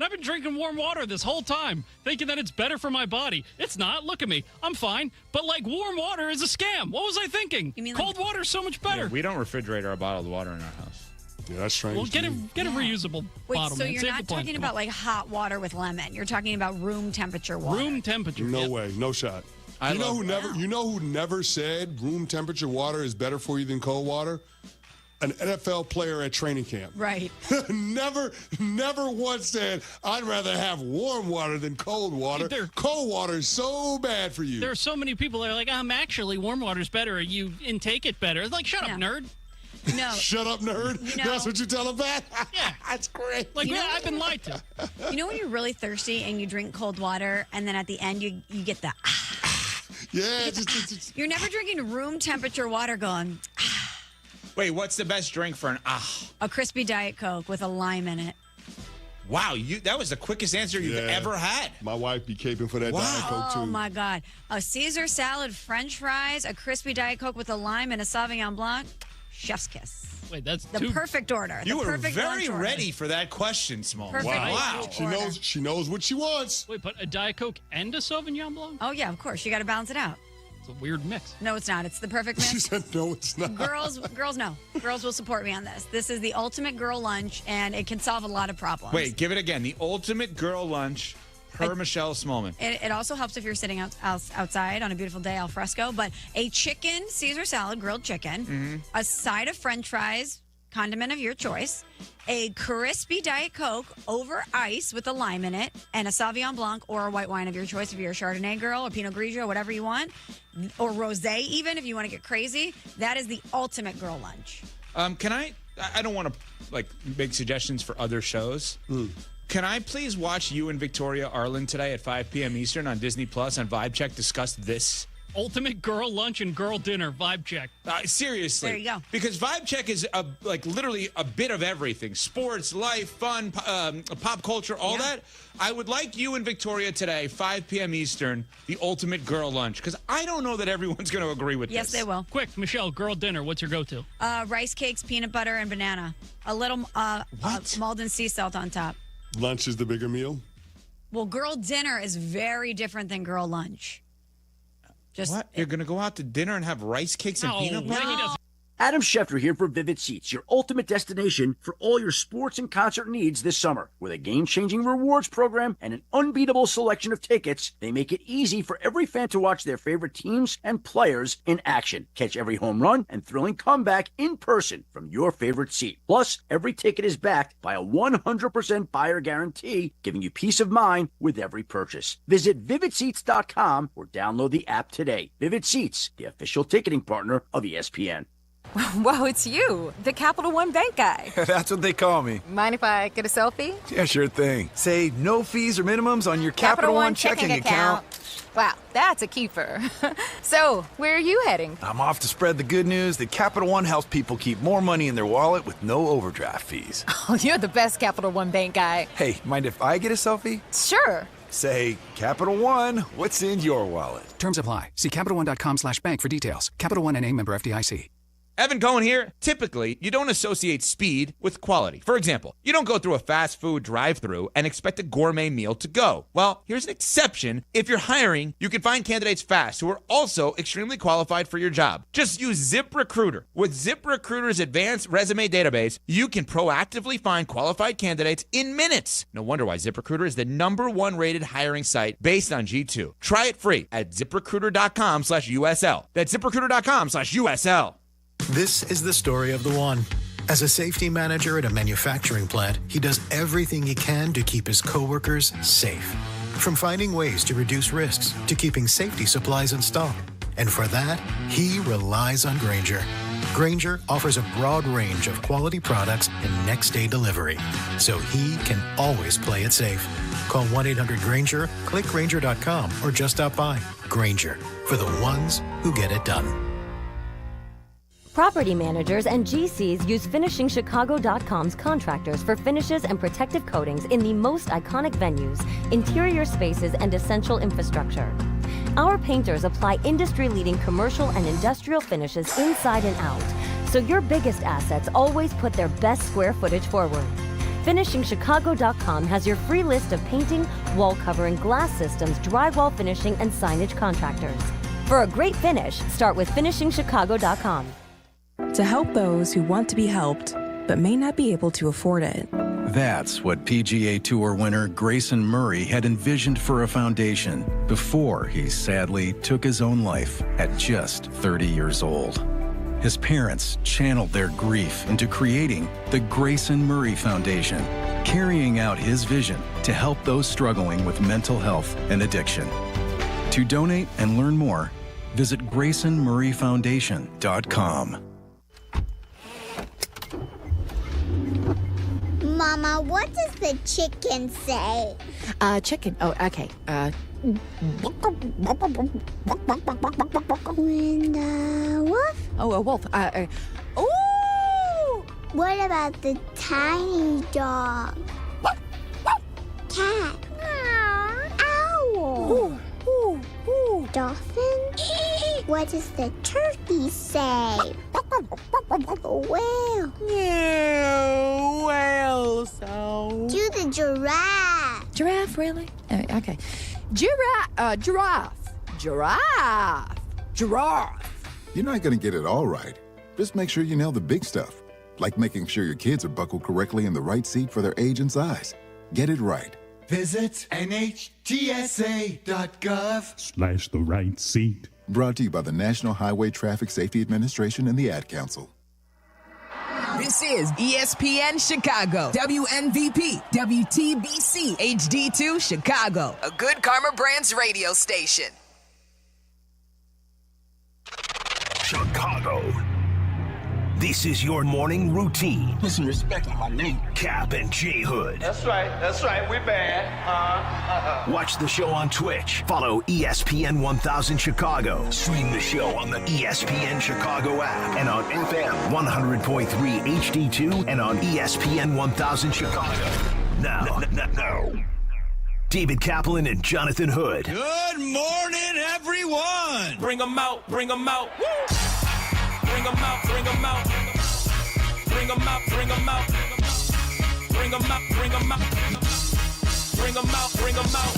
And I've been drinking warm water this whole time, thinking that it's better for my body. It's not. Look at me. I'm fine. But, warm water is a scam. What was I thinking? You mean cold water is so much better. Yeah, we don't refrigerate our bottled water in our house. Yeah, that's strange. Well, get a reusable bottle. So man. you're Save not the planet. talking about hot water with lemon. You're talking about room temperature water. Room temperature. No way. No shot. You know who never said room temperature water is better for you than cold water? An NFL player at training camp. Right. never once said, I'd rather have warm water than cold water. Cold water is so bad for you. There are so many people that are like, actually, warm water's better. You intake it better. It's like, shut up, nerd. No. Shut up, nerd. That's what you tell them back? Yeah. That's great. I've been lied to. You know when you're really thirsty and you drink cold water and then at the end you get the Yeah. You're never drinking room temperature water going Wait, what's the best drink for an A crispy Diet Coke with a lime in it. Wow, that was the quickest answer you've ever had. My wife be caping for that Diet Coke, too. Oh, my God. A Caesar salad, French fries, a crispy Diet Coke with a lime, and a Sauvignon Blanc. Chef's kiss. Wait, that's the perfect order. You were perfect very ready for that question, Small. Wow. She knows what she wants. Wait, but a Diet Coke and a Sauvignon Blanc? Oh, yeah, of course. You got to balance it out. It's a weird mix. No, it's not. It's the perfect mix. She said, no, it's not. Girls know. Girls will support me on this. This is the ultimate girl lunch, and it can solve a lot of problems. Wait, give it again. The ultimate girl lunch. Michelle Smallman. It also helps if you're sitting outside on a beautiful day al fresco. But a chicken Caesar salad, grilled chicken, a side of French fries, condiment of your choice, a crispy Diet Coke over ice with a lime in it, and a Sauvignon Blanc or a white wine of your choice if you're a Chardonnay girl or Pinot Grigio, whatever you want, or rosé even if you want to get crazy. That is the ultimate girl lunch. Can I don't want to make suggestions for other shows. Can I please watch you and Victoria Arlen today at 5 p.m. Eastern on Disney Plus on Vibe Check discuss this? Ultimate girl lunch and girl dinner, Vibe Check. Seriously. There you go. Because Vibe Check is literally a bit of everything. Sports, life, fun, pop culture, all that. I would like you and Victoria today, 5 p.m. Eastern, the ultimate girl lunch. Because I don't know that everyone's going to agree with this. Yes, they will. Quick, Michelle, girl dinner, what's your go-to? Rice cakes, peanut butter, and banana. A little Malden sea salt on top. Lunch is the bigger meal? Well, girl dinner is very different than girl lunch. What? You're going to go out to dinner and have rice cakes and peanut butter? No. Adam Schefter here for Vivid Seats, your ultimate destination for all your sports and concert needs this summer. With a game-changing rewards program and an unbeatable selection of tickets, they make it easy for every fan to watch their favorite teams and players in action. Catch every home run and thrilling comeback in person from your favorite seat. Plus, every ticket is backed by a 100% buyer guarantee, giving you peace of mind with every purchase. Visit VividSeats.com or download the app today. Vivid Seats, the official ticketing partner of ESPN. Whoa, it's you, the Capital One Bank guy. That's what they call me. Mind if I get a selfie? Yeah, sure thing. Say no fees or minimums on your Capital One checking account. Wow, that's a keeper. So, where are you heading? I'm off to spread the good news that Capital One helps people keep more money in their wallet with no overdraft fees. Oh, you're the best Capital One Bank guy. Hey, mind if I get a selfie? Sure. Say, Capital One, what's in your wallet? Terms apply. See CapitalOne.com/bank for details. Capital One NA, member FDIC. Evan Cohen here. Typically, you don't associate speed with quality. For example, you don't go through a fast food drive-thru and expect a gourmet meal to go. Well, here's an exception. If you're hiring, you can find candidates fast who are also extremely qualified for your job. Just use ZipRecruiter. With ZipRecruiter's advanced resume database, you can proactively find qualified candidates in minutes. No wonder why ZipRecruiter is the #1 rated hiring site based on G2. Try it free at ZipRecruiter.com/USL. That's ZipRecruiter.com/USL. This is the story of the one. As a safety manager at a manufacturing plant, he does everything he can to keep his coworkers safe. From finding ways to reduce risks to keeping safety supplies in stock. And for that, he relies on Grainger. Grainger offers a broad range of quality products and next-day delivery, so he can always play it safe. Call 1-800-GRAINGER, click Grainger.com, or just stop by. Grainger, for the ones who get it done. Property managers and GCs use FinishingChicago.com's contractors for finishes and protective coatings in the most iconic venues, interior spaces, and essential infrastructure. Our painters apply industry-leading commercial and industrial finishes inside and out, so your biggest assets always put their best square footage forward. FinishingChicago.com has your free list of painting, wall covering, glass systems, drywall finishing, and signage contractors. For a great finish, start with FinishingChicago.com. To help those who want to be helped, but may not be able to afford it. That's what PGA Tour winner Grayson Murray had envisioned for a foundation before he sadly took his own life at just 30 years old. His parents channeled their grief into creating the Grayson Murray Foundation, carrying out his vision to help those struggling with mental health and addiction. To donate and learn more, visit GraysonMurrayFoundation.com. Mama, what does the chicken say? Chicken. Oh, okay. And the wolf? Oh, a wolf. Ooh! What about the tiny dog? Cat? Owl? Ooh, ooh, ooh. Dolphin? What does the turkey say? Whale? Yeah, whale sound. Do the giraffe. Giraffe, really? Okay. Giraffe. You're not going to get it all right. Just make sure you nail the big stuff, like making sure your kids are buckled correctly in the right seat for their age and size. Get it right. Visit NHTSA.gov/the right seat. Brought to you by the National Highway Traffic Safety Administration and the Ad Council. This is ESPN Chicago, WNVP, WTBC, HD2 Chicago, a good Karma Brands radio station. Chicago. This is your morning routine. Put some respect on my name. Kap and J Hood. That's right, we bad. Watch the show on Twitch. Follow ESPN 1000 Chicago. Stream the show on the ESPN Chicago app and on FM 100.3 HD2 and on ESPN 1000 Chicago. Now, David Kaplan and Jonathan Hood. Good morning, everyone. Bring them out. Woo! Bring them out. Bring them out. Bring them out. Bring them out. Bring them out. Bring them out. Bring them out. Bring them out. Bring them out.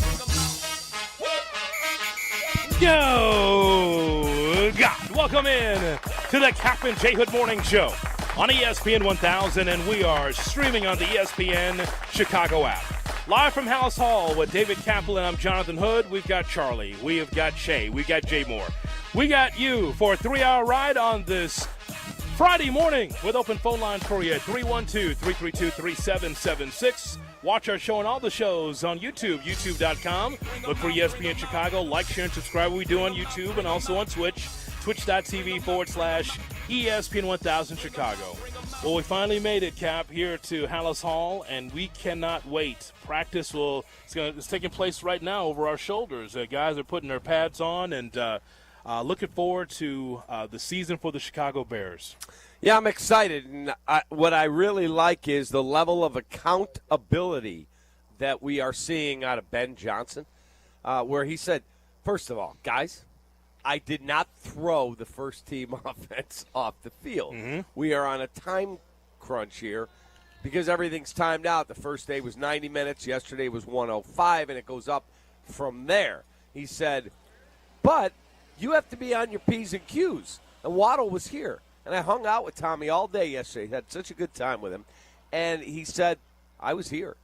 Yo, God, welcome in to the Kap and J Hood Morning Show on ESPN 1000, and we are streaming on the ESPN Chicago app. Live from House Hall with David Kaplan, I'm Jonathan Hood. We've got Charlie. We have got Shay. We've got Jay Moore. We got you for a 3-hour ride on this Friday morning with open phone lines for you at 312-332-3776. Watch our show and all the shows on YouTube, youtube.com. Look for ESPN Chicago. Like, share, and subscribe. We do on YouTube and also on Twitch, twitch.tv/ESPN 1000 Chicago. Well, we finally made it, Cap, here to Hallis Hall, and we cannot wait. Practice it's taking place right now over our shoulders. Guys are putting their pads on and looking forward to the season for the Chicago Bears. Yeah, I'm excited. And what I really like is the level of accountability that we are seeing out of Ben Johnson, where he said, first of all, guys, I did not throw the first-team offense off the field. Mm-hmm. We are on a time crunch here because everything's timed out. The first day was 90 minutes. Yesterday was 105, and it goes up from there. He said, but you have to be on your P's and Q's. And Waddle was here. And I hung out with Tommy all day yesterday. Had such a good time with him. And he said, I was here.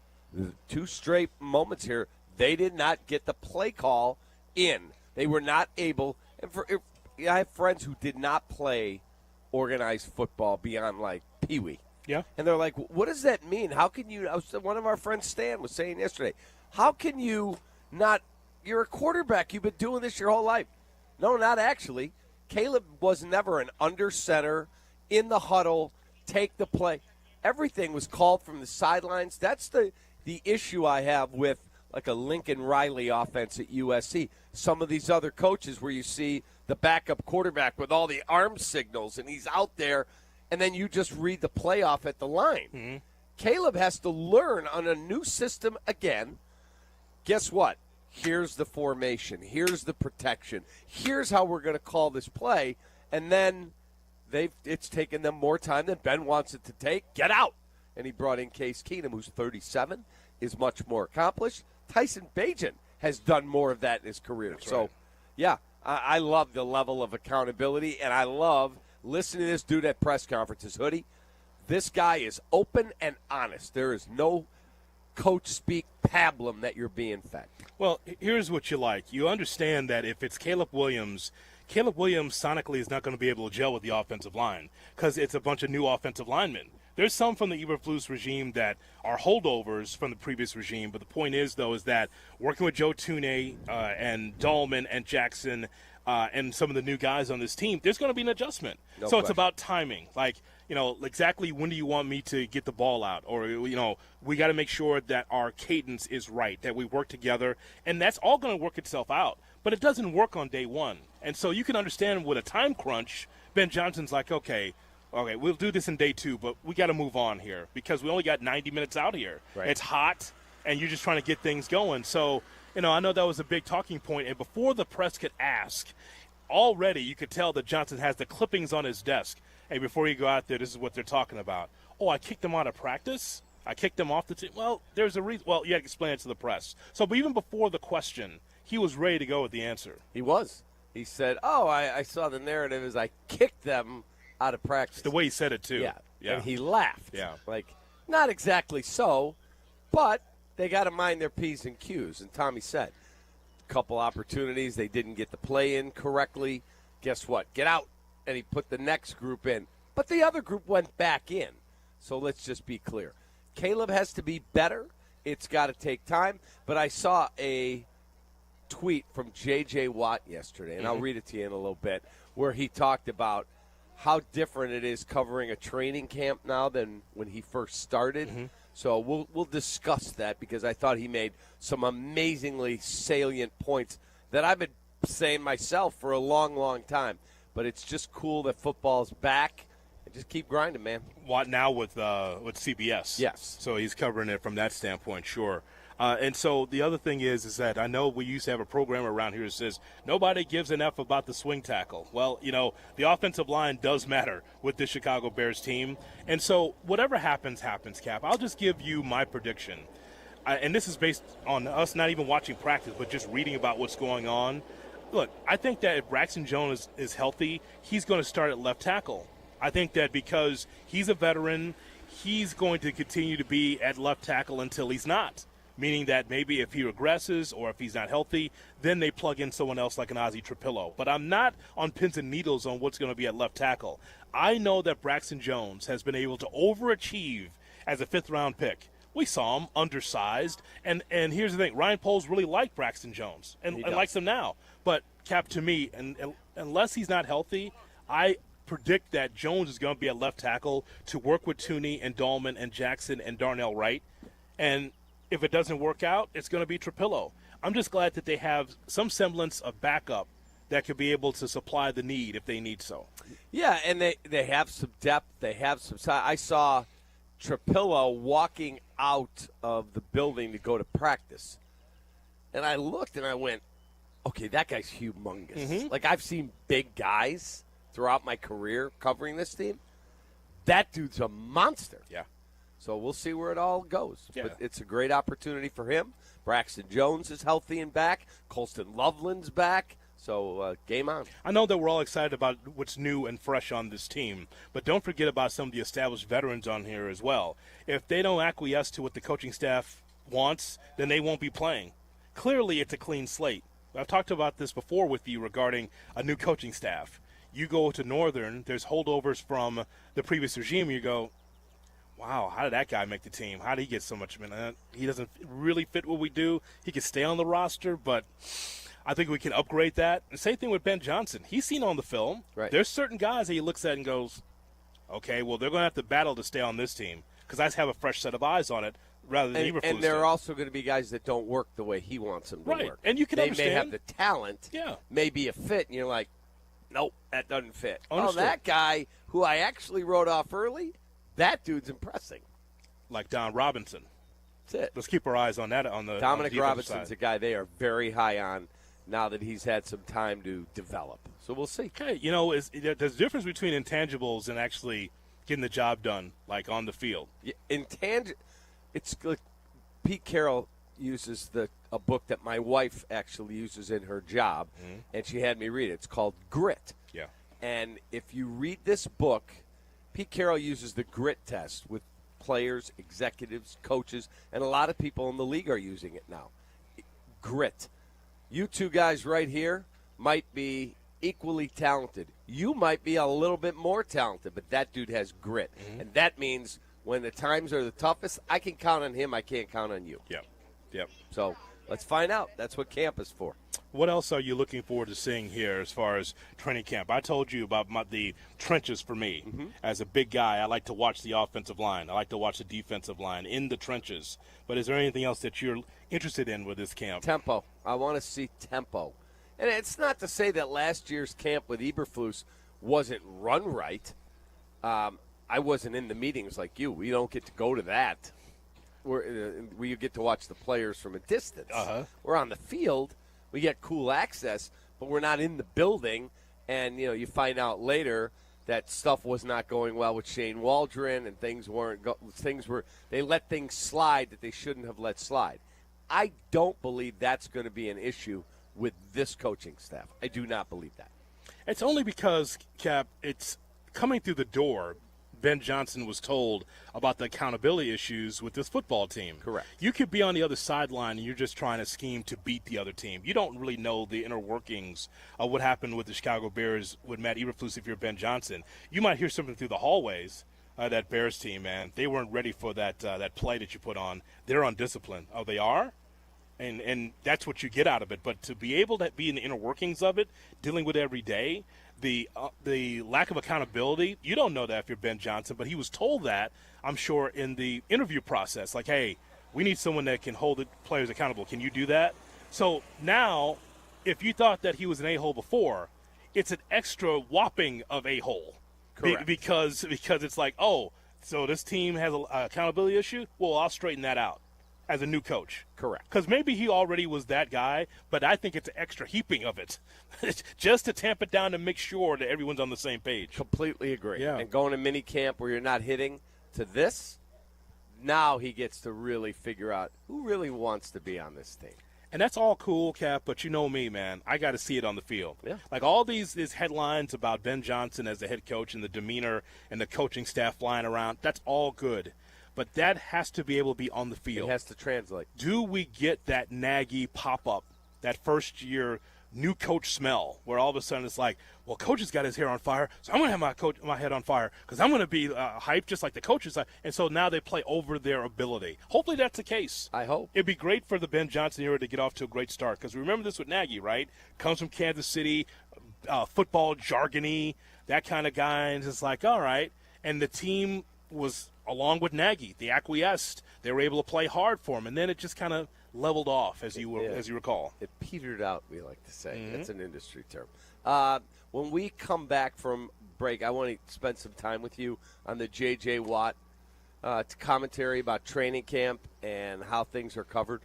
2 straight moments here. They did not get the play call in. They were not able. And I have friends who did not play organized football beyond, like, Pee Wee. Yeah. And they're like, what does that mean? How can you – one of our friends, Stan, was saying yesterday, how can you not – you're a quarterback. You've been doing this your whole life. No, not actually. Caleb was never an under center, in the huddle, take the play. Everything was called from the sidelines. That's the issue I have with like a Lincoln Riley offense at USC. Some of these other coaches where you see the backup quarterback with all the arm signals and he's out there and then you just read the playoff at the line. Mm-hmm. Caleb has to learn on a new system again. Guess what? Here's the formation. Here's the protection. Here's how we're going to call this play. And then it's taken them more time than Ben wants it to take. Get out. and he brought in Case Keenum, who's 37, is much more accomplished. Tyson Bagent has done more of that in his career. That's so, right. yeah, I love the level of accountability, and I love listening to this dude at press conferences, Hoodie. This guy is open and honest. There is no coach speak pablum that you're being fed. Well, here's what you like. You understand that if it's Caleb Williams sonically is not going to be able to gel with the offensive line because it's a bunch of new offensive linemen. There's some from the Eberflus regime that are holdovers from the previous regime, but the point is, though, is that working with Joe Thuney and Dahlman and Jackson and some of the new guys on this team, there's going to be an adjustment. No so question. It's about timing. Like, exactly when do you want me to get the ball out? Or, we got to make sure that our cadence is right, that we work together, and that's all going to work itself out. But it doesn't work on day one. And so you can understand with a time crunch, Ben Johnson's like, okay, we'll do this in day 2, but we got to move on here because we only got 90 minutes out here. Right. It's hot, and you're just trying to get things going. So, I know that was a big talking point, and before the press could ask, already you could tell that Johnson has the clippings on his desk. Hey, before you go out there, this is what they're talking about. Oh, I kicked them out of practice? I kicked them off the team? Well, there's a reason. Well, you had to explain it to the press. So, but even before the question, he was ready to go with the answer. He was. He said, I saw the narrative as I kicked them out of practice. The way he said it, too. Yeah. And he laughed. Yeah. Like, not exactly so, but they got to mind their P's and Q's. And Tommy said, a couple opportunities, they didn't get the play in correctly. Guess what? Get out. And he put the next group in. But the other group went back in. So let's just be clear. Caleb has to be better. It's got to take time. But I saw a tweet from J.J. Watt yesterday, and I'll read it to you in a little bit, where he talked about how different it is covering a training camp now than when he first started. So we'll discuss that because I thought he made some amazingly salient points that I've been saying myself for a long, long time. But it's just cool that football's back. And just keep grinding, man. Watt now with CBS. Yes. So he's covering it from that standpoint, sure. And so the other thing is that I know we used to have a program around here that says nobody gives an F about the swing tackle. Well, the offensive line does matter with the Chicago Bears team. And so whatever happens, Cap. I'll just give you my prediction. And this is based on us not even watching practice, but just reading about what's going on. Look, I think that if Braxton Jones is healthy, he's going to start at left tackle. I think that because he's a veteran, he's going to continue to be at left tackle until he's not. Meaning that maybe if he regresses or if he's not healthy, then they plug in someone else like an Ozzie Trapillo. But I'm not on pins and needles on what's going to be at left tackle. I know that Braxton Jones has been able to overachieve as a fifth-round pick. We saw him undersized. And here's the thing. Ryan Poles really liked Braxton Jones and likes him now. But, Cap, to me, unless he's not healthy, I predict that Jones is going to be at left tackle to work with Thuney and Dahlman and Jackson and Darnell Wright. And if it doesn't work out, it's going to be Trapillo. I'm just glad that they have some semblance of backup that could be able to supply the need if they need so. Yeah, and they have some depth. They have some size. I saw Trapillo walking out of the building to go to practice. And I looked and I went, okay, that guy's humongous. Like, I've seen big guys throughout my career covering this team. That dude's a monster. Yeah. So we'll see where it all goes. Yeah. But it's a great opportunity for him. Braxton Jones is healthy and back. Colston Loveland's back. So game on. I know that we're all excited about what's new and fresh on this team, but don't forget about some of the established veterans on here as well. If they don't acquiesce to what the coaching staff wants, then they won't be playing. Clearly, it's a clean slate. I've talked about this before with you regarding a new coaching staff. You go to Northern, there's holdovers from the previous regime, you go, wow, how did that guy make the team? How did he get so much? He doesn't really fit what we do. He could stay on the roster, but I think we can upgrade that. And same thing with Ben Johnson. He's seen on the film. Right. There's certain guys that he looks at and goes, okay, well, they're going to have to battle to stay on this team because I just have a fresh set of eyes on it rather than Eberflus. And there are also going to be guys that don't work the way he wants them to work. And you can understand. They may have the talent, may be a fit, and you're like, nope, that doesn't fit. Understood. Oh, that guy who I actually wrote off early, that dude's impressing. Like Don Robinson. That's it. Let's keep our eyes on that. Dominic on Robinson's side. a guy they are very high on now that he's had some time to develop. So we'll see. Okay, there's a difference between intangibles and actually getting the job done, like on the field. Yeah, it's like Pete Carroll uses a book that my wife actually uses in her job, and she had me read it. It's called Grit. Yeah. And if you read this book, Pete Carroll uses the grit test with players, executives, coaches, and a lot of people in the league are using it now. Grit. You two guys right here might be equally talented. You might be a little bit more talented, but that dude has grit. And that means when the times are the toughest, I can count on him. I can't count on you. Yep. So let's find out. That's what camp is for. What else are you looking forward to seeing here as far as training camp? I told you about the trenches for me. As a big guy, I like to watch the offensive line. I like to watch the defensive line in the trenches. But is there anything else that you're interested in with this camp? Tempo. I want to see tempo. And it's not to say that last year's camp with Eberflus wasn't run right. I wasn't in the meetings like you. We don't get to go to that. We get to watch the players from a distance. We're on the field. We get cool access, but we're not in the building. And, you find out later that stuff was not going well with Shane Waldron and they let things slide that they shouldn't have let slide. I don't believe that's going to be an issue with this coaching staff. I do not believe that. It's only because, Cap, it's coming through the door. Ben Johnson was told about the accountability issues with this football team. Correct. You could be on the other sideline and you're just trying to scheme to beat the other team. You don't really know the inner workings of what happened with the Chicago Bears with Matt Eberflus if you're Ben Johnson. You might hear something through the hallways. That Bears team, man, they weren't ready for that play that you put on. They're undisciplined. Oh, they are? And that's what you get out of it. But to be able to be in the inner workings of it, dealing with it every day, the lack of accountability, you don't know that if you're Ben Johnson, but he was told that, I'm sure, in the interview process. Like, hey, we need someone that can hold the players accountable. Can you do that? So now, if you thought that he was an a-hole before, it's an extra whopping of a-hole. Correct. Because it's like, oh, so this team has an accountability issue? Well, I'll straighten that out as a new coach. Correct. Because maybe he already was that guy, but I think it's an extra heaping of it just to tamp it down to make sure that everyone's on the same page. Completely agree. Yeah. And going to mini camp where you're not hitting to this, now he gets to really figure out who really wants to be on this team. And that's all cool, Cap, but you know me, man. I got to see it on the field. Yeah. Like all these headlines about Ben Johnson as the head coach and the demeanor and the coaching staff flying around, that's all good. But that has to be able to be on the field. It has to translate. Do we get that Nagy pop-up, that first-year new coach smell, where all of a sudden it's like, well, coach has got his hair on fire, so I'm going to have my head on fire because I'm going to be hyped just like the coaches. And so now they play over their ability. Hopefully that's the case. I hope. It'd be great for the Ben Johnson era to get off to a great start because remember this with Nagy, right? Comes from Kansas City, football jargony, that kind of guy, and it's like, all right. And the team was – along with Nagy, they acquiesced. They were able to play hard for him, and then it just kind of leveled off, as you recall. It petered out, we like to say. That's an industry term. When we come back from break, I want to spend some time with you on the J.J. Watt commentary about training camp and how things are covered.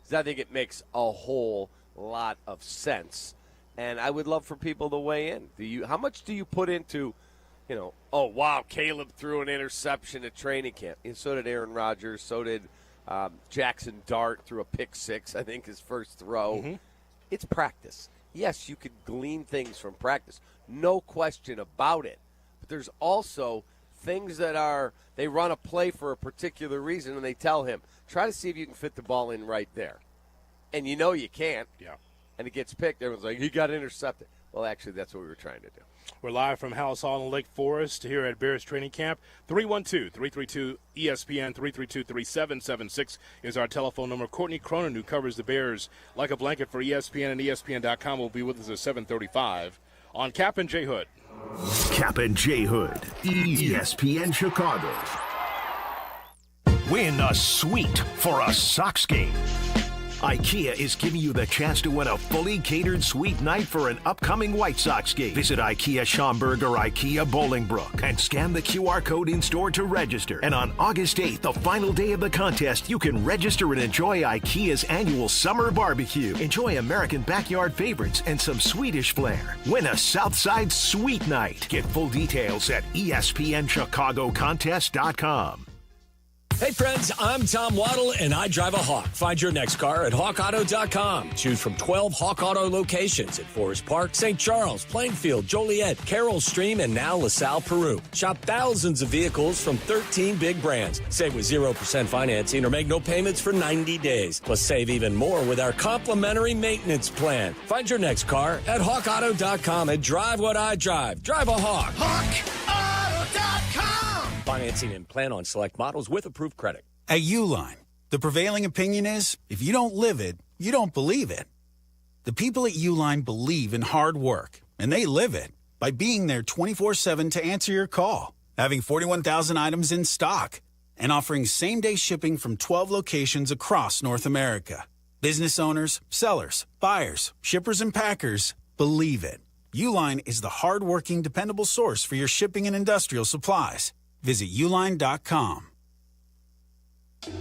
Because I think it makes a whole lot of sense. And I would love for people to weigh in. How much do you put into – oh, wow, Caleb threw an interception at training camp. And so did Aaron Rodgers. So did Jackson Dart threw a pick six, I think, his first throw. It's practice. Yes, you could glean things from practice. No question about it. But there's also things that they run a play for a particular reason, and they tell him, try to see if you can fit the ball in right there. And you know you can't. Yeah. And it gets picked. Everyone's like, he got intercepted. Well, actually, that's what we were trying to do. We're live from House Hall in Lake Forest here at Bears Training Camp. 312-332-ESPN, 332-3776 is our telephone number. Courtney Cronin, who covers the Bears like a blanket for ESPN and ESPN.com, will be with us at 7:35 on Kap and J Hood. Kap and J Hood, ESPN Chicago. Win a suite for a Sox game. IKEA is giving you the chance to win a fully catered suite night for an upcoming White Sox game. Visit IKEA Schaumburg or IKEA Bolingbrook and scan the QR code in store to register. And on August 8th, the final day of the contest, you can register and enjoy IKEA's annual summer barbecue. Enjoy American backyard favorites and some Swedish flair. Win a Southside Suite Night. Get full details at ESPNChicagoContest.com. Hey friends, I'm Tom Waddle and I drive a Hawk. Find your next car at hawkauto.com. Choose from 12 Hawk Auto locations at Forest Park, St. Charles, Plainfield, Joliet, Carroll Stream, and now LaSalle, Peru. Shop thousands of vehicles from 13 big brands. Save with 0% financing or make no payments for 90 days. Plus save even more with our complimentary maintenance plan. Find your next car at hawkauto.com and drive what I drive. Drive a Hawk. HawkAuto.com. Financing and plan on select models with approved credit. At Uline, the prevailing opinion is if you don't live it, you don't believe it. The people at Uline believe in hard work, and they live it by being there 24/7 to answer your call, having 41,000 items in stock, and offering same-day shipping from 12 locations across North America. Business owners, sellers, buyers, shippers, and packers believe it. Uline is the hard-working, dependable source for your shipping and industrial supplies. Visit uline.com.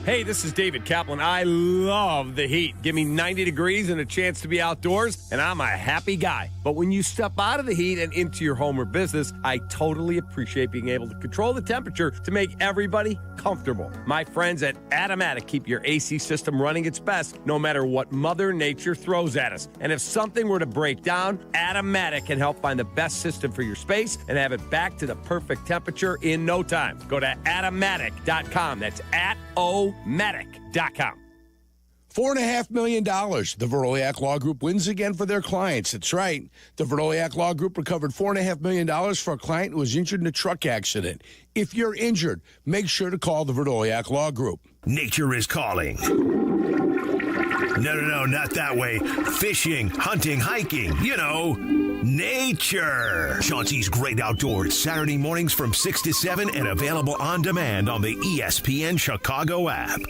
Hey, this is David Kaplan. I love the heat. Give me 90 degrees and a chance to be outdoors, and I'm a happy guy. But when you step out of the heat and into your home or business, I totally appreciate being able to control the temperature to make everybody comfortable. My friends at Automatic keep your AC system running its best no matter what Mother Nature throws at us. And if something were to break down, Automatic can help find the best system for your space and have it back to the perfect temperature in no time. Go to Automatic.com. That's Automatic.com. $4.5 million. The Veroliak Law Group wins again for their clients. That's right. The Veroliak Law Group recovered $4.5 million for a client who was injured in a truck accident. If you're injured, make sure to call the Veroliak Law Group. Nature is calling. No, not that way. Fishing, hunting, hiking, nature. Chauncey's Great Outdoors, Saturday mornings from 6 to 7 and available on demand on the ESPN Chicago app.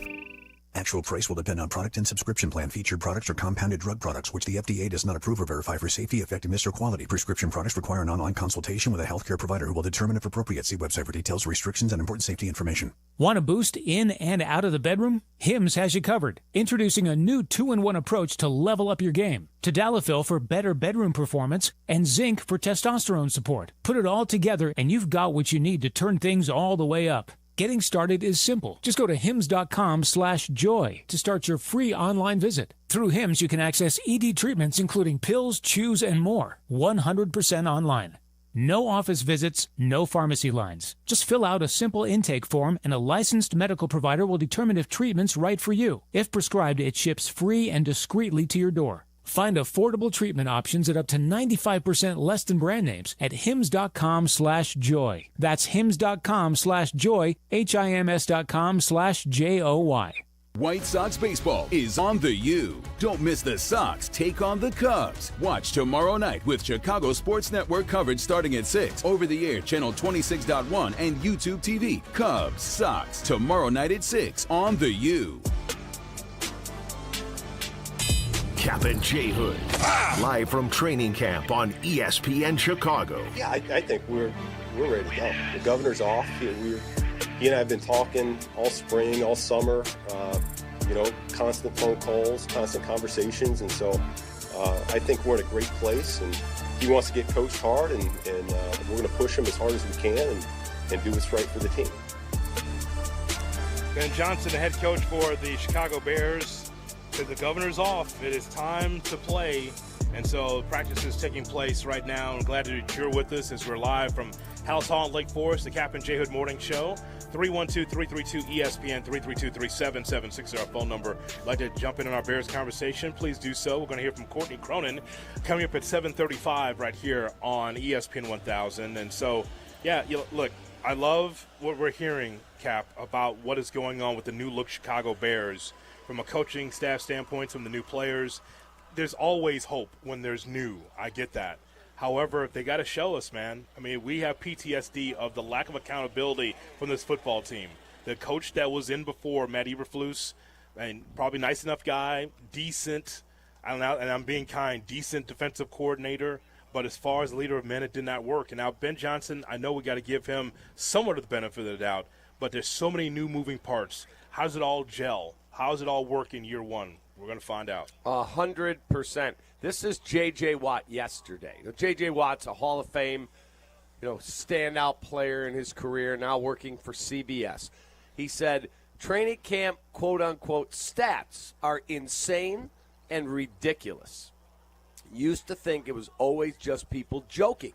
Actual price will depend on product and subscription plan. Featured products are compounded drug products, which the FDA does not approve or verify for safety, effectiveness, or quality. Prescription products require an online consultation with a healthcare provider who will determine if appropriate. See website for details, restrictions, and important safety information. Want a boost in and out of the bedroom? Hims has you covered. Introducing a new 2-in-1 approach to level up your game. Tadalafil for better bedroom performance and zinc for testosterone support. Put it all together and you've got what you need to turn things all the way up. Getting started is simple. Just go to hims.com/joy to start your free online visit. Through Hims, you can access ED treatments including pills, chews, and more. 100% online. No office visits, no pharmacy lines. Just fill out a simple intake form and a licensed medical provider will determine if treatment's right for you. If prescribed, it ships free and discreetly to your door. Find affordable treatment options at up to 95% less than brand names at hims.com/joy. That's hims.com/joy, HIMS.com/JOY. White Sox baseball is on the U. Don't miss the Sox take on the Cubs. Watch tomorrow night with Chicago Sports Network coverage starting at 6. Over the air, channel 26.1 and YouTube TV. Cubs, Sox, tomorrow night at 6 on the U. Kap J Hood, live from training camp on ESPN Chicago. Yeah, I think we're ready to go. The governor's off. He and I have been talking all spring, all summer. Constant phone calls, constant conversations, and so I think we're in a great place. And he wants to get coached hard, and we're going to push him as hard as we can and do what's right for the team. Ben Johnson, the head coach for the Chicago Bears. Because the governor's off, it is time to play. And so practice is taking place right now. I'm glad that you're with us as we're live from House Hall in Lake Forest, the Kap J Hood Morning Show. 312-332-ESPN, 332-3776 is our phone number. If you'd like to jump in on our Bears conversation, please do so. We're going to hear from Courtney Cronin coming up at 7:35 right here on ESPN 1000. And so, look, I love what we're hearing, Kap, about what is going on with the new look Chicago Bears. From a coaching staff standpoint, from the new players, there's always hope when there's new. I get that. However, they got to show us, man. I mean, we have PTSD of the lack of accountability from this football team. The coach that was in before, Matt Eberflus, and probably nice enough guy, decent. I don't know, and I'm being kind, decent defensive coordinator. But as far as leader of men, it did not work. And now Ben Johnson, I know we got to give him somewhat of the benefit of the doubt, but there's so many new moving parts. How does it all gel? How does it all work in year one? We're going to find out. 100%. This is J.J. Watt yesterday. J.J. Watt's a Hall of Fame, standout player in his career, now working for CBS. He said, training camp, quote-unquote, stats are insane and ridiculous. Used to think it was always just people joking,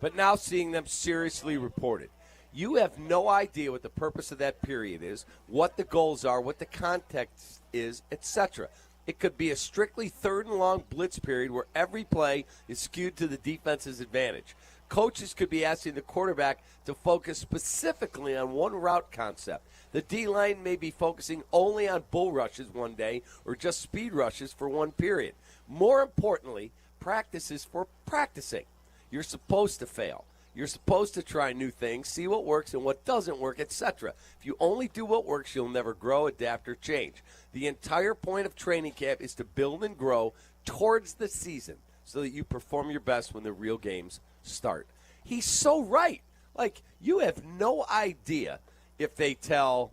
but now seeing them seriously reported. You have no idea what the purpose of that period is, what the goals are, what the context is, etc. It could be a strictly third and long blitz period where every play is skewed to the defense's advantage. Coaches could be asking the quarterback to focus specifically on one route concept. The D-line may be focusing only on bull rushes one day or just speed rushes for one period. More importantly, practice is for practicing. You're supposed to fail. You're supposed to try new things, see what works and what doesn't work, etc. If you only do what works, you'll never grow, adapt, or change. The entire point of training camp is to build and grow towards the season so that you perform your best when the real games start. He's so right. Like, you have no idea if they tell,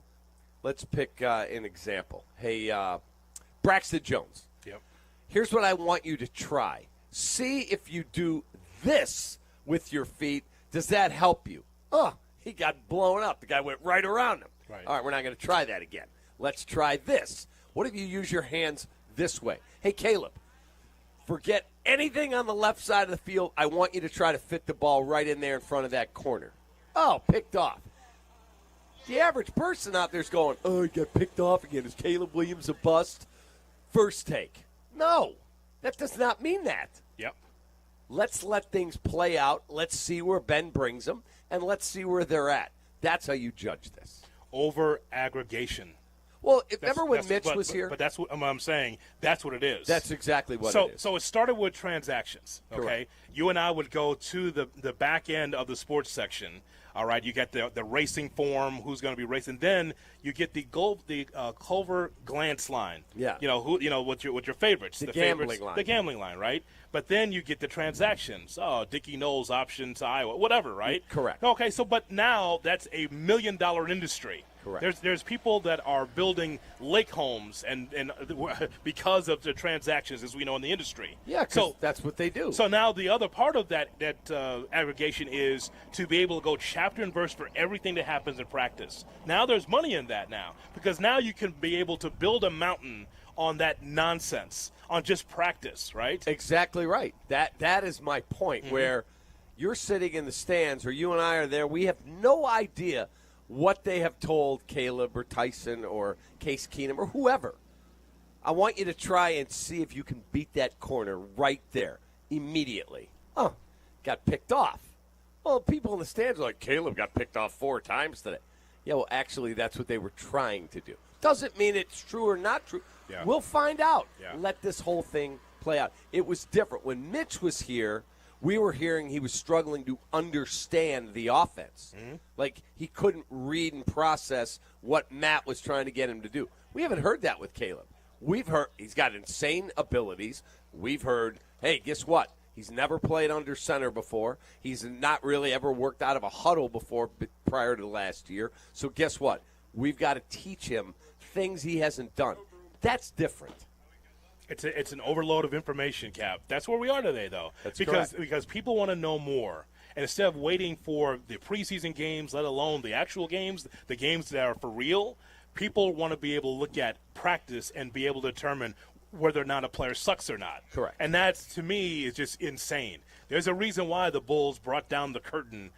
let's pick an example. Hey, Braxton Jones. Yep. Here's what I want you to try. See if you do this with your feet. Does that help you? Oh, he got blown up. The guy went right around him. Right. All right, we're not going to try that again. Let's try this. What if you use your hands this way? Hey, Caleb, forget anything on the left side of the field. I want you to try to fit the ball right in there in front of that corner. Oh, picked off. The average person out there's going, oh, he got picked off again. Is Caleb Williams a bust? First take. No, that does not mean that. Yep. Let's let things play out. Let's see where Ben brings them, and let's see where they're at. That's how you judge this. Over aggregation. Well, remember when Mitch was here? But that's what I'm saying. That's what it is. That's exactly what it is. So it started with transactions, okay? Correct. You and I would go to the back end of the sports section. All right, you get the racing form, who's going to be racing. Then you get the Culver glance line. Yeah. What your favorites. The gambling line. The gambling line, right? But then you get the transactions. Oh, Dickie Knowles option to Iowa, whatever, right? Correct. Okay, but now that's a $1 million industry. Correct. There's people that are building lake homes and because of the transactions, as we know in the industry. Yeah, so that's what they do. So now the other part of that aggregation is to be able to go chapter and verse for everything that happens in practice. Now there's money in that now, because now you can be able to build a mountain on that nonsense, on just practice, right? Exactly right. That is my point, where you're sitting in the stands or you and I are there. We have no idea what they have told Caleb or Tyson or Case Keenum or whoever. I want you to try and see if you can beat that corner right there immediately. Oh, got picked off. Well, people in the stands are like, Caleb got picked off 4 times today. Yeah, well, actually, that's what they were trying to do. Doesn't mean it's true or not true. Yeah. We'll find out. Yeah. Let this whole thing play out. It was different. When Mitch was here, we were hearing he was struggling to understand the offense. Like, he couldn't read and process what Matt was trying to get him to do. We haven't heard that with Caleb. We've heard he's got insane abilities. We've heard, hey, guess what? He's never played under center before. He's not really ever worked out of a huddle before prior to last year. So guess what? We've got to teach him things he hasn't done. That's different. It's an overload of information, Cap. That's where we are today, though. That's because people want to know more. And instead of waiting for the preseason games, let alone the actual games, the games that are for real, people want to be able to look at practice and be able to determine whether or not a player sucks or not. Correct. And that, to me, is just insane. There's a reason why the Bulls brought down the curtain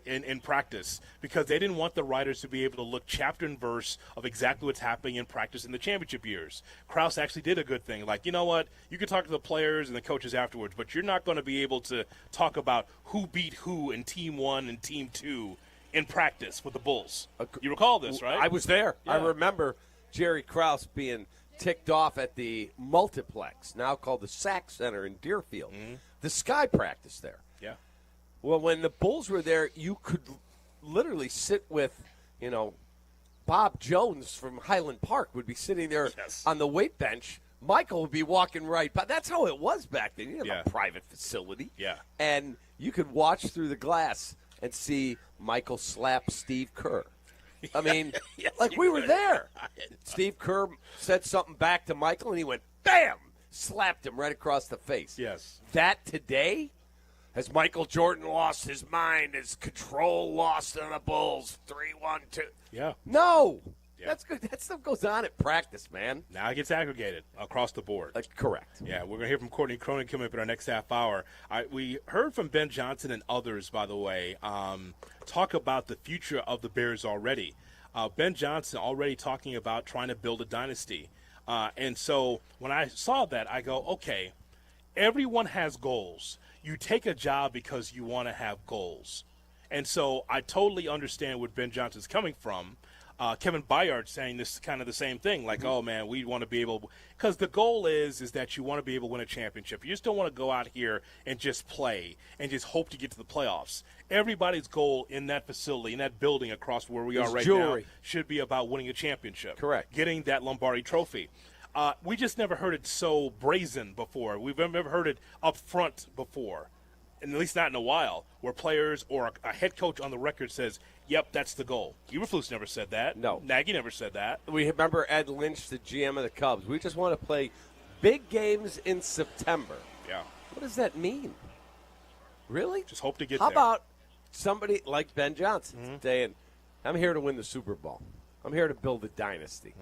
in practice, because they didn't want the writers to be able to look chapter and verse of exactly what's happening in practice in the championship years. Krause actually did a good thing. Like, you know what? You can talk to the players and the coaches afterwards, but you're not going to be able to talk about who beat who in Team 1 and Team 2 in practice with the Bulls. You recall this, right? I was there. Yeah. I remember Jerry Krause being ticked off at the multiplex, now called the Sack Center in Deerfield. The Sky practice there. Yeah. Well, when the Bulls were there, you could literally sit with, Bob Jones from Highland Park would be sitting there on the weight bench. Michael would be walking right by. That's how it was back then. You didn't have a private facility. Yeah. And you could watch through the glass and see Michael slap Steve Kerr. I mean, we were there. Steve Kerr said something back to Michael, and he went, bam, slapped him right across the face. Yes. That today, has Michael Jordan lost his mind? His control lost on the Bulls? 3-1-2. Yeah. No. Yeah. That's good. That stuff goes on at practice, man. Now it gets aggregated across the board. Correct. Yeah, we're going to hear from Courtney Cronin coming up in our next half hour. We heard from Ben Johnson and others, by the way, talk about the future of the Bears already. Ben Johnson already talking about trying to build a dynasty. And so when I saw that, I go, okay, everyone has goals. You take a job because you want to have goals. And so I totally understand where Ben Johnson's coming from. Kevin Byard saying this kind of the same thing, like, oh, man, we want to be able – because the goal is that you want to be able to win a championship. You just don't want to go out here and just play and just hope to get to the playoffs. Everybody's goal in that facility, in that building across where we are right now, should be about winning a championship. Correct. Getting that Lombardi trophy. We just never heard it so brazen before. We've never heard it up front before, and at least not in a while, where players or a head coach on the record says, yep, that's the goal. Eberflus never said that. No. Nagy never said that. We remember Ed Lynch, the GM of the Cubs. We just want to play big games in September. Yeah. What does that mean? Really? Just hope to get How there. about somebody like Ben Johnson saying, I'm here to win the Super Bowl. I'm here to build a dynasty.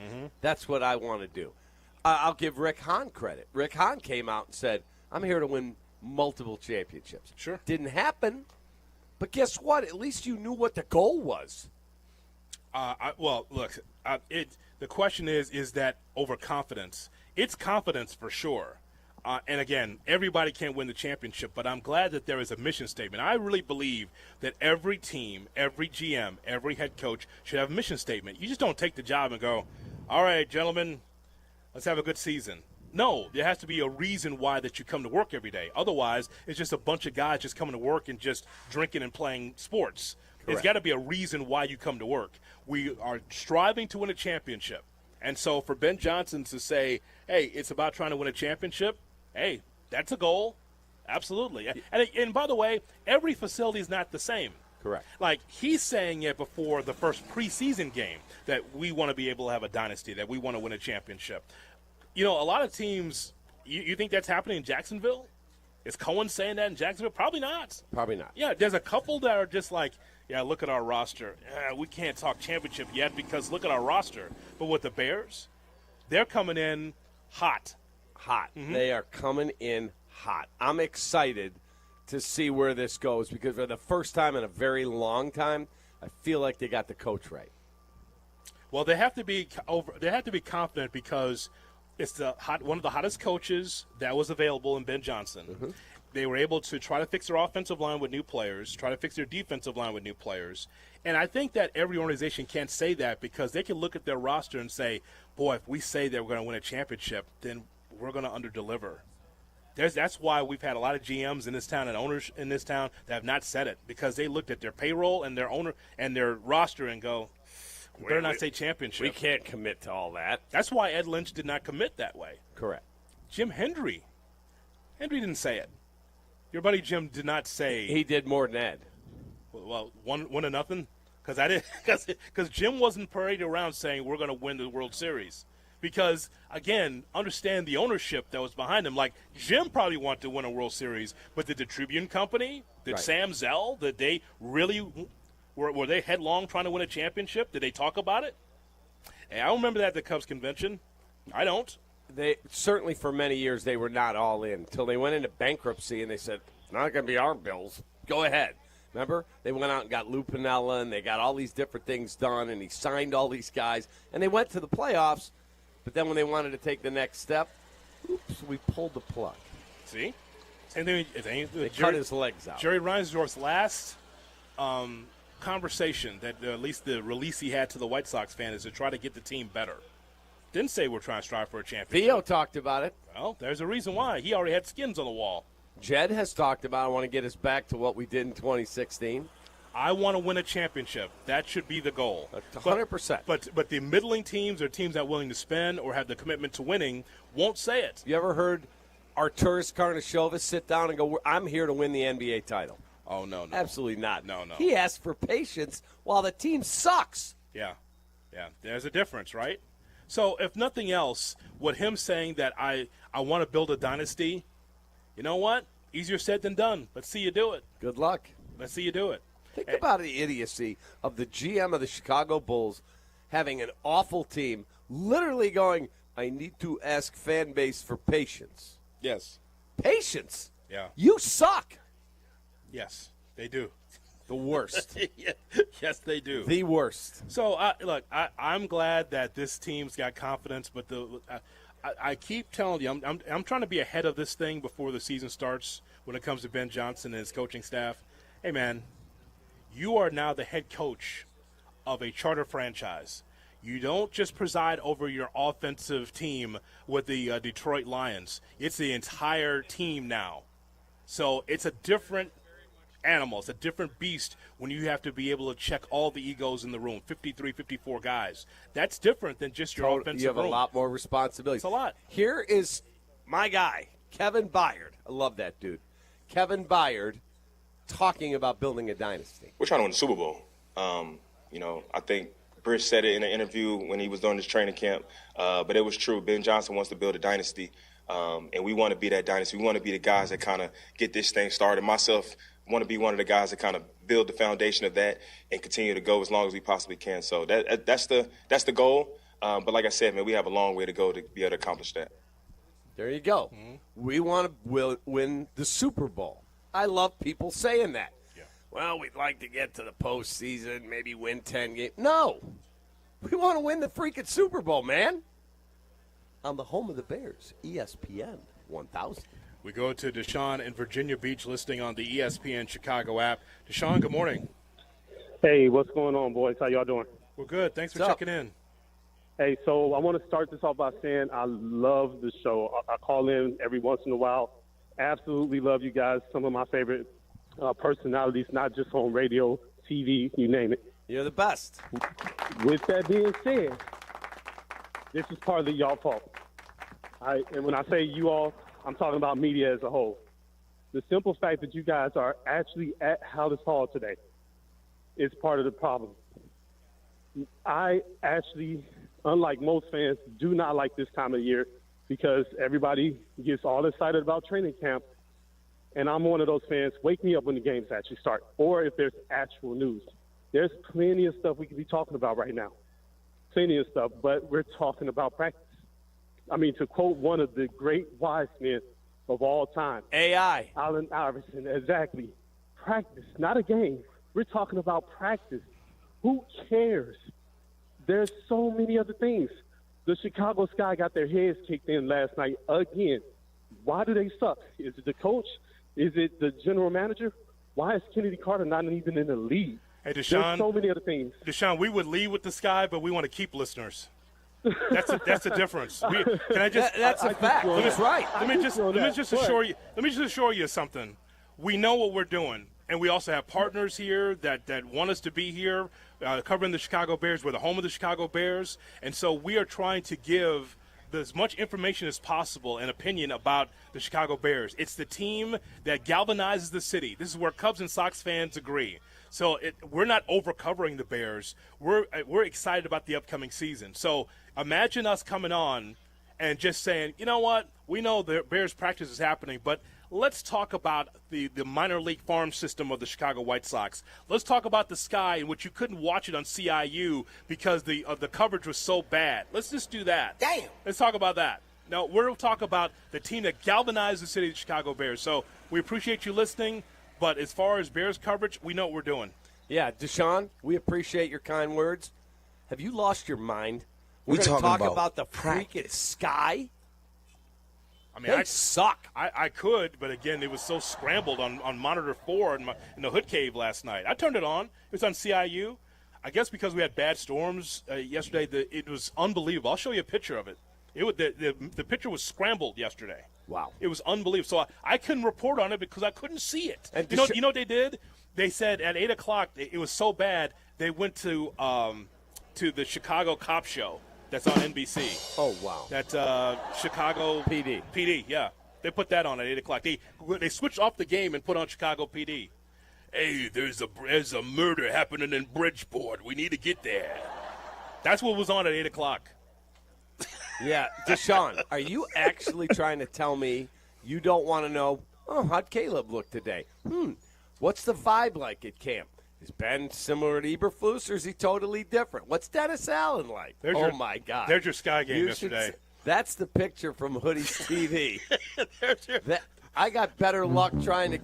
That's what I want to do. I'll give Rick Hahn credit. Rick Hahn came out and said, I'm here to win multiple championships. Sure. Didn't happen. But guess what? At least you knew what the goal was. Well, look, the question is that overconfidence? It's confidence for sure. And again, everybody can't win the championship, but I'm glad that there is a mission statement. I really believe that every team, every GM, every head coach should have a mission statement. You just don't take the job and go, all right, gentlemen, let's have a good season. No, there has to be a reason why that you come to work every day. Otherwise, it's just a bunch of guys just coming to work and just drinking and playing sports. Correct. There's got to be a reason why you come to work. We are striving to win a championship. And so for Ben Johnson to say, hey, it's about trying to win a championship, hey, that's a goal. Absolutely. And by the way, every facility is not the same. Correct. Like, he's saying it before the first preseason game that we want to be able to have a dynasty, that we want to win a championship. You know, a lot of teams, you think that's happening in Jacksonville? Is Cohen saying that in Jacksonville? Probably not. Probably not. Yeah, there's a couple that are just like, yeah, look at our roster. We can't talk championship yet because look at our roster. But with the Bears, they're coming in hot. Hot. They are coming in hot. I'm excited to see where this goes because for the first time in a very long time, I feel like they got the coach right. Well, they have to be confident because it's one of the hottest coaches that was available in Ben Johnson. They were able to try to fix their offensive line with new players, try to fix their defensive line with new players. And I think that every organization can't say that because they can look at their roster and say, boy, if we say that we're going to win a championship, then we're going to underdeliver. That's why we've had a lot of GMs in this town and owners in this town that have not said it because they looked at their payroll and their owner and their roster and go, we better not say championship. We can't commit to all that. That's why Ed Lynch did not commit that way. Correct. Jim Hendry didn't say it. Your buddy Jim did not say. He did more than Ed. Well, 1-0, because Jim wasn't paraded around saying we're going to win the World Series. Because, again, understand the ownership that was behind him. Like, Jim probably wanted to win a World Series, but did the Tribune Company, did Sam Zell, did they really, were they headlong trying to win a championship? Did they talk about it? Hey, I don't remember that at the Cubs convention. I don't. They certainly for many years they were not all in until they went into bankruptcy and they said, it's not going to be our bills. Go ahead. Remember? They went out and got Lou Piniella and they got all these different things done and he signed all these guys and they went to the playoffs. But then when they wanted to take the next step, oops, we pulled the plug. See? Same thing. They cut his legs out. Jerry Reinsdorf's last conversation that at least the release he had to the White Sox fan is to try to get the team better. Didn't say we're trying to strive for a championship. Theo talked about it. Well, there's a reason why. He already had skins on the wall. Jed has talked about I want to get us back to what we did in 2016. I want to win a championship. That should be the goal. 100%. But the middling teams or teams that are willing to spend or have the commitment to winning won't say it. You ever heard Arturas Karnisovas sit down and go, I'm here to win the NBA title? Oh, no. Absolutely not. No. He asked for patience while the team sucks. Yeah. There's a difference, right? So if nothing else, with him saying that I want to build a dynasty, you know what? Easier said than done. Let's see you do it. Good luck. Let's see you do it. Think about the idiocy of the GM of the Chicago Bulls having an awful team, literally going, I need to ask fan base for patience. Yes. Patience? Yeah. You suck. Yes, they do. The worst. Yes, they do. The worst. So, look, I'm glad that this team's got confidence, but I keep telling you, I'm trying to be ahead of this thing before the season starts when it comes to Ben Johnson and his coaching staff. Hey, man, you are now the head coach of a charter franchise. You don't just preside over your offensive team with the Detroit Lions. It's the entire team now. So it's a different animal. It's a different beast when you have to be able to check all the egos in the room, 53, 54 guys. That's different than just your offensive You have room. a lot more responsibility. It's a lot. Here is my guy, Kevin Byard. I love that dude. Kevin Byard talking about building a dynasty. We're trying to win the Super Bowl. I think Breer said it in an interview when he was doing his training camp, but it was true. Ben Johnson wants to build a dynasty, and we want to be that dynasty. We want to be the guys that kind of get this thing started. Myself, want to be one of the guys that kind of build the foundation of that and continue to go as long as we possibly can. So that's the goal. But like I said, man, we have a long way to go to be able to accomplish that. There you go. Mm-hmm. We want to win the Super Bowl. I love people saying that. Yeah. Well, we'd like to get to the postseason, maybe win 10 games. No. We want to win the freaking Super Bowl, man. On the home of the Bears, ESPN 1000. We go to Deshaun in Virginia Beach, listening on the ESPN Chicago app. Deshaun, good morning. Hey, what's going on, boys? How y'all doing? We're good. Thanks for checking in. Hey, so I want to start this off by saying I love the show. I call in every once in a while. Absolutely love you guys. Some of my favorite personalities, not just on radio, TV, you name it. You're the best. With that being said, this is partly y'all fault. And when I say you all, I'm talking about media as a whole. The simple fact that you guys are actually at Waddles Hall today is part of the problem. I actually, unlike most fans, do not like this time of year because everybody gets all excited about training camp, and I'm one of those fans. Wake me up when the games actually start, or if there's actual news. There's plenty of stuff we could be talking about right now, plenty of stuff, but we're talking about practice. I mean, to quote one of the great wise men of all time. AI. Allen Iverson, exactly. Practice, not a game. We're talking about practice. Who cares? There's so many other things. The Chicago Sky got their heads kicked in last night again. Why do they suck? Is it the coach? Is it the general manager? Why is Kennedy Carter not even in the league? Hey, Deshaun. There's so many other things. Deshaun, we would lead with the Sky, but we want to keep listeners. That's the difference. Can I just? That's a fact. That's right. Let me just assure you. Let me just assure you of something. We know what we're doing, and we also have partners here that want us to be here, covering the Chicago Bears. We're the home of the Chicago Bears, and so we are trying to give as much information as possible and opinion about the Chicago Bears. It's the team that galvanizes the city. This is where Cubs and Sox fans agree. So we're not over-covering the Bears. We're excited about the upcoming season. So imagine us coming on and just saying, you know what, we know the Bears practice is happening, but let's talk about the minor league farm system of the Chicago White Sox. Let's talk about the Sky, in which you couldn't watch it on CIU because the coverage was so bad. Let's just do that. Damn. Let's talk about that. No, we'll talk about the team that galvanized the city of the Chicago Bears. So we appreciate you listening. But as far as Bears coverage, we know what we're doing. Yeah, Deshaun, we appreciate your kind words. Have you lost your mind? We're going to talk about the freaking Sky? I mean, they suck. I could, but again, it was so scrambled on Monitor 4 in the Hood Cave last night. I turned it on. It was on CIU. I guess because we had bad storms yesterday, it was unbelievable. I'll show you a picture of it. The picture was scrambled yesterday. Wow. It was unbelievable. So I couldn't report on it because I couldn't see it. And you know what they did? They said at 8 o'clock it was so bad they went to the Chicago Cop Show that's on NBC. Oh, wow. That's Chicago PD. PD, yeah. They put that on at 8 o'clock. They switched off the game and put on Chicago PD. Hey, there's a murder happening in Bridgeport. We need to get there. That's what was on at 8 o'clock. Yeah, Deshaun, are you actually trying to tell me you don't want to know, how'd Caleb look today? What's the vibe like at camp? Is Ben similar to Eberflus, or is he totally different? What's Dennis Allen like? My God. There's your Sky game yesterday. That's the picture from Hoodie's TV. I got better luck trying to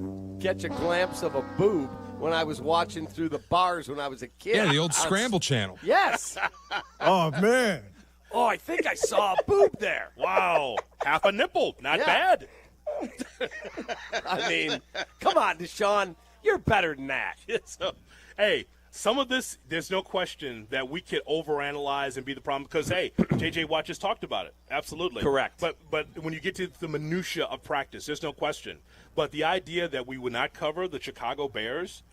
catch a glimpse of a boob when I was watching through the bars when I was a kid. Yeah, the old Scramble channel. Yes. Oh, man. Oh, I think I saw a boob there. Wow. Half a nipple. Not bad. I mean, come on, Deshaun. You're better than that. Hey, some of this, there's no question that we could overanalyze and be the problem because, hey, J.J. Watt just talked about it. Absolutely. Correct. But when you get to the minutia of practice, there's no question. But the idea that we would not cover the Chicago Bears,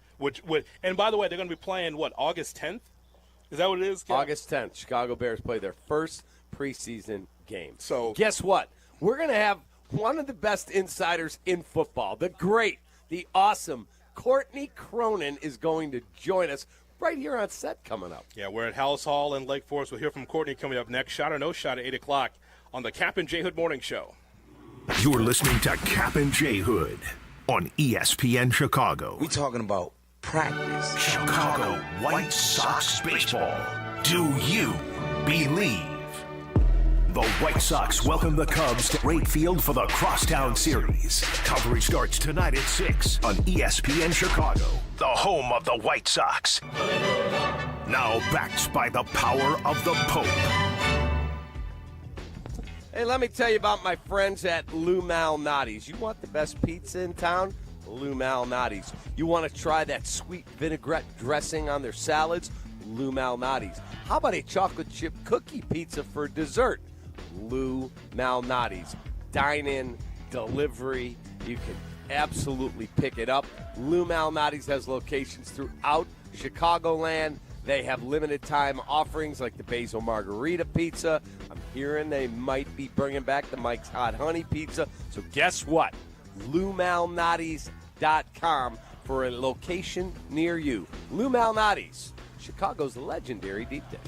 and by the way, they're going to be playing, August 10th? Is that what it is, Ken? August 10th, Chicago Bears play their first preseason game. So guess what? We're going to have one of the best insiders in football, the great, the awesome Courtney Cronin is going to join us right here on set coming up. Yeah, we're at House Hall in Lake Forest. We'll hear from Courtney coming up next. Shot or no shot at 8 o'clock on the Kap and J Hood Morning Show. You're listening to Kap and J Hood on ESPN Chicago. We talking about practice. Chicago White Sox baseball. Do you believe? The White Sox welcome the Cubs to Wright Field for the Crosstown Series. Coverage starts tonight at 6 on ESPN Chicago, the home of the White Sox. Now backed by the power of the Pope. Hey, let me tell you about my friends at Lou Malnati's. You want the best pizza in town? Lou Malnati's. You want to try that sweet vinaigrette dressing on their salads? Lou Malnati's. How about a chocolate chip cookie pizza for dessert? Lou Malnati's. Dine-in, delivery. You can absolutely pick it up. Lou Malnati's has locations throughout Chicagoland. They have limited time offerings like the basil margarita pizza. I'm hearing they might be bringing back the Mike's Hot Honey Pizza. So guess what? LouMalnati's.com for a location near you. Lou Malnati's, Chicago's legendary deep dish.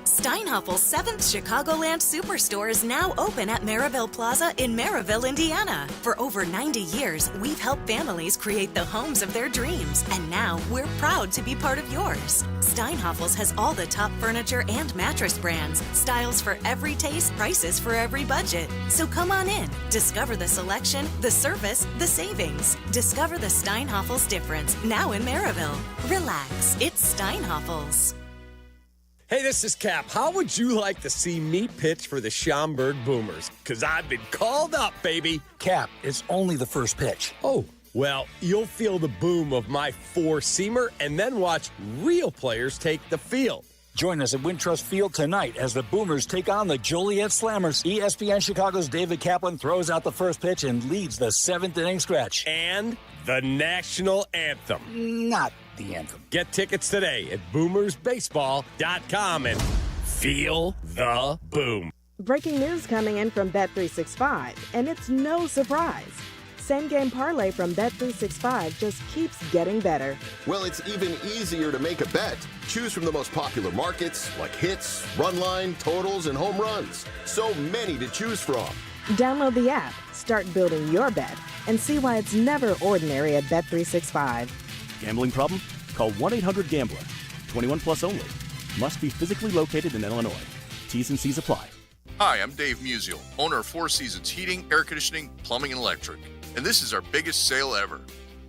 Steinhaffel's 7th Chicagoland Superstore is now open at Maryville Plaza in Maryville, Indiana. For over 90 years, we've helped families create the homes of their dreams, and now we're proud to be part of yours. Steinhaffel's has all the top furniture and mattress brands, styles for every taste, prices for every budget. So come on in, discover the selection, the service, the savings. Discover the Steinhaffel's difference, now in Maryville. Relax, it's Steinhaffel's. Hey, this is Cap. How would you like to see me pitch for the Schaumburg Boomers? Because I've been called up, baby. Cap, it's only the first pitch. Oh, well, you'll feel the boom of my four-seamer and then watch real players take the field. Join us at Wintrust Field tonight as the Boomers take on the Joliet Slammers. ESPN Chicago's David Kaplan throws out the first pitch and leads the 7th inning stretch. And the national anthem. Not the anthem. Get tickets today at boomersbaseball.com and feel the boom. Breaking news coming in from Bet365, and it's no surprise. Same game parlay from Bet365 just keeps getting better. Well, it's even easier to make a bet. Choose from the most popular markets like hits, run line, totals, and home runs. So many to choose from. Download the app, start building your bet, and see why it's never ordinary at Bet365. Gambling problem? Call 1-800-GAMBLER. 21 plus only. Must be physically located in Illinois. T's and C's apply. Hi, I'm Dave Musial, owner of Four Seasons Heating, Air Conditioning, Plumbing, and Electric. And this is our biggest sale ever.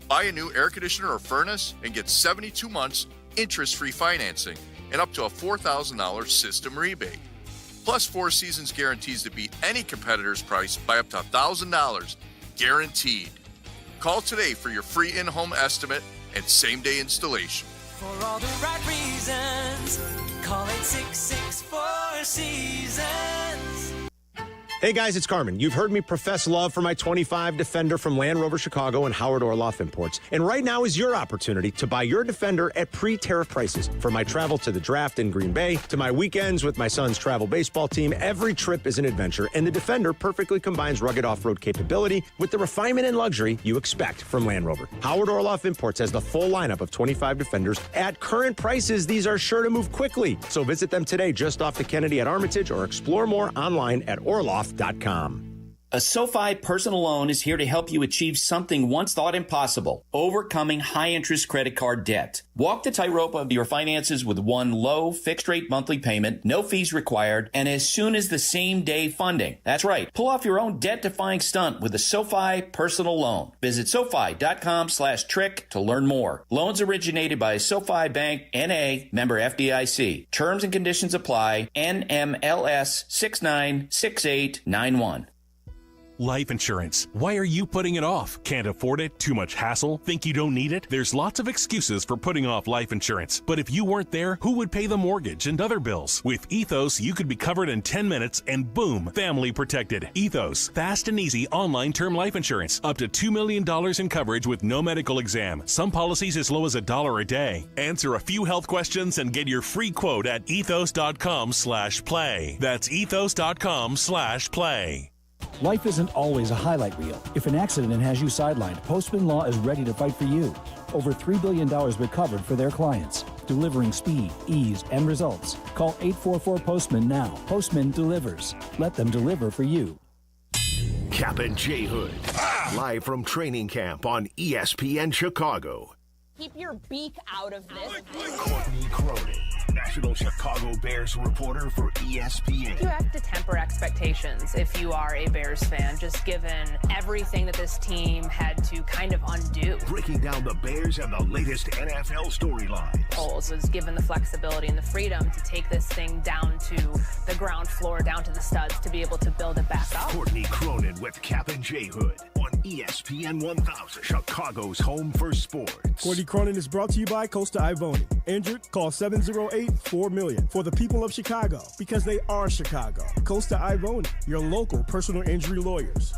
Buy a new air conditioner or furnace and get 72 months interest-free financing and up to a $4,000 system rebate. Plus, Four Seasons guarantees to beat any competitor's price by up to $1,000, guaranteed. Call today for your free in-home estimate and same-day installation. For all the right reasons, call 866-4 Seasons. Hey guys, it's Carmen. You've heard me profess love for my 25 Defender from Land Rover Chicago and Howard Orloff Imports. And right now is your opportunity to buy your Defender at pre-tariff prices. From my travel to the draft in Green Bay, to my weekends with my son's travel baseball team, every trip is an adventure, and the Defender perfectly combines rugged off-road capability with the refinement and luxury you expect from Land Rover. Howard Orloff Imports has the full lineup of 25 Defenders. At current prices, these are sure to move quickly. So visit them today just off the Kennedy at Armitage or explore more online at Orloff.com. A SoFi personal loan is here to help you achieve something once thought impossible, overcoming high-interest credit card debt. Walk the tightrope of your finances with one low, fixed-rate monthly payment, no fees required, and as soon as the same-day funding. That's right. Pull off your own debt-defying stunt with a SoFi personal loan. Visit SoFi.com/trick to learn more. Loans originated by SoFi Bank, N.A., member FDIC. Terms and conditions apply. NMLS 696891. Life insurance. Why are you putting it off? Can't afford it? Too much hassle? Think you don't need it? There's lots of excuses for putting off life insurance. But if you weren't there, who would pay the mortgage and other bills? With Ethos, you could be covered in 10 minutes and boom, family protected. Ethos, fast and easy online term life insurance. Up to $2 million in coverage with no medical exam. Some policies as low as $1 a day. Answer a few health questions and get your free quote at ethos.com/play. That's ethos.com/play. Life isn't always a highlight reel. If an accident has you sidelined, Postman Law is ready to fight for you. Over $3 billion recovered for their clients, delivering speed, ease, and results. Call 844-POSTMAN now. Postman delivers. Let them deliver for you. Kap J Hood, live from training camp on ESPN Chicago. Keep your beak out of this. Courtney Cronin, National Chicago Bears reporter for ESPN. You have to temper expectations if you are a Bears fan, just given everything that this team had to kind of undo. Breaking down the Bears and the latest NFL storylines. Foles was given the flexibility and the freedom to take this thing down to the ground floor, down to the studs, to be able to build it back up. Courtney Cronin with Kap J Hood on ESPN 1000, Chicago's home for sports. Courtney Cronin is brought to you by Costa Ivoni. Injured? Call 708-4million. For the people of Chicago, because they are Chicago. Costa Ivoni, your local personal injury lawyers.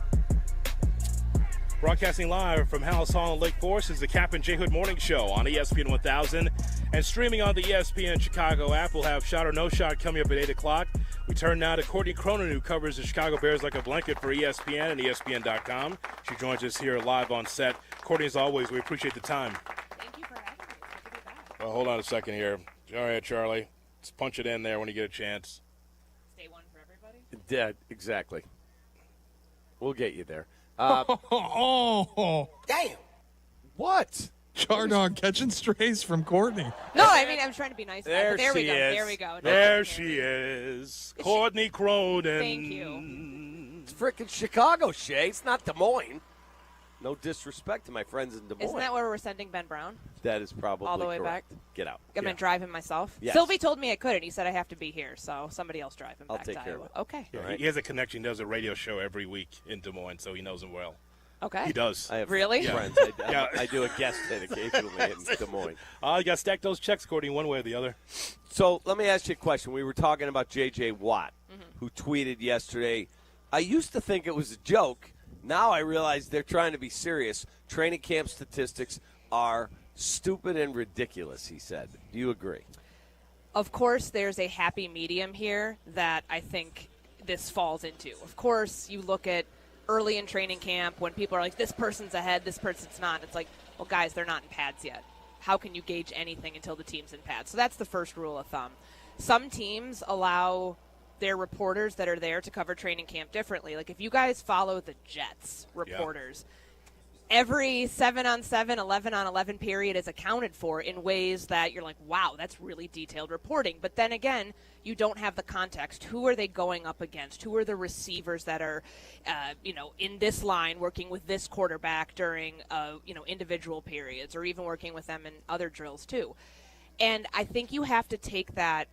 Broadcasting live from House Hall in Lake Forest is the Kap J Hood Morning Show on ESPN 1000. And streaming on the ESPN Chicago app, we'll have Shot or No Shot coming up at 8 o'clock. We turn now to Courtney Cronin, who covers the Chicago Bears like a blanket for ESPN and ESPN.com. She joins us here live on set. Courtney, as always, we appreciate the time. Thank you for having me. It's good to be back. Well, hold on a second here. All right, Charlie. Let's punch it in there when you get a chance. Stay one for everybody? Yeah, exactly. We'll get you there. Damn. What? Char dog catching strays from Courtney. No, I mean, I'm trying to be nice. There there we she go. is. There we go. There she is. Courtney Cronin. Thank you. It's frickin' Chicago, Shay. It's not Des Moines. No disrespect to my friends in Des Moines. Isn't that where we're sending Ben Brown? That is probably all the way correct. back? Get out. I'm going to drive him myself? Yes. Sylvie told me I couldn't. He said I have to be here, so somebody else drive him I'll back take to care Iowa. of it. Okay. Yeah, Right. he has a connection. He does a radio show every week in Des Moines, so he knows him well. Okay. He does. I have Really? friends. I do a guest hit occasionally in Des Moines. You got to stack those checks, Courtney, one way or the other. So let me ask you a question. We were talking about J.J. Watt, who tweeted yesterday, I used to think it was a joke. Now I realize they're trying to be serious. Training camp statistics are stupid and ridiculous, he said. Do you agree? Of course, there's a happy medium here that I think this falls into. Of course, you look at early in training camp when people are like, this person's ahead, this person's not. It's like, well, guys, they're not in pads yet. How can you gauge anything until the team's in pads? So that's the first rule of thumb. Some teams allow their reporters that are there to cover training camp differently. Like if you guys follow the Jets reporters, every 7-on-7, 11-on-11 period is accounted for in ways that you're like, wow, that's really detailed reporting. But then again, you don't have the context. Who are they going up against? Who are the receivers that are, in this line working with this quarterback during, individual periods, or even working with them in other drills too? And I think you have to take that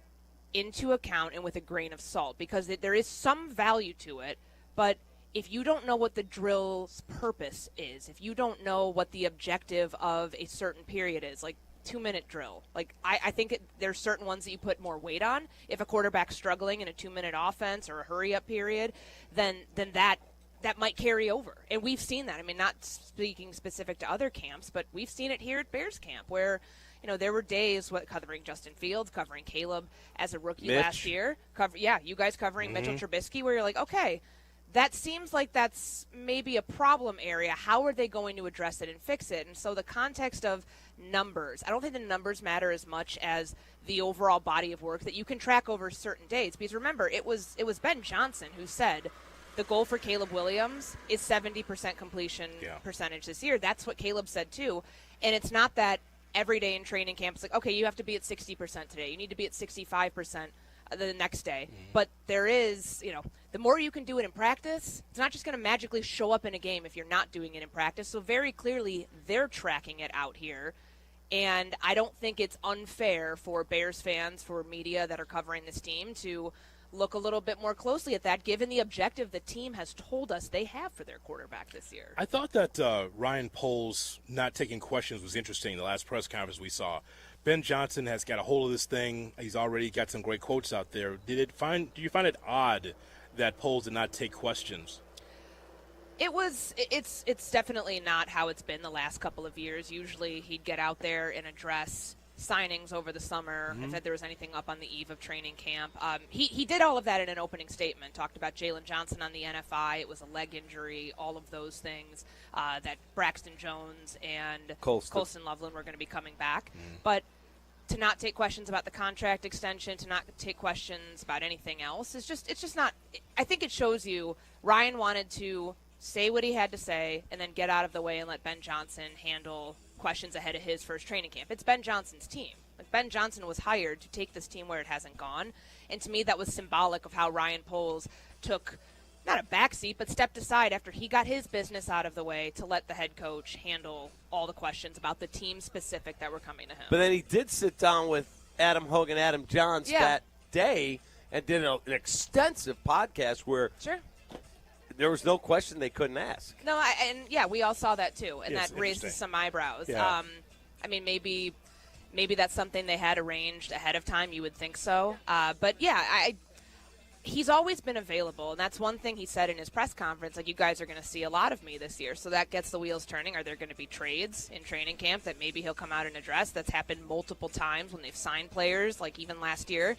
into account and with a grain of salt, because there is some value to it, but if you don't know what the drill's purpose is, if you don't know what the objective of a certain period is, like 2-minute drill. Like, I think there's certain ones that you put more weight on. If a quarterback's struggling in a 2-minute offense or a hurry-up period, then that might carry over. And we've seen that. I mean, not speaking specific to other camps, but we've seen it here at Bears camp where, there were days covering Justin Fields, covering Caleb as a rookie last year. You guys covering Mitchell Trubisky, where you're like, okay, that seems like that's maybe a problem area. How are they going to address it and fix it? And so the context of numbers, I don't think the numbers matter as much as the overall body of work that you can track over certain days. Because remember, it was Ben Johnson who said the goal for Caleb Williams is 70% completion percentage this year. That's what Caleb said too. And it's not that every day in training camp it's like, okay, you have to be at 60% today. You need to be at 65% the next day. But there is, the more you can do it in practice, it's not just going to magically show up in a game if you're not doing it in practice. So very clearly they're tracking it out here. And I don't think it's unfair for Bears fans, for media that are covering this team to look a little bit more closely at that, given the objective the team has told us they have for their quarterback this year. I thought that Ryan Poles not taking questions was interesting. The last press conference we saw, Ben Johnson has got a hold of this thing. He's already got some great quotes out there. Do you find it odd that Poles did not take questions? It's definitely not how it's been the last couple of years. Usually he'd get out there and address signings over the summer, if there was anything up on the eve of training camp. He did all of that in an opening statement, talked about Jalen Johnson on the NFI. It was a leg injury, all of those things, that Braxton Jones and Colston Loveland were going to be coming back. But to not take questions about the contract extension, to not take questions about anything else, it's just not – I think it shows you Ryan wanted to say what he had to say and then get out of the way and let Ben Johnson handle – questions ahead of his first training camp. It's Ben Johnson's team. Ben Johnson was hired to take this team where it hasn't gone. And to me, that was symbolic of how Ryan Poles took not a backseat, but stepped aside after he got his business out of the way to let the head coach handle all the questions about the team specific that were coming to him. But then he did sit down with Adam Hogan, Adam Johns that day and did an extensive podcast where there was no question they couldn't ask. No, we all saw that too, and that raises some eyebrows. Yeah. I mean, maybe that's something they had arranged ahead of time. You would think so. But he's always been available, and that's one thing he said in his press conference. Like, you guys are going to see a lot of me this year, so that gets the wheels turning. Are there going to be trades in training camp that maybe he'll come out and address? That's happened multiple times when they've signed players, like even last year.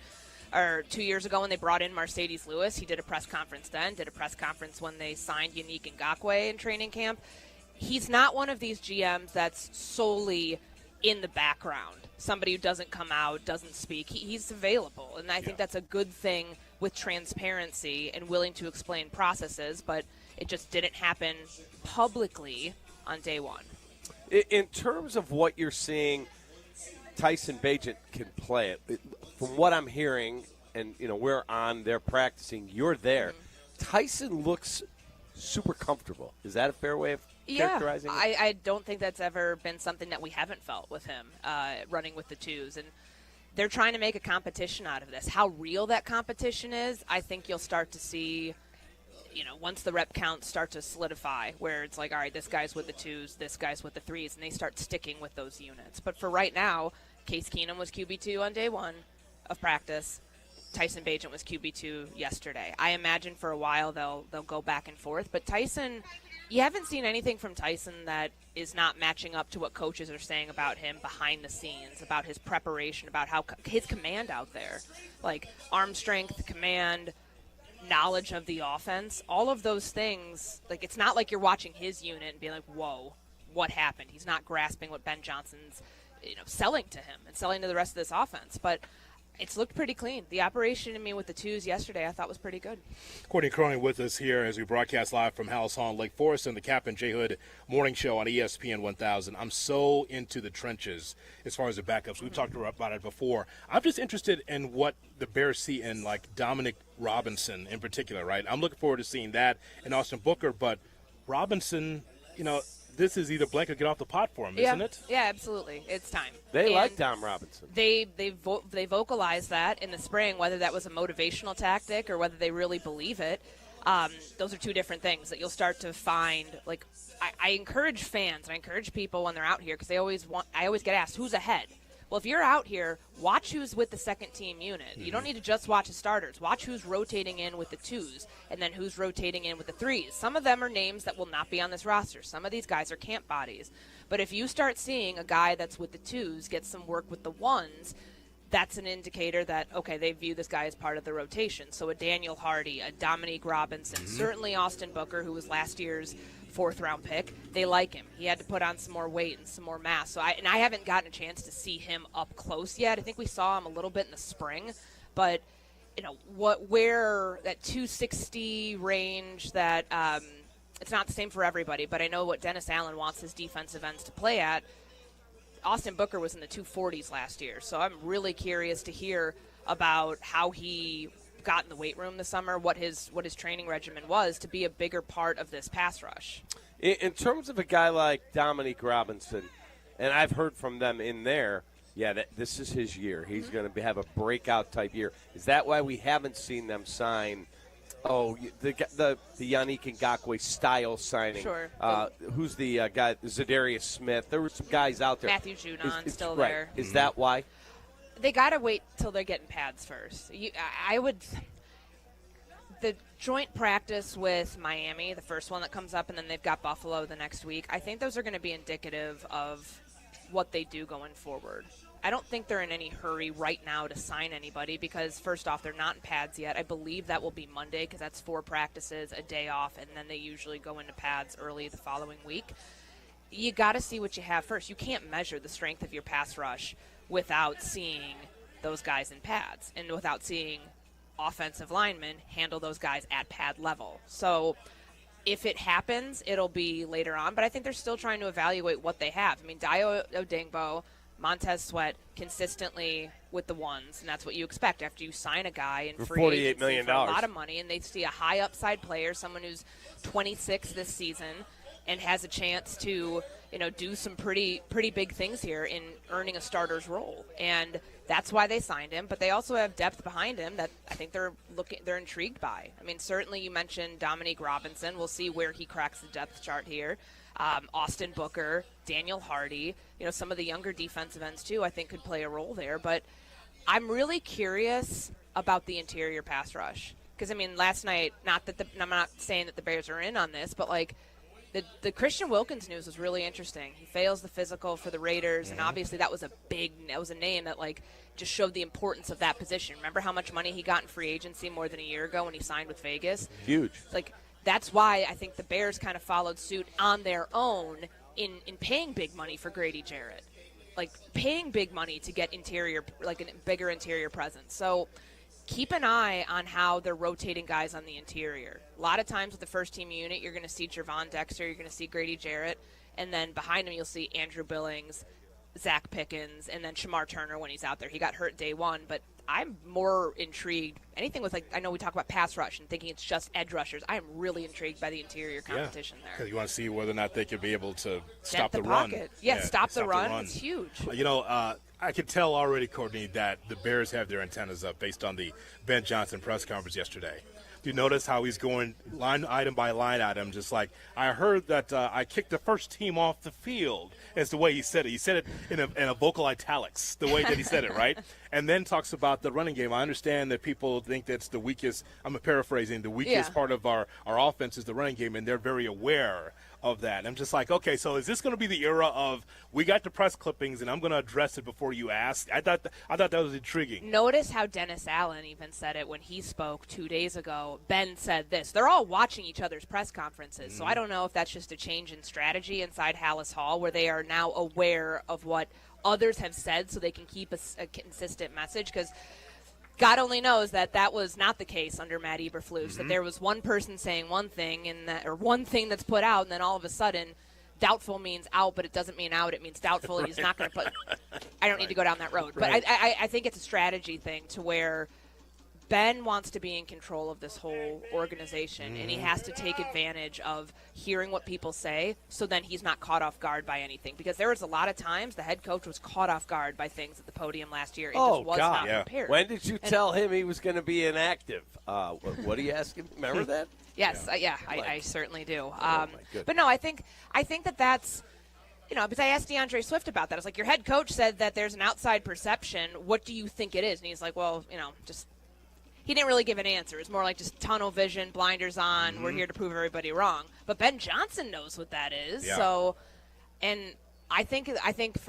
Or 2 years ago when they brought in Mercedes Lewis, he did a press conference then, did a press conference when they signed Yannick Ngakoue in training camp. He's not one of these GMs that's solely in the background, somebody who doesn't come out, doesn't speak. He's available, and I think that's a good thing with transparency and willing to explain processes, but it just didn't happen publicly on day one. In terms of what you're seeing, Tyson Bagent can play it. From what I'm hearing, and we're on there practicing, you're there. Tyson looks super comfortable. Is that a fair way of characterizing it? I don't think that's ever been something that we haven't felt with him running with the twos. And they're trying to make a competition out of this. How real that competition is, I think you'll start to see, once the rep counts start to solidify, where it's like, all right, this guy's with the twos, this guy's with the threes, and they start sticking with those units. But for right now, Case Keenum was QB2 on day one of practice. Tyson Bagent was QB2 yesterday. I imagine for a while they'll go back and forth. But Tyson, you haven't seen anything from Tyson that is not matching up to what coaches are saying about him behind the scenes, about his preparation, about how his command out there. Like arm strength, command, knowledge of the offense, all of those things. Like, it's not like you're watching his unit and being like, whoa, what happened? He's not grasping what Ben Johnson's selling to him and selling to the rest of this offense. But it's looked pretty clean. The operation, with the twos yesterday, I thought was pretty good. Courtney Cronin with us here as we broadcast live from House Hall in Lake Forest and the Kap J Hood morning show on ESPN 1000. I'm so into the trenches as far as the backups. We've talked about it before. I'm just interested in what the Bears see in, like, Dominic Robinson in particular, right? I'm looking forward to seeing that and Austin Booker, but Robinson, this is either blank or get off the pot for him, isn't it? Yeah, absolutely. It's time. They like Dom Robinson. They vocalized that in the spring, whether that was a motivational tactic or whether they really believe it. Those are two different things that you'll start to find. Like, I encourage fans, and I encourage people when they're out here, because I always get asked, who's ahead? Well, if you're out here, watch who's with the second-team unit. You don't need to just watch the starters. Watch who's rotating in with the twos, and then who's rotating in with the threes. Some of them are names that will not be on this roster. Some of these guys are camp bodies. But if you start seeing a guy that's with the twos get some work with the ones, that's an indicator that, okay, they view this guy as part of the rotation. So a Daniel Hardy, a Dominique Robinson, certainly Austin Booker, who was last year's fourth-round pick, they like him. He had to put on some more weight and some more mass. So I haven't gotten a chance to see him up close yet. I think we saw him a little bit in the spring, but where that 260 range that it's not the same for everybody. But I know what Dennis Allen wants his defensive ends to play at. Austin Booker was in the 240s last year, so I'm really curious to hear about how he got in the weight room this summer, what his training regimen was to be a bigger part of this pass rush. In terms of a guy like Dominique Robinson, and I've heard from them in there, this is his year. He's going to have a breakout type year. Is that why we haven't seen them sign? The Yannick Ngakoue style signing. Sure. Who's the guy? Zadarius Smith. There were some guys out there. Matthew Judon still right. there. Is that why? They got to wait till they're getting pads first. The joint practice with Miami, the first one that comes up, and then they've got Buffalo the next week, I think those are going to be indicative of what they do going forward. I don't think they're in any hurry right now to sign anybody because, first off, they're not in pads yet. I believe that will be Monday because that's 4 practices, a day off, and then they usually go into pads early the following week. You got to see what you have first. You can't measure the strength of your pass rush without seeing those guys in pads and without seeing offensive linemen handle those guys at pad level. So if it happens, it'll be later on, but I think they're still trying to evaluate what they have. I mean, Dio Odengbo, Montez Sweat consistently with the ones, and that's what you expect after you sign a guy in free agency $48 million for a lot of money, and they see a high upside player, someone who's 26 this season and has a chance to, do some pretty big things here in earning a starter's role. And that's why they signed him, but they also have depth behind him that I think they're intrigued by. I mean, certainly you mentioned Dominique Robinson. We'll see where he cracks the depth chart here. Austin Booker, Daniel Hardy, some of the younger defensive ends too, I think could play a role there. But I'm really curious about the interior pass rush. Because, I mean, last night, I'm not saying that the Bears are in on this, but the Christian Wilkins news was really interesting. He fails the physical for the Raiders, and obviously that was a name that just showed the importance of that position. Remember how much money he got in free agency more than a year ago when he signed with Vegas? Huge. That's why I think the Bears kind of followed suit on their own in paying big money for Grady Jarrett. Paying big money to get interior, a bigger interior presence. So keep an eye on how they're rotating guys on the interior. A lot of times with the first-team unit, you're going to see Jervon Dexter, you're going to see Grady Jarrett, and then behind him you'll see Andrew Billings, Zach Pickens, and then Shamar Turner when he's out there. He got hurt day one, but I'm more intrigued. Anything with, I know we talk about pass rush and thinking it's just edge rushers. I am really intrigued by the interior competition there. Because you want to see whether or not they could be able to stop the run. pocket. Yeah, stop the run. It's huge. I could tell already, Courtney, that the Bears have their antennas up based on the Ben Johnson press conference yesterday. Do you notice how he's going line item by line item, just like, I heard that I kicked the first team off the field, is the way he said it. He said it in a vocal italics, the way that he said it, right? And then talks about the running game. I understand that people think that's the weakest, I'm paraphrasing, the weakest part of our offense is the running game, and they're very aware of that. I'm just like, okay, so is this going to be the era of we got the press clippings and I'm going to address it before you ask? I thought that was intriguing. Notice how Dennis Allen even said it when he spoke 2 days ago. Ben said this. They're all watching each other's press conferences, so I don't know if that's just a change in strategy inside Hallis Hall where they are now aware of what others have said so they can keep a consistent message, because God only knows that was not the case under Matt Eberflus, that there was one person saying one thing or one thing that's put out, and then all of a sudden doubtful means out, but it doesn't mean out. It means doubtful. He's not going to put – I don't need to go down that road. But I think it's a strategy thing to where Ben wants to be in control of this whole organization, and he has to take advantage of hearing what people say so then he's not caught off guard by anything. Because there was a lot of times the head coach was caught off guard by things at the podium last year. It just was not prepared. When did you tell him he was going to be inactive? What do you ask him? Remember that? Yes, I certainly do. But no, I think that's, because I asked DeAndre Swift about that. I was like, your head coach said that there's an outside perception. What do you think it is? And he's like, well, he didn't really give an answer. It's more like just tunnel vision, blinders on. Mm-hmm. We're here to prove everybody wrong. But Ben Johnson knows what that is. Yeah. So, and I think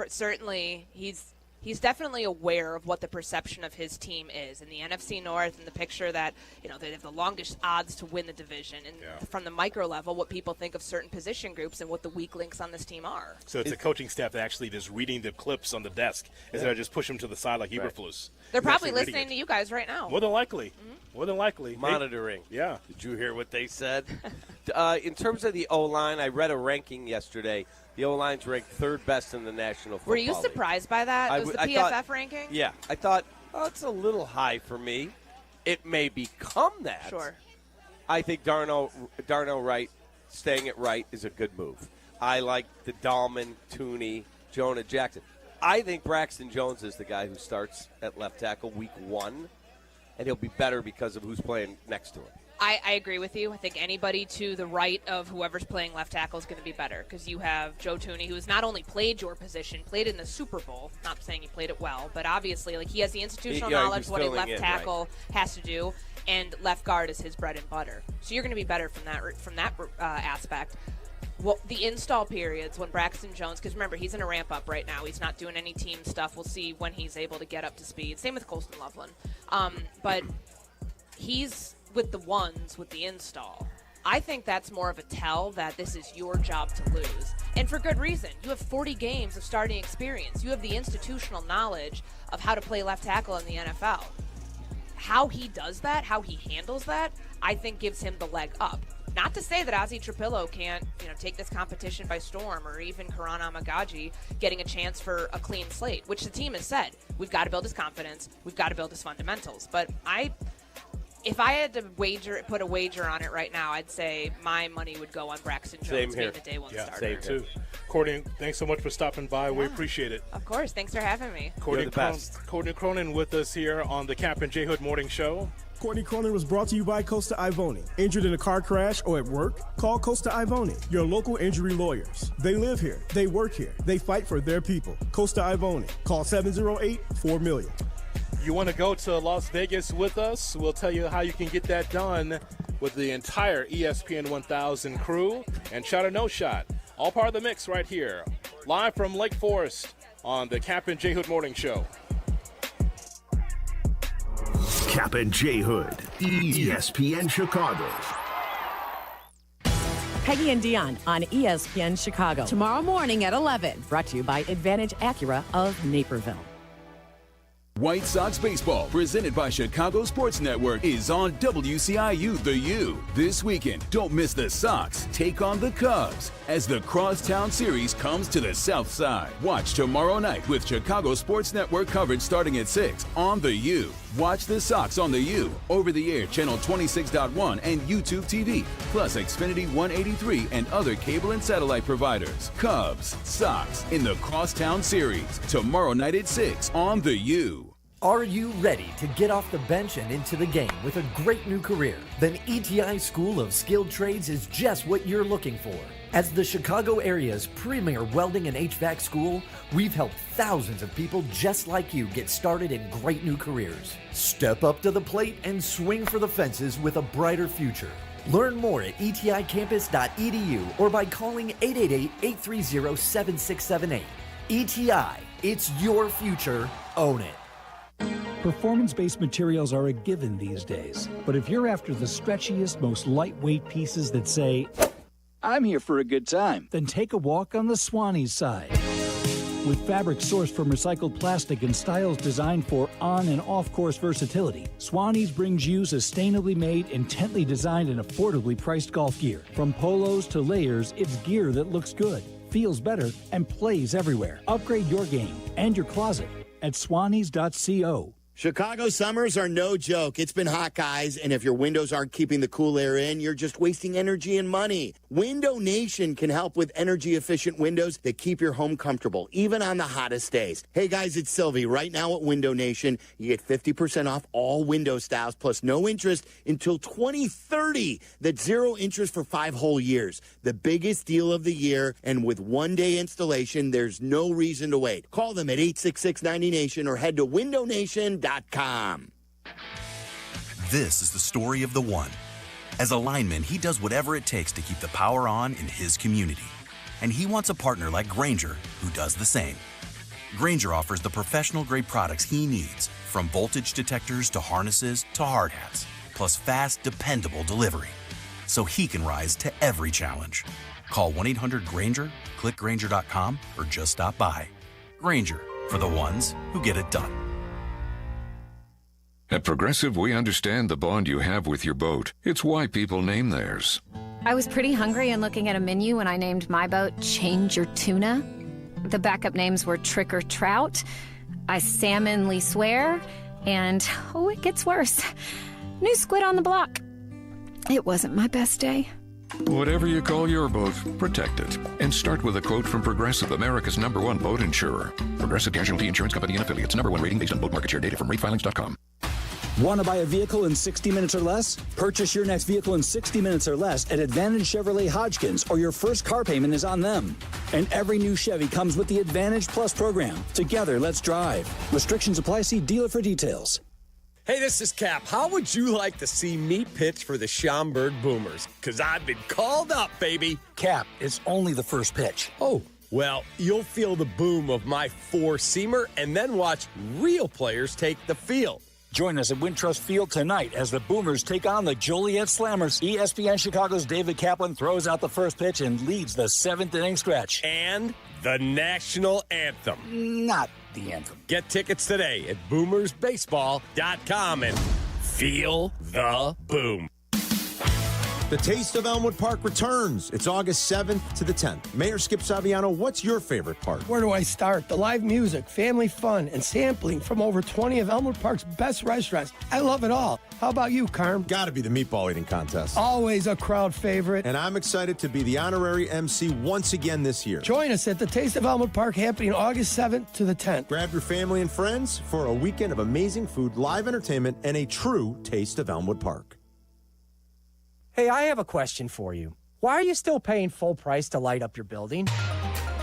certainly he's definitely aware of what the perception of his team is in the NFC North, and the picture that, they have the longest odds to win the division, and from the micro level, what people think of certain position groups and what the weak links on this team are. So it's a coaching staff that actually is reading the clips on the desk instead of just push them to the side like Eberflus. They're probably listening to you guys right now. More than likely. Mm-hmm. More than likely. Monitoring. Yeah. Did you hear what they said? In terms of the O-line, I read a ranking yesterday. The O-line's ranked third best in the National Football League. Were you surprised by that? It was the PFF ranking? Yeah. I thought, it's a little high for me. It may become that. Sure. I think Darnell Wright, staying at right, is a good move. I like the Dahlman, Tooney, Jonah Jackson. I think Braxton Jones is the guy who starts at left tackle week 1, and he'll be better because of who's playing next to him. I agree with you. I think anybody to the right of whoever's playing left tackle is going to be better, because you have Joe Tooney, who has not only played your position, played in the Super Bowl. Not saying he played it well, but obviously, he has the institutional knowledge of what a left tackle has to do, and left guard is his bread and butter. So you're going to be better from that aspect. Well, the install periods when Braxton Jones, because remember, he's in a ramp-up right now. He's not doing any team stuff. We'll see when he's able to get up to speed. Same with Colston Loveland. But he's with the ones with the install. I think that's more of a tell that this is your job to lose. And for good reason. You have 40 games of starting experience. You have the institutional knowledge of how to play left tackle in the NFL. How he does that, how he handles that, I think gives him the leg up. Not to say that Ozzie Trapillo can't, take this competition by storm, or even Karan Amagaji getting a chance for a clean slate, which the team has said. We've got to build his confidence. We've got to build his fundamentals. But if I had to put a wager on it right now, I'd say my money would go on Braxton Jones being the day one starter. Same too. Courtney, thanks so much for stopping by. Yeah. We appreciate it. Of course. Thanks for having me. Courtney Cronin with us here on the Kap J Hood Morning Show. Courtney Cronin was brought to you by Costa Ivoni. Injured in a car crash or at work? Call Costa Ivoni, your local injury lawyers. They live here. They work here. They fight for their people. Costa Ivoni. Call 708-4million. You want to go to Las Vegas with us? We'll tell you how you can get that done with the entire ESPN 1000 crew and Shot or No Shot. All part of the mix right here. Live from Lake Forest on the Kap J Hood Morning Show. Kap J Hood, ESPN Chicago. Peggy and Dion on ESPN Chicago. Tomorrow morning at 11. Brought to you by Advantage Acura of Naperville. White Sox baseball, presented by Chicago Sports Network, is on WCIU The U. This weekend, don't miss the Sox take on the Cubs as the Crosstown Series comes to the South Side. Watch tomorrow night with Chicago Sports Network coverage starting at 6 on The U. Watch the Sox on The U, over-the-air channel 26.1 and YouTube TV, plus Xfinity 183 and other cable and satellite providers. Cubs, Sox in the Crosstown Series, tomorrow night at 6 on The U. Are you ready to get off the bench and into the game with a great new career? Then ETI School of Skilled Trades is just what you're looking for. As the Chicago area's premier welding and HVAC school, we've helped thousands of people just like you get started in great new careers. Step up to the plate and swing for the fences with a brighter future. Learn more at eticampus.edu or by calling 888-830-7678. ETI, it's your future. Own it. Performance-based materials are a given these days. But if you're after the stretchiest, most lightweight pieces that say, I'm here for a good time, then take a walk on the Swannies side. With fabric sourced from recycled plastic and styles designed for on- and off-course versatility, Swannies brings you sustainably made, intently designed, and affordably priced golf gear. From polos to layers, it's gear that looks good, feels better, and plays everywhere. Upgrade your game and your closet at swannies.co. Chicago summers are no joke. It's been hot, guys, and if your windows aren't keeping the cool air in, you're just wasting energy and money. Window Nation can help with energy-efficient windows that keep your home comfortable, even on the hottest days. Hey, guys, it's Silvy. Right now at Window Nation, you get 50% off all window styles, plus no interest until 2030. That's 0 interest for 5 whole years. The biggest deal of the year, and with one-day installation, there's no reason to wait. Call them at 866-90Nation or head to windownation.com. This is the story of the one. As a lineman, he does whatever it takes to keep the power on in his community. And he wants a partner like Grainger who does the same. Grainger offers the professional-grade products he needs, from voltage detectors to harnesses to hard hats, plus fast, dependable delivery, so he can rise to every challenge. Call 1-800-GRAINGER, click Grainger.com, or just stop by. Grainger, for the ones who get it done. At Progressive, we understand the bond you have with your boat. It's why people name theirs. I was pretty hungry and looking at a menu when I named my boat Change Your Tuna. The backup names were Trick or Trout, I Salmonly Swear, and, oh, it gets worse, New Squid on the Block. It wasn't my best day. Whatever you call your boat, protect it. And start with a quote from Progressive, America's #1 boat insurer. Progressive Casualty Insurance Company and Affiliates. #1 rating based on boat market share data from ratefilings.com. Want to buy a vehicle in 60 minutes or less? Purchase your next vehicle in 60 minutes or less at Advantage Chevrolet Hodgkins, or your first car payment is on them. And every new Chevy comes with the Advantage Plus program. Together, let's drive. Restrictions apply. See dealer for details. Hey, this is Kap. How would you like to see me pitch for the Schaumburg Boomers? Because I've been called up, baby. Kap, it's only the first pitch. Oh, well, you'll feel the boom of my four-seamer and then watch real players take the field. Join us at Wintrust Field tonight as the Boomers take on the Joliet Slammers. ESPN Chicago's David Kaplan throws out the first pitch and leads the 7th inning stretch. And the national anthem. Not the anthem. Get tickets today at boomersbaseball.com and feel the boom. The Taste of Elmwood Park returns. It's August 7th to the 10th. Mayor Skip Saviano, what's your favorite part? Where do I start? The live music, family fun, and sampling from over 20 of Elmwood Park's best restaurants. I love it all. How about you, Carm? Gotta be the meatball eating contest. Always a crowd favorite. And I'm excited to be the honorary MC once again this year. Join us at the Taste of Elmwood Park happening August 7th to the 10th. Grab your family and friends for a weekend of amazing food, live entertainment, and a true Taste of Elmwood Park. Hey, I have a question for you. Why are you still paying full price to light up your building?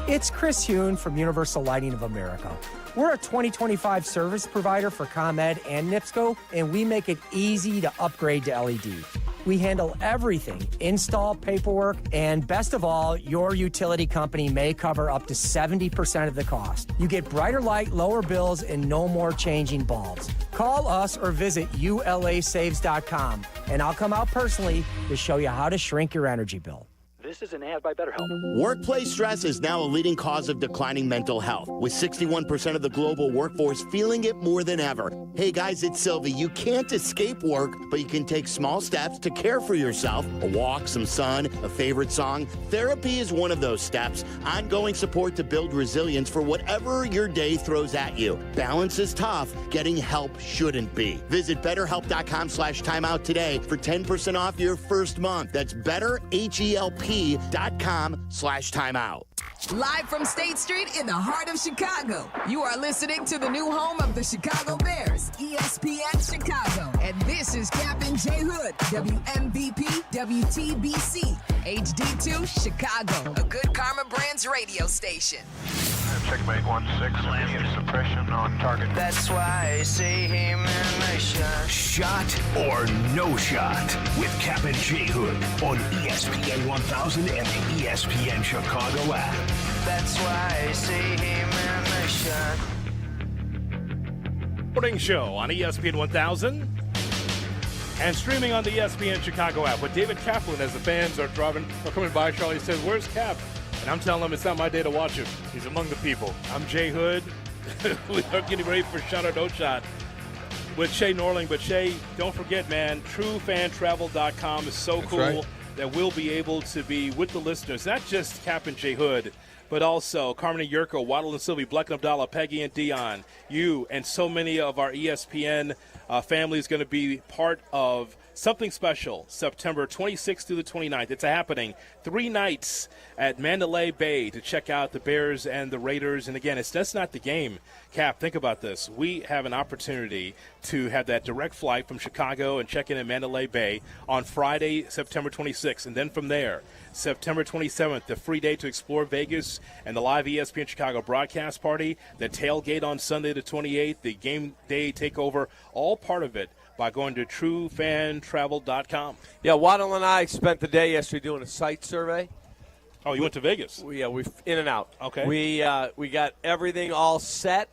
It's Chris Hune from Universal Lighting of America. We're a 2025 service provider for ComEd and NIPSCO, and we make it easy to upgrade to LED. We handle everything, install, paperwork, and best of all, your utility company may cover up to 70% of the cost. You get brighter light, lower bills, and no more changing bulbs. Call us or visit ulasaves.com, and I'll come out personally to show you how to shrink your energy bill. This is an ad by BetterHelp. Workplace stress is now a leading cause of declining mental health, with 61% of the global workforce feeling it more than ever. Hey guys, it's Silvy. You can't escape work, but you can take small steps to care for yourself. A walk, some sun, a favorite song. Therapy is one of those steps. Ongoing support to build resilience for whatever your day throws at you. Balance is tough. Getting help shouldn't be. Visit BetterHelp.com/timeout today for 10% off your first month. That's BetterHelp.com/timeout. Live from State Street in the heart of Chicago, you are listening to the new home of the Chicago Bears, ESPN Chicago. And this is Kap J Hood, WMVP, WTBC, HD2, Chicago, a good Karma Brands radio station. Checkmate 1-6, immediate suppression on target. That's why I say him and I shot. Shot or no shot with Kap J Hood on ESPN 1000 and the ESPN Chicago app. That's why I say him and I shot. Morning show on ESPN 1000 and streaming on the ESPN Chicago app with David Kaplan as the fans are coming by. Charlie says, "Where's Kap?" And I'm telling him it's not my day to watch him. He's among the people. I'm Jay Hood. We are getting ready for Shot or No Shot with Shay Norling. But Shay, don't forget, man, TrueFanTravel.com is so cool that we'll be able to be with the listeners, not just Kap and J Hood, but also Carmen and Yurko, Waddle and Silvy, Bleck and Abdallah, Peggy and Dion. You and so many of our ESPN family is going to be part of something special, September 26th through the 29th. It's happening 3 nights at Mandalay Bay to check out the Bears and the Raiders. And again, that's not the game. Cap, think about this. We have an opportunity to have that direct flight from Chicago and check in at Mandalay Bay on Friday, September 26th. And then from there, September 27th, the free day to explore Vegas and the live ESPN Chicago broadcast party, the tailgate on Sunday the 28th, the game day takeover, all part of it by going to truefantravel.com. Yeah, Waddle and I spent the day yesterday doing a site survey. Oh, you went to Vegas? Yeah, we in and out. Okay. We got everything all set.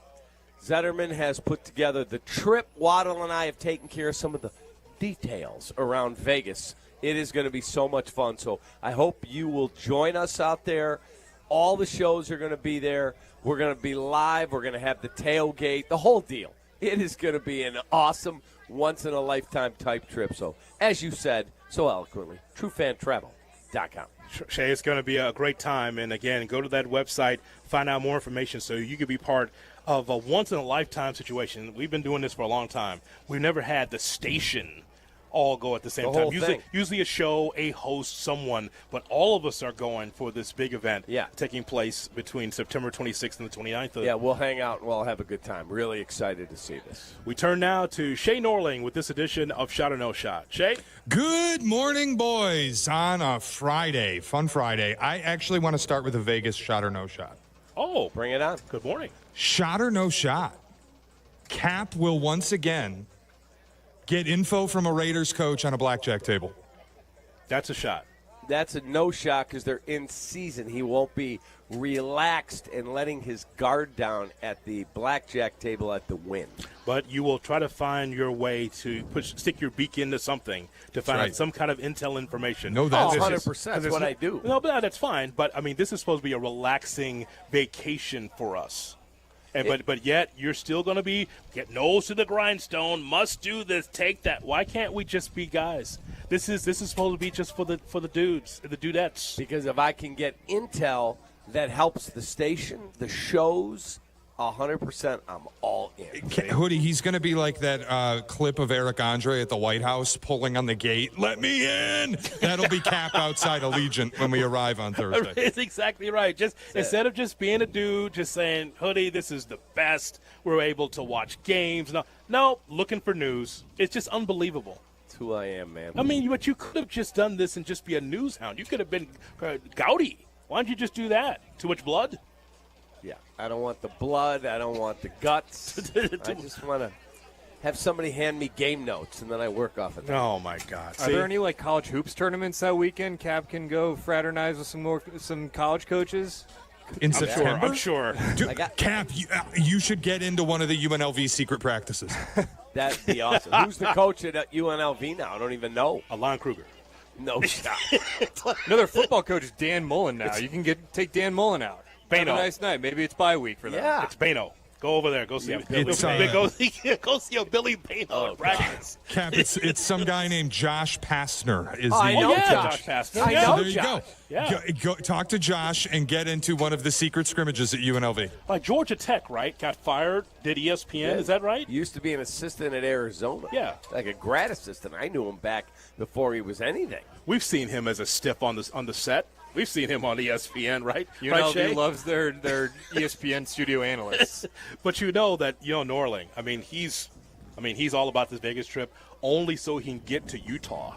Zetterman has put together the trip. Waddle and I have taken care of some of the details around Vegas. It is going to be so much fun. So I hope you will join us out there. All the shows are going to be there. We're going to be live. We're going to have the tailgate, the whole deal. It is going to be an awesome, once-in-a-lifetime type trip. So, as you said so eloquently, truefantravel.com. Shay, it's going to be a great time. And, again, go to that website, find out more information so you can be part of a once-in-a-lifetime situation. We've been doing this for a long time. We've never had the station all go at the same time. Usually a show, a host, someone, but all of us are going for this big event taking place between September 26th and the 29th. Yeah, we'll hang out and we'll have a good time. Really excited to see this. We turn now to Shay Norling with this edition of Shot or No Shot. Shay? Good morning, boys, on a Friday, fun Friday. I actually want to start with a Vegas Shot or No Shot. Oh, bring it on. Good morning. Shot or no shot. Cap will once again get info from a Raiders coach on a blackjack table. That's a shot. That's a no shot because they're in season. He won't be relaxed and letting his guard down at the blackjack table at the Wynn. But you will try to find your way to stick your beak into something to find out some kind of intel information. No, that's 100%. That's what I do. No, but that's fine. But, I mean, this is supposed to be a relaxing vacation for us. And, but yet you're still going to be get nose to the grindstone. Must do this. Take that. Why can't we just be guys? This is supposed to be just for the dudes, the dudettes. Because if I can get intel that helps the station, the shows, 100%, I'm all in. Hoodie, he's going to be like that clip of Eric Andre at the White House pulling on the gate. Let me in. That'll be Cap outside Allegiant when we arrive on Thursday. It's exactly right. Just instead of just being a dude, just saying, Hoodie, this is the best. We're able to watch games. No, looking for news. It's just unbelievable. That's who I am, man. I mean, but you could have just done this and just be a news hound. You could have been Gowdy. Why don't you just do that? Too much blood? Yeah, I don't want the blood. I don't want the guts. I just want to have somebody hand me game notes, and then I work off of that. Oh, my God. Are there any, college hoops tournaments that weekend? Cap can go fraternize with some college coaches? In September? I'm sure. Dude, Cap, you should get into one of the UNLV secret practices. That'd be awesome. Who's the coach at UNLV now? I don't even know. Alon Kruger. No shot. No, their football coach is Dan Mullen now. You can take Dan Mullen out. Have a nice night. Maybe it's bye week for them. Yeah. It's Bano. Go over there. Go see go see a Billy Bano in practice. Cap, it's some guy named Josh Pastner. I know Josh Pastner. I know there you Josh. go. Yeah. Go talk to Josh and get into one of the secret scrimmages at UNLV. Like Georgia Tech, right? Got fired. Did ESPN? Yeah. Is that right? Used to be an assistant at Arizona. Yeah. Like a grad assistant. I knew him back before he was anything. We've seen him as a stiff on the set. We've seen him on ESPN, right? UNLV loves their ESPN studio analysts. But you know that Norling. I mean, he's all about this Vegas trip only so he can get to Utah.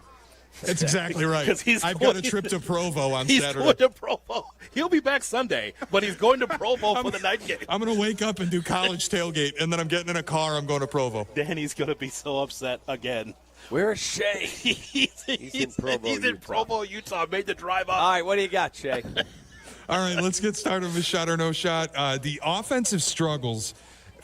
That's exactly right. I've got a trip to Provo on Saturday. Saturday. He's going to Provo. He'll be back Sunday, but he's going to Provo for the night game. I'm going to wake up and do college tailgate, and then I'm getting in a car. I'm going to Provo. Danny's going to be so upset again. Where's Shay? He's in Provo, Utah. Made the drive up. All right, what do you got, Shay? All right, let's get started with Shot or No Shot. The offensive struggles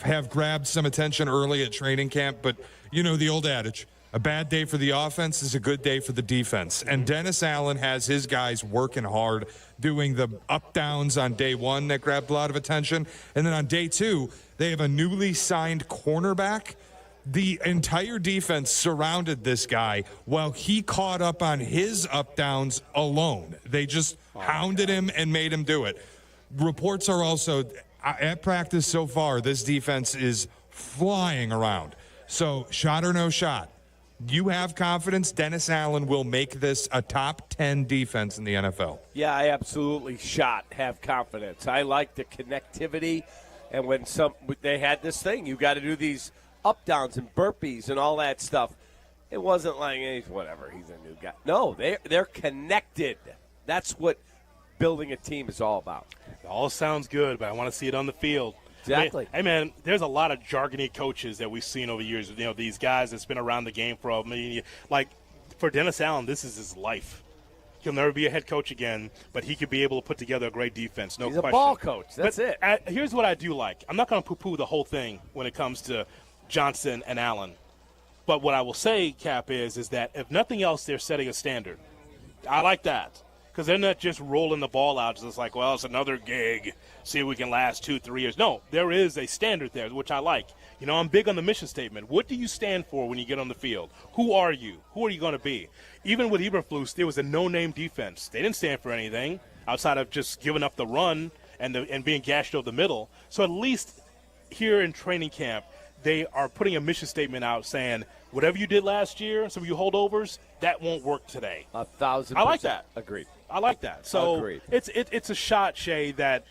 have grabbed some attention early at training camp, but you know the old adage, a bad day for the offense is a good day for the defense. And Dennis Allen has his guys working hard, doing the up-downs on day one that grabbed a lot of attention. And then on day two, they have a newly signed cornerback. The entire defense surrounded this guy while he caught up on his up-downs alone. They just hounded him and made him do it. reports are also at practice so far, this defense is flying around. So shot or no shot, you have confidence Dennis Allen will make this a top 10 defense in the NFL? Yeah, I absolutely have confidence. I like the connectivity. And when they had this thing, you got to do these up downs and burpees and all that stuff. It wasn't like, hey, whatever, he's a new guy. No, they're connected. That's what building a team is all about. It all sounds good, but I want to see it on the field. Exactly. Hey, man, there's a lot of jargony coaches that we've seen over years. You know, these guys that's been around the game for a million. Like, for Dennis Allen, this is his life. He'll never be a head coach again, but he could be able to put together a great defense, no question. He's a ball coach. That's it. Here's what I do like. I'm not going to poo-poo the whole thing when it comes to Johnson and Allen. But what I will say, Cap, is that if nothing else, they're setting a standard. I like that. Because they're not just rolling the ball out. It's like, well, it's another gig. See if we can last 2-3 years. No, there is a standard there, which I like. You know, I'm big on the mission statement. What do you stand for when you get on the field? Who are you? Who are you going to be? Even with Eberflus, there was a no-name defense. They didn't stand for anything outside of just giving up the run and being gashed over the middle. So at least here in training camp, they are putting a mission statement out saying, whatever you did last year, some of you holdovers, that won't work today. 1,000%. I like that. Agreed. I like that. So Agreed. it's a shot, Shay, that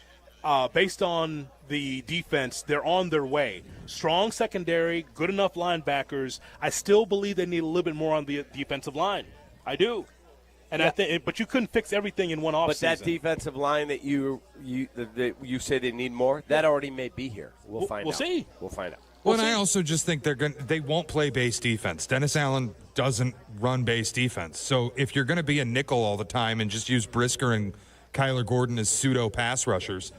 based on the defense, they're on their way. Strong secondary, good enough linebackers. I still believe they need a little bit more on the defensive line. I do. And I think, but you couldn't fix everything in one offseason. But that defensive line that you say they need more, that already may be here. We'll find out. We'll see. We'll find out. Well, and I also just think they won't play base defense. Dennis Allen doesn't run base defense. So if you're going to be a nickel all the time and just use Brisker and Kyler Gordon as pseudo pass rushers,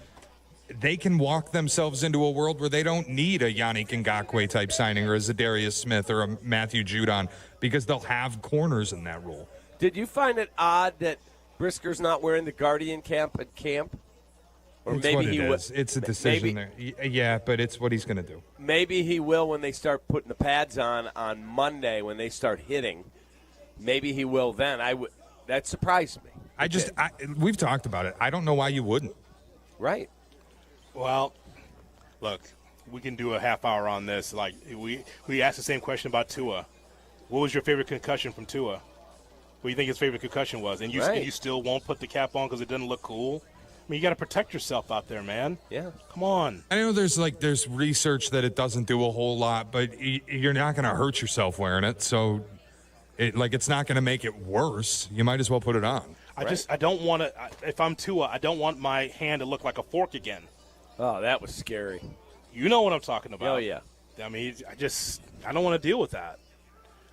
they can walk themselves into a world where they don't need a Yannick Ngakoue type signing or a Zadarius Smith or a Matthew Judon because they'll have corners in that role. Did you find it odd that Brisker's not wearing the Guardian cap at camp? Or It's maybe what it he is. It's a decision there. Yeah, but it's what he's going to do. Maybe he will when they start putting the pads on Monday when they start hitting. Maybe he will then. That surprised me. We've talked about it. I don't know why you wouldn't. Right. Well, look, we can do a half hour on this. Like we asked the same question about Tua. What was your favorite concussion from Tua? What do you think his favorite concussion was? And you still won't put the cap on because it doesn't look cool? I mean, you got to protect yourself out there, man. Yeah. Come on. I know there's research that it doesn't do a whole lot, but you're not going to hurt yourself wearing it. So, it's not going to make it worse. You might as well put it on. I don't want to. If I'm Tua, I don't want my hand to look like a fork again. Oh, that was scary. You know what I'm talking about. Oh yeah. I mean, I don't want to deal with that.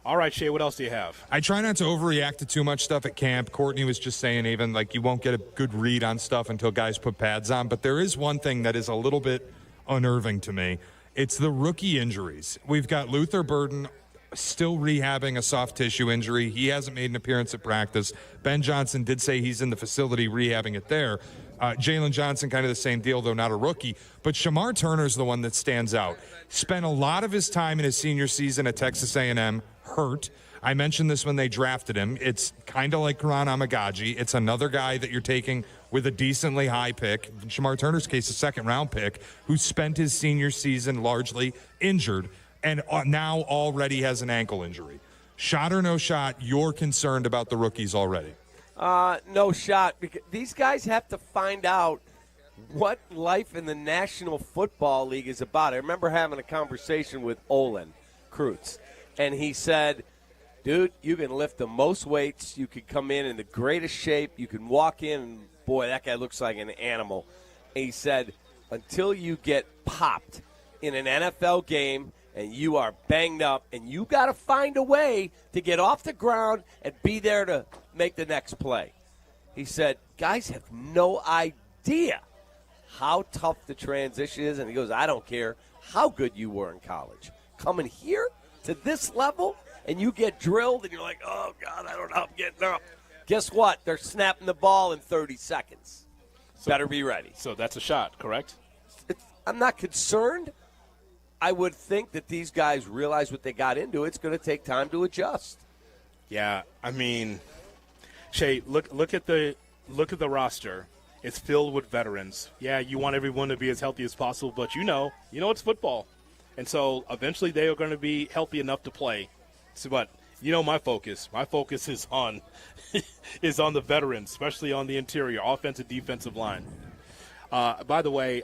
All right, Shay, what else do you have? I try not to overreact to too much stuff at camp. Courtney was just saying even, you won't get a good read on stuff until guys put pads on. But there is one thing that is a little bit unnerving to me. It's the rookie injuries. We've got Luther Burden still rehabbing a soft tissue injury. He hasn't made an appearance at practice. Ben Johnson did say he's in the facility rehabbing it there. Jalen Johnson, kind of the same deal, though not a rookie. But Shamar Turner's the one that stands out. Spent a lot of his time in his senior season at Texas A&M hurt. I mentioned this when they drafted him. It's kind of like Karan Amagaji. It's another guy that you're taking with a decently high pick. In Shamar Turner's case, a second-round pick, who spent his senior season largely injured and now already has an ankle injury. Shot or no shot, you're concerned about the rookies already. No shot. Because these guys have to find out what life in the National Football League is about. I remember having a conversation with Olin Kreutz, and he said, dude, you can lift the most weights. You can come in the greatest shape. You can walk in, and boy, that guy looks like an animal. And he said, until you get popped in an NFL game and you are banged up and you got to find a way to get off the ground and be there to make the next play. He said, guys have no idea how tough the transition is. And he goes, I don't care how good you were in college. Coming here to this level and you get drilled and you're like, oh, God, I don't know, I'm getting up. Guess what? They're snapping the ball in 30 seconds. Better be ready. So that's a shot, correct? I'm not concerned. I would think that these guys realize what they got into. It's going to take time to adjust. Yeah, I mean, Shay, look at the roster, It's filled with veterans. Yeah, you want everyone to be as healthy as possible, but you know it's football. And so eventually they are going to be healthy enough to play. So, but my focus is on the veterans, especially on the interior, offensive, defensive line. By the way,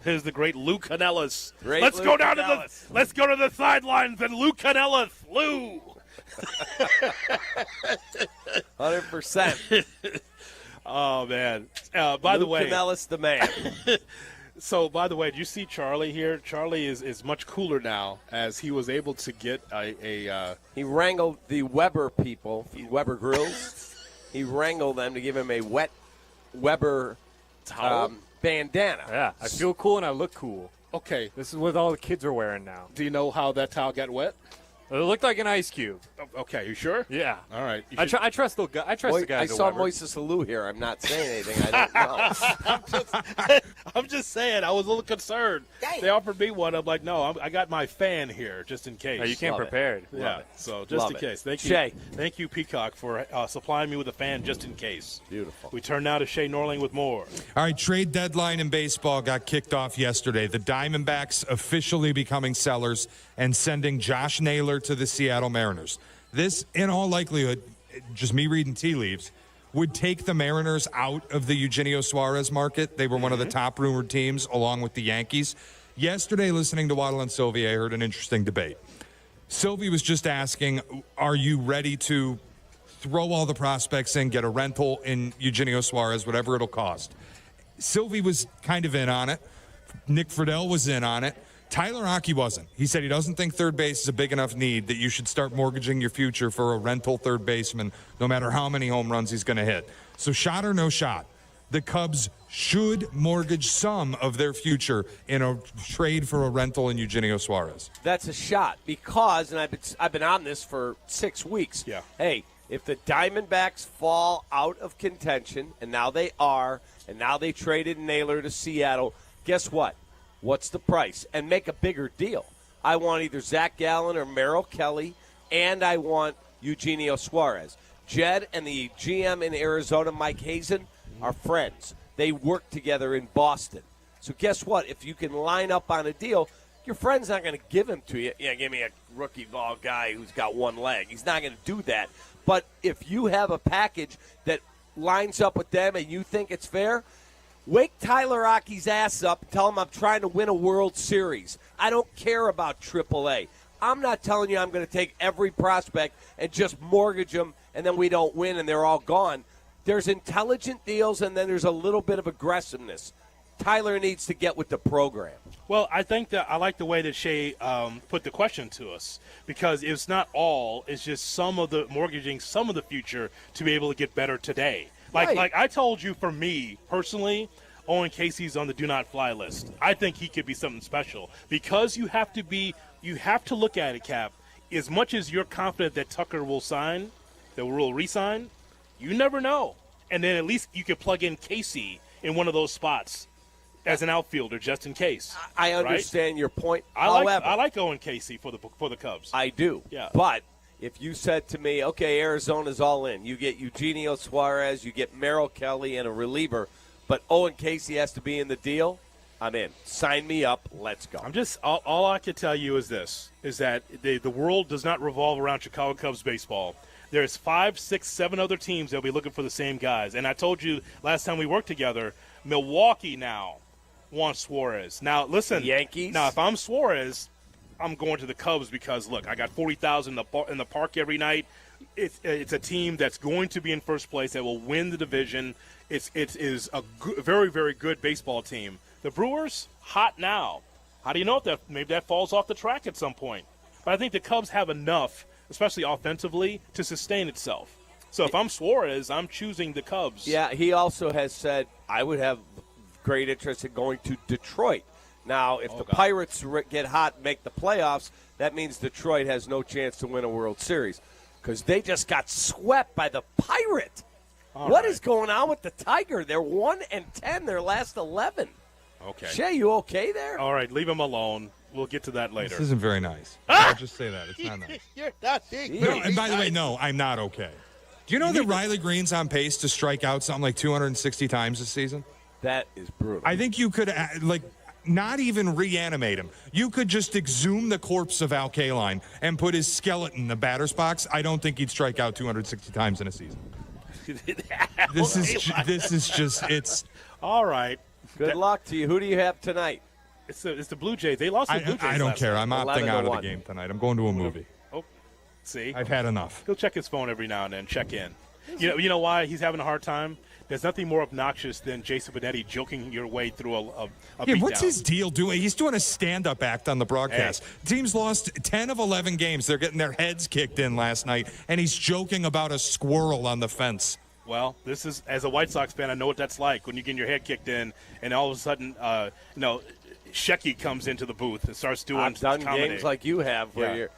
there's the great Lou Canellis. Let's go to the sidelines and Lou Canellis. Lou. 100%. Oh man! By the way, Canellis the man. So, by the way, do you see Charlie here? Charlie is much cooler now, as he was able to get He wrangled the Weber people, Weber Grills. He wrangled them to give him a wet Weber bandana. Yeah, I feel cool and I look cool. Okay. This is what all the kids are wearing now. Do you know how that towel got wet? It looked like an ice cube. Okay, you sure? Yeah. All right. I trust the guy. I trust the guys. I at saw Weber. Moises Alou here. I'm not saying anything. I don't know. I'm just saying. I was a little concerned. Dang. They offered me one. I'm like, no, I got my fan here just in case. Oh, you came prepared. Yeah. So just in case. Thank you, Shay. Thank you, Peacock, for supplying me with a fan just in case. Beautiful. We turn now to Shay Norling with more. All right, trade deadline in baseball got kicked off yesterday. The Diamondbacks officially becoming sellers and sending Josh Naylor to the Seattle Mariners. This, in all likelihood, just me reading tea leaves, would take the Mariners out of the Eugenio Suarez market. They were one of the top rumored teams, along with the Yankees. Yesterday, listening to Waddle and Silvy, I heard an interesting debate. Silvy was just asking, are you ready to throw all the prospects in, get a rental in Eugenio Suarez, whatever it'll cost? Silvy was kind of in on it. Nick Friedell was in on it. Tyler Hockey wasn't. He said he doesn't think third base is a big enough need that you should start mortgaging your future for a rental third baseman, no matter how many home runs he's going to hit. So shot or no shot, the Cubs should mortgage some of their future in a trade for a rental in Eugenio Suarez. That's a shot because, and I've been on this for 6 weeks. Yeah. Hey, if the Diamondbacks fall out of contention, and now they are, and now they traded Naylor to Seattle, guess what? What's the price? And make a bigger deal. I want either Zach Gallen or Merrill Kelly, and I want Eugenio Suarez. Jed and the GM in Arizona, Mike Hazen, are friends. They work together in Boston. So guess what? If you can line up on a deal, your friend's not going to give him to you. Yeah, give me a rookie ball guy who's got one leg. He's not going to do that. But if you have a package that lines up with them and you think it's fair, wake Tyler Rocky's ass up and tell him I'm trying to win a World Series. I don't care about AAA. I'm not telling you I'm going to take every prospect and just mortgage them and then we don't win and they're all gone. There's intelligent deals and then there's a little bit of aggressiveness. Tyler needs to get with the program. Well, I think that I like the way that Shay put the question to us because it's not all. It's just some of the mortgaging, some of the future to be able to get better today. Like I told you, for me personally, Owen Casey's on the do not fly list. I think he could be something special because you have to look at it, Cap. As much as you're confident that Tucker will sign, that will re-sign, you never know. And then at least you could plug in Casey in one of those spots as an outfielder just in case. I understand your point. I like Owen Casey for the Cubs. I do. Yeah. But if you said to me, okay, Arizona's all in, you get Eugenio Suarez, you get Merrill Kelly and a reliever, but Owen Casey has to be in the deal, I'm in. Sign me up. Let's go. I'm just all I can tell you is this: is that the world does not revolve around Chicago Cubs baseball. There's 5, 6, 7 other teams that'll be looking for the same guys. And I told you last time we worked together, Milwaukee now wants Suarez. Now listen, Yankees. Now if I'm Suarez, I'm going to the Cubs because, look, I got 40,000 in the park every night. It's a team that's going to be in first place that will win the division. It is a very, very good baseball team. The Brewers, hot now. How do you know if that maybe that falls off the track at some point? But I think the Cubs have enough, especially offensively, to sustain itself. So if I'm Suarez, I'm choosing the Cubs. Yeah, he also has said, I would have great interest in going to Detroit. Now, if Pirates get hot and make the playoffs, that means Detroit has no chance to win a World Series because they just got swept by the Pirate. What is going on with the Tiger? They're 1-10 their last 11. Okay. Shay, you okay there? All right, leave him alone. We'll get to that later. This isn't very nice. I'll just say that. It's not nice. You're not big. No, and by the way, no, I'm not okay. Do you know that Riley Green's on pace to strike out something like 260 times this season? That is brutal. I think you could, not even reanimate him. You could just exhume the corpse of Al Kaline and put his skeleton in the batter's box. I don't think he'd strike out 260 times in a season. This is just, it's... All right. Good luck to you. Who do you have tonight? It's the Blue Jays. They lost to the Blue Jays. I don't care. I'm opting out of the 11-1. game tonight. I'm going to a movie. Oh, see? I've had enough. He'll check his phone every now and then, check in. You know why he's having a hard time? There's nothing more obnoxious than Jason Benetti joking your way through a beatdown. What's his deal doing? He's doing a stand-up act on the broadcast. Hey. Teams lost 10 of 11 games. They're getting their heads kicked in last night, and he's joking about a squirrel on the fence. Well, this is, as a White Sox fan, I know what that's like when you get your head kicked in, and all of a sudden, Shecky comes into the booth and starts doing I've done comedy. games like you have where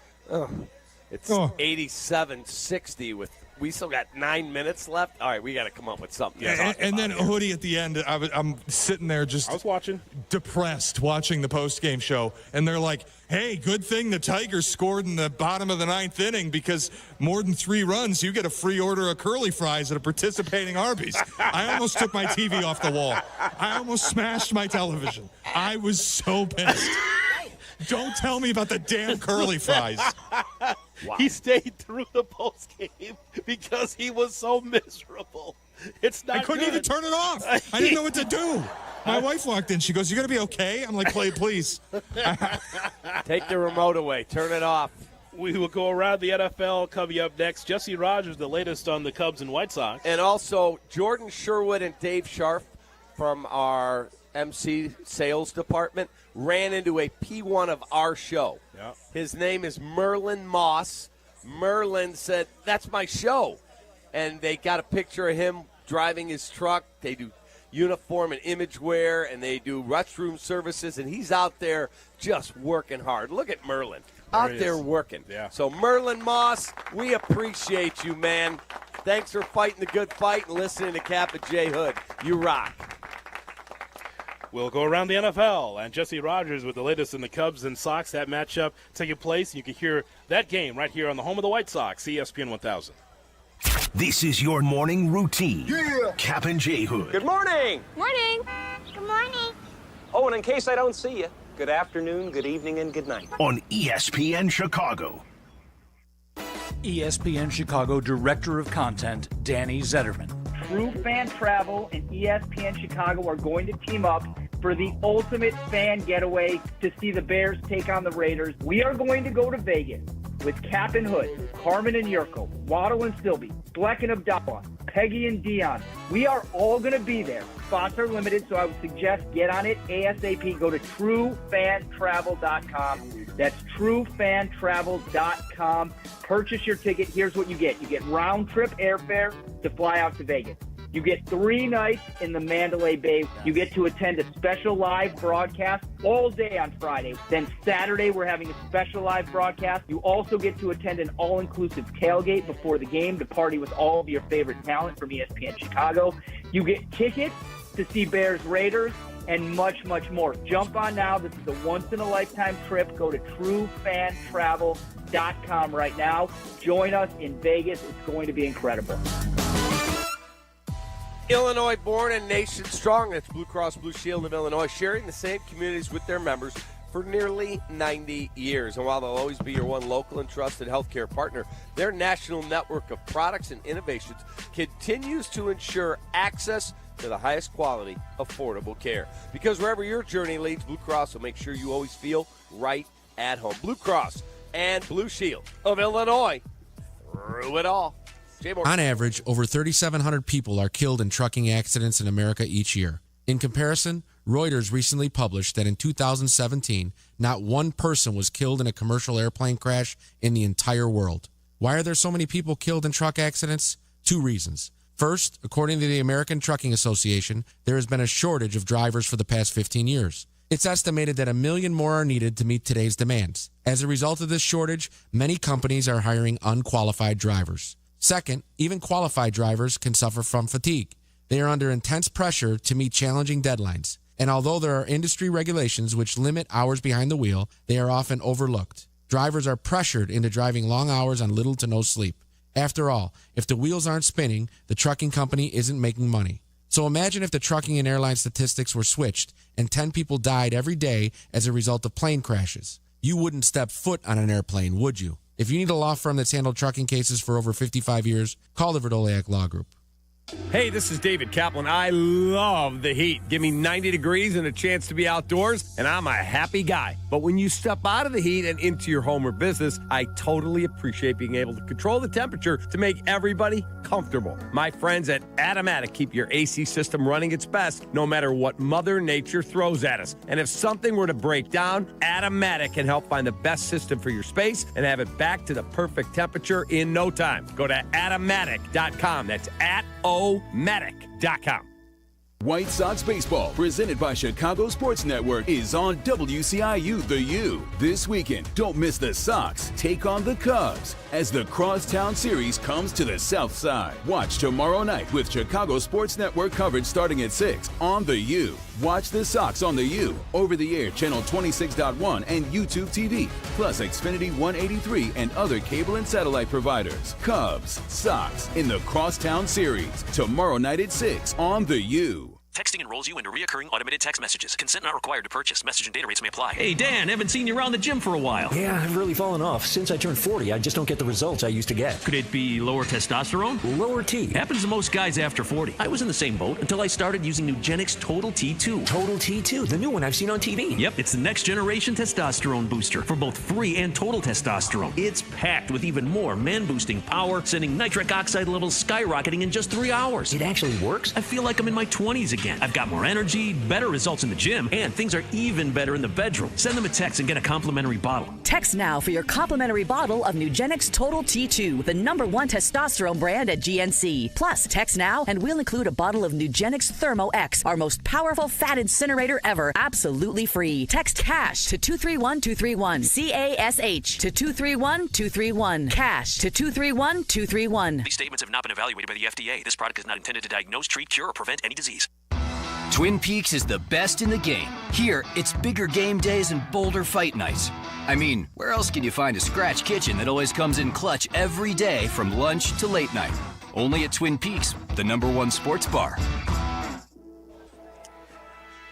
it's 87-60 with. We still got 9 minutes left. All right, we got to come up with something. And then Hoodie at the end, I'm sitting there just I was watching, depressed, watching the post-game show, and they're like, hey, good thing the Tigers scored in the bottom of the 9th inning because more than 3 runs, you get a free order of curly fries at a participating Arby's. I almost took my TV off the wall. I almost smashed my television. I was so pissed. Don't tell me about the damn curly fries. Wow. He stayed through the post game because he was so miserable. It's not. I couldn't good. even turn it off. I didn't know what to do. My wife walked in. She goes, "You gonna be okay?" I'm like, "Play, please." Take the remote away. Turn it off. We will go around the NFL. Coming up next, Jesse Rogers, the latest on the Cubs and White Sox, and also Jordan Sherwood and Dave Sharf from our MC sales department ran into a P1 of our show. Yep. His name is Merlin Moss. Merlin said, that's my show. And they got a picture of him driving his truck. They do uniform and image wear, and they do restroom services, and he's out there just working hard. Look at Merlin out there working. Yeah. So Merlin Moss, we appreciate you, man. Thanks for fighting the good fight and listening to Kap J Hood. You rock. We'll go around the NFL, and Jesse Rogers with the latest in the Cubs and Sox. That matchup taking place. You can hear that game right here on the home of the White Sox, ESPN 1000. This is your morning routine. Yeah. Kap and J Hood. Good morning. Morning. Good morning. Oh, and in case I don't see you, good afternoon, good evening, and good night. On ESPN Chicago. ESPN Chicago Director of Content, Danny Zetterman. True Fan Travel and ESPN Chicago are going to team up for the ultimate fan getaway to see the Bears take on the Raiders. We are going to go to Vegas with Cap and Hood, Carmen and Yurko, Waddle and Silvy, Bleck and Abdallah, Peggy and Dion. We are all going to be there. Spots are limited, so I would suggest get on it ASAP. Go to truefantravel.com. That's truefantravel.com. Purchase your ticket. Here's what you get. You get round-trip airfare to fly out to Vegas. You get 3 nights in the Mandalay Bay. You get to attend a special live broadcast all day on Friday. Then Saturday, we're having a special live broadcast. You also get to attend an all-inclusive tailgate before the game to party with all of your favorite talent from ESPN Chicago. You get tickets to see Bears Raiders and much, much more. Jump on now. This is a once-in-a-lifetime trip. Go to truefantravel.com right now. Join us in Vegas. It's going to be incredible. Illinois born and nation strong. That's Blue Cross Blue Shield of Illinois, sharing the same communities with their members for nearly 90 years. And while they'll always be your one local and trusted healthcare partner, their national network of products and innovations continues to ensure access to the highest quality, affordable care. Because wherever your journey leads, Blue Cross will make sure you always feel right at home. Blue Cross and Blue Shield of Illinois, through it all. On average, over 3,700 people are killed in trucking accidents in America each year. In comparison, Reuters recently published that in 2017, not one person was killed in a commercial airplane crash in the entire world. Why are there so many people killed in truck accidents? 2 reasons. First, according to the American Trucking Association, there has been a shortage of drivers for the past 15 years. It's estimated that 1 million more are needed to meet today's demands. As a result of this shortage, many companies are hiring unqualified drivers. Second, even qualified drivers can suffer from fatigue. They are under intense pressure to meet challenging deadlines. And although there are industry regulations which limit hours behind the wheel, they are often overlooked. Drivers are pressured into driving long hours on little to no sleep. After all, if the wheels aren't spinning, the trucking company isn't making money. So imagine if the trucking and airline statistics were switched and 10 people died every day as a result of plane crashes. You wouldn't step foot on an airplane, would you? If you need a law firm that's handled trucking cases for over 55 years, call the Verdoliak Law Group. Hey, this is David Kaplan. I love the heat. Give me 90 degrees and a chance to be outdoors, and I'm a happy guy. But when you step out of the heat and into your home or business, I totally appreciate being able to control the temperature to make everybody comfortable. My friends at Automatic keep your AC system running its best no matter what Mother Nature throws at us. And if something were to break down, Automatic can help find the best system for your space and have it back to the perfect temperature in no time. Go to Automatic.com. That's Automatic.com. White Sox Baseball, presented by Chicago Sports Network, is on WCIU The U. This weekend, don't miss the Sox take on the Cubs as the Crosstown Series comes to the South Side. Watch tomorrow night with Chicago Sports Network coverage starting at 6 on The U. Watch the Sox on The U, over-the-air channel 26.1 and YouTube TV, plus Xfinity 183 and other cable and satellite providers. Cubs, Sox in the Crosstown Series, tomorrow night at 6 on The U. Texting enrolls you into recurring automated text messages. Consent not required to purchase. Message and data rates may apply. Hey, Dan, haven't seen you around the gym for a while. Yeah, I've really fallen off. Since I turned 40, I just don't get the results I used to get. Could it be lower testosterone? Lower T. Happens to most guys after 40. I was in the same boat until I started using Nugenix Total T2. Total T2, the new one I've seen on TV. Yep, it's the next generation testosterone booster for both free and total testosterone. It's packed with even more man-boosting power, sending nitric oxide levels skyrocketing in just 3 hours. It actually works? I feel like I'm in my 20s again. I've got more energy, better results in the gym, and things are even better in the bedroom. Send them a text and get a complimentary bottle. Text now for your complimentary bottle of Nugenix Total T2, the #1 testosterone brand at GNC. Plus, text now and we'll include a bottle of Nugenix Thermo X, our most powerful fat incinerator ever, absolutely free. Text CASH to 231231. CASH to 231231. CASH to 231231. These statements have not been evaluated by the FDA. This product is not intended to diagnose, treat, cure, or prevent any disease. Twin Peaks is the best in the game. Here, it's bigger game days and bolder fight nights. I mean, where else can you find a scratch kitchen that always comes in clutch every day from lunch to late night? Only at Twin Peaks, the #1 sports bar.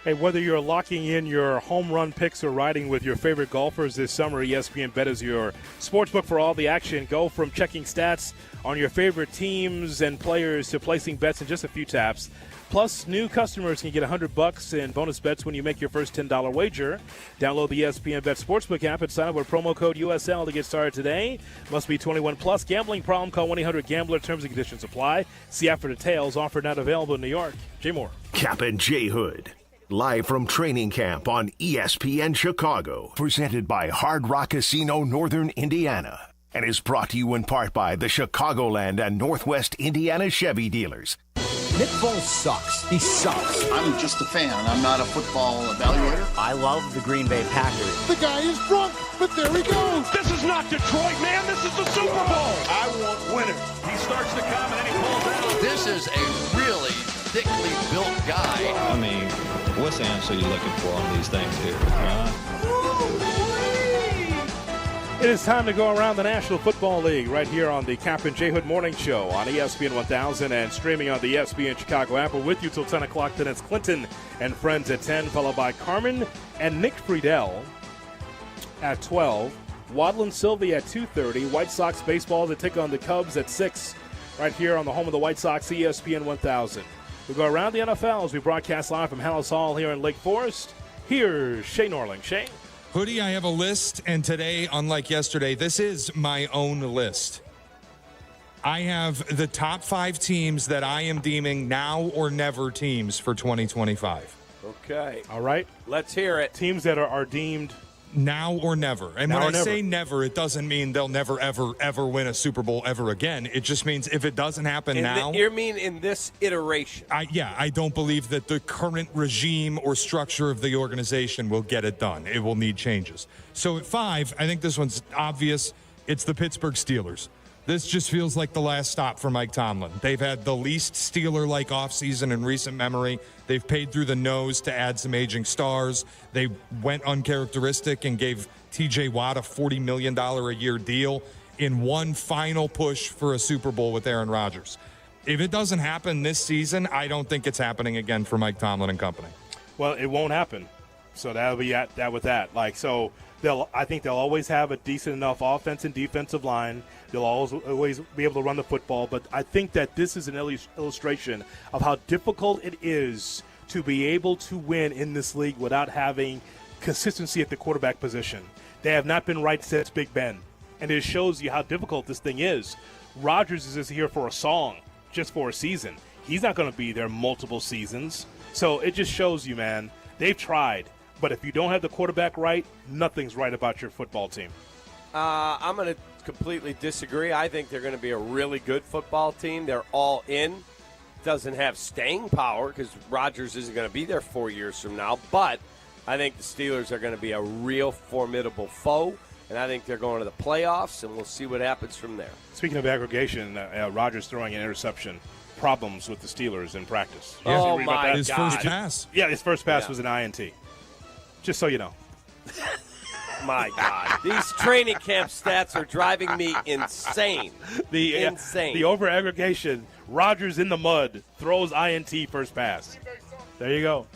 Hey, whether you're locking in your home run picks or riding with your favorite golfers this summer, ESPN Bet is your sportsbook for all the action. Go from checking stats on your favorite teams and players to placing bets in just a few taps. Plus, new customers can get $100 in bonus bets when you make your first $10 wager. Download the ESPN Bet Sportsbook app and sign up with promo code USL to get started today. Must be 21 plus. Gambling problem? Call 1-800-GAMBLER. Terms and conditions apply. See app for details. Offer not available in New York. Jay Moore. Kap J Hood. Live from training camp on ESPN Chicago. Presented by Hard Rock Casino, Northern Indiana. And is brought to you in part by the Chicagoland and Northwest Indiana Chevy dealers. Nick Foles sucks. He sucks. I'm just a fan. I'm not a football evaluator. I love the Green Bay Packers. The guy is drunk, but there he goes. This is not Detroit, man. This is the Super Bowl. I want winners. He starts to come and then he pulls out. This is a really thickly built guy. I mean, what's the answer you're looking for on these things here? It is time to go around the National Football League right here on the Kap J Hood Morning Show on ESPN 1000 and streaming on the ESPN Chicago app. We're with you till 10 o'clock. Then it's Clinton and Friends at 10, followed by Carmen and Nick Friedell at 12. Waddle Silvy at 2:30. White Sox baseball to take on the Cubs at 6 right here on the home of the White Sox, ESPN 1000. We go around the NFL as we broadcast live from Hallis Hall here in Lake Forest. Here's Shay Norling. Shay? Hoodie, I have a list, and today, unlike yesterday, this is my own list. I have the top 5 teams that I am deeming now or never teams for 2025. Okay. All right. Let's hear it. Teams that are deemed now or never. And now when I say never, it doesn't mean they'll never, ever win a Super Bowl ever again. It just means if it doesn't happen now. You mean in this iteration? I don't believe that the current regime or structure of the organization will get it done. It will need changes. So at 5, I think this one's obvious. It's the Pittsburgh Steelers. This just feels like the last stop for Mike Tomlin. They've had the least Steeler-like offseason in recent memory. They've paid through the nose to add some aging stars. They went uncharacteristic and gave T.J. Watt a $40 million a year deal. in one final push for a Super Bowl with Aaron Rodgers. If it doesn't happen this season, I don't think it's happening again for Mike Tomlin and company. Well, it won't happen. So that'll be that with that. I think they'll always have a decent enough offense and defensive line. They'll always be able to run the football. But I think that this is an illustration of how difficult it is to be able to win in this league without having consistency at the quarterback position. They have not been right since Big Ben. And it shows you how difficult this thing is. Rodgers is just here for a song, just for a season. He's not going to be there multiple seasons. So it just shows you, man, they've tried. But if you don't have the quarterback right, nothing's right about your football team. I'm going to completely disagree. I think they're going to be a really good football team. They're all in. Doesn't have staying power because Rodgers isn't going to be there 4 years from now. But I think the Steelers are going to be a real formidable foe. And I think they're going to the playoffs, and we'll see what happens from there. Speaking of aggregation, Rodgers throwing an interception. Problems with the Steelers in practice. Oh, my God. His first pass. Yeah, his first pass was an INT. Just so you know. My God. These training camp stats are driving me insane. Insane. The over-aggregation, Rodgers in the mud, throws INT first pass. There you go.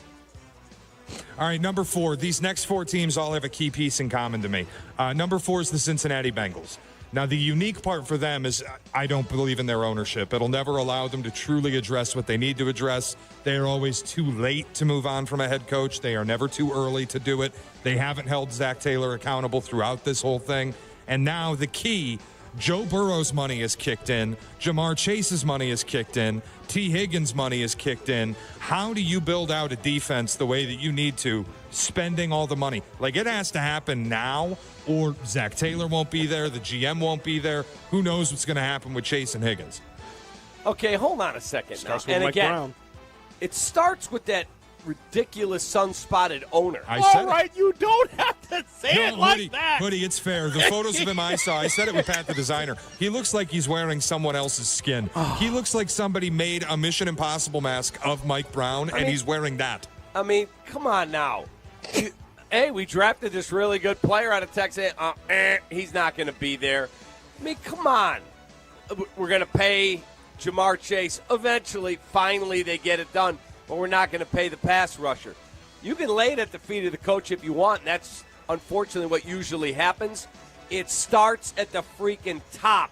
All right, number 4. These next 4 teams all have a key piece in common to me. Number 4 is the Cincinnati Bengals. Now, the unique part for them is I don't believe in their ownership. It'll never allow them to truly address what they need to address. They are always too late to move on from a head coach. They are never too early to do it. They haven't held Zach Taylor accountable throughout this whole thing. And now the key, Joe Burrow's money is kicked in. Jamar Chase's money is kicked in. T. Higgins' money is kicked in. How do you build out a defense the way that you need to, spending all the money? Like, it has to happen now, or Zach Taylor won't be there, the GM won't be there. Who knows what's going to happen with Chase and Higgins? Okay, hold on a second. Starts now. with And Mike again, Brown. It starts with that ridiculous sun-spotted owner. All right, you don't have to say it like Hoodie, that. Hoodie, it's fair. The photos of him I saw, I said it with Pat the designer. He looks like he's wearing someone else's skin. He looks like somebody made a Mission Impossible mask of Mike Brown, and he's wearing that. I mean, come on now. Hey, we drafted this really good player out of Texas. He's not going to be there. I mean, come on. We're going to pay Jamar Chase. Eventually, finally, they get it done. But we're not going to pay the pass rusher. You can lay it at the feet of the coach if you want, and that's unfortunately what usually happens. It starts at the freaking top.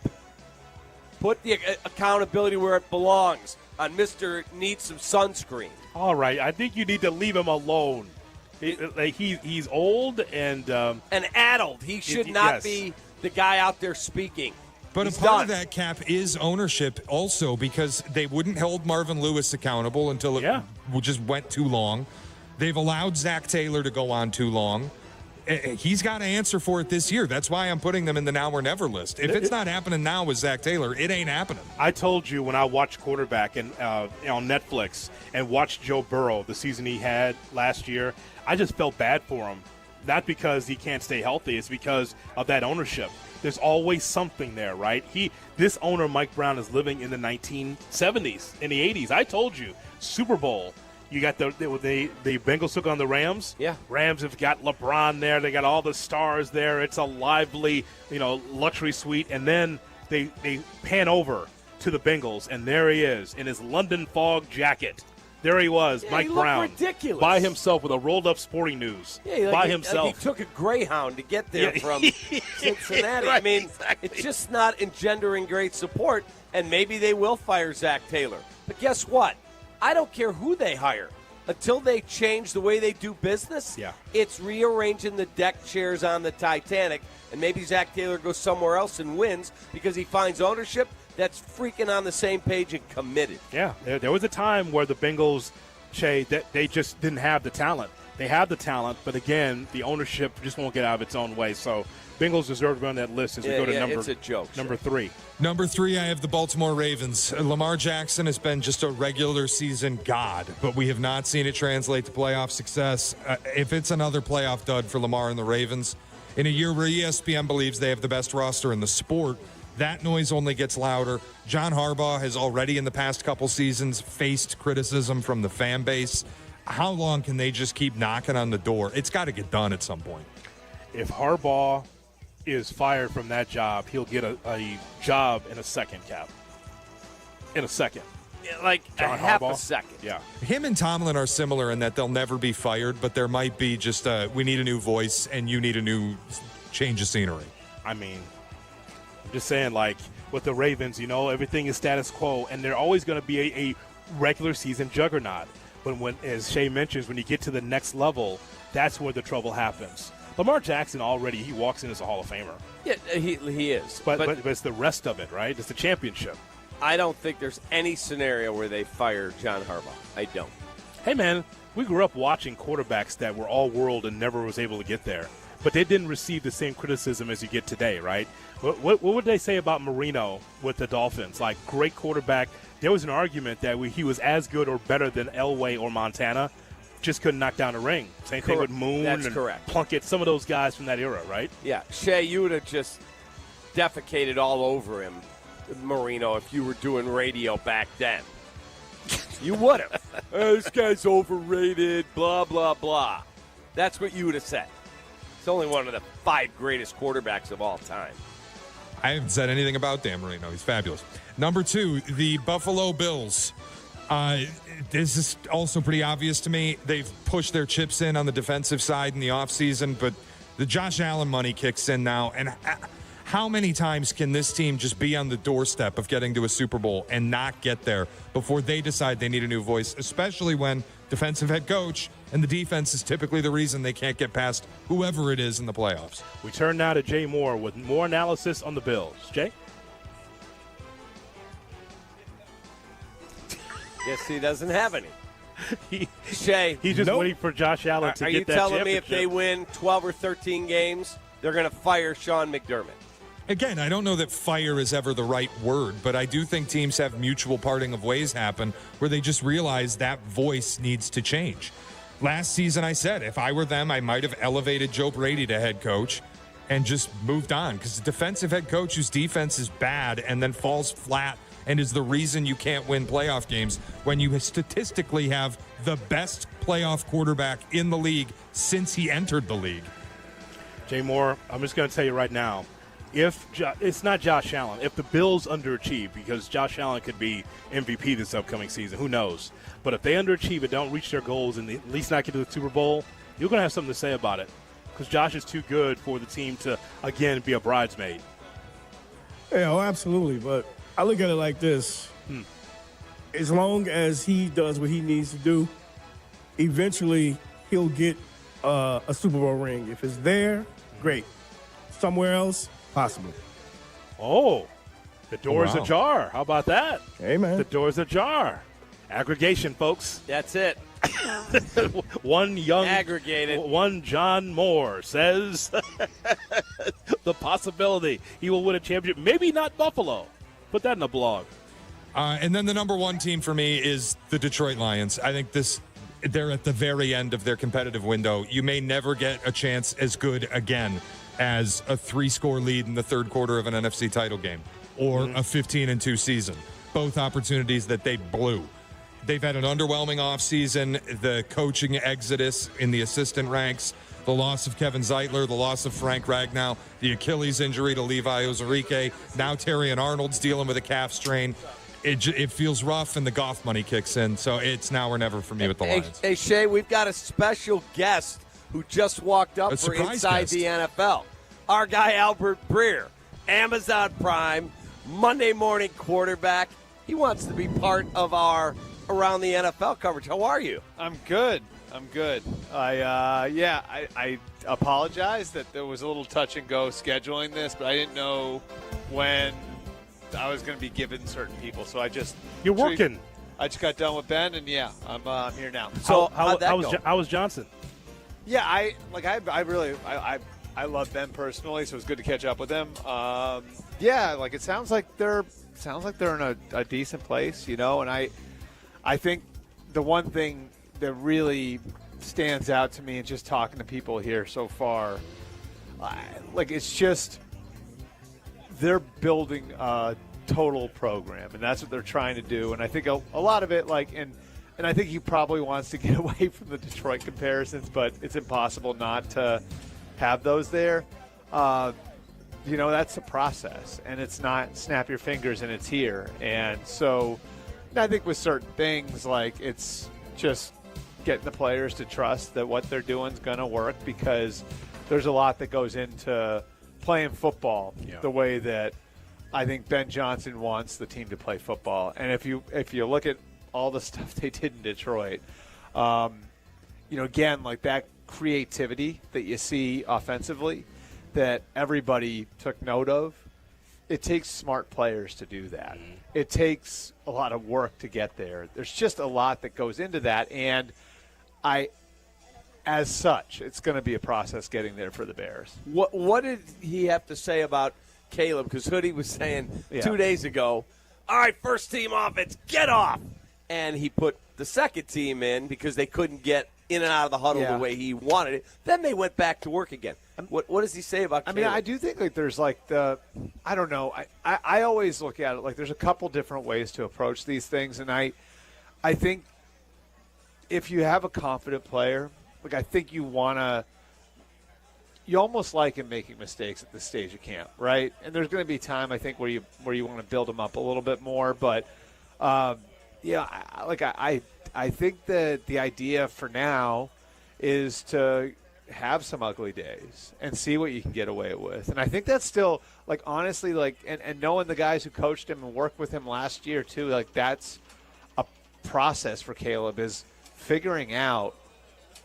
Put the accountability where it belongs on Mr. Needs Some Sunscreen. All right, I think you need to leave him alone. He's old and addled. He should not be the guy out there speaking. But a part of that, Cap, is ownership also, because they wouldn't hold Marvin Lewis accountable until it just went too long. They've allowed Zach Taylor to go on too long. He's got to answer for it this year. That's why I'm putting them in the now or never list. If it's not happening now with Zach Taylor, it ain't happening. I told you when I watched quarterback on Netflix and watched Joe Burrow the season he had last year, I just felt bad for him. Not because he can't stay healthy, it's because of that ownership. There's always something there, right? This owner, Mike Brown, is living in the 1970s, in the 80s. I told you, Super Bowl. You got the Bengals took on the Rams. Yeah. Rams have got LeBron there. They got all the stars there. It's a lively, luxury suite. And then they pan over to the Bengals, and there he is in his London fog jacket. There he was, Mike Brown, ridiculous. by himself with a rolled-up Sporting News, by himself. He took a Greyhound to get there from Cincinnati. Right, I mean, exactly. It's just not engendering great support, and maybe they will fire Zach Taylor. But guess what? I don't care who they hire. Until they change the way they do business, it's rearranging the deck chairs on the Titanic, and maybe Zach Taylor goes somewhere else and wins because he finds ownership that's freaking on the same page and committed. Yeah, there was a time where the Bengals, that they just didn't have the talent. They have the talent, but again, the ownership just won't get out of its own way. So Bengals deserve to be on that list as we go to it's a joke, number 3. Number 3, I have the Baltimore Ravens. Lamar Jackson has been just a regular season god, but we have not seen it translate to playoff success. If it's another playoff dud for Lamar and the Ravens, in a year where ESPN believes they have the best roster in the sport, that noise only gets louder. John Harbaugh has already in the past couple seasons faced criticism from the fan base. How long can they just keep knocking on the door? It's got to get done at some point. If Harbaugh is fired from that job, he'll get a job in a second, Cap. In a second. Like John a half Harbaugh? a second. Yeah. Him and Tomlin are similar in that they'll never be fired, but there might be just we need a new voice and you need a new change of scenery. I mean, I'm just saying, like, with the Ravens, everything is status quo, and they're always going to be a regular season juggernaut. But when, as Shay mentions, when you get to the next level, that's where the trouble happens. Lamar Jackson he walks in as a Hall of Famer. Yeah, he is. But it's the rest of it, right? It's the championship. I don't think there's any scenario where they fire John Harbaugh. I don't. Hey, man, we grew up watching quarterbacks that were all-world and never was able to get there. But they didn't receive the same criticism as you get today, right? What would they say about Marino with the Dolphins? Like, great quarterback. There was an argument that he was as good or better than Elway or Montana, just couldn't knock down a ring. Same thing with Moon That's and correct. Plunkett, some of those guys from that era, right? Yeah, Shay, you would have just defecated all over him, Marino, if you were doing radio back then. You would have. This guy's overrated, blah, blah, blah. That's what you would have said. He's only one of the 5 greatest quarterbacks of all time. I haven't said anything about Dan Marino. He's fabulous. Number 2, the Buffalo Bills. This is also pretty obvious to me. They've pushed their chips in on the defensive side in the offseason, but the Josh Allen money kicks in now. And how many times can this team just be on the doorstep of getting to a Super Bowl and not get there before they decide they need a new voice, especially when defensive head coach and the defense is typically the reason they can't get past whoever it is in the playoffs. We turn now to Jay Moore with more analysis on the Bills. Jay? Guess he doesn't have any. Shay, He's just waiting for Josh Allen to are get you that telling me if championship. they win 12 or 13 games, they're going to fire Sean McDermott? Again, I don't know that fire is ever the right word, but I do think teams have mutual parting of ways happen where they just realize that voice needs to change. Last season, I said, if I were them, I might have elevated Joe Brady to head coach and just moved on, because the defensive head coach whose defense is bad and then falls flat and is the reason you can't win playoff games when you statistically have the best playoff quarterback in the league since he entered the league. Jay Moore, I'm just going to tell you right now, it's not Josh Allen. If the Bills underachieve, because Josh Allen could be MVP this upcoming season, who knows? But if they underachieve and don't reach their goals and at least not get to the Super Bowl, you're going to have something to say about it, because Josh is too good for the team to, again, be a bridesmaid. Yeah, absolutely. But I look at it like this. As long as he does what he needs to do, eventually he'll get a Super Bowl ring. If it's there, great. Somewhere else, possibly. Oh, the door's ajar. How about that? Hey, man. The door's ajar. Aggregation, folks. That's it. One John Moore says the possibility he will win a championship. Maybe not Buffalo. Put that in the blog. And then the number 1 team for me is the Detroit Lions. I think they're at the very end of their competitive window. You may never get a chance as good again as a 3-score lead in the third quarter of an NFC title game or a 15-2 season. Both opportunities that they blew. They've had an underwhelming offseason, the coaching exodus in the assistant ranks, the loss of Kevin Zeitler, the loss of Frank Ragnow, the Achilles injury to Levi Ozarike. Now Terry and Arnold's dealing with a calf strain. It feels rough, and the Goff money kicks in. So it's now or never for me with the Lions. Hey, Shay, we've got a special guest who just walked up for Inside the NFL. Our guy, Albert Breer, Amazon Prime, Monday morning quarterback. He wants to be part of our Around the NFL coverage. How are you? I'm good. I apologize that there was a little touch and go scheduling this, but I didn't know when I was going to be given certain people. So You're working. I just got done with Ben, and I'm here now. So how was Johnson? Yeah, I love Ben personally, so it was good to catch up with him. It sounds like they're in a decent place, and I think the one thing that really stands out to me and just talking to people here so far, it's just they're building a total program, and that's what they're trying to do. And I think a lot of it, and I think he probably wants to get away from the Detroit comparisons, but it's impossible not to have those there. that's the process, and it's not snap your fingers and it's here. And so I think with certain things, like it's just getting the players to trust that what they're doing is going to work, because there's a lot that goes into playing football the way that I think Ben Johnson wants the team to play football. And if you look at all the stuff they did in Detroit, again, like that creativity that you see offensively that everybody took note of, it takes smart players to do that. It takes a lot of work to get there. There's just a lot that goes into that, and as such, it's going to be a process getting there for the Bears. What did he have to say about Caleb? Because Hoodie was saying 2 days ago, all right, first team offense, get off. And he put the second team in because they couldn't get in and out of the huddle the way he wanted it. Then they went back to work again. What does he say about Caleb? I mean, I do think like there's like I don't know. I always look at it like there's a couple different ways to approach these things. And I think if you have a confident player, like I think you almost like him making mistakes at this stage of camp, right? And there's going to be time, I think, where you want to build him up a little bit more. But, I think that the idea for now is to have some ugly days and see what you can get away with. And I think that's still, like, honestly, like, and knowing the guys who coached him and worked with him last year, too, like, that's a process for Caleb, is figuring out,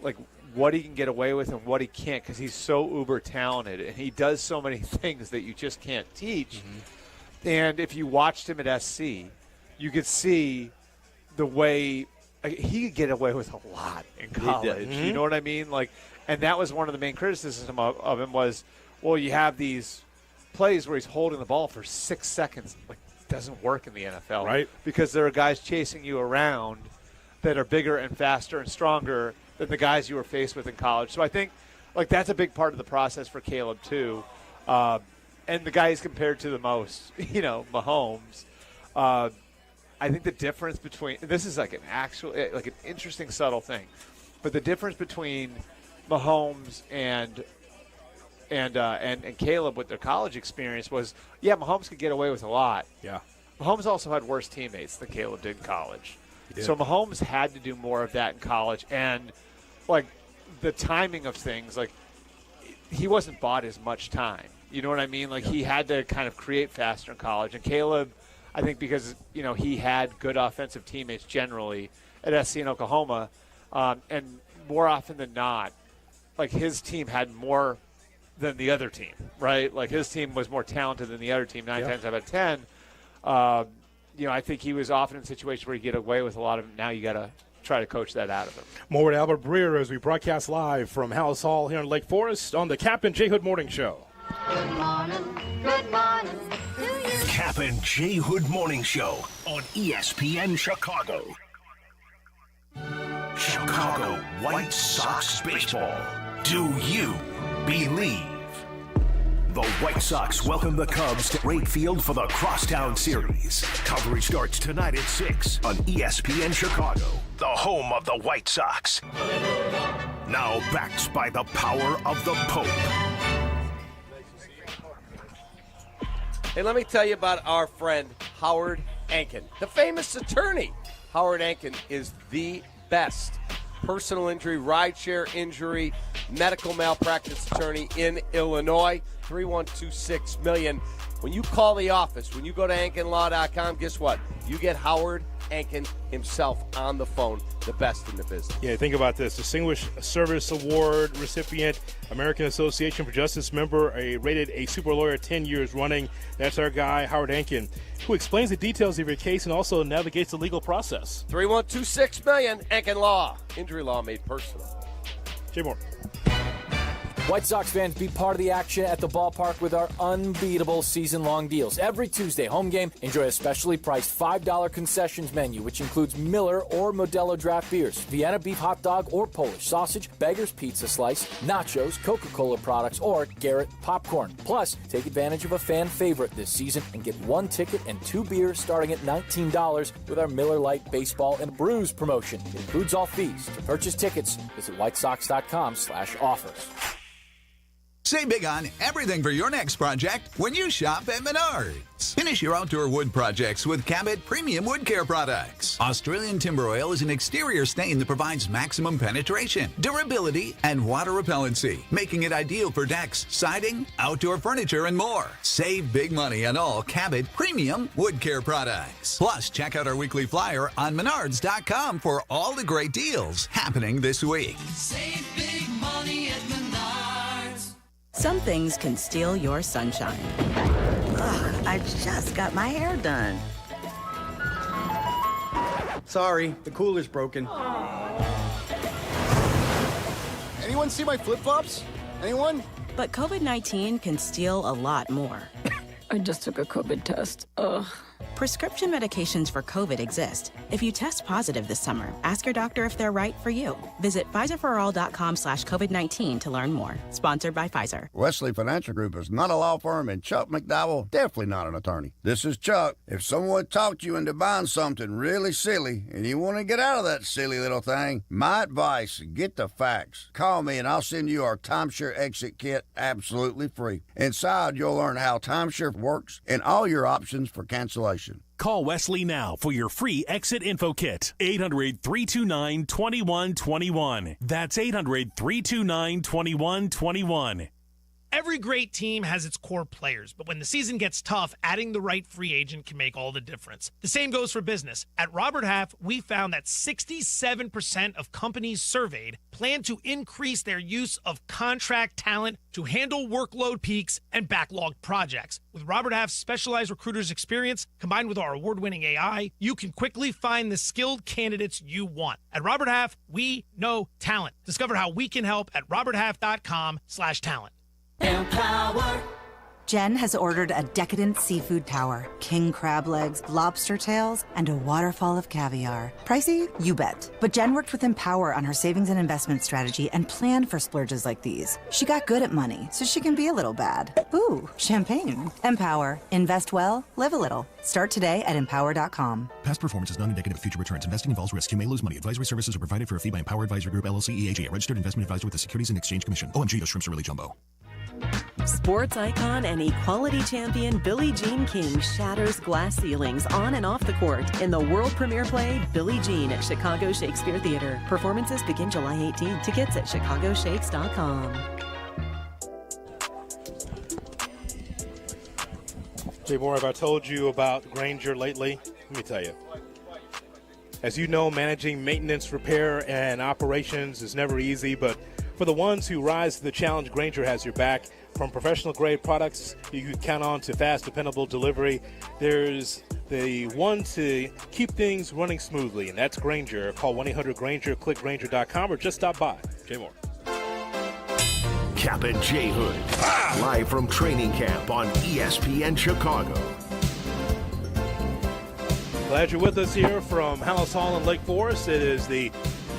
like, what he can get away with and what he can't, because he's so uber talented and he does so many things that you just can't teach. And if you watched him at SC, you could see the way he could get away with a lot in college. You know what I mean? Like, and that was one of the main criticisms of him was, well, you have these plays where he's holding the ball for 6 seconds. Like, it doesn't work in the NFL, right? Because there are guys chasing you around that are bigger and faster and stronger than the guys you were faced with in college. So I think, like, that's a big part of the process for Caleb too. And the guy he's compared to the most, Mahomes. I think the difference between, this is like an interesting subtle thing, but the difference between Mahomes and Caleb with their college experience was, Mahomes could get away with a lot. Yeah. Mahomes also had worse teammates than Caleb did in college. So Mahomes had to do more of that in college, and like the timing of things, like he wasn't bought as much time. You know what I mean? Like he had to kind of create faster in college. And Caleb, I think because, he had good offensive teammates generally at SC and Oklahoma, and more often than not, like his team had more than the other team, right? Like his team was more talented than the other team 9 times out of 10. I think he was often in a situation where you get away with a lot of them. Now you got to try to coach that out of him. More with Albert Breer as we broadcast live from House Hall here in Lake Forest on the Kap J Hood Morning Show. Good morning Kap J Hood Morning Show on ESPN Chicago. Chicago White Sox baseball. Do you believe? The White Sox welcome the Cubs to Wrigley Field for the Crosstown Series. Coverage starts tonight at 6 on ESPN Chicago, the home of the White Sox. Now backed by the power of the Pope. Hey, let me tell you about our friend Howard Ankin, the famous attorney. Howard Ankin is the best personal injury, rideshare injury, medical malpractice attorney in Illinois. 3126 million. When you call the office, when you go to AnkinLaw.com, guess what? You get Howard Ankin himself on the phone, the best in the business. Yeah, think about this. Distinguished Service Award recipient, American Association for Justice member, rated a super lawyer 10 years running. That's our guy, Howard Ankin, who explains the details of your case and also navigates the legal process. 3126 million, Ankin Law. Injury law made personal. Jay Moore. White Sox fans, be part of the action at the ballpark with our unbeatable season-long deals. Every Tuesday home game, enjoy a specially priced $5 concessions menu, which includes Miller or Modelo draft beers, Vienna beef hot dog or Polish sausage, Beggar's pizza slice, nachos, Coca-Cola products, or Garrett popcorn. Plus, take advantage of a fan favorite this season and get 1 ticket and 2 beers starting at $19 with our Miller Lite Baseball and Brews promotion. It includes all fees. To purchase tickets, visit whitesox.com/offers. Save big on everything for your next project when you shop at Menards. Finish your outdoor wood projects with Cabot Premium Wood Care products. Australian timber oil is an exterior stain that provides maximum penetration, durability, and water repellency, making it ideal for decks, siding, outdoor furniture, and more. Save big money on all Cabot Premium Wood Care products. Plus, check out our weekly flyer on Menards.com for all the great deals happening this week. Save big money at Menards. Some things can steal your sunshine. Ugh, I just got my hair done. Sorry, the cooler's broken. Anyone see my flip-flops? Anyone? But COVID-19 can steal a lot more. I just took a COVID test. Ugh. Prescription medications for COVID exist. If you test positive this summer, ask your doctor if they're right for you. Visit PfizerForAll.com/COVID-19 to learn more. Sponsored by Pfizer. Wesley Financial Group is not a law firm, and Chuck McDowell definitely not an attorney. This is Chuck. If someone talked you into buying something really silly and you want to get out of that silly little thing, my advice, get the facts. Call me and I'll send you our timeshare exit kit absolutely free. Inside, you'll learn how timeshare works and all your options for cancellation. Call Wesley now for your free exit info kit. 800-329-2121. That's 800-329-2121. Every great team has its core players, but when the season gets tough, adding the right free agent can make all the difference. The same goes for business. At Robert Half, we found that 67% of companies surveyed plan to increase their use of contract talent to handle workload peaks and backlogged projects. With Robert Half's specialized recruiters' experience, combined with our award-winning AI, you can quickly find the skilled candidates you want. At Robert Half, we know talent. Discover how we can help at roberthalf.com/talent. Empower. Jen has ordered a decadent seafood tower, king crab legs, lobster tails, and a waterfall of caviar. Pricey? You bet. But Jen worked with Empower on her savings and investment strategy and planned for splurges like these. She got good at money, so she can be a little bad. Ooh, champagne. Empower. Invest well, live a little. Start today at empower.com. Past performance is not indicative of future returns. Investing involves risk. You may lose money. Advisory services are provided for a fee by Empower Advisory Group, LLC, EAG, a registered investment advisor with the Securities and Exchange Commission. OMG, those shrimps are really jumbo. Sports icon and equality champion Billie Jean King shatters glass ceilings on and off the court in the world premiere play Billie Jean at Chicago Shakespeare Theater. Performances begin July 18. Tickets at chicagoshakes.com. Jay Moore, have I told you about Grainger lately? Let me tell you. As you know, managing maintenance, repair, and operations is never easy, but for the ones who rise to the challenge, Grainger has your back. From professional-grade products you can count on to fast, dependable delivery, there's the one to keep things running smoothly, and that's Grainger. Call 1-800-GRAINGER, click Grainger.com, or just stop by. Jay Moore. Kap J Hood, live from training camp on ESPN Chicago. Glad you're with us here from Hallis Hall in Lake Forest. It is the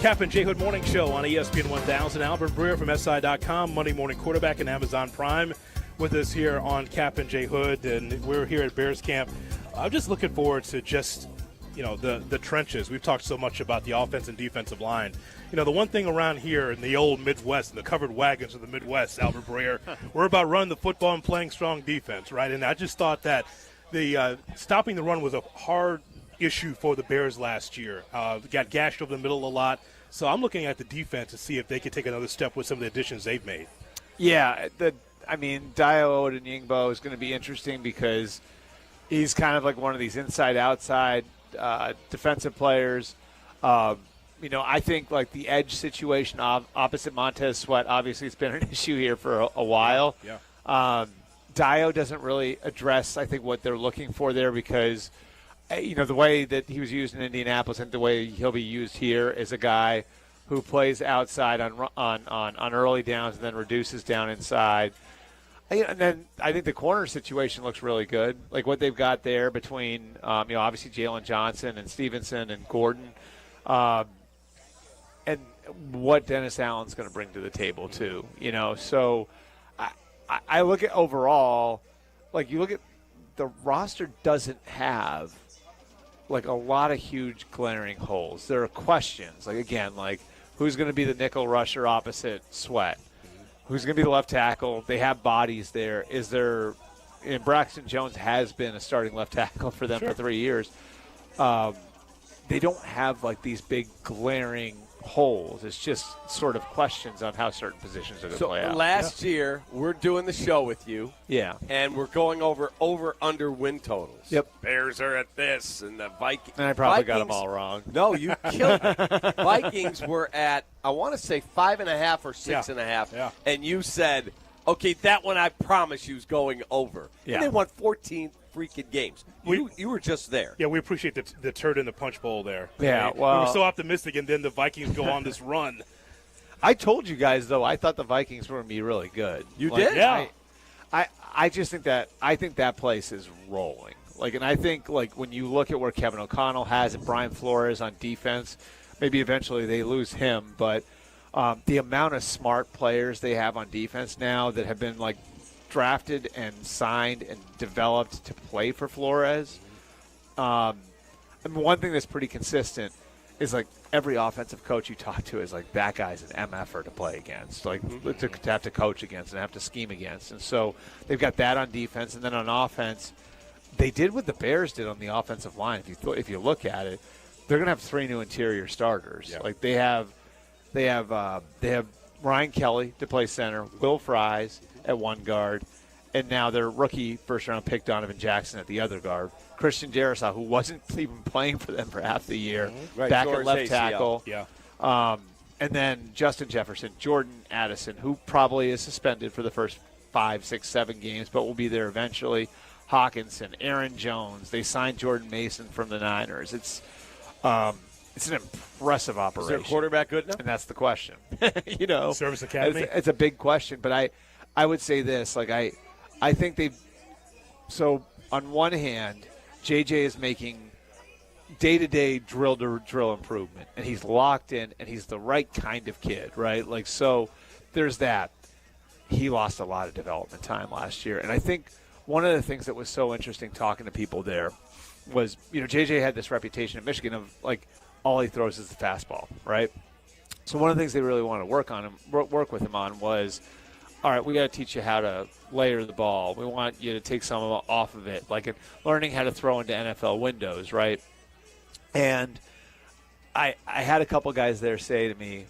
Kap J Hood Morning Show on ESPN 1000. Albert Breer from SI.com, Monday Morning Quarterback and Amazon Prime, with us here on Kap J Hood, and we're here at Bears Camp. I'm just looking forward to just, the trenches. We've talked so much about the offense and defensive line. The one thing around here in the old Midwest, in the covered wagons of the Midwest, Albert Breer, we're about running the football and playing strong defense, right? And I just thought that the stopping the run was a hard issue for the Bears last year. Got gashed over the middle a lot. So I'm looking at the defense to see if they can take another step with some of the additions they've made. Yeah, Dio Odeyingbo is going to be interesting because he's kind of like one of these inside-outside defensive players. I think like the edge situation opposite Montez Sweat, obviously it's been an issue here for a while. Yeah. Dio doesn't really address, I think, what they're looking for there because – the way that he was used in Indianapolis and the way he'll be used here is a guy who plays outside on early downs and then reduces down inside. And then I think the corner situation looks really good, like what they've got there between, obviously Jalen Johnson and Stevenson and Gordon, and what Dennis Allen's going to bring to the table too. So I look at overall, like you look at the roster doesn't have like a lot of huge glaring holes. There are questions, like who's going to be the nickel rusher opposite Sweat? who's going to be the left tackle. They have bodies there. And Braxton Jones has been a starting left tackle for them for 3 years. They don't have like these big glaring holes. It's just sort of questions on how certain positions are going to play out. Last year, we're doing the show with you. Yeah. And we're going over-under win totals. Yep. Bears are at this, and the Vikings. And I probably got them all wrong. No, you killed it. Vikings were at, I want to say 5.5 or 6.5. Yeah. And you said, okay, that one I promise you is going over. Yeah. And they won 14 freaking games. You were just there. Yeah, we appreciate the turd in the punch bowl there. Yeah, we well, were so optimistic, and then the Vikings go on this run. I told you guys, though, I thought the Vikings were going to be really good. You did? Yeah. I just think that place is rolling. And I think, when you look at where Kevin O'Connell has it, Brian Flores on defense, maybe eventually they lose him, but the amount of smart players they have on defense now that have been, drafted and signed and developed to play for Flores. One thing that's pretty consistent is every offensive coach you talk to is that guy's an MFer to play against, to have to coach against and have to scheme against. And so they've got that on defense, and then on offense, they did what the Bears did on the offensive line. If you look at it, they're going to have 3 new interior starters. Yeah. They have Ryan Kelly to play center, Will Fries at one guard, and now their rookie first-round pick Donovan Jackson at the other guard. Christian Darrisaw, who wasn't even playing for them for half the year, back at left tackle. Yeah. And then Justin Jefferson, Jordan Addison, who probably is suspended for the first 5, 6, 7 games, but will be there eventually. Hawkinson, Aaron Jones. They signed Jordan Mason from the Niners. It's an impressive operation. Is their quarterback good enough? And that's the question. Service Academy? It's a big question, but I would say this. I think they've – so on one hand, JJ is making day-to-day drill-to-drill improvement, and he's locked in, and he's the right kind of kid, right? So there's that. He lost a lot of development time last year, and I think one of the things that was so interesting talking to people there was, JJ had this reputation at Michigan of, all he throws is the fastball, right? So one of the things they really wanted to work with him on was, all right, we got to teach you how to layer the ball. We want you to take some off of it, learning how to throw into NFL windows, right? And I had a couple guys there say to me,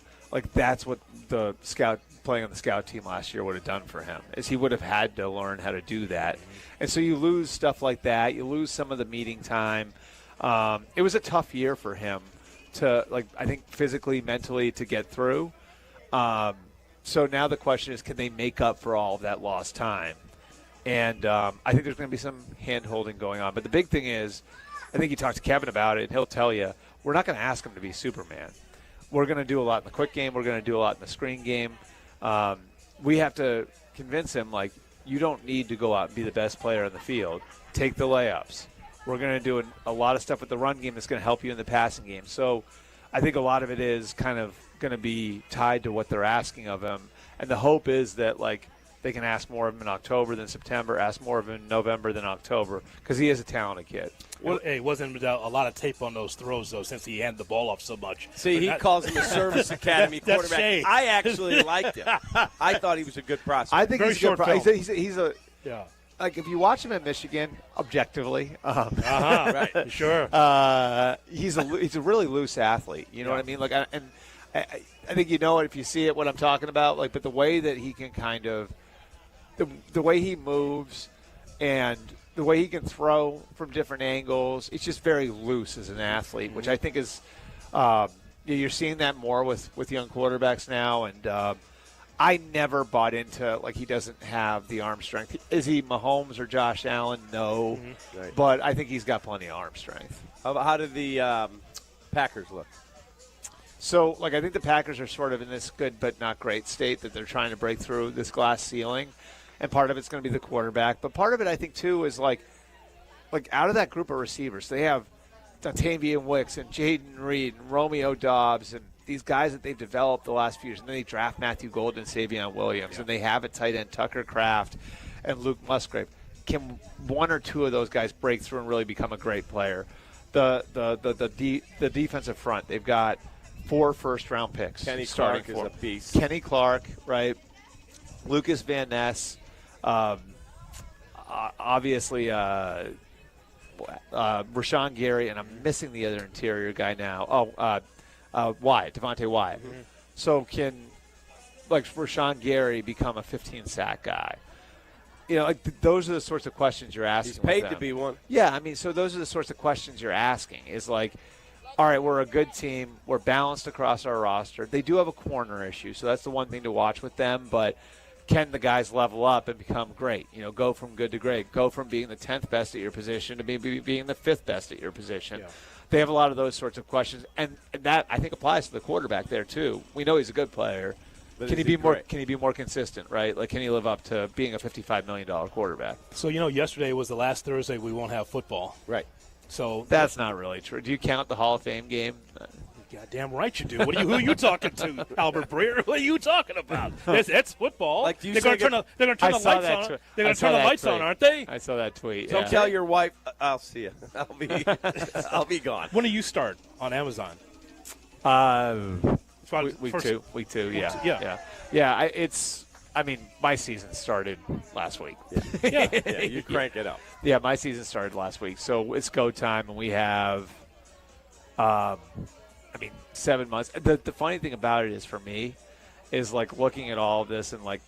that's what the scout playing on the scout team last year would have done for him, is he would have had to learn how to do that. And so you lose stuff like that. You lose some of the meeting time. It was a tough year for him to, I think physically, mentally, to get through. So now the question is, can they make up for all of that lost time? And I think there's going to be some hand-holding going on. But the big thing is, I think you talk to Kevin about it, and he'll tell you, we're not going to ask him to be Superman. We're going to do a lot in the quick game. We're going to do a lot in the screen game. We have to convince him, you don't need to go out and be the best player on the field. Take the layups. We're going to do a lot of stuff with the run game that's going to help you in the passing game. So I think a lot of it is kind of going to be tied to what they're asking of him. And the hope is that, they can ask more of him in October than September, ask more of him in November than October, because he is a talented kid. Well, hey, wasn't a lot of tape on those throws, though, since he handed the ball off so much. See, he calls him a service academy quarterback. Shade. I actually liked him. I thought he was a good prospect. I think Very he's a good short he's a yeah. If you watch him at Michigan, objectively, right, sure. He's a really loose athlete. You know what I mean? I think you know it if you see it. What I'm talking about, but the way that he can kind of the way he moves and the way he can throw from different angles, it's just very loose as an athlete, which I think is you're seeing that more with young quarterbacks now. And I never bought into he doesn't have the arm strength. Is he Mahomes or Josh Allen? No, Right. But I think he's got plenty of arm strength. How did the Packers look? So, I think the Packers are sort of in this good but not great state that they're trying to break through this glass ceiling. And part of it's going to be the quarterback. But part of it, I think, too, is out of that group of receivers, they have Dontavian Wicks and Jaden Reed and Romeo Doubs and these guys that they've developed the last few years. And then they draft Matthew Golden and Savion Williams. Yeah. And they have at tight end Tucker Kraft and Luke Musgrave. Can one or two of those guys break through and really become a great player? The defensive front, they've got 4 first-round picks. Kenny starting Clark is a beast. Kenny Clark, right? Lucas Van Ness, obviously Rashawn Gary, and I'm missing the other interior guy now. Wyatt, Devontae Wyatt. Mm-hmm. So can, like, Rashawn Gary become a 15-sack guy? You know, like those are the sorts of questions you're asking. He's paid with to them. be one. Yeah, I mean, so those are the sorts of questions you're asking. Is like, all right, we're a good team. We're balanced across our roster. They do have a corner issue, so that's the one thing to watch with them. But can the guys level up and become great? You know, go from good to great. Go from being the 10th best at your position to being the 5th best at your position. Yeah. They have a lot of those sorts of questions, and that I think applies to the quarterback there too. We know he's a good player. But can he be more? Can he be more consistent? Right? Like, can he live up to being a $55 million quarterback? So yesterday was the last Thursday we won't have football. Right. So that's not really true. Do you count the Hall of Fame game? Goddamn right you do. Who are you talking to, Albert Breer? What are you talking about? It's football. Like, they're going to turn the lights on. They're going to turn the lights on, aren't they? I saw that tweet. Don't tell your wife. I'll see you. I'll be gone. When do you start on Amazon? Week two. Yeah. I mean, my season started last week. Yeah, you crank it up. Yeah, my season started last week, so it's go time, and we have, 7 months. The funny thing about it is, for me, is like looking at all of this and like,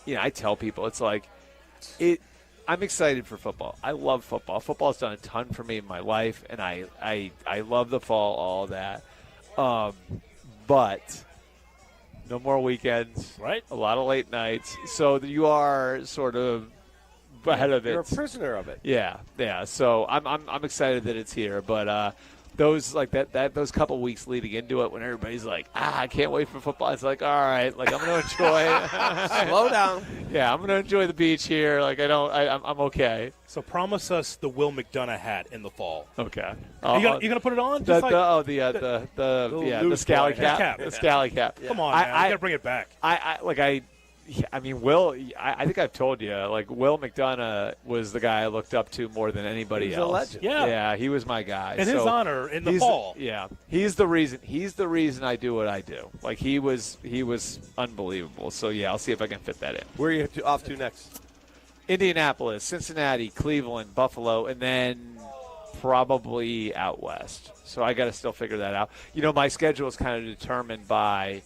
I tell people it's like, I'm excited for football. I love football. Football's done a ton for me in my life, and I love the fall, all that. But no more weekends, right? A lot of late nights, so you are sort of ahead of it. You're a prisoner of it. Yeah. So I'm excited that it's here, but those those couple weeks leading into it, when everybody's like, I can't wait for football. It's like, all right, like I'm gonna enjoy. Slow down. Yeah, I'm gonna enjoy the beach here. Like I'm okay. So promise us the Will McDonough hat in the fall. Okay. You gonna put it on? The scally cap. The scally cap. Come on, man. You gotta bring it back. Will. I think I've told you. Like, Will McDonough was the guy I looked up to more than anybody else. A legend. Yeah, he was my guy. In his honor, in the fall. Yeah, he's the reason. He's the reason I do what I do. Like, he was unbelievable. So yeah, I'll see if I can fit that in. Where are you off to next? Indianapolis, Cincinnati, Cleveland, Buffalo, and then probably out west. So I got to still figure that out. My schedule is kind of determined by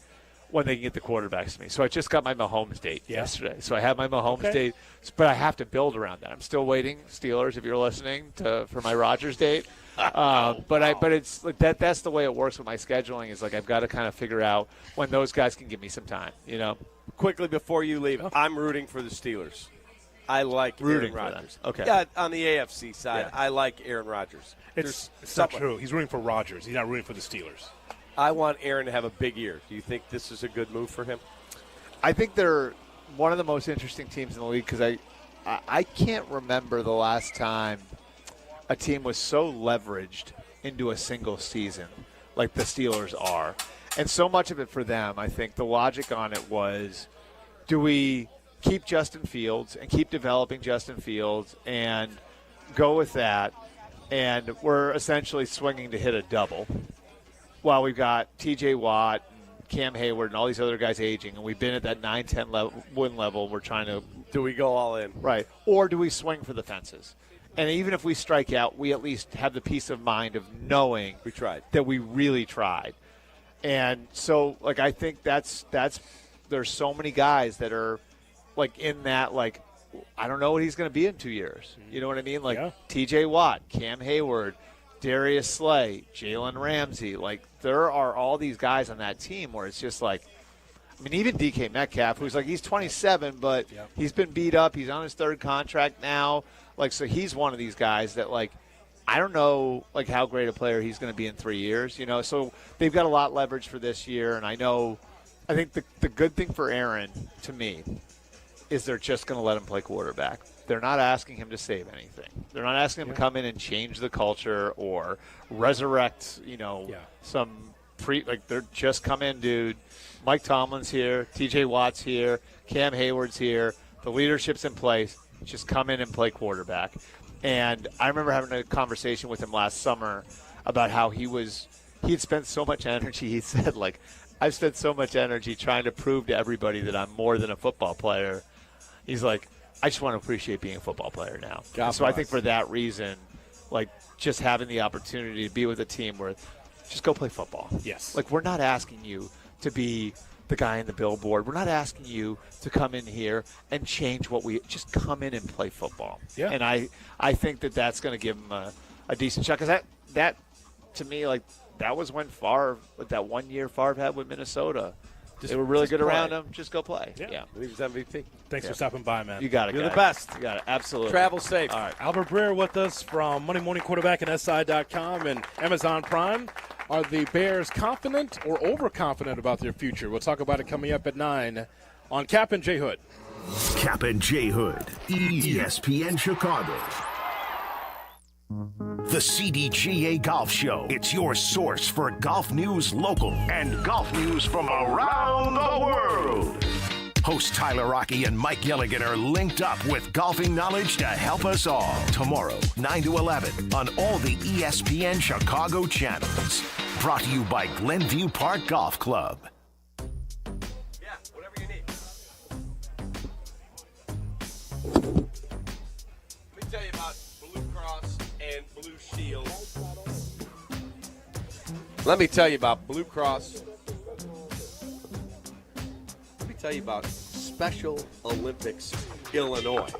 when they can get the quarterbacks to me. So I just got my Mahomes date yesterday. So I have my Mahomes date, but I have to build around that. I'm still waiting, Steelers, if you're listening, for my Rodgers date. But it's like that. That's the way it works with my scheduling. Is like I've got to kind of figure out when those guys can give me some time. Quickly before you leave, I'm rooting for the Steelers. I like rooting Aaron for Rodgers. them. Okay. Yeah, on the AFC side, I like Aaron Rodgers. It's not true. He's rooting for Rodgers. He's not rooting for the Steelers. I want Aaron to have a big year. Do you think this is a good move for him? I think they're one of the most interesting teams in the league because I can't remember the last time a team was so leveraged into a single season like the Steelers are. And so much of it for them, I think the logic on it was, do we keep Justin Fields and keep developing Justin Fields and go with that? And we're essentially swinging to hit a double. While we've got T.J. Watt, and Cam Hayward, and all these other guys aging, and we've been at that 9-10 win level, we're trying to... Do we go all in? Right. Or do we swing for the fences? And even if we strike out, we at least have the peace of mind of knowing we tried, that we really tried. And so, like, I think that's there's so many guys that are, like, in that, like, I don't know what he's going to be in 2 years. You know what I mean? Like, T.J. Watt, Cam Hayward, Darius Slay, Jalen Ramsey. Like, there are all these guys on that team where it's just like, I mean, even DK Metcalf, who's like, he's 27, but he's been beat up. He's on his third contract now. Like, so he's one of these guys that, like, I don't know, like, how great a player he's going to be in 3 years, So they've got a lot of leverage for this year. And I think the good thing for Aaron, to me, is they're just going to let him play quarterback. They're not asking him to save anything. They're not asking him to come in and change the culture or resurrect, some they're just come in, dude. Mike Tomlin's here, TJ Watt's here, Cam Hayward's here. The leadership's in place. Just come in and play quarterback. And I remember having a conversation with him last summer about how he'd spent so much energy. He said, like, I've spent so much energy trying to prove to everybody that I'm more than a football player. He's like, I just want to appreciate being a football player now. So I think for that reason, like just having the opportunity to be with a team where just go play football. Yes. Like we're not asking you to be the guy in the billboard. We're not asking you to come in here and change what we – just come in and play football. Yeah. And I think that that's going to give him a decent shot because that to me, like, that was when Favre – that 1 year Favre had with Minnesota. They were really good around him. Just go play. Yeah. He was MVP. Thanks for stopping by, man. You got it, You're guys. the best. You got it. Absolutely. Travel safe. All right. Albert Breer with us from Monday Morning Quarterback and SI.com and Amazon Prime. Are the Bears confident or overconfident about their future? We'll talk about it coming up at 9 on Kap and J Hood. Kap and J Hood, ESPN Chicago. The CDGA Golf Show. It's your source for golf news local and golf news from around the world. Host Tyler Rocky and Mike Gilligan are linked up with golfing knowledge to help us all. Tomorrow, 9 to 11 on all the ESPN Chicago channels. Brought to you by Glenview Park Golf Club. Yeah, whatever you need. Let me tell you about Blue Cross and Blue Shield. Let me tell you about Blue Cross. Let me tell you about Special Olympics Illinois.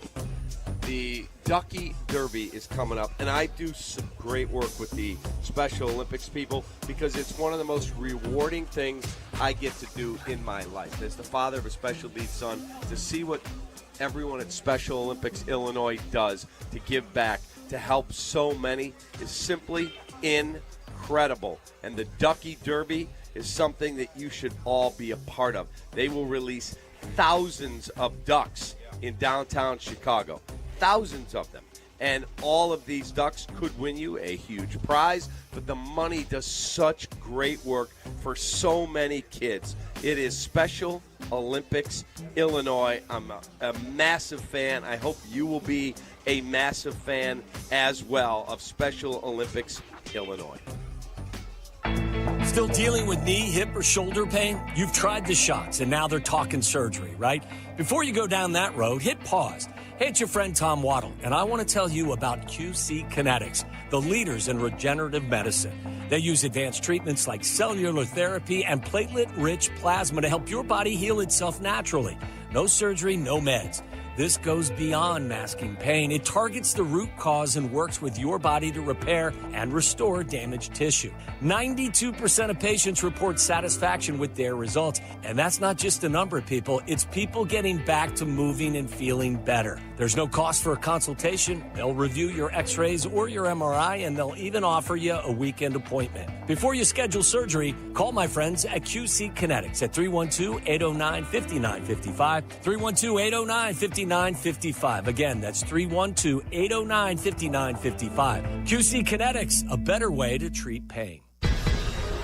The Ducky Derby is coming up, and I do some great work with the Special Olympics people because it's one of the most rewarding things I get to do in my life. As the father of a special needs son, to see what everyone at Special Olympics Illinois does to give back, to help so many, is simply incredible. And the Ducky Derby is something that you should all be a part of. They will release thousands of ducks in downtown Chicago. Thousands of them. And all of these ducks could win you a huge prize, but the money does such great work for so many kids. It is Special Olympics Illinois. I'm a massive fan. I hope you will be a massive fan as well of Special Olympics Illinois. Still dealing with knee, hip, or shoulder pain? You've tried the shots, and now they're talking surgery, right? Before you go down that road, hit pause. Hey, it's your friend Tom Waddle, and I want to tell you about QC Kinetics, the leaders in regenerative medicine. They use advanced treatments like cellular therapy and platelet-rich plasma to help your body heal itself naturally. No surgery, no meds. This goes beyond masking pain. It targets the root cause and works with your body to repair and restore damaged tissue. 92% of patients report satisfaction with their results. And that's not just a number of people. It's people getting back to moving and feeling better. There's no cost for a consultation. They'll review your x-rays or your MRI, and they'll even offer you a weekend appointment. Before you schedule surgery, call my friends at QC Kinetics at 312-809-5955, 312-809-5955. Again, that's 312-809-5955. QC Kinetics, a better way to treat pain.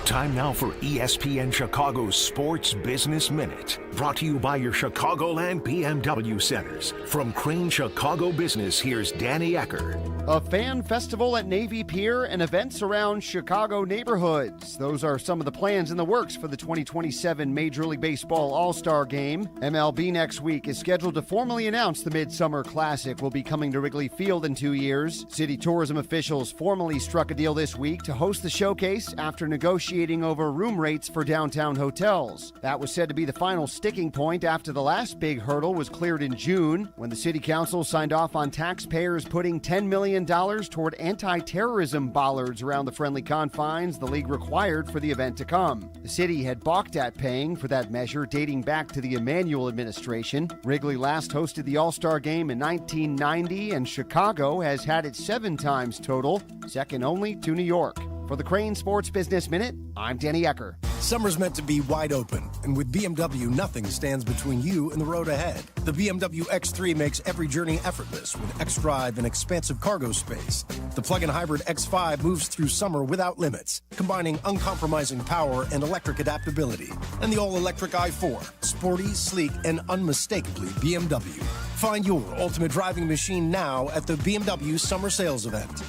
Time now for ESPN Chicago's Sports Business Minute. Brought to you by your Chicagoland BMW centers. From Crane Chicago Business, here's Danny Ecker. A fan festival at Navy Pier and events around Chicago neighborhoods. Those are some of the plans in the works for the 2027 Major League Baseball All-Star Game. MLB next week is scheduled to formally announce the Midsummer Classic will be coming to Wrigley Field in 2 years. City tourism officials formally struck a deal this week to host the showcase after negotiating over room rates for downtown hotels. That was said to be the final sticking point after the last big hurdle was cleared in June, when the City Council signed off on taxpayers putting $10 million toward anti-terrorism bollards around the friendly confines the league required for the event to come. The city had balked at paying for that measure dating back to the Emanuel administration. Wrigley last hosted the All-Star Game in 1990, and Chicago has had it 7 times total, second only to New York. For the Crane Sports Business Minute, I'm Danny Ecker. Summer's meant to be wide open, and with BMW, nothing stands between you and the road ahead. The BMW X3 makes every journey effortless with X-Drive and expansive cargo space. The plug-in hybrid X5 moves through summer without limits, combining uncompromising power and electric adaptability. And the all-electric i4, sporty, sleek, and unmistakably BMW. Find your ultimate driving machine now at the BMW Summer Sales Event.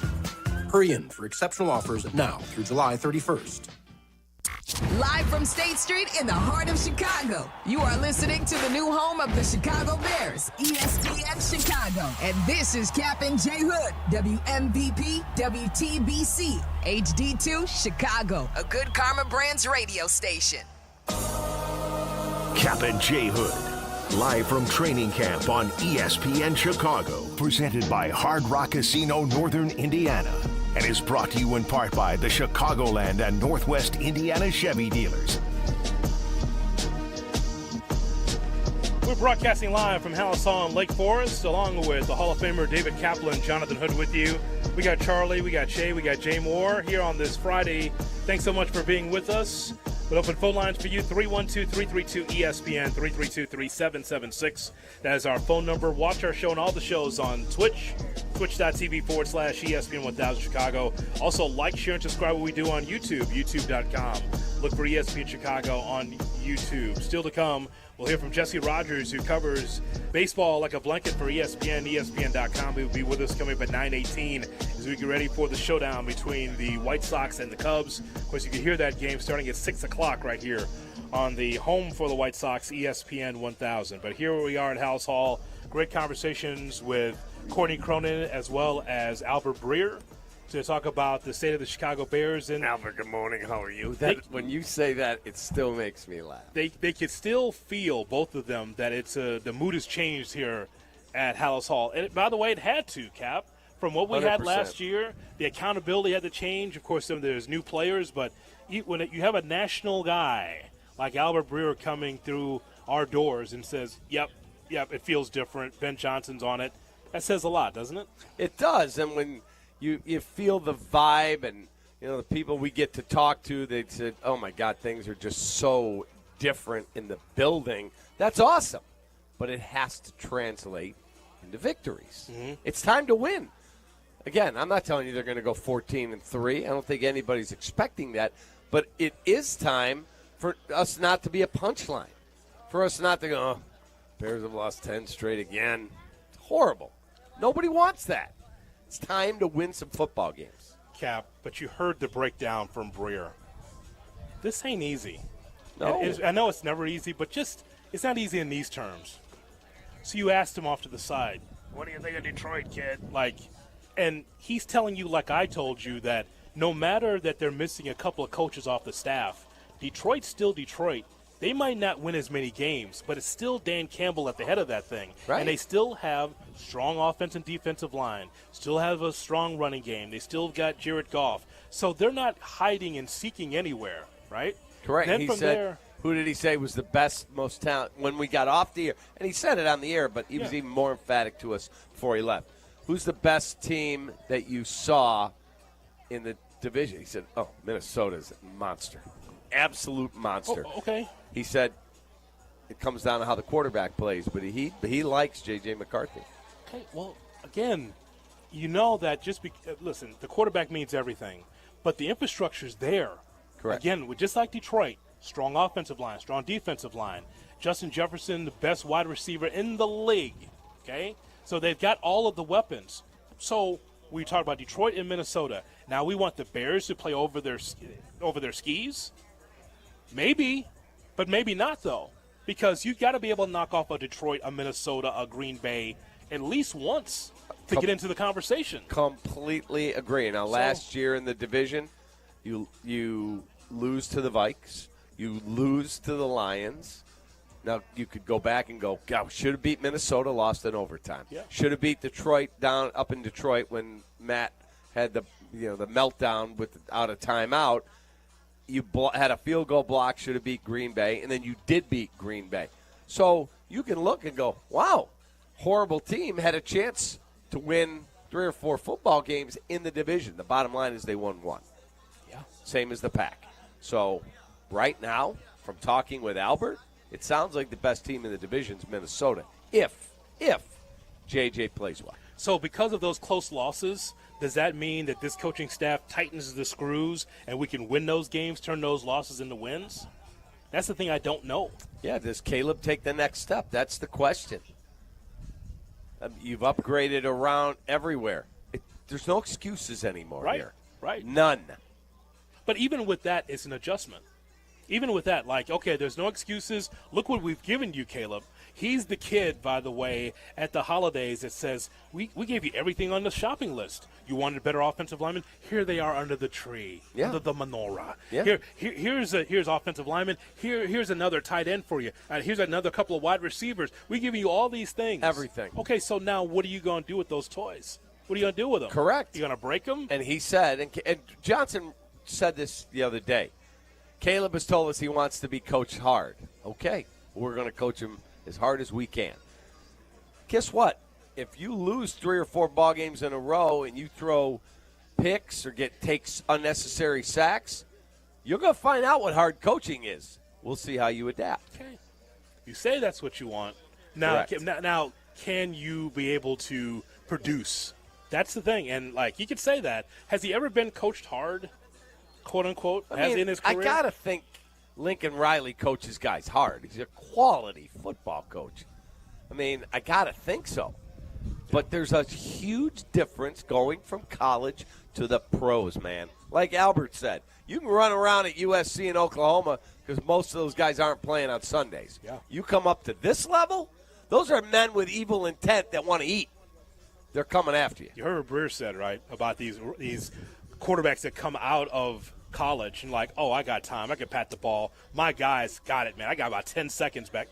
Hurry in for exceptional offers now through July 31st. Live from State Street in the heart of Chicago, you are listening to the new home of the Chicago Bears, ESPN Chicago. And this is Kap and J Hood, WMVP, WTBC, HD2, Chicago, a good Carmen Brands radio station. Kap and J Hood, live from training camp on ESPN Chicago, presented by Hard Rock Casino Northern Indiana, and is brought to you in part by the Chicagoland and Northwest Indiana Chevy dealers. We're broadcasting live from Halisaw and Lake Forest, along with the Hall of Famer David Kaplan, Jonathan Hood with you. We got Charlie, we got Shay, we got Jay Moore here on this Friday. Thanks so much for being with us. We'll open phone lines for you, 312-332-ESPN, 332-3776. That is our phone number. Watch our show and all the shows on Twitch, twitch.tv/ESPN 1000 Chicago. Also, like, share, and subscribe what we do on YouTube, youtube.com. Look for ESPN Chicago on YouTube. Still to come, we'll hear from Jesse Rogers, who covers baseball like a blanket for ESPN, ESPN.com. He will be with us coming up at 9:18 as we get ready for the showdown between the White Sox and the Cubs. Of course, you can hear that game starting at 6 o'clock right here on the home for the White Sox, ESPN 1000. But here we are at House Hall. Great conversations with Courtney Cronin as well as Albert Breer to talk about the state of the Chicago Bears. And Albert, good morning. How are you? When you say that, it still makes me laugh. They can still feel, both of them, that it's the mood has changed here at Hallis Hall. And by the way, it had to, Cap. From what we had 100%. last year, the accountability had to change. Of course, there's new players, but when you have a national guy like Albert Breer coming through our doors and says, yep, it feels different, Ben Johnson's on it, that says a lot, doesn't it? It does. And when you feel the vibe and, the people we get to talk to, they said, oh, my God, things are just so different in the building. That's awesome. But it has to translate into victories. Mm-hmm. It's time to win. Again, I'm not telling you they're going to go 14-3. I don't think anybody's expecting that. But it is time for us not to be a punchline, for us not to go, oh, Bears have lost 10 straight again. It's horrible. Nobody wants that. It's time to win some football games. Cap, but you heard the breakdown from Breer. This ain't easy. No. I know it's never easy, but it's not easy in these terms. So you asked him off to the side, what do you think of Detroit, kid? And he's telling you, like I told you, that no matter that they're missing a couple of coaches off the staff, Detroit's still Detroit. They might not win as many games, but it's still Dan Campbell at the head of that thing. Right. And they still have strong offense and defensive line, still have a strong running game. They still got Jared Goff. So they're not hiding and seeking anywhere, right? Correct. Then He from said, there, who did he say was the best, most talent when we got off the air? And he said it on the air, but he was even more emphatic to us before he left. Who's the best team that you saw in the division? He said, oh, Minnesota's a monster. Absolute monster. Oh, okay. He said it comes down to how the quarterback plays, but he likes J.J. McCarthy. Okay, well, again, you know that listen, the quarterback means everything, but the infrastructure's there. Correct. Again, just like Detroit, strong offensive line, strong defensive line. Justin Jefferson, the best wide receiver in the league, okay? So they've got all of the weapons. So we talk about Detroit and Minnesota. Now we want the Bears to play over their skis? Maybe, but maybe not, though, because you've got to be able to knock off a Detroit, a Minnesota, a Green Bay at least once to get into the conversation. Completely agree. Now, last year in the division, you lose to the Vikes. You lose to the Lions. Now, you could go back and go, God, should have beat Minnesota, lost in overtime. Yeah. Should have beat Detroit down up in Detroit when Matt had the meltdown without a timeout. You had a field goal block, should have beat Green Bay, and then you did beat Green Bay. So you can look and go, wow, horrible team had a chance to win 3 or 4 football games in the division. The bottom line is they won 1. Yeah. Same as the Pack. So right now, from talking with Albert, it sounds like the best team in the division is Minnesota, if JJ plays well. So because of those close losses, does that mean that this coaching staff tightens the screws and we can win those games, turn those losses into wins? That's the thing I don't know. Yeah, does Caleb take the next step? That's the question. You've upgraded around everywhere. There's no excuses anymore here. Right. None. But even with that, it's an adjustment. Even with that, like, okay, there's no excuses. Look what we've given you, Caleb. He's the kid, by the way, at the holidays that says, we gave you everything on the shopping list. You wanted a better offensive lineman? Here they are under the tree, under the menorah. Yeah. Here's offensive lineman. Here's another tight end for you. Here's another couple of wide receivers. We give you all these things. Everything. Okay, so now what are you going to do with those toys? What are you going to do with them? Correct. You going to break them? And he said, and Johnson said this the other day, Caleb has told us he wants to be coached hard. Okay, we're going to coach him as hard as we can. Guess what? If you lose 3 or 4 ball games in a row and you throw picks or takes unnecessary sacks, you're going to find out what hard coaching is. We'll see how you adapt. Okay. You say that's what you want. Now, can you be able to produce? That's the thing. And, like, you could say that. Has he ever been coached hard, quote unquote, in his career? I got to think Lincoln Riley coaches guys hard. He's a quality football coach. I mean, I got to think so. But there's a huge difference going from college to the pros, man. Like Albert said, you can run around at USC in Oklahoma because most of those guys aren't playing on Sundays. Yeah. You come up to this level, those are men with evil intent that want to eat. They're coming after you. You heard what Breer said, right, about these quarterbacks that come out of college and like, oh, I got time. I can pat the ball. My guys got it, man. I got about 10 seconds back.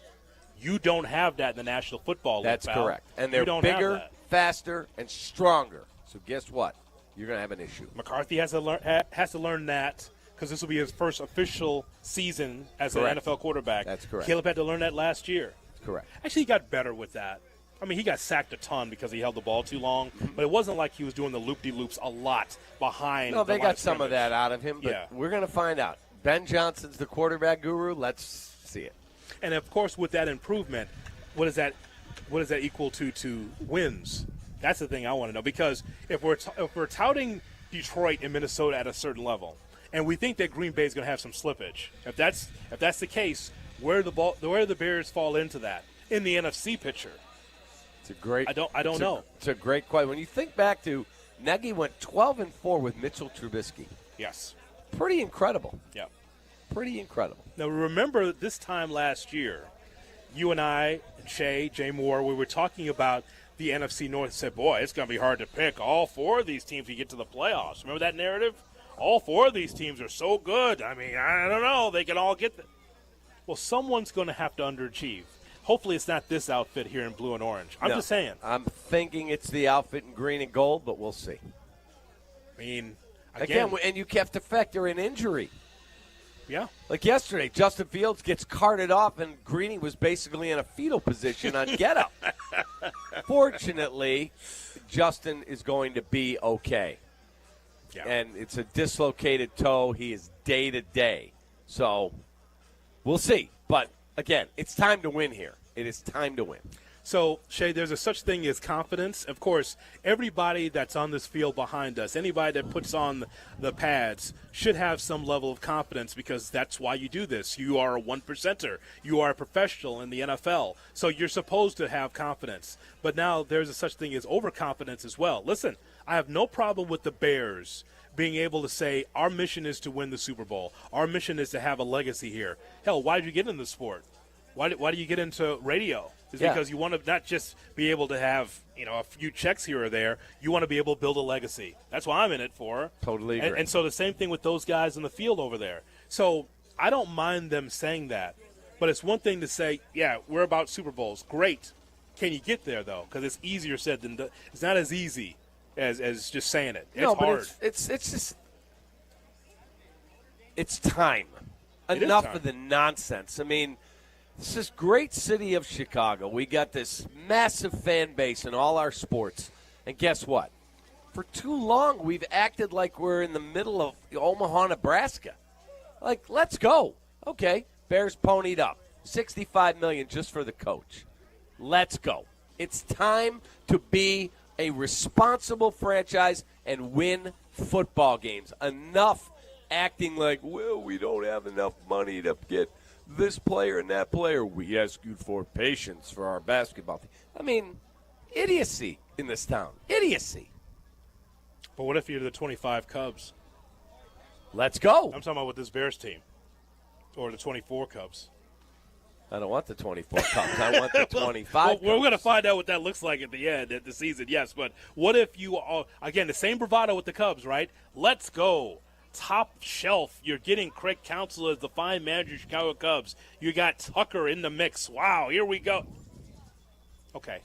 You don't have that in the National Football League. That's correct. And they're bigger, faster, and stronger. So guess what? You're going to have an issue. McCarthy has to learn that because this will be his first official season as an NFL quarterback. That's correct. Caleb had to learn that last year. Correct. Actually, he got better with that. I mean, he got sacked a ton because he held the ball too long, but it wasn't like he was doing the loop-de-loops a lot behind. No, they got some scrimmage. of that out of him, but we're going to find out. Ben Johnson's the quarterback guru. Let's see it. And, of course, with that improvement, what does that equal to wins? That's the thing I want to know, because if we're touting Detroit and Minnesota at a certain level, and we think that Green Bay is going to have some slippage, if that's the case, where do the Bears fall into that in the NFC picture? It's a great. I don't know. It's a great question. When you think back to Nagy went 12-4 with Mitchell Trubisky. Yes. Pretty incredible. Yeah. Pretty incredible. Now remember this time last year, you and I, and Jay Moore, we were talking about the NFC North and said, boy, it's going to be hard to pick all 4 of these teams to get to the playoffs. Remember that narrative? All 4 of these teams are so good. I mean, I don't know. They can all get them. Well, someone's going to have to underachieve. Hopefully it's not this outfit here in blue and orange. I'm just saying. I'm thinking it's the outfit in green and gold, but we'll see. I mean, again and you have to factor in injury. Yeah. Like yesterday, Justin Fields gets carted off, and Greeny was basically in a fetal position on get-up. Fortunately, Justin is going to be okay. Yeah. And it's a dislocated toe. He is day-to-day. So we'll see. But, again, it's time to win here. It is time to win. So, Shay, there's a such thing as confidence. Of course, everybody that's on this field behind us, anybody that puts on the pads, should have some level of confidence because that's why you do this. You are a 1%er. You are a professional in the NFL. So you're supposed to have confidence. But now there's a such thing as overconfidence as well. Listen, I have no problem with the Bears being able to say our mission is to win the Super Bowl. Our mission is to have a legacy here. Hell, why did you get into the sport? Why do you get into radio? It's because you want to not just be able to have, a few checks here or there. You want to be able to build a legacy. That's what I'm in it for. Totally agree. And so the same thing with those guys in the field over there. So I don't mind them saying that. But it's one thing to say, yeah, we're about Super Bowls. Great. Can you get there, though? Because it's easier said than done. It's not as easy as just saying it. It's hard. It's just – it's time. Enough of the nonsense. I mean – this is great city of Chicago. We got this massive fan base in all our sports. And guess what? For too long, we've acted like we're in the middle of Omaha, Nebraska. Like, let's go. Okay, Bears ponied up. $65 million just for the coach. Let's go. It's time to be a responsible franchise and win football games. Enough acting like, well, we don't have enough money to get – this player and that player. We ask you for patience for our basketball team. I mean, idiocy in this town. Idiocy. But what if you're the 25 Cubs? Let's go. I'm talking about with this Bears team. Or the 24 Cubs. I don't want the 24 Cubs. I want the 25 We're going to find out what that looks like at the end of the season, yes. But what if you are, again, the same bravado with the Cubs, right? Let's go. Top shelf. You're getting Craig Counsell as the fine manager of Chicago Cubs. You got Tucker in the mix. Wow, here we go. Okay.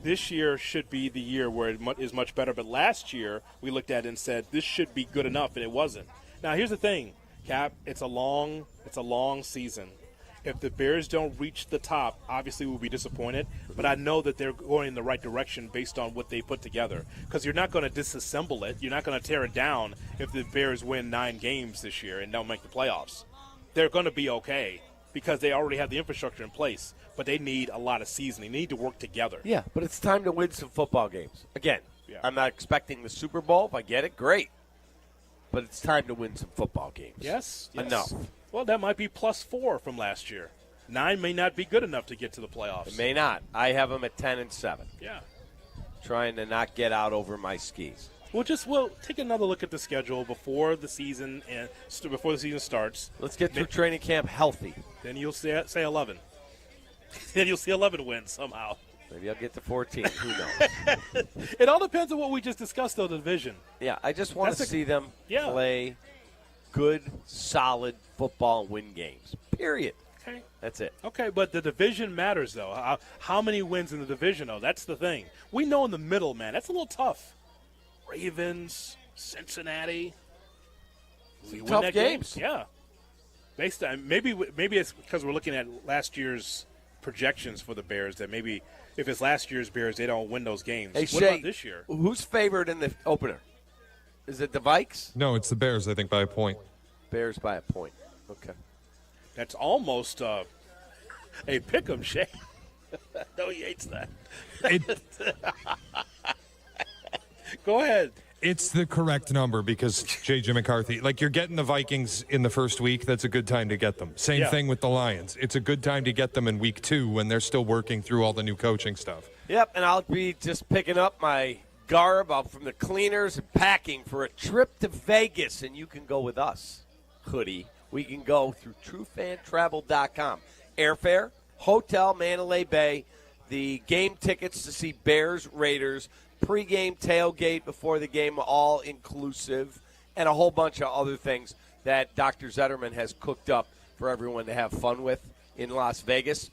This year should be the year where it is much better. But last year, we looked at it and said, this should be good enough, and it wasn't. Now, here's the thing, Cap. It's a long season. If the Bears don't reach the top, obviously we'll be disappointed. But I know that they're going in the right direction based on what they put together. Because you're not going to disassemble it. You're not going to tear it down if the Bears win 9 games this year and don't make the playoffs. They're going to be okay because they already have the infrastructure in place. But they need a lot of seasoning. They need to work together. Yeah, but it's time to win some football games. Again, I'm not expecting the Super Bowl. If I get it, great. But it's time to win some football games. Yes. Enough. Well, that might be +4 from last year. 9 may not be good enough to get to the playoffs. It may not. I have them at 10-7. Yeah. Trying to not get out over my skis. We'll take another look at the schedule before the season starts. Let's get through training camp healthy. Then you'll say 11. Then you'll see 11 wins somehow. Maybe I'll get to 14. Who knows? It all depends on what we just discussed, though, the division. Yeah, I just want to see them play good, solid football and win games. Period. Okay. That's it. Okay, but the division matters, though. How many wins in the division, though? That's the thing. We know in the middle, man, that's a little tough. Ravens, Cincinnati. We win tough that games. Game? Yeah. Based on maybe it's because we're looking at last year's projections for the Bears that maybe if it's last year's Bears, they don't win those games. Hey, what Shay, about this year? Who's favored in the opener? Is it the Vikes? No, it's the Bears, I think, by a point. Bears by a point. Okay. That's almost a pick-em, Shay. No, he hates that. Go ahead. It's the correct number because J.J. McCarthy, you're getting the Vikings in the first week. That's a good time to get them. Same thing with the Lions. It's a good time to get them in week 2 when they're still working through all the new coaching stuff. Yep, and I'll be just picking up my garb out from the cleaners and packing for a trip to Vegas, and you can go with us, hoodie. We can go through TrueFanTravel.com. Airfare, hotel, Mandalay Bay, the game tickets to see Bears, Raiders, pregame tailgate before the game, all inclusive, and a whole bunch of other things that Dr. Zetterman has cooked up for everyone to have fun with in Las Vegas.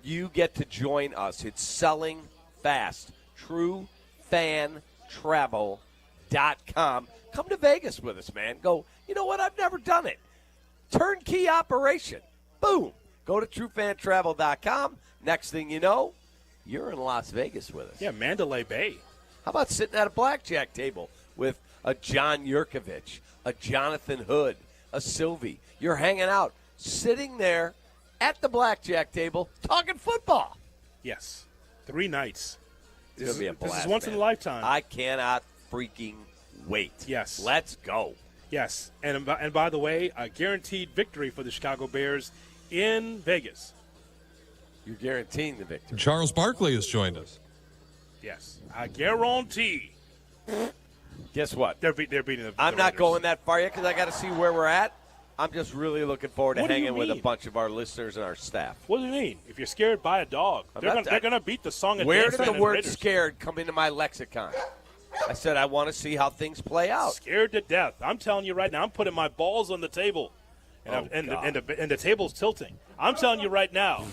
You get to join us. It's selling fast. TrueFanTravel.com. Come to Vegas with us, man. Go, you know what? I've never done it. Turnkey operation. Boom. Go to TrueFanTravel.com. Next thing you know, you're in Las Vegas with us. Yeah, Mandalay Bay. How about sitting at a blackjack table with a John Yurkovich, a Jonathan Hood, a Silvy? You're hanging out, sitting there at the blackjack table, talking football. Yes. 3 nights. It's going to be a blast. This is once in a lifetime. I cannot freaking wait. Yes. Let's go. Yes. And by the way, a guaranteed victory for the Chicago Bears in Vegas. You're guaranteeing the victory. Charles Barkley has joined us. Yes. I guarantee. Guess what? They're beating the I'm not Raiders. going that far yet because I got to see where we're at. I'm just really looking forward to What do you hanging with a mean? bunch of our listeners and our staff. What do you mean? If you're scared, buy a dog. They're going to beat the song and Where dance did the band word Raiders. scared come into my lexicon? I said I want to see how things play out. Scared to death. I'm telling you right now, I'm putting my balls on the table. And, the table's tilting. I'm telling you right now,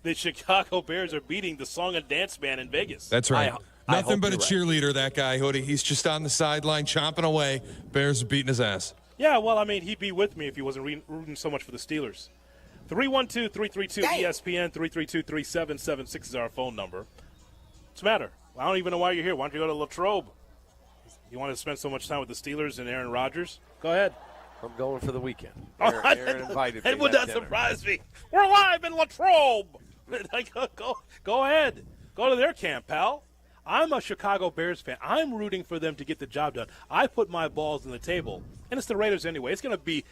the Chicago Bears are beating the song and dance band in Vegas. That's right. Nothing but a you're right. cheerleader, that guy, Hoodie. He's just on the sideline chomping away. Bears are beating his ass. Yeah, well, I mean, he'd be with me if he wasn't rooting so much for the Steelers. 312-332-ESPN, 332-3776 is our phone number. What's the matter? I don't even know why you're here. Why don't you go to Latrobe? You want to spend so much time with the Steelers and Aaron Rodgers? Go ahead. I'm going for the weekend. Aaron invited me. It would to not dinner. surprise me. We're live in Latrobe. Go ahead. Go to their camp, pal. I'm a Chicago Bears fan. I'm rooting for them to get the job done. I put my balls on the table, and it's the Raiders anyway. It's gonna be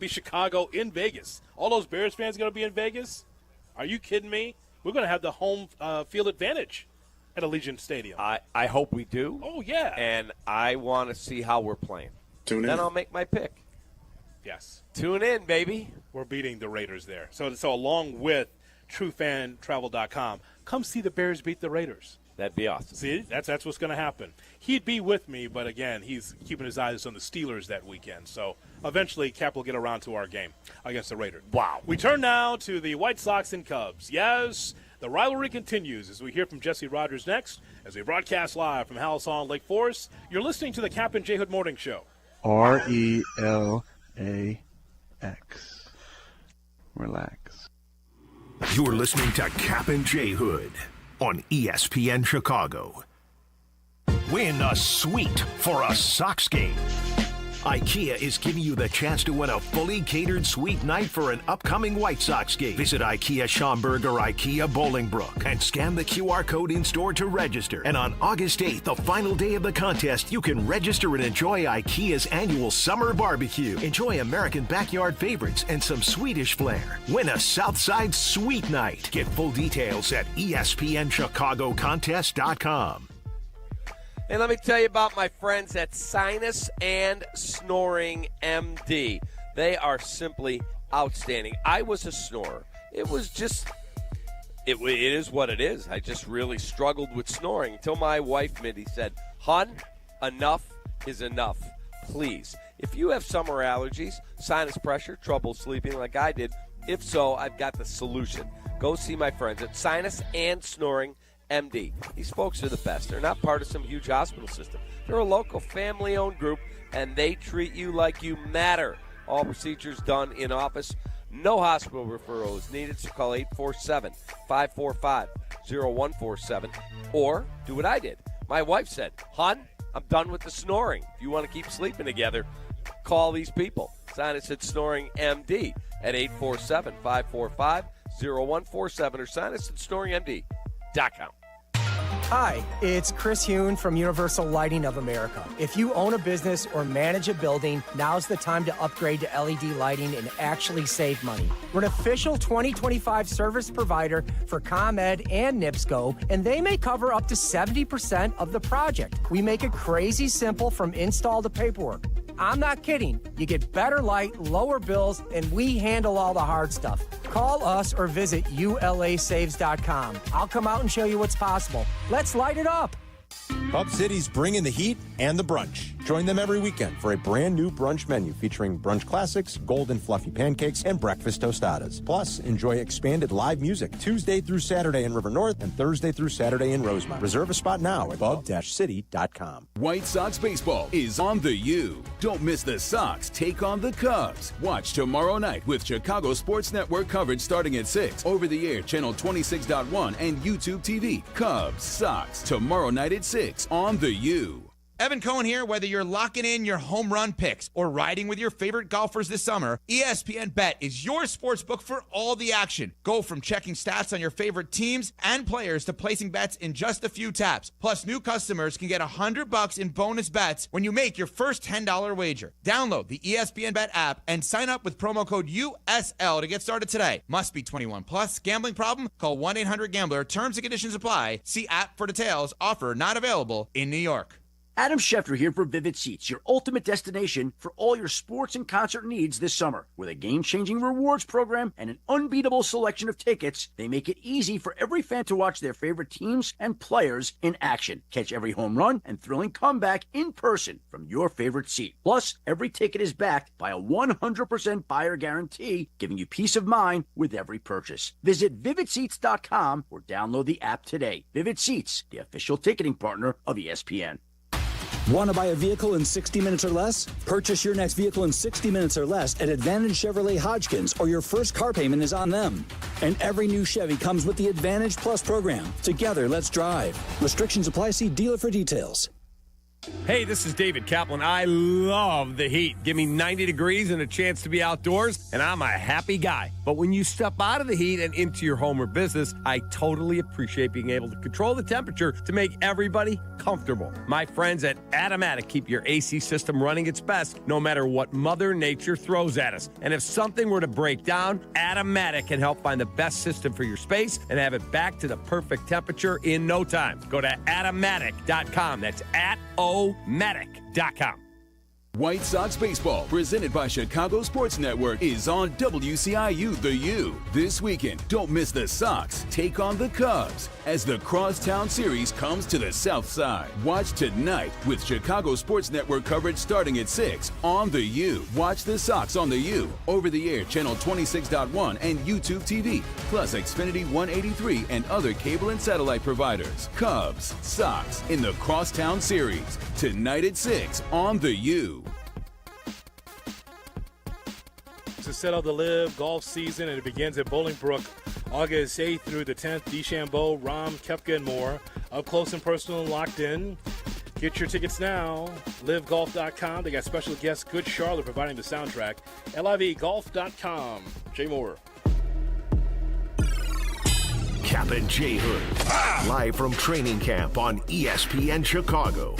Chicago in Vegas. All those Bears fans are gonna be in Vegas. Are you kidding me? We're gonna have the home field advantage at Allegiant Stadium. I hope we do. Oh yeah. And I want to see how we're playing. Tune in. Then I'll make my pick. Yes. Tune in, baby. We're beating the Raiders there. So along with TrueFanTravel.com, come see the Bears beat the Raiders. That'd be awesome. See, that's what's going to happen. He'd be with me, but again, he's keeping his eyes on the Steelers that weekend. So eventually, Cap will get around to our game against the Raiders. Wow. We turn now to the White Sox and Cubs. Yes, the rivalry continues as we hear from Jesse Rogers next as we broadcast live from Hallis Hall in Lake Forest. You're listening to the Kap and J Hood Morning Show. RELAX. Relax. You're listening to Kap and J Hood on ESPN Chicago. Win a suite for a Sox game. IKEA is giving you the chance to win a fully catered suite night for an upcoming White Sox game. Visit IKEA Schaumburg or IKEA Bolingbrook and scan the QR code in store to register. And on August 8th, the final day of the contest, you can register and enjoy IKEA's annual summer barbecue. Enjoy American backyard favorites and some Swedish flair. Win a Southside Suite Night. Get full details at ESPNChicagoContest.com. And let me tell you about my friends at Sinus and Snoring MD. They are simply outstanding. I was a snorer. It was just, it is what it is. I just really struggled with snoring until my wife, Mindy, said, "Hun, enough is enough. Please, if you have summer allergies, sinus pressure, trouble sleeping like I did, if so, I've got the solution. Go see my friends at Sinus and Snoring MD. These folks are the best. They're not part of some huge hospital system. They're a local family-owned group, and they treat you like you matter. All procedures done in office. No hospital referral is needed, so call 847-545-0147 or do what I did. My wife said, "Hon, I'm done with the snoring. If you want to keep sleeping together, call these people." Sinus and Snoring MD at 847-545-0147 or sinusandsnoringmd.com. Hi, it's Chris Hune from Universal Lighting of America. If you own a business or manage a building, now's the time to upgrade to LED lighting and actually save money. We're an official 2025 service provider for ComEd and NIPSCO, and they may cover up to 70% of the project. We make it crazy simple from install to paperwork. I'm not kidding. You get better light, lower bills, and we handle all the hard stuff. Call us or visit ulasaves.com. I'll come out and show you what's possible. Let's light it up. Pub City's bringing the heat and the brunch. Join them every weekend for a brand new brunch menu featuring brunch classics, golden fluffy pancakes, and breakfast tostadas. Plus, enjoy expanded live music Tuesday through Saturday in River North and Thursday through Saturday in Rosemont. Reserve a spot now at pub-city.com. White Sox baseball is on the U. Don't miss the Sox take on the Cubs. Watch tomorrow night with Chicago Sports Network coverage starting at 6. Over the air, channel 26.1 and YouTube TV. Cubs, Sox, tomorrow night at 6 on the U. Evan Cohen here. Whether you're locking in your home run picks or riding with your favorite golfers this summer, ESPN Bet is your sports book for all the action. Go from checking stats on your favorite teams and players to placing bets in just a few taps. Plus, new customers can get $100 in bonus bets when you make your first $10 wager. Download the ESPN Bet app and sign up with promo code USL to get started today. Must be 21 plus. Gambling problem? Call 1-800-GAMBLER. Terms and conditions apply. See app for details. Offer not available in New York. Adam Schefter here for Vivid Seats, your ultimate destination for all your sports and concert needs this summer. With a game-changing rewards program and an unbeatable selection of tickets, they make it easy for every fan to watch their favorite teams and players in action. Catch every home run and thrilling comeback in person from your favorite seat. Plus, every ticket is backed by a 100% buyer guarantee, giving you peace of mind with every purchase. Visit VividSeats.com or download the app today. Vivid Seats, the official ticketing partner of ESPN. Want to buy a vehicle in 60 minutes or less? Purchase your next vehicle in 60 minutes or less at Advantage Chevrolet Hodgkins, or your first car payment is on them. And every new Chevy comes with the Advantage Plus program. Together, let's drive. Restrictions apply. See dealer for details. Hey, this is David Kaplan. I love the heat. Give me 90 degrees and a chance to be outdoors, and I'm a happy guy. But when you step out of the heat and into your home or business, I totally appreciate being able to control the temperature to make everybody comfortable. My friends at Automatic keep your AC system running its best no matter what Mother Nature throws at us. And if something were to break down, Automatic can help find the best system for your space and have it back to the perfect temperature in no time. Go to Automatic.com. That's @omatic.com. White Sox baseball, presented by Chicago Sports Network, is on WCIU The U. This weekend, don't miss the Sox take on the Cubs as the Crosstown Series comes to the South Side. Watch tonight with Chicago Sports Network coverage starting at 6 on The U. Watch the Sox on The U, over-the-air channel 26.1 and YouTube TV, plus Xfinity 183 and other cable and satellite providers. Cubs, Sox in the Crosstown Series, tonight at 6 on The U. To settle the live golf season, and it begins at Bolingbrook August 8th through the 10th. DeChambeau, Rahm, Koepka, and more. Up close and personal and locked in. Get your tickets now. LiveGolf.com. They got special guest Good Charlotte providing the soundtrack. LIVGolf.com. Jay Moore. Kap and J Hood, live from training camp on ESPN Chicago.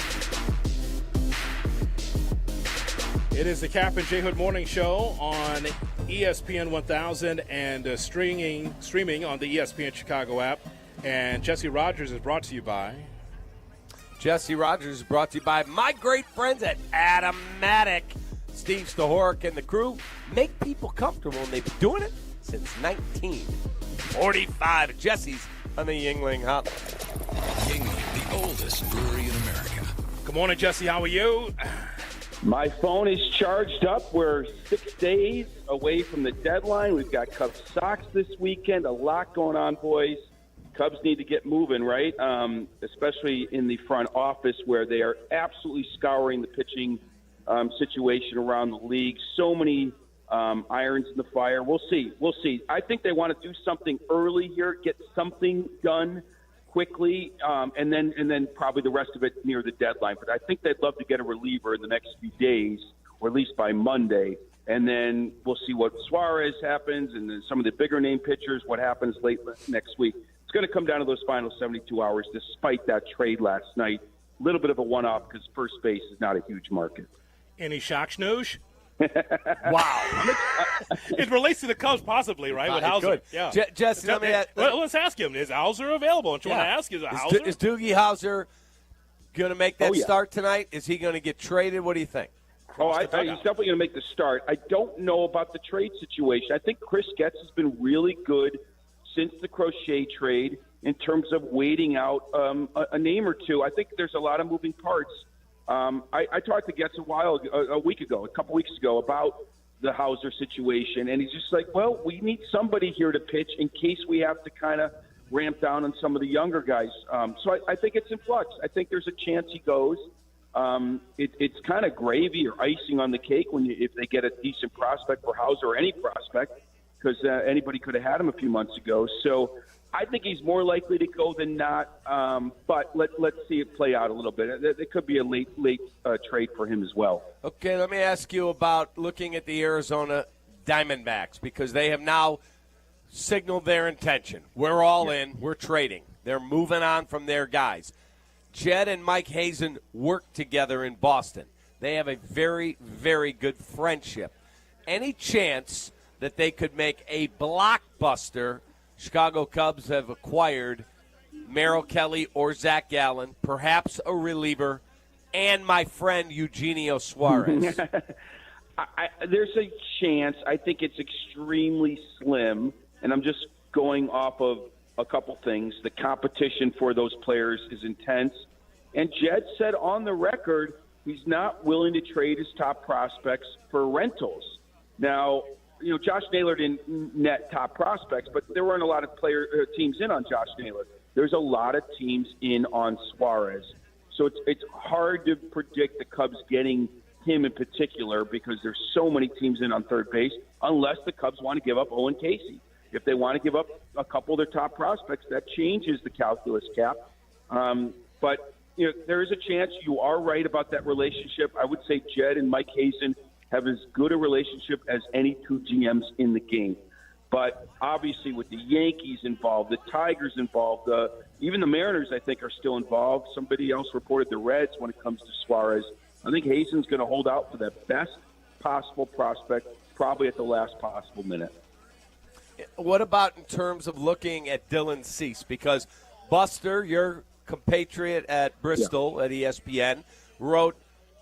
It is the Kap and J Hood Morning Show on ESPN 1000 and streaming on the ESPN Chicago app. And Jesse Rogers is brought to you by... Jesse Rogers is brought to you by my great friends at Automatic. Steve Stahorek and the crew make people comfortable, and they've been doing it since 1945. Jesse's on the Yuengling Hotline. Yuengling, the oldest brewery in America. Good morning, Jesse. How are you? My phone is charged up. We're 6 days away from the deadline. We've got Cubs Sox this weekend. A lot going on, boys. Cubs need to get moving, right? Especially in the front office where they are absolutely scouring the pitching situation around the league. So many irons in the fire. We'll see. I think they want to do something early here, get something done quickly, and then probably the rest of it near the deadline. But I think they'd love to get a reliever in the next few days, or at least by Monday. And then we'll see what Suarez happens, and then some of the bigger name pitchers, what happens late next week. It's going to come down to those final 72 hours, despite that trade last night. A little bit of a one-off because first base is not a huge market. Any shocks news? Wow. It relates to the Cubs possibly, right? With Hauser. Yeah. Jesse, let's ask him. Is Hauser available? Don't you want to ask? Is Hauser? Is Doogie Howser going to make that start tonight? Is he going to get traded? What do you think? He's definitely going to make the start. I don't know about the trade situation. I think Chris Getz has been really good since the Crochet trade in terms of waiting out a name or two. I think there's a lot of moving parts. I talked to Getz a couple weeks ago, about the Hauser situation, and he's just like, well, we need somebody here to pitch in case we have to kind of ramp down on some of the younger guys. So I think it's in flux. I think there's a chance he goes. It's kind of gravy or icing on the cake if they get a decent prospect for Hauser, or any prospect, because anybody could have had him a few months ago. So I think he's more likely to go than not, but let's see it play out a little bit. It could be a late trade for him as well. Okay, let me ask you about looking at the Arizona Diamondbacks, because they have now signaled their intention. We're all in. We're trading. They're moving on from their guys. Jed and Mike Hazen work together in Boston. They have a very, very good friendship. Any chance that they could make a blockbuster? Chicago Cubs have acquired Merrill Kelly or Zach Gallen, perhaps a reliever, and my friend Eugenio Suarez. There's a chance. I think it's extremely slim, and I'm just going off of a couple things. The competition for those players is intense. And Jed said on the record he's not willing to trade his top prospects for rentals. Now, Josh Naylor didn't net top prospects, but there weren't a lot of teams in on Josh Naylor. There's a lot of teams in on Suarez. So it's hard to predict the Cubs getting him in particular, because there's so many teams in on third base, unless the Cubs want to give up Owen Casey. If they want to give up a couple of their top prospects, that changes the calculus, Cap. But there is a chance. You are right about that relationship. I would say Jed and Mike Hazen have as good a relationship as any two GMs in the game. But obviously with the Yankees involved, the Tigers involved, even the Mariners, I think, are still involved. Somebody else reported the Reds when it comes to Suarez. I think Hazen's going to hold out for that best possible prospect, probably at the last possible minute. What about in terms of looking at Dylan Cease? Because Buster, your compatriot at Bristol at ESPN, wrote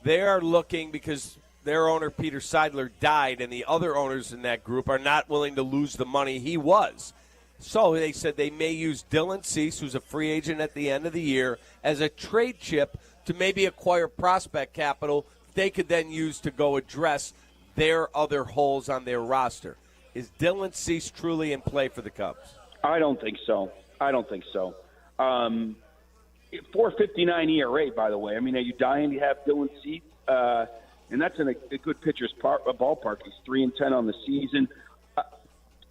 they are looking, because their owner, Peter Seidler, died, and the other owners in that group are not willing to lose the money he was. So they said they may use Dylan Cease, who's a free agent at the end of the year, as a trade chip to maybe acquire prospect capital they could then use to go address their other holes on their roster. Is Dylan Cease truly in play for the Cubs? I don't think so. 4.59 ERA, by the way. I mean, are you dying to have Dylan Cease? And that's in a good pitcher's ballpark. He's 3-10 on the season.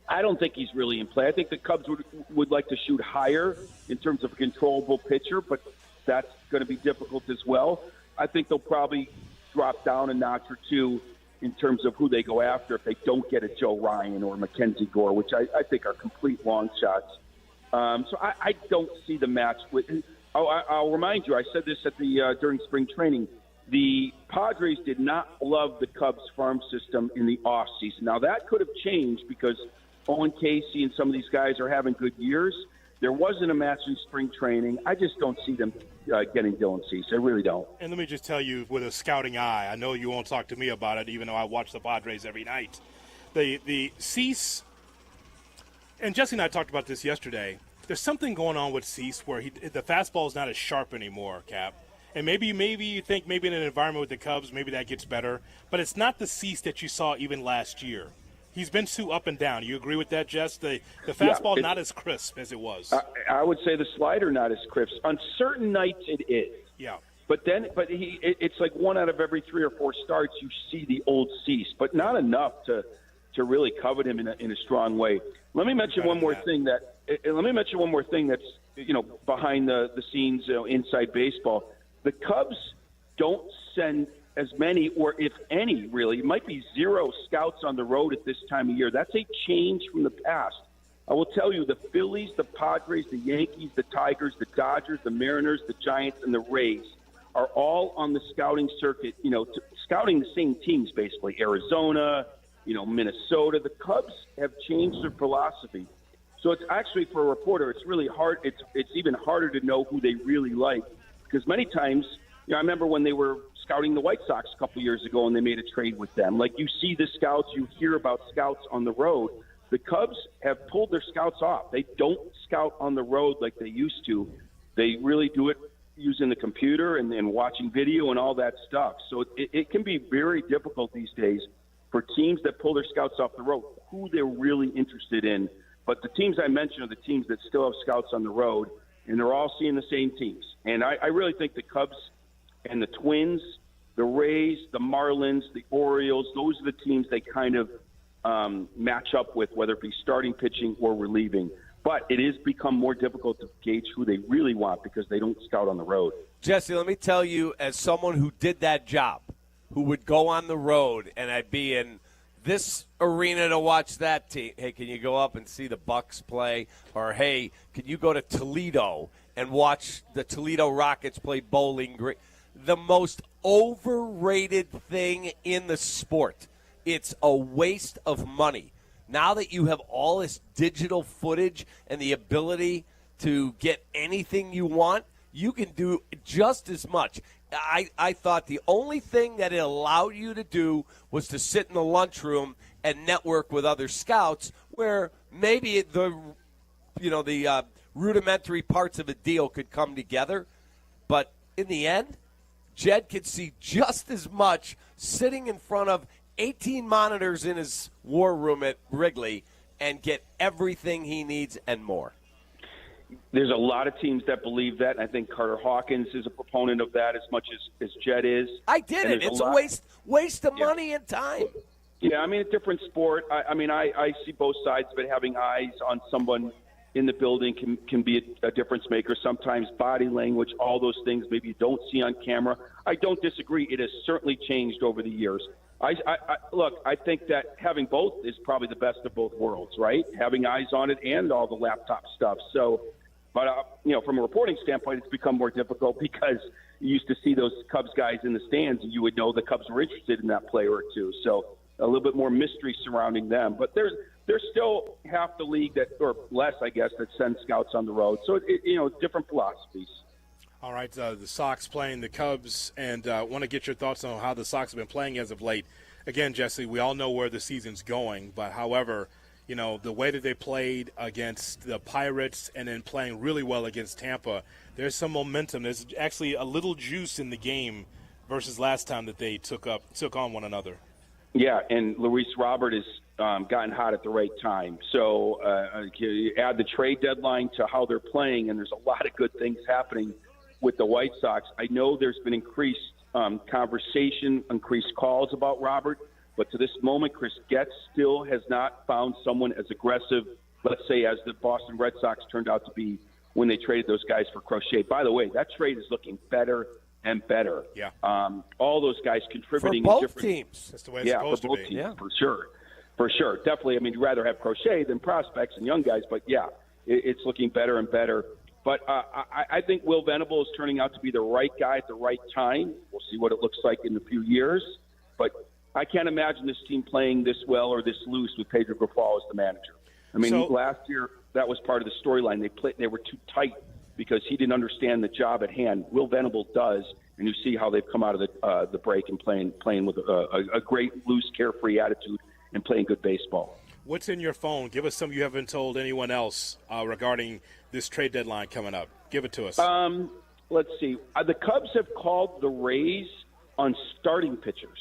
I don't think he's really in play. I think the Cubs would like to shoot higher in terms of a controllable pitcher, but that's going to be difficult as well. I think they'll probably drop down a notch or two in terms of who they go after if they don't get a Joe Ryan or Mackenzie Gore, which I think are complete long shots. So I don't see the match with. I'll remind you, I said this at the during spring training. The Padres did not love the Cubs farm system in the offseason. Now, that could have changed because Owen Casey and some of these guys are having good years. There wasn't a match in spring training. I just don't see them getting Dylan Cease. I really don't. And let me just tell you, with a scouting eye, I know you won't talk to me about it, even though I watch the Padres every night. The Cease, and Jesse and I talked about this yesterday, there's something going on with Cease where the fastball is not as sharp anymore, Cap. And maybe you think maybe in an environment with the Cubs, maybe that gets better. But it's not the Cease that you saw even last year. He's been too up and down. You agree with that, Jess? The fastball not as crisp as it was. I would say the slider not as crisp. On certain nights it is. Yeah. But it's like 1 out of every 3 or 4 starts you see the old Cease, but not enough to really covet him in a strong way. Let me mention one more thing that's behind the scenes inside baseball. The Cubs don't send as many, or if any, really. It might be 0 scouts on the road at this time of year. That's a change from the past. I will tell you, the Phillies, the Padres, the Yankees, the Tigers, the Dodgers, the Mariners, the Giants, and the Rays are all on the scouting circuit, scouting the same teams, basically. Arizona, Minnesota. The Cubs have changed their philosophy. So it's actually, for a reporter, it's really hard. It's even harder to know who they really like. Because many times, I remember when they were scouting the White Sox a couple years ago and they made a trade with them. Like, you see the scouts, you hear about scouts on the road. The Cubs have pulled their scouts off. They don't scout on the road like they used to. They really do it using the computer and watching video and all that stuff. So it can be very difficult these days for teams that pull their scouts off the road, who they're really interested in. But the teams I mentioned are the teams that still have scouts on the road, and they're all seeing the same teams. And I really think the Cubs and the Twins, the Rays, the Marlins, the Orioles, those are the teams they kind of match up with, whether it be starting pitching or relieving. But it has become more difficult to gauge who they really want because they don't scout on the road. Jesse, let me tell you, as someone who did that job, who would go on the road, and I'd be in this arena to watch that team. Hey, can you go up and see the Bucks play? Or, hey, can you go to Toledo and watch the Toledo Rockets play Bowling Green? The most overrated thing in the sport. It's a waste of money. Now that you have all this digital footage and the ability to get anything you want, you can do just as much. I thought the only thing that it allowed you to do was to sit in the lunchroom and network with other scouts, where maybe the rudimentary parts of a deal could come together. But in the end, Jed could see just as much sitting in front of 18 monitors in his war room at Wrigley and get everything he needs and more. There's a lot of teams that believe that, and I think Carter Hawkins is a proponent of that as much as Jed is. I did it. It's a waste of money and time. Yeah, I mean, a different sport. I see both sides of it. Having eyes on someone in the building can be a difference maker. Sometimes body language, all those things maybe you don't see on camera. I don't disagree. It has certainly changed over the years. Look, I think that having both is probably the best of both worlds, right? Having eyes on it and all the laptop stuff. So, but from a reporting standpoint, it's become more difficult because you used to see those Cubs guys in the stands, and you would know the Cubs were interested in that player or two. So a little bit more mystery surrounding them. But there's still half the league or less, I guess, that sends scouts on the road. So it's different philosophies. All right, the Sox playing the Cubs, and want to get your thoughts on how the Sox have been playing as of late. Again, Jesse, we all know where the season's going, but however, you know, the way that they played against the Pirates and then playing really well against Tampa, there's some momentum. There's actually a little juice in the game versus last time that they took on one another. Yeah, and Luis Robert has gotten hot at the right time. So you add the trade deadline to how they're playing, and there's a lot of good things happening with the White Sox. I know there's been increased conversation, increased calls about Robert, but to this moment, Chris Getz still has not found someone as aggressive, let's say, as the Boston Red Sox turned out to be when they traded those guys for Crochet. By the way, that trade is looking better and better. Yeah. All those guys contributing for both in different teams. That's the way it's supposed for both to be. Teams, Yeah. For sure. Definitely. I mean, you'd rather have Crochet than prospects and young guys, but yeah, it's looking better and better. But I think Will Venable is turning out to be the right guy at the right time. We'll see what it looks like in a few years. But I can't imagine this team playing this well or this loose with Pedro Grifol as the manager. I mean, last year that was part of the storyline. They were too tight because he didn't understand the job at hand. Will Venable does, and you see how they've come out of the break and playing with a great, loose, carefree attitude and playing good baseball. What's in your phone? Give us some you haven't told anyone else regarding this trade deadline coming up. Give it to us. Let's see. The Cubs have called the Rays on starting pitchers.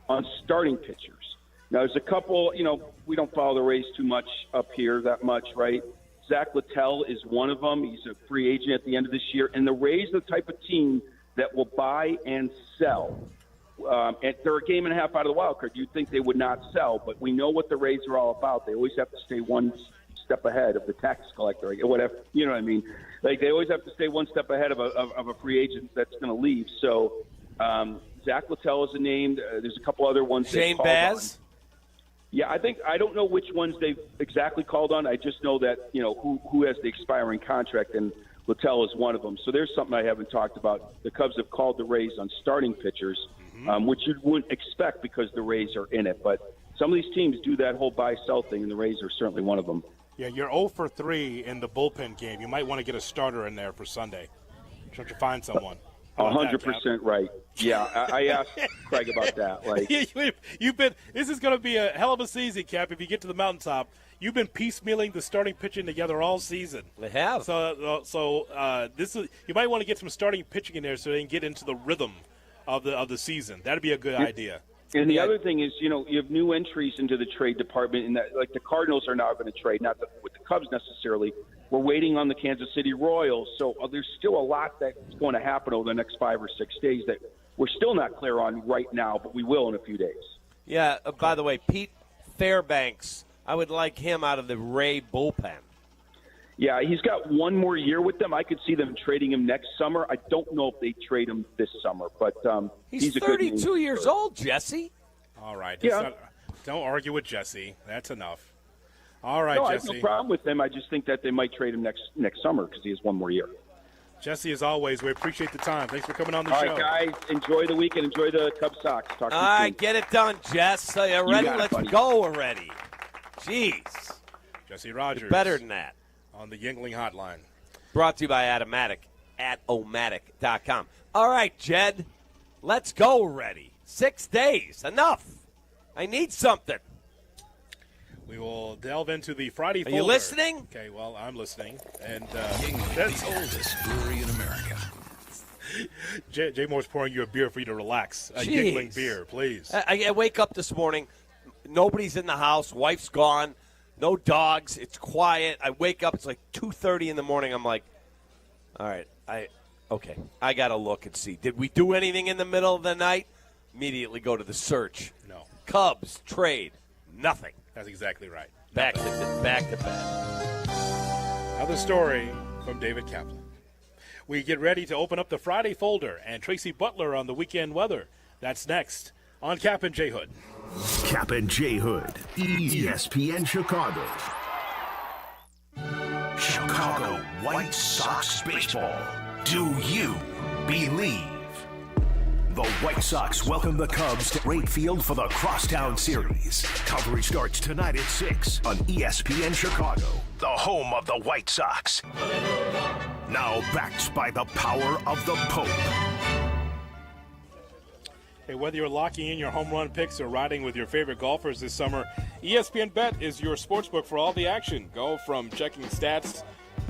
Now, there's a couple, we don't follow the Rays too much up here that much, right? Zach Littell is one of them. He's a free agent at the end of this year. And the Rays are the type of team that will buy and sell. And they're a game and a half out of the wild card. You'd think they would not sell, but we know what the Rays are all about. They always have to stay one step ahead of the tax collector, whatever. You know what I mean? Like, they always have to stay one step ahead of a free agent that's going to leave. So Zach Littell is a name. There's a couple other ones. Shane Baz? Yeah, I don't know which ones they've exactly called on. I just know that, who has the expiring contract, and Littell is one of them. So there's something I haven't talked about. The Cubs have called the Rays on starting pitchers, which you wouldn't expect because the Rays are in it. But some of these teams do that whole buy-sell thing, and the Rays are certainly one of them. Yeah, you're 0 for 3 in the bullpen game. You might want to get a starter in there for Sunday. Try to find someone. 100% right. Yeah, I asked Craig about that. Like, you've been. This is going to be a hell of a season, Cap. If you get to the mountaintop, you've been piecemealing the starting pitching together all season. They have. So this is. You might want to get some starting pitching in there so they can get into the rhythm of the season. That'd be a good idea. And the other thing is, you have new entries into the trade department, and that, like, the Cardinals are now going to trade, not with the Cubs necessarily. We're waiting on the Kansas City Royals, so there's still a lot that's going to happen over the next 5 or 6 days that we're still not clear on right now, but we will in a few days. Yeah, by the way, Pete Fairbanks, I would like him out of the Ray bullpen. Yeah, he's got one more year with them. I could see them trading him next summer. I don't know if they trade him this summer, but he's 32 years old, Jesse. All right. Yeah. Don't argue with Jesse. That's enough. All right, no, Jesse. I have no problem with him. I just think that they might trade him next summer because he has one more year. Jesse, as always, we appreciate the time. Thanks for coming on the show. All right, guys, enjoy the weekend. Enjoy the Cubs Sox. Talk to you All right, soon. get it done, Jess. So you ready? Let's go already. Jeez. Jesse Rogers. You're better than that. On the Yingling Hotline. Brought to you by Atomatic at omatic.com. All right, Jed, let's go already. 6 days. Enough. I need something. We will delve into the Friday folder. Are you listening? Okay, well, I'm listening. And that's the oldest brewery in America. Jay Moore's pouring you a beer for you to relax. A Yingling beer, please. I wake up this morning. Nobody's in the house. Wife's gone. No dogs. It's quiet. I wake up. It's like 2:30 in the morning. I'm like, all right, I got to look and see. Did we do anything in the middle of the night? Immediately go to the search. No. Cubs trade. Nothing. That's exactly right. Back to bed. Another story from David Kaplan. We get ready to open up the Friday folder and Tracy Butler on the weekend weather. That's next on Kap and J Hood. Kap and J Hood, ESPN Chicago. Chicago White Sox baseball. Do you believe? The White Sox welcome the Cubs to Wright Field for the Crosstown Series. Coverage starts tonight at 6 on ESPN Chicago, the home of the White Sox. Now backed by the power of the Pope. Hey, whether you're locking in your home run picks or riding with your favorite golfers this summer, ESPN Bet is your sportsbook for all the action. Go from checking stats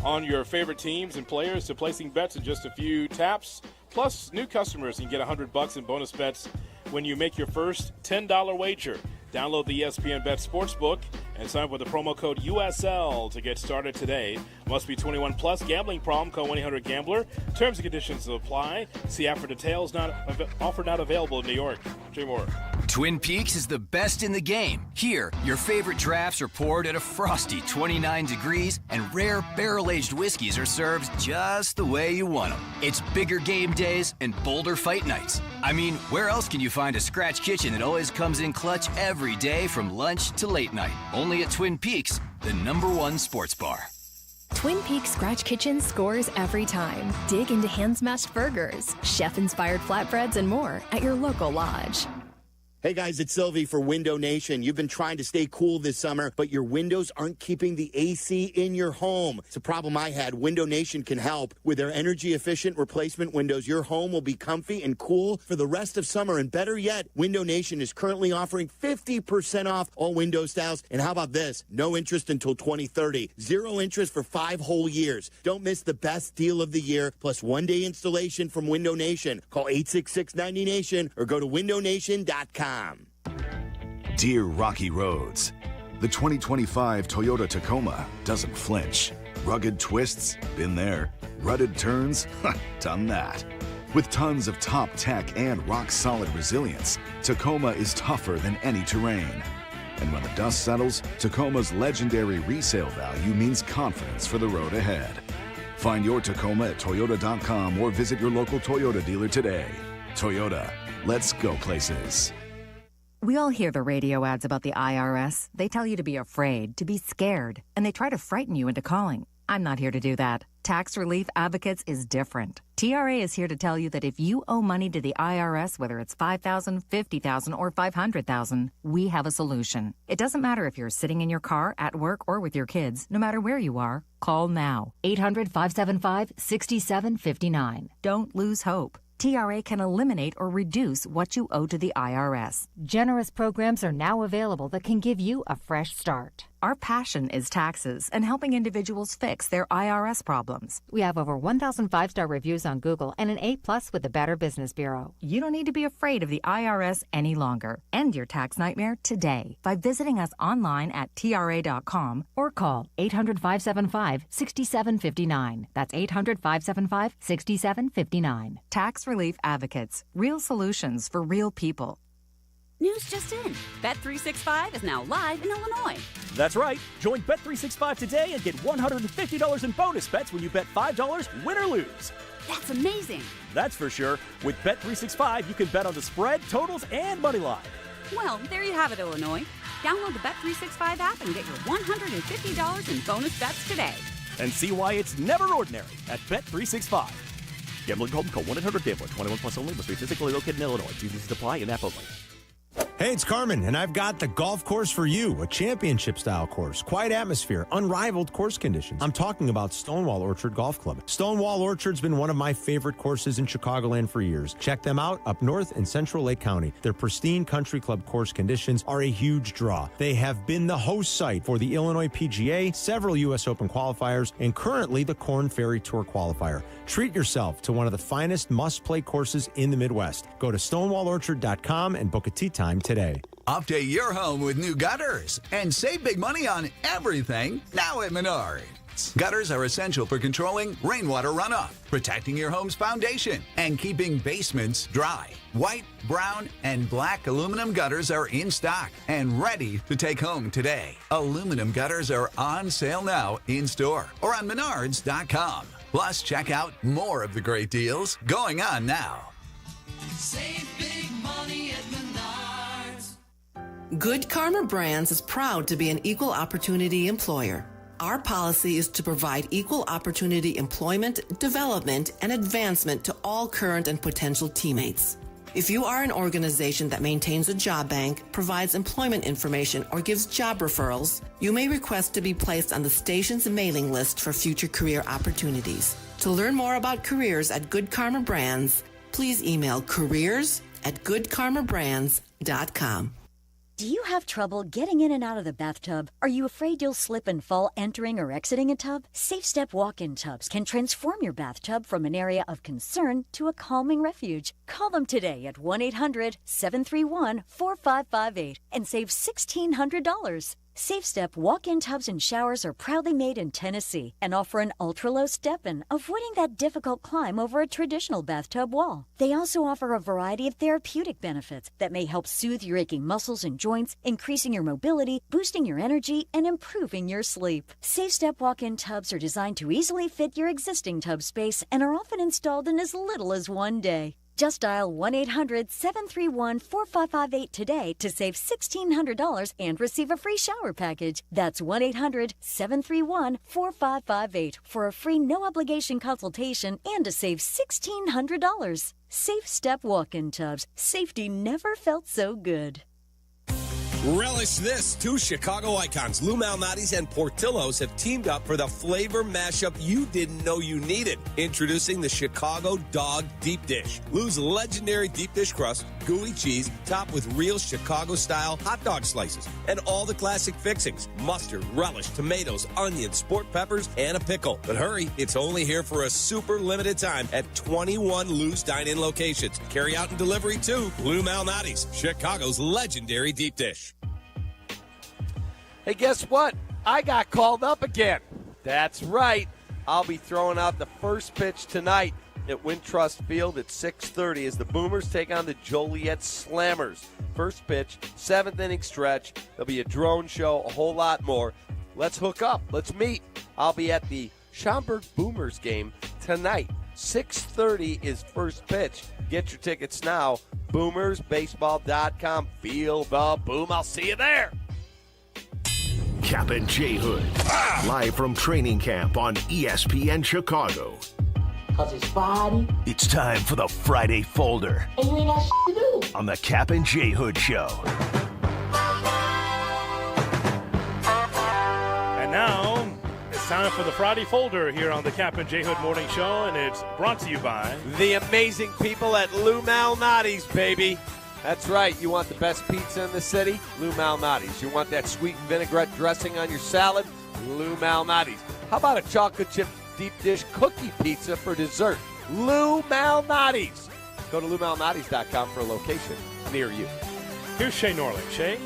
on your favorite teams and players to placing bets in just a few taps. Plus, new customers can get $100 in bonus bets when you make your first $10 wager. Download the ESPN Bet Sportsbook and sign up with the promo code USL to get started today. Must be 21 plus. Gambling problem? Call 1-800-GAMBLER. Terms and conditions apply. See app for details. Offer not available in New York. Jay Moore. Twin Peaks is the best in the game. Here, your favorite drafts are poured at a frosty 29 degrees, and rare barrel-aged whiskeys are served just the way you want them. It's bigger game days and bolder fight nights. I mean, where else can you find a scratch kitchen that always comes in clutch every day from lunch to late night? Only at Twin Peaks, the #1 sports bar. Twin Peaks Scratch Kitchen scores every time. Dig into hand-smashed burgers, chef-inspired flatbreads, and more at your local lodge. Hey guys, it's Silvy for Window Nation. You've been trying to stay cool this summer, but your windows aren't keeping the AC in your home. It's a problem I had. Window Nation can help. With their energy-efficient replacement windows, your home will be comfy and cool for the rest of summer. And better yet, Window Nation is currently offering 50% off all window styles. And how about this? No interest until 2030. 0 interest for 5 whole years. Don't miss the best deal of the year, plus 1-day installation from Window Nation. Call 866-90NATION or go to windownation.com. Dear Rocky Roads, the 2025 Toyota Tacoma doesn't flinch. Rugged twists? Been there. Rutted turns? Done that. With tons of top tech and rock-solid resilience, Tacoma is tougher than any terrain. And when the dust settles, Tacoma's legendary resale value means confidence for the road ahead. Find your Tacoma at Toyota.com or visit your local Toyota dealer today. Toyota, let's go places. We all hear the radio ads about the IRS. They tell you to be afraid, to be scared, and they try to frighten you into calling. I'm not here to do that. Tax Relief Advocates is different. TRA is here to tell you that if you owe money to the IRS, whether it's $5,000, $50,000, or $500,000, we have a solution. It doesn't matter if you're sitting in your car, at work, or with your kids. No matter where you are, call now. 800-575-6759. Don't lose hope. TRA can eliminate or reduce what you owe to the IRS. Generous programs are now available that can give you a fresh start. Our passion is taxes and helping individuals fix their IRS problems. We have over 1,000 5-star reviews on Google and an A+ with the Better Business Bureau. You don't need to be afraid of the IRS any longer. End your tax nightmare today by visiting us online at TRA.com or call 800-575-6759. That's 800-575-6759. Tax Relief Advocates. Real solutions for real people. News just in. Bet365 is now live in Illinois. That's right. Join Bet365 today and get $150 in bonus bets when you bet $5, win or lose. That's amazing. That's for sure. With Bet365, you can bet on the spread, totals, and money line. Well, there you have it, Illinois. Download the Bet365 app and get your $150 in bonus bets today. And see why it's never ordinary at Bet365. Gambling problem? Call 1-800-GAMBLER. 21 plus only. Must be physically located in Illinois. TVs apply in app only. Hey, it's Carmen, and I've got the golf course for you, a championship-style course, quiet atmosphere, unrivaled course conditions. I'm talking about Stonewall Orchard Golf Club. Stonewall Orchard's been one of my favorite courses in Chicagoland for years. Check them out up north in central Lake County. Their pristine country club course conditions are a huge draw. They have been the host site for the Illinois PGA, several U.S. Open qualifiers, and currently the Korn Ferry Tour qualifier. Treat yourself to one of the finest must-play courses in the Midwest. Go to stonewallorchard.com and book a tee time today. Update your home with new gutters and save big money on everything now at Menards. Gutters are essential for controlling rainwater runoff, protecting your home's foundation, and keeping basements dry. White, brown, and black aluminum gutters are in stock and ready to take home today. Aluminum gutters are on sale now in store or on Menards.com. Plus, check out more of the great deals going on now. Save big money at Menards. Good Karma Brands is proud to be an equal opportunity employer. Our policy is to provide equal opportunity employment, development, and advancement to all current and potential teammates. If you are an organization that maintains a job bank, provides employment information, or gives job referrals, you may request to be placed on the station's mailing list for future career opportunities. To learn more about careers at Good Karma Brands, please email careers@goodkarmabrands.com. Do you have trouble getting in and out of the bathtub? Are you afraid you'll slip and fall entering or exiting a tub? Safe Step walk-in tubs can transform your bathtub from an area of concern to a calming refuge. Call them today at 1-800-731-4558 and save $1,600. Safe Step walk-in tubs and showers are proudly made in Tennessee and offer an ultra-low step-in, avoiding that difficult climb over a traditional bathtub wall. They also offer a variety of therapeutic benefits that may help soothe your aching muscles and joints, increasing your mobility, boosting your energy, and improving your sleep. Safe Step walk-in tubs are designed to easily fit your existing tub space and are often installed in as little as one day. Just dial 1-800-731-4558 today to save $1,600 and receive a free shower package. That's 1-800-731-4558 for a free no-obligation consultation and to save $1,600. Safe Step walk-in tubs. Safety never felt so good. Relish this. Two Chicago icons, Lou Malnati's and Portillo's, have teamed up for the flavor mashup you didn't know you needed. Introducing the Chicago Dog Deep Dish. Lou's legendary deep dish crust, gooey cheese, topped with real Chicago-style hot dog slices, and all the classic fixings, mustard, relish, tomatoes, onions, sport peppers, and a pickle. But hurry, it's only here for a super limited time at 21 Lou's dine-in locations. Carry out and delivery too. Lou Malnati's, Chicago's legendary deep dish. Hey, guess what? I got called up again. That's right. I'll be throwing out the first pitch tonight at Wintrust Field at 6:30 as the Boomers take on the Joliet Slammers. First pitch, 7th inning stretch. There'll be a drone show, a whole lot more. Let's hook up. Let's meet. I'll be at the Schaumburg Boomers game tonight. 6:30 is first pitch. Get your tickets now. BoomersBaseball.com. Feel the boom. I'll see you there. Kap and J Hood, live from training camp on ESPN Chicago. Cause it's Friday. It's time for the Friday Folder. And you ain't got shit to do. On the Kap and J Hood Show. And now, it's time for the Friday Folder here on the Kap and J Hood Morning Show, and it's brought to you by the amazing people at Lou Malnati's, baby. That's right. You want the best pizza in the city? Lou Malnati's. You want that sweet vinaigrette dressing on your salad? Lou Malnati's. How about a chocolate chip deep dish cookie pizza for dessert? Lou Malnati's. Go to LouMalnati's.com for a location near you. Here's Shay Norling. Shay?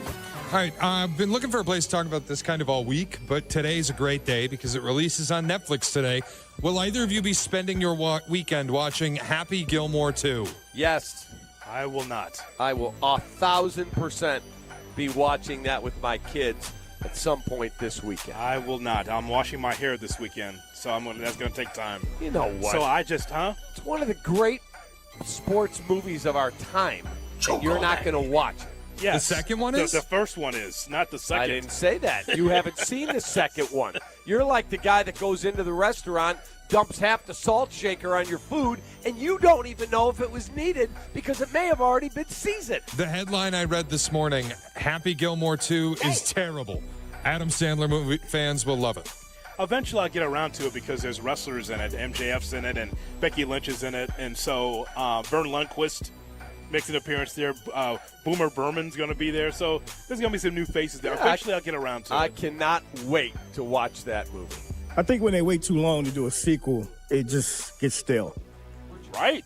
All right, I've been looking for a place to talk about this kind of all week, but today's a great day because it releases on Netflix today. Will either of you be spending your weekend watching Happy Gilmore 2? Yes. I will not. I will 1,000% be watching that with my kids at some point this weekend. I will not. I'm washing my hair this weekend, so that's going to take time. You know what? So I just, It's one of the great sports movies of our time. You're not going to watch it. Yes. The second one is? The first one is, not the second. I didn't say that. You haven't seen the second one. You're like the guy that goes into the restaurant, dumps half the salt shaker on your food, and you don't even know if it was needed because it may have already been seasoned. The headline I read this morning, Happy Gilmore 2 is terrible. Adam Sandler movie fans will love it. Eventually I'll get around to it because there's wrestlers in it. MJF's in it, and Becky Lynch is in it, and so Vern Lundquist makes an appearance there. Boomer Berman's going to be there, so there's going to be some new faces there. Eventually I'll get around to it. I cannot wait to watch that movie. I think when they wait too long to do a sequel, it just gets stale. Right.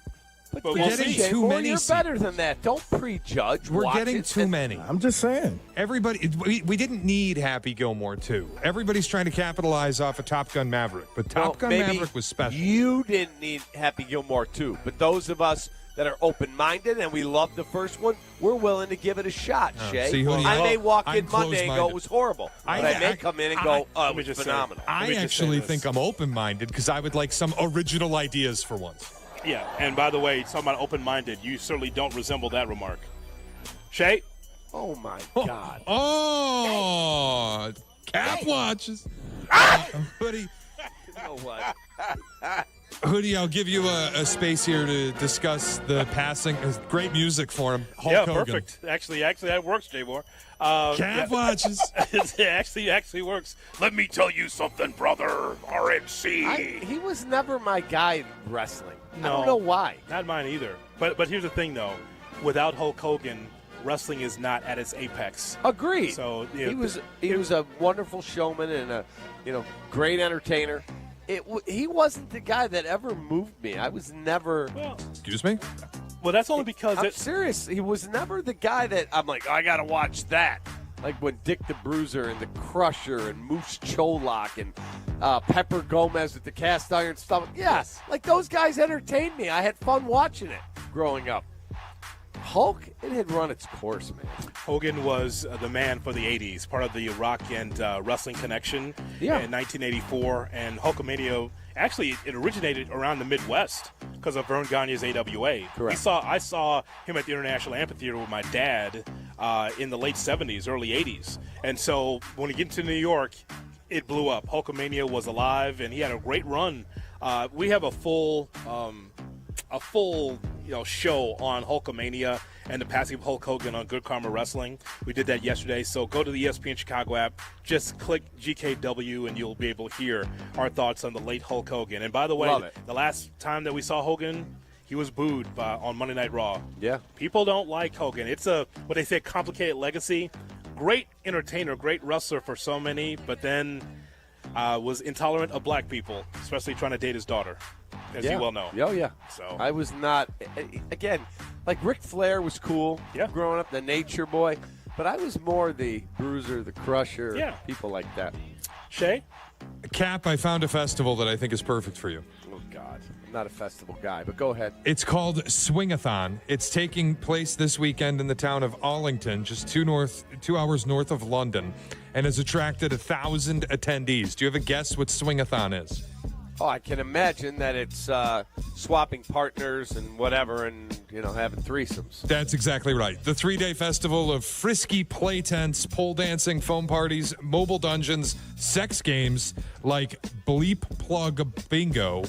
But we're getting too many. You're better than that. Don't prejudge. We're getting too many. I'm just saying. Everybody, we didn't need Happy Gilmore 2. Everybody's trying to capitalize off of Top Gun Maverick, but Top Gun Maverick was special. You didn't need Happy Gilmore 2, but those of us that are open-minded and we love the first one, we're willing to give it a shot, Shay. See, I may walk in Monday and go, it was horrible. But I may come in and go, it was phenomenal. I actually think I'm open-minded because I would like some original ideas for once. Yeah, and by the way, talking about open-minded, you certainly don't resemble that remark. Shay? Oh, my God. Kap watches. Buddy. You know what? Hoodie, I'll give you a space here to discuss the passing. Great music for him. Hulk Yeah, Hogan. perfect. Actually, that works, Jay Moore. Cat watches. It actually works. Let me tell you something, brother. RNC. He was never my guy in wrestling. No, I don't know why. Not mine either. But here's the thing, though. Without Hulk Hogan, wrestling is not at its apex. Agreed. So he was a wonderful showman and a great entertainer. He wasn't the guy that ever moved me. I was never. Excuse me? Well, that's only because I'm serious. He was never the guy that I'm like, I got to watch that. Like when Dick the Bruiser and the Crusher and Moose Cholak and Pepper Gomez with the cast iron stomach. Yes, like those guys entertained me. I had fun watching it growing up. Hulk, it had run its course, man. Hogan was the man for the 80s, part of the Rock and Wrestling Connection in 1984. And Hulkamania, actually, it originated around the Midwest because of Vern Gagne's AWA. Correct. I saw him at the International Amphitheater with my dad in the late 70s, early 80s. And so when he get to New York, it blew up. Hulkamania was alive, and he had a great run. We have a full show on Hulkamania and the passing of Hulk Hogan on Good Karma Wrestling. We did that yesterday, so go to the ESPN Chicago app, just click GKW, and you'll be able to hear our thoughts on the late Hulk Hogan. And by the way, the last time that we saw Hogan, he was booed on Monday Night Raw. Yeah. People don't like Hogan. It's what they say, complicated legacy. Great entertainer, great wrestler for so many, but then was intolerant of black people, especially trying to date his daughter, as you well know. Oh, yeah. So I was not, again, like Ric Flair was cool growing up, the Nature Boy, but I was more the Bruiser, the Crusher, people like that. Shay? Cap, I found a festival that I think is perfect for you. Oh, God. I'm not a festival guy, but go ahead. It's called Swingathon. It's taking place this weekend in the town of Arlington, just 2 hours north of London, and has attracted 1,000 attendees. Do you have a guess what Swingathon is? Oh, I can imagine that it's swapping partners and whatever and, having threesomes. That's exactly right. The 3-day festival of frisky play tents, pole dancing, foam parties, mobile dungeons, sex games like Bleep Plug Bingo.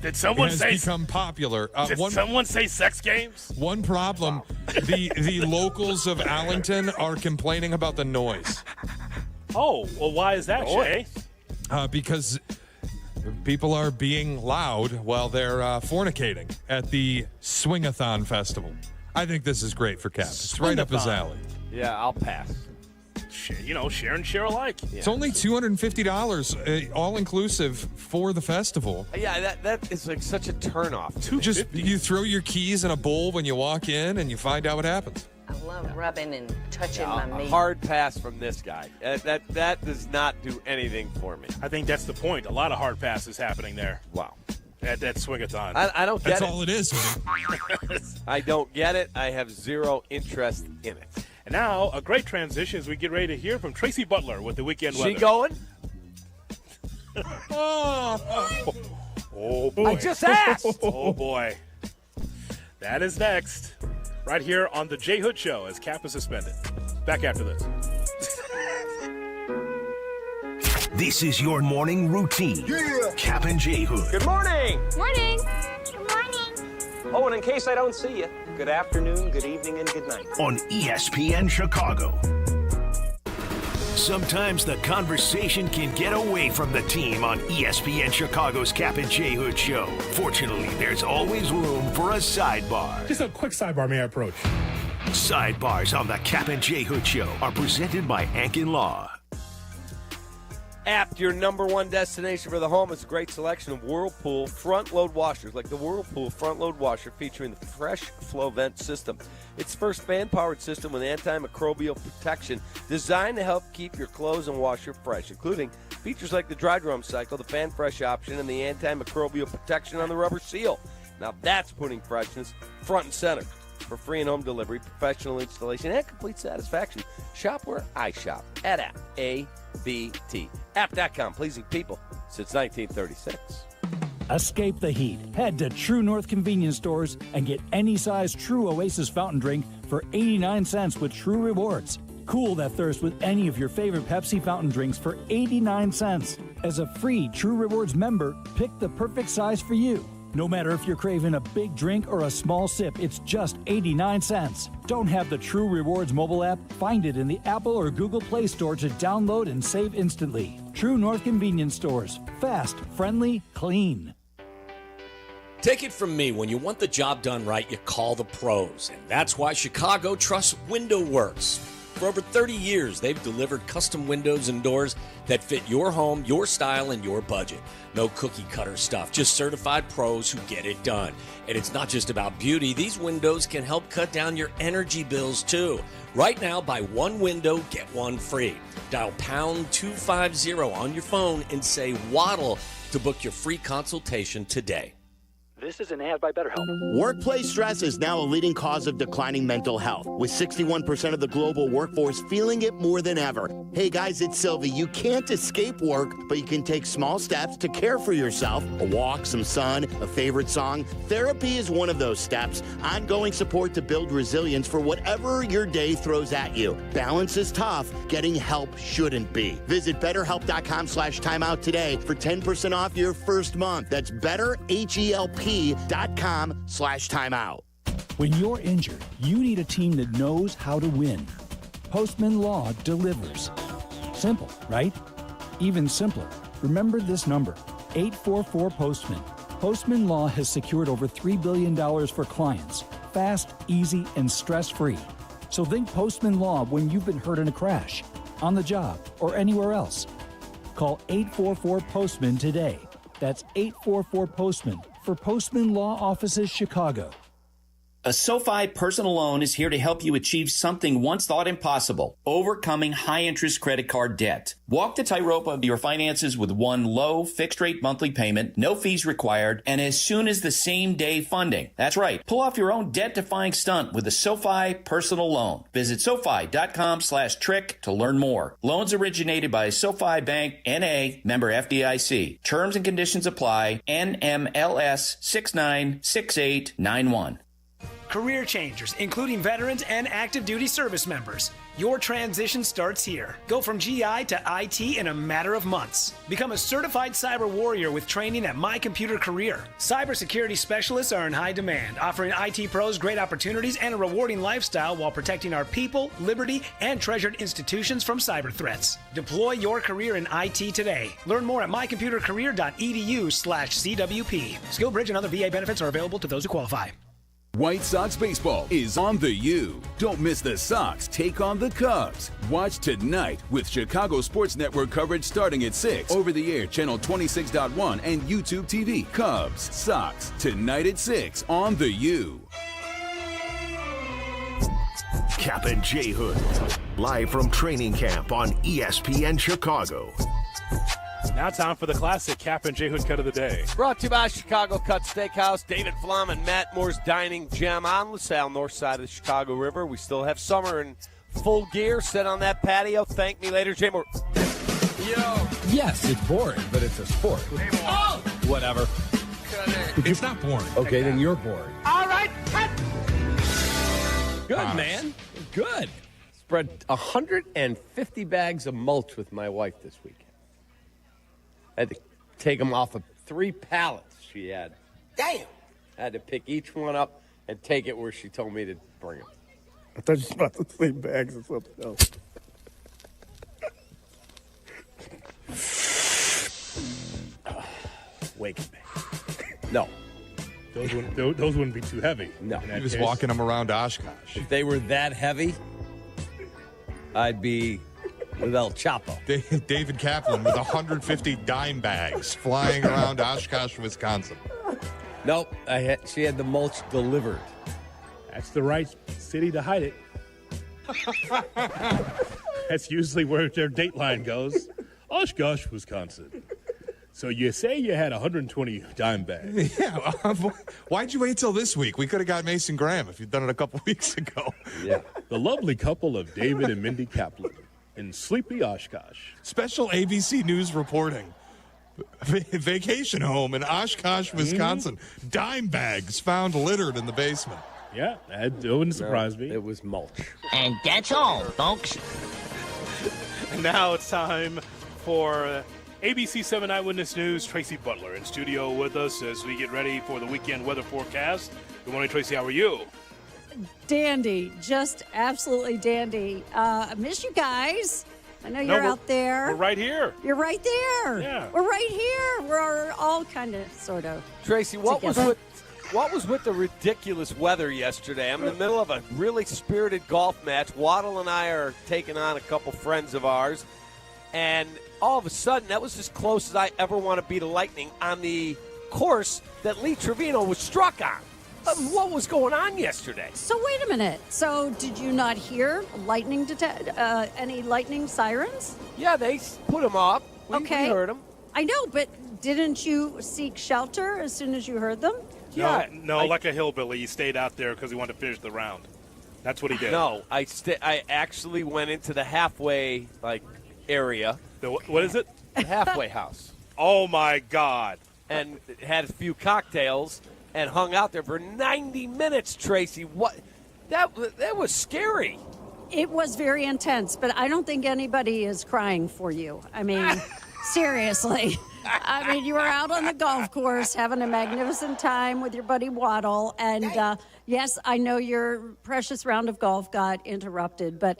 Did someone has say become popular? Did someone say sex games? One problem: the locals of Arlington are complaining about the noise. Oh, well, why is that, Shay? Because people are being loud while they're fornicating at the Swingathon Festival. I think this is great for Cap. It's right up his alley. Yeah, I'll pass. Share and share alike. Yeah. It's only $250 all inclusive for the festival. Yeah, that is like such a turnoff. Just you throw your keys in a bowl when you walk in, and you find out what happens. I love rubbing and touching my meat. A hard pass from this guy. That does not do anything for me. I think that's the point. A lot of hard passes happening there. Wow. At that Swingathon. I don't get it. That's all it is. I don't get it. I have zero interest in it. And now, a great transition as we get ready to hear from Tracy Butler with the weekend weather. She going? Oh, boy. I just asked. Oh, boy. That is next. Right here on the J Hood Show as Cap is suspended. Back after this. This is your morning routine. Yeah. Kap and J Hood. Good morning. Morning. Good morning. Oh, and in case I don't see you, good afternoon, good evening, and good night. On ESPN Chicago. Sometimes the conversation can get away from the team on ESPN Chicago's Kap and J Hood Show. Fortunately, there's always room for a sidebar. Just a quick sidebar, may I approach? Sidebars on the Kap and J Hood Show are presented by Ankin Law. Apt, your number one destination for the home. It's a great selection of Whirlpool front-load washers, like the Whirlpool front-load washer featuring the Fresh Flow Vent system. It's first fan-powered system with antimicrobial protection designed to help keep your clothes and washer fresh, including features like the dry drum cycle, the fan fresh option, and the antimicrobial protection on the rubber seal. Now that's putting freshness front and center. For free and home delivery, professional installation, and complete satisfaction, shop where I shop at Apt. A-B-T. Apt.com, pleasing people since 1936. Escape the heat. Head to True North convenience stores and get any size True Oasis fountain drink for 89 cents with True Rewards. Cool that thirst with any of your favorite Pepsi fountain drinks for 89 cents. As a free True Rewards member, pick the perfect size for you. No matter if you're craving a big drink or a small sip, it's just 89 cents. Don't have the True Rewards mobile app? Find it in the Apple or Google Play Store to download and save instantly. True North Convenience Stores. Fast, friendly, clean. Take it from me, when you want the job done right, you call the pros. And that's why Chicago trusts Window Works. For over 30 years, they've delivered custom windows and doors that fit your home, your style, and your budget. No cookie-cutter stuff, just certified pros who get it done. And it's not just about beauty. These windows can help cut down your energy bills, too. Right now, buy one window, get one free. Dial pound 250 on your phone and say Waddle to book your free consultation today. This is an ad by BetterHelp. Workplace stress is now a leading cause of declining mental health, with 61% of the global workforce feeling it more than ever. Hey guys, it's Silvy. You can't escape work, but you can take small steps to care for yourself. A walk, some sun, a favorite song. Therapy is one of those steps. Ongoing support to build resilience for whatever your day throws at you. Balance is tough. Getting help shouldn't be. Visit BetterHelp.com/timeout today for 10% off your first month. That's BetterHelp.com/timeout. When you're injured, you need a team that knows how to win. Postman Law delivers. Simple, right? Even simpler. Remember this number, 844-POSTMAN. Postman Law has secured over $3 billion for clients. Fast, easy, and stress-free. So think Postman Law when you've been hurt in a crash, on the job, or anywhere else. Call 844-POSTMAN today. That's 844-POSTMAN for Postman Law Offices Chicago. A SoFi personal loan is here to help you achieve something once thought impossible, overcoming high-interest credit card debt. Walk the tightrope of your finances with one low, fixed-rate monthly payment, no fees required, and as soon as the same-day funding. That's right. Pull off your own debt-defying stunt with a SoFi personal loan. Visit SoFi.com/trick to learn more. Loans originated by SoFi Bank, N.A., member FDIC. Terms and conditions apply. NMLS 696891. Career changers, including veterans and active duty service members. Your transition starts here. Go from GI to IT in a matter of months. Become a certified cyber warrior with training at My Computer Career. Cybersecurity specialists are in high demand, offering IT pros great opportunities and a rewarding lifestyle while protecting our people, liberty, and treasured institutions from cyber threats. Deploy your career in IT today. Learn more at mycomputercareer.edu/CWP. SkillBridge and other VA benefits are available to those who qualify. White Sox baseball is on the U. Don't miss the Sox take on the Cubs. Watch tonight with Chicago Sports Network coverage starting at 6. Over the air, channel 26.1 and YouTube TV. Cubs, Sox, tonight at 6 on the U. Kap and J Hood, live from training camp on ESPN Chicago. Now time for the classic Kap and J Hood cut of the day. Brought to you by Chicago Cut Steakhouse, David Flom and Matt Moore's Dining Gem on LaSalle, north side of the Chicago River. We still have summer in full gear. Sit on that patio. Thank me later, Jay Moore. Yo. Yes, it's boring, but it's a sport. Oh! Whatever. It's not boring. Okay, then you're boring. All right, cut. Good, man. Good. Spread 150 bags of mulch with my wife this weekend. Had to take them off of 3 pallets she had. Damn. Had to pick each one up and take it where she told me to bring them. I thought you were about to say bags or something else. Wake me. No. Those wouldn't be too heavy. No. He was walking them around Oshkosh. If they were that heavy, I'd be with El Chapo. David Kaplan with 150 dime bags flying around Oshkosh, Wisconsin. Nope. She had the mulch delivered. That's the right city to hide it. That's usually where their dateline goes. Oshkosh, Wisconsin. So you say you had 120 dime bags. Yeah. Why'd you wait till this week? We could have got Mason Graham if you'd done it a couple weeks ago. Yeah. The lovely couple of David and Mindy Kaplan in sleepy Oshkosh. Special ABC News reporting. Vacation home in Oshkosh, Wisconsin. Dime bags found littered in the basement. Yeah, that wouldn't surprise me. It was mulch. And that's all, folks. And now it's time for ABC 7 Eyewitness News, Tracy Butler in studio with us as we get ready for the weekend weather forecast. Good morning, Tracy. How are you? Dandy. Just absolutely dandy. I miss you guys. I know you're out there. We're right here. You're right there. Yeah. We're right here. We're all kind of, sort of. Tracy, what was with the ridiculous weather yesterday? I'm in the middle of a really spirited golf match. Waddle and I are taking on a couple friends of ours. And all of a sudden, that was as close as I ever want to be to lightning on the course that Lee Trevino was struck on. What was going on yesterday? So wait a minute. So did you not hear lightning any lightning sirens? Yeah, they put them up. We heard them. I know, but didn't you seek shelter as soon as you heard them? Yeah. No, like a hillbilly. He stayed out there because he wanted to finish the round. That's what he did. No, I actually went into the halfway area. What is it? The halfway house. Oh my God! And had a few cocktails and hung out there for 90 minutes. Tracy, what? That was scary. It was very intense, but I don't think anybody is crying for you. I mean, seriously. I mean, you were out on the golf course having a magnificent time with your buddy Waddle. And, yes, I know your precious round of golf got interrupted. But,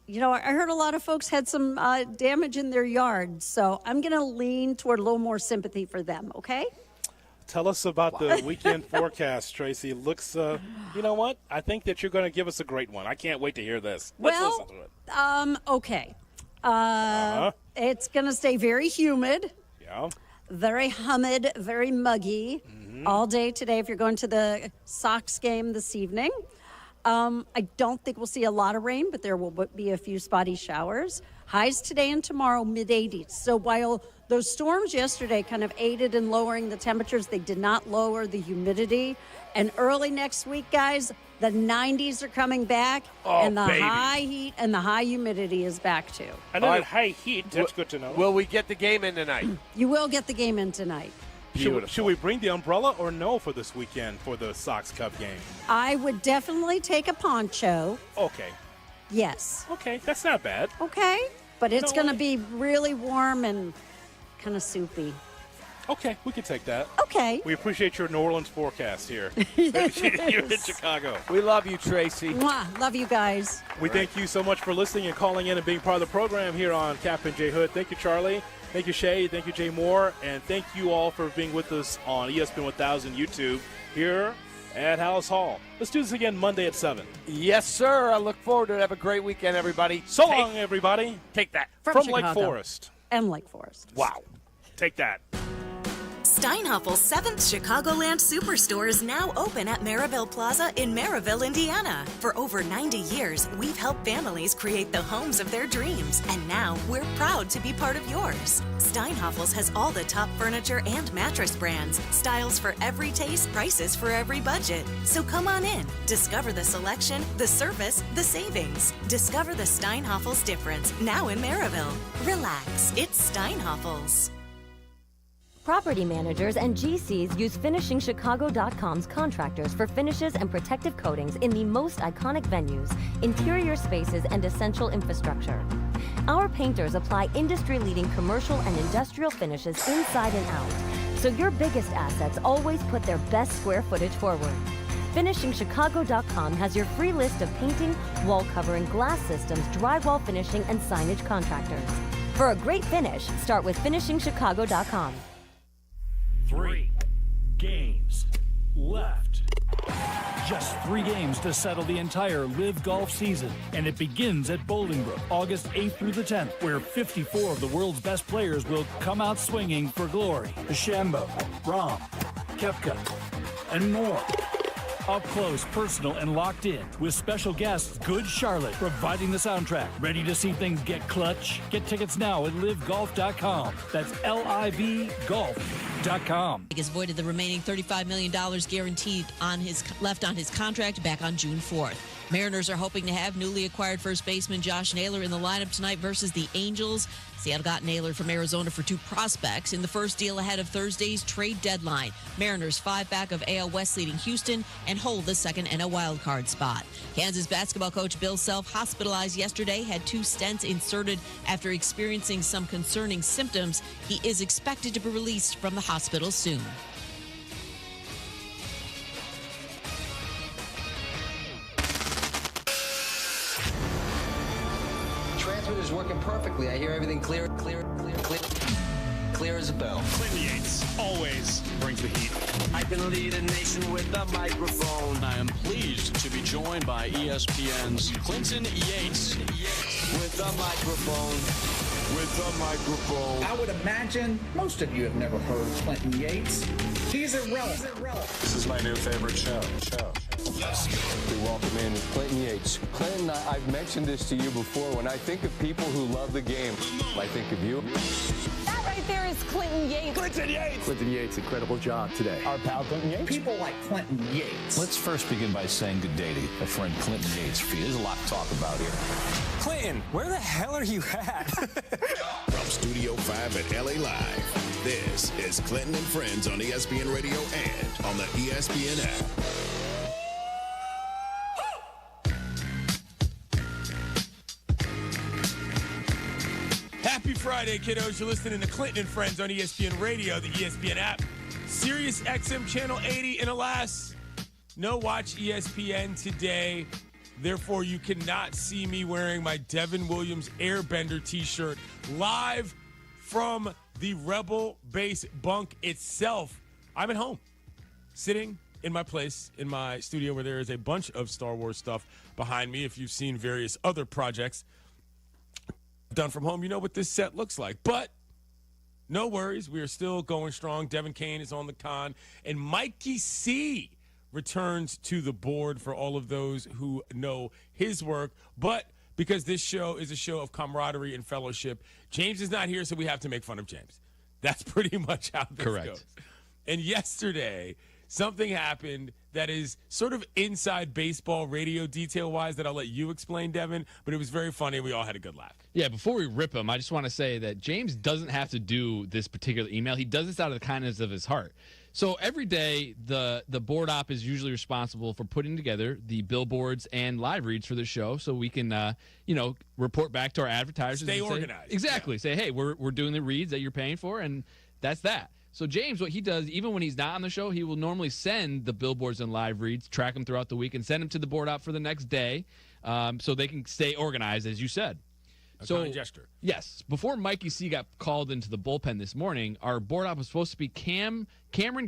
you know, I heard a lot of folks had some damage in their yards. So I'm going to lean toward a little more sympathy for them, okay? Tell us about the weekend forecast, Tracy. Looks, you know what? I think that you're going to give us a great one. I can't wait to hear this. Let's listen to it. Okay. It's going to stay very humid. Yeah. Very humid, very muggy all day today if you're going to the Sox game this evening. I don't think we'll see a lot of rain, but there will be a few spotty showers. Highs today and tomorrow, mid-80s. So while those storms yesterday kind of aided in lowering the temperatures, they did not lower the humidity. And early next week, guys, the 90s are coming back, and the high heat and the high humidity is back too. I know high heat. That's good to know. Will we get the game in tonight? You will get the game in tonight. Should we bring the umbrella or no for this weekend for the Sox Cub game? I would definitely take a poncho. Okay. Yes. Okay, that's not bad. Okay, but it's going to be really warm and kind of soupy. Okay, we can take that. Okay. We appreciate your New Orleans forecast here. You're in Chicago. We love you, Tracy. Mwah. Love you guys. We thank you so much for listening and calling in and being part of the program here on Kap and J Hood. Thank you, Charlie. Thank you, Shay. Thank you, Jay Moore. And thank you all for being with us on ESPN 1000 YouTube here at Hallis Hall. Let's do this again Monday at 7. Yes, sir. I look forward to it. Have a great weekend, everybody. So long, everybody. Take that. From Lake Chicago. Forest. And Lake Forest. Wow. Take that. Steinhaffel's 7th Chicagoland Superstore is now open at Maryville Plaza in Maryville, Indiana. For over 90 years, we've helped families create the homes of their dreams, and now we're proud to be part of yours. Steinhaffel's has all the top furniture and mattress brands, styles for every taste, prices for every budget. So come on in, discover the selection, the service, the savings. Discover the Steinhaffel's difference now in Maryville. Relax, it's Steinhaffel's. Property managers and GCs use FinishingChicago.com's contractors for finishes and protective coatings in the most iconic venues, interior spaces, and essential infrastructure. Our painters apply industry-leading commercial and industrial finishes inside and out, so your biggest assets always put their best square footage forward. FinishingChicago.com has your free list of painting, wall covering, glass systems, drywall finishing, and signage contractors. For a great finish, start with FinishingChicago.com. 3 games left. Just 3 games to settle the entire LIV Golf season, and it begins at Bolingbrook, August 8th through the 10th, where 54 of the world's best players will come out swinging for glory. DeChambeau, Rahm, Koepka, and more. Up close, personal, and locked in, with special guests Good Charlotte providing the soundtrack. Ready to see things get clutch? Get tickets now at livegolf.com. That's LIVgolf.com. Has voided the remaining $35 million guaranteed left on his contract back on June 4th. Mariners are hoping to have newly acquired first baseman Josh Naylor in the lineup tonight versus the Angels. Seattle got Naylor from Arizona for 2 prospects in the first deal ahead of Thursday's trade deadline. Mariners 5 back of AL West leading Houston and hold the second NL wildcard spot. Kansas basketball coach Bill Self hospitalized yesterday, had 2 stents inserted after experiencing some concerning symptoms. He is expected to be released from the hospital soon. Transmitter's working perfectly. I hear everything clear as a bell. Clinton Yates always brings the heat. I can lead a nation with a microphone. I am pleased to be joined by ESPN's Clinton Yates. With a microphone. I would imagine most of you have never heard Clinton Yates. He's irrelevant. This is my new favorite show. We welcome in Clinton Yates. Clinton, I've mentioned this to you before. When I think of people who love the game, I think of you. That right there is Clinton Yates. Clinton Yates! Clinton Yates, incredible job today. Our pal Clinton Yates. People like Clinton Yates. Let's first begin by saying good day to my friend Clinton Yates. There's a lot to talk about here. Clinton, where the hell are you at? From Studio 5 at LA Live, this is Clinton and Friends on ESPN Radio and on the ESPN app. Happy Friday, kiddos. You're listening to Clinton and Friends on ESPN Radio, the ESPN app, Sirius XM Channel 80. And alas, no Watch ESPN today. Therefore, you cannot see me wearing my Devin Williams Airbender t-shirt live from the Rebel Base bunk itself. I'm at home, sitting in my place in my studio where there is a bunch of Star Wars stuff behind me. If you've seen various other projects done from home, you know what this set looks like. But no worries, we are still going strong. Devin Kane is on the con, and Mikey C returns to the board for all of those who know his work. But because this show is a show of camaraderie and fellowship, James is not here, so we have to make fun of James. That's pretty much how this goes. And yesterday, something happened that is sort of inside baseball radio detail-wise that I'll let you explain, Devin, but it was very funny and we all had a good laugh. Yeah, before we rip him, I just want to say that James doesn't have to do this particular email. He does this out of the kindness of his heart. So every day, the board op is usually responsible for putting together the billboards and live reads for the show so we can, report back to our advertisers. Stay and organized. Exactly. Yeah. Say, hey, we're doing the reads that you're paying for, and that's that. So James, what he does, even when he's not on the show, he will normally send the billboards and live reads, track them throughout the week, and send them to the board op for the next day so they can stay organized, as you said. A kind gesture. Yes. Before Mikey C got called into the bullpen this morning, our board op was supposed to be Cameron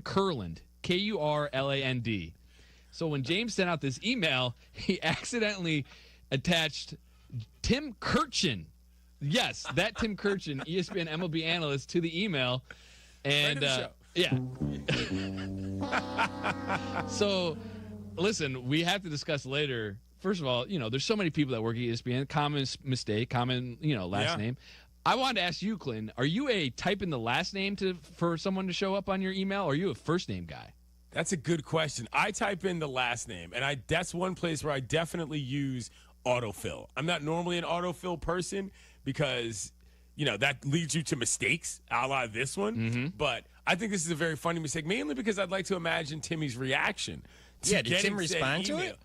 Kurland, Kurland. So when James sent out this email, he accidentally attached Tim Kurchin. Yes, that Tim Kurchin, ESPN MLB analyst, to the email. And yeah. So listen, we have to discuss later. First of all, there's so many people that work at ESPN. Common mistake, common, last name. I wanted to ask you, Clinton, are you a type in the last name for someone to show up on your email, or are you a first name guy? That's a good question. I type in the last name, and that's one place where I definitely use autofill. I'm not normally an autofill person because, that leads you to mistakes, a la this one. Mm-hmm. But I think this is a very funny mistake, mainly because I'd like to imagine Timmy's reaction. Did Tim respond to it?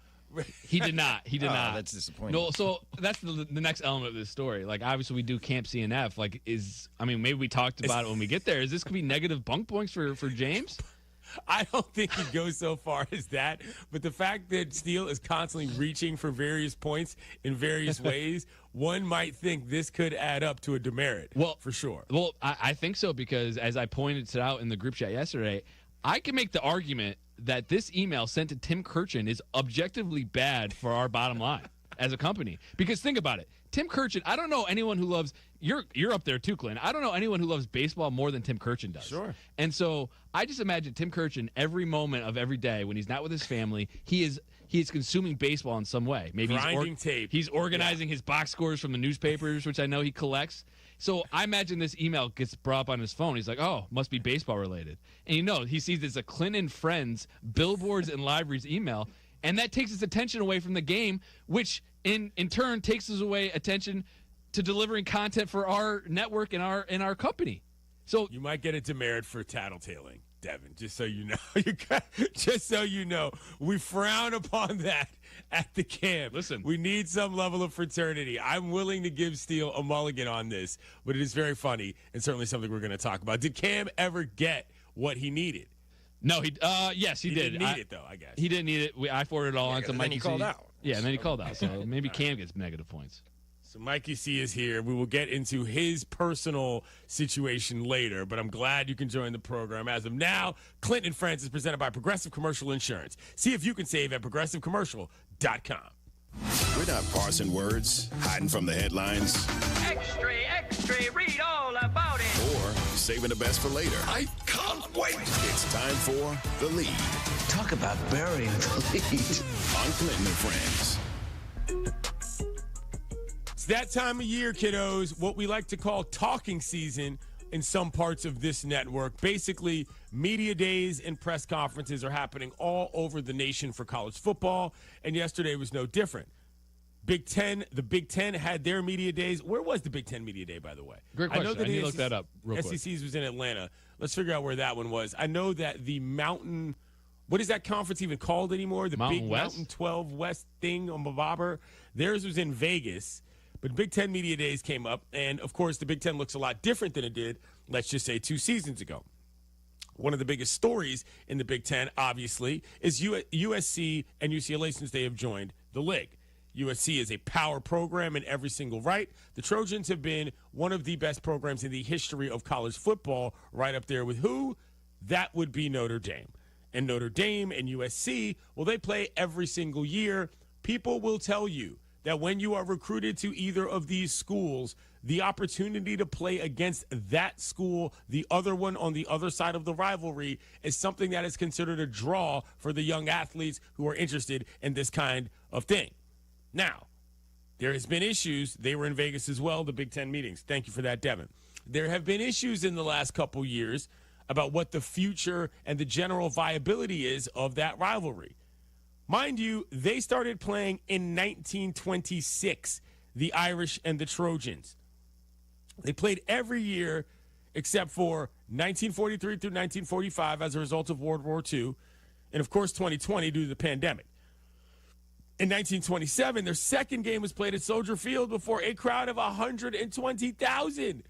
He did not. He did not. That's disappointing. No, so that's the next element of this story. Like, obviously, we do Camp CNF. Like, maybe we talked about it when we get there. Is this going to be negative bunk points for James? I don't think he goes so far as that. But the fact that Steele is constantly reaching for various points in various ways, one might think this could add up to a demerit. Well, for sure. Well, I think so because, as I pointed it out in the group chat yesterday, I can make the argument that this email sent to Tim Kurchin is objectively bad for our bottom line as a company. Because think about it. Tim Kurchin, I don't know anyone who loves – you're up there too, Clint. I don't know anyone who loves baseball more than Tim Kurchin does. Sure. And so I just imagine Tim Kurchin every moment of every day when he's not with his family, he is consuming baseball in some way. Maybe grinding tape. He's organizing his box scores from the newspapers, which I know he collects. So I imagine this email gets brought up on his phone. He's like, oh, must be baseball related. And he sees it's a Clinton Friends billboards and live reads email, and that takes his attention away from the game, which in turn takes his attention to delivering content for our network and our company. So you might get a demerit for tattletaling, Devin, just so you know. Just so you know, we frown upon that at the camp. Listen, we need some level of fraternity. I'm willing to give Steele a mulligan on this, but it is very funny and certainly something we're going to talk about. Did Cam ever get what he needed? No, yes, he did. Didn't need it, though, I guess. He didn't need it. I forwarded it all onto Mikey. He called out. Yeah, and then he called out. So maybe Cam gets negative points. So Mikey C is here. We will get into his personal situation later, but I'm glad you can join the program. As of now, Clinton and Friends is presented by Progressive Commercial Insurance. See if you can save at progressivecommercial.com. We're not parsing words, hiding from the headlines. Extra, read all about it. Or saving the best for later. I can't wait. It's time for The Lead. Talk about burying the lead. On Clinton and Friends. It's that time of year, kiddos, what we like to call talking season in some parts of this network. Basically, media days and press conferences are happening all over the nation for college football, and yesterday was no different. The Big Ten had their media days. Where was the Big Ten media day, by the way? Great question. I know that I need to look that up real quick. SEC's was in Atlanta. Let's figure out where that one was. I know that the Mountain, what is that conference even called anymore? The Mountain Big West? Mountain 12 West thing on Bobber. Theirs was in Vegas. But Big Ten media days came up, and of course the Big Ten looks a lot different than it did, let's just say, 2 seasons ago. One of the biggest stories in the Big Ten, obviously, is USC and UCLA since they have joined the league. USC is a power program in every single right. The Trojans have been one of the best programs in the history of college football, right up there with who? That would be Notre Dame. And Notre Dame and USC, well, they play every single year. People will tell you that when you are recruited to either of these schools, the opportunity to play against that school, the other one on the other side of the rivalry, is something that is considered a draw for the young athletes who are interested in this kind of thing. Now, there has been issues. They were in Vegas as well, the Big Ten meetings. Thank you for that, Devin. There have been issues in the last couple years about what the future and the general viability is of that rivalry. Mind you, they started playing in 1926, the Irish and the Trojans. They played every year except for 1943 through 1945 as a result of World War II, and of course 2020 due to the pandemic. In 1927, their second game was played at Soldier Field before a crowd of 120,000.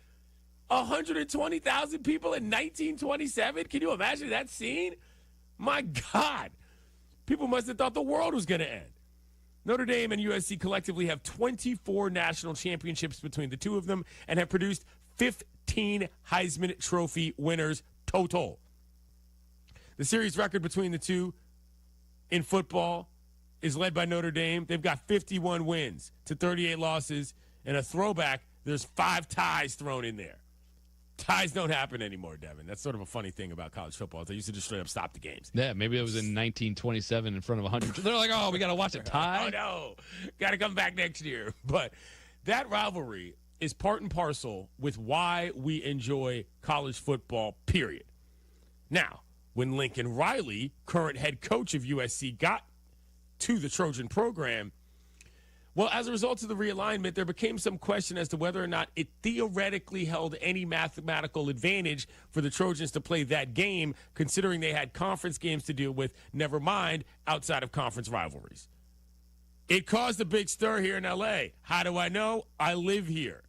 120,000 people in 1927? Can you imagine that scene? My God. People must have thought the world was going to end. Notre Dame and USC collectively have 24 national championships between the two of them and have produced 15 Heisman Trophy winners total. The series record between the two in football is led by Notre Dame. They've got 51 wins to 38 losses, and a throwback, there's 5 ties thrown in there. Ties don't happen anymore, Devin. That's sort of a funny thing about college football. They used to just straight up stop the games. Yeah, maybe it was in 1927 in front of 100. They're like, oh, we got to watch a tie? Oh, no. Got to come back next year. But that rivalry is part and parcel with why we enjoy college football, period. Now, when Lincoln Riley, current head coach of USC, got to the Trojan program, well, as a result of the realignment, there became some question as to whether or not it theoretically held any mathematical advantage for the Trojans to play that game, considering they had conference games to deal with, never mind outside of conference rivalries. It caused a big stir here in L.A. How do I know? I live here.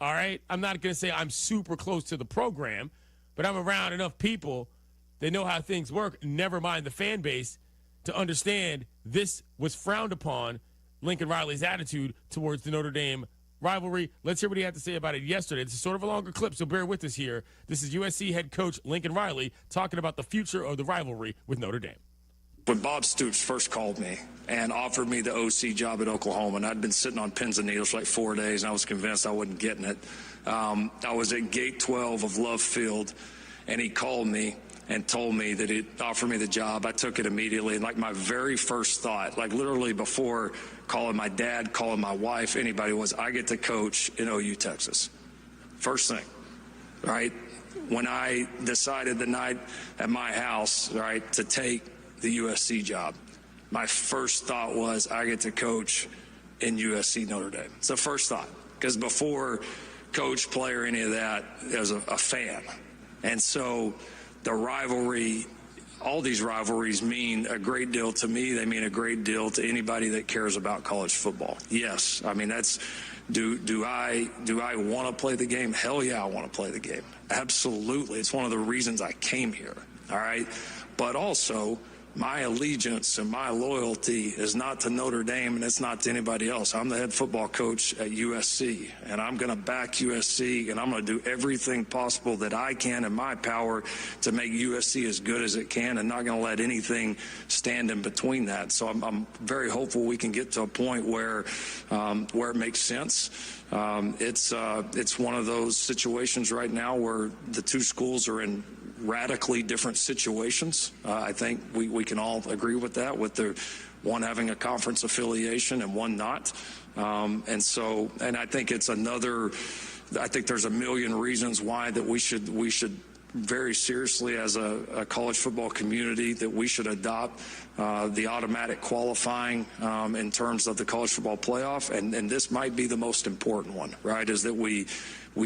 All right? I'm not going to say I'm super close to the program, but I'm around enough people that know how things work, never mind the fan base, to understand this was frowned upon, Lincoln Riley's attitude towards the Notre Dame rivalry. Let's hear what he had to say about it yesterday. This is sort of a longer clip, so bear with us here. This is USC head coach Lincoln Riley talking about the future of the rivalry with Notre Dame. When Bob Stoops first called me and offered me the OC job at Oklahoma, and I'd been sitting on pins and needles for like 4 days, and I was convinced I wasn't getting it. I was at Gate 12 of Love Field, and he called me and told me that he'd offered me the job. I took it immediately. And like my very first thought, like literally before calling my dad, calling my wife, anybody, was I get to coach in OU, Texas. First thing, right? When I decided the night at my house, right, to take the USC job, my first thought was I get to coach in USC Notre Dame. It's the first thought. because before coach, player, any of that, I was a fan. And so the rivalry, all these rivalries mean a great deal to me. They mean a great deal to anybody that cares about college football. Yes, I mean, that's, do I want to play the game? Hell yeah, I want to play the game. Absolutely. It's one of the reasons I came here, all right? But also, my allegiance and my loyalty is not to Notre Dame, and it's not to anybody else. I'm the head football coach at USC, and I'm going to back USC, and I'm going to do everything possible that I can in my power to make USC as good as it can, and not going to let anything stand in between that. So I'm very hopeful we can get to a point where it makes sense. It's one of those situations right now where the two schools are in radically different situations. I think we can all agree with that, with the one having a conference affiliation and one not. And I think it's I think there's a million reasons why that we should very seriously as a college football community that we should adopt the automatic qualifying in terms of the college football playoff. And this might be the most important one, right, is that we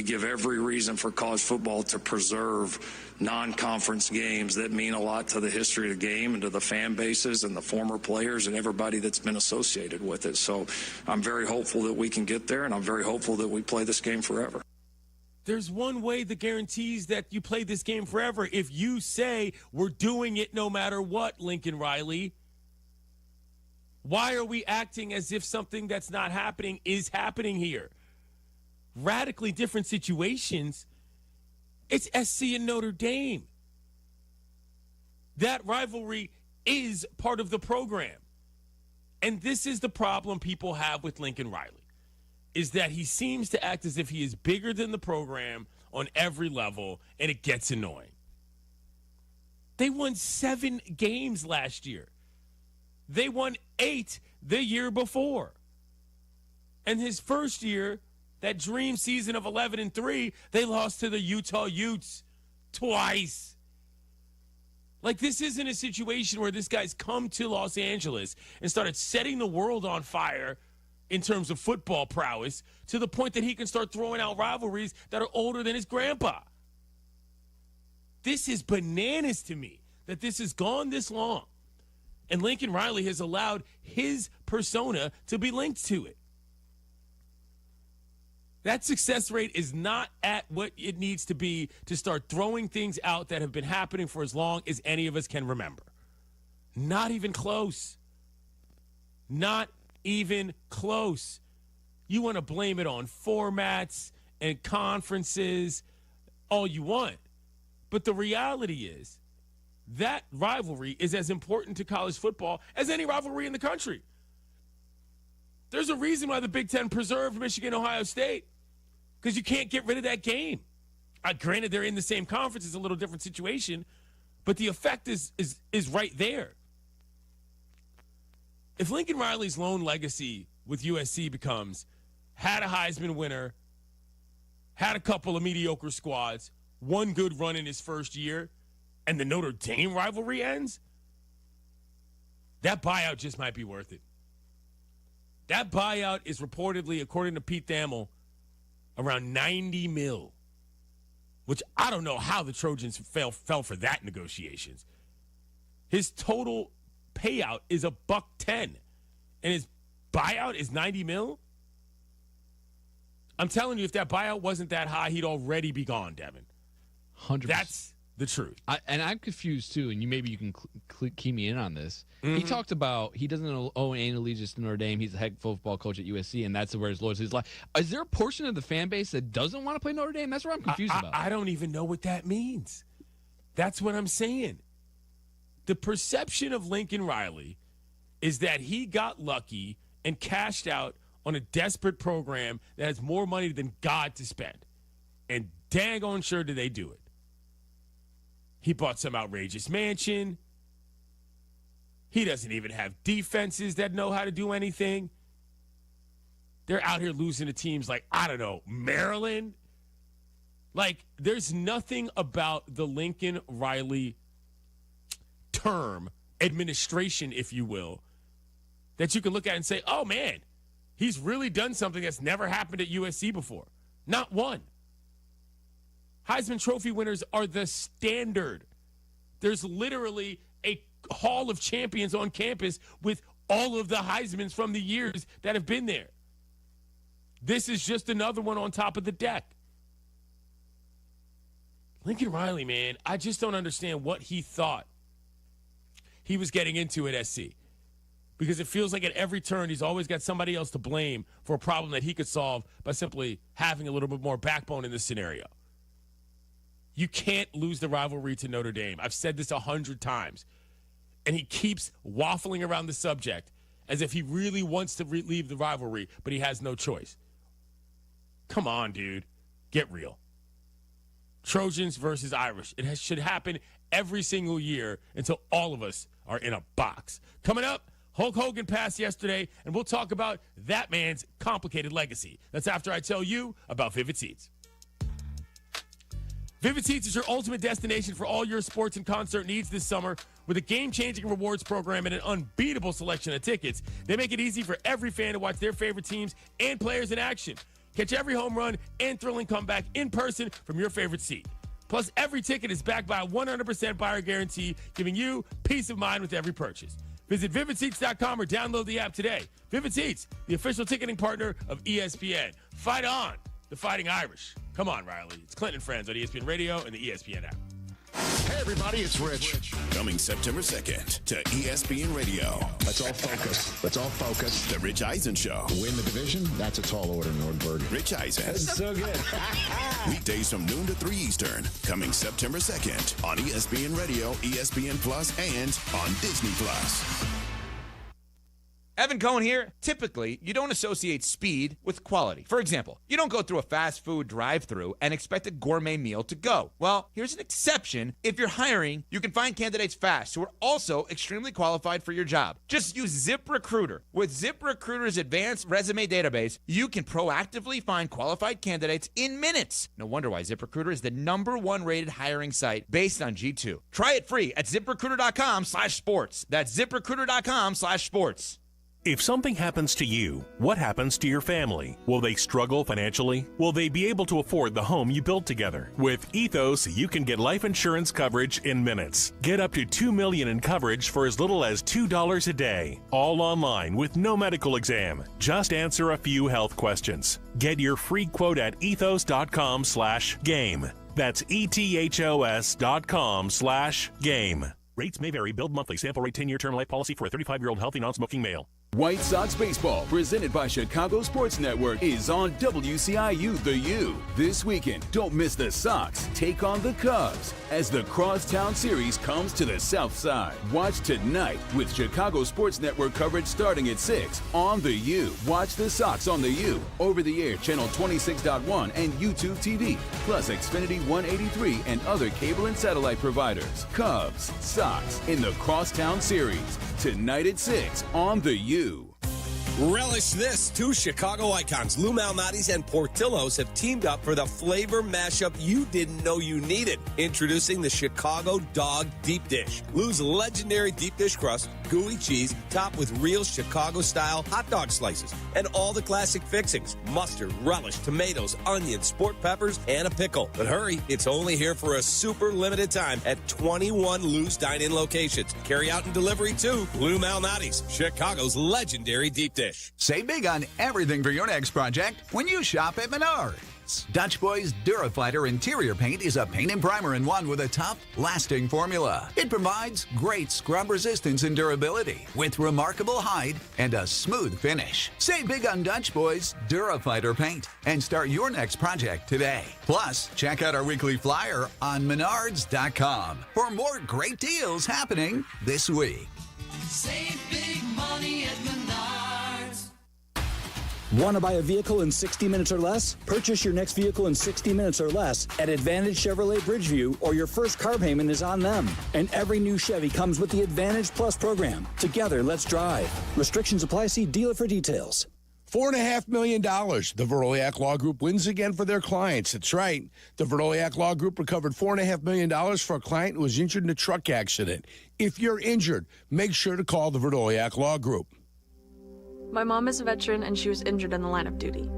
give every reason for college football to preserve non-conference games that mean a lot to the history of the game and to the fan bases and the former players and everybody that's been associated with it. So I'm very hopeful that we can get there, and I'm very hopeful that we play this game forever. There's one way that guarantees that you play this game forever. If you say we're doing it no matter what, Lincoln Riley, why are we acting as if something that's not happening is happening here? Radically different situations. It's SC and Notre Dame. That rivalry is part of the program. And this is the problem people have with Lincoln Riley, is that he seems to act as if he is bigger than the program on every level, and it gets annoying. They won 7 games last year. They won 8 the year before. And his first year, that dream season of 11-3, they lost to the Utah Utes twice. Like, this isn't a situation where this guy's come to Los Angeles and started setting the world on fire in terms of football prowess to the point that he can start throwing out rivalries that are older than his grandpa. This is bananas to me that this has gone this long. And Lincoln Riley has allowed his persona to be linked to it. That success rate is not at what it needs to be to start throwing things out that have been happening for as long as any of us can remember. Not even close. Not even close. You want to blame it on formats and conferences, all you want. But the reality is that rivalry is as important to college football as any rivalry in the country. There's a reason why the Big Ten preserved Michigan-Ohio State, because you can't get rid of that game. Granted, they're in the same conference. It's a little different situation, but the effect is right there. If Lincoln Riley's lone legacy with USC becomes had a Heisman winner, had a couple of mediocre squads, one good run in his first year, and the Notre Dame rivalry ends, that buyout just might be worth it. That buyout is reportedly, according to Pete Thamel, around $90 million, which I don't know how the Trojans fell for that negotiations. His total payout is $110, and his buyout is $90 million. I'm telling you, if that buyout wasn't that high, he'd already be gone, Devin. 100%. That's the truth. I'm confused too, and maybe you can key me in on this. Mm-hmm. He talked about he doesn't owe any allegiance to Notre Dame. He's the head football coach at USC, and that's where his loyalty is. Is there a portion of the fan base that doesn't want to play Notre Dame? That's what I'm confused about. I don't even know what that means. That's what I'm saying. The perception of Lincoln Riley is that he got lucky and cashed out on a desperate program that has more money than God to spend. And dang on sure do they do it. He bought some outrageous mansion. He doesn't even have defenses that know how to do anything. They're out here losing to teams like, I don't know, Maryland. Like, there's nothing about the Lincoln Riley term, administration, if you will, that you can look at and say, oh, man, He's really done something that's never happened at USC before. Not one. Heisman Trophy winners are the standard. There's literally a hall of champions on campus with all of the Heismans from the years that have been there. This is just another one on top of the deck. Lincoln Riley, man, I just don't understand what he thought he was getting into at SC. Because it feels like at every turn he's always got somebody else to blame for a problem that he could solve by simply having a little bit more backbone in this scenario. You can't lose the rivalry to Notre Dame. I've said this 100 times. And he keeps waffling around the subject as if he really wants to leave the rivalry, but he has no choice. Come on, dude. Get real. Trojans versus Irish. It should happen every single year until all of us are in a box. Coming up, Hulk Hogan passed yesterday, and we'll talk about that man's complicated legacy. That's after I tell you about Vivid Seats. Vivid Seats is your ultimate destination for all your sports and concert needs this summer. With a game-changing rewards program and an unbeatable selection of tickets, they make it easy for every fan to watch their favorite teams and players in action. Catch every home run and thrilling comeback in person from your favorite seat. Plus, every ticket is backed by a 100% buyer guarantee, giving you peace of mind with every purchase. Visit VividSeats.com or download the app today. Vivid Seats, the official ticketing partner of ESPN. Fight on, the Fighting Irish. Come on, Riley. It's Clinton and Friends on ESPN Radio and the ESPN app. Hey, everybody, it's Rich. Coming September 2nd to ESPN Radio. Let's all focus. Let's all focus. The Rich Eisen Show. Win the division? That's a tall order, Nordberg. Rich Eisen. That's so good. Weekdays from noon to 3 Eastern. Coming September 2nd on ESPN Radio, ESPN Plus, and on Disney Plus. Evan Cohen here. Typically, you don't associate speed with quality. For example, you don't go through a fast food drive-thru and expect a gourmet meal to go. Well, here's an exception. If you're hiring, you can find candidates fast who are also extremely qualified for your job. Just use ZipRecruiter. With ZipRecruiter's advanced resume database, you can proactively find qualified candidates in minutes. No wonder why ZipRecruiter is the #1 rated hiring site based on G2. Try it free at ZipRecruiter.com/sports. That's ZipRecruiter.com/sports. If something happens to you, what happens to your family? Will they struggle financially? Will they be able to afford the home you built together? With Ethos, you can get life insurance coverage in minutes. Get up to $2 million in coverage for as little as $2 a day. All online with no medical exam. Just answer a few health questions. Get your free quote at ethos.com/game. That's ethos.com/game. Rates may vary. Billed monthly. Sample rate 10-year term life policy for a 35-year-old healthy non-smoking male. White Sox Baseball, presented by Chicago Sports Network, is on WCIU The U. This weekend, don't miss the Sox take on the Cubs as the Crosstown Series comes to the South Side. Watch tonight with Chicago Sports Network coverage starting at 6 on The U. Watch the Sox on The U, over-the-air channel 26.1 and YouTube TV, plus Xfinity 183 and other cable and satellite providers. Cubs, Sox in the Crosstown Series, tonight at 6 on The U. Relish this. Two Chicago icons, Lou Malnati's and Portillo's, have teamed up for the flavor mashup you didn't know you needed. Introducing the Chicago Dog Deep Dish. Lou's legendary deep dish crust, gooey cheese, topped with real Chicago-style hot dog slices, and all the classic fixings, mustard, relish, tomatoes, onions, sport peppers, and a pickle. But hurry, it's only here for a super limited time at 21 Lou's dine-in locations. Carry out and delivery too. Lou Malnati's, Chicago's legendary deep dish. Save big on everything for your next project when you shop at Menards. Dutch Boy's Durafighter interior paint is a paint and primer in one with a tough, lasting formula. It provides great scrub resistance and durability with remarkable hide and a smooth finish. Save big on Dutch Boy's Durafighter paint and start your next project today. Plus, check out our weekly flyer on Menards.com for more great deals happening this week. Save big money at Menards. Want to buy a vehicle in 60 minutes or less? Purchase your next vehicle in 60 minutes or less at Advantage Chevrolet Bridgeview, or your first car payment is on them. And every new Chevy comes with the Advantage Plus program. Together, let's drive. Restrictions apply. See dealer for details. $4.5 million. The Veroliak Law Group wins again for their clients. That's right. The Veroliak Law Group recovered $4.5 million for a client who was injured in a truck accident. If you're injured, make sure to call the Veroliak Law Group. My mom is a veteran and she was injured in the line of duty.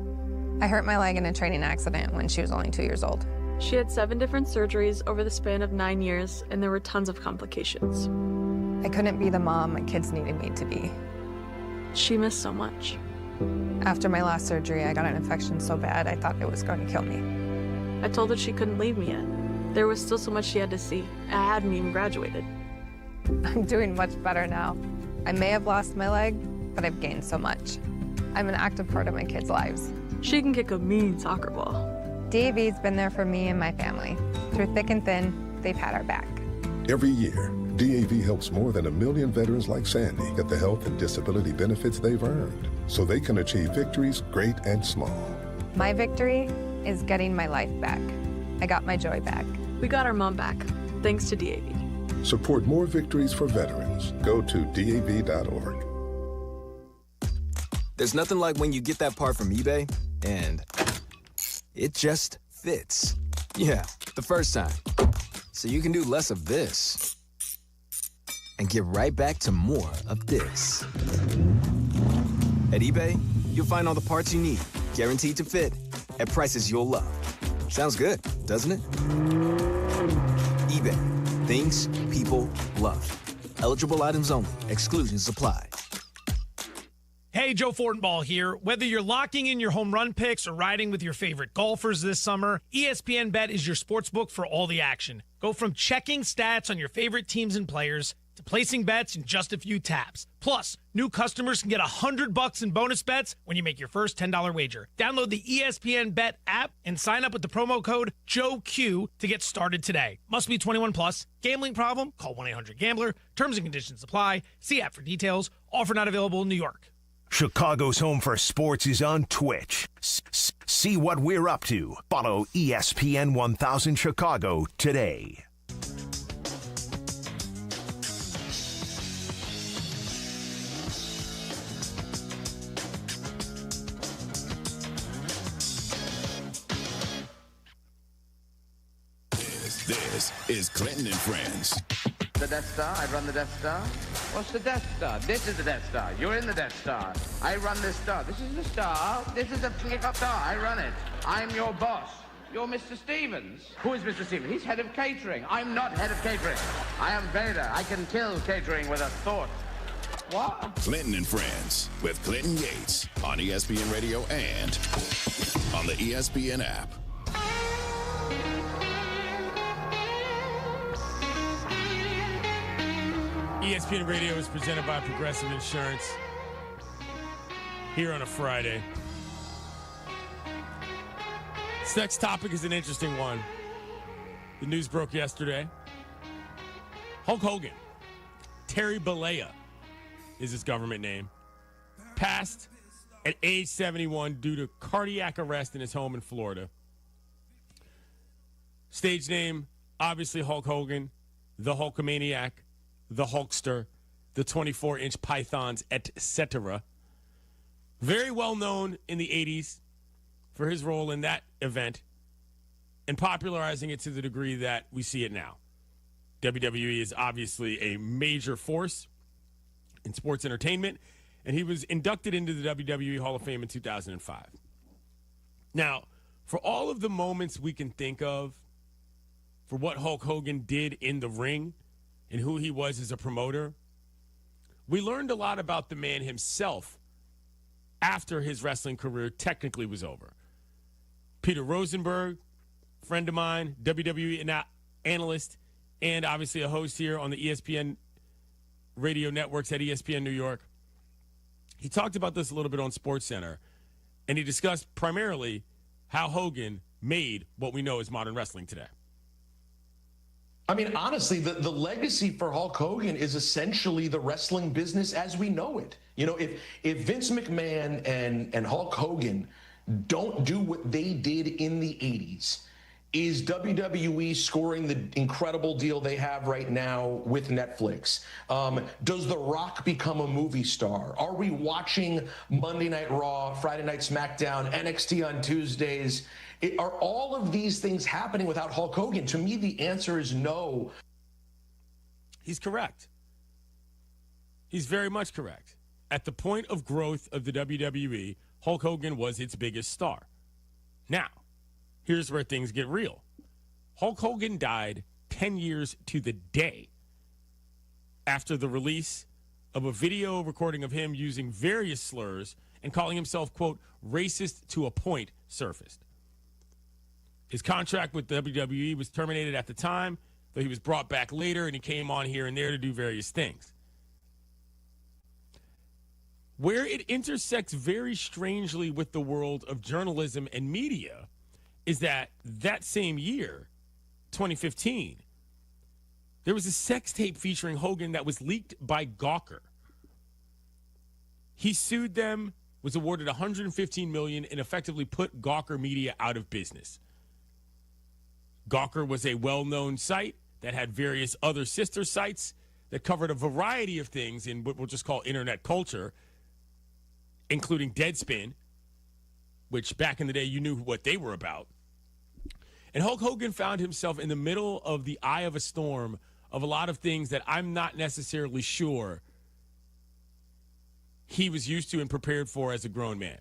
I hurt my leg in a training accident when she was only 2 years old. She had 7 different surgeries over the span of 9 years, and there were tons of complications. I couldn't be the mom my kids needed me to be. She missed so much. After my last surgery, I got an infection so bad I thought it was going to kill me. I told her she couldn't leave me yet. There was still so much she had to see. I hadn't even graduated. I'm doing much better now. I may have lost my leg, but I've gained so much. I'm an active part of my kids' lives. She can kick a mean soccer ball. DAV's been there for me and my family. Through thick and thin, they've had our back. Every year, DAV helps more than 1 million veterans like Sandy get the health and disability benefits they've earned so they can achieve victories great and small. My victory is getting my life back. I got my joy back. We got our mom back, thanks to DAV. Support more victories for veterans. Go to DAV.org. There's nothing like when you get that part from eBay and it just fits. Yeah, the first time. So you can do less of this and get right back to more of this. At eBay, you'll find all the parts you need, guaranteed to fit, at prices you'll love. Sounds good, doesn't it? eBay, things people love. Eligible items only. Exclusions apply. Hey, Joe Fortenbaugh here. Whether you're locking in your home run picks or riding with your favorite golfers this summer, ESPN Bet is your sportsbook for all the action. Go from checking stats on your favorite teams and players to placing bets in just a few taps. Plus, new customers can get $100 in bonus bets when you make your first $10 wager. Download the ESPN Bet app and sign up with the promo code JOEQ to get started today. Must be 21 plus. Gambling problem? Call 1-800-GAMBLER. Terms and conditions apply. See app for details. Offer not available in New York. Chicago's home for sports is on Twitch. See what we're up to. Follow ESPN 1000 Chicago today. This is Clinton and Friends. The Death Star? I run the Death Star? What's the Death Star? This is the Death Star. You're in the Death Star. I run this star. This is the star. This is the star. I run it. I'm your boss. You're Mr. Stevens. Who is Mr. Stevens? He's head of catering. I'm not head of catering. I am Vader. I can kill catering with a thought. What? Clinton and Friends with Clinton Yates on ESPN Radio and on the ESPN app. ESPN Radio is presented by Progressive Insurance here on a Friday. This next topic is an interesting one. The news broke yesterday. Hulk Hogan, Terry Bollea is his government name, passed at age 71 due to cardiac arrest in his home in Florida. Stage name, obviously Hulk Hogan, the Hulkamaniac, the Hulkster, the 24-inch pythons, etc. Very well known in the 80s for his role in that event and popularizing it to the degree that we see it now. WWE is obviously a major force in sports entertainment, and he was inducted into the WWE Hall of Fame in 2005. Now, for all of the moments we can think of for what Hulk Hogan did in the ring and who he was as a promoter, we learned a lot about the man himself after his wrestling career technically was over. Peter Rosenberg, friend of mine, WWE analyst, and obviously a host here on the ESPN radio networks at ESPN New York. He talked about this a little bit on SportsCenter, and he discussed primarily how Hogan made what we know as modern wrestling today. I mean, honestly, the legacy for Hulk Hogan is essentially the wrestling business as we know it. You know, if Vince McMahon and Hulk Hogan don't do what they did in the 80s, is WWE scoring the incredible deal they have right now with Netflix? Does The Rock become a movie star? Are we watching Monday Night Raw, Friday Night SmackDown, NXT on Tuesdays? Are all of these things happening without Hulk Hogan? To me, the answer is no. He's correct. He's very much correct. at the point of growth of the WWE, Hulk Hogan was its biggest star. Now, here's where things get real. Hulk Hogan died 10 years to the day after the release of a video recording of him using various slurs and calling himself, quote, racist to a point surfaced. His contract with WWE was terminated at the time, though he was brought back later and he came on here and there to do various things. Where it intersects very strangely with the world of journalism and media is that same year, 2015, there was a sex tape featuring Hogan that was leaked by Gawker. He sued them, was awarded $115 million, and effectively put Gawker Media out of business. Gawker was a well-known site that had various other sister sites that covered a variety of things in what we'll just call internet culture, including Deadspin, which back in the day you knew what they were about. And Hulk Hogan found himself in the middle of the eye of a storm of a lot of things that I'm not necessarily sure he was used to and prepared for as a grown man.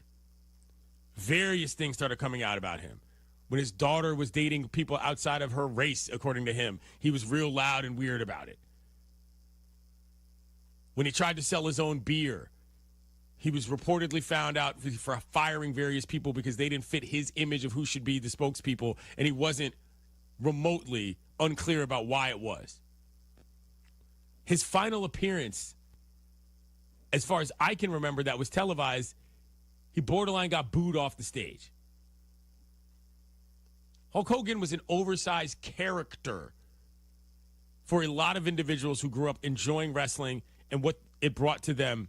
Various things started coming out about him. When his daughter was dating people outside of her race, according to him, he was real loud and weird about it. When he tried to sell his own beer, he was reportedly found out for firing various people because they didn't fit his image of who should be the spokespeople, and he wasn't remotely unclear about why it was. His final appearance, as far as I can remember, that was televised, he borderline got booed off the stage. Hulk Hogan was an oversized character for a lot of individuals who grew up enjoying wrestling and what it brought to them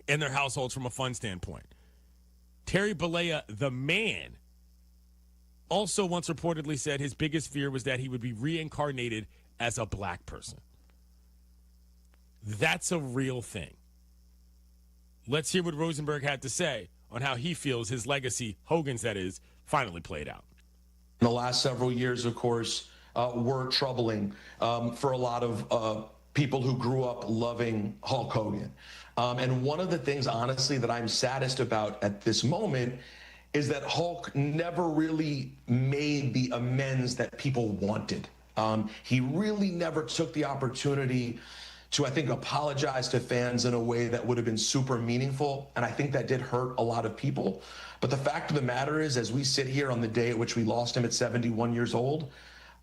and their households from a fun standpoint. Terry Bollea, the man, also once reportedly said his biggest fear was that he would be reincarnated as a black person. That's a real thing. Let's hear what Rosenberg had to say on how he feels his legacy, Hogan's that is, finally played out. The last several years, of course, were troubling for a lot of people who grew up loving Hulk Hogan. And one of the things, honestly, that I'm saddest about at this moment is that Hulk never really made the amends that people wanted. He really never took the opportunity to, I think, apologize to fans in a way that would have been super meaningful. And I think that did hurt a lot of people. But the fact of the matter is, as we sit here on the day at which we lost him at 71 years old,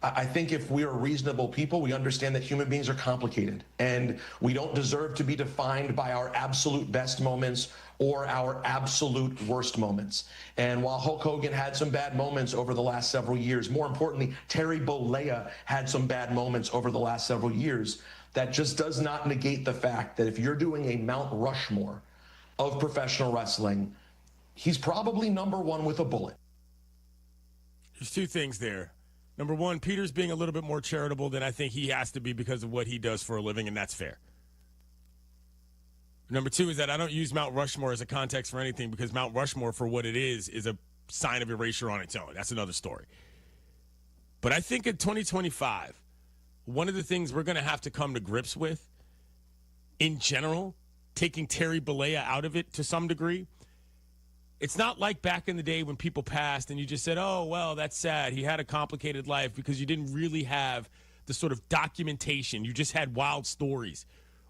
I think if we are reasonable people, we understand that human beings are complicated. And we don't deserve to be defined by our absolute best moments or our absolute worst moments. And while Hulk Hogan had some bad moments over the last several years, more importantly, Terry Bollea had some bad moments over the last several years, that just does not negate the fact that if you're doing a Mount Rushmore of professional wrestling, he's probably number one with a bullet. There's two things there. Number one, Peter's being a little bit more charitable than I think he has to be because of what he does for a living, and that's fair. Number two is that I don't use Mount Rushmore as a context for anything because Mount Rushmore, for what it is a sign of erasure on its own. That's another story. But I think in 2025, one of the things we're going to have to come to grips with, in general, taking Terry Bollea out of it to some degree, it's not like back in the day when people passed and you just said, oh, well, that's sad. He had a complicated life, because you didn't really have the sort of documentation. You just had wild stories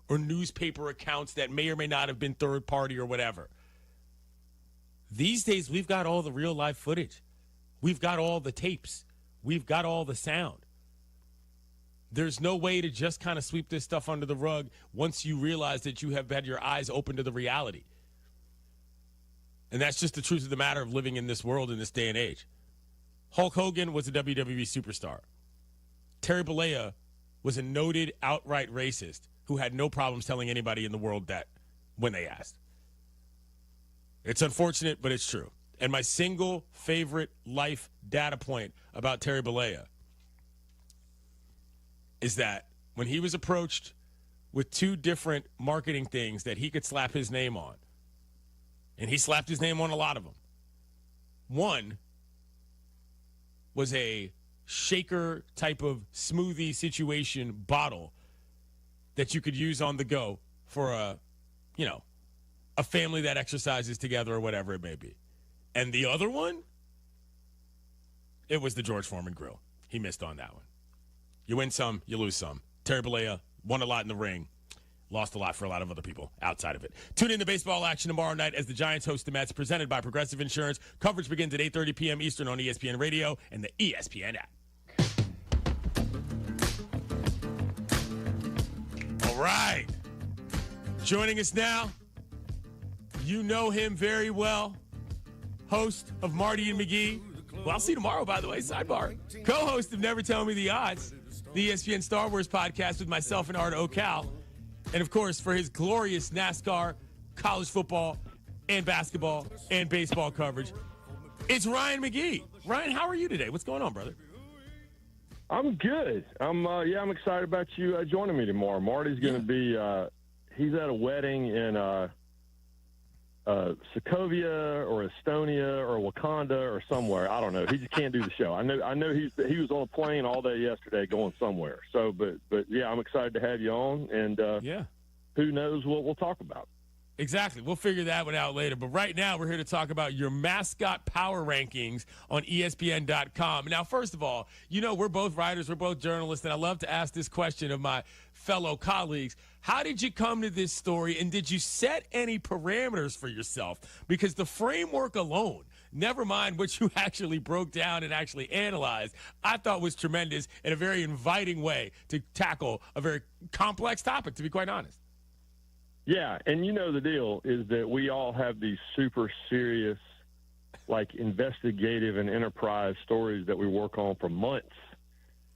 or newspaper accounts that may or may not have been third party or whatever. These days, we've got all the real life footage. We've got all the tapes. We've got all the sound. There's no way to just kind of sweep this stuff under the rug once you realize that you have had your eyes open to the reality. And that's just the truth of the matter of living in this world in this day and age. Hulk Hogan was a WWE superstar. Terry Bollea was a noted outright racist who had no problems telling anybody in the world that when they asked. It's unfortunate, but it's true. And my single favorite life data point about Terry Bollea is that when he was approached with two different marketing things that he could slap his name on, and he slapped his name on a lot of them. One was a shaker type of smoothie situation bottle that you could use on the go for a a family that exercises together or whatever it may be. And the other one, it was the George Foreman Grill. He missed on that one. You win some, you lose some. Terry Bollea won a lot in the ring, lost a lot for a lot of other people outside of it. Tune in to baseball action tomorrow night as the Giants host the Mets, presented by Progressive Insurance. Coverage begins at 8:30 p.m. Eastern on ESPN Radio and the ESPN app. All right. Joining us now, you know him very well, host of Marty and McGee. Well, I'll see you tomorrow, by the way, sidebar. Co-host of Never Tell Me the Odds, the ESPN Star Wars podcast with myself and Art Ocal. And, of course, for his glorious NASCAR, college football, and basketball, and baseball coverage, it's Ryan McGee. Ryan, how are you today? What's going on, brother? I'm good. I'm excited about you joining me tomorrow. Marty's going to be he's at a wedding in Sokovia or Estonia or Wakanda or somewhere. I don't know. He just can't do the show. I know he was on a plane all day yesterday going somewhere. So, but yeah, I'm excited to have you on, and who knows what we'll talk about. Exactly. We'll figure that one out later. But right now, we're here to talk about your mascot power rankings on ESPN.com. Now, first of all, you know, we're both writers, we're both journalists, and I love to ask this question of my fellow colleagues. How did you come to this story, and did you set any parameters for yourself? Because the framework alone, never mind what you actually broke down and actually analyzed, I thought was tremendous and a very inviting way to tackle a very complex topic, to be quite honest. Yeah, and you know the deal is that we all have these super serious, like investigative and enterprise stories that we work on for months,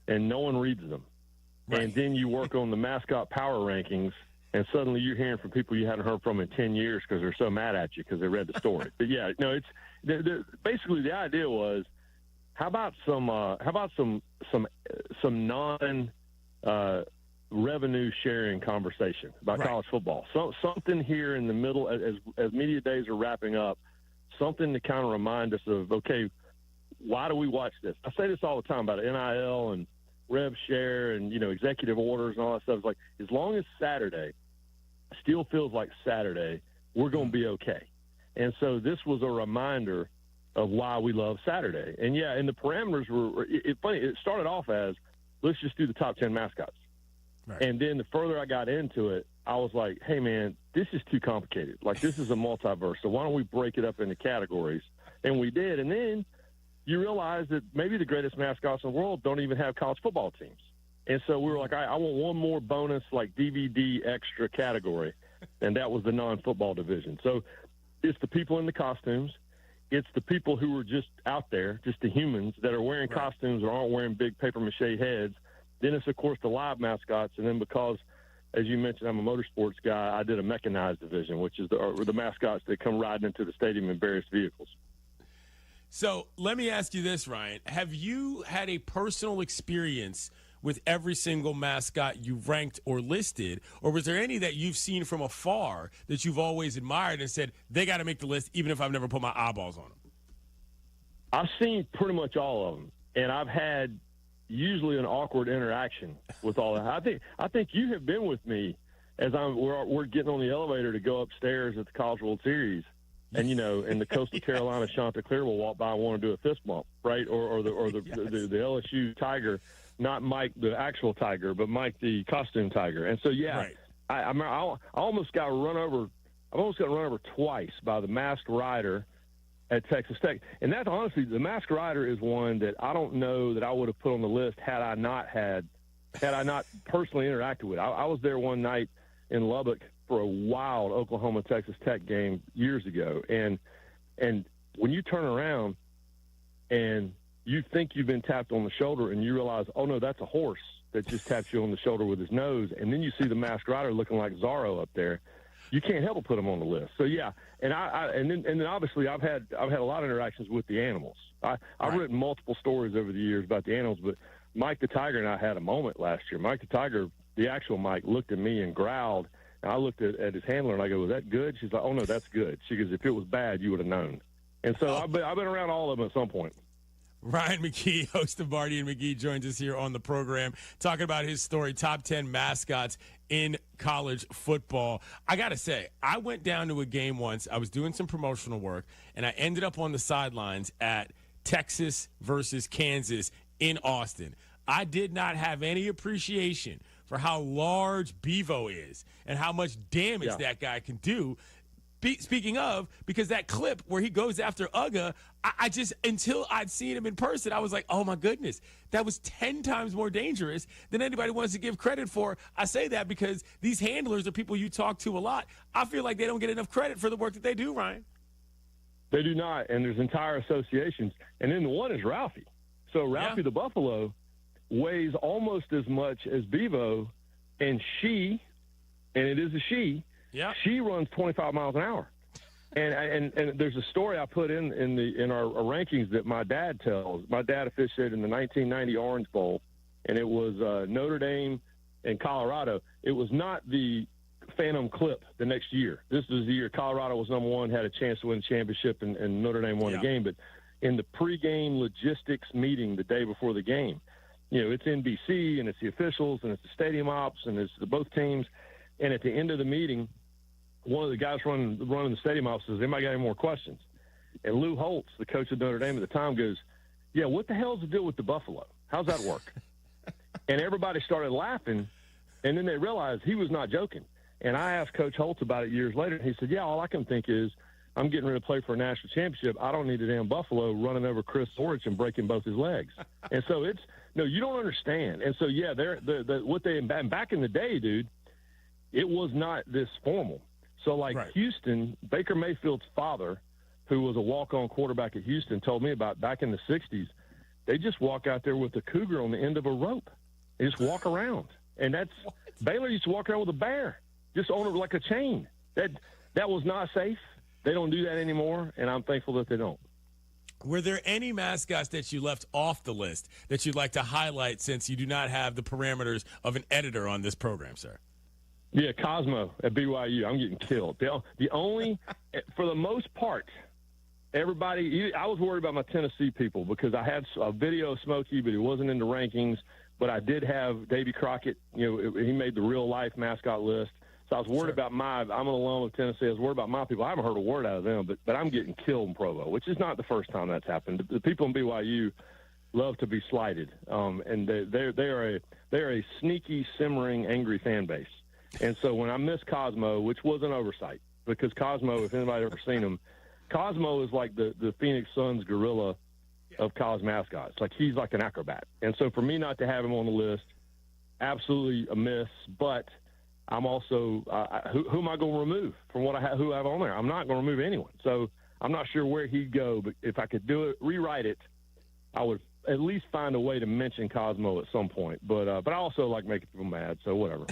and no one reads them. Right. And then you work on the mascot power rankings, and suddenly you're hearing from people you hadn't heard from in 10 years because they're so mad at you because they read the story. But yeah, no, it's basically the idea was, how about some non revenue sharing conversation about college football. So something here in the middle as media days are wrapping up, something to kind of remind us of, okay, why do we watch this? I say this all the time about NIL and rev share and, you know, executive orders and all that stuff. It's like, as long as Saturday still feels like Saturday, we're going to be okay. And so this was a reminder of why we love Saturday. And yeah, and the parameters were, funny, it started off as, let's just do the top 10 mascots. Right. And then the further I got into it, I was like, hey, man, this is too complicated. Like, this is a multiverse, so why don't we break it up into categories? And we did. And then you realize that maybe the greatest mascots in the world don't even have college football teams. And so we were like, I want one more bonus, like DVD extra category, and that was the non-football division. So it's the people in the costumes. It's the people who are just out there, just the humans that are wearing costumes or aren't wearing big papier-mâché heads. Then it's, of course, the live mascots. And then because, as you mentioned, I'm a motorsports guy, I did a mechanized division, which is the mascots that come riding into the stadium in various vehicles. So let me ask you this, Ryan. Have you had a personal experience with every single mascot you've ranked or listed? Or was there any that you've seen from afar that you've always admired and said, they got to make the list even if I've never put my eyeballs on them? I've seen pretty much all of them. And I've had usually an awkward interaction with all that. I think you have been with me as we're getting on the elevator to go upstairs at the College World Series, and you know, and the Coastal Carolina Chanticleer will walk by and want to do a fist bump, right? Or the LSU Tiger, not Mike the actual Tiger, but Mike the costume Tiger. And so I almost got run over. I've almost got run over twice by the Masked Rider at Texas Tech. And that's honestly, the Masked Rider is one that I don't know that I would have put on the list had I not personally interacted with. I was there one night in Lubbock for a wild Oklahoma-Texas Tech game years ago. And when you turn around and you think you've been tapped on the shoulder and you realize, oh no, that's a horse that just tapped you on the shoulder with his nose. And then you see the Masked Rider looking like Zorro up there. You can't help but put him on the list. So yeah, and then obviously I've had a lot of interactions with the animals. I've written multiple stories over the years about the animals, but Mike the Tiger and I had a moment last year. Mike the Tiger, the actual Mike, looked at me and growled, and I looked at his handler and I go, "Was that good?" She's like, "Oh no, that's good." She goes, "If it was bad, you would have known." And so I've been around all of them at some point. Ryan McGee, host of Marty and McGee, joins us here on the program, talking about his story, top 10 mascots in college football. I got to say, I went down to a game once. I was doing some promotional work, and I ended up on the sidelines at Texas versus Kansas in Austin. I did not have any appreciation for how large Bevo is and how much damage that guy can do. Speaking of, because that clip where he goes after Uga, I just, until I'd seen him in person, I was like, oh my goodness, that was 10 times more dangerous than anybody wants to give credit for. I say that because these handlers are people you talk to a lot. I feel like they don't get enough credit for the work that they do, Ryan. They do not, and there's entire associations. And then the one is Ralphie. So Ralphie the Buffalo weighs almost as much as Bevo, and it is a she runs 25 miles an hour. And there's a story I put in our rankings that my dad tells. My dad officiated in the 1990 Orange Bowl, and it was Notre Dame and Colorado. It was not the Phantom Clip the next year. This was the year Colorado was number one, had a chance to win the championship, and Notre Dame won the game. But in the pregame logistics meeting the day before the game, it's NBC, and it's the officials, and it's the stadium ops, and it's both teams. And at the end of the meeting, one of the guys running the stadium ops says, anybody got any more questions? And Lou Holtz, the coach of Notre Dame at the time, goes, yeah, what the hell's the deal with the Buffalo? How's that work? And everybody started laughing, and then they realized he was not joking. And I asked Coach Holtz about it years later, and he said, yeah, all I can think is I'm getting ready to play for a national championship. I don't need a damn Buffalo running over Chris Orich and breaking both his legs. And so you don't understand. And so, yeah, back in the day, dude, it was not this formal. So, Houston, Baker Mayfield's father, who was a walk-on quarterback at Houston, told me about back in the 60s, they just walk out there with a cougar on the end of a rope. They just walk around. And Baylor used to walk around with a bear, just on it like a chain. That was not safe. They don't do that anymore, and I'm thankful that they don't. Were there any mascots that you left off the list that you'd like to highlight, since you do not have the parameters of an editor on this program, sir? Yeah, Cosmo at BYU. I'm getting killed. The only, for the most part, everybody, I was worried about my Tennessee people because I had a video of Smokey, but he wasn't in the rankings. But I did have Davy Crockett. He made the real-life mascot list. So I was worried about I'm an alum of Tennessee. I was worried about my people. I haven't heard a word out of them, but I'm getting killed in Provo, which is not the first time that's happened. The people in BYU love to be slighted, and they're a sneaky, simmering, angry fan base. And so when I missed Cosmo, which was an oversight, because Cosmo, if anybody ever seen him, Cosmo is like the Phoenix Suns gorilla of college mascots. Like, he's like an acrobat. And so for me not to have him on the list, absolutely a miss. But I'm also who am I going to remove from who I have on there? I'm not going to remove anyone. So I'm not sure where he'd go. But if I could rewrite it, I would at least find a way to mention Cosmo at some point. But I also like making people mad. So whatever.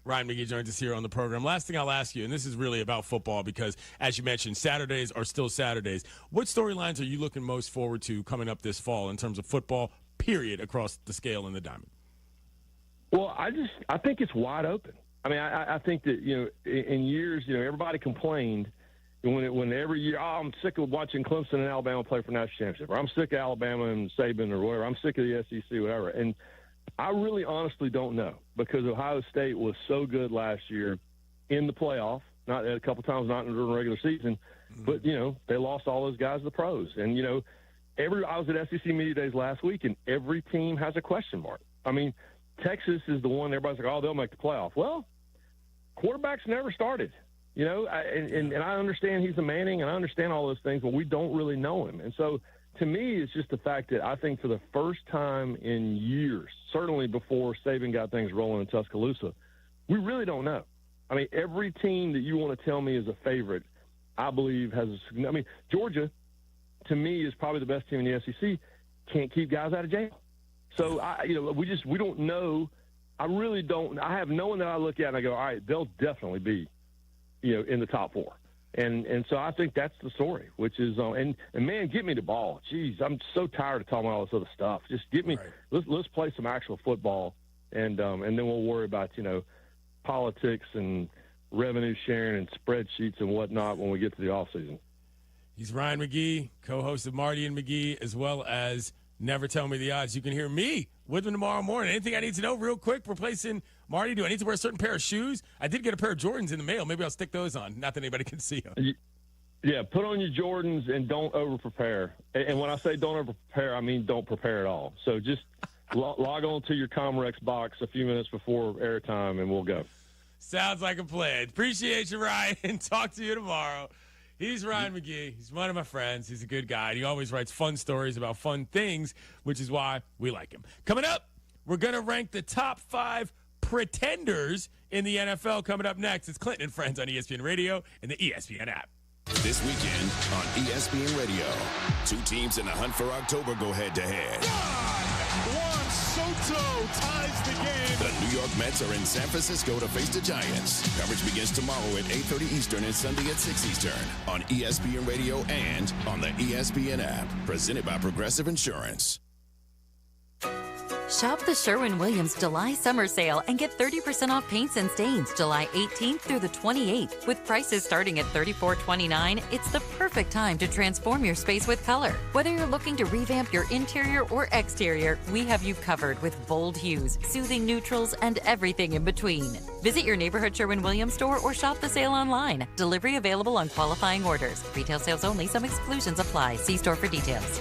Ryan McGee joins us here on the program. Last thing I'll ask you, and this is really about football because, as you mentioned, Saturdays are still Saturdays. What storylines are you looking most forward to coming up this fall in terms of football, period, across the scale in the diamond? Well, I think it's wide open. I mean, I think that, in years, everybody complained when every year, I'm sick of watching Clemson and Alabama play for national championship, or I'm sick of Alabama and Saban or whatever. I'm sick of the SEC, whatever. And I really honestly don't know, because Ohio State was so good last year in the playoff, not a couple times, not during the regular season, but, they lost all those guys to the pros. And, I was at SEC Media Days last week, and every team has a question mark. I mean, Texas is the one everybody's like, oh, they'll make the playoff. Well, quarterbacks never started, and I understand he's a Manning, and I understand all those things, but we don't really know him. And so, to me, it's just the fact that I think for the first time in years, certainly before Saban got things rolling in Tuscaloosa, we really don't know. I mean, every team that you want to tell me is a favorite, I believe Georgia, to me, is probably the best team in the SEC, can't keep guys out of jail. So, we don't know. I really don't. I have no one that I look at and I go, all right, they'll definitely be, in the top four. And so I think that's the story, which is and man, get me the ball. Jeez, I'm so tired of talking about all this other stuff. Just get me. Right. Let's play some actual football, and then we'll worry about politics and revenue sharing and spreadsheets and whatnot when we get to the off season. He's Ryan McGee, co-host of Marty and McGee, as well as Never Tell Me the Odds. You can hear me with him tomorrow morning. Anything I need to know real quick replacing Marty? Do I need to wear a certain pair of shoes? I did get a pair of Jordans in the mail. Maybe I'll stick those on. Not that anybody can see them. Yeah, put on your Jordans and don't over-prepare. And when I say don't over-prepare, I mean don't prepare at all. So just log on to your Comrex box a few minutes before airtime, and we'll go. Sounds like a plan. Appreciate you, Ryan. Talk to you tomorrow. He's Ryan McGee. He's one of my friends. He's a good guy. He always writes fun stories about fun things, which is why we like him. Coming up, we're going to rank the top 5 pretenders in the NFL. Coming up next, it's Clinton and Friends on ESPN Radio and the ESPN app. This weekend on ESPN Radio, 2 teams in the hunt for October go head-to-head. Juan Soto ties the game. The New York Mets are in San Francisco to face the Giants. Coverage begins tomorrow at 8:30 Eastern and Sunday at 6 Eastern on ESPN Radio and on the ESPN app. Presented by Progressive Insurance. Shop the Sherwin-Williams July Summer Sale and get 30% off paints and stains July 18th through the 28th. With prices starting at $34.29, it's the perfect time to transform your space with color. Whether you're looking to revamp your interior or exterior, we have you covered with bold hues, soothing neutrals, and everything in between. Visit your neighborhood Sherwin-Williams store or shop the sale online. Delivery available on qualifying orders. Retail sales only. Some exclusions apply. See store for details.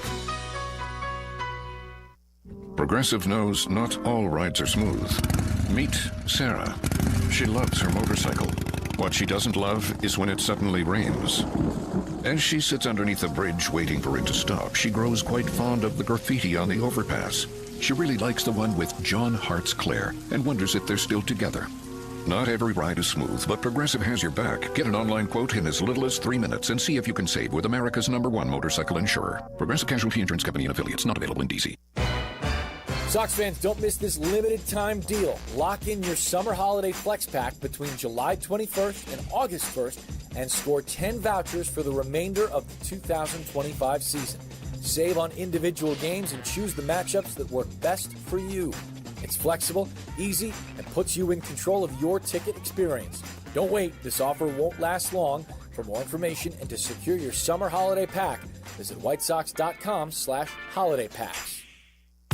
Progressive knows not all rides are smooth. Meet Sarah. She loves her motorcycle. What she doesn't love is when it suddenly rains. As she sits underneath a bridge waiting for it to stop, she grows quite fond of the graffiti on the overpass. She really likes the one with John Hart's Claire and wonders if they're still together. Not every ride is smooth, but Progressive has your back. Get an online quote in as little as 3 minutes and see if you can save with America's #1 motorcycle insurer. Progressive Casualty Insurance Company and affiliates, not available in D.C. Sox fans, don't miss this limited time deal. Lock in your summer holiday flex pack between July 21st and August 1st and score 10 vouchers for the remainder of the 2025 season. Save on individual games and choose the matchups that work best for you. It's flexible, easy, and puts you in control of your ticket experience. Don't wait. This offer won't last long. For more information and to secure your summer holiday pack, visit whitesox.com/holiday packs.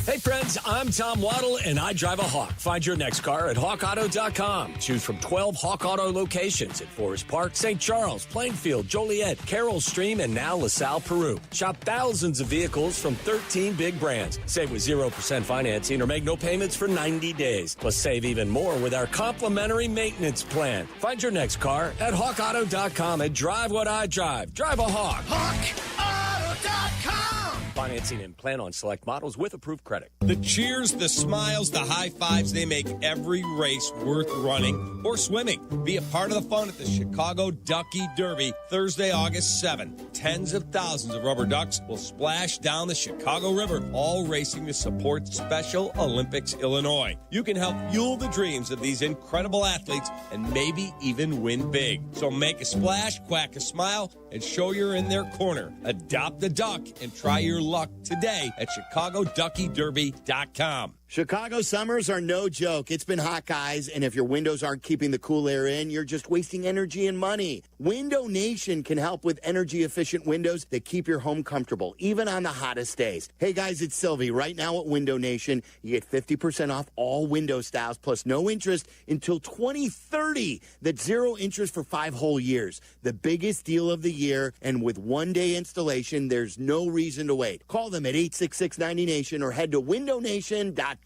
Hey friends, I'm Tom Waddle and I drive a Hawk. Find your next car at hawkauto.com. Choose from 12 Hawk Auto locations at Forest Park, St. Charles, Plainfield, Joliet, Carroll Stream, and now LaSalle, Peru. Shop thousands of vehicles from 13 big brands. Save with 0% financing or make no payments for 90 days. Plus save even more with our complimentary maintenance plan. Find your next car at hawkauto.com and drive what I drive. Drive a Hawk. HawkAuto.com. Financing and plan on select models with approved credit. The cheers, the smiles, the high fives, they make every race worth running or swimming. Be a part of the fun at the Chicago Ducky Derby, Thursday, August 7th. Tens of thousands of rubber ducks will splash down the Chicago River, all racing to support Special Olympics Illinois. You can help fuel the dreams of these incredible athletes and maybe even win big. So make a splash, quack a smile, and show you're in their corner. Adopt a duck and try your luck today at ChicagoDuckyDerby.com. Chicago summers are no joke. It's been hot, guys, and if your windows aren't keeping the cool air in, you're just wasting energy and money. Window Nation can help with energy-efficient windows that keep your home comfortable, even on the hottest days. Hey, guys, it's Silvy. Right now at Window Nation, you get 50% off all window styles, plus no interest until 2030. That's 0 interest for 5 whole years. The biggest deal of the year, and with one-day installation, there's no reason to wait. Call them at 866-90Nation or head to windownation.com.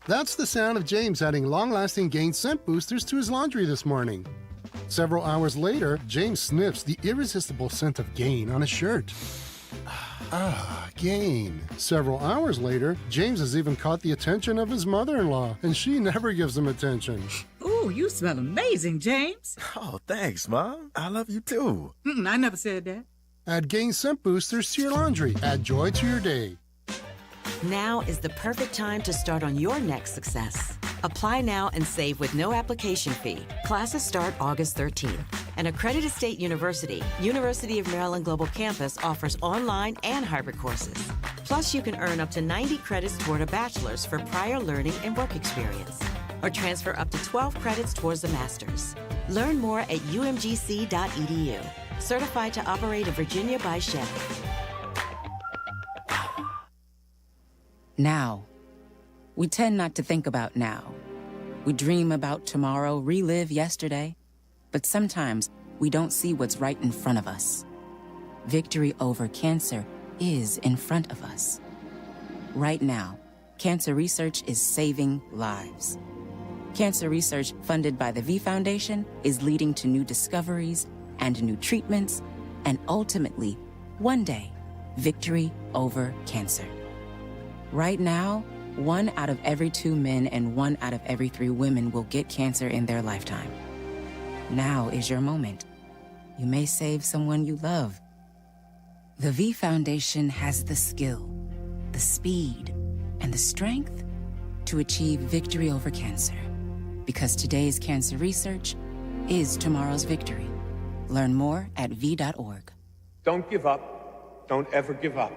That's the sound of James adding long-lasting Gain scent boosters to his laundry this morning. Several hours later, James sniffs the irresistible scent of Gain on his shirt. Gain. Several hours later, James has even caught the attention of his mother-in-law, and she never gives him attention. Ooh, you smell amazing, James. Oh, thanks, Mom. I love you, too. I never said that. Add Gain scent boosters to your laundry. Add joy to your day. Now is the perfect time to start on your next success. Apply now and save with no application fee. Classes start August 13th. An accredited state university, University of Maryland Global Campus offers online and hybrid courses. Plus, you can earn up to 90 credits toward a bachelor's for prior learning and work experience. or transfer up to 12 credits towards the master's. Learn more at umgc.edu. Certified to operate in Virginia by Chevy. Now. We tend not to think about now. We dream about tomorrow, relive yesterday, but sometimes we don't see what's right in front of us. Victory over cancer is in front of us. Right now, cancer research is saving lives. Cancer research funded by the V Foundation is leading to new discoveries and new treatments, and ultimately, one day, victory over cancer. Right now, 1 out of every 2 men and 1 out of every 3 women will get cancer in their lifetime. Now is your moment. You may save someone you love. The V Foundation has the skill, the speed, and the strength to achieve victory over cancer. Because today's cancer research is tomorrow's victory. Learn more at V.org. Don't give up. Don't ever give up.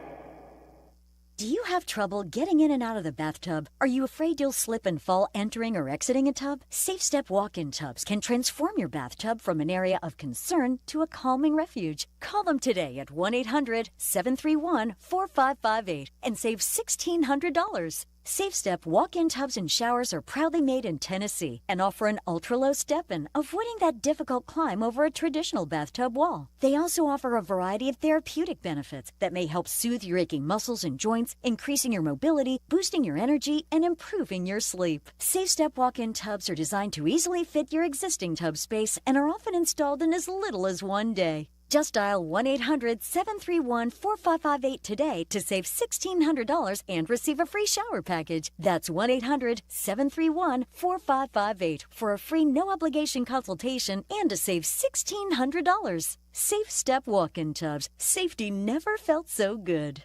Do you have trouble getting in and out of the bathtub? Are you afraid you'll slip and fall entering or exiting a tub? Safe Step walk-in tubs can transform your bathtub from an area of concern to a calming refuge. Call them today at 1-800-731-4558 and save $1,600. Safe Step walk-in tubs and showers are proudly made in Tennessee and offer an ultra-low step-in, avoiding that difficult climb over a traditional bathtub wall. They also offer a variety of therapeutic benefits that may help soothe your aching muscles and joints, increasing your mobility, boosting your energy, and improving your sleep. Safe Step walk-in tubs are designed to easily fit your existing tub space and are often installed in as little as 1 day. Just dial 1-800-731-4558 today to save $1,600 and receive a free shower package. That's 1-800-731-4558 for a free no-obligation consultation and to save $1,600. Safe Step walk-in tubs. Safety never felt so good.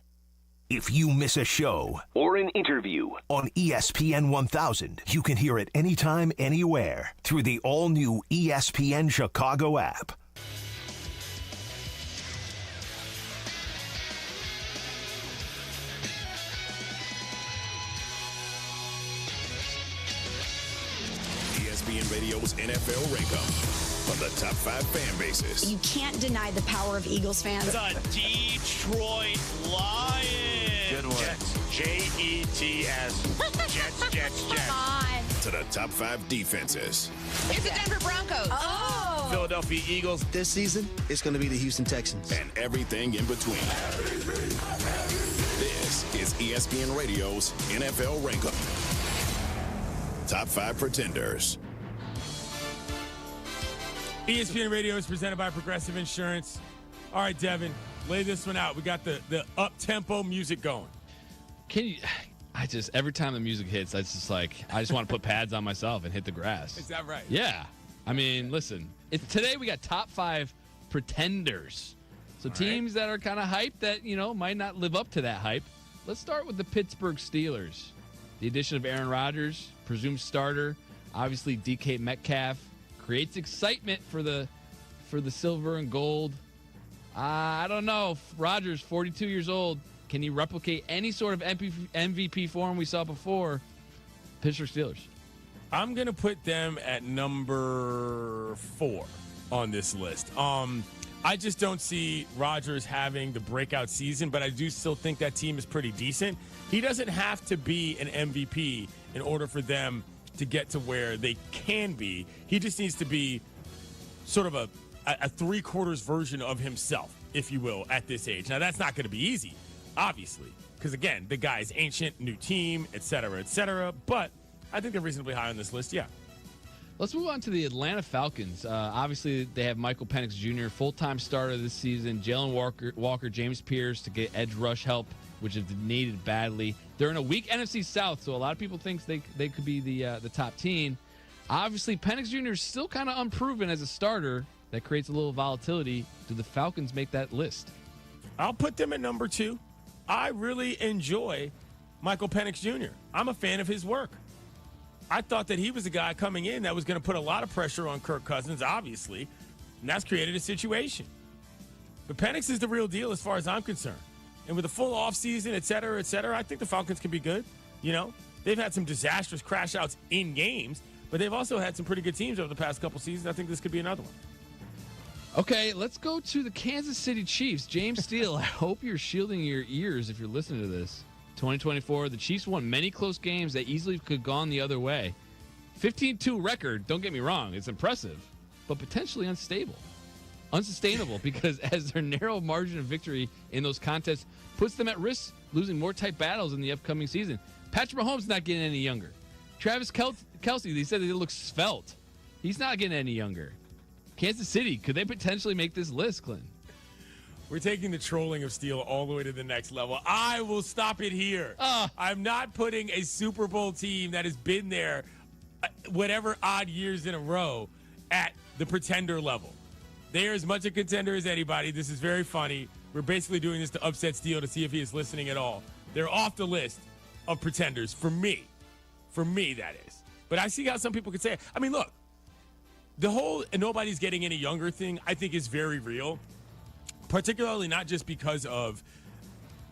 If you miss a show or an interview on ESPN 1000, you can hear it anytime, anywhere through the all-new ESPN Chicago app. ESPN Radio's NFL Rankup on the top 5 fan bases. You can't deny the power of Eagles fans. The Detroit Lions. Good one. Jets. Jets. Jets. Come on. To the top 5 defenses. It's the Denver Broncos. Oh. Philadelphia Eagles. This season, it's going to be the Houston Texans. And everything in between. This is ESPN Radio's NFL Rankup. Top 5 pretenders. ESPN Radio is presented by Progressive Insurance. All right, Devin, lay this one out. We got the up-tempo music going. Can you? Every time the music hits, I just want to put pads on myself and hit the grass. Is that right? Yeah. I mean, listen. Today we got top 5 pretenders. So teams that are kind of hyped that, might not live up to that hype. Let's start with the Pittsburgh Steelers. The addition of Aaron Rodgers, presumed starter, obviously DK Metcalf, creates excitement for the silver and gold. I don't know. Rodgers, 42 years old, can he replicate any sort of MVP form we saw before? Pittsburgh Steelers. I'm going to put them at number 4 on this list. I just don't see Rodgers having the breakout season, but I do still think that team is pretty decent. He doesn't have to be an MVP in order for them to get to where they can be. He just needs to be sort of a three-quarters version of himself, if you will, at this age. Now, that's not going to be easy, obviously, because, again, the guy's ancient, new team, et cetera, but I think they're reasonably high on this list, yeah. Let's move on to the Atlanta Falcons. Obviously, they have Michael Penix Jr., full-time starter this season, Jalen Walker, James Pierce to get edge rush help, which is needed badly. They're in a weak NFC South, so a lot of people think they could be the top team. Obviously, Penix Jr. is still kind of unproven as a starter. That creates a little volatility. Do the Falcons make that list? I'll put them at number 2. I really enjoy Michael Penix Jr. I'm a fan of his work. I thought that he was a guy coming in that was going to put a lot of pressure on Kirk Cousins, obviously, and that's created a situation. But Penix is the real deal as far as I'm concerned. And with a full offseason, et cetera, I think the Falcons can be good. They've had some disastrous crash outs in games, but they've also had some pretty good teams over the past couple seasons. I think this could be another one. Okay, let's go to the Kansas City Chiefs. James Steele, I hope you're shielding your ears if you're listening to this. 2024, the Chiefs won many close games that easily could have gone the other way. 15-2 record, don't get me wrong, it's impressive, but potentially unsustainable because as their narrow margin of victory in those contests puts them at risk losing more tight battles in the upcoming season. Patrick Mahomes not getting any younger. Travis Kelce, they said that he looks svelte. He's not getting any younger. Kansas City, could they potentially make this list, Clinton? We're taking the trolling of Steele all the way to the next level. I will stop it here. I'm not putting a Super Bowl team that has been there whatever odd years in a row at the pretender level. They're as much a contender as anybody. This is very funny. We're basically doing this to upset Steele to see if he is listening at all. They're off the list of pretenders for me. For me, that is. But I see how some people could say it. I mean, look, the whole nobody's getting any younger thing, I think, is very real, particularly not just because of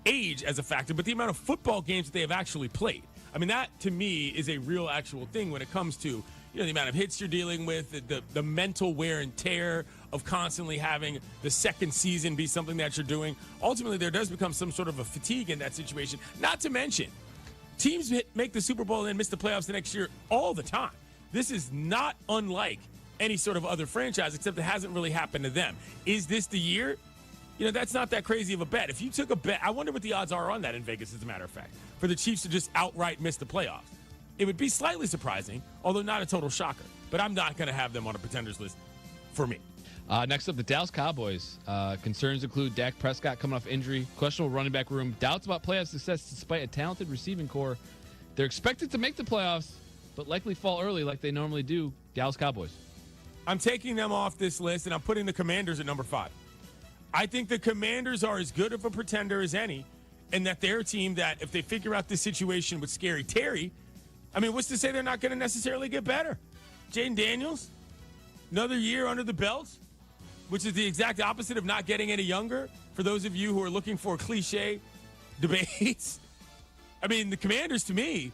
age as a factor, but the amount of football games that they have actually played. I mean, that, to me, is a real actual thing when it comes to, the amount of hits you're dealing with, the mental wear and tear of constantly having the second season be something that you're doing. Ultimately, there does become some sort of a fatigue in that situation. Not to mention, teams make the Super Bowl and then miss the playoffs the next year all the time. This is not unlike any sort of other franchise, except it hasn't really happened to them. Is this the year? That's not that crazy of a bet. If you took a bet, I wonder what the odds are on that in Vegas, as a matter of fact, for the Chiefs to just outright miss the playoffs. It would be slightly surprising, although not a total shocker. But I'm not going to have them on a pretenders list for me. Next up, the Dallas Cowboys. Concerns include Dak Prescott coming off injury, questionable running back room, doubts about playoff success despite a talented receiving core. They're expected to make the playoffs, but likely fall early like they normally do. Dallas Cowboys. I'm taking them off this list, and I'm putting the Commanders at number 5. I think the Commanders are as good of a pretender as any, and that they're a team that, if they figure out this situation with Scary Terry, I mean, what's to say they're not going to necessarily get better? Jaden Daniels, another year under the belt, which is the exact opposite of not getting any younger, for those of you who are looking for cliche debates. I mean, the Commanders, to me,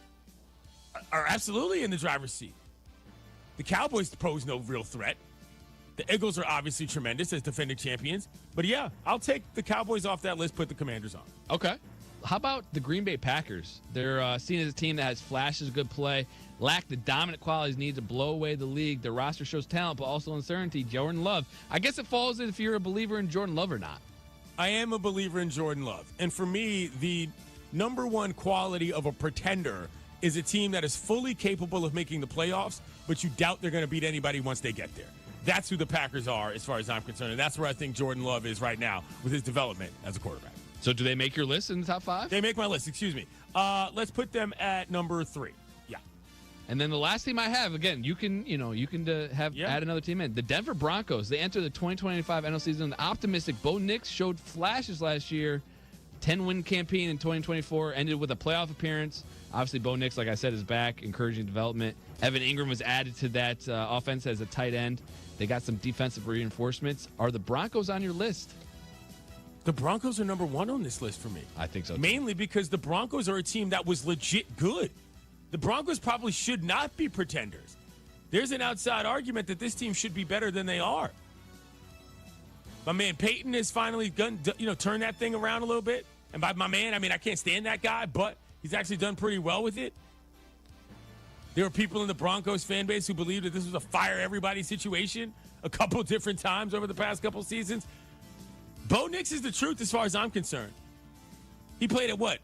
are absolutely in the driver's seat. The Cowboys pose no real threat. The Eagles are obviously tremendous as defending champions. But, yeah, I'll take the Cowboys off that list, put the Commanders on. Okay. How about the Green Bay Packers? They're seen as a team that has flashes of good play, lack the dominant qualities needed to blow away the league. Their roster shows talent, but also uncertainty. Jordan Love. I guess it falls if you're a believer in Jordan Love or not. I am a believer in Jordan Love. And for me, the number one quality of a pretender is a team that is fully capable of making the playoffs, but you doubt they're going to beat anybody once they get there. That's who the Packers are as far as I'm concerned, and that's where I think Jordan Love is right now with his development as a quarterback. So do they make your list in the top 5? They make my list, excuse me. Let's put them at number 3. Yeah. And then the last team I have, again, you can add another team in. The Denver Broncos. They enter the 2025 NFL season. The optimistic Bo Nix showed flashes last year. 10-win campaign in 2024, ended with a playoff appearance. Obviously, Bo Nix, like I said, is back, encouraging development. Evan Ingram was added to that offense as a tight end. They got some defensive reinforcements. Are the Broncos on your list? The Broncos are number 1 on this list for me. I think so, too. Mainly because the Broncos are a team that was legit good. The Broncos probably should not be pretenders. There's an outside argument that this team should be better than they are. My man Peyton has finally turned that thing around a little bit. And by my man, I mean I can't stand that guy, but he's actually done pretty well with it. There were people in the Broncos fan base who believed that this was a fire everybody situation a couple different times over the past couple seasons. Bo Nix is the truth as far as I'm concerned. He played at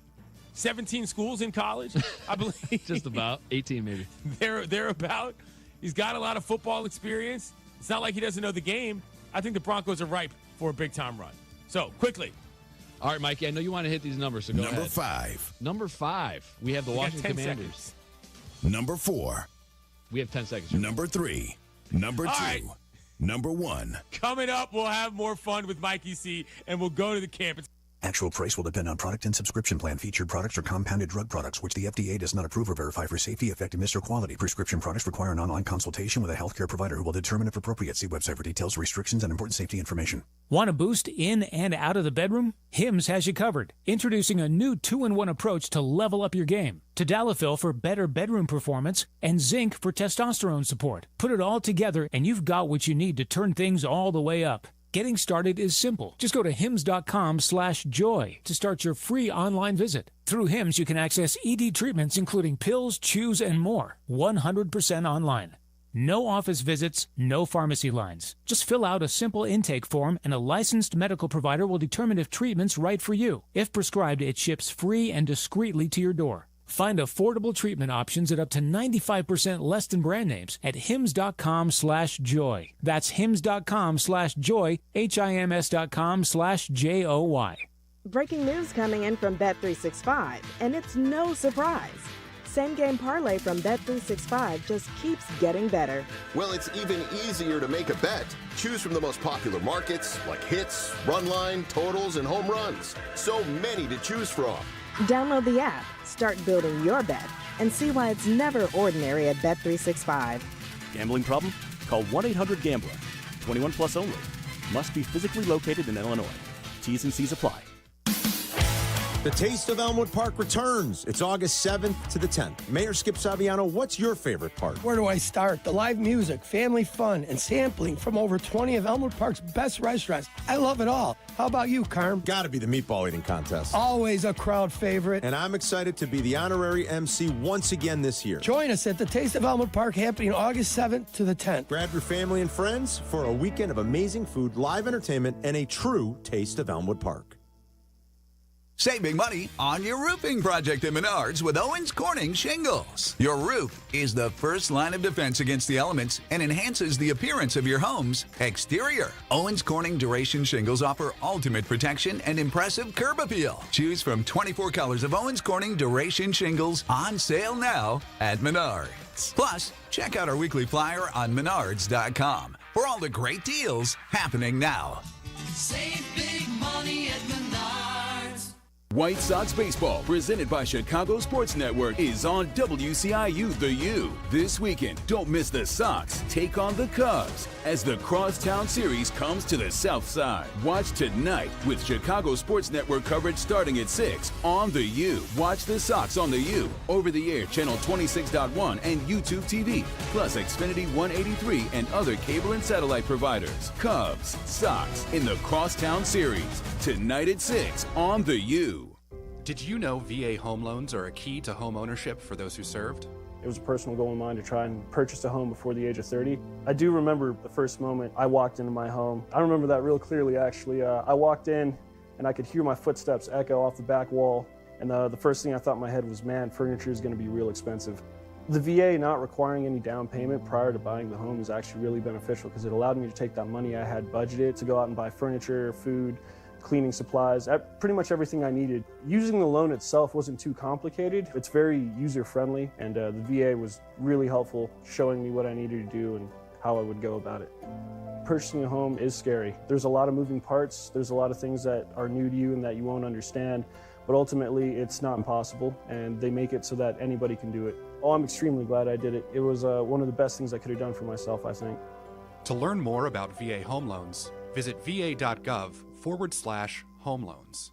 17 schools in college, I believe. Just about 18 maybe. Thereabout. He's got a lot of football experience. It's not like he doesn't know the game. I think the Broncos are ripe for a big-time run. So, quickly. All right, Mikey, I know you want to hit these numbers, so go ahead. Number 5. Number 5, we have the Washington Commanders. Seconds. Number 4. We have 10 seconds. Number 3. Number 2. Right. Number 1. Coming up, we'll have more fun with Mikey C, and we'll go to the campus. Actual price will depend on product and subscription plan. Featured products are compounded drug products, which the FDA does not approve or verify for safety, effectiveness, or quality. Prescription products require an online consultation with a healthcare provider who will determine if appropriate. See website for details, restrictions, and important safety information. Want a boost in and out of the bedroom? Hims has you covered. Introducing a new 2-in-1 approach to level up your game. Tadalafil for better bedroom performance and zinc for testosterone support. Put it all together and you've got what you need to turn things all the way up. Getting started is simple. Just go to hims.com/joy to start your free online visit. Through Hims, you can access ED treatments including pills, chews, and more. 100% online. No office visits, no pharmacy lines. Just fill out a simple intake form and a licensed medical provider will determine if treatment's right for you. If prescribed, it ships free and discreetly to your door. Find affordable treatment options at up to 95% less than brand names at hims.com/joy. That's hims.com/joy, HIMS.com/JOY. Breaking news coming in from Bet365, and it's no surprise. Same game parlay from Bet365 just keeps getting better. Well, it's even easier to make a bet. Choose from the most popular markets like hits, run line, totals, and home runs. So many to choose from. Download the app, start building your bet, and see why it's never ordinary at Bet365. Gambling problem? Call 1-800-GAMBLER. 21 plus only. Must be physically located in Illinois. T's and C's apply. The Taste of Elmwood Park returns. It's August 7th to the 10th. Mayor Skip Saviano, what's your favorite part? Where do I start? The live music, family fun, and sampling from over 20 of Elmwood Park's best restaurants. I love it all. How about you, Carm? Gotta be the meatball eating contest. Always a crowd favorite. And I'm excited to be the honorary MC once again this year. Join us at the Taste of Elmwood Park happening August 7th to the 10th. Grab your family and friends for a weekend of amazing food, live entertainment, and a true Taste of Elmwood Park. Save big money on your roofing project at Menards with Owens Corning Shingles. Your roof is the first line of defense against the elements and enhances the appearance of your home's exterior. Owens Corning Duration Shingles offer ultimate protection and impressive curb appeal. Choose from 24 colors of Owens Corning Duration Shingles on sale now at Menards. Plus, check out our weekly flyer on menards.com for all the great deals happening now. Save big money at Menards. White Sox Baseball, presented by Chicago Sports Network, is on WCIU The U. This weekend, don't miss the Sox take on the Cubs as the Crosstown Series comes to the South Side. Watch tonight with Chicago Sports Network coverage starting at 6 on The U. Watch the Sox on The U, over-the-air channel 26.1 and YouTube TV, plus Xfinity 183 and other cable and satellite providers. Cubs, Sox in the Crosstown Series, tonight at 6 on The U. Did you know VA home loans are a key to home ownership for those who served? It was a personal goal of mine to try and purchase a home before the age of 30. I do remember the first moment I walked into my home. I remember that real clearly, actually. I walked in and I could hear my footsteps echo off the back wall. And the first thing I thought in my head was, man, furniture is going to be real expensive. The VA not requiring any down payment prior to buying the home is actually really beneficial because it allowed me to take that money I had budgeted to go out and buy furniture, food, cleaning supplies, pretty much everything I needed. Using the loan itself wasn't too complicated. It's very user-friendly, and the VA was really helpful, showing me what I needed to do and how I would go about it. Purchasing a home is scary. There's a lot of moving parts. There's a lot of things that are new to you and that you won't understand, but ultimately it's not impossible, and they make it so that anybody can do it. Oh, I'm extremely glad I did it. It was one of the best things I could have done for myself, I think. To learn more about VA home loans, visit va.gov/home loans.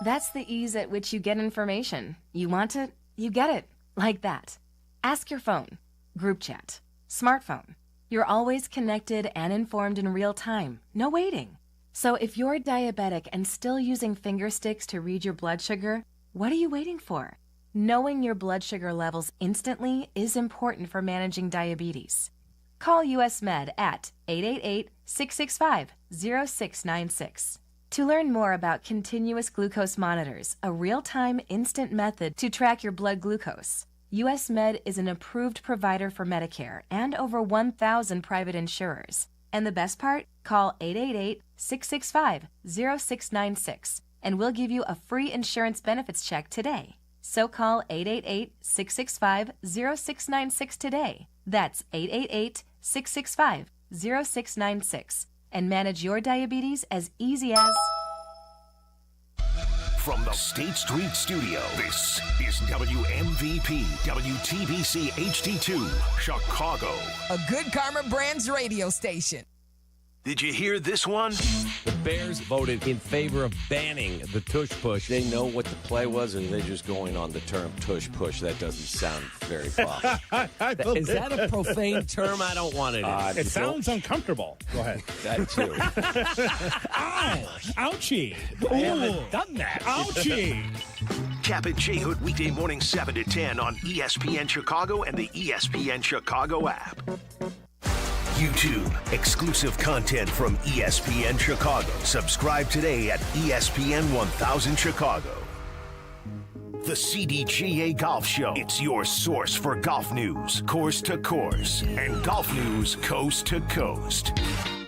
That's the ease at which you get information. You want it, you get it. Like that. Ask your phone. Group chat. Smartphone. You're always connected and informed in real time. No waiting. So if you're diabetic and still using finger sticks to read your blood sugar, what are you waiting for? Knowing your blood sugar levels instantly is important for managing diabetes. Call US Med at 888-665-0696 to learn more about continuous glucose monitors, a real-time instant method to track your blood glucose. US Med is an approved provider for Medicare and over 1,000 private insurers. And the best part? Call 888-665-0696 and we'll give you a free insurance benefits check today. So call 888-665-0696 today. That's 888-665-0696 and manage your diabetes as easy as... From the State Street Studio, this is WMVP WTBC HD2, Chicago. A good Karma Brands radio station. Did you hear this one? The Bears voted in favor of banning the tush push. They know what the play was, or they're just going on the term tush push. That doesn't sound very posh. Is that a profane term? I don't want it. It sounds uncomfortable. Go ahead. That too. Ow! Ouchie! I haven't done that. Ouchie! Kap J Hood weekday morning 7 to 10 on ESPN Chicago and the ESPN Chicago app. YouTube, exclusive content from ESPN Chicago. Subscribe today at ESPN 1000 Chicago. The CDGA Golf Show. It's your source for golf news, course to course, and golf news coast to coast.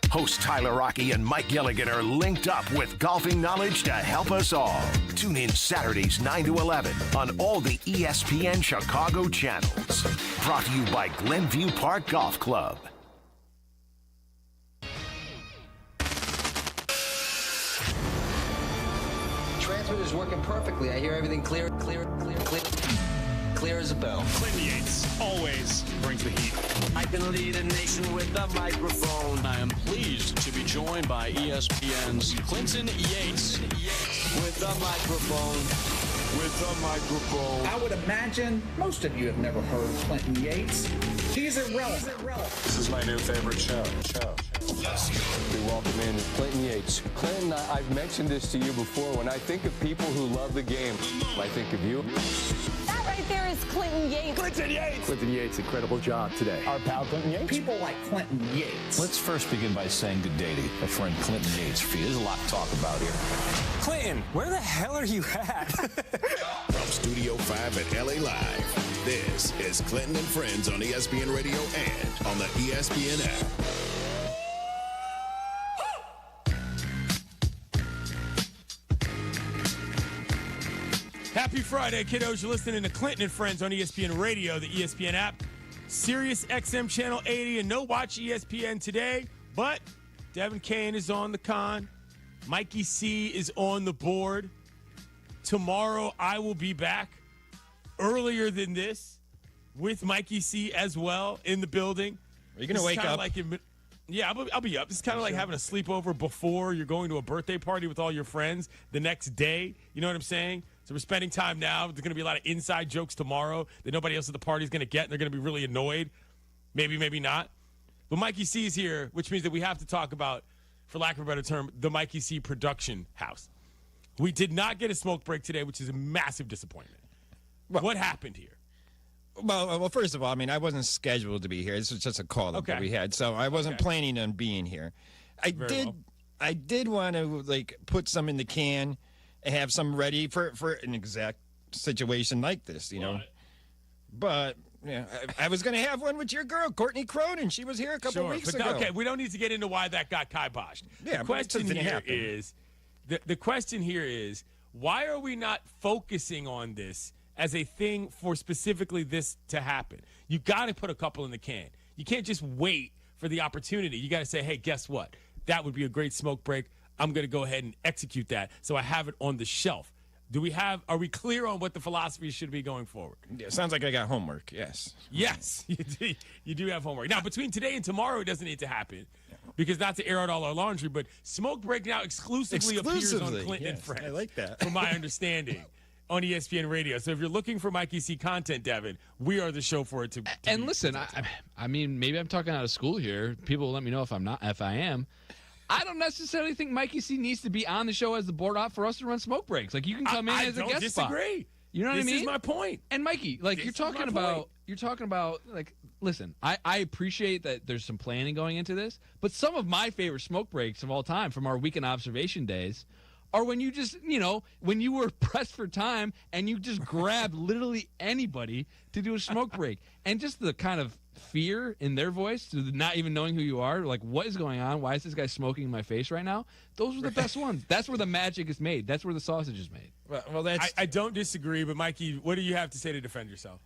Host Tyler Rocky and Mike Gilligan are linked up with golfing knowledge to help us all. Tune in Saturdays 9 to 11 on all the ESPN Chicago channels. Brought to you by Glenview Park Golf Club. Is working perfectly. I hear everything clear as a bell. Clinton Yates always brings the heat. I can lead a nation with a microphone. I am pleased to be joined by ESPN's Clinton Yates with a microphone. I would imagine most of you have never heard Clinton Yates. He's irrelevant. This is my new favorite show. We welcome in Clinton Yates. Clinton, I've mentioned this to you before. When I think of people who love the game, I think of you. That right there is Clinton Yates. Clinton Yates! Clinton Yates, incredible job today. Our pal Clinton Yates. People like Clinton Yates. Let's first begin by saying good day to my friend Clinton Yates. There's a lot to talk about here. Clinton, where the hell are you at? From Studio 5 at LA Live, this is Clinton and Friends on ESPN Radio and on the ESPN app. Happy Friday, kiddos. You're listening to Clinton and Friends on ESPN Radio, the ESPN app, Sirius XM Channel 80, and no Watch ESPN today. But Devin Kane is on the con. Mikey C is on the board. Tomorrow, I will be back earlier than this with Mikey C as well in the building. Are you going to wake up? Yeah, I'll be up. It's kind of like having a sleepover before you're going to a birthday party with all your friends the next day. You know what I'm saying? So we're spending time now. There's going to be a lot of inside jokes tomorrow that nobody else at the party is going to get, and they're going to be really annoyed. Maybe, maybe not. But Mikey C is here, which means that we have to talk about, for lack of a better term, the Mikey C production house. We did not get a smoke break today, which is a massive disappointment. Well, what happened here? Well, first of all, I mean, I wasn't scheduled to be here. This was just a call that we had, so I wasn't planning on being here. I did want to put some in the can and have some ready for an exact situation like this, you know. But yeah, I was going to have one with your girl, Courtney Cronin. She was here a couple weeks ago. Okay, we don't need to get into why that got kiboshed. Yeah, the question here is, the question here is, why are we not focusing on this as a thing for specifically this to happen? You got to put a couple in the can. You can't just wait for the opportunity. You got to say, hey, guess what? That would be a great smoke break. I'm going to go ahead and execute that so I have it on the shelf. Are we clear on what the philosophy should be going forward? Yeah, sounds like I got homework, yes. Yes, you do have homework. Now, between today and tomorrow, it doesn't need to happen because not to air out all our laundry, but smoke break now exclusively appears on Clinton and Friends. I like that. From my understanding. On ESPN Radio. So if you're looking for Mikey C content, Devin, we are the show for it to and listen, I mean, maybe I'm talking out of school here. People will let me know if I am. I don't necessarily think Mikey C needs to be on the show as the board op for us to run smoke breaks. Like, you can come in as a guest spot. I disagree. You know what I mean? This is my point. And Mikey, you're talking about listen, I appreciate that there's some planning going into this, but some of my favorite smoke breaks of all time from our weekend observation days are when you just, when you were pressed for time and you just grabbed literally anybody to do a smoke break. And just the kind of fear in their voice, to not even knowing who you are, like, what is going on? Why is this guy smoking in my face right now? Those were the best ones. That's where the magic is made. That's where the sausage is made. Well, that's... I don't disagree, but Mikey, what do you have to say to defend yourself?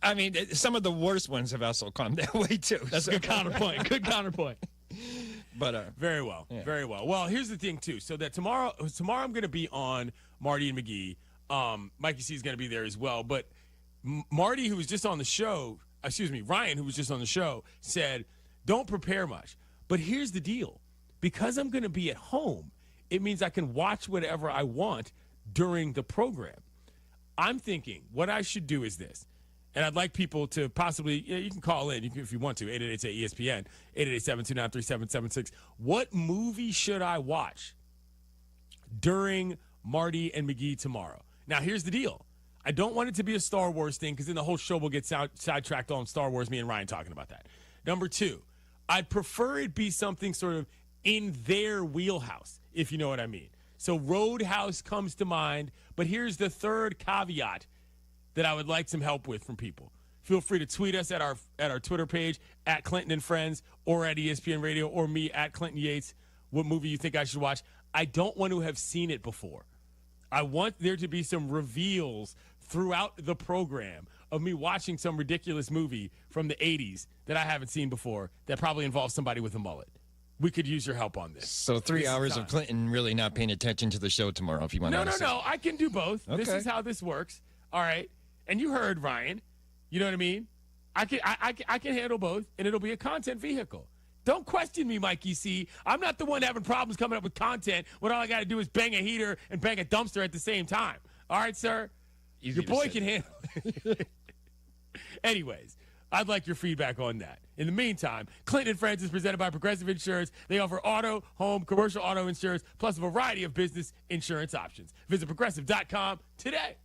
I mean, some of the worst ones have also come that way, too. That's a good counterpoint. Good counterpoint. But very well, very well. Well, here's the thing too. So that tomorrow I'm going to be on Marty and McGee. Mikey C is going to be there as well. But Marty, who was just on the show, Ryan, who was just on the show, said, don't prepare much. But here's the deal. Because I'm going to be at home, it means I can watch whatever I want during the program. I'm thinking what I should do is this. And I'd like people to possibly, you can call in if you want to, 888-ESPN, 888-729-3776. What movie should I watch during Marty and McGee tomorrow? Now, here's the deal. I don't want it to be a Star Wars thing because then the whole show will get sidetracked on Star Wars, me and Ryan talking about that. Number two, I'd prefer it be something sort of in their wheelhouse, if you know what I mean. So Roadhouse comes to mind, but here's the third caveat that I would like some help with from people. Feel free to tweet us at our Twitter page, at Clinton and Friends, or at ESPN Radio, or me, at Clinton Yates, what movie you think I should watch. I don't want to have seen it before. I want there to be some reveals throughout the program of me watching some ridiculous movie from the 80s that I haven't seen before that probably involves somebody with a mullet. We could use your help on this. So 3 hours of Clinton really not paying attention to the show tomorrow if you want to. No. I can do both. Okay. This is how this works. All right. And you heard Ryan. You know what I mean? I can handle both, and it'll be a content vehicle. Don't question me, Mikey C. I'm not the one having problems coming up with content when all I got to do is bang a heater and bang a dumpster at the same time. All right, sir? Your boy can handle it. Anyways, I'd like your feedback on that. In the meantime, Clinton and Friends is presented by Progressive Insurance. They offer auto, home, commercial auto insurance, plus a variety of business insurance options. Visit Progressive.com today.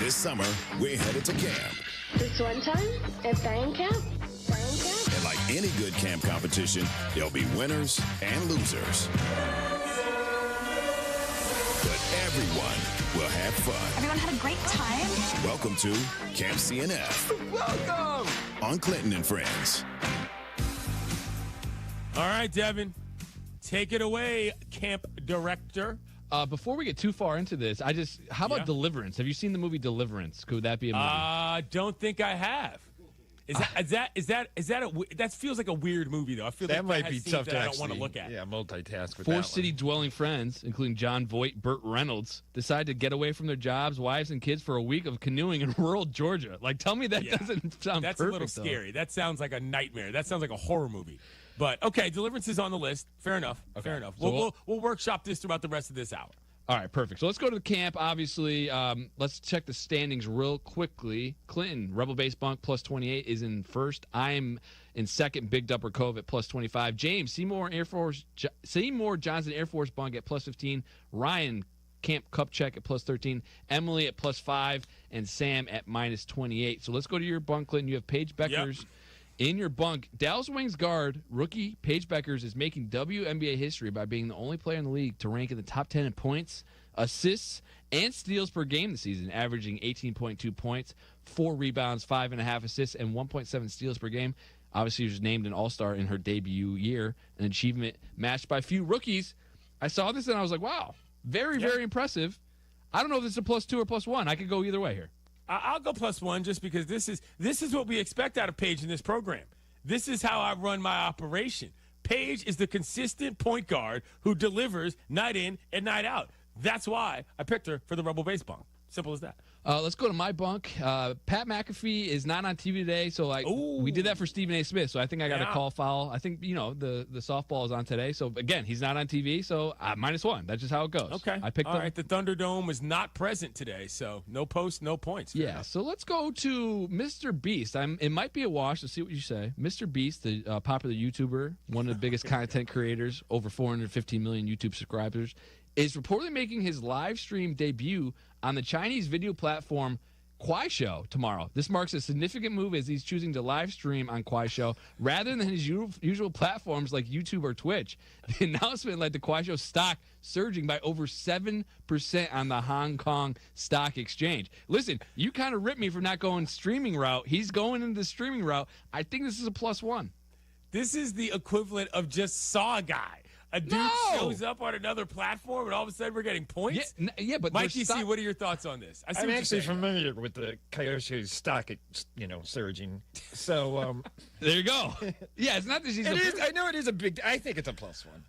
This summer, we're headed to camp. This one time at Bang Camp. And like any good camp competition, there'll be winners and losers. But everyone will have fun. Everyone had a great time. Welcome to Camp CNF. Welcome! On Clinton and Friends. All right, Devin. Take it away, camp director. Before we get too far into this, how about Deliverance? Have you seen the movie Deliverance? Could that be a movie? Don't think I have. That feels like a weird movie though. I feel that like might be tough to I don't want to look at. Yeah, multitask with Four city-dwelling friends, including John Voight, Burt Reynolds, decide to get away from their jobs, wives, and kids for a week of canoeing in rural Georgia. Like, tell me that doesn't sound That's perfect, a little though. scary. That sounds like a nightmare. That sounds like a horror movie. But okay, Deliverance is on the list. Fair enough. Okay. Fair enough. So We'll workshop this throughout the rest of this hour. All right, perfect. So let's go to the camp, obviously. Let's check the standings real quickly. Clinton, Rebel Base Bunk, plus 28, is in first. I'm in second, Big Dupper Cove at plus 25. James, Seymour Johnson Air Force Bunk at plus 15. Ryan, Camp Cup Check at plus 13. Emily at plus 5. And Sam at minus 28. So let's go to your bunk, Clinton. You have Paige Beckers. Yep. In your bunk, Dallas Wings guard, rookie Paige Beckers is making WNBA history by being the only player in the league to rank in the top 10 in points, assists, and steals per game this season, averaging 18.2 points, 4 rebounds, 5.5 assists, and 1.7 steals per game. Obviously, she was named an All-Star in her debut year, an achievement matched by few rookies. I saw this and I was like, wow, very impressive. I don't know if this is a +2 or +1. I could go either way here. I'll go +1 just because this is what we expect out of Paige in this program. This is how I run my operation. Paige is the consistent point guard who delivers night in and night out. That's why I picked her for the Rebel Base Bunk. Simple as that. Let's go to my bunk. Pat McAfee is not on TV today, so we did that for Stephen A. Smith, so I think I got a call foul. I think, the softball is on today, so again, he's not on TV, so -1. That's just how it goes. Okay. I picked All right, the Thunderdome is not present today, so no post, no points. Yeah, so let's go to Mr. Beast. It might be a wash. Let's see what you say. Mr. Beast, the popular YouTuber, one of the biggest content creators, over 415 million YouTube subscribers, is reportedly making his live stream debut on the Chinese video platform Kuaishou tomorrow. This marks a significant move as he's choosing to live stream on Kuaishou rather than his usual platforms like YouTube or Twitch. The announcement led to Kuaishou stock surging by over 7% on the Hong Kong Stock Exchange. Listen, you kind of ripped me for not going streaming route. He's going into the streaming route. I think this is a +1. This is the equivalent of just saw a guy. A dude shows up on another platform, and all of a sudden we're getting points? Yeah, but Mikey C, what are your thoughts on this? I'm actually familiar with the Kyoshi's stock, surging. So there you go. Yeah, it's not that she's. I know it is a big. I think it's a +1.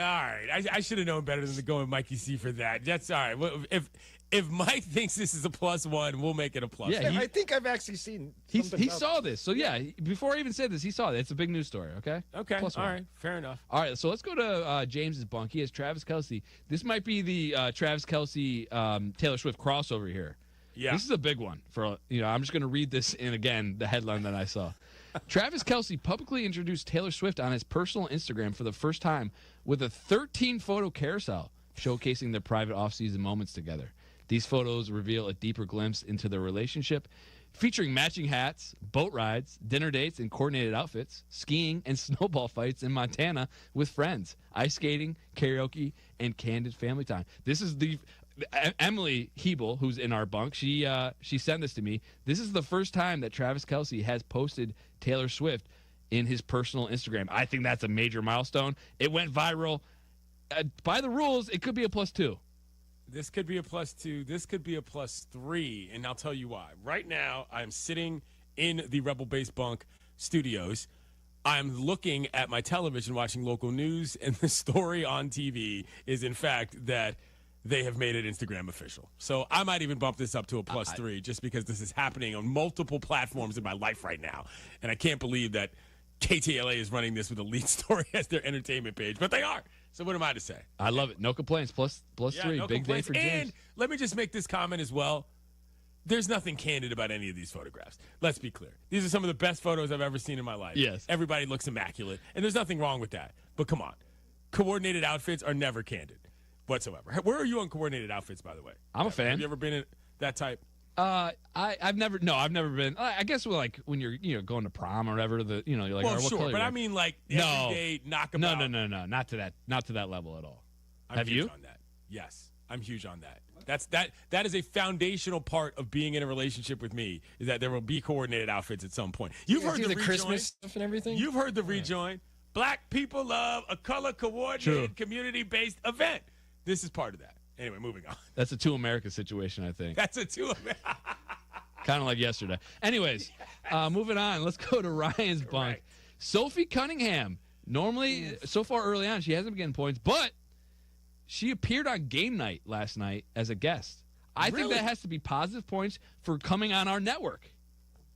right. I should have known better than to go with Mikey C for that. That's all right. Well, if Mike thinks this is a +1, we'll make it a +1. Yeah, I think I've actually seen. He saw this. So, yeah, before I even said this, he saw it. It's a big news story, okay? Okay. +1. All right. Fair enough. All right, so let's go to James's bunk. He has Travis Kelce. This might be the Travis Kelce Taylor Swift crossover here. Yeah. This is a big one. I'm just going to read this in, again, the headline that I saw. Travis Kelce publicly introduced Taylor Swift on his personal Instagram for the first time with a 13-photo carousel showcasing their private off-season moments together. These photos reveal a deeper glimpse into their relationship, featuring matching hats, boat rides, dinner dates and coordinated outfits, skiing and snowball fights in Montana with friends, ice skating, karaoke, and candid family time. This is Emily Hebel, who's in our bunk. She sent this to me. This is the first time that Travis Kelce has posted Taylor Swift in his personal Instagram. I think that's a major milestone. It went viral. By the rules, it could be a +2. This could be a +2. This could be a +3, and I'll tell you why. Right now, I'm sitting in the Rebel Base Bunk studios. I'm looking at my television, watching local news, and the story on TV is, in fact, that they have made it Instagram official. So I might even bump this up to a +3 just because this is happening on multiple platforms in my life right now. And I can't believe that KTLA is running this with a lead story as their entertainment page, but they are. So what am I to say? I love it. No complaints. +3. No Big day for James. And let me just make this comment as well. There's nothing candid about any of these photographs. Let's be clear. These are some of the best photos I've ever seen in my life. Yes. Everybody looks immaculate, and there's nothing wrong with that. But come on. Coordinated outfits are never candid whatsoever. Where are you on coordinated outfits, by the way? I'm a fan. Have you ever been in that type? I've never been. I guess when you're going to prom or whatever, you're like, well, what sure, color but I mean like everyday knockabout. No, not to that level at all. I'm Have huge you? on that? Yes, I'm huge on that. That is a foundational part of being in a relationship with me, is that there will be coordinated outfits at some point. You've heard the Christmas stuff and everything. You've heard the rejoin. Black people love a color coordinated community-based event. This is part of that. Anyway, moving on. That's a Two America situation, I think. That's a Two America. Kind of like yesterday. Anyways, moving on. Let's go to Ryan's bunk. Sophie Cunningham. Normally, so far early on, she hasn't been getting points, but she appeared on Game Night last night as a guest. I think that has to be positive points for coming on our network.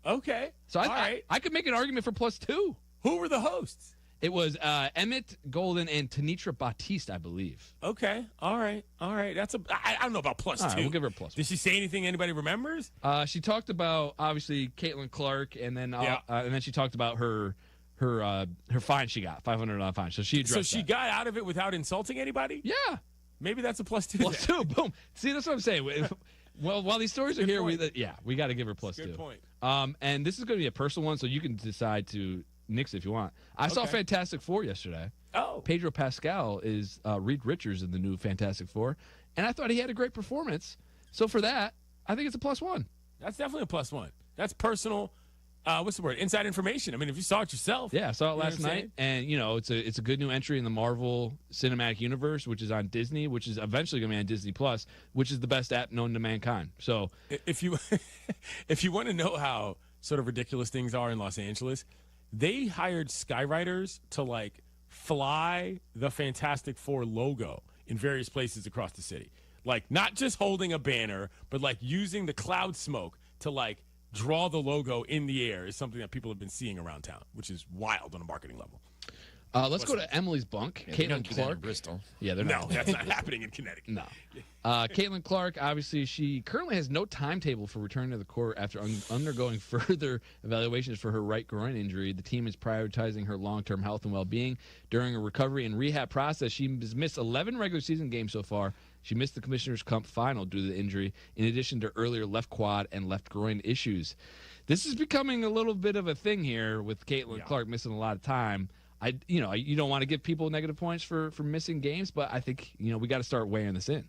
Okay. So I could make an argument for +2. Who were the hosts? It was Emmett Golden and Tanitra Batiste, I believe. Okay. All right. That's I don't know about +2. All right, we'll give her a +1. Did she say anything anybody remembers? She talked about, obviously, Caitlin Clark, and then she talked about her fine she got, $500 fine. So she addressed So she got out of it without insulting anybody? Yeah. Maybe that's a +2. +2. Boom. See, that's what I'm saying. Well, while these stories are here, we got to give her +2. Good point. And this is going to be a personal one, so you can decide to nix if you want. I saw Fantastic Four yesterday. Oh. Pedro Pascal is Reed Richards in the new Fantastic Four, and I thought he had a great performance. So for that, I think it's a +1. That's definitely a +1. That's personal. What's the word? Inside information. I mean, if you saw it yourself. Yeah, I saw it last night, and it's a good new entry in the Marvel Cinematic Universe, which is on Disney, which is eventually going to be on Disney Plus, which is the best app known to mankind. So if you want to know how sort of ridiculous things are in Los Angeles, they hired skywriters to fly the Fantastic Four logo in various places across the city. Not just holding a banner, but using the cloud smoke to draw the logo in the air is something that people have been seeing around town, which is wild on a marketing level. Let's go to Emily's bunk. Yeah, Caitlin Clark. Bristol. Yeah, they're no, that's not happening in Connecticut. No. Caitlin Clark, obviously, she currently has no timetable for returning to the court after undergoing further evaluations for her right groin injury. The team is prioritizing her long-term health and well-being. During a recovery and rehab process, she has missed 11 regular season games so far. She missed the Commissioner's Cup final due to the injury, in addition to earlier left quad and left groin issues. This is becoming a little bit of a thing here with Caitlin Clark missing a lot of time. You don't want to give people negative points for missing games, but I think, we got to start weighing this in.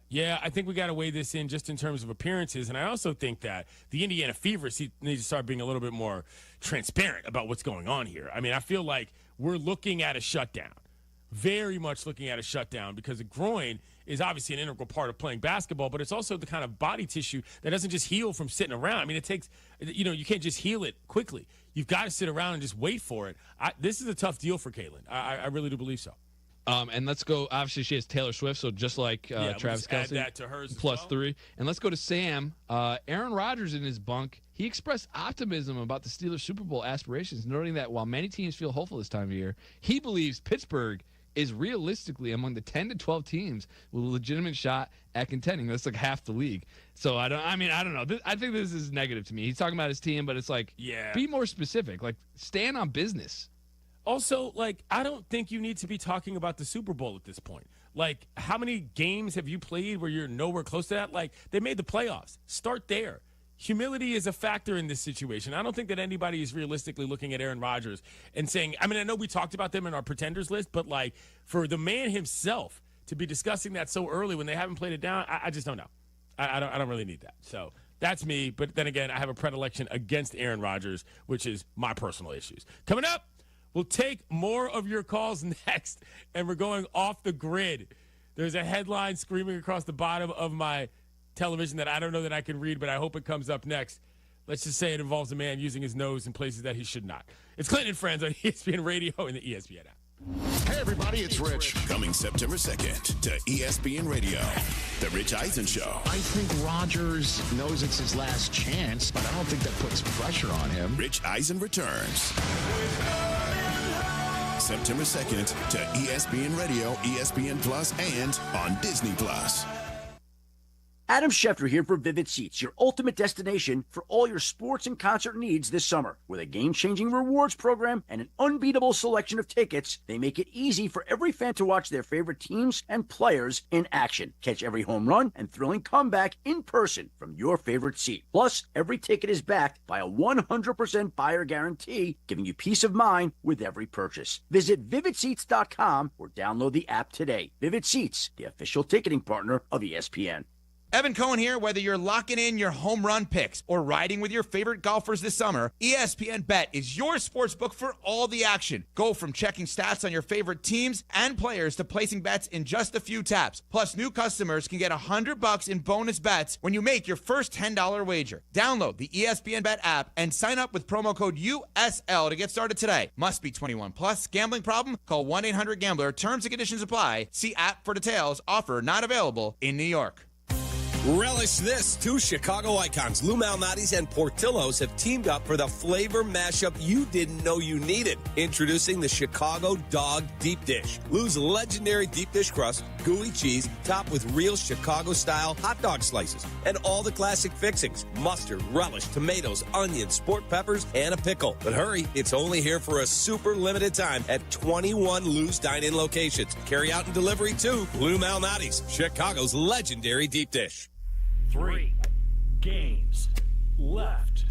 Yeah, I think we got to weigh this in just in terms of appearances. And I also think that the Indiana Fever need to start being a little bit more transparent about what's going on here. I mean, I feel like we're looking at a shutdown, very much looking at a shutdown, because the groin is obviously an integral part of playing basketball, but it's also the kind of body tissue that doesn't just heal from sitting around. I mean, it takes, you can't just heal it quickly. You've got to sit around and just wait for it. This is a tough deal for Caitlin. I really do believe so. And let's go. Obviously, she has Taylor Swift, so just like Travis Kelce, add that to hers plus as well. 3. And let's go to Sam. Aaron Rodgers in his bunk. He expressed optimism about the Steelers' Super Bowl aspirations, noting that while many teams feel hopeful this time of year, he believes Pittsburgh is realistically among the 10 to 12 teams with a legitimate shot at contending. That's like half the league. So I don't know. I think this is negative to me. He's talking about his team, but it's like, be more specific. Like, stand on business. Also, like, I don't think you need to be talking about the Super Bowl at this point. Like, how many games have you played where you're nowhere close to that? Like, they made the playoffs. Start there. Humility is a factor in this situation. I don't think that anybody is realistically looking at Aaron Rodgers and saying, I mean, I know we talked about them in our pretenders list, but, like, for the man himself to be discussing that so early when they haven't played it down, I just don't know. I don't really need that. So that's me. But then again, I have a predilection against Aaron Rodgers, which is my personal issues. Coming up, we'll take more of your calls next, and we're going off the grid. There's a headline screaming across the bottom of my television that I don't know that I can read, but I hope it comes up next. Let's just say it involves a man using his nose in places that he should not. It's Clinton and Friends on ESPN Radio and the ESPN app. Hey, everybody, it's Rich. Coming September 2nd to ESPN Radio, The Rich Eisen Show. I think Rodgers knows it's his last chance, but I don't think that puts pressure on him. Rich Eisen returns. September 2nd to ESPN Radio, ESPN Plus, and on Disney Plus. Adam Schefter here for Vivid Seats, your ultimate destination for all your sports and concert needs this summer. With a game-changing rewards program and an unbeatable selection of tickets, they make it easy for every fan to watch their favorite teams and players in action. Catch every home run and thrilling comeback in person from your favorite seat. Plus, every ticket is backed by a 100% buyer guarantee, giving you peace of mind with every purchase. Visit VividSeats.com or download the app today. Vivid Seats, the official ticketing partner of ESPN. Evan Cohen here. Whether you're locking in your home run picks or riding with your favorite golfers this summer, ESPN Bet is your sports book for all the action. Go from checking stats on your favorite teams and players to placing bets in just a few taps. Plus, new customers can get $100 in bonus bets when you make your first $10 wager. Download the ESPN Bet app and sign up with promo code USL to get started today. Must be 21 plus. Gambling problem? Call 1-800-GAMBLER. Terms and conditions apply. See app for details. Offer not available in New York. Relish this. 2 Chicago icons, Lou Malnati's and Portillo's, have teamed up for the flavor mashup you didn't know you needed. Introducing the Chicago Dog Deep Dish. Lou's legendary deep dish crust, gooey cheese, topped with real Chicago-style hot dog slices, and all the classic fixings, mustard, relish, tomatoes, onions, sport peppers, and a pickle. But hurry, it's only here for a super limited time at 21 Lou's dine-in locations. Carry out and delivery too. Lou Malnati's, Chicago's legendary deep dish. 3 games left.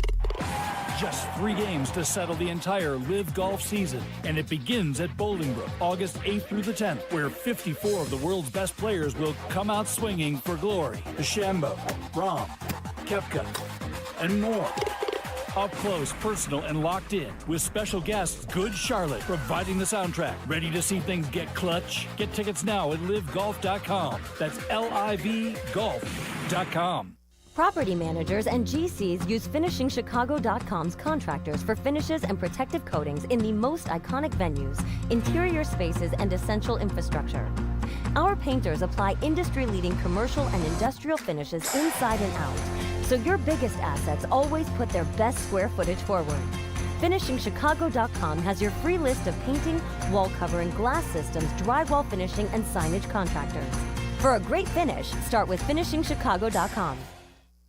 Just 3 games to settle the entire Live Golf season. And it begins at Bolingbrook, August 8th through the 10th, where 54 of the world's best players will come out swinging for glory. DeChambeau, Rahm, Koepka, and more. Up close, personal, and locked in, with special guests Good Charlotte providing the soundtrack. Ready to see things get clutch? Get tickets now at livegolf.com. That's LIVGolf.com. Property managers and GCs use FinishingChicago.com's contractors for finishes and protective coatings in the most iconic venues, interior spaces, and essential infrastructure. Our painters apply industry-leading commercial and industrial finishes inside and out, so your biggest assets always put their best square footage forward. FinishingChicago.com has your free list of painting, wall covering, glass systems, drywall finishing, and signage contractors. For a great finish, start with FinishingChicago.com.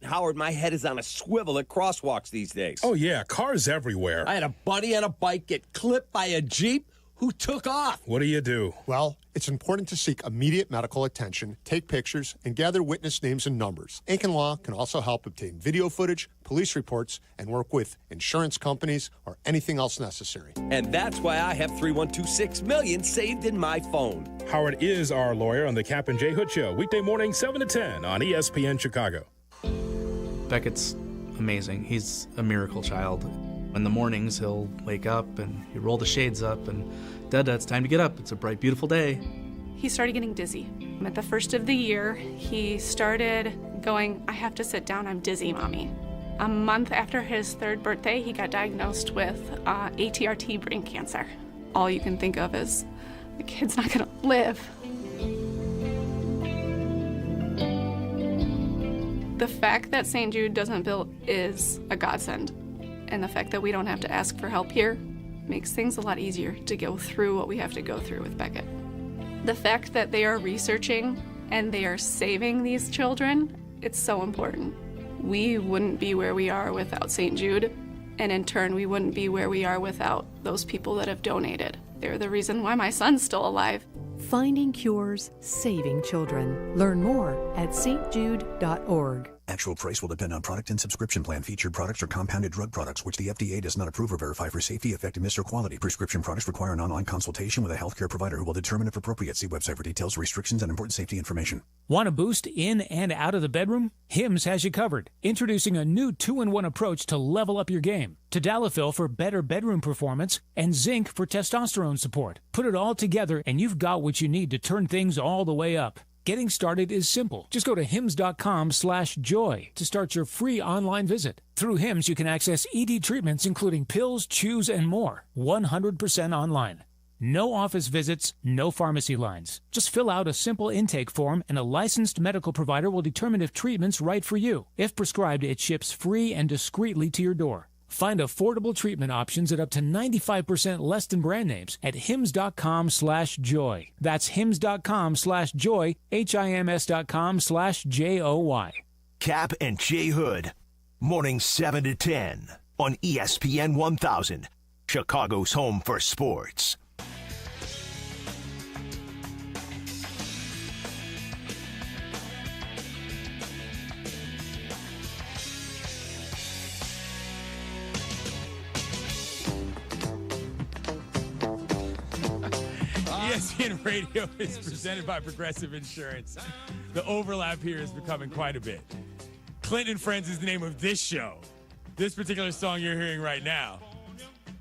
Howard, my head is on a swivel at crosswalks these days. Oh, yeah, cars everywhere. I had a buddy on a bike get clipped by a Jeep who took off. What do? Well, it's important to seek immediate medical attention, take pictures, and gather witness names and numbers. Aiken Law can also help obtain video footage, police reports, and work with insurance companies or anything else necessary. And that's why I have 312-6 million saved in my phone. Howard is our lawyer on the Kap J Hood Show, weekday morning 7 to 10 on ESPN Chicago. Beckett's amazing. He's a miracle child. In the mornings, he'll wake up and he'll roll the shades up and, Dada, it's time to get up. It's a bright, beautiful day. He started getting dizzy. At the first of the year, he started going, I have to sit down, I'm dizzy, Mommy. A month after his 3rd birthday, he got diagnosed with ATRT brain cancer. All you can think of is the kid's not going to live. The fact that St. Jude doesn't bill is a godsend. And the fact that we don't have to ask for help here makes things a lot easier to go through what we have to go through with Beckett. The fact that they are researching and they are saving these children, it's so important. We wouldn't be where we are without St. Jude, and in turn, we wouldn't be where we are without those people that have donated. They're the reason why my son's still alive. Finding cures, saving children. Learn more at stjude.org. Actual price will depend on product and subscription plan. Featured products are compounded drug products, which the FDA does not approve or verify for safety, effectiveness, or quality. Prescription products require an online consultation with a healthcare provider who will determine if appropriate. See website for details, restrictions, and important safety information. Want a boost in and out of the bedroom? Hims has you covered. Introducing a new 2-in-1 approach to level up your game. Tadalafil for better bedroom performance and zinc for testosterone support. Put it all together and you've got what you need to turn things all the way up. Getting started is simple. Just go to hims.com/joy to start your free online visit. Through Hims, you can access ED treatments including pills, chews, and more. 100% online. No office visits, no pharmacy lines. Just fill out a simple intake form and a licensed medical provider will determine if treatment's right for you. If prescribed, it ships free and discreetly to your door. Find affordable treatment options at up to 95% less than brand names at hims.com/joy. That's hims.com/joy, hims.com/joy. Kap and J Hood, morning 7 to 10 on ESPN 1000, Chicago's home for sports. ESPN Radio is presented by Progressive Insurance. The overlap here is becoming quite a bit. Clinton and Friends is the name of this show. This particular song you're hearing right now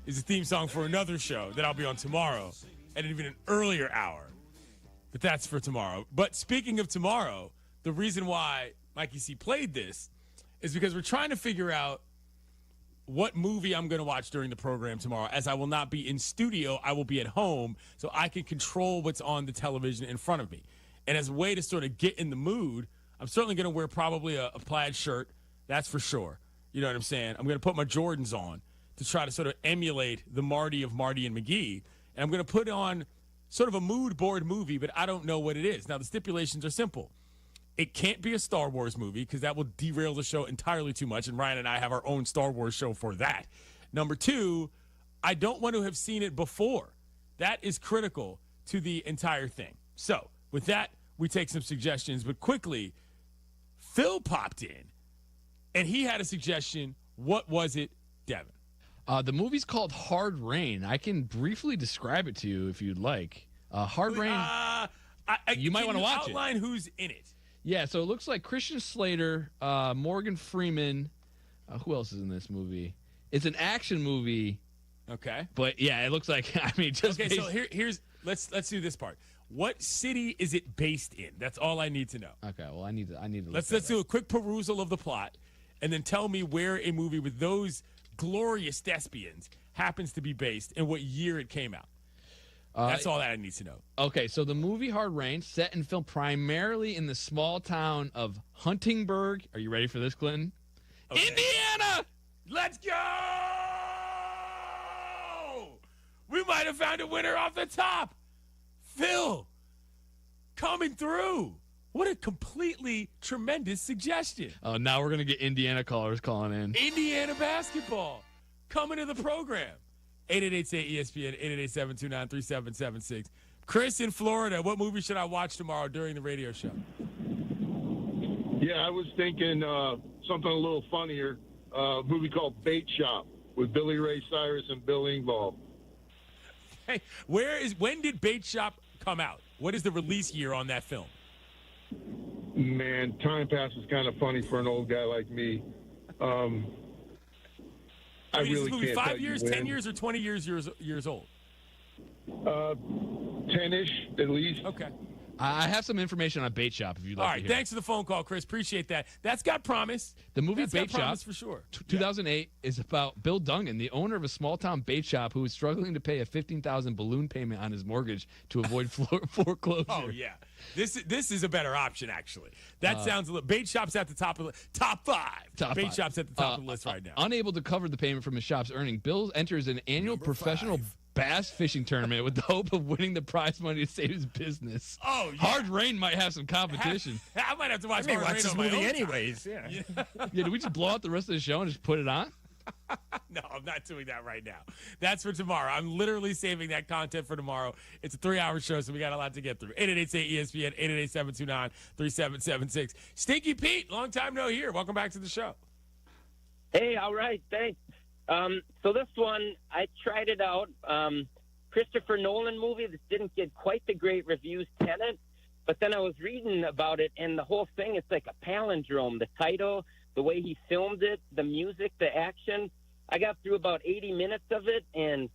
is a theme song for another show that I'll be on tomorrow at even an earlier hour. But that's for tomorrow. But speaking of tomorrow, the reason why Mikey C played this is because we're trying to figure out what movie I'm going to watch during the program tomorrow. As I will not be in studio, I will be at home, so I can control what's on the television in front of me. And as a way to sort of get in the mood, I'm certainly going to wear probably a plaid shirt. That's for sure. You know what I'm saying? I'm going to put my Jordans on to try to sort of emulate the Marty of Marty and McGee. And I'm going to put on sort of a mood board movie, but I don't know what it is. Now, the stipulations are simple. It can't be a Star Wars movie because that will derail the show entirely too much, and Ryan and I have our own Star Wars show for that. Number two, I don't want to have seen it before. That is critical to the entire thing. So, with that, we take some suggestions, but quickly, Phil popped in, and he had a suggestion. What was it, Devin? The movie's called Hard Rain. I can briefly describe it to you if you'd like. Hard Rain, you might want to watch it. Outline who's in it. Yeah, so it looks like Christian Slater, Morgan Freeman. Who else is in this movie? It's an action movie. Okay. But yeah, it looks like just okay. So here's let's do this part. What city is it based in? That's all I need to know. Okay. Well, I need to. Let's do a quick perusal of the plot, and then tell me where a movie with those glorious thespians happens to be based and what year it came out. That's all that I need to know. Okay, so the movie Hard Rain, set and filmed primarily in the small town of Huntingburg. Are you ready for this, Clinton? Okay. Indiana! Let's go! We might have found a winner off the top. Phil, coming through. What a completely tremendous suggestion. Oh, now we're going to get Indiana callers calling in. Indiana basketball coming to the program. 888-ESPN, 888-729-3776. Chris in Florida, what movie should I watch tomorrow during the radio show? Yeah, I was thinking something a little funnier. A movie called Bait Shop with Billy Ray Cyrus and Bill Engvall. Hey, when did Bait Shop come out? What is the release year on that film? Man, time passes kind of funny for an old guy like me. I mean, really is this movie can't 5 tell years, you 10 when. years, or 20 years old? 10-ish at least. Okay. I have some information on Bait Shop if you'd like All right, to hear. thanks for the phone call, Chris. Appreciate that. That's got promise. The movie That's Bait got promise Shop, for sure. 2008, is about Bill Dungan, the owner of a small-town bait shop who is struggling to pay a $15,000 balloon payment on his mortgage to avoid foreclosure. Oh, yeah. This is a better option, actually. That sounds a little. Bait Shop's at the top of the top five. Bait Shop's at the top of the list right now. Unable to cover the payment from his shop's earning, Bill enters an annual professional bass fishing tournament with the hope of winning the prize money to save his business. Oh, yeah. Hard Rain might have some competition. I might have to watch I may Hard watch Rain this on my movie own anyways. time. Yeah, do we just blow out the rest of the show and just put it on? No, I'm not doing that right now. That's for tomorrow. I'm literally saving that content for tomorrow. It's a 3-hour show, so we got a lot to get through. 888-ESPN, 888-729-3776. Stinky Pete, long time no hear. Welcome back to the show. Hey, all right, thanks. So this one, I tried it out. Christopher Nolan movie that didn't get quite the great reviews, Tenet. But then I was reading about it, and the whole thing, it's like a palindrome. The title, the way he filmed it, the music, the action. I got through about 80 minutes of it, and,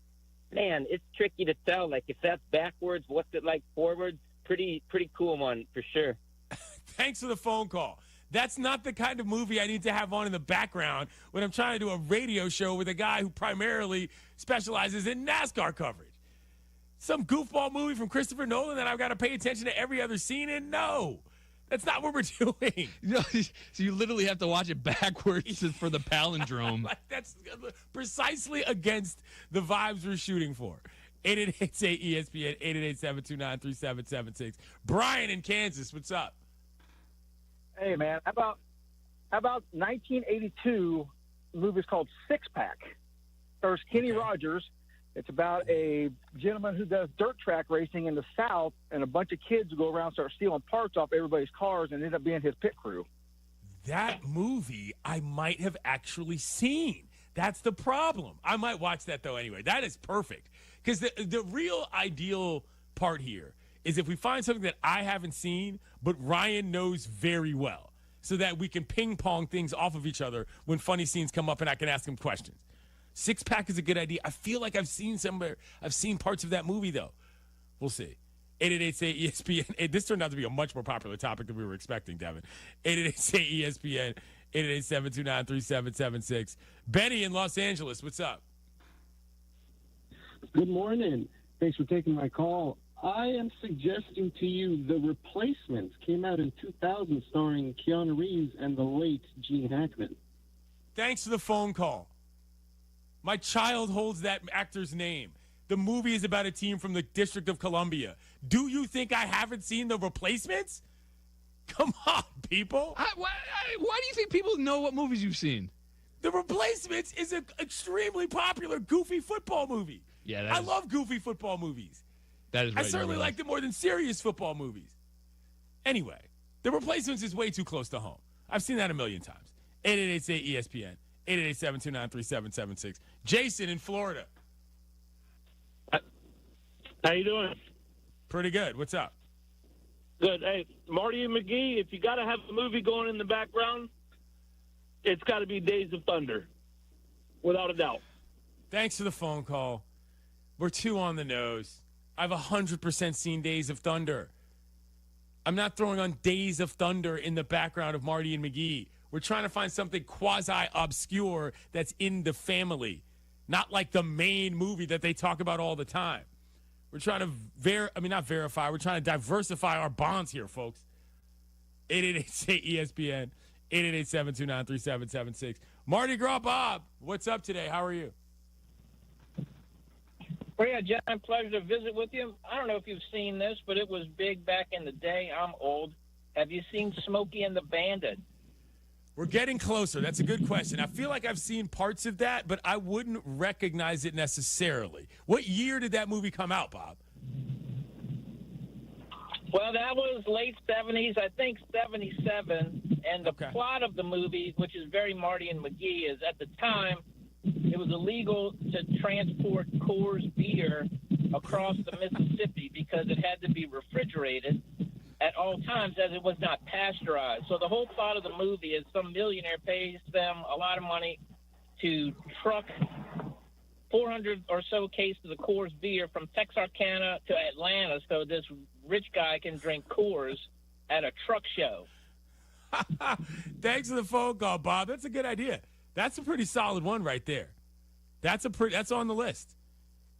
man, it's tricky to tell. Like, if that's backwards, what's it like forwards? Pretty cool one, for sure. Thanks for the phone call. That's not the kind of movie I need to have on in the background when I'm trying to do a radio show with a guy who primarily specializes in NASCAR coverage. Some goofball movie from Christopher Nolan that I've got to pay attention to every other scene in? No. That's not what we're doing. So you literally have to watch it backwards for the palindrome. That's precisely against the vibes we're shooting for. 888-ESPN, 888-729-3776. Brian in Kansas, what's up? Hey, man, how about 1982, the movie's called Six Pack. There's Kenny Rogers. It's about a gentleman who does dirt track racing in the South, and a bunch of kids go around and start stealing parts off everybody's cars and end up being his pit crew. That movie I might have actually seen. That's the problem. I might watch that, though, anyway. That is perfect. Because the real ideal part here is if we find something that I haven't seen, but Ryan knows very well, so that we can ping-pong things off of each other when funny scenes come up and I can ask him questions. Six Pack is a good idea. I feel like I've seen parts of that movie, though. We'll see. 888-ESPN. This turned out to be a much more popular topic than we were expecting, Devin. 888-ESPN, 888-729-3776. Benny in Los Angeles, what's up? Good morning. Thanks for taking my call. I am suggesting to you The Replacements. Came out in 2000 starring Keanu Reeves and the late Gene Hackman. Thanks for the phone call. My child holds that actor's name. The movie is about a team from the District of Columbia. Do you think I haven't seen The Replacements? Come on, people. Why do you think people know what movies you've seen? The Replacements is an extremely popular, goofy football movie. Yeah, I love goofy football movies. That is right. I certainly like them more than serious football movies. Anyway, The Replacements is way too close to home. I've seen that a million times. 888-ESPN, 888-729-3776. Jason in Florida. How you doing? Pretty good. What's up? Good. Hey, Marty and McGee, if you got to have a movie going in the background, it's got to be Days of Thunder, without a doubt. Thanks for the phone call. We're too on the nose. I've 100% seen Days of Thunder. I'm not throwing on Days of Thunder in the background of Marty and McGee. We're trying to find something quasi-obscure that's in the family, not like the main movie that they talk about all the time. We're trying to not verify. We're trying to diversify our bonds here, folks. 888-ESPN, 888-729-3776. Mardi Gras Bob, what's up today? How are you? Well, yeah, John, pleasure to visit with you. I don't know if you've seen this, but it was big back in the day. I'm old. Have you seen Smokey and the Bandit? We're getting closer. That's a good question. I feel like I've seen parts of that, but I wouldn't recognize it necessarily. What year did that movie come out, Bob? Well, that was late 70s, I think 77. And the plot of the movie, which is very Marty and McGee, is at the time it was illegal to transport Coors beer across the Mississippi because it had to be refrigerated at all times as it was not pasteurized. So the whole plot of the movie is some millionaire pays them a lot of money to truck 400 or so cases of Coors beer from Texarkana to Atlanta so this rich guy can drink Coors at a truck show. Thanks for the phone call, Bob. That's a good idea. That's a pretty solid one right there. That's on the list.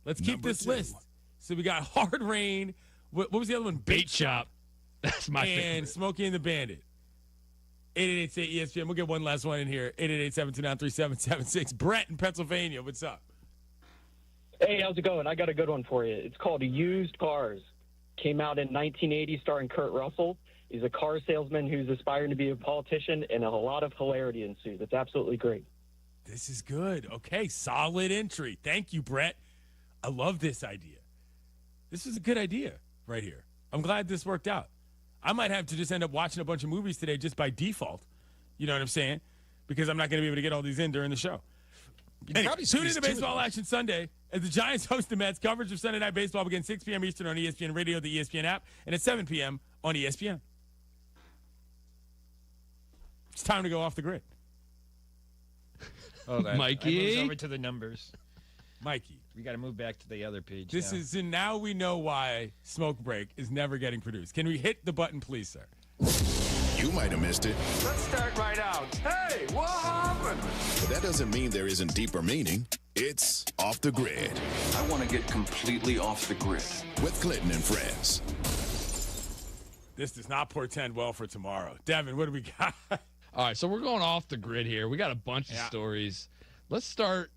Let's keep this list. So we got Hard Rain. What was the other one? Bait Shop. That's my favorite. And Smokey and the Bandit. 888-ESPN. We'll get one last one in here. 888-729-3776. Brett in Pennsylvania. What's up? Hey, how's it going? I got a good one for you. It's called Used Cars. Came out in 1980, starring Kurt Russell. He's a car salesman who's aspiring to be a politician, and a lot of hilarity ensues. It's absolutely great. This is good. Okay, solid entry. Thank you, Brett. I love this idea. This is a good idea right here. I'm glad this worked out. I might have to just end up watching a bunch of movies today just by default. You know what I'm saying? Because I'm not going to be able to get all these in during the show. Anyway, tune in to Baseball Action Sunday as the Giants host the Mets. Coverage of Sunday Night Baseball begins 6 p.m. Eastern on ESPN Radio, the ESPN app, and at 7 p.m. on ESPN. It's time to go off the grid. Hold on. Mikey? I moved over to the numbers. Mikey. We got to move back to the other page. And now we know why Smoke Break is never getting produced. Can we hit the button, please, sir? You might have missed it. Let's start right out. Hey, what happened? But that doesn't mean there isn't deeper meaning. It's Off the Grid. I want to get completely off the grid. With Clinton and friends. This does not portend well for tomorrow. Devin, what do we got? All right, so we're going off the grid here. We got a bunch of stories. Let's start.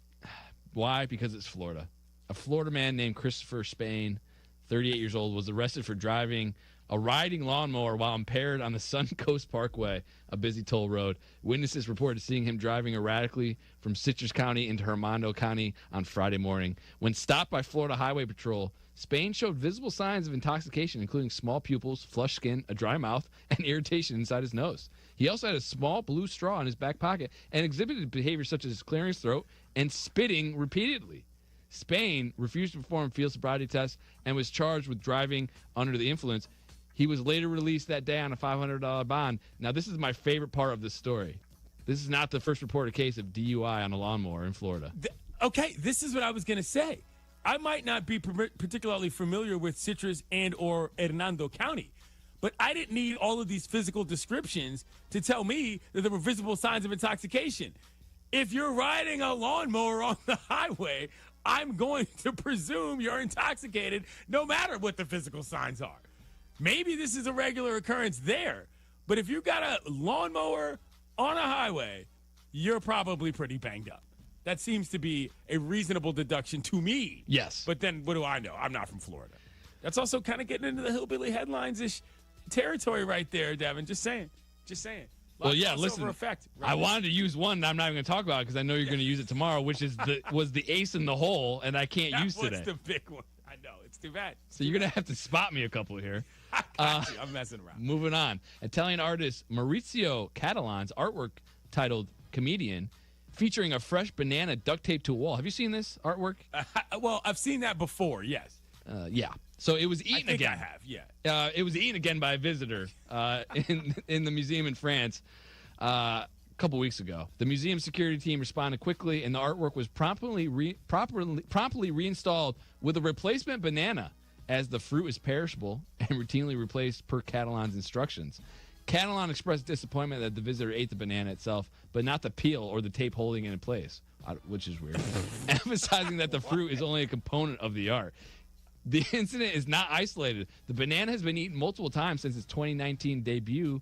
Why? Because it's Florida. A Florida man named Christopher Spain, 38 years old, was arrested for driving a riding lawnmower while impaired on the Suncoast Parkway, a busy toll road. Witnesses reported seeing him driving erratically from Citrus County into Hernando County on Friday morning. When stopped by Florida Highway Patrol, Spain showed visible signs of intoxication, including small pupils, flushed skin, a dry mouth, and irritation inside his nose. He also had a small blue straw in his back pocket and exhibited behaviors such as clearing his throat and spitting repeatedly. Spain refused to perform field sobriety tests and was charged with driving under the influence. He was later released that day on a $500 bond. Now, this is my favorite part of this story. This is not the first reported case of DUI on a lawnmower in Florida. Okay, this is what I was going to say. I might not be particularly familiar with Citrus and or Hernando County, but I didn't need all of these physical descriptions to tell me that there were visible signs of intoxication. If you're riding a lawnmower on the highway, I'm going to presume you're intoxicated no matter what the physical signs are. Maybe this is a regular occurrence there, but if you've got a lawnmower on a highway, you're probably pretty banged up. That seems to be a reasonable deduction to me. Yes. But then what do I know? I'm not from Florida. That's also kind of getting into the hillbilly headlines-ish territory right there, Devin. Just saying. Well, yeah, listen, effect, right? I wanted to use one that I'm not even going to talk about because I know you're going to use it tomorrow, which is was the ace in the hole, and I can't use today. That's the big one. I know. It's too bad. So you're going to have to spot me a couple here. I'm messing around. Moving on. Italian artist Maurizio Catalan's artwork titled Comedian, featuring a fresh banana duct taped to a wall. Have you seen this artwork? Well, I've seen that before, yes. Yeah. So it was eaten again. I have, yeah. It was eaten again by a visitor in the museum in France a couple weeks ago. The museum security team responded quickly, and the artwork was promptly reinstalled with a replacement banana, as the fruit is perishable and routinely replaced per Catalan's instructions. Catalan expressed disappointment that the visitor ate the banana itself, but not the peel or the tape holding it in place, which is weird, emphasizing that the fruit is only a component of the art. The incident is not isolated. The banana has been eaten multiple times since its 2019 debut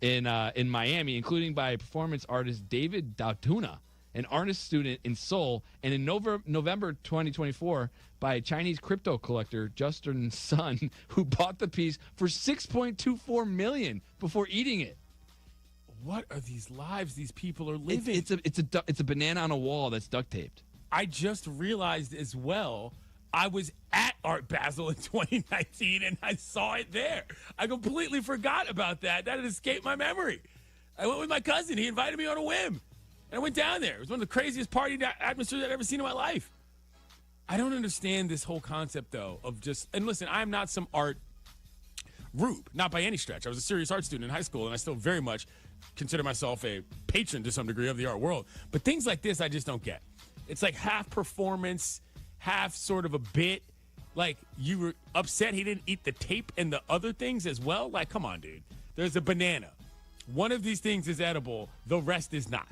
in Miami, including by performance artist David Dautuna, an artist student in Seoul, and in November 2024 by a Chinese crypto collector, Justin Sun, who bought the piece for $6.24 million before eating it. What are these lives these people are living? It's a banana on a wall that's duct taped. I just realized as well, I was at Art Basel in 2019, and I saw it there. I completely forgot about that. That had escaped my memory. I went with my cousin. He invited me on a whim. And I went down there. It was one of the craziest party atmospheres I've ever seen in my life. I don't understand this whole concept, though, of just – and listen, I'm not some art rube, not by any stretch. I was a serious art student in high school, and I still very much consider myself a patron to some degree of the art world. But things like this I just don't get. It's like half performance, half sort of a bit. Like, you were upset he didn't eat the tape and the other things as well? Like, come on, dude. There's a banana. One of these things is edible. The rest is not.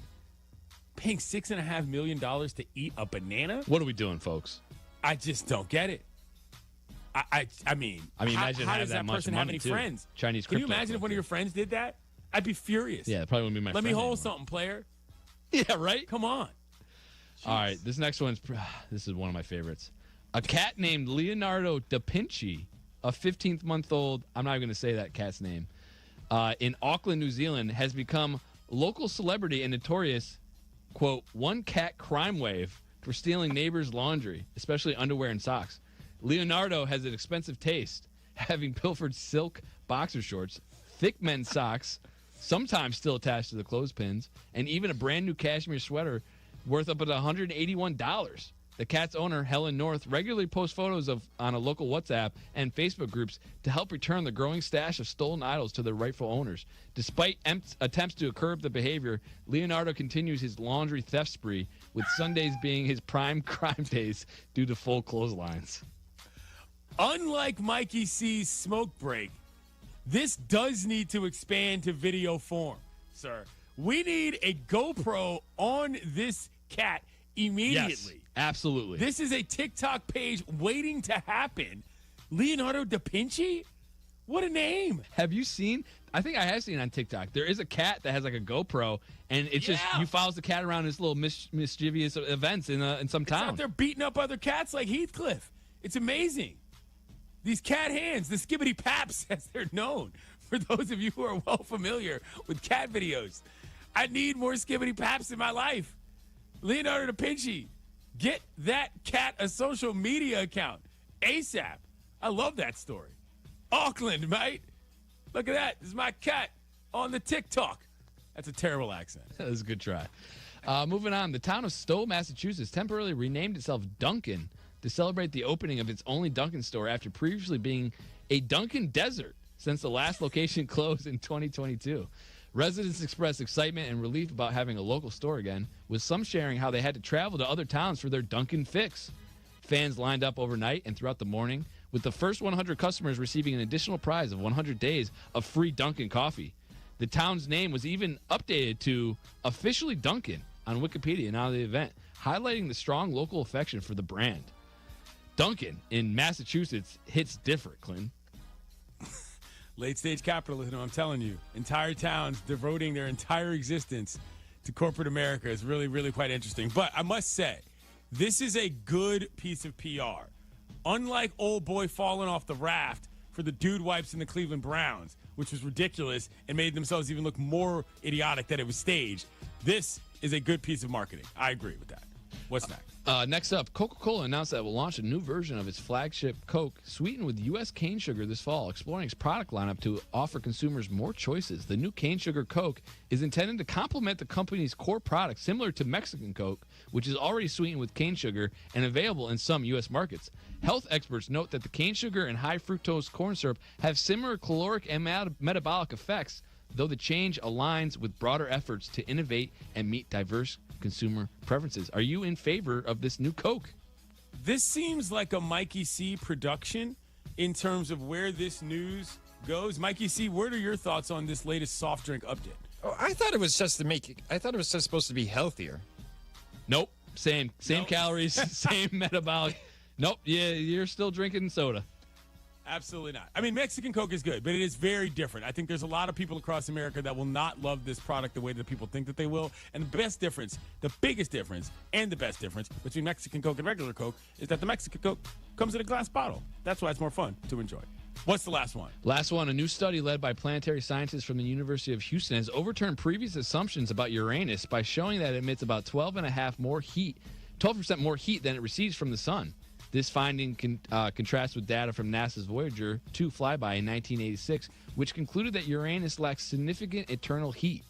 Paying $6.5 million to eat a banana? What are we doing, folks? I just don't get it. I mean, imagine how does that much person money have any too. friends? Chinese Can you crypto imagine if one of your friends did that? I'd be furious. Yeah, it probably wouldn't be my Let friend me hold anymore. something, player. Yeah, right? Come on. All right, this next one's this is one of my favorites. A cat named Leonardo da Vinci, a 15-month-old, I'm not even going to say that cat's name, in Auckland, New Zealand, has become local celebrity and notorious, quote, one cat crime wave for stealing neighbors' laundry, especially underwear and socks. Leonardo has an expensive taste, having pilfered silk boxer shorts, thick men's socks, sometimes still attached to the clothespins, and even a brand new cashmere sweater worth up at $181. The cat's owner, Helen North, regularly posts photos on a local WhatsApp and Facebook groups to help return the growing stash of stolen idols to their rightful owners. Despite attempts to curb the behavior, Leonardo continues his laundry theft spree, with Sundays being his prime crime days due to full clotheslines. Unlike Mikey C's smoke break, this does need to expand to video form, sir. We need a GoPro on this cat immediately. Yes, absolutely. This is a TikTok page waiting to happen. Leonardo da Vinci? What a name. Have you seen? I think I have seen on TikTok. There is a cat that has like a GoPro, and it's just you follows the cat around his little mischievous events in some town. It's out there beating up other cats like Heathcliff. It's amazing. These cat hands, the skibbity paps, as they're known. For those of you who are well familiar with cat videos, I need more skibbity paps in my life. Leonardo da Vinci, get that cat a social media account ASAP. I love that story. Auckland, mate. Look at that. This is my cat on the TikTok. That's a terrible accent. That was a good try. Moving on, the town of Stowe, Massachusetts, temporarily renamed itself Dunkin' to celebrate the opening of its only Dunkin' store after previously being a Dunkin' desert since the last location closed in 2022. Residents expressed excitement and relief about having a local store again, with some sharing how they had to travel to other towns for their Dunkin' fix. Fans lined up overnight and throughout the morning, with the first 100 customers receiving an additional prize of 100 days of free Dunkin' coffee. The town's name was even updated to officially Dunkin' on Wikipedia now the event, highlighting the strong local affection for the brand. Dunkin' in Massachusetts hits different, Clinton. Late-stage capitalism, I'm telling you. Entire towns devoting their entire existence to corporate America is really, really quite interesting. But I must say, this is a good piece of PR. Unlike old boy falling off the raft for the dude wipes in the Cleveland Browns, which was ridiculous and made themselves even look more idiotic that it was staged, this is a good piece of marketing. I agree with that. What's next? Next up, Coca-Cola announced that it will launch a new version of its flagship Coke, sweetened with U.S. cane sugar this fall, exploring its product lineup to offer consumers more choices. The new cane sugar Coke is intended to complement the company's core product, similar to Mexican Coke, which is already sweetened with cane sugar and available in some U.S. markets. Health experts note that the cane sugar and high fructose corn syrup have similar caloric and metabolic effects, though the change aligns with broader efforts to innovate and meet diverse consumer preferences. Are you in favor of this new Coke? This seems like a Mikey C production in terms of where this news goes. Mikey C, what are your thoughts on this latest soft drink update? Oh, I thought it was just supposed to be healthier. Nope. Same calories, same metabolic. Nope. Yeah, you're still drinking soda. Absolutely not. I mean, Mexican Coke is good, but it is very different. I think there's a lot of people across America that will not love this product the way that people think that they will. And the biggest difference and the best difference between Mexican Coke and regular Coke is that the Mexican Coke comes in a glass bottle. That's why it's more fun to enjoy. What's the last one? Last one, a new study led by planetary scientists from the University of Houston has overturned previous assumptions about Uranus by showing that it emits about 12% more heat than it receives from the sun. This finding contrasts with data from NASA's Voyager 2 flyby in 1986, which concluded that Uranus lacks significant eternal heat.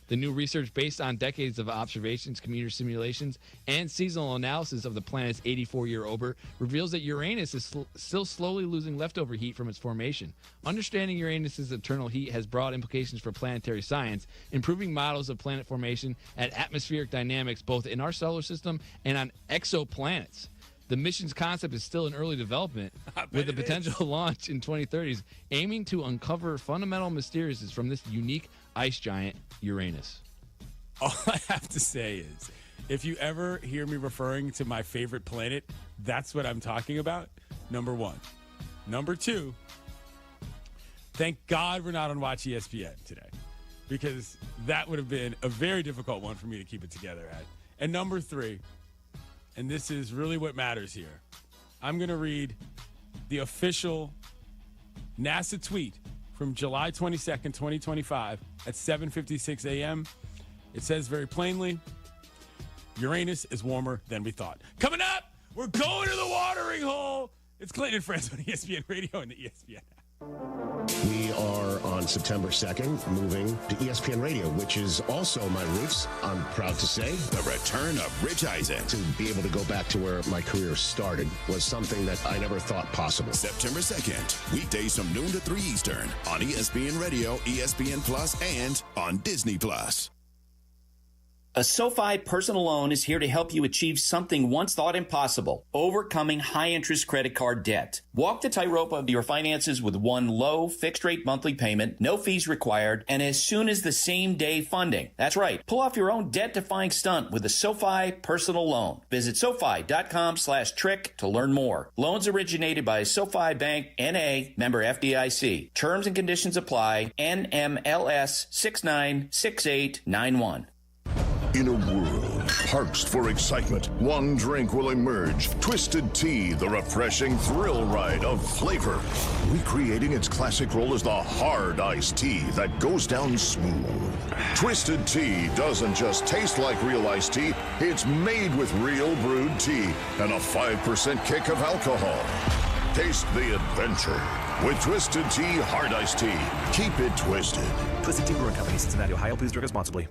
The new research, based on decades of observations, computer simulations, and seasonal analysis of the planet's 84-year orbit, reveals that Uranus is still slowly losing leftover heat from its formation. Understanding Uranus's eternal heat has broad implications for planetary science, improving models of planet formation and atmospheric dynamics both in our solar system and on exoplanets. The mission's concept is still in early development, with the potential launch in 2030s, aiming to uncover fundamental mysteries from this unique ice giant, Uranus. All I have to say is, if you ever hear me referring to my favorite planet, that's what I'm talking about, number one. Number two, thank God we're not on Watch ESPN today, because that would have been a very difficult one for me to keep it together at. And number three, and this is really what matters here, I'm going to read the official NASA tweet from July 22nd, 2025 at 7:56 a.m. It says very plainly, Uranus is warmer than we thought. Coming up, we're going to the watering hole. It's Clinton and Friends on ESPN Radio and the ESPN app. We are on September 2nd, moving to ESPN Radio, which is also my roots, I'm proud to say. The return of Rich Eisen. To be able to go back to where my career started was something that I never thought possible. September 2nd, weekdays from noon to 3 Eastern on ESPN Radio, ESPN Plus, and on Disney Plus. A SoFi personal loan is here to help you achieve something once thought impossible, overcoming high-interest credit card debt. Walk the tightrope of your finances with one low, fixed-rate monthly payment, no fees required, and as soon as the same-day funding. That's right. Pull off your own debt-defying stunt with a SoFi personal loan. Visit SoFi.com/trick to learn more. Loans originated by SoFi Bank, N.A., member FDIC. Terms and conditions apply. NMLS 696891. In a world parched for excitement, one drink will emerge. Twisted Tea, the refreshing thrill ride of flavor. Recreating its classic role as the hard iced tea that goes down smooth. Twisted Tea doesn't just taste like real iced tea, it's made with real brewed tea and a 5% kick of alcohol. Taste the adventure with Twisted Tea Hard Iced Tea. Keep it twisted. Twisted Tea Brewing Company, Cincinnati, Ohio. Please drink responsibly.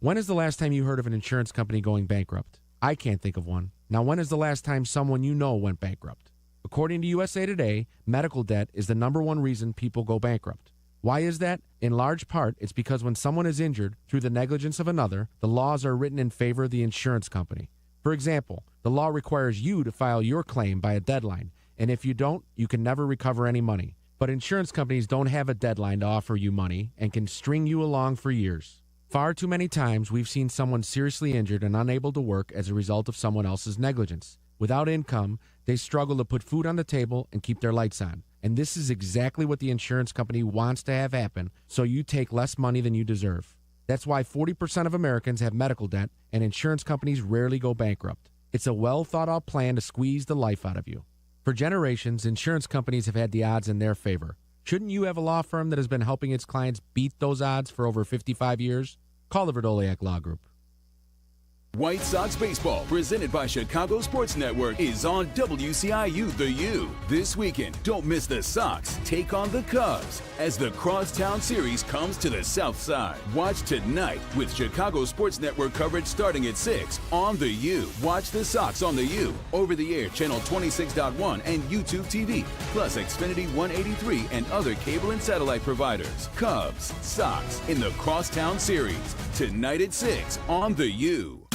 When is the last time you heard of an insurance company going bankrupt? I can't think of one. Now, when is the last time someone you know went bankrupt? According to USA Today, medical debt is the number one reason people go bankrupt. Why is that? In large part, it's because when someone is injured through the negligence of another, the laws are written in favor of the insurance company. For example, the law requires you to file your claim by a deadline, and if you don't, you can never recover any money. But insurance companies don't have a deadline to offer you money and can string you along for years. Far too many times we've seen someone seriously injured and unable to work as a result of someone else's negligence. Without income, they struggle to put food on the table and keep their lights on. And this is exactly what the insurance company wants to have happen, so you take less money than you deserve. That's why 40% of Americans have medical debt, and insurance companies rarely go bankrupt. It's a well-thought-out plan to squeeze the life out of you. For generations, insurance companies have had the odds in their favor. Shouldn't you have a law firm that has been helping its clients beat those odds for over 55 years? Call the Verdoliak Law Group. White Sox baseball, presented by Chicago Sports Network, is on WCIU The U. This weekend, don't miss the Sox take on the Cubs as the Crosstown Series comes to the South Side. Watch tonight with Chicago Sports Network coverage starting at 6 on The U. Watch the Sox on The U, over-the-air channel 26.1 and YouTube TV, plus Xfinity 183 and other cable and satellite providers. Cubs, Sox in the Crosstown Series, tonight at 6 on The U.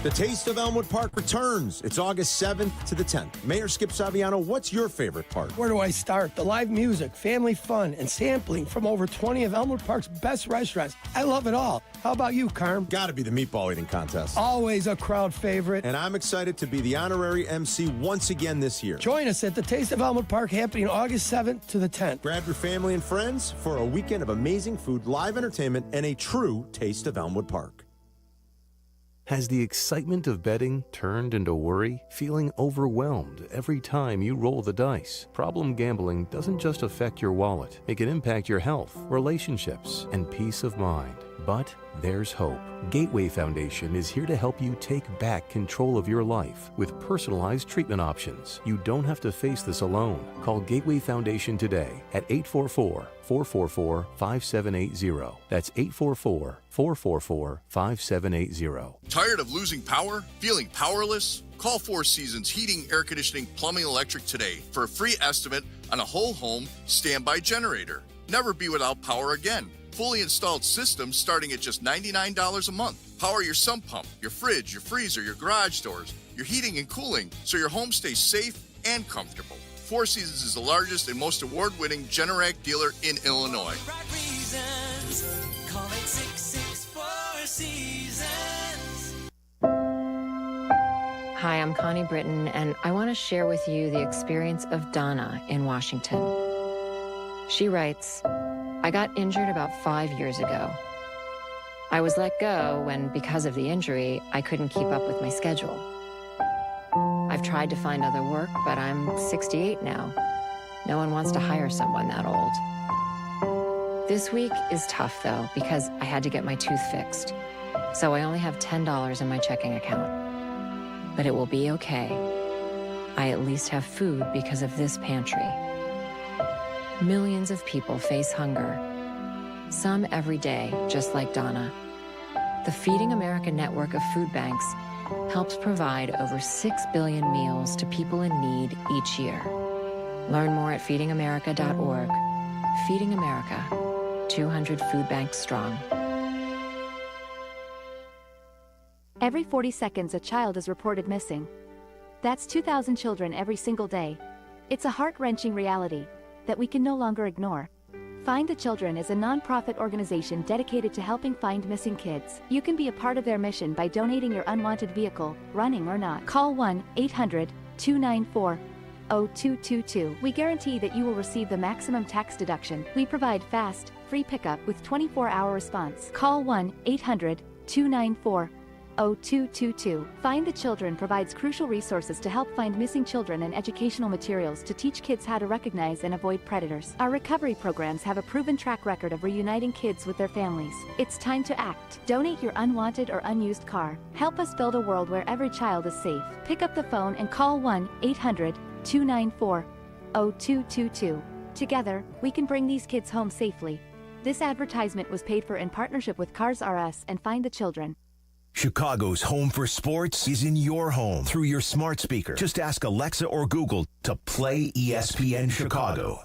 The Taste of Elmwood Park returns. It's August 7th to the 10th. Mayor Skip Saviano, what's your favorite part? Where do I start? The live music, family fun, and sampling from over 20 of Elmwood Park's best restaurants. I love it all. How about you, Carm? Gotta be the meatball eating contest. Always a crowd favorite. And I'm excited to be the honorary MC once again this year. Join us at the Taste of Elmwood Park happening August 7th to the 10th. Grab your family and friends for a weekend of amazing food, live entertainment, and a true Taste of Elmwood Park. Has the excitement of betting turned into worry? Feeling overwhelmed every time you roll the dice? Problem gambling doesn't just affect your wallet. It can impact your health, relationships, and peace of mind. But there's hope. Gateway Foundation is here to help you take back control of your life with personalized treatment options. You don't have to face this alone. Call Gateway Foundation today at 844-444-5780. That's 844-444-5780. Tired of losing power? Feeling powerless? Call Four Seasons Heating, Air Conditioning, Plumbing, Electric today for a free estimate on a whole home standby generator. Never be without power again. Fully installed systems starting at just $99 a month. Power your sump pump, your fridge, your freezer, your garage doors, your heating and cooling so your home stays safe and comfortable. Four Seasons is the largest and most award-winning Generac dealer in Illinois. Call 866-4Seasons. Hi, I'm Connie Britton, and I want to share with you the experience of Donna in Washington. She writes, I got injured about 5 years ago. I was let go when, because of the injury, I couldn't keep up with my schedule. I've tried to find other work, but I'm 68 now. No one wants to hire someone that old. This week is tough, though, because I had to get my tooth fixed. So I only have $10 in my checking account. But it will be okay. I at least have food because of this pantry. Millions of people face hunger. Some every day, just like Donna. The Feeding America network of food banks helps provide over 6 billion meals to people in need each year. Learn more at feedingamerica.org. Feeding America, 200 food banks strong. Every 40 seconds, a child is reported missing. That's 2,000 children every single day. It's a heart-wrenching reality that we can no longer ignore. Find the Children is a nonprofit organization dedicated to helping find missing kids. You can be a part of their mission by donating your unwanted vehicle, running or not. Call 1-800-294-0222. We guarantee that you will receive the maximum tax deduction. We provide fast, free pickup with 24-hour response. Call 1-800-294-0222. Find the Children provides crucial resources to help find missing children and educational materials to teach kids how to recognize and avoid predators. Our recovery programs have a proven track record of reuniting kids with their families. It's time to act. Donate your unwanted or unused car. Help us build a world where every child is safe. Pick up the phone and call 1-800-294-0222. Together, we can bring these kids home safely. This advertisement was paid for in partnership with Cars R Us and Find the Children. Chicago's home for sports is in your home through your smart speaker. Just ask Alexa or Google to play ESPN Chicago.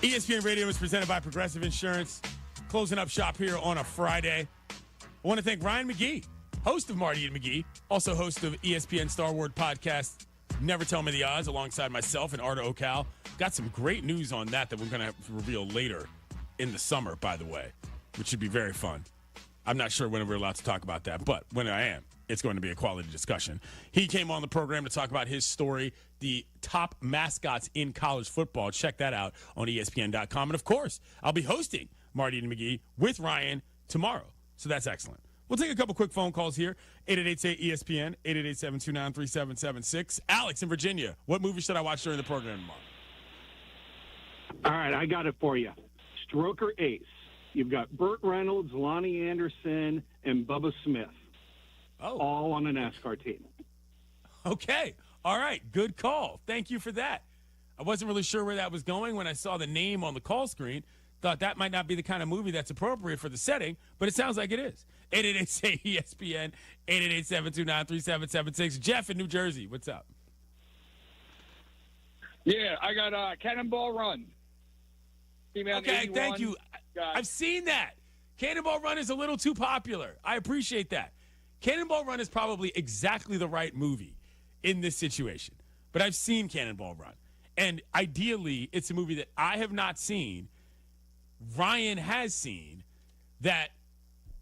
ESPN Radio is presented by Progressive Insurance. Closing up shop here on a Friday. I want to thank Ryan McGee, host of Marty and McGee, also host of ESPN Star Wars podcast, Never Tell Me the Odds, alongside myself and Arda Ocal. Got some great news on that we're going to reveal later in the summer, by the way, which should be very fun. I'm not sure when we're allowed to talk about that, but when I am, it's going to be a quality discussion. He came on the program to talk about his story, the top mascots in college football. Check that out on ESPN.com. And, of course, I'll be hosting Marty and McGee with Ryan tomorrow. So that's excellent. We'll take a couple quick phone calls here. 888-ESPN, 888-729-3776. Alex in Virginia, what movie should I watch during the program tomorrow? All right, I got it for you. Stroker Ace. You've got Burt Reynolds, Lonnie Anderson, and Bubba Smith. Oh. All on a NASCAR team. Okay. All right. Good call. Thank you for that. I wasn't really sure where that was going when I saw the name on the call screen. Thought that might not be the kind of movie that's appropriate for the setting, but it sounds like it is. 888-ESPN, 888-729-3776. Jeff in New Jersey, what's up? Yeah, I got Cannonball Run. Okay, thank you. I've seen that. Cannonball Run is a little too popular. I appreciate that. Cannonball Run is probably exactly the right movie in this situation. But I've seen Cannonball Run. And ideally, it's a movie that I have not seen, Ryan has seen, that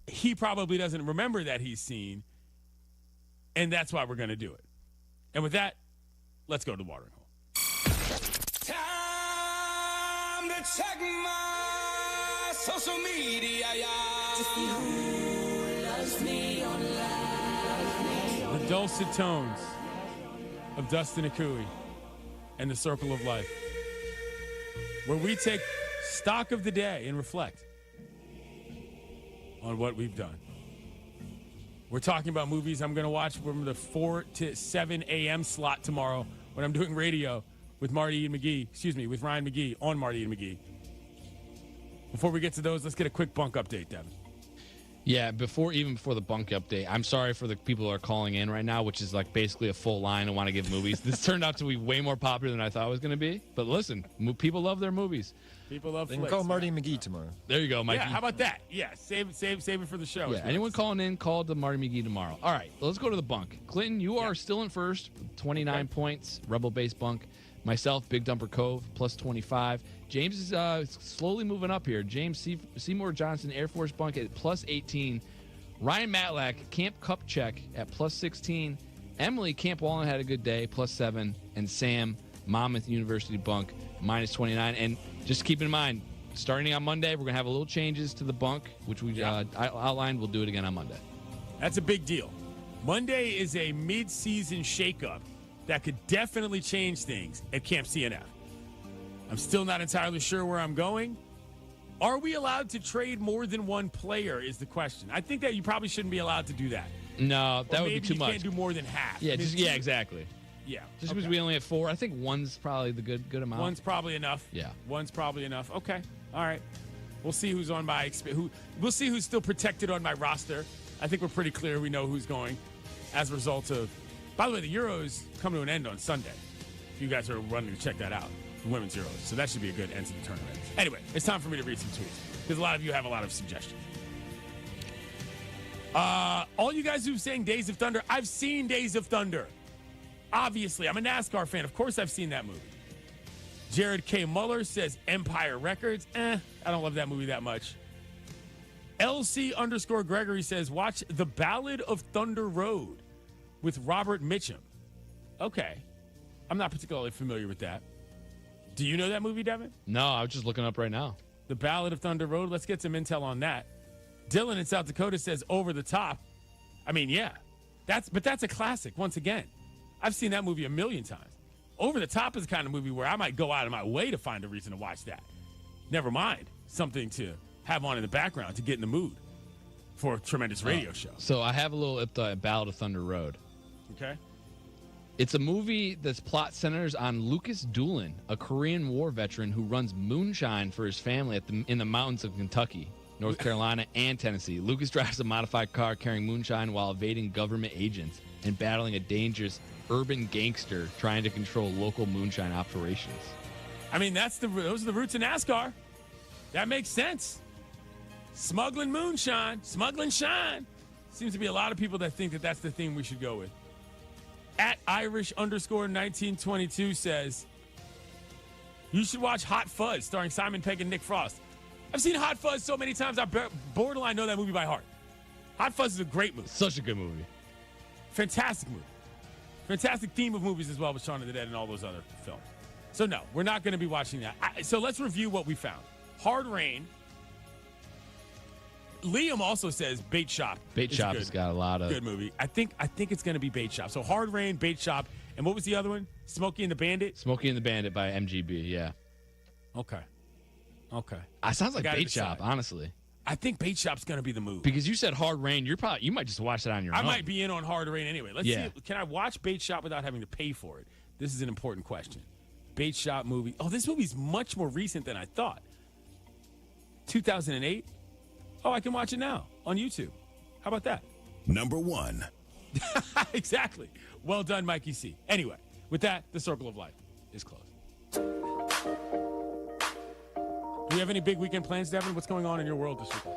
he probably doesn't remember that he's seen, and that's why we're going to do it. And with that, let's go to the watering hole. Time to check my social media, yeah. To see who loves me online. The dulcet tones of Dustin Akui and the Circle of Life, where we take stock of the day and reflect on what we've done. We're talking about movies I'm going to watch from the 4 to 7 a.m. slot tomorrow when I'm doing radio with with Ryan McGee on Marty and McGee. Before we get to those, let's get a quick bunk update, Devin. Yeah, before the bunk update, I'm sorry for the people who are calling in right now, which is like basically a full line and want to give movies. This turned out to be way more popular than I thought it was going to be. But listen, people love their movies. People love flicks. They can call Marty McGee tomorrow. There you go, Mikey. Yeah, how about that? Yeah, save it for the show. Yeah, anyone calling in, call to Marty McGee tomorrow. All right, let's go to the bunk. Clinton, you are still in first, 29 points, Rebel Base bunk. Myself, Big Dumper Cove, plus 25. James is slowly moving up here. James Seymour Johnson, Air Force bunk at plus 18. Ryan Matlack, Camp Cup check at plus 16. Emily, Camp Wallen had a good day, plus 7. And Sam, Monmouth University bunk, minus 29. And just keep in mind, starting on Monday, we're going to have a little changes to the bunk, which we outlined. We'll do it again on Monday. That's a big deal. Monday is a mid-season shakeup that could definitely change things at Camp CNF. I'm still not entirely sure where I'm going. Are we allowed to trade more than one player is the question. I think that you probably shouldn't be allowed to do that. No, that would be too much. Maybe you can't do more than half. Yeah, exactly. Yeah. Just because we only have 4, I think one's probably the good amount. One's probably enough. Yeah. One's probably enough. Okay. All right. We'll see who's on we'll see who's still protected on my roster. I think we're pretty clear we know who's going as a result of. By the way, the Euros come to an end on Sunday. If you guys are running to check that out, the women's Euros. So that should be a good end to the tournament. Anyway, it's time for me to read some tweets because a lot of you have a lot of suggestions. All you guys who are saying Days of Thunder, I've seen Days of Thunder. Obviously, I'm a NASCAR fan. Of course I've seen that movie. Jared K. Muller says Empire Records. I don't love that movie that much. LC_Gregory says, watch The Ballad of Thunder Road with Robert Mitchum. Okay. I'm not particularly familiar with that. Do you know that movie, Devin? No, I was just looking up right now. The Ballad of Thunder Road. Let's get some intel on that. Dylan in South Dakota says Over the Top. I mean, yeah. That's a classic, once again. I've seen that movie a million times. Over the Top is the kind of movie where I might go out of my way to find a reason to watch that. Never mind something to have on in the background to get in the mood for a tremendous radio show. So I have a little Ballad of Thunder Road. Okay. It's a movie that's plot centers on Lucas Doolin, a Korean War veteran who runs moonshine for his family in the mountains of Kentucky, North Carolina, and Tennessee. Lucas drives a modified car carrying moonshine while evading government agents and battling a dangerous urban gangster trying to control local moonshine operations. I mean, those are the roots of NASCAR. That makes sense. Smuggling moonshine, smuggling shine. Seems to be a lot of people that think that that's the theme we should go with. At Irish_1922 says, you should watch Hot Fuzz starring Simon Pegg and Nick Frost. I've seen Hot Fuzz so many times I borderline know that movie by heart. Hot Fuzz is a great movie. Such a good movie. Fantastic movie. Fantastic theme of movies as well with Shaun of the Dead and all those other films. So no, we're not going to be watching that. So let's review what we found. Hard Rain. Liam also says Bait Shop. Bait Shop has got a lot of good movie. I think it's going to be Bait Shop. So Hard Rain, Bait Shop, and what was the other one? Smokey and the Bandit. Smokey and the Bandit by MGB. Yeah. Okay. It sounds like Bait Shop, honestly. I think Bait Shop's going to be the move because you said Hard Rain. You might just watch that on your own. I might be in on Hard Rain anyway. Let's see. Can I watch Bait Shop without having to pay for it? This is an important question. Bait Shop movie. Oh, this movie's much more recent than I thought. 2008. Oh, I can watch it now on YouTube. How about that? Number 1. Exactly. Well done, Mikey C. Anyway, with that, the Circle of Life is closed. Do you have any big weekend plans, Devin? What's going on in your world this weekend?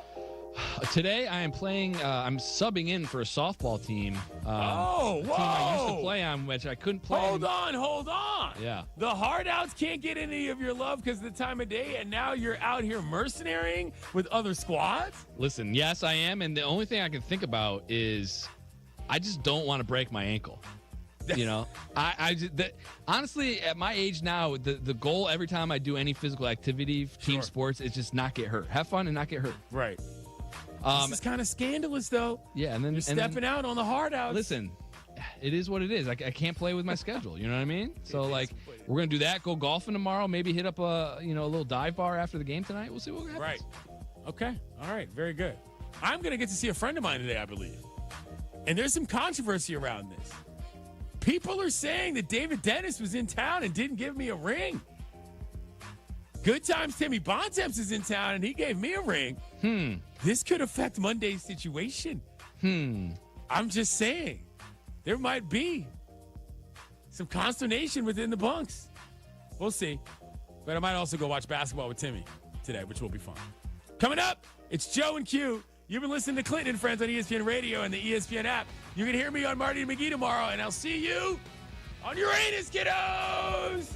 Today, I am playing. I'm subbing in for a softball team. Whoa! Team I used to play on, which I couldn't play. Hold on. Yeah. The hard outs can't get any of your love because of the time of day, and now you're out here mercenarying with other squads? Listen, yes, I am, and the only thing I can think about is I just don't want to break my ankle. You know, honestly, at my age now, the goal every time I do any physical activity, team sports, is just not get hurt. Have fun and not get hurt. Right. This is kind of scandalous, though. Yeah, and then you're stepping out on the hard outs. Listen, it is what it is. I can't play with my schedule. You know what I mean? So like, we're gonna do that. Go golfing tomorrow. Maybe hit up a little dive bar after the game tonight. We'll see what happens. Right. Okay. All right. Very good. I'm gonna get to see a friend of mine today, I believe. And there's some controversy around this. People are saying that David Dennis was in town and didn't give me a ring. Good Times Timmy Bontemps is in town and he gave me a ring. This could affect Monday's situation. I'm just saying. There might be some consternation within the bunks. We'll see. But I might also go watch basketball with Timmy today, which will be fun. Coming up, it's Joe and Q. You've been listening to Clinton and Friends on ESPN Radio and the ESPN app. You can hear me on Marty and McGee tomorrow, and I'll see you on Uranus, kiddos!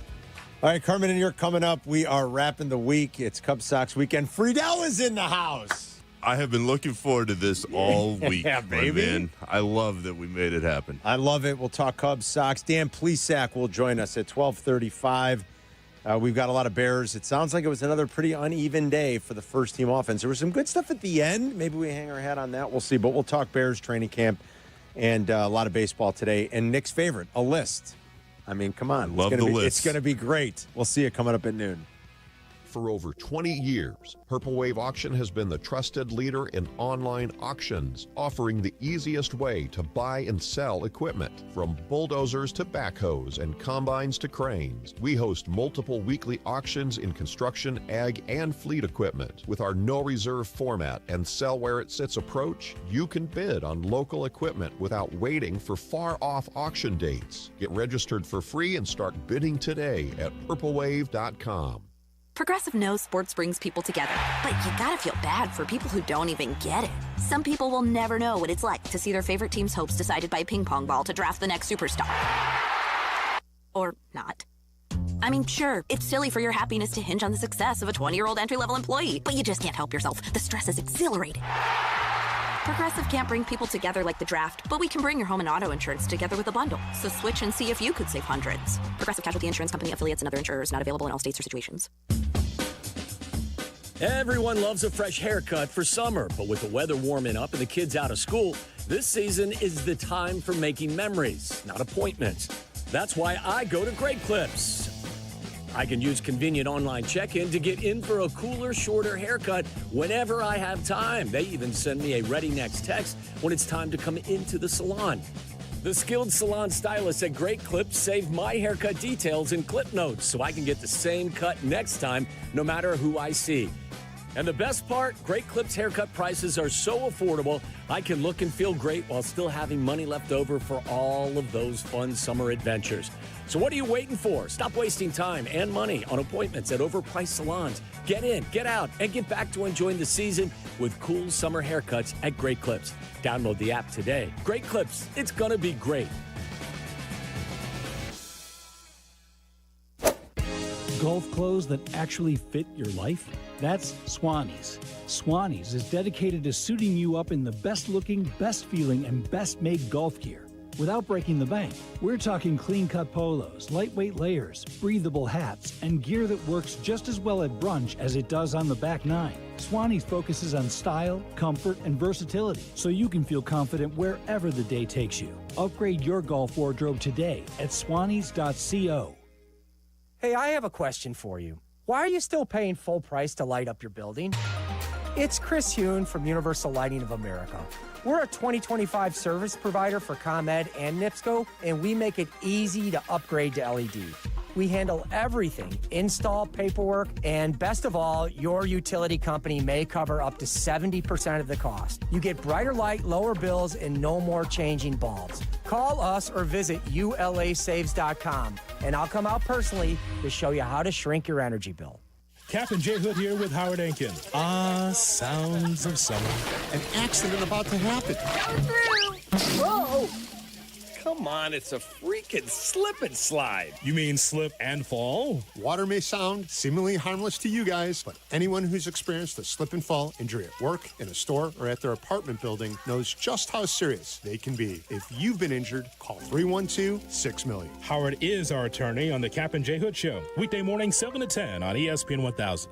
All right, Carmen, and you're coming up. We are wrapping the week. It's Cub Sox weekend. Friedell is in the house. I have been looking forward to this all week. Yeah, baby. Man. I love that we made it happen. I love it. We'll talk Cubs, Sox. Dan Plesac will join us at 12:35. We've got a lot of Bears. It sounds like it was another pretty uneven day for the first-team offense. There was some good stuff at the end. Maybe we hang our hat on that. We'll see. But we'll talk Bears training camp and a lot of baseball today. And Nick's favorite, a list. I mean, come on. Love the list. It's going to be great. We'll see you coming up at noon. For over 20 years, Purple Wave Auction has been the trusted leader in online auctions, offering the easiest way to buy and sell equipment. From bulldozers to backhoes and combines to cranes, we host multiple weekly auctions in construction, ag, and fleet equipment. With our no reserve format and sell where it sits approach, you can bid on local equipment without waiting for far-off auction dates. Get registered for free and start bidding today at purplewave.com. Progressive knows sports brings people together, but you gotta feel bad for people who don't even get it. Some people will never know what it's like to see their favorite team's hopes decided by a ping pong ball to draft the next superstar. Or not. I mean, sure, it's silly for your happiness to hinge on the success of a 20-year-old entry-level employee, but you just can't help yourself. The stress is exhilarating. Progressive can't bring people together like the draft, but we can bring your home and auto insurance together with a bundle. So switch and see if you could save hundreds. Progressive Casualty Insurance Company, affiliates, and other insurers not available in all states or situations. Everyone loves a fresh haircut for summer, but with the weather warming up and the kids out of school, this season is the time for making memories, not appointments. That's why I go to Great Clips. I can use convenient online check-in to get in for a cooler, shorter haircut whenever I have time. They even send me a ready next text when it's time to come into the salon. The skilled salon stylists at Great Clips save my haircut details in clip notes so I can get the same cut next time, no matter who I see. And the best part, Great Clips haircut prices are so affordable, I can look and feel great while still having money left over for all of those fun summer adventures. So what are you waiting for? Stop wasting time and money on appointments at overpriced salons. Get in, get out, and get back to enjoying the season with cool summer haircuts at Great Clips. Download the app today. Great Clips, it's gonna be great. Golf clothes that actually fit your life? That's Swannies. Swannies is dedicated to suiting you up in the best looking, best feeling, and best made golf gear without breaking the bank. We're talking clean cut polos, lightweight layers, breathable hats, and gear that works just as well at brunch as it does on the back nine. Swannies focuses on style, comfort, and versatility so you can feel confident wherever the day takes you. Upgrade your golf wardrobe today at swannies.co. Hey, I have a question for you. Why are you still paying full price to light up your building? It's Chris Hune from Universal Lighting of America. We're a 2025 service provider for ComEd and NIPSCO, and we make it easy to upgrade to LED. We handle everything, install, paperwork, and best of all, your utility company may cover up to 70% of the cost. You get brighter light, lower bills, and no more changing bulbs. Call us or visit ulasaves.com, and I'll come out personally to show you how to shrink your energy bill. Kap J Hood here with Howard Enkin. Sounds of summer. An accident about to happen. Whoa! Come on, it's a freaking slip and slide. You mean slip and fall? Water may sound seemingly harmless to you guys, but anyone who's experienced a slip and fall injury at work, in a store, or at their apartment building knows just how serious they can be. If you've been injured, call 312-6-million. Howard is our attorney on the Kap J Hood Show. Weekday morning, 7 to 10 on ESPN 1000.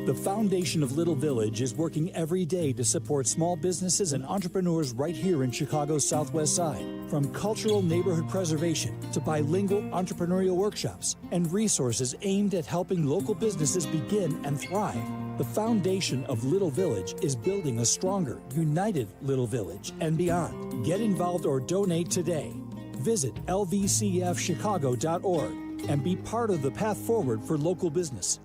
The foundation of Little Village is working every day to support small businesses and entrepreneurs right here in Chicago's Southwest Side. From cultural neighborhood preservation to bilingual entrepreneurial workshops and resources aimed at helping local businesses begin and thrive. The foundation of Little Village is building a stronger, united Little Village and beyond. Get involved or donate today. Visit lvcfchicago.org and be part of the path forward for local business.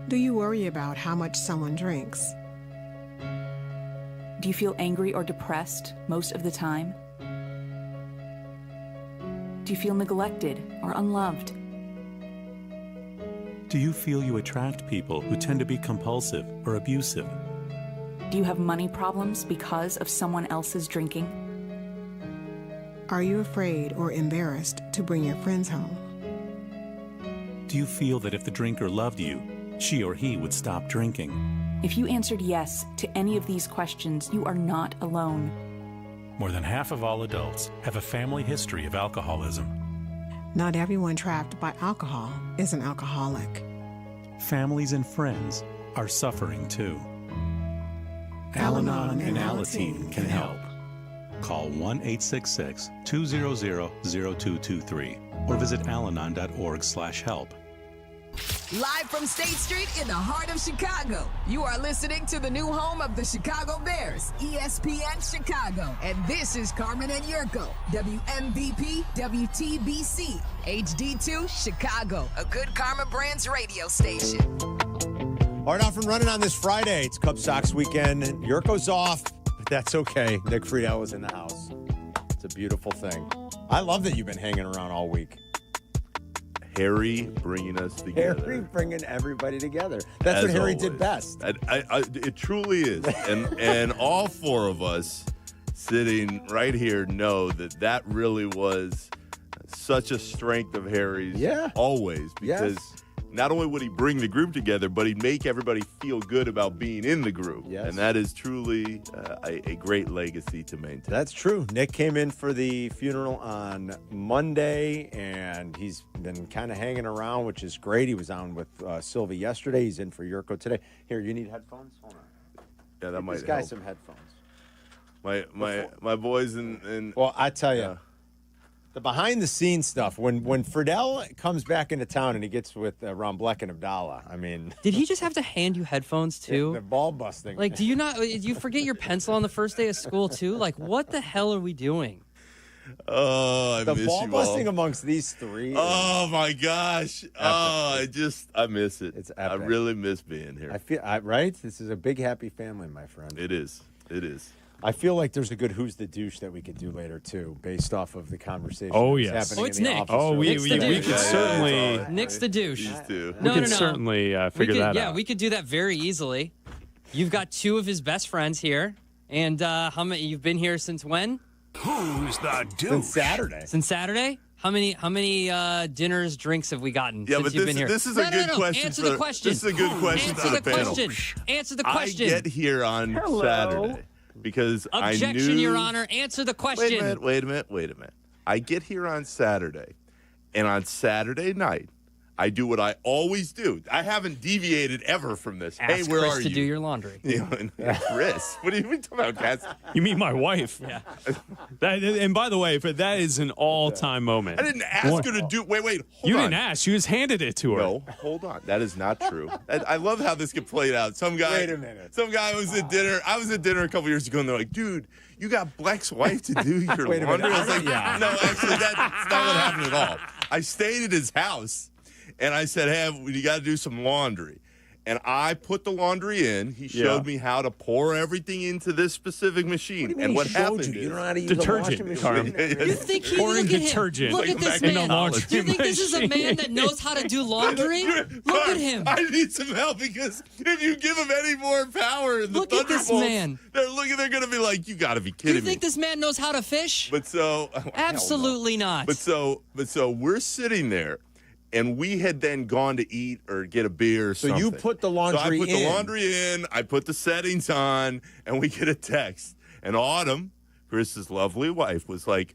Do you worry about how much someone drinks? Do you feel angry or depressed most of the time? Do you feel neglected or unloved? Do you feel you attract people who tend to be compulsive or abusive? Do you have money problems because of someone else's drinking? Are you afraid or embarrassed to bring your friends home? Do you feel that if the drinker loved you, she or he would stop drinking? If you answered yes to any of these questions, you are not alone. More than half of all adults have a family history of alcoholism. Not everyone trapped by alcohol is an alcoholic. Families and friends are suffering too. Al-Anon and Alateen can help. Call 1-866-200-0223 or visit alanon.org/help. Live from State Street in the heart of Chicago, you are listening to the new home of the Chicago Bears, ESPN Chicago. And this is Carmen and Yurko, WMVP, WTBC, HD2, Chicago, a good Karma Brands radio station. All right, off and running on this Friday. It's Cub Sox weekend. Yurko's off, but that's okay. Nick Friedell is in the house. It's a beautiful thing. I love that you've been hanging around all week. Harry bringing us together. Harry bringing everybody together. That's what Harry did best. It truly is. And all four of us sitting right here know that really was such a strength of Harry's. Yeah. Always. Because not only would he bring the group together, but he'd make everybody feel good about being in the group. Yes. And that is truly a great legacy to maintain. That's true. Nick came in for the funeral on Monday, and he's been kind of hanging around, which is great. He was on with Silvy yesterday. He's in for Yurko today. Here, you need headphones? Hold on. Yeah, that might help. This guy some headphones. My boys and well, I tell you. The behind-the-scenes stuff, when Friedell comes back into town and he gets with Ron Bleck and Abdallah, I mean... Did he just have to hand you headphones, too? The ball busting. Like, do you forget your pencil on the first day of school, too? Like, what the hell are we doing? Oh, I miss you all. The ball busting amongst these three. Oh, my gosh. Epic. I miss it. It's epic. I really miss being here. Right? This is a big, happy family, my friend. It is. It is. I feel like there's a good Who's the Douche that we could do later, too, based off of the conversation. Oh, yes. Oh, it's Nick. We could certainly... Nick's the douche. We could certainly figure that out. Yeah, we could do that very easily. You've got two of his best friends here. And how many? You've been here since when? Who's the douche? Since Saturday. Since Saturday? How many dinners, drinks have we gotten since you've been here? This is a good question. Answer the question. This is a good question for the panel. Answer the question. I get here on Saturday. Because Objection, I knew... Your Honor. Answer the question. Wait a minute. I get here on Saturday, and on Saturday night, I do what I always do. I haven't deviated ever from this. Ask hey, where Chris are to you? do your laundry. Chris? What are you talking about, Cass? You mean my wife? Yeah. And by the way, that is an all-time moment. I didn't ask her to do... Wait, hold you on. Didn't ask. You just handed it to her. No, hold on. That is not true. I love how this get played out. Some guy... Wait a minute. Some guy was at dinner. I was at dinner a couple years ago, and they're like, dude, you got Black's wife to do your Wait a laundry? minute. I was like, no, actually, that's not what happened at all. I stayed at his house, and I said, hey, you got to do some laundry. and I put the laundry in. He showed me how to pour everything into this specific machine. And what happened? You don't know how to use a washing machine. You think he pouring look at detergent? Him. Look at this in man. a laundry Do you think this is a man that knows how to do laundry? Look at him. I need some help because if you give him any more power in the Look at this Thunderbolts, man. They're going to be like, you got to be Do kidding you me. think this man knows how to fish? But so Absolutely not. But so we're sitting there, and we had then gone to eat or get a beer or something. So you put the laundry in. So I put the laundry in, I put the settings on, and we get a text. And Autumn, Chris's lovely wife, was like,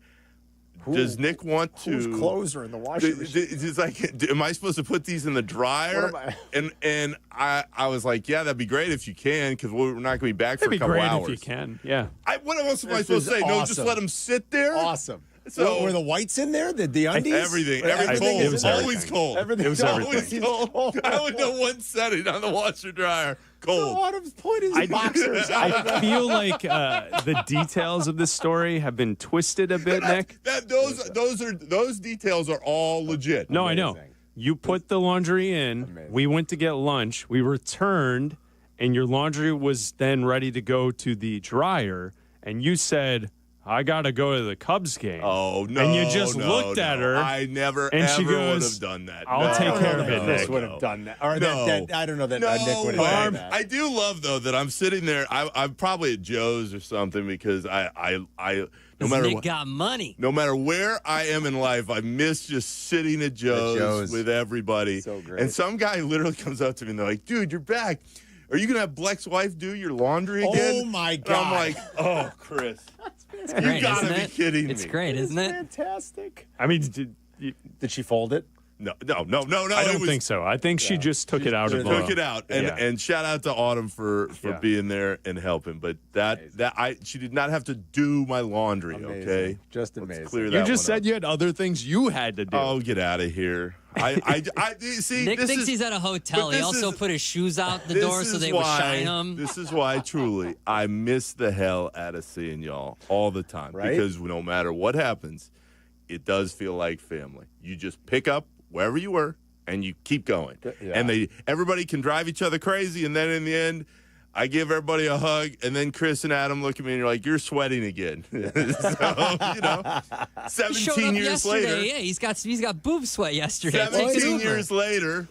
does Nick want to... Whose clothes are in the washing machine? It's like, am I supposed to put these in the dryer? And I was like, yeah, that'd be great if you can, because we're not going to be back for a couple hours. It'd be great if you can, yeah. What else am I supposed to say? Awesome. No, just let them sit there? Awesome. So, were the whites in there? The undies? Everything Everything cold. is Always cold. Everything It was always cold. I would know one setting on the washer dryer. Cold. So Autumn's point is boxers. I feel like the details of this story have been twisted a bit, Nick. Those details are all legit. No, I know. You put the laundry in. Amazing. We went to get lunch. We returned, and your laundry was then ready to go to the dryer. And you said, I got to go to the Cubs game. Oh, no. And you just looked at her. I never, and she ever goes, would have done that. I'll take care of it, Nick. Chris would have done that. Or that I don't know that Nick would have done that. I do love, though, that I'm sitting there. I'm probably at Joe's or something because no matter Nick what, got money. No matter where I am in life, I miss just sitting at Joe's with everybody. So great. And some guy literally comes up to me and they're like, dude, you're back. Are you going to have Bleck's wife do your laundry again? Oh, my God. And I'm like, oh, Chris. It's great, you got to be kidding me. It's great, isn't it? Fantastic. I mean, did she fold it? No. I don't think so. I think she just took it out of her. Took it out, and shout out to Autumn for being there and helping. But she did not have to do my laundry. Amazing. Okay, just amazing. Let's clear You that just one said up. you had other things you had to do. Oh, get out of here! I see. Nick thinks he's at a hotel. He also put his shoes out the door so they would shine him. This is why, truly, I miss the hell out of seeing y'all all the time. Right? Because no matter what happens, it does feel like family. You just pick up wherever you were. And you keep going. Yeah. And everybody can drive each other crazy. And then in the end, I give everybody a hug. And then Chris and Adam look at me and you're like, you're sweating again. So, 17 years later. Yeah, he's got boob sweat yesterday. 17 years later,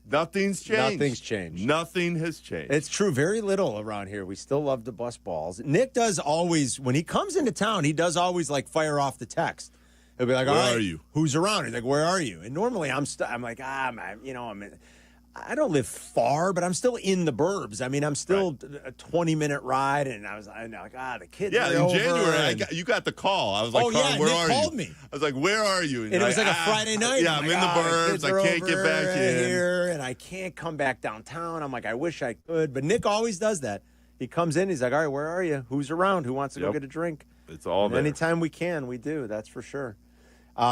nothing's changed. Nothing's changed. Nothing has changed. It's true. Very little around here. We still love to bust balls. Nick does always, when he comes into town, he does always like fire off the text. He'll be like, where all right, are you? Who's around? He's like, where are you? And normally I'm like, I don't live far, but I'm still in the burbs. I mean, I'm still a 20-minute ride, and I'm like, the kids are in over. January, you got the call. I was like, Carmen, where Nick are called you? me. I was like, where are you? And it was like a Friday night. Yeah, I'm in the burbs. I can't get back in. Here, and I can't come back downtown. I'm like, I wish I could. But Nick always does that. He comes in. He's like, all right, where are you? Who's around? Who wants to go get a drink? It's all there. Anytime we can, we do. That's for sure.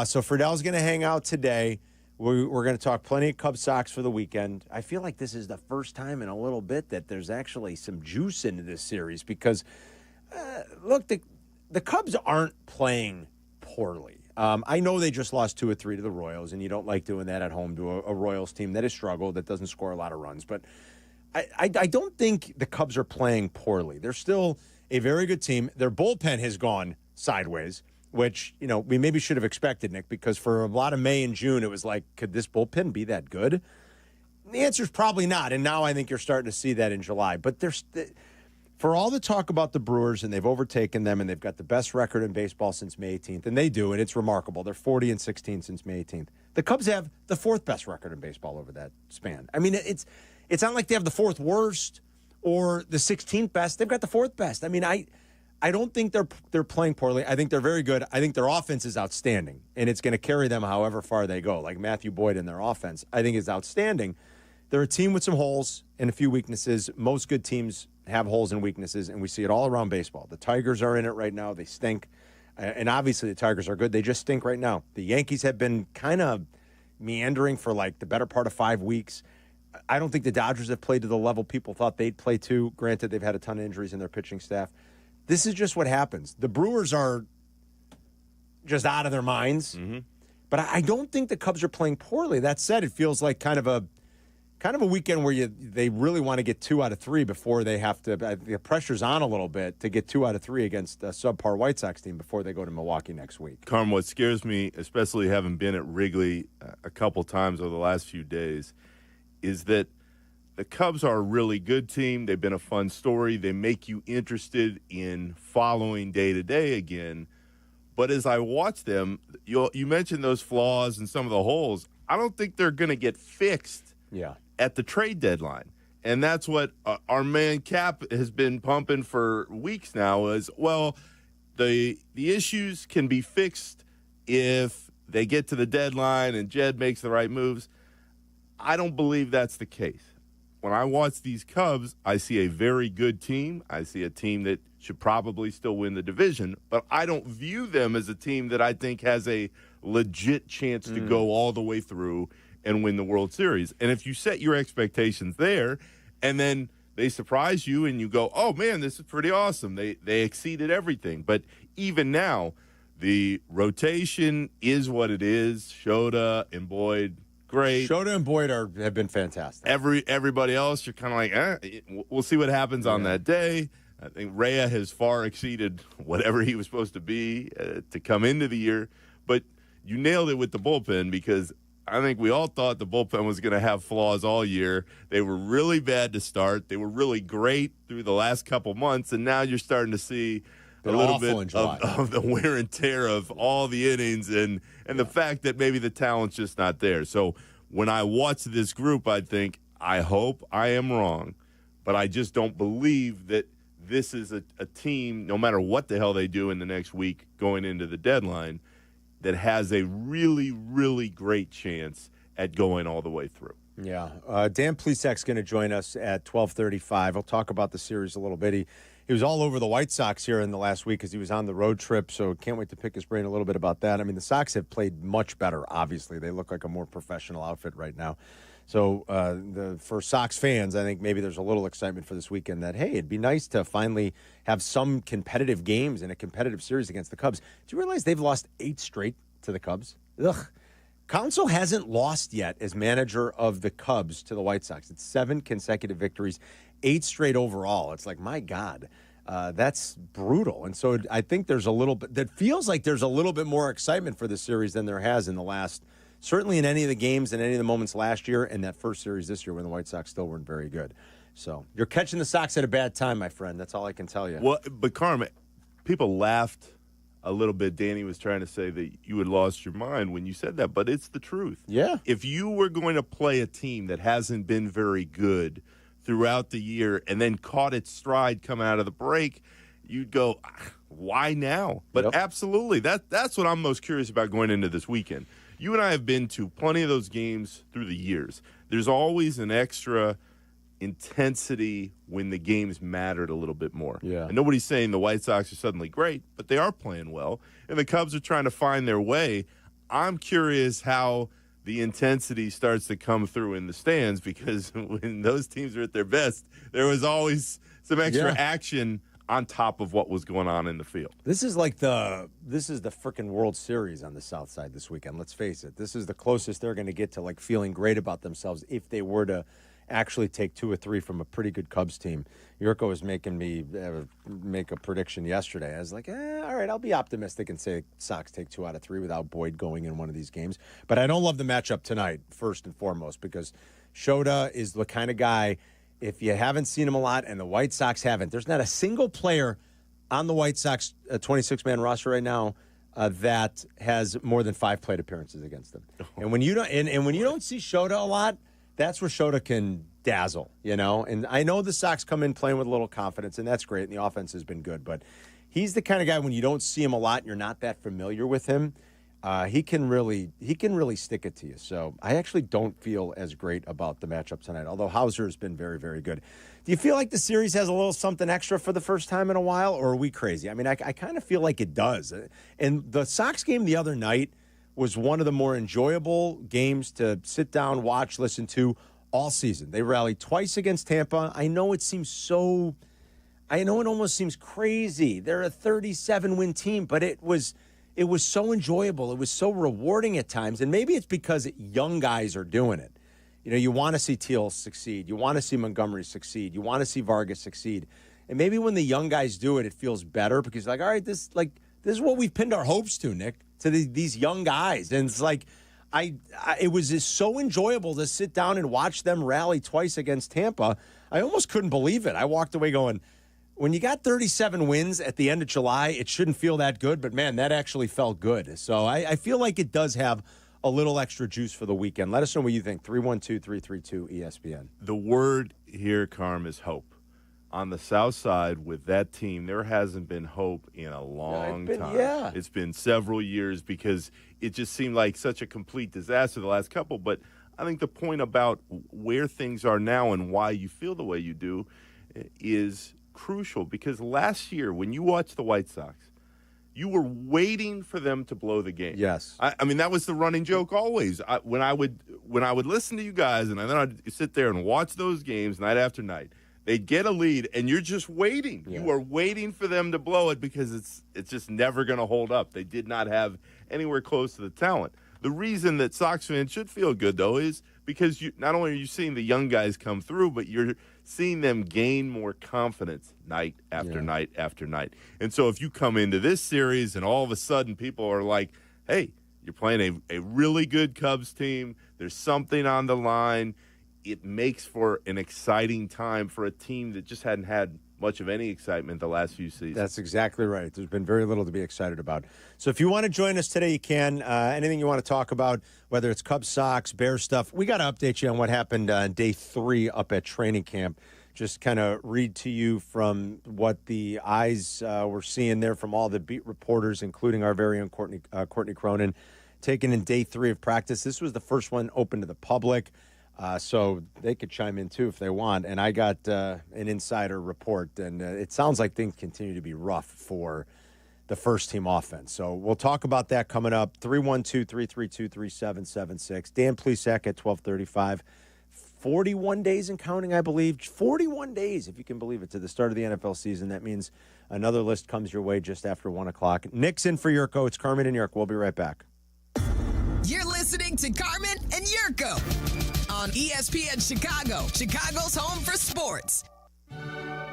So Friedell's going to hang out today. We're going to talk plenty of Cubs Sox for the weekend. I feel like this is the first time in a little bit that there's actually some juice into this series because, look, the Cubs aren't playing poorly. I know they just lost 2 or 3 to the Royals, and you don't like doing that at home to a Royals team that has struggled, that doesn't score a lot of runs. But I don't think the Cubs are playing poorly. They're still a very good team. Their bullpen has gone sideways, which, we maybe should have expected, Nick, because for a lot of May and June, it was like, could this bullpen be that good? The answer is probably not, and now I think you're starting to see that in July. But for all the talk about the Brewers, and they've overtaken them, and they've got the best record in baseball since May 18th, and they do, and it's remarkable. They're 40-16 since May 18th. The Cubs have the 4th best record in baseball over that span. I mean, it's not like they have the 4th worst or the 16th best. They've got the 4th best. I mean, I don't think they're playing poorly. I think they're very good. I think their offense is outstanding, and it's going to carry them however far they go. Like Matthew Boyd in their offense, I think is outstanding. They're a team with some holes and a few weaknesses. Most good teams have holes and weaknesses, and we see it all around baseball. The Tigers are in it right now. They stink, and obviously the Tigers are good. They just stink right now. The Yankees have been kind of meandering for like the better part of 5 weeks. I don't think the Dodgers have played to the level people thought they'd play to. Granted, they've had a ton of injuries in their pitching staff. This is just what happens. The Brewers are just out of their minds. Mm-hmm. But I don't think the Cubs are playing poorly. That said, it feels like kind of kind of a weekend where they really want to get 2 out of 3 before they have to. The pressure's on a little bit to get 2 out of 3 against a subpar White Sox team before they go to Milwaukee next week. Carmen, what scares me, especially having been at Wrigley a couple times over the last few days, is that the Cubs are a really good team. They've been a fun story. They make you interested in following day to day again. But as I watch them, you mentioned those flaws and some of the holes. I don't think they're going to get fixed at the trade deadline. And that's what our man Kap has been pumping for weeks now is, well, the issues can be fixed if they get to the deadline and Jed makes the right moves. I don't believe that's the case. When I watch these Cubs, I see a very good team. I see a team that should probably still win the division, but I don't view them as a team that I think has a legit chance to go all the way through and win the World Series. And if you set your expectations there and then they surprise you and you go, oh, man, this is pretty awesome. They exceeded everything. But even now, the rotation is what it is. Shota and Boyd, great. Shota and Boyd have been fantastic. Everybody else, you're kind of like, we'll see what happens on that day. I think Rhea has far exceeded whatever he was supposed to be to come into the year. But you nailed it with the bullpen because I think we all thought the bullpen was going to have flaws all year. They were really bad to start. They were really great through the last couple months, and now you're starting to see a little bit of the wear and tear of all the innings and the fact that maybe the talent's just not there. So when I watch this group, I think, I hope I am wrong, but I just don't believe that this is a team, no matter what the hell they do in the next week going into the deadline, that has a really, really great chance at going all the way through. Yeah. Dan Plesac's going to join us at 12:35. I'll talk about the series a little bit. He was all over the White Sox here in the last week because he was on the road trip, so can't wait to pick his brain a little bit about that. I mean, the Sox have played much better, obviously. They look like a more professional outfit right now. So for Sox fans, I think maybe there's a little excitement for this weekend that, hey, it'd be nice to finally have some competitive games in a competitive series against the Cubs. Do you realize they've lost 8 straight to the Cubs? Ugh. Counsell hasn't lost yet as manager of the Cubs to the White Sox. It's 7 consecutive victories, 8 straight overall. It's like, my God, that's brutal. And so I think there's a little bit, that feels like there's a little bit more excitement for the series than there has in the last, certainly in any of the games and any of the moments last year and that first series this year when the White Sox still weren't very good. So you're catching the Sox at a bad time, my friend. That's all I can tell you. Well, but Carmen, people laughed a little bit. Danny was trying to say that you had lost your mind when you said that, but it's the truth. Yeah. If you were going to play a team that hasn't been very good throughout the year and then caught its stride coming out of the break, you'd go, why now? But absolutely, that's what I'm most curious about going into this weekend. You and I have been to plenty of those games through the years. There's always an extra intensity when the games mattered a little bit more. Yeah. And nobody's saying the White Sox are suddenly great, but they are playing well. And the Cubs are trying to find their way. I'm curious how the intensity starts to come through in the stands because when those teams are at their best, there was always some extra action on top of what was going on in the field. This is the freaking World Series on the South Side this weekend. Let's face it. This is the closest they're going to get to like feeling great about themselves if they were to actually take 2 or 3 from a pretty good Cubs team. Yurko was making me make a prediction yesterday. I was like, all right, I'll be optimistic and say Sox take 2 out of 3 without Boyd going in one of these games. But I don't love the matchup tonight, first and foremost, because Shota is the kind of guy, if you haven't seen him a lot and the White Sox haven't, there's not a single player on the White Sox 26-man roster right now that has more than 5 plate appearances against them. And when you don't and when you don't see Shota a lot, that's where Shota can dazzle, And I know the Sox come in playing with a little confidence, and that's great, and the offense has been good. But he's the kind of guy when you don't see him a lot and you're not that familiar with him, he can really stick it to you. So I actually don't feel as great about the matchup tonight, although Hauser has been very, very good. Do you feel like the series has a little something extra for the first time in a while, or are we crazy? I mean, I kind of feel like it does. And the Sox game the other night was one of the more enjoyable games to sit down, watch, listen to all season. They rallied twice against Tampa. I know it almost seems crazy. They're a 37-win team, but it was so enjoyable. It was so rewarding at times, and maybe it's because young guys are doing it. You want to see Teal succeed. You want to see Montgomery succeed. You want to see Vargas succeed. And maybe when the young guys do it, it feels better because, like, all right, this is what we've pinned our hopes to, Nick, to these young guys. And it's like, it was just so enjoyable to sit down and watch them rally twice against Tampa. I almost couldn't believe it. I walked away going, when you got 37 wins at the end of July, it shouldn't feel that good. But, man, that actually felt good. So I feel like it does have a little extra juice for the weekend. Let us know what you think. 312-332-ESPN. The word here, Carm, is hope. On the South Side with that team, there hasn't been hope in a long time. Yeah. It's been several years because it just seemed like such a complete disaster the last couple. But I think the point about where things are now and why you feel the way you do is crucial because last year when you watched the White Sox, you were waiting for them to blow the game. Yes. I mean, that was the running joke always. When I would listen to you guys and then I'd sit there and watch those games night after night, they'd get a lead, and you're just waiting. Yeah. You are waiting for them to blow it because it's just never going to hold up. They did not have anywhere close to the talent. The reason that Sox fans should feel good, though, is because not only are you seeing the young guys come through, but you're seeing them gain more confidence night after night after night. And so if you come into this series and all of a sudden people are like, hey, you're playing a really good Cubs team, there's something on the line, it makes for an exciting time for a team that just hadn't had much of any excitement the last few seasons. That's exactly right. There's been very little to be excited about. So if you want to join us today, you can. Anything you want to talk about, whether it's Cubs, Sox, Bears stuff, we got to update you on what happened on day 3 up at training camp. Just kind of read to you from what the eyes were seeing there from all the beat reporters, including our very own Courtney Cronin, taken in day 3 of practice. This was the first one open to the public. So they could chime in, too, if they want. And I got an insider report, and it sounds like things continue to be rough for the first-team offense. So we'll talk about that coming up. 312-332-3776. Dan Plesac at 12:35. 41 days and counting, I believe. 41 days, if you can believe it, to the start of the NFL season. That means another list comes your way just after 1 o'clock. Nick's in for Yurko. It's Carmen and Yurko. We'll be right back. You're listening to Carmen and Yurko on ESPN Chicago, Chicago's home for sports.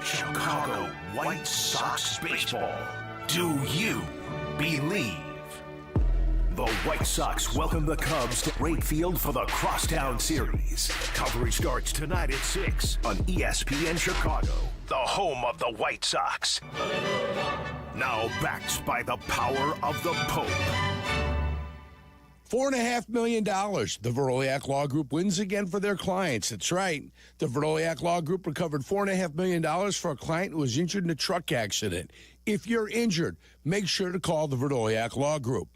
Chicago White Sox baseball. Do you believe? The White Sox welcome the Cubs to Wrigley Field for the Crosstown Series. Coverage starts tonight at 6 on ESPN Chicago, the home of the White Sox. Now backed by the power of the Pope. $4.5 million. The Veroliak Law Group wins again for their clients. That's right. The Veroliak Law Group recovered $4.5 million for a client who was injured in a truck accident. If you're injured, make sure to call the Veroliak Law Group.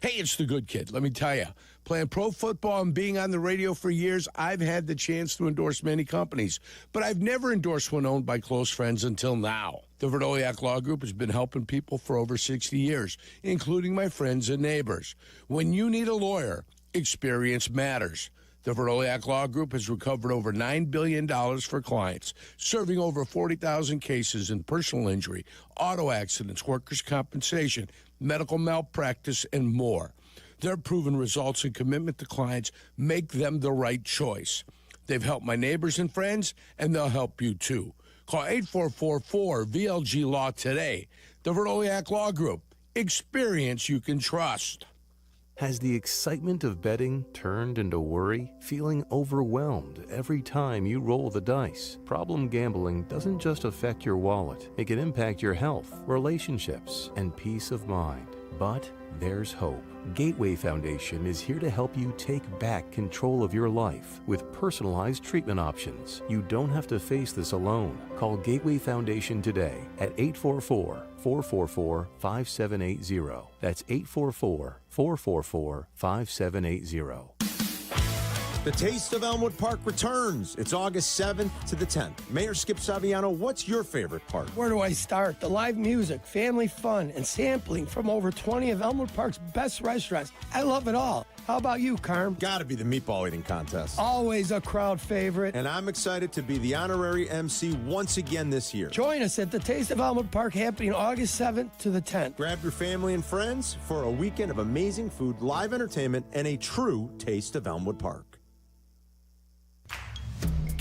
Hey, it's the good kid. Let me tell you, playing pro football and being on the radio for years, I've had the chance to endorse many companies, but I've never endorsed one owned by close friends until now. The Veroliak Law Group has been helping people for over 60 years, including my friends and neighbors. When you need a lawyer, experience matters. The Veroliak Law Group has recovered over $9 billion for clients, serving over 40,000 cases in personal injury, auto accidents, workers' compensation, medical malpractice, and more. Their proven results and commitment to clients make them the right choice. They've helped my neighbors and friends, and they'll help you too. Call 844-4VLG-LAW today. The Veroliak Law Group. Experience you can trust. Has the excitement of betting turned into worry? Feeling overwhelmed every time you roll the dice? Problem gambling doesn't just affect your wallet. It can impact your health, relationships, and peace of mind. But there's hope. Gateway Foundation is here to help you take back control of your life with personalized treatment options. You don't have to face this alone. Call Gateway Foundation today at 844-444-5780. That's 844-444-5780. The Taste of Elmwood Park returns. It's August 7th to the 10th. Mayor Skip Saviano, what's your favorite part? Where do I start? The live music, family fun, and sampling from over 20 of Elmwood Park's best restaurants. I love it all. How about you, Carm? Gotta be the meatball eating contest. Always a crowd favorite. And I'm excited to be the honorary MC once again this year. Join us at the Taste of Elmwood Park happening August 7th to the 10th. Grab your family and friends for a weekend of amazing food, live entertainment, and a true Taste of Elmwood Park.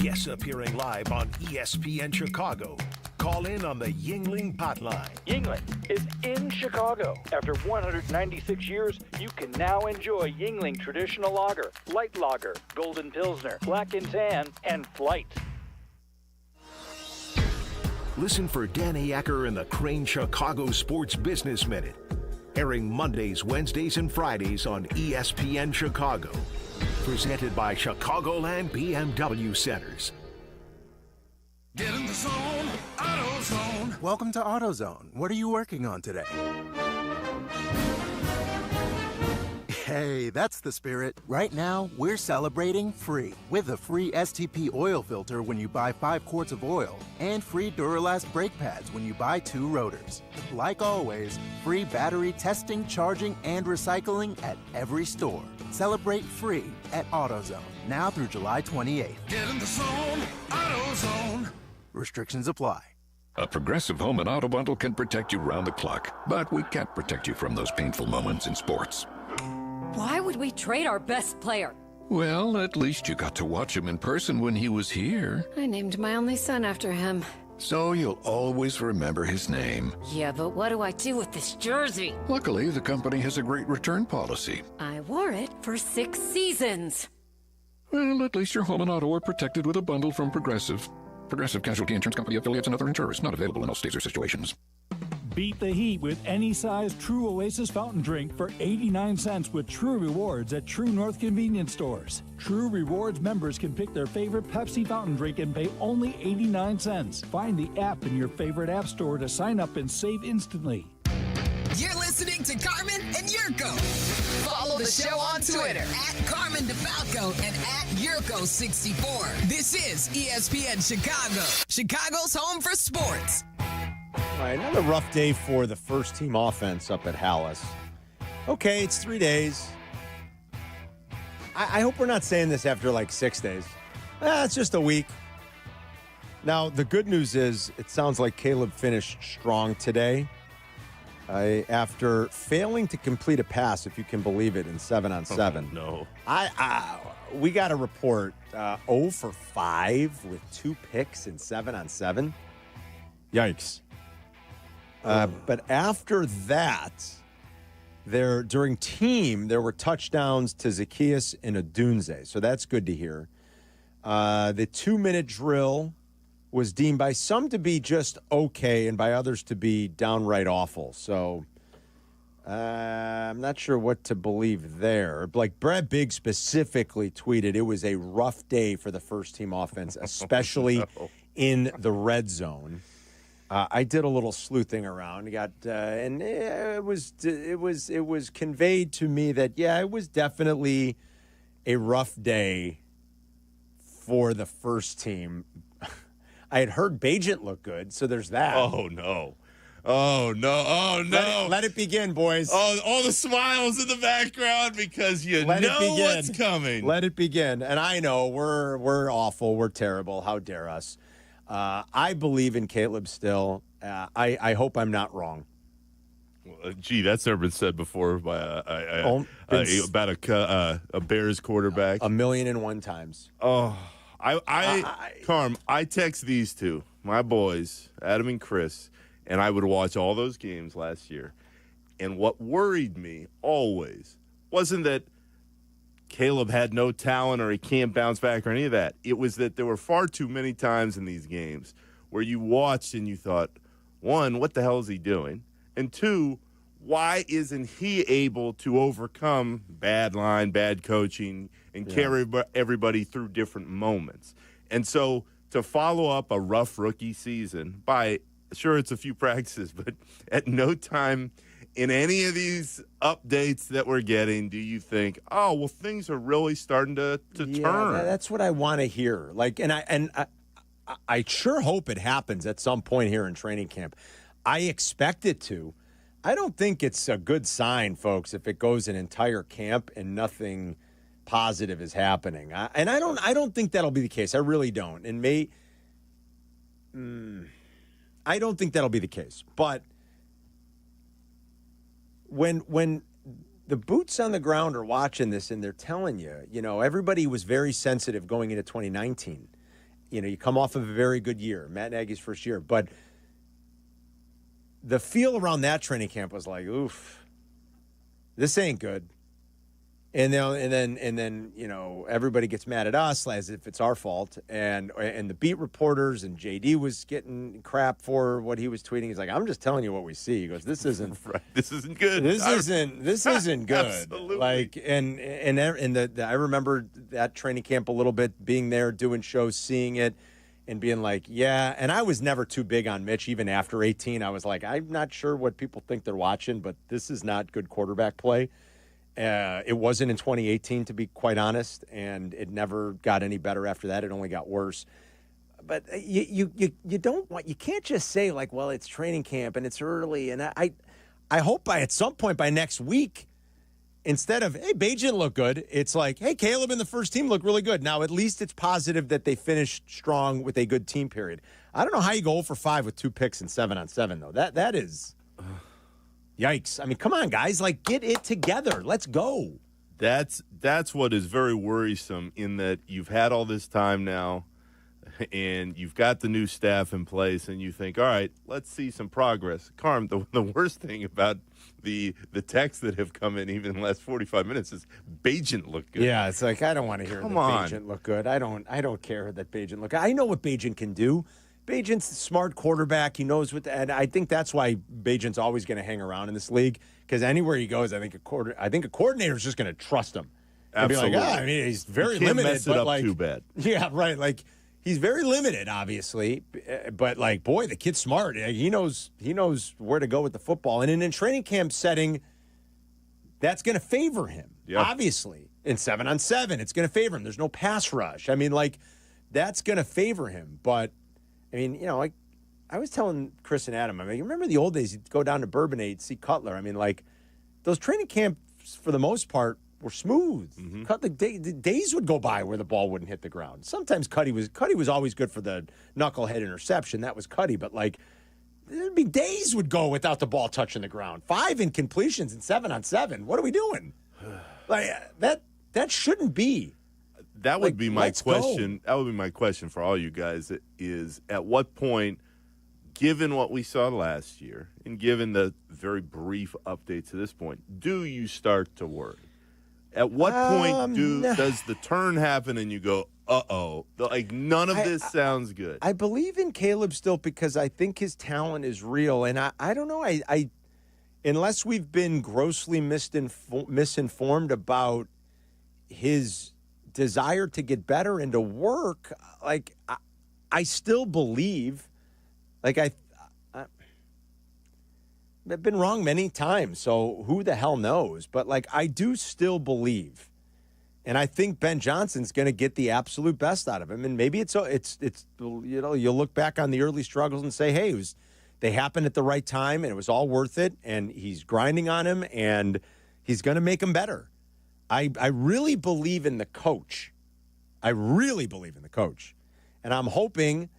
Guests appearing live on ESPN Chicago. Call in on the Yingling hotline. Yingling is in Chicago. After 196 years, you can now enjoy Yingling Traditional Lager, Light Lager, Golden Pilsner, Black and Tan, and Flight. Listen for Danny Acker and the Crane Chicago Sports Business Minute. Airing Mondays, Wednesdays, and Fridays on ESPN Chicago. Presented by Chicagoland BMW Centers. Get in the zone, AutoZone. Welcome to AutoZone. What are you working on today? Hey, that's the spirit. Right now, we're celebrating free with a free STP oil filter when you buy 5 quarts of oil and free Duralast brake pads when you buy 2 rotors. Like always, free battery testing, charging, and recycling at every store. Celebrate free at AutoZone, now through July 28th. Get in the zone, AutoZone. Restrictions apply. A Progressive Home and Auto Bundle can protect you round the clock, but we can't protect you from those painful moments in sports. Why would we trade our best player? Well, at least you got to watch him in person when he was here. I named my only son after him. So you'll always remember his name. Yeah, but what do I do with this jersey? Luckily, the company has a great return policy. I wore it for 6 seasons. Well, at least your home and auto are protected with a bundle from Progressive. Progressive Casualty Insurance Company affiliates and other insurers. Not available in all states or situations. Beat the heat with any size True Oasis fountain drink for 89 cents with True Rewards at True North convenience stores. True Rewards members can pick their favorite Pepsi fountain drink and pay only 89 cents. Find the app in your favorite app store to sign up and save instantly. You're listening to Carmen and Yurko. Follow the show on Twitter at Carmen DeFalco and at Yurko64. This is ESPN Chicago, Chicago's home for sports. All right, another rough day for the first team offense up at Hallis. Okay, it's 3 days. I hope we're not saying this after like 6 days. It's just a week. Now, the good news is it sounds like Caleb finished strong today. After failing to complete a pass, if you can believe it, in 7-on-7. Oh, no. We got a report 0 for 5 with 2 picks in 7-on-7. Yikes. But after that, during team, there were touchdowns to Zacchaeus and Adunze. So that's good to hear. The 2-minute drill was deemed by some to be just okay and by others to be downright awful. So I'm not sure what to believe there. Like Brad Biggs specifically tweeted, it was a rough day for the first team offense, especially in the red zone. I did a little sleuthing around. And it was conveyed to me that it was definitely a rough day for the first team. I had heard Bajent look good, so there's that. Oh no! Oh no! Oh no! Let it begin, boys. Oh, all the smiles in the background because you know what's coming. Let it begin. And I know we're awful. We're terrible. How dare us? I believe in Caleb still. I hope I'm not wrong. Well, gee, that's never been said before by about a Bears quarterback. 1,000,001 times. Oh, Carm, I text these two, my boys, Adam and Chris, and I would watch all those games last year. And what worried me always wasn't that Caleb had no talent or he can't bounce back or any of that. It was that there were far too many times in these games where you watched and you thought, one, what the hell is he doing? And two, why isn't he able to overcome bad line, bad coaching, and carry everybody through different moments? And so to follow up a rough rookie season by, sure, it's a few practices, but at no time in any of these updates that we're getting, do you think, oh, well, things are really starting to turn? That's what I want to hear. Like, and I sure hope it happens at some point here in training camp. I expect it to. I don't think it's a good sign, folks, if it goes an entire camp and nothing positive is happening. I don't think that'll be the case. I really don't. And I don't think that'll be the case. But when the boots on the ground are watching this and they're telling you, everybody was very sensitive going into 2019. you come off of a very good year, Matt Nagy's first year, but the feel around that training camp was like, oof, this ain't good. And then everybody gets mad at us as if it's our fault, and the beat reporters and JD was getting crap for what he was tweeting. He's like, I'm just telling you what we see. He goes, this isn't right. This isn't good. This isn't good. Absolutely. Like I remember that training camp a little bit, being there, doing shows, seeing it, and being like, yeah. And I was never too big on Mitch, even after 18. I was like, I'm not sure what people think they're watching, but this is not good quarterback play. It wasn't in 2018, to be quite honest, and it never got any better after that. It only got worse. But you can't just say like, well, it's training camp and it's early. And I hope at some point by next week, instead of, hey, Bajan looked good, it's like, hey, Caleb and the first team look really good. Now, at least it's positive that they finished strong with a good team period. I don't know how you go 0 for 5 with 2 picks and 7-on-7, though. That is... Yikes. I mean, come on, guys. Like, get it together. Let's go. That's what is very worrisome, in that you've had all this time now and you've got the new staff in place and you think, all right, let's see some progress. Carm, the worst thing about the texts that have come in even in the last 45 minutes is Bajan looked good. Yeah, it's like, I don't want to hear Bajan look good. I don't care that Bajan look good. I know what Bajan can do. Bajan's a smart quarterback. He knows and I think that's why Bajan's always going to hang around in this league, because anywhere he goes, I think a coordinator is just going to trust him. Absolutely. Be like, I mean, he's very you can't limited. Mess it up too bad. Yeah, right. Like, he's very limited, obviously, but like, boy, the kid's smart. He knows where to go with the football, and in a training camp setting, that's going to favor him. Yeah. Obviously, in 7-on-7, it's going to favor him. There's no pass rush. I mean, like, that's going to favor him, but. I mean, like I was telling Chris and Adam, I mean, you remember the old days, you'd go down to Bourbonnais, see Cutler. I mean, like, those training camps, for the most part, were smooth. Mm-hmm. The days would go by where the ball wouldn't hit the ground. Sometimes Cuddy was always good for the knucklehead interception. That was Cuddy. But, like, there'd be days would go without the ball touching the ground. 5 incompletions in 7-on-7. What are we doing? Like, that shouldn't be. That would be my question. That would be my question for all you guys, is at what point, given what we saw last year and given the very brief update to this point, do you start to worry? At what point does the turn happen and you go, uh-oh, like none of this sounds good? I believe in Caleb still, because I think his talent is real. And I don't know, I unless we've been grossly misinformed about his desire to get better and to work, like I still believe, like I've been wrong many times, so who the hell knows? But like, I do still believe, and I think Ben Johnson's going to get the absolute best out of him. And maybe it's you'll look back on the early struggles and say, hey, they happened at the right time and it was all worth it. And he's grinding on him and he's going to make him better. I really believe in the coach. And I'm hoping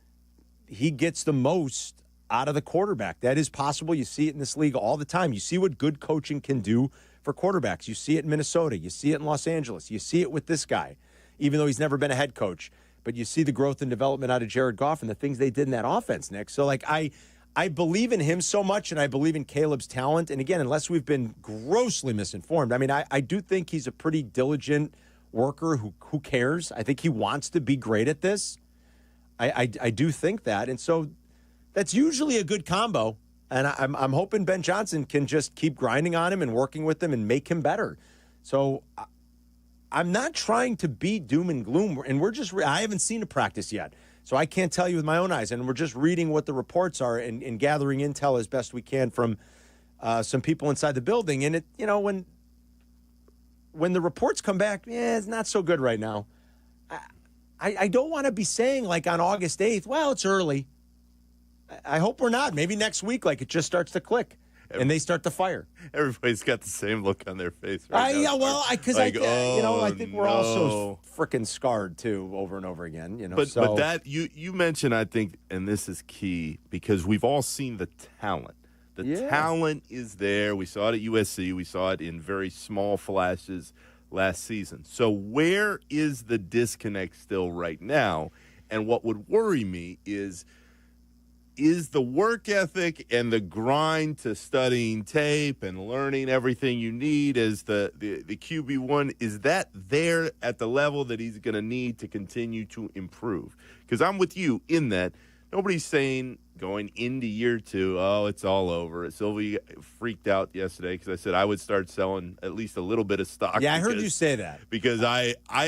he gets the most out of the quarterback. That is possible. You see it in this league all the time. You see what good coaching can do for quarterbacks. You see it in Minnesota. You see it in Los Angeles. You see it with this guy, even though he's never been a head coach. But you see the growth and development out of Jared Goff and the things they did in that offense, Nick. So, like, I believe in him so much, and I believe in Caleb's talent. And again, unless we've been grossly misinformed, I mean, I do think he's a pretty diligent worker who cares. I think he wants to be great at this. I do think that. And so that's usually a good combo. And I'm hoping Ben Johnson can just keep grinding on him and working with him and make him better. So I'm not trying to be doom and gloom. And I haven't seen a practice yet. So I can't tell you with my own eyes, and we're just reading what the reports are and gathering intel as best we can from some people inside the building. And when the reports come back, it's not so good right now. I don't want to be saying, like, on August 8th, well, it's early. I hope we're not. Maybe next week, like, it just starts to click. And they start to fire. Everybody's got the same look on their face right now. Yeah, well, because I think we're all so freaking scarred too, over and over again. But that you mentioned, I think, and this is key, because we've all seen the talent. The talent is there. We saw it at USC. We saw it in very small flashes last season. So where is the disconnect still right now? And what would worry me is the work ethic and the grind to studying tape and learning everything you need as the QB1, is that there at the level that he's going to need to continue to improve? Because I'm with you in that nobody's saying going into year 2, oh, it's all over. Silvy freaked out yesterday because I said I would start selling at least a little bit of stock. Yeah, I heard you say that. Because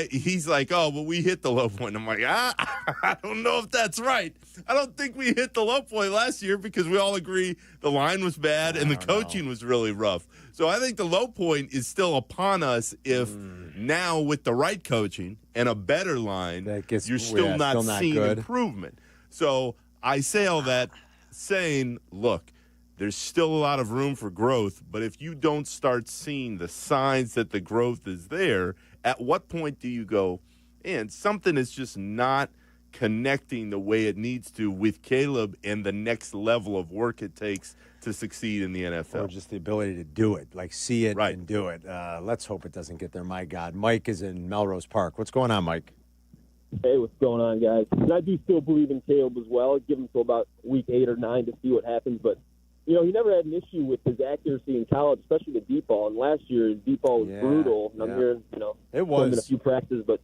he's like, oh, but we hit the low point. I'm like, I don't know if that's right. I don't think we hit the low point last year because we all agree the line was bad and the coaching was really rough. So I think the low point is still upon us if now with the right coaching and a better line, you're still not seeing improvement. So I say all that saying, look, there's still a lot of room for growth, but if you don't start seeing the signs that the growth is there, at what point do you go, and something is just not connecting the way it needs to with Caleb and the next level of work it takes to succeed in the NFL. Or just the ability to do it, like see it and do it. Let's hope it doesn't get there, my God. Mike is in Melrose Park. What's going on, Mike? Hey, what's going on, guys? And I do still believe in Caleb as well. Give him till about week 8 or 9 to see what happens. But, he never had an issue with his accuracy in college, especially the deep ball. And last year, his deep ball was brutal. And I'm hearing, it was in a few practices, but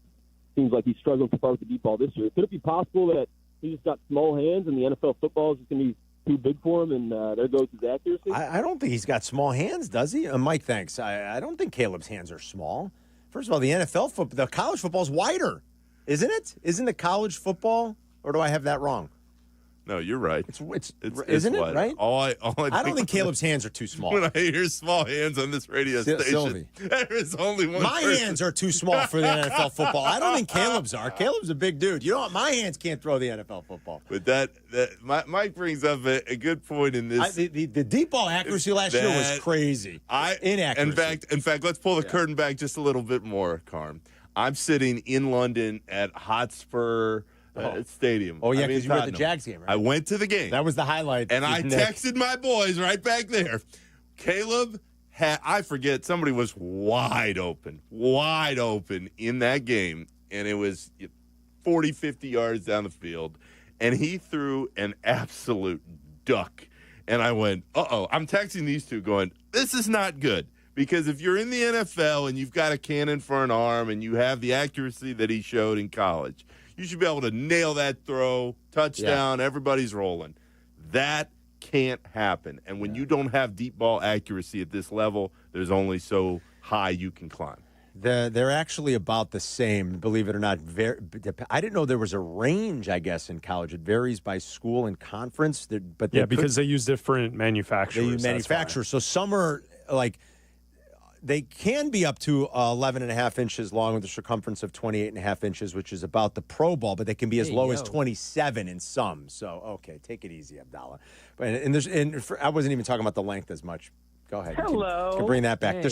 seems like he's struggling so far with the deep ball this year. Could it be possible that he just got small hands and the NFL football is just going to be too big for him, and there goes his accuracy? I don't think he's got small hands, does he? Mike, thanks. I don't think Caleb's hands are small. First of all, the college football is wider. Isn't it? Isn't it college football? Or do I have that wrong? No, you're right. Isn't it, right? I don't think Caleb's hands are too small. When I hear small hands on this radio station, Silvy. there is only one My person. hands are too small for the NFL football. I don't think Caleb's are. Caleb's a big dude. You know what? My hands can't throw the NFL football. But Mike brings up a good point in this. The deep ball accuracy last year was crazy. Inaccuracy. In fact, let's pull the curtain back just a little bit more, Carm. I'm sitting in London at Hotspur Stadium. Oh, yeah, because you were at the Jags game, right? I went to the game. That was the highlight. And I texted my boys right back there. Caleb I forget, somebody was wide open in that game. And it was 40, 50 yards down the field. And he threw an absolute duck. And I went, uh-oh. I'm texting these two going, this is not good. Because if you're in the NFL and you've got a cannon for an arm and you have the accuracy that he showed in college, you should be able to nail that throw, touchdown, everybody's rolling. That can't happen. And when you don't have deep ball accuracy at this level, there's only so high you can climb. They're actually about the same, believe it or not. I didn't know there was a range, I guess, in college. It varies by school and conference. Because they use different manufacturers. They use manufacturers. So some are like – they can be up to 11.5 inches long with a circumference of 28.5 inches, which is about the Pro Ball, but they can be as low as 27 in some. So, okay, take it easy, Abdallah. I wasn't even talking about the length as much. Go ahead. Hello. You can bring that back. The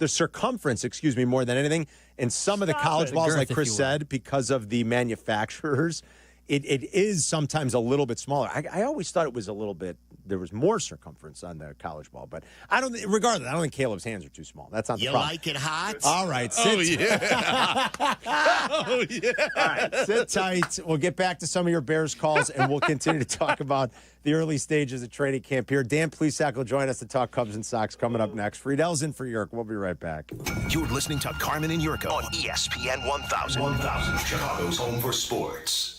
circumference, excuse me, more than anything. And some of the college balls, like Chris said, because of the manufacturers, it is sometimes a little bit smaller. I always thought it was a little bit, there was more circumference on the college ball. But regardless, I don't think Caleb's hands are too small. That's not the problem. You like it hot? All right. Sit All right, sit tight. We'll get back to some of your Bears calls, and we'll continue to talk about the early stages of training camp here. Dan Plesac will join us to talk Cubs and Sox coming up next. Friedell's in for Yerk. We'll be right back. You're listening to Carmen and Yurko on ESPN 1000. 1000, Chicago's home for sports.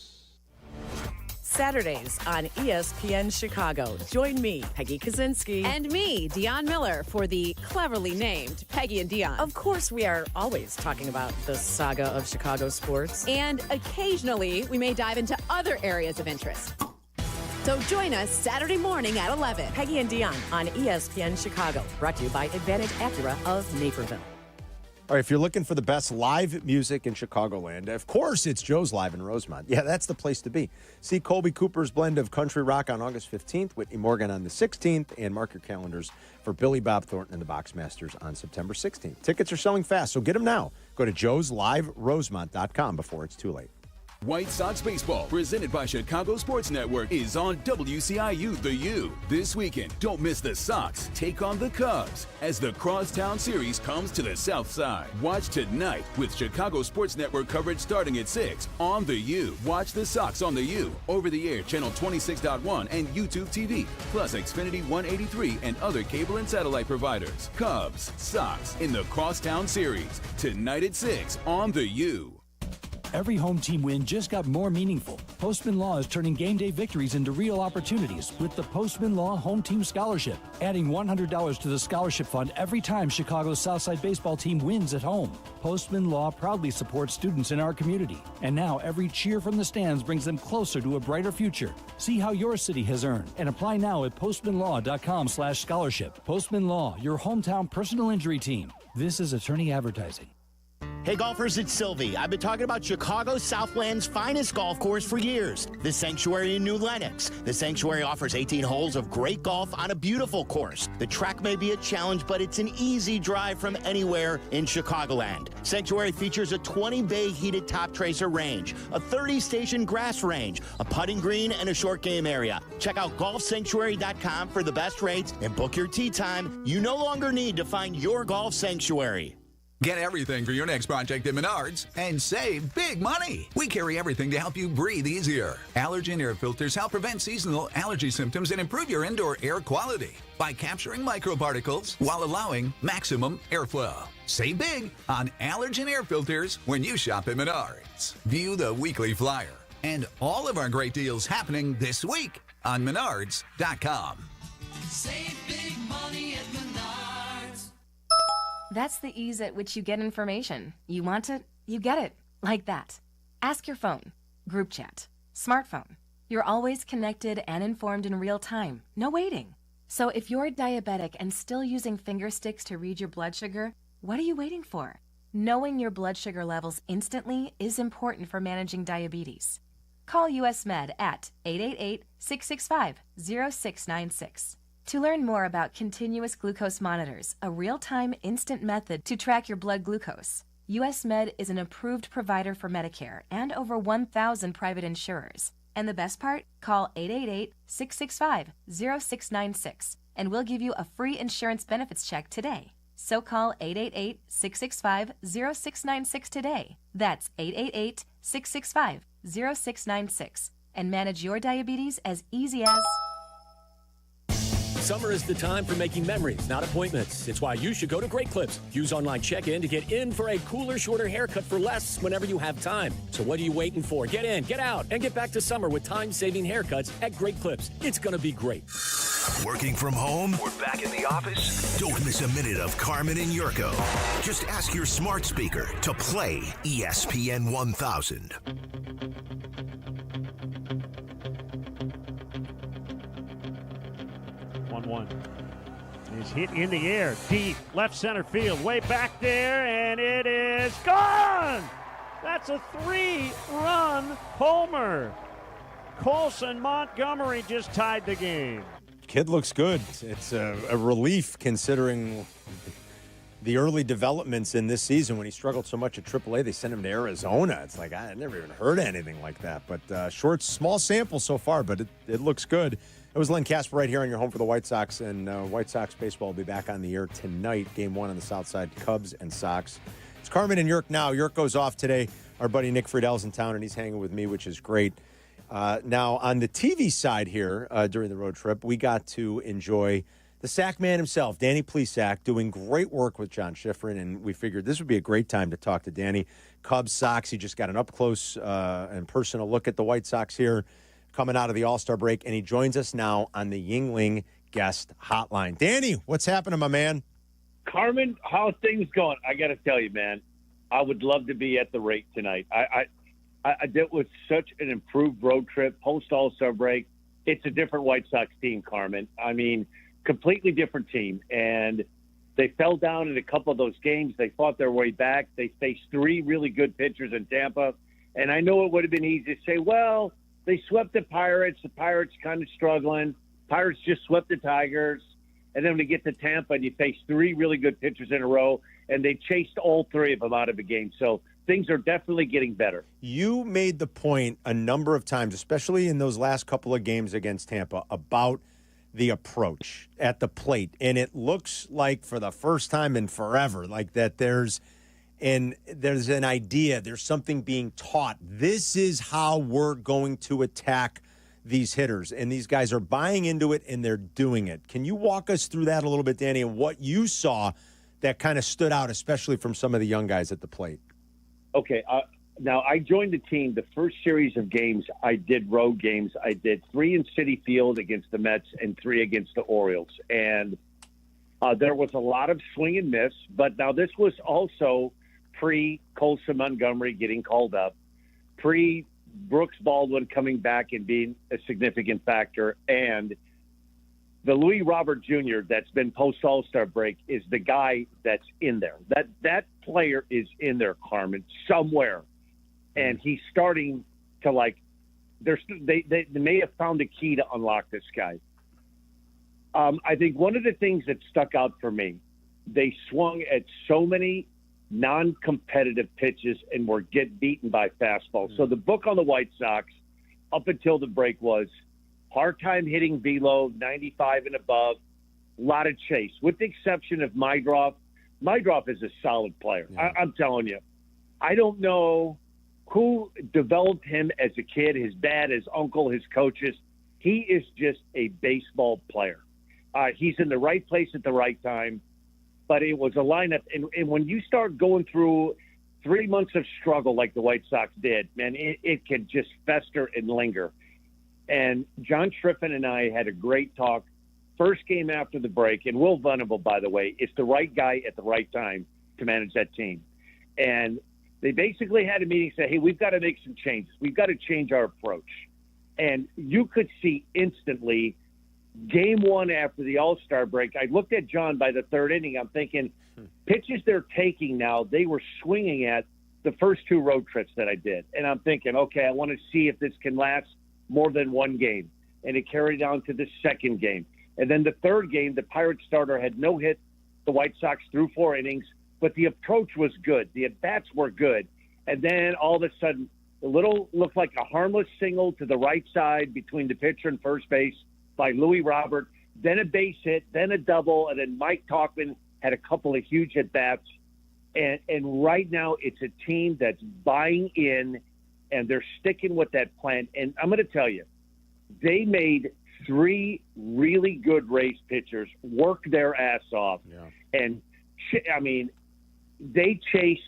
Saturdays on ESPN Chicago. Join me, Peggy Kaczynski. And me, Dion Miller, for the cleverly named Peggy and Dion. Of course, we are always talking about the saga of Chicago sports. And occasionally, we may dive into other areas of interest. So join us Saturday morning at 11. Peggy and Dion on ESPN Chicago. Brought to you by Advantage Acura of Naperville. All right, if you're looking for the best live music in Chicagoland, of course it's Joe's Live in Rosemont. Yeah, that's the place to be. See Colby Cooper's blend of country rock on August 15th, Whitney Morgan on the 16th, and mark your calendars for Billy Bob Thornton and the Boxmasters on September 16th. Tickets are selling fast, so get them now. Go to joesliverosemont.com before it's too late. White Sox baseball, presented by Chicago Sports Network, is on WCIU The U. This weekend, don't miss the Sox take on the Cubs as the Crosstown Series comes to the South Side. Watch tonight with Chicago Sports Network coverage starting at 6 on The U. Watch the Sox on The U, over-the-air channel 26.1 and YouTube TV, plus Xfinity 183 and other cable and satellite providers. Cubs, Sox in the Crosstown Series, tonight at 6 on The U. Every home team win just got more meaningful. Postman Law is turning game day victories into real opportunities with the Postman Law Home Team Scholarship, adding $100 to the scholarship fund every time Chicago's Southside baseball team wins at home. Postman Law proudly supports students in our community, and now every cheer from the stands brings them closer to a brighter future. See how your city has earned and apply now at postmanlaw.com/scholarship. Postman Law, your hometown personal injury team. This is attorney advertising. Hey golfers, it's Silvy. I've been talking about Chicago Southland's finest golf course for years, the Sanctuary in New Lenox. The Sanctuary offers 18 holes of great golf on a beautiful course. The track may be a challenge, but it's an easy drive from anywhere in Chicagoland. Sanctuary features a 20-bay heated top tracer range, a 30-station grass range, a putting green, and a short game area. Check out golfsanctuary.com for the best rates and book your tee time. You no longer need to find your golf sanctuary. Get everything for your next project at Menards and save big money. We carry everything to help you breathe easier. Allergen air filters help prevent seasonal allergy symptoms and improve your indoor air quality by capturing microparticles while allowing maximum airflow. Save big on allergen air filters when you shop at Menards. View the weekly flyer and all of our great deals happening this week on Menards.com. Save big money at Menards. That's the ease at which you get information. You want it, you get it. Like that. Ask your phone. Group chat. Smartphone. You're always connected and informed in real time. No waiting. So if you're diabetic and still using finger sticks to read your blood sugar, what are you waiting for? Knowing your blood sugar levels instantly is important for managing diabetes. Call US Med at 888-665-0696. To learn more about continuous glucose monitors, a real-time instant method to track your blood glucose, US Med is an approved provider for Medicare and over 1,000 private insurers. And the best part? Call 888-665-0696 and we'll give you a free insurance benefits check today. So call 888-665-0696 today. That's 888-665-0696 and manage your diabetes as easy as... Summer is the time for making memories, not appointments. It's why you should go to Great Clips. Use online check-in to get in for a cooler, shorter haircut for less whenever you have time. So what are you waiting for? Get in, get out, and get back to summer with time-saving haircuts at Great Clips. It's going to be great. Working from home? We're back in the office? Don't miss a minute of Carmen and Yurko. Just ask your smart speaker to play ESPN 1000. 1-1. Is hit in the air, deep, left center field, way back there, and it is gone! That's a 3-run homer. Colson Montgomery just tied the game. Kid looks good. It's a relief considering the early developments in this season when he struggled so much at AAA. They sent him to Arizona. It's like, I never even heard anything like that. But small sample so far, but it looks good. It was Len Casper right here on your home for the White Sox, and White Sox baseball will be back on the air tonight. Game 1 on the South Side, Cubs and Sox. It's Carmen and Yurk now. Yurk goes off today. Our buddy Nick Friedell's in town, and he's hanging with me, which is great. Now, on the TV side here during the road trip, we got to enjoy the sack man himself, Danny Plesac, doing great work with John Schifrin, and we figured this would be a great time to talk to Danny. Cubs, Sox, he just got an up-close and personal look at the White Sox here coming out of the All-Star break, and he joins us now on the Yuengling guest hotline. Danny, what's happening, my man? Carmen, how's things going? I got to tell you, man, I would love to be at the rake tonight. That was such an improved road trip, post All-Star break. It's a different White Sox team, Carmen. I mean, completely different team. And they fell down in a couple of those games. They fought their way back. They faced 3 really good pitchers in Tampa. And I know it would have been easy to say, well, they swept the Pirates. The Pirates kind of struggling. Pirates just swept the Tigers. And then when you get to Tampa and you face 3 really good pitchers in a row, and they chased all 3 of them out of the game. So things are definitely getting better. You made the point a number of times, especially in those last couple of games against Tampa, about the approach at the plate. And it looks like for the first time in forever, like that there's an idea, there's something being taught. This is how we're going to attack these hitters. And these guys are buying into it and they're doing it. Can you walk us through that a little bit, Danny, and what you saw that kind of stood out, especially from some of the young guys at the plate? Okay, now I joined the team. The first series of games, I did road games. I did 3 in Citi Field against the Mets and 3 against the Orioles. And there was a lot of swing and miss. But now this was also pre-Colson Montgomery getting called up, pre-Brooks Baldwin coming back and being a significant factor, and the Louis Robert Jr. that's been post-All-Star break is the guy that's in there. That player is in there, Carmen, somewhere. And he's starting to, they may have found a key to unlock this guy. I think one of the things that stuck out for me, they swung at so many non-competitive pitches and were get beaten by fastballs. So the book on the White Sox up until the break was hard time hitting velo, 95 and above, a lot of chase, with the exception of Mydroff. Mydroff is a solid player. Yeah. I'm telling you. I don't know who developed him as a kid, his dad, his uncle, his coaches. He is just a baseball player. He's in the right place at the right time. But it was a lineup. And when you start going through 3 months of struggle like the White Sox did, man, it can just fester and linger. And John Triffin and I had a great talk first game after the break. And Will Venable, by the way, is the right guy at the right time to manage that team. And they basically had a meeting, say, hey, we've got to make some changes. We've got to change our approach. And you could see instantly game 1 after the All-Star break, I looked at John by the 3rd inning. I'm thinking, pitches they're taking now, they were swinging at the first 2 road trips that I did. And I'm thinking, okay, I want to see if this can last more than 1 game. And it carried on to the 2nd game. And then the 3rd game, the Pirates starter had no hit the White Sox through 4 innings, but the approach was good. The at-bats were good. And then all of a sudden, a little looked like a harmless single to the right side between the pitcher and first base by Louis Robert, then a base hit, then a double, and then Mike Tauchman had a couple of huge at-bats. And right now it's a team that's buying in, and they're sticking with that plan. And I'm going to tell you, they made 3 really good race pitchers work their ass off. Yeah. And, I mean, they chased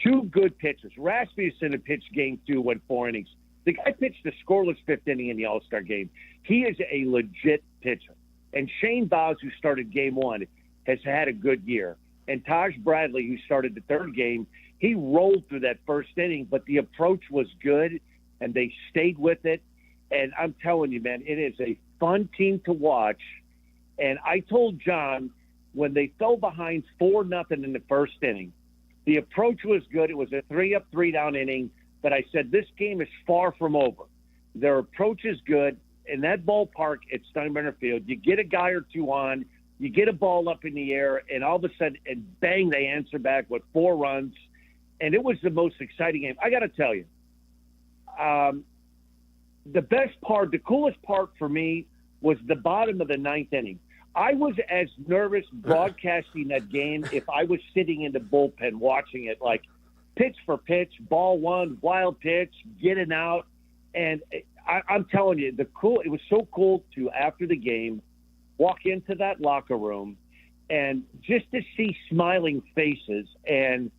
2 good pitchers. Rasmussen had pitched game 2, went 4 innings. The guy pitched the scoreless 5th inning in the All-Star game. He is a legit pitcher. And Shane Baz, who started game 1, has had a good year. And Taj Bradley, who started the 3rd game, he rolled through that 1st inning, but the approach was good, and they stayed with it. And I'm telling you, man, it is a fun team to watch. And I told John, when they fell behind 4-0 in the 1st inning, the approach was good. It was a 3-up, 3-down inning. But I said, this game is far from over. Their approach is good. In that ballpark at Steinbrenner Field, you get a guy or 2 on, you get a ball up in the air, and all of a sudden, and bang, they answer back with 4 runs. And it was the most exciting game. I got to tell you, the best part, the coolest part for me was the bottom of the 9th inning. I was as nervous broadcasting that game if I was sitting in the bullpen watching it, like, pitch for pitch, ball 1, wild pitch, get it out. And I'm telling you, it was so cool to, after the game, walk into that locker room and just to see smiling faces. And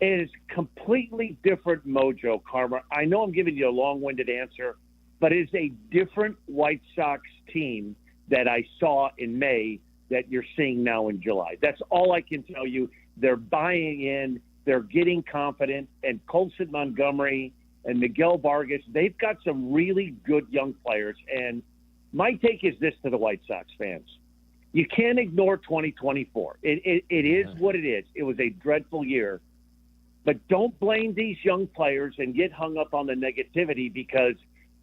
it is completely different mojo, Carmen. I know I'm giving you a long-winded answer, but it's a different White Sox team that I saw in May that you're seeing now in July. That's all I can tell you. They're buying in. They're getting confident, and Colson Montgomery and Miguel Vargas, they've got some really good young players. And my take is this to the White Sox fans. You can't ignore 2024. It is what it is. It was a dreadful year. But don't blame these young players and get hung up on the negativity, because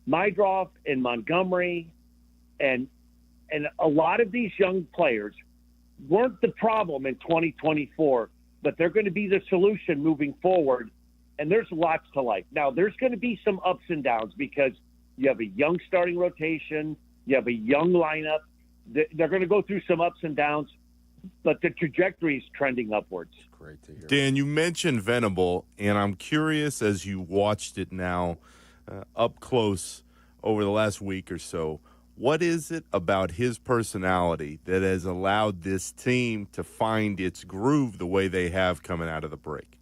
Mydroff and Montgomery and a lot of these young players weren't the problem in 2024, but they're going to be the solution moving forward. and there's lots to like. Now, there's going to be some ups and downs because you have a young starting rotation, you have a young lineup. They're going to go through some ups and downs, but the trajectory is trending upwards. Great to hear. Dan, you mentioned Venable, and I'm curious as you watched it now up close over the last week or so, what is it about his personality that has allowed this team to find its groove the way they have coming out of the break?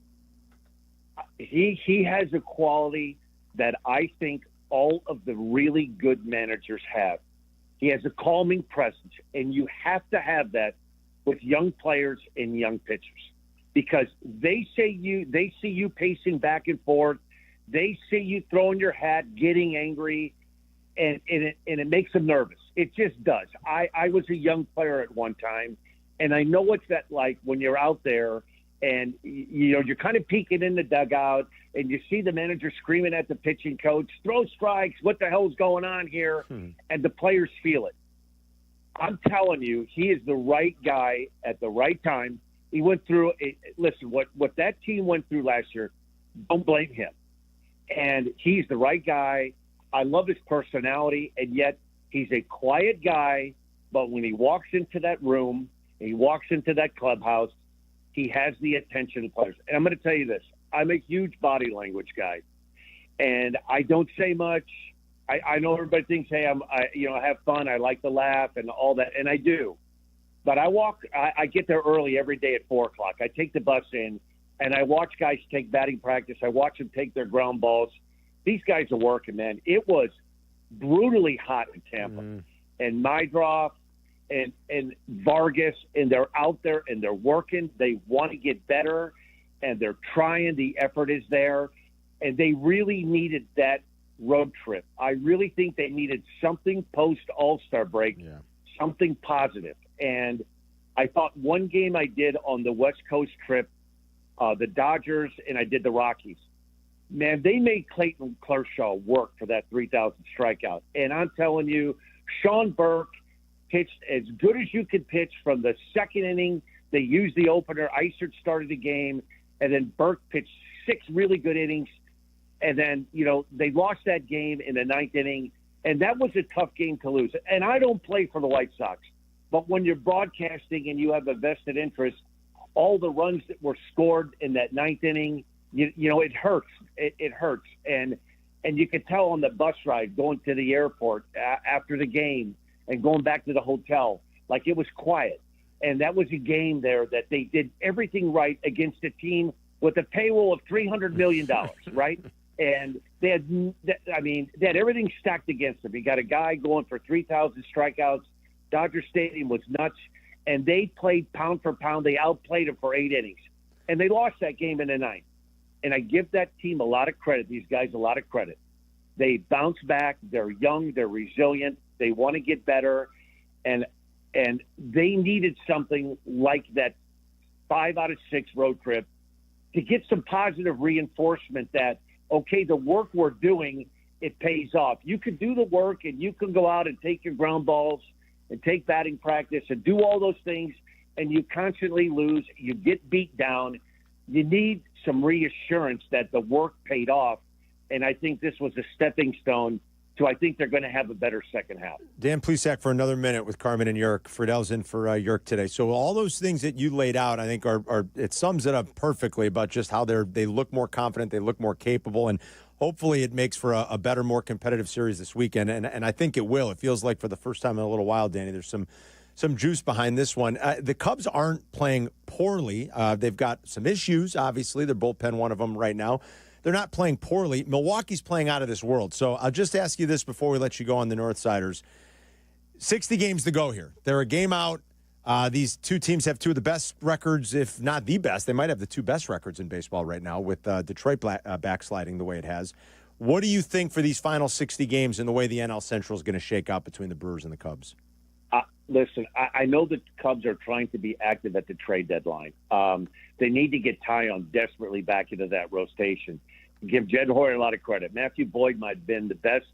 He has a quality that I think all of the really good managers have. He has a calming presence, and you have to have that with young players and young pitchers because they see you pacing back and forth. They see you throwing your hat, getting angry, and it makes them nervous. It just does. I was a young player at one time, and I know what's that like when you're out there and you're kind of peeking in the dugout and you see the manager screaming at the pitching coach, throw strikes, what the hell's going on here? And the players feel it. I'm telling you, he is the right guy at the right time. He went through listen, what that team went through last year, don't blame him. And he's the right guy. I love his personality, and yet he's a quiet guy, but when he walks into that room, he walks into that clubhouse, he has the attention of players. And I'm going to tell you this. I'm a huge body language guy, and I don't say much. I know everybody thinks, hey, I have fun. I like to laugh and all that, and I do. But I get there early every day at 4 o'clock. I take the bus in, and I watch guys take batting practice. I watch them take their ground balls. These guys are working, man. It was brutally hot in Tampa. And Mydroff and Vargas, and they're out there, and they're working. They want to get better, and they're trying. The effort is there. And they really needed that road trip. I really think they needed something post-All-Star break, something positive. And I thought one game I did on the West Coast trip, the Dodgers, and I did the Rockies. Man, they made Clayton Kershaw work for that 3,000 strikeout. And I'm telling you, Sean Burke pitched as good as you could pitch from the second inning. They used the opener. Eisert started the game. And then Burke pitched 6 really good innings. And then, they lost that game in the 9th inning. And that was a tough game to lose. And I don't play for the White Sox. But when you're broadcasting and you have a vested interest, all the runs that were scored in that 9th inning, it hurts. It hurts. And you could tell on the bus ride going to the airport after the game and going back to the hotel, like it was quiet. And that was a game there that they did everything right against a team with a payroll of $300 million, right? And they had everything stacked against them. You got a guy going for 3,000 strikeouts. Dodger Stadium was nuts. And they played pound for pound. They outplayed them for 8 innings. And they lost that game in the 9th. And I give that team a lot of credit, these guys a lot of credit. They bounce back. They're young. They're resilient. They want to get better. And they needed something like that 5 out of 6 road trip to get some positive reinforcement that, okay, the work we're doing, it pays off. You can do the work, and you can go out and take your ground balls and take batting practice and do all those things, and you constantly lose. You get beat down. You need some reassurance that the work paid off, and I think this was a stepping stone to I think they're going to have a better second half. Dan Plesac for another minute with Carmen and Yerk. Friedell's in for Yerk today. So all those things that you laid out, I think are it sums it up perfectly about just how they look more confident, they look more capable, and hopefully it makes for a better, more competitive series this weekend. And I think it will. It feels like for the first time in a little while, Danny, there's some juice behind this one. The Cubs aren't playing poorly. They've got some issues, obviously. Their bullpen, one of them right now. They're not playing poorly. Milwaukee's playing out of this world. So I'll just ask you this before we let you go on the Northsiders. 60 games to go here. They're a game out. These two teams have 2 of the best records, if not the best. They might have the 2 best records in baseball right now with Detroit backsliding the way it has. What do you think for these final 60 games and the way the NL Central is going to shake out between the Brewers and the Cubs? Listen, I know the Cubs are trying to be active at the trade deadline. They need to get Tyon desperately back into that rotation. Give Jed Hoyer a lot of credit. Matthew Boyd might have been the best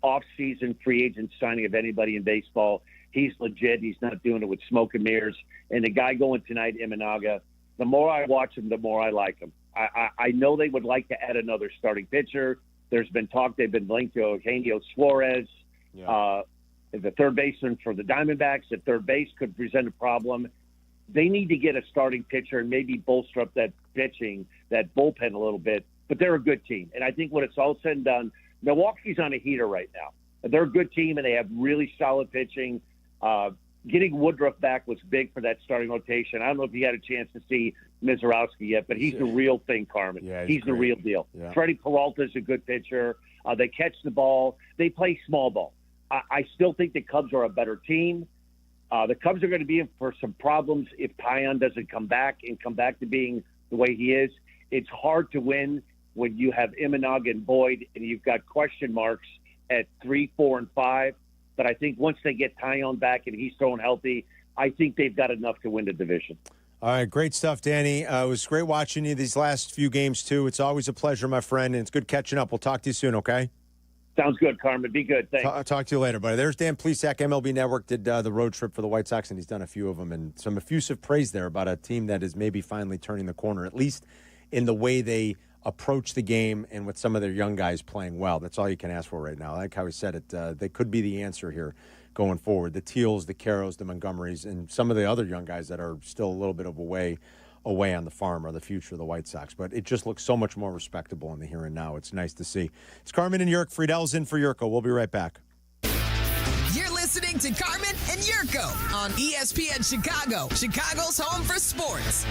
off-season free agent signing of anybody in baseball. He's legit. He's not doing it with smoke and mirrors. And the guy going tonight, Imanaga, the more I watch him, the more I like him. I know they would like to add another starting pitcher. There's been talk they've been linked to Eugenio Suarez, the third baseman for the Diamondbacks. At third base could present a problem. They need to get a starting pitcher and maybe bolster up that pitching, that bullpen a little bit. But they're a good team. And I think when it's all said and done, Milwaukee's on a heater right now. They're a good team, and they have really solid pitching. Getting Woodruff back was big for that starting rotation. I don't know if you had a chance to see Mizorowski yet, but he's the real thing, Carmen. Yeah, he's the real deal. Yeah. Freddie Peralta's a good pitcher. They catch the ball. They play small ball. I still think the Cubs are a better team. The Cubs are going to be in for some problems if Taillon doesn't come back to being the way he is. It's hard to win when you have Imanaga and Boyd, and you've got question marks at 3, 4, and 5. But I think once they get Taillon back and he's thrown healthy, I think they've got enough to win the division. All right, great stuff, Danny. It was great watching you these last few games, too. It's always a pleasure, my friend, and it's good catching up. We'll talk to you soon, okay? Sounds good, Carmen. Be good. Thanks. Talk to you later, buddy. There's Dan Plesac. MLB Network did the road trip for the White Sox, and he's done a few of them, and some effusive praise there about a team that is maybe finally turning the corner, at least in the way they approach the game and with some of their young guys playing well. That's all you can ask for right now. I like how he said it. They could be the answer here going forward. The Teals, the Caros, the Montgomerys, and some of the other young guys that are still a little bit of away on the farm are the future of the White Sox. But it just looks so much more respectable in the here and now. It's nice to see. It's Carmen and Yurko. Friedell's in for Yurko. We'll be right back. You're listening to Carmen and Yurko on ESPN Chicago, Chicago's home for sports.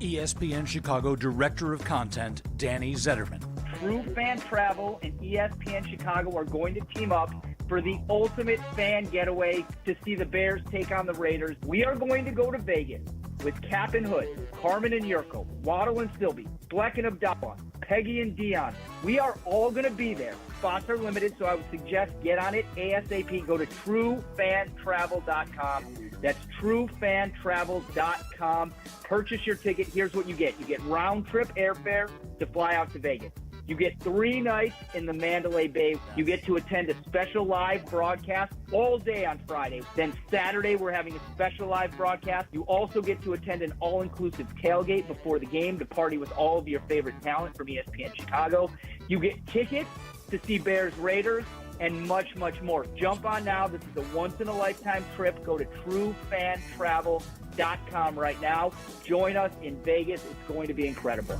ESPN Chicago Director of Content, Danny Zetterman. True Fan Travel and ESPN Chicago are going to team up for the ultimate fan getaway to see the Bears take on the Raiders. We are going to go to Vegas with Kap and Hood, Carmen and Yurko, Waddle and Silvy, Bleck and Abdallah, Peggy and Dion. We are all going to be there. Spots are limited, so I would suggest get on it ASAP. Go to truefantravel.com. That's truefantravel.com. Purchase your ticket. Here's what you get. You get round-trip airfare to fly out to Vegas. You get 3 nights in the Mandalay Bay. You get to attend a special live broadcast all day on Friday. Then Saturday, we're having a special live broadcast. You also get to attend an all-inclusive tailgate before the game to party with all of your favorite talent from ESPN Chicago. You get tickets to see Bears Raiders and much, much more. Jump on now. This is a once-in-a-lifetime trip. Go to truefantravel.com right now. Join us in Vegas. It's going to be incredible.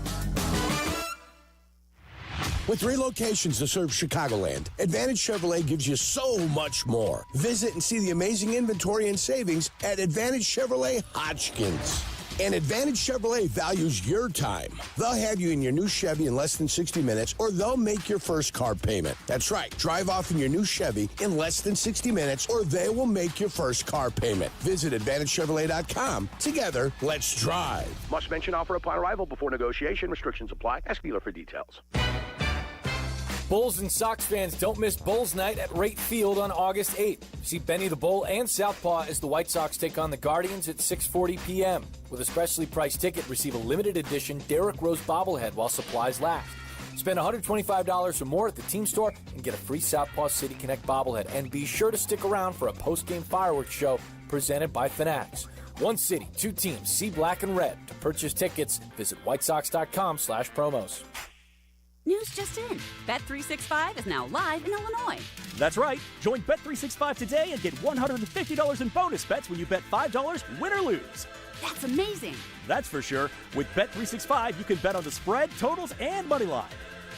With 3 locations to serve Chicagoland, Advantage Chevrolet gives you so much more. Visit and see the amazing inventory and savings at Advantage Chevrolet Hodgkins. And Advantage Chevrolet values your time. They'll have you in your new Chevy in less than 60 minutes, or they'll make your first car payment. That's right. Drive off in your new Chevy in less than 60 minutes, or they will make your first car payment. Visit AdvantageChevrolet.com. Together, let's drive. Must mention offer upon arrival before negotiation. Restrictions apply. Ask dealer for details. Bulls and Sox fans, don't miss Bulls Night at Rate Field on August 8th. See Benny the Bull and Southpaw as the White Sox take on the Guardians at 6:40 p.m. With a specially priced ticket, receive a limited edition Derrick Rose bobblehead while supplies last. Spend $125 or more at the team store and get a free Southpaw City Connect bobblehead. And be sure to stick around for a post-game fireworks show presented by Fanatics. One city, 2 teams, see black and red. To purchase tickets, visit whitesox.com/promos. News just in. Bet365 is now live in Illinois. That's right. Join Bet365 today and get $150 in bonus bets when you bet $5, win or lose. That's amazing. That's for sure. With Bet365, you can bet on the spread, totals, and money line.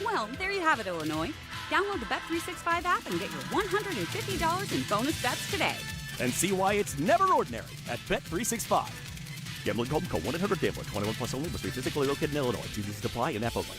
Well, there you have it, Illinois. Download the Bet365 app and get your $150 in bonus bets today. And see why it's never ordinary at Bet365. Gambling problem? Call 1-800-GAMBLER. 21 plus only. Must be physically located in Illinois. TVs apply and app only.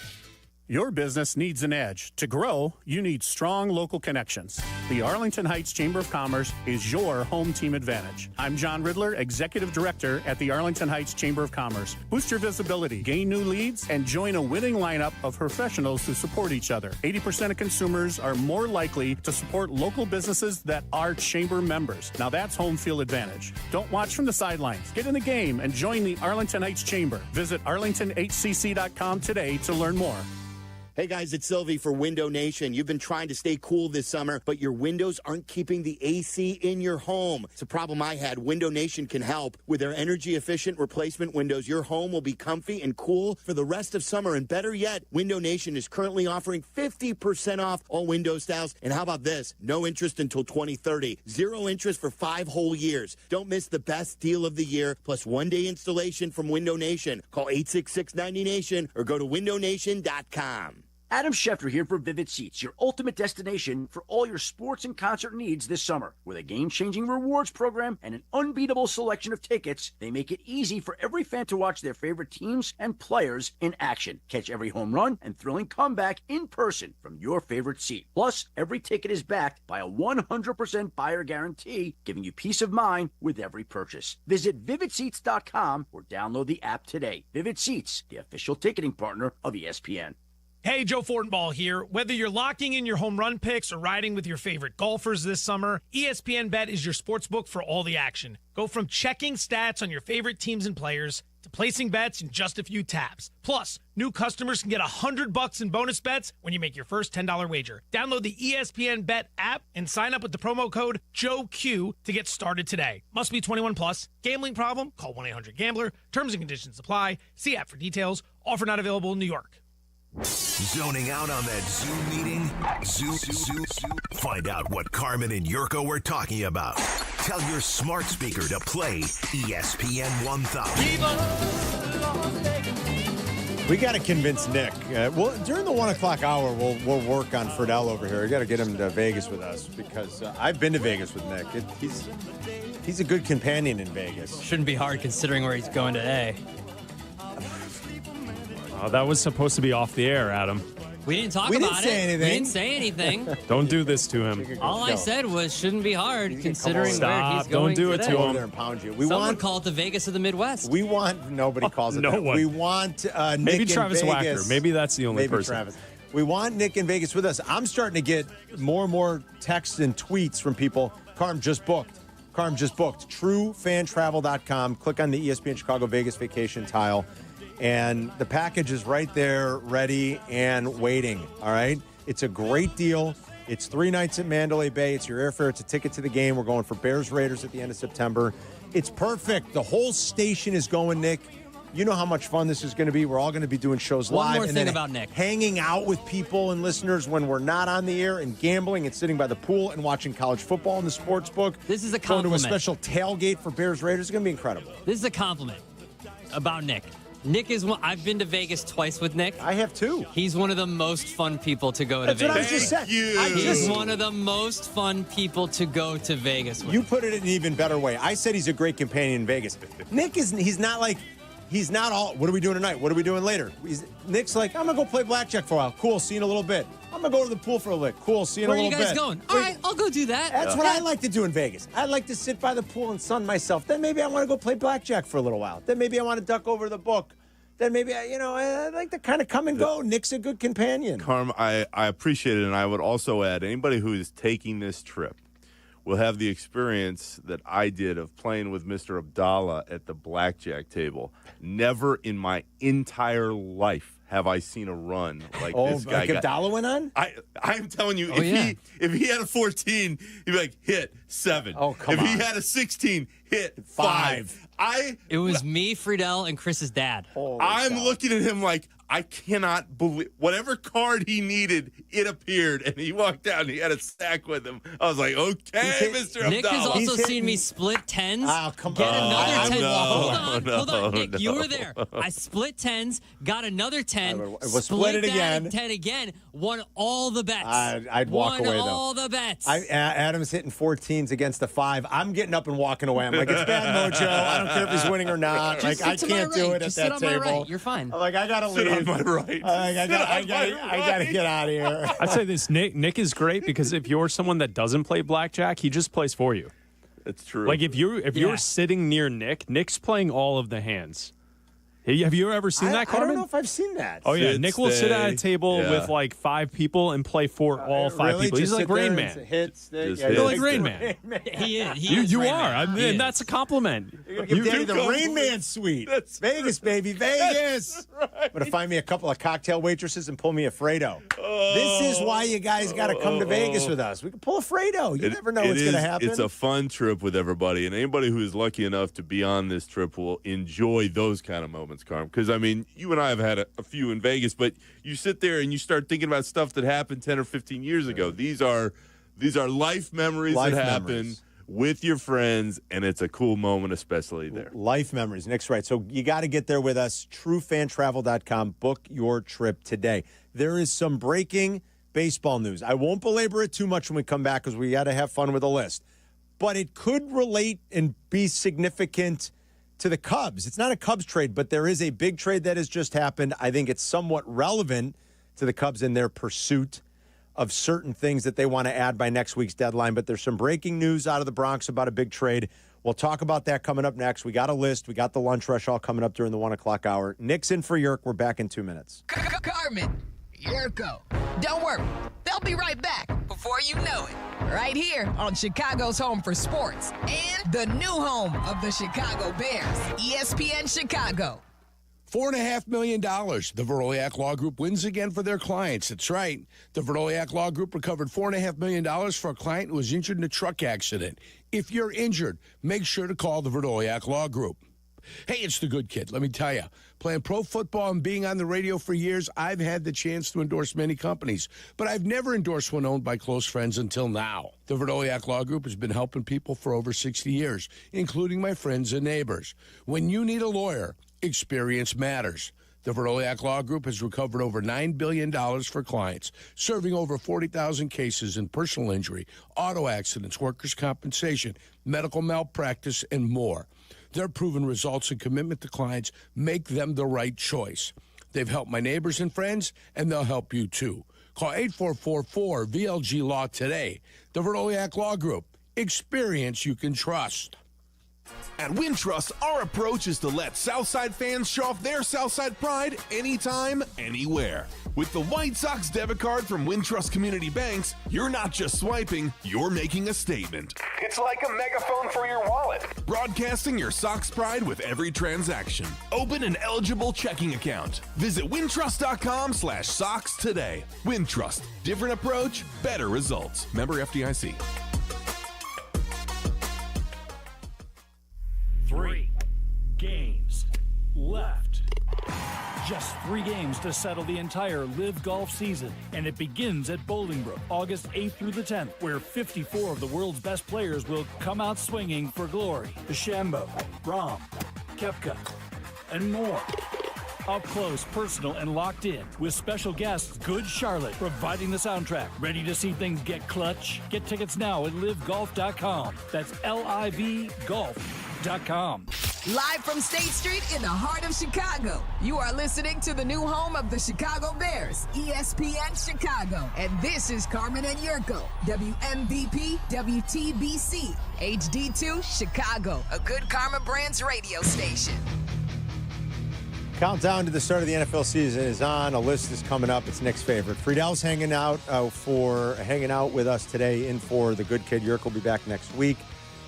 Your business needs an edge. To grow, you need strong local connections. The Arlington Heights Chamber of Commerce is your home team advantage. I'm John Riddler, Executive Director at the Arlington Heights Chamber of Commerce. Boost your visibility, gain new leads, and join a winning lineup of professionals who support each other. 80% of consumers are more likely to support local businesses that are chamber members. Now that's home field advantage. Don't watch from the sidelines. Get in the game and join the Arlington Heights Chamber. Visit arlingtonhcc.com today to learn more. Hey guys, it's Silvy for Window Nation. You've been trying to stay cool this summer, but your windows aren't keeping the AC in your home. It's a problem I had. Window Nation can help. With their energy-efficient replacement windows, your home will be comfy and cool for the rest of summer. And better yet, Window Nation is currently offering 50% off all window styles. And how about this? No interest until 2030. 0 interest for 5 whole years. Don't miss the best deal of the year, plus 1-day installation from Window Nation. Call 866-90Nation or go to windownation.com. Adam Schefter here for Vivid Seats, your ultimate destination for all your sports and concert needs this summer. With a game-changing rewards program and an unbeatable selection of tickets, they make it easy for every fan to watch their favorite teams and players in action. Catch every home run and thrilling comeback in person from your favorite seat. Plus, every ticket is backed by a 100% buyer guarantee, giving you peace of mind with every purchase. Visit VividSeats.com or download the app today. Vivid Seats, the official ticketing partner of ESPN. Hey, Joe Fortenbaugh here. Whether you're locking in your home run picks or riding with your favorite golfers this summer, ESPN Bet is your sportsbook for all the action. Go from checking stats on your favorite teams and players to placing bets in just a few taps. Plus, new customers can get $100 in bonus bets when you make your first $10 wager. Download the ESPN Bet app and sign up with the promo code JOEQ to get started today. Must be 21 plus. Gambling problem? Call 1-800-GAMBLER. Terms and conditions apply. See app for details. Offer not available in New York. Zoning out on that Zoom meeting? Zoom. Find out what Carmen and Yurko were talking about. Tell your smart speaker to play ESPN 1000. We got to convince Nick. Well, during the 1 o'clock hour, we'll work on Friedell over here. We got to get him to Vegas with us because I've been to Vegas with Nick. He's a good companion in Vegas. Shouldn't be hard considering where he's going today. Oh, that was supposed to be off the air, Adam. We didn't talk about it. We didn't say anything. Don't do this to him. All I said was shouldn't be hard considering where he's going. Don't do it to him. There and pound you. Someone call it the Vegas of the Midwest. We want nobody calls it no that. one. We want Nick maybe Travis in Vegas. Wacker. Maybe that's the only person. Travis. We want Nick in Vegas with us. I'm starting to get more and more texts and tweets from people. Carm just booked. TrueFanTravel.com. Click on the ESPN Chicago Vegas vacation tile. And the package is right there, ready and waiting, all right? It's a great deal. It's 3 nights at Mandalay Bay. It's your airfare. It's a ticket to the game. We're going for Bears-Raiders at the end of September. It's perfect. The whole station is going, Nick. You know how much fun this is going to be. We're all going to be doing shows live. One more thing about Nick. Hanging out with people and listeners when we're not on the air and gambling and sitting by the pool and watching college football in the sports book. This is a compliment. Going to a special tailgate for Bears-Raiders. It's going to be incredible. This is a compliment about Nick. Nick is one. I've been to Vegas twice with Nick. I have too. He's one of the most fun people to go to Vegas. That's what I just said. He's one of the most fun people to go to Vegas with. You put it in an even better way. I said he's a great companion in Vegas. Nick he's not all, what are we doing tonight? What are we doing later? Nick's like, I'm going to go play blackjack for a while. Cool, see you in a little bit. I'm going to go to the pool for a lick. Cool, see you in a little bit. Where are you guys going? All right, I'll go do that. That's what I like to do in Vegas. I like to sit by the pool and sun myself. Then maybe I want to go play blackjack for a little while. Then maybe I want to duck over to the book. Then maybe, I like to kind of come and go. Nick's a good companion. Carm, I appreciate it, and I would also add, anybody who is taking this trip will have the experience that I did of playing with Mr. Abdallah at the blackjack table. Never in my entire life have I seen a run like this guy. Like Abdallah went on? I'm telling you, if he had a 14, he'd be like, hit 7. Oh, come on. If on. he had a 16, hit 5. It was me, Friedell, and Chris's dad. I'm looking at him like, I cannot believe whatever card he needed, it appeared, and he walked out and he had a stack with him. I was like, okay, Mr. Abdallah. Nick has also seen me split tens. Oh, come get on. another 10. Hold on, Nick, you were there. I split tens, got another 10, we'll split it again. 10 again, won all the bets. I'd walk away, though. Won all the bets. Adam's hitting 14s against a 5. I'm getting up and walking away. I'm like, it's bad mojo. I don't care if he's winning or not. Just I can't do it at that table. Right. You're fine. I'm like, I got to leave. Sit on my right. I got to get out of here. I'd say this, Nick is great because if you're someone that doesn't play blackjack, he just plays for you. It's true. Like if you're sitting near Nick's playing all of the hands. Have you ever seen that, Carmen? I don't know if I've seen that. Oh, yeah. Nick will sit at a table with like 5 people and play for all 5 people. He's like Rain Man. You're like Rain Man. He is. You are. I mean, that's a compliment. You're going to give Danny the Rain Man suite. Vegas, baby. Vegas. Right. going to find me a couple of cocktail waitresses and pull me a Fredo. This is why you guys got to come to Vegas with us. We can pull a Fredo. You never know what's going to happen. It's a fun trip with everybody, and anybody who is lucky enough to be on this trip will enjoy those kind of moments, Carm. Because, I mean, you and I have had a few in Vegas, but you sit there and you start thinking about stuff that happened 10 or 15 years ago. These are life memories that happen with your friends, and it's a cool moment, especially there. Life memories. Nick's right. So you got to get there with us. TrueFanTravel.com. Book your trip today. There is some breaking baseball news. I won't belabor it too much when we come back because we got to have fun with the list. But it could relate and be significant to the Cubs. It's not a Cubs trade, but there is a big trade that has just happened. I think it's somewhat relevant to the Cubs in their pursuit of certain things that they want to add by next week's deadline. But there's some breaking news out of the Bronx about a big trade. We'll talk about that coming up next. We got a list. We got the lunch rush all coming up during the 1 o'clock hour. Nick's in for Yerk. We're back in 2 minutes. Carmen, Yerko. Don't worry. They'll be right back before you know it. Right here on Chicago's home for sports and the new home of the Chicago Bears, ESPN Chicago. $4.5 million. The Veroliak Law Group wins again for their clients. That's right. The Veroliak Law Group recovered $4.5 million for a client who was injured in a truck accident. If you're injured, make sure to call the Veroliak Law Group. Hey, it's the good kid. Let me tell you, playing pro football and being on the radio for years, I've had the chance to endorse many companies, but I've never endorsed one owned by close friends until now. The Veroliak Law Group has been helping people for over 60 years, including my friends and neighbors. When you need a lawyer, experience matters. The Veroliak Law Group has recovered over $9 billion for clients, serving over 40,000 cases in personal injury, auto accidents, workers' compensation, medical malpractice, and more. Their proven results and commitment to clients make them the right choice. They've helped my neighbors and friends, and they'll help you too. Call 8444-VLG-LAW today. The Veroliak Law Group. Experience you can trust. At Wintrust, our approach is to let Southside fans show off their Southside pride anytime, anywhere. With the White Sox debit card from Wintrust Community Banks, you're not just swiping, you're making a statement. It's like a megaphone for your wallet. Broadcasting your Sox pride with every transaction. Open an eligible checking account. Visit wintrust.com/Sox today. Wintrust. Different approach, better results. Member FDIC. 3 games left. Just 3 games to settle the entire Live Golf season, and it begins at Bolingbrook, August 8th through the 10th, where 54 of the world's best players will come out swinging for glory. DeChambeau, Rahm, Koepka, and more. Up close, personal, and locked in, with special guests Good Charlotte providing the soundtrack. Ready to see things get clutch? Get tickets now at livegolf.com. That's LIVGolf.com. Live from State Street in the heart of Chicago, you are listening to the new home of the Chicago Bears, ESPN Chicago. And this is Carmen and Yerko, WMVP, WTBC, HD2, Chicago, a good Karma Brands radio station. Countdown to the start of the NFL season is on. A list is coming up. It's Nick's favorite. Friedell's hanging out with us today in for the good kid. Yerk will be back next week.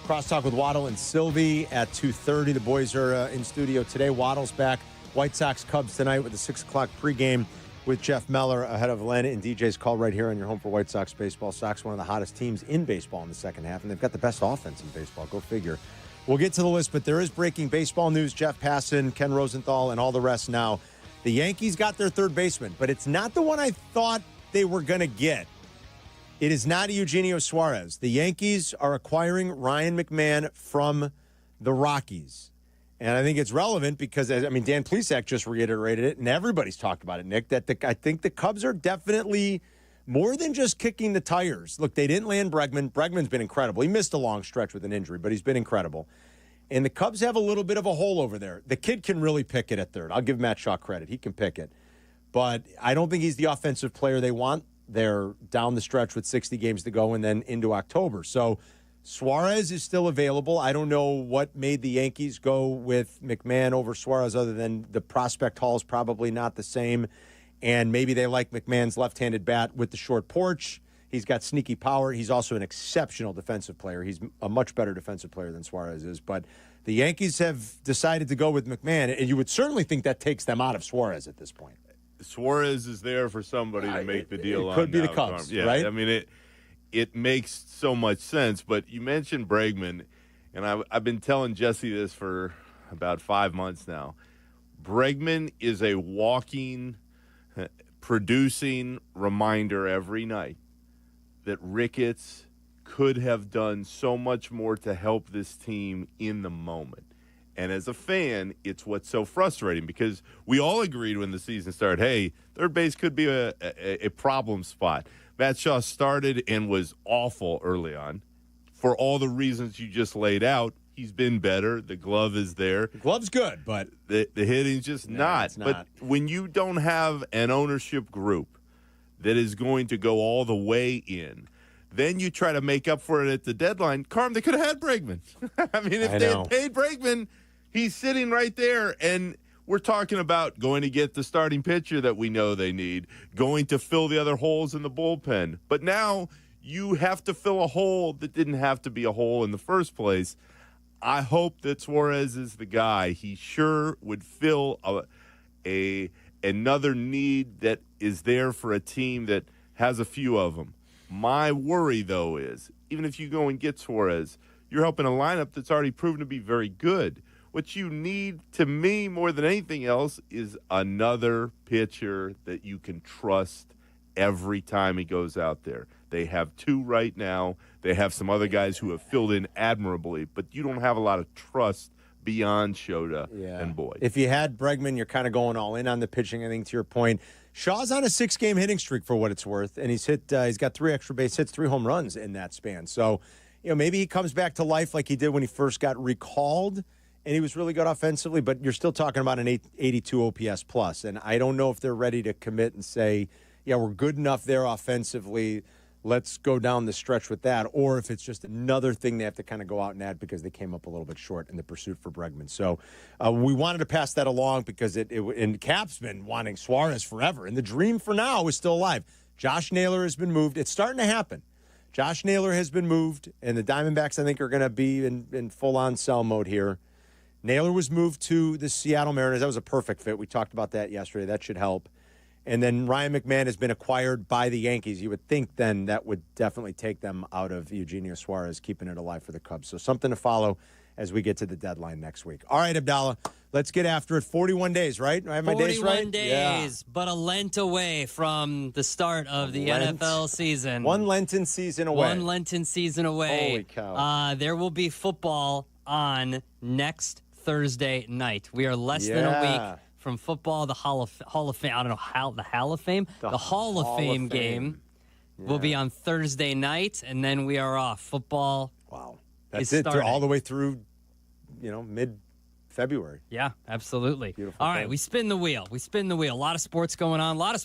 Crosstalk with Waddle and Silvy at 2:30. The boys are in studio today. Waddle's back. White Sox Cubs tonight with the 6 o'clock pregame with Jeff Meller ahead of Len and DJ's call right here on your home for White Sox baseball. Sox, one of the hottest teams in baseball in the second half, and they've got the best offense in baseball. Go figure. We'll get to the list, but there is breaking baseball news. Jeff Passan, Ken Rosenthal, and all the rest now. The Yankees got their third baseman, but it's not the one I thought they were going to get. It is not Eugenio Suarez. The Yankees are acquiring Ryan McMahon from the Rockies. And I think it's relevant because, Dan Plesac just reiterated it, and everybody's talked about it, Nick, that I think the Cubs are definitely more than just kicking the tires. Look, they didn't land Bregman. Bregman's been incredible. He missed a long stretch with an injury, but he's been incredible. And the Cubs have a little bit of a hole over there. The kid can really pick it at third. I'll give Matt Shaw credit. He can pick it. But I don't think he's the offensive player they want. They're down the stretch with 60 games to go and then into October. So Suarez is still available. I don't know what made the Yankees go with McMahon over Suarez other than the prospect haul is probably not the same. And maybe they like McMahon's left-handed bat with the short porch. He's got sneaky power. He's also an exceptional defensive player. He's a much better defensive player than Suarez is. But The Yankees have decided to go with McMahon, and you would certainly think that takes them out of Suarez at this point. Suarez is there for somebody to make the deal on. It could be now, the Cubs, yeah, right? I mean, it makes so much sense. But you mentioned Bregman, and I've been telling Jesse this for about 5 months now. Bregman is a walking, producing reminder every night that Ricketts could have done so much more to help this team in the moment. And as a fan, it's what's so frustrating because we all agreed when the season started, hey, third base could be a problem spot. Matt Shaw started and was awful early on. For all the reasons you just laid out, he's been better. The glove is there. The glove's good, but the hitting's just not. It's not. But when you don't have an ownership group that is going to go all the way in, then you try to make up for it at the deadline. Carm, they could have had Bregman. I mean, if they had paid Bregman, he's sitting right there, and we're talking about going to get the starting pitcher that we know they need, going to fill the other holes in the bullpen. But now you have to fill a hole that didn't have to be a hole in the first place. I hope that Suarez is the guy. He sure would fill another need that is there for a team that has a few of them. My worry, though, is even if you go and get Suarez, you're helping a lineup that's already proven to be very good. What you need, to me, more than anything else, is another pitcher that you can trust every time he goes out there. They have two right now. They have some other guys who have filled in admirably, but you don't have a lot of trust beyond Shota and Boyd. If you had Bregman, you're kind of going all in on the pitching, I think, to your point. Shaw's on a 6-game hitting streak for what it's worth, and he's got 3 extra base hits, 3 home runs in that span. So, maybe he comes back to life like he did when he first got recalled, and he was really good offensively, but you're still talking about an 82 OPS plus, and I don't know if they're ready to commit and say, yeah, we're good enough there offensively, let's go down the stretch with that, or if it's just another thing they have to kind of go out and add because they came up a little bit short in the pursuit for Bregman. So we wanted to pass that along because and Cap's been wanting Suarez forever, and the dream for now is still alive. Josh Naylor has been moved. It's starting to happen. Josh Naylor has been moved, and the Diamondbacks, I think, are going to be in full-on sell mode here. Naylor was moved to the Seattle Mariners. That was a perfect fit. We talked about that yesterday. That should help. And then Ryan McMahon has been acquired by the Yankees. You would think then that would definitely take them out of Eugenio Suarez, keeping it alive for the Cubs. So something to follow as we get to the deadline next week. All right, Abdallah, let's get after it. 41 days, right? I have my days right? 41 days, but a Lent away from the start of the NFL season. One Lenten season away. One Lenten season away. Holy cow. There will be football on next Thursday night. We are less than a week from football, the Hall of Fame. I don't know how the Hall of Fame. The Hall of Fame game will be on Thursday night, and then we are off. Football. Wow, that's it. All the way through, mid-February. Yeah, absolutely. Beautiful. All right, we spin the wheel. A lot of sports going on. A lot of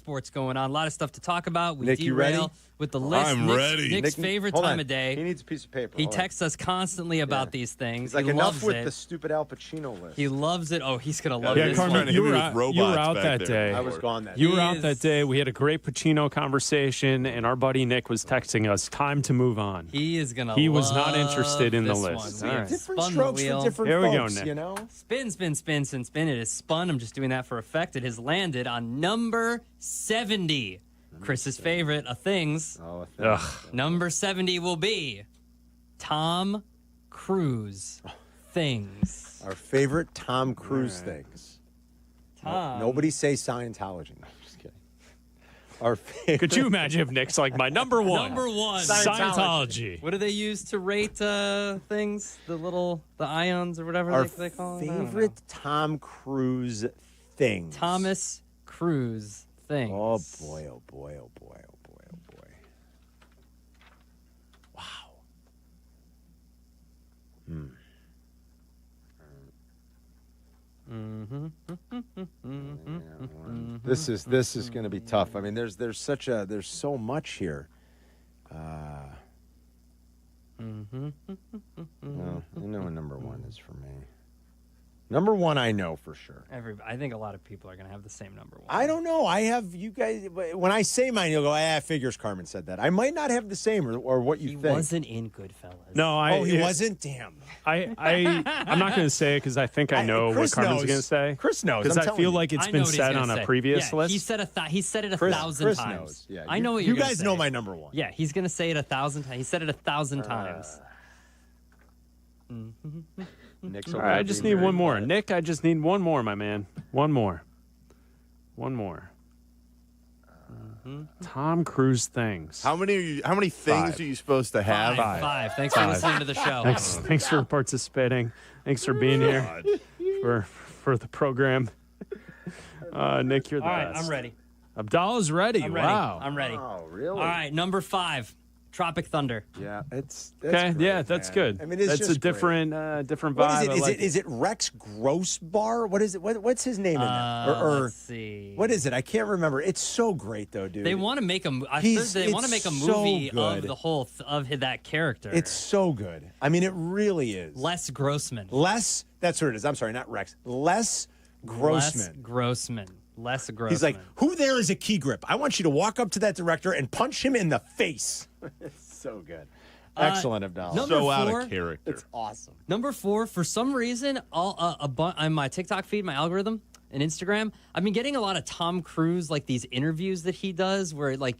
stuff to talk about. We Nick, you ready? With the list. I'm ready. Nick's favorite time of day. He needs a piece of paper. He texts us constantly about these things. He's like, he enough loves with it. the stupid Al Pacino list. He loves it. Oh, he's going to love this Carmen, one. you were out that day. I was gone that day. You were out that day. We had a great Pacino conversation, and our buddy Nick was texting us, time to move on. He is going to He was not interested in the list. All right. Different strokes for different Here we go, folks, Nick. Spin. It is spun. I'm just doing that for effect. It has landed on number 70. Chris's favorite of things. Oh, number 70 will be Tom Cruise things. Our favorite Tom Cruise things. Tom. Nobody say Scientology. No, I'm just kidding. Our favorite. Could you imagine if Nick's like, my number one? Number one. Scientology. What do they use to rate things? The ions or whatever Our they call them? favorite Tom Cruise things. Thomas Cruise things. Oh, boy, oh, boy, oh, boy, oh, boy, oh, boy. Wow. This is going to be tough. I mean, there's so much here. Well, you know what number one is for me. Number one, I know for sure. I think a lot of people are going to have the same number one. I don't know. I have you guys. When I say mine, you'll go, figures Carmen said that. I might not have the same or what you think. He wasn't in Goodfellas. No, he wasn't? Damn. I'm not going to say it because I think I know what Carmen's going to say. Chris knows. Because I feel like it's been said on a previous list. He said it 1,000 times. Knows. Yeah, I know what you're You guys say. know my number one. Yeah, he's going to say it 1,000 times. He said it 1,000 times. Nick's all right, I just need one more. Nick, I just need one more, my man. One more. Tom Cruise things. How many things are you supposed to have? Five. Thanks for listening to the show. Thanks for participating. Thanks for being here for the program. Nick, you're the best. All right, I'm ready. Abdallah's ready. I'm ready. Wow. I'm ready. Oh, really? All right, number 5, Tropic Thunder. Yeah, that's okay. Great, yeah, that's good. I mean, it's that's just a different vibe. What is it Rex Grossbar? What is it? What's his name in that? Let's see. What is it? I can't remember. It's so great though, dude. They want to make a movie of the whole of that character. It's so good. I mean, it really is. Les Grossman. That's what it is. I'm sorry, not Rex. Les Grossman. Les Grossman. He's like, who there is a key grip? I want you to walk up to that director and punch him in the face. It's so good. Excellent, Abdallah. So out of character. It's awesome. Number 4, for some reason, on my TikTok feed, my algorithm, and Instagram, I've been getting a lot of Tom Cruise, like these interviews that he does where, like,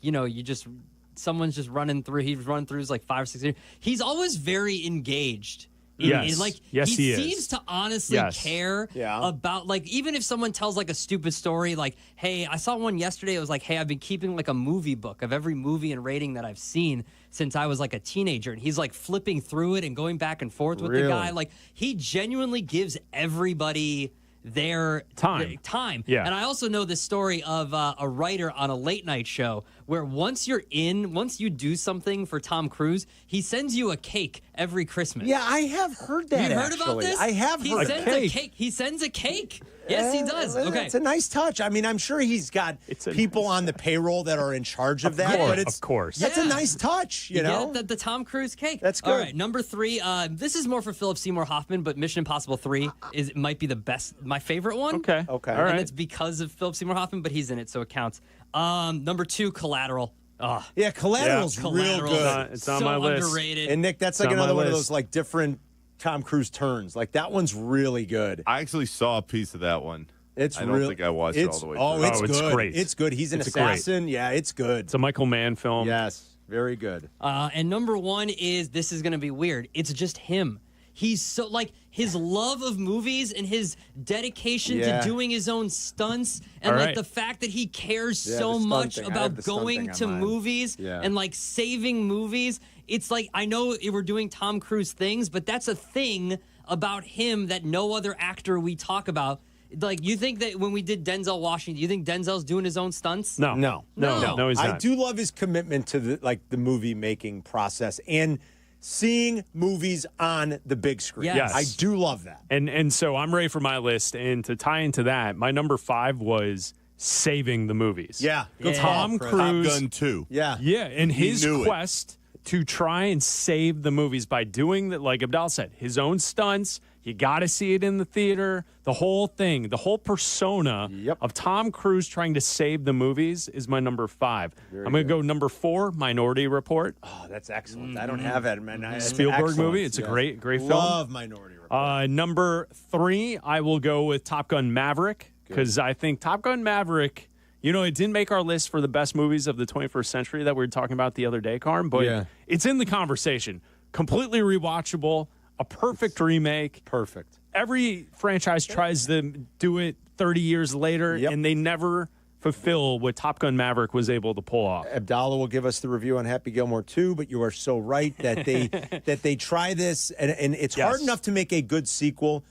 someone's just running through. He's run through like 5 or 6 years. He's always very engaged. Yes, he is. seems to honestly care about, like, even if someone tells like a stupid story, like, hey, I saw one yesterday. It was like, hey, I've been keeping like a movie book of every movie and rating that I've seen since I was like a teenager. And he's like flipping through it and going back and forth with the guy. Like, he genuinely gives everybody their time. Yeah. And I also know this story of a writer on a late night show where once you do something for Tom Cruise, he sends you a cake every Christmas. Yeah, I have heard that. You heard about this? I have heard a cake. He sends a cake. Yes, he does. Okay. It's a nice touch. I mean, I'm sure he's got people on the payroll that are in charge of that. Of course. That's a nice touch, you know? The Tom Cruise cake. That's good. All right, number 3. This is more for Philip Seymour Hoffman, but Mission Impossible 3 might be my favorite one. Okay. All right. And it's because of Philip Seymour Hoffman, but he's in it, so it counts. Number 2, Collateral. Yeah, Collateral's real good. It's on my list. Underrated. And Nick, that's like another one of those like different Tom Cruise turns. Like that one's really good. I actually saw a piece of that one. I don't think I watched it all the way through. Oh, it's good. It's great. It's good. He's an assassin. Yeah, it's good. It's a Michael Mann film. Yes, very good. And number 1 is, this is going to be weird, it's just him. He's so, like, his love of movies and his dedication to doing his own stunts and, like, the fact that he cares so much about going to movies and, like, saving movies. It's like, I know we're doing Tom Cruise things, but that's a thing about him that no other actor we talk about. Like, you think that when we did Denzel Washington, you think Denzel's doing his own stunts? No, he's not. I do love his commitment to the movie making process and seeing movies on the big screen. Yes. I do love that. And so I'm ready for my list. And to tie into that, my number 5 was saving the movies. Yeah. Tom Cruise. Top Gun 2. Yeah. Yeah, and his quest to try and save the movies by doing that, like Abdal said, his own stunts. You got to see it in the theater. The whole thing, the whole persona of Tom Cruise trying to save the movies is my number 5. I'm going to go number 4, Minority Report. Oh, that's excellent. I don't have it, man. Spielberg movie. It's a great film. Love Minority Report. Number 3, I will go with Top Gun Maverick because I think Top Gun Maverick, you know, it didn't make our list for the best movies of the 21st century that we were talking about the other day, Carm, but it's in the conversation. Completely rewatchable. A perfect remake. Perfect. Every franchise tries to do it 30 years later, and they never fulfill what Top Gun Maverick was able to pull off. Abdallah will give us the review on Happy Gilmore 2, but you are so right that they try this, and it's hard enough to make a good sequel,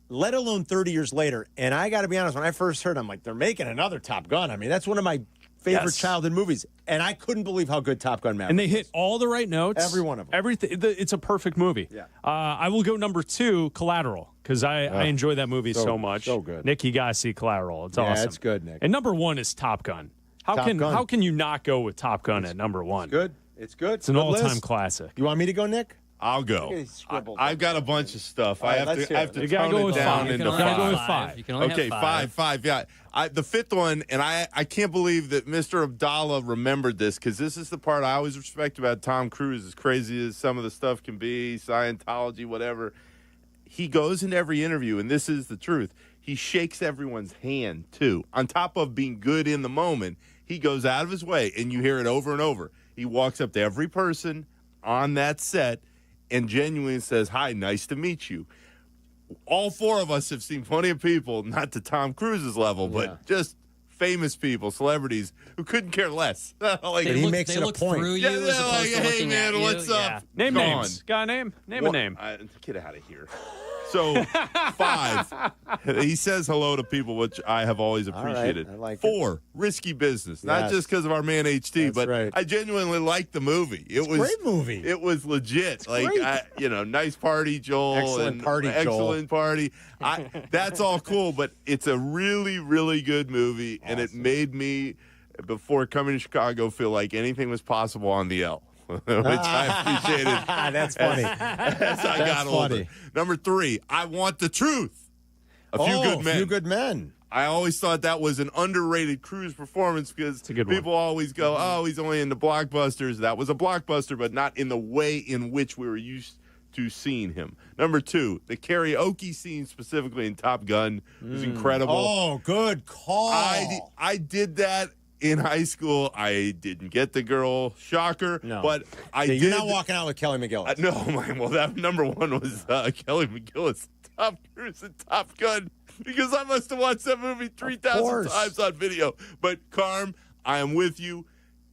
let alone 30 years later. And I got to be honest, when I first heard, I'm like, they're making another Top Gun. I mean, that's one of my favorite childhood movies, and I couldn't believe how good Top Gun Maverick and they hit all the right notes. Every one of them. Everything. It's a perfect movie. Yeah. I will go number 2, Collateral, because I enjoy that movie so much. So good. Nick, you got to see Collateral. It's awesome. Yeah, it's good, Nick. And number 1 is Top Gun. How can you not go with Top Gun at number 1? It's good. It's good. It's an all-time classic. You want me to go, Nick? I'll go. I've got a bunch of stuff. I have to You gotta tone go it with down five. into You can only go with five. five. You can only Okay, have five. Yeah, the fifth one, and I can't believe that Mr. Abdallah remembered this because this is the part I always respect about Tom Cruise. As crazy as some of the stuff can be, Scientology, whatever, he goes in every interview, and this is the truth. He shakes everyone's hand too. On top of being good in the moment, he goes out of his way, and you hear it over and over. He walks up to every person on that set and genuinely says, "Hi, nice to meet you." All four of us have seen plenty of people, not to Tom Cruise's level, but just famous people, celebrities who couldn't care less. Like, They look through you as opposed to hey looking man, at you. what's up? Name Gone. names. Got a name? Name a name. Get out of here. So, 5, he says hello to people, which I have always appreciated. I like 4, risky business. Not Yes. just because of our man HT, That's but right. I genuinely liked the movie. It was a great movie. It was legit. Like, great. nice party, Joel. Excellent party, Joel. Excellent party. That's all cool, but it's a really, really good movie, and it made me, before coming to Chicago, feel like anything was possible on the L. Which I appreciated. That's funny. As I got older. Number 3, I Want the Truth. A Few Good Men. Few Good Men. I always thought that was an underrated Cruise performance because people always go, "Oh, he's only into blockbusters." That was a blockbuster, but not in the way in which we were used to seeing him. Number 2, the karaoke scene specifically in Top Gun was incredible. Oh, good call. I did that in high school. I didn't get the girl, shocker, but I did. You're not walking out with Kelly McGillis. No, man. Well, that number 1 was Kelly McGillis, Tom Cruise, and Top Gun, because I must have watched that movie 3,000 times on video. But Carm, I am with you.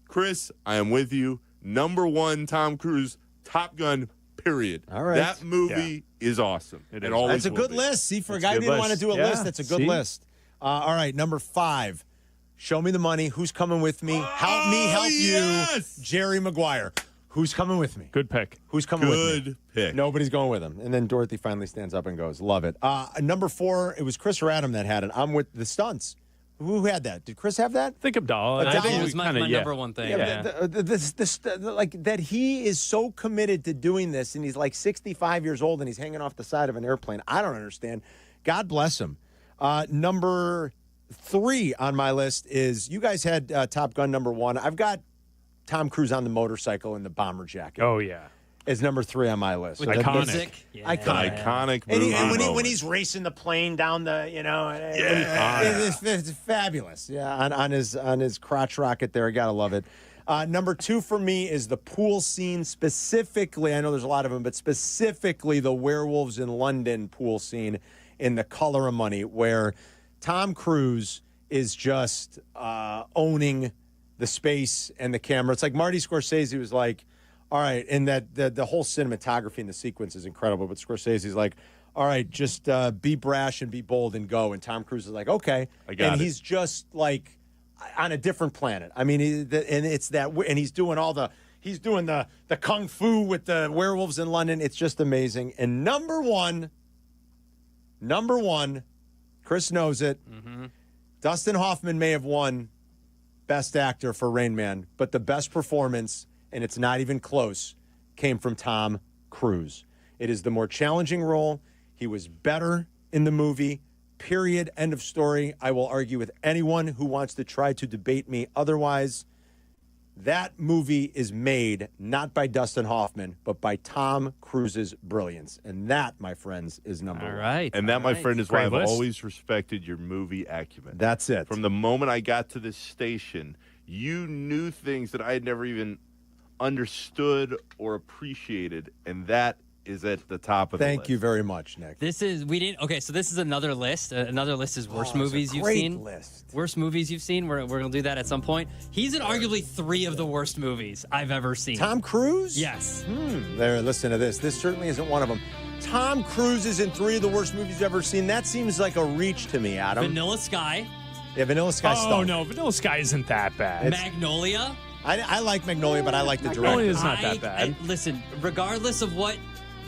Chris, I am with you. Number 1, Tom Cruise, Top Gun. Period. All right. That movie is awesome. It is. Always that's a good be. list. See, for a That's guy a who good didn't want to list. do a list, that's a good See? list. All right, number 5. Show me the money. Who's coming with me? Help me help you. Jerry Maguire. Who's coming with me? Good pick. Who's coming with me? Good pick. Nobody's going with him. And then Dorothy finally stands up and goes, love it. Number 4, it was Chris or Adam that had it. I'm with the stunts. Who had that? Did Chris have that? Think Abdallah. I think it was my number one thing. Like that he is so committed to doing this, and he's like 65 years old, and he's hanging off the side of an airplane. I don't understand. God bless him. Number 3 on my list is, you guys had Top Gun number 1. I've got Tom Cruise on the motorcycle in the bomber jacket. Oh, yeah. Is number 3 on my list. With iconic. Iconic movie. And when he's racing the plane down the, it's fabulous. Yeah, on his crotch rocket there. I gotta love it. Number 2 for me is the pool scene specifically. I know there's a lot of them, but specifically the Werewolves in London pool scene in The Color of Money, where Tom Cruise is just owning the space and the camera. It's like Marty Scorsese was like, all right, and that the whole cinematography and the sequence is incredible, but Scorsese's like, all right, just be brash and be bold and go. And Tom Cruise is like, okay. I got it. He's just like on a different planet. I mean, and it's that, and he's doing the kung fu with the Werewolves in London. It's just amazing. And number one, Chris knows it. Mm-hmm. Dustin Hoffman may have won Best Actor for Rain Man, but the best performance, and it's not even close, came from Tom Cruise. It is the more challenging role. He was better in the movie, period, end of story. I will argue with anyone who wants to try to debate me otherwise. That movie is made not by Dustin Hoffman, but by Tom Cruise's brilliance. And that, my friends, is number 1. All right. And that, my friend, is why I've list. always respected your movie acumen. That's it. From the moment I got to this station, you knew things that I had never even understood or appreciated, and that is at the top of the list. Thank you very much, Nick. This is so this is another list. Another list is worst movies you've seen. List. Worst movies you've seen. We're gonna do that at some point. He's in arguably 3 of the worst movies I've ever seen. Tom Cruise? Yes. There, listen to this. This certainly isn't one of them. Tom Cruise is in 3 of the worst movies you've ever seen. That seems like a reach to me, Adam. Vanilla Sky. Yeah, Vanilla Sky stunk. Oh, no. Vanilla Sky isn't that bad. Magnolia. I like Magnolia, but I like the director. Magnolia's not that bad. Listen, regardless of what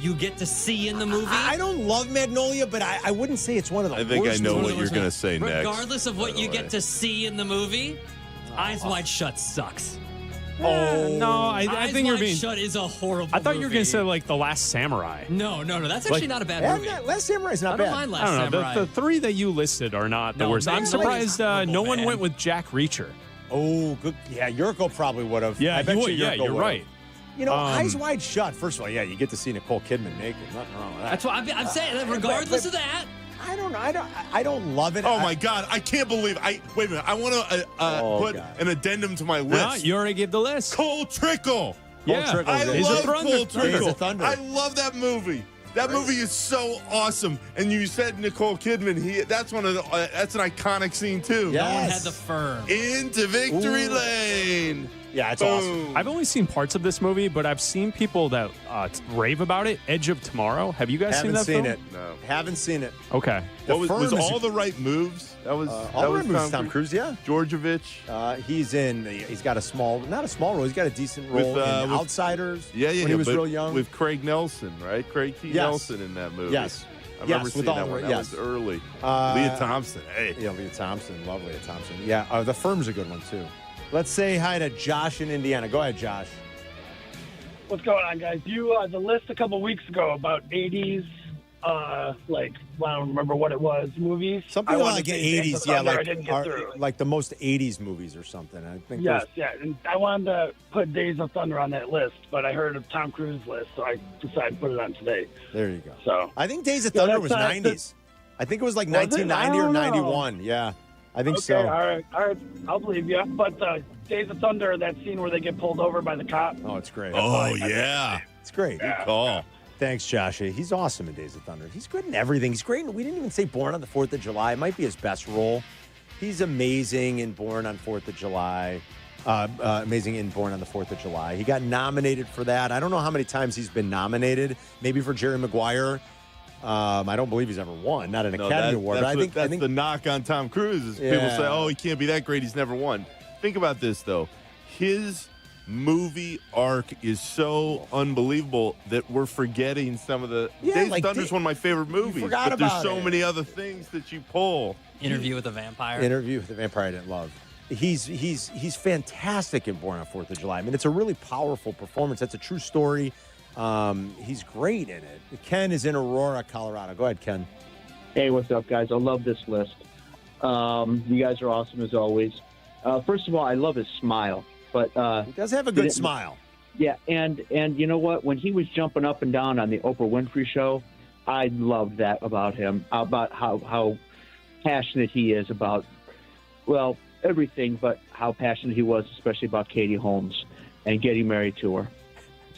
you get to see in the movie. I don't love Magnolia, but I wouldn't say it's one of the worst. I think I know movies. what you're going to say next. Regardless of what you get to see in the movie, Eyes Wide Shut sucks. No, I Eyes think you're Wide being. Shut is a horrible I thought you were movie. going to say like The Last Samurai. No. That's actually not a bad movie. Last Samurai's not I don't bad. mind Last I don't know. Samurai. The three that you listed are not the No, worst. I'm Magnolia's surprised horrible, no one man. went with Jack Reacher. Oh, good. Yeah, Yurko probably would have. Yeah, I bet he would. you Yeah, Yurko you're would've. right. You know, Eyes Wide Shut. First of all, yeah, you get to see Nicole Kidman naked. Nothing wrong with that. That's what I'm saying. That regardless of that, I don't know. I don't love it. Oh my God! I can't believe wait a minute. I want to put an addendum to my list. You already gave the list. Cole Trickle. Yeah, I love Cole Trickle. Thunder. I love that movie. That movie is so awesome. And you said Nicole Kidman. That's that's an iconic scene too. Yes. no one had the firm. Into victory lane. Yeah, it's Boom. awesome. I've only seen parts of this movie, but I've seen people that rave about it. Edge of Tomorrow. Have you guys Haven't seen seen that it. film? No. Haven't seen it. Okay. Was Firm is- all the right moves? That was all the right moves. Tom Cruise, yeah. Georgievich. He's got not a small role. He's got a decent role in Outsiders. Yeah. When he was real young. With Craig Nelson, right? Craig T. Yes. Nelson in that movie. Yes. I remember seeing that one. That was early. Leah Thompson. Hey. Yeah, Leah Thompson. Love Leah Thompson. Yeah, The Firm's a good one, too. Let's say hi to Josh in Indiana. Go ahead, Josh. What's going on, guys? You the list a couple weeks ago about 80s, I don't remember what it was, movies. Something like 80s, yeah, I didn't get through. like the most 80s movies or something. I think. Yes, yeah. And I wanted to put Days of Thunder on that list, but I heard of Tom Cruise list, so I decided to put it on today. There you go. So I think Days of Thunder was 90s. I think it was like 1990 or 91. Yeah, I think so. All right, I'll believe you. But Days of Thunder, that scene where they get pulled over by the cop. Oh, it's great. Oh, yeah. It's great. Good call. Thanks, Josh. He's awesome in Days of Thunder. He's good in everything. He's great. We didn't even say Born on the 4th of July. It might be his best role. He's amazing in Born on 4th of July. Amazing in Born on the 4th of July. He got nominated for that. I don't know how many times he's been nominated. Maybe for Jerry Maguire. I don't believe he's ever won. Not an Academy Award. But I think the knock on Tom Cruise is people say, "Oh, he can't be that great. He's never won." Think about this though. His movie arc is so unbelievable that we're forgetting some of the. Days of Thunder is one of my favorite movies. But there's so many other things that you pull. Interview with the Vampire. Interview with the Vampire I didn't love. He's fantastic in Born on 4th of July. I mean, it's a really powerful performance. That's a true story. He's great in it. Ken is in Aurora, Colorado. Go ahead, Ken. Hey, what's up, guys? I love this list. You guys are awesome as always. First of all, I love his smile. But he does have a good smile. Yeah, and you know what? When he was jumping up and down on the Oprah Winfrey Show, I loved that about him, about how passionate he is about, well, everything, but how passionate he was, especially about Katie Holmes and getting married to her.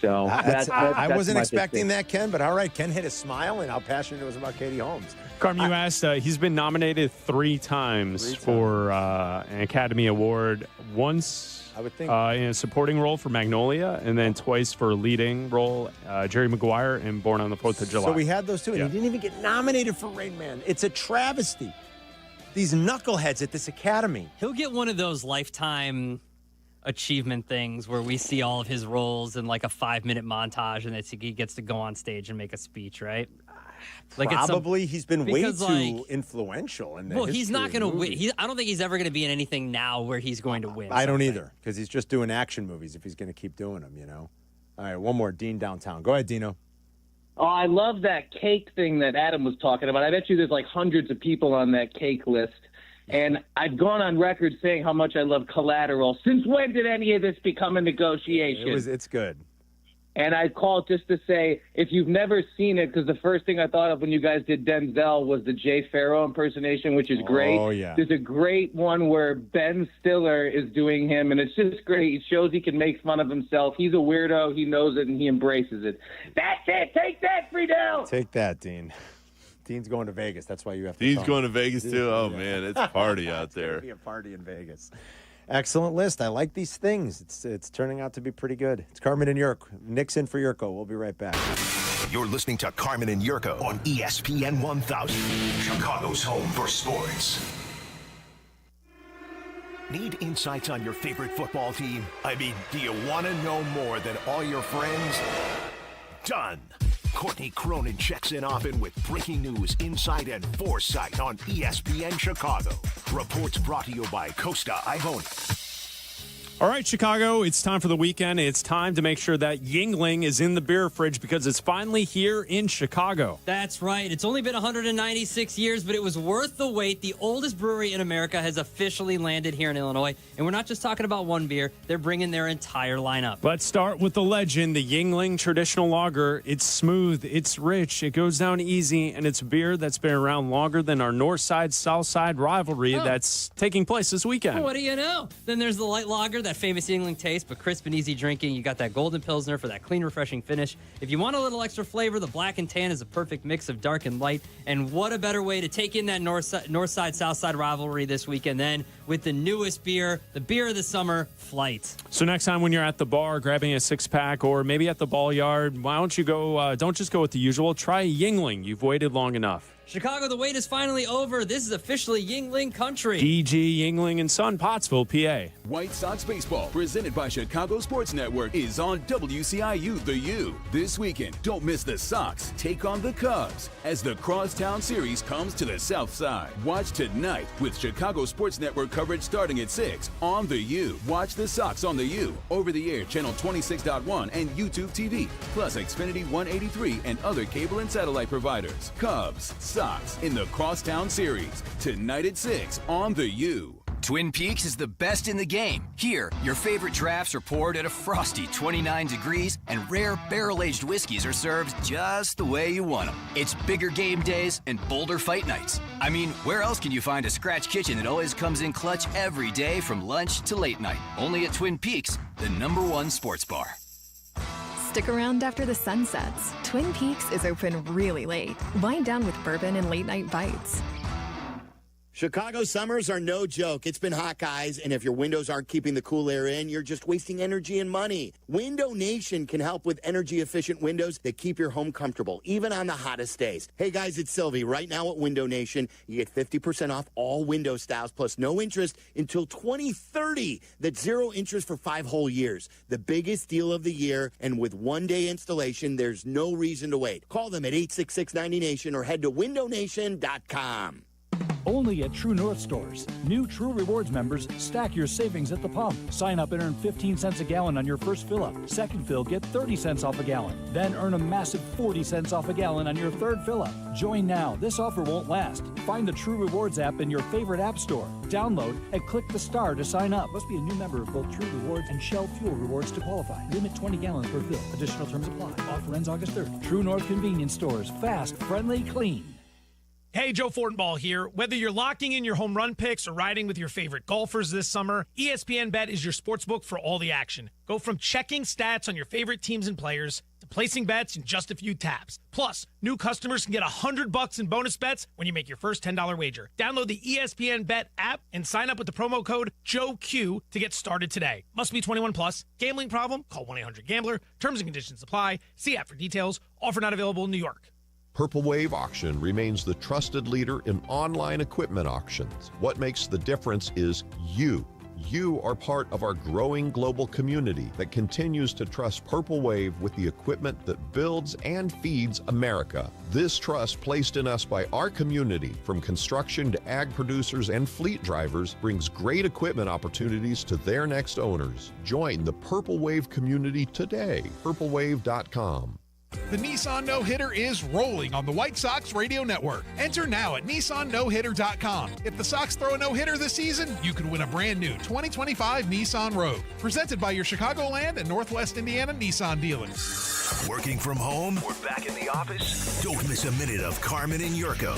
So I wasn't expecting that, Ken, but all right. Ken hit a smile and how passionate it was about Katie Holmes. Carmen, you asked, he's been nominated three times for an Academy Award. Once I would think in a supporting role for Magnolia, and then twice for a leading role, Jerry Maguire in Born on the 4th of July. So we had those two, and he didn't even get nominated for Rain Man. It's a travesty. These knuckleheads at this Academy. He'll get one of those lifetime achievement things where we see all of his roles in like a 5-minute montage, and he gets to go on stage and make a speech, right? Like Probably he's been way too influential in the history he's not going to of win. movies. I don't think he's ever going to be in anything now where he's going to win. I don't either, because he's just doing action movies if he's going to keep doing them, you know? All right, one more. Dean downtown. Go ahead, Dino. Oh, I love that cake thing that Adam was talking about. I bet you there's like hundreds of people on that cake list. And I've gone on record saying how much I love Collateral. Since when did any of this become a negotiation? It's good. And I called just to say, if you've never seen it, because the first thing I thought of when you guys did Denzel was the Jay Farrow impersonation, which is great. Oh, yeah. There's a great one where Ben Stiller is doing him, and it's just great. It shows he can make fun of himself. He's a weirdo. He knows it, and he embraces it. That's it. Take that, Friedell. Take that, Dean. Dean's going to Vegas. That's why you have to Dean's come. going to Vegas, too? Oh, man, it's a party out there. It's going to be a party in Vegas. Excellent list. I like these things. It's turning out to be pretty good. It's Carmen and Yurko. Nick's in for Yurko. We'll be right back. You're listening to Carmen and Yurko on ESPN 1000, Chicago's home for sports. Need insights on your favorite football team? I mean, do you want to know more than all your friends? Done. Courtney Cronin checks in often with breaking news, insight, and foresight on ESPN Chicago. Reports brought to you by Costa Ivoni. All right, Chicago, it's time for the weekend. It's time to make sure that Yuengling is in the beer fridge because it's finally here in Chicago. That's right. It's only been 196 years, but it was worth the wait. The oldest brewery in America has officially landed here in Illinois. And we're not just talking about one beer. They're bringing their entire lineup. Let's start with the legend, the Yuengling Traditional Lager. It's smooth, it's rich, it goes down easy, and it's a beer that's been around longer than our North Side, South Side rivalry that's taking place this weekend. What do you know? Then there's the light lager, that famous Yuengling taste, but crisp and easy drinking. You got that golden pilsner for that clean, refreshing finish. If you want a little extra flavor, the black and tan is a perfect mix of dark and light. And what a better way to take in that North Side, South Side rivalry this weekend than with the newest beer, the beer of the summer, Flight. So next time when you're at the bar grabbing a six-pack or maybe at the ball yard, why don't you go, don't just go with the usual, try a Yuengling. You've waited long enough. Chicago, the wait is finally over. This is officially Yuengling country. DG Yuengling and Son, Pottsville, PA. White Sox baseball, presented by Chicago Sports Network, is on WCIU The U. This weekend, don't miss the Sox take on the Cubs as the Crosstown Series comes to the South Side. Watch tonight with Chicago Sports Network coverage starting at 6 on The U. Watch the Sox on The U, over-the-air channel 26.1 and YouTube TV, plus Xfinity 183 and other cable and satellite providers. Cubs, Sox in the Crosstown Series, tonight at 6 on The U. Twin Peaks is the best in the game. Here, your favorite drafts are poured at a frosty 29 degrees, and rare barrel-aged whiskeys are served just the way you want them. It's bigger game days and bolder fight nights. I mean, where else can you find a scratch kitchen that always comes in clutch every day from lunch to late night? Only at Twin Peaks, the #1 sports bar. Stick around after the sun sets. Twin Peaks is open really late. Wind down with bourbon and late-night bites. Chicago summers are no joke. It's been hot, guys, and if your windows aren't keeping the cool air in, you're just wasting energy and money. Window Nation can help with energy-efficient windows that keep your home comfortable, even on the hottest days. Hey, guys, it's Silvy. Right now at Window Nation, you get 50% off all window styles, plus no interest until 2030. That's 0 interest for 5 whole years. The biggest deal of the year, and with one-day installation, there's no reason to wait. Call them at 866-90Nation or head to windownation.com. Only at True North stores. New True Rewards members stack your savings at the pump. Sign up and earn 15 cents a gallon on your first fill-up. Second fill, get 30 cents off a gallon. Then earn a massive 40 cents off a gallon on your third fill-up. Join now. This offer won't last. Find the True Rewards app in your favorite app store. Download and click the star to sign up. Must be a new member of both True Rewards and Shell Fuel Rewards to qualify. Limit 20 gallons per fill. Additional terms apply. Offer ends August 3rd. True North Convenience Stores. Fast, friendly, clean. Hey, Joe Fortenbaugh here. Whether you're locking in your home run picks or riding with your favorite golfers this summer, ESPN Bet is your sportsbook for all the action. Go from checking stats on your favorite teams and players to placing bets in just a few taps. Plus, new customers can get $100 in bonus bets when you make your first $10 wager. Download the ESPN Bet app and sign up with the promo code JOEQ to get started today. Must be 21 plus. Gambling problem? Call 1-800-GAMBLER. Terms and conditions apply. See app for details. Offer not available in New York. Purple Wave Auction remains the trusted leader in online equipment auctions. What makes the difference is you. You are part of our growing global community that continues to trust Purple Wave with the equipment that builds and feeds America. This trust placed in us by our community, from construction to ag producers and fleet drivers, brings great equipment opportunities to their next owners. Join the Purple Wave community today. purplewave.com. The Nissan No-Hitter is rolling on the White Sox Radio Network. Enter now at NissanNoHitter.com. If the Sox throw a no-hitter this season, you could win a brand new 2025 Nissan Rogue. Presented by your Chicagoland and Northwest Indiana Nissan dealers. Working from home or back in the office? Don't miss a minute of Carmen and Yurko.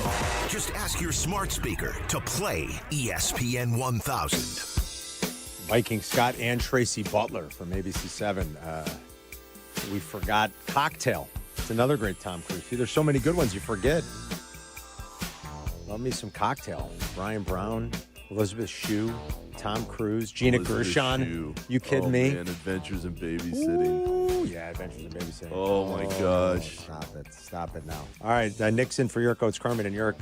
Just ask your smart speaker to play ESPN 1000. Viking Scott and Tracy Butler from ABC7. We forgot Cocktail. It's another great Tom Cruise. See, there's so many good ones you forget. Love me some Cocktail. Brian Brown, Elizabeth Shue, Tom Cruise, Gina Gershon. You kidding me? Man, Adventures in Babysitting. Ooh, yeah, Adventures in Babysitting. Oh, my gosh. Stop it now. All right, Nixon for your coach, Carmen and Yerk.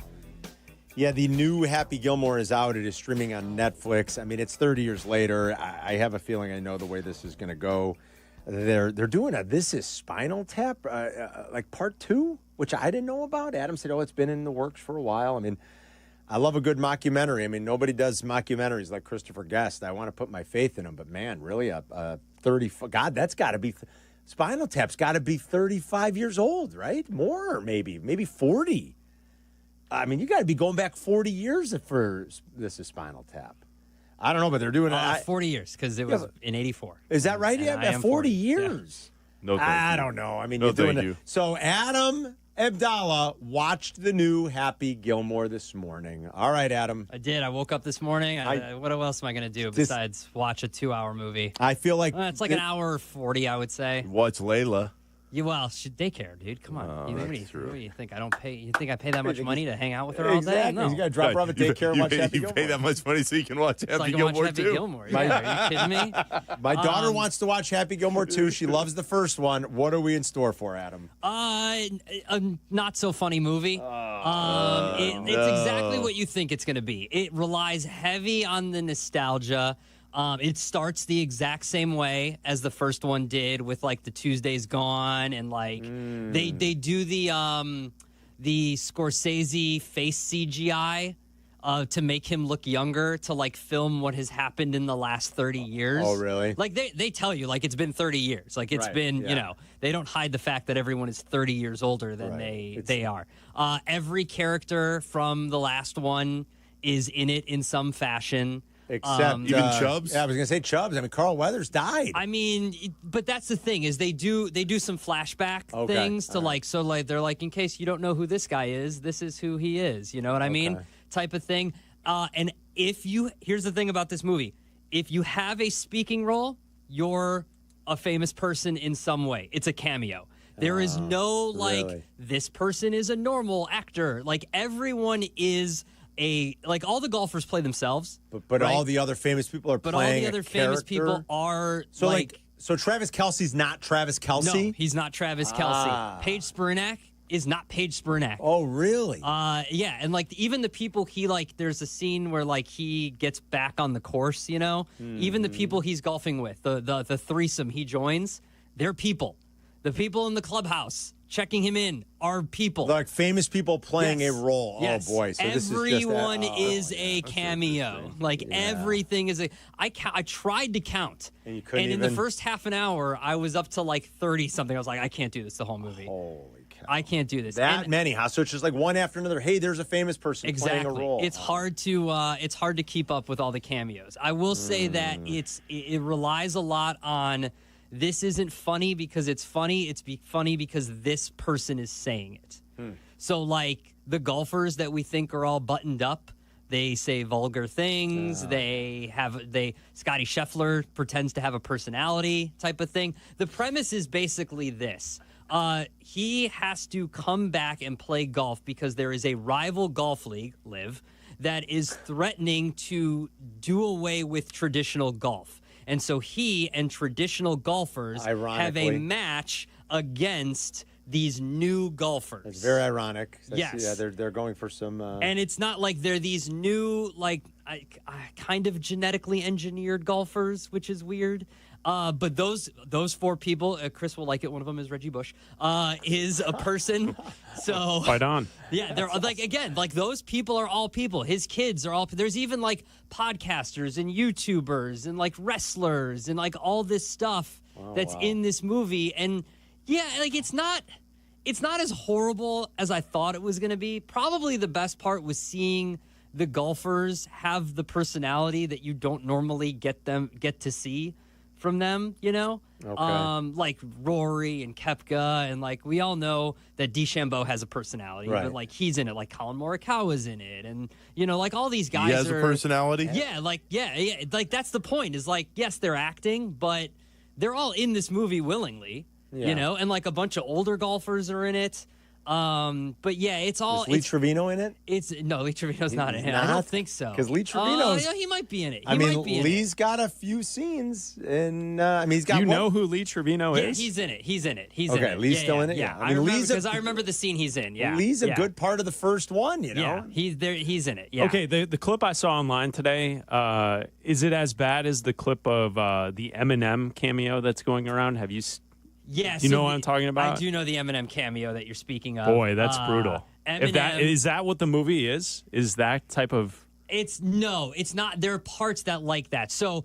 Yeah, the new Happy Gilmore is out. It is streaming on Netflix. I mean, it's 30 years later. I have a feeling I know the way this is going to go. They're doing a This Is Spinal Tap, like part 2, which I didn't know about. Adam said, it's been in the works for a while. I mean, I love a good mockumentary. I mean, nobody does mockumentaries like Christopher Guest. I want to put my faith in him, but man, really, a 30. God, that's got to be. Spinal Tap's got to be 35 years old, right? More, maybe 40. I mean, you got to be going back 40 years for this is Spinal Tap. I don't know, but they're doing 40 years because it was in '84. Is that right? Yeah, 40 years. Yeah. No, I don't know. I mean, no, you're doing thank it. you. So Adam Abdallah watched the new Happy Gilmore this morning. All right, Adam. I did. I woke up this morning. What else am I going to do besides watch a 2-hour movie? I feel like it's like an hour 40, I would say. Watch Layla. Well, daycare, dude. Come on. Oh, what do you think? I don't pay. You think I pay that much money to hang out with her all day? Exactly. No. You got to drop her off at daycare and watch Happy Gilmore. You pay that much money so you can watch Happy so I can Gilmore watch Happy Gilmore. Yeah, are you kidding me? My daughter wants to watch Happy Gilmore too. She loves the first one. What are we in store for, Adam? A not so funny movie. It's exactly what you think it's going to be. It relies heavy on the nostalgia. It starts the exact same way as the first one did, with like the Tuesday's Gone, and like they do the Scorsese face CGI to make him look younger, to like film what has happened in the last 30 years. Oh, really? Like they tell you like it's been 30 years. Like it's been, they don't hide the fact that everyone is 30 years older than they are. Every character from the last one is in it in some fashion. Except even Chubbs? Yeah, I was going to say Chubbs. I mean, Carl Weathers died. I mean, but that's the thing is they do some flashback things to like, so like they're like, in case you don't know who this guy is, this is who he is. You know what I mean? Type of thing. And here's the thing about this movie. If you have a speaking role, you're a famous person in some way. It's a cameo. There is no like, this person is a normal actor. Like everyone is all the golfers play themselves, but all the other famous people are but playing. But all the other famous people are so Travis Kelce's not Travis Kelce. No, he's not Travis Kelce. Paige Spiranac is not Paige Spiranac. Oh, really? Yeah, and like even the people he like, there's a scene where like he gets back on the course. You know, even the people he's golfing with, the threesome he joins, they're people. The people in the clubhouse checking him in are people. Like famous people playing a role. Yes. Oh, boy. So everyone is a cameo. Like everything is I tried to count. And you couldn't in the first half an hour, I was up to like 30 something. I was like, I can't do this the whole movie. Holy cow. I can't do this. That many, huh? So it's just like one after another. Hey, there's a famous person playing a role. It's hard to keep up with all the cameos. I will say that it relies a lot on this isn't funny because it's funny. It's funny because this person is saying it. So, like, the golfers that we think are all buttoned up, they say vulgar things. Scotty Scheffler pretends to have a personality type of thing. The premise is basically this. He has to come back and play golf because there is a rival golf league, LIV, that is threatening to do away with traditional golf. And so he and traditional golfers have a match against these new golfers. It's very ironic. Yes. Yeah, they're going for some... And it's not like they're these new, like, kind of genetically engineered golfers, which is weird. But those four people, Chris will like it, one of them is Reggie Bush, is a person. So right on. Yeah, they're like, again, like those people are all people. His kids are all, there's even like podcasters and YouTubers and like wrestlers and like all this stuff that's in this movie. And yeah, like it's not as horrible as I thought it was going to be. Probably the best part was seeing the golfers have the personality that you don't normally get to see from them, you know? Okay. Like Rory and Koepka, and like we all know that DeChambeau has a personality, but like he's in it, like Colin Morikawa's in it, and you know, like all these guys he has a personality? Yeah, like like that's the point, is like, yes, they're acting, but they're all in this movie willingly, you know, and like a bunch of older golfers are in it. But yeah, it's all. Is Lee Trevino in it? No, Lee Trevino's not in it. I don't think so. Because Lee Trevino's. Yeah, he might be in it. Lee's got a few scenes, and he's got. You know who Lee Trevino is? Yeah, he's in it. He's in it. Okay, Lee's still in it. Yeah, I mean, Lee's because I remember the scene he's in. Yeah, Lee's a good part of the first one. You know. Yeah, he's there. He's in it. Yeah. Okay, the clip I saw online today. Is it as bad as the clip of the Eminem cameo that's going around? Have you? Yes. You know what I'm talking about? I do know the Eminem cameo that you're speaking of. Boy, that's brutal. Is that what the movie is? Is that type of? It's not. There are parts that like that. So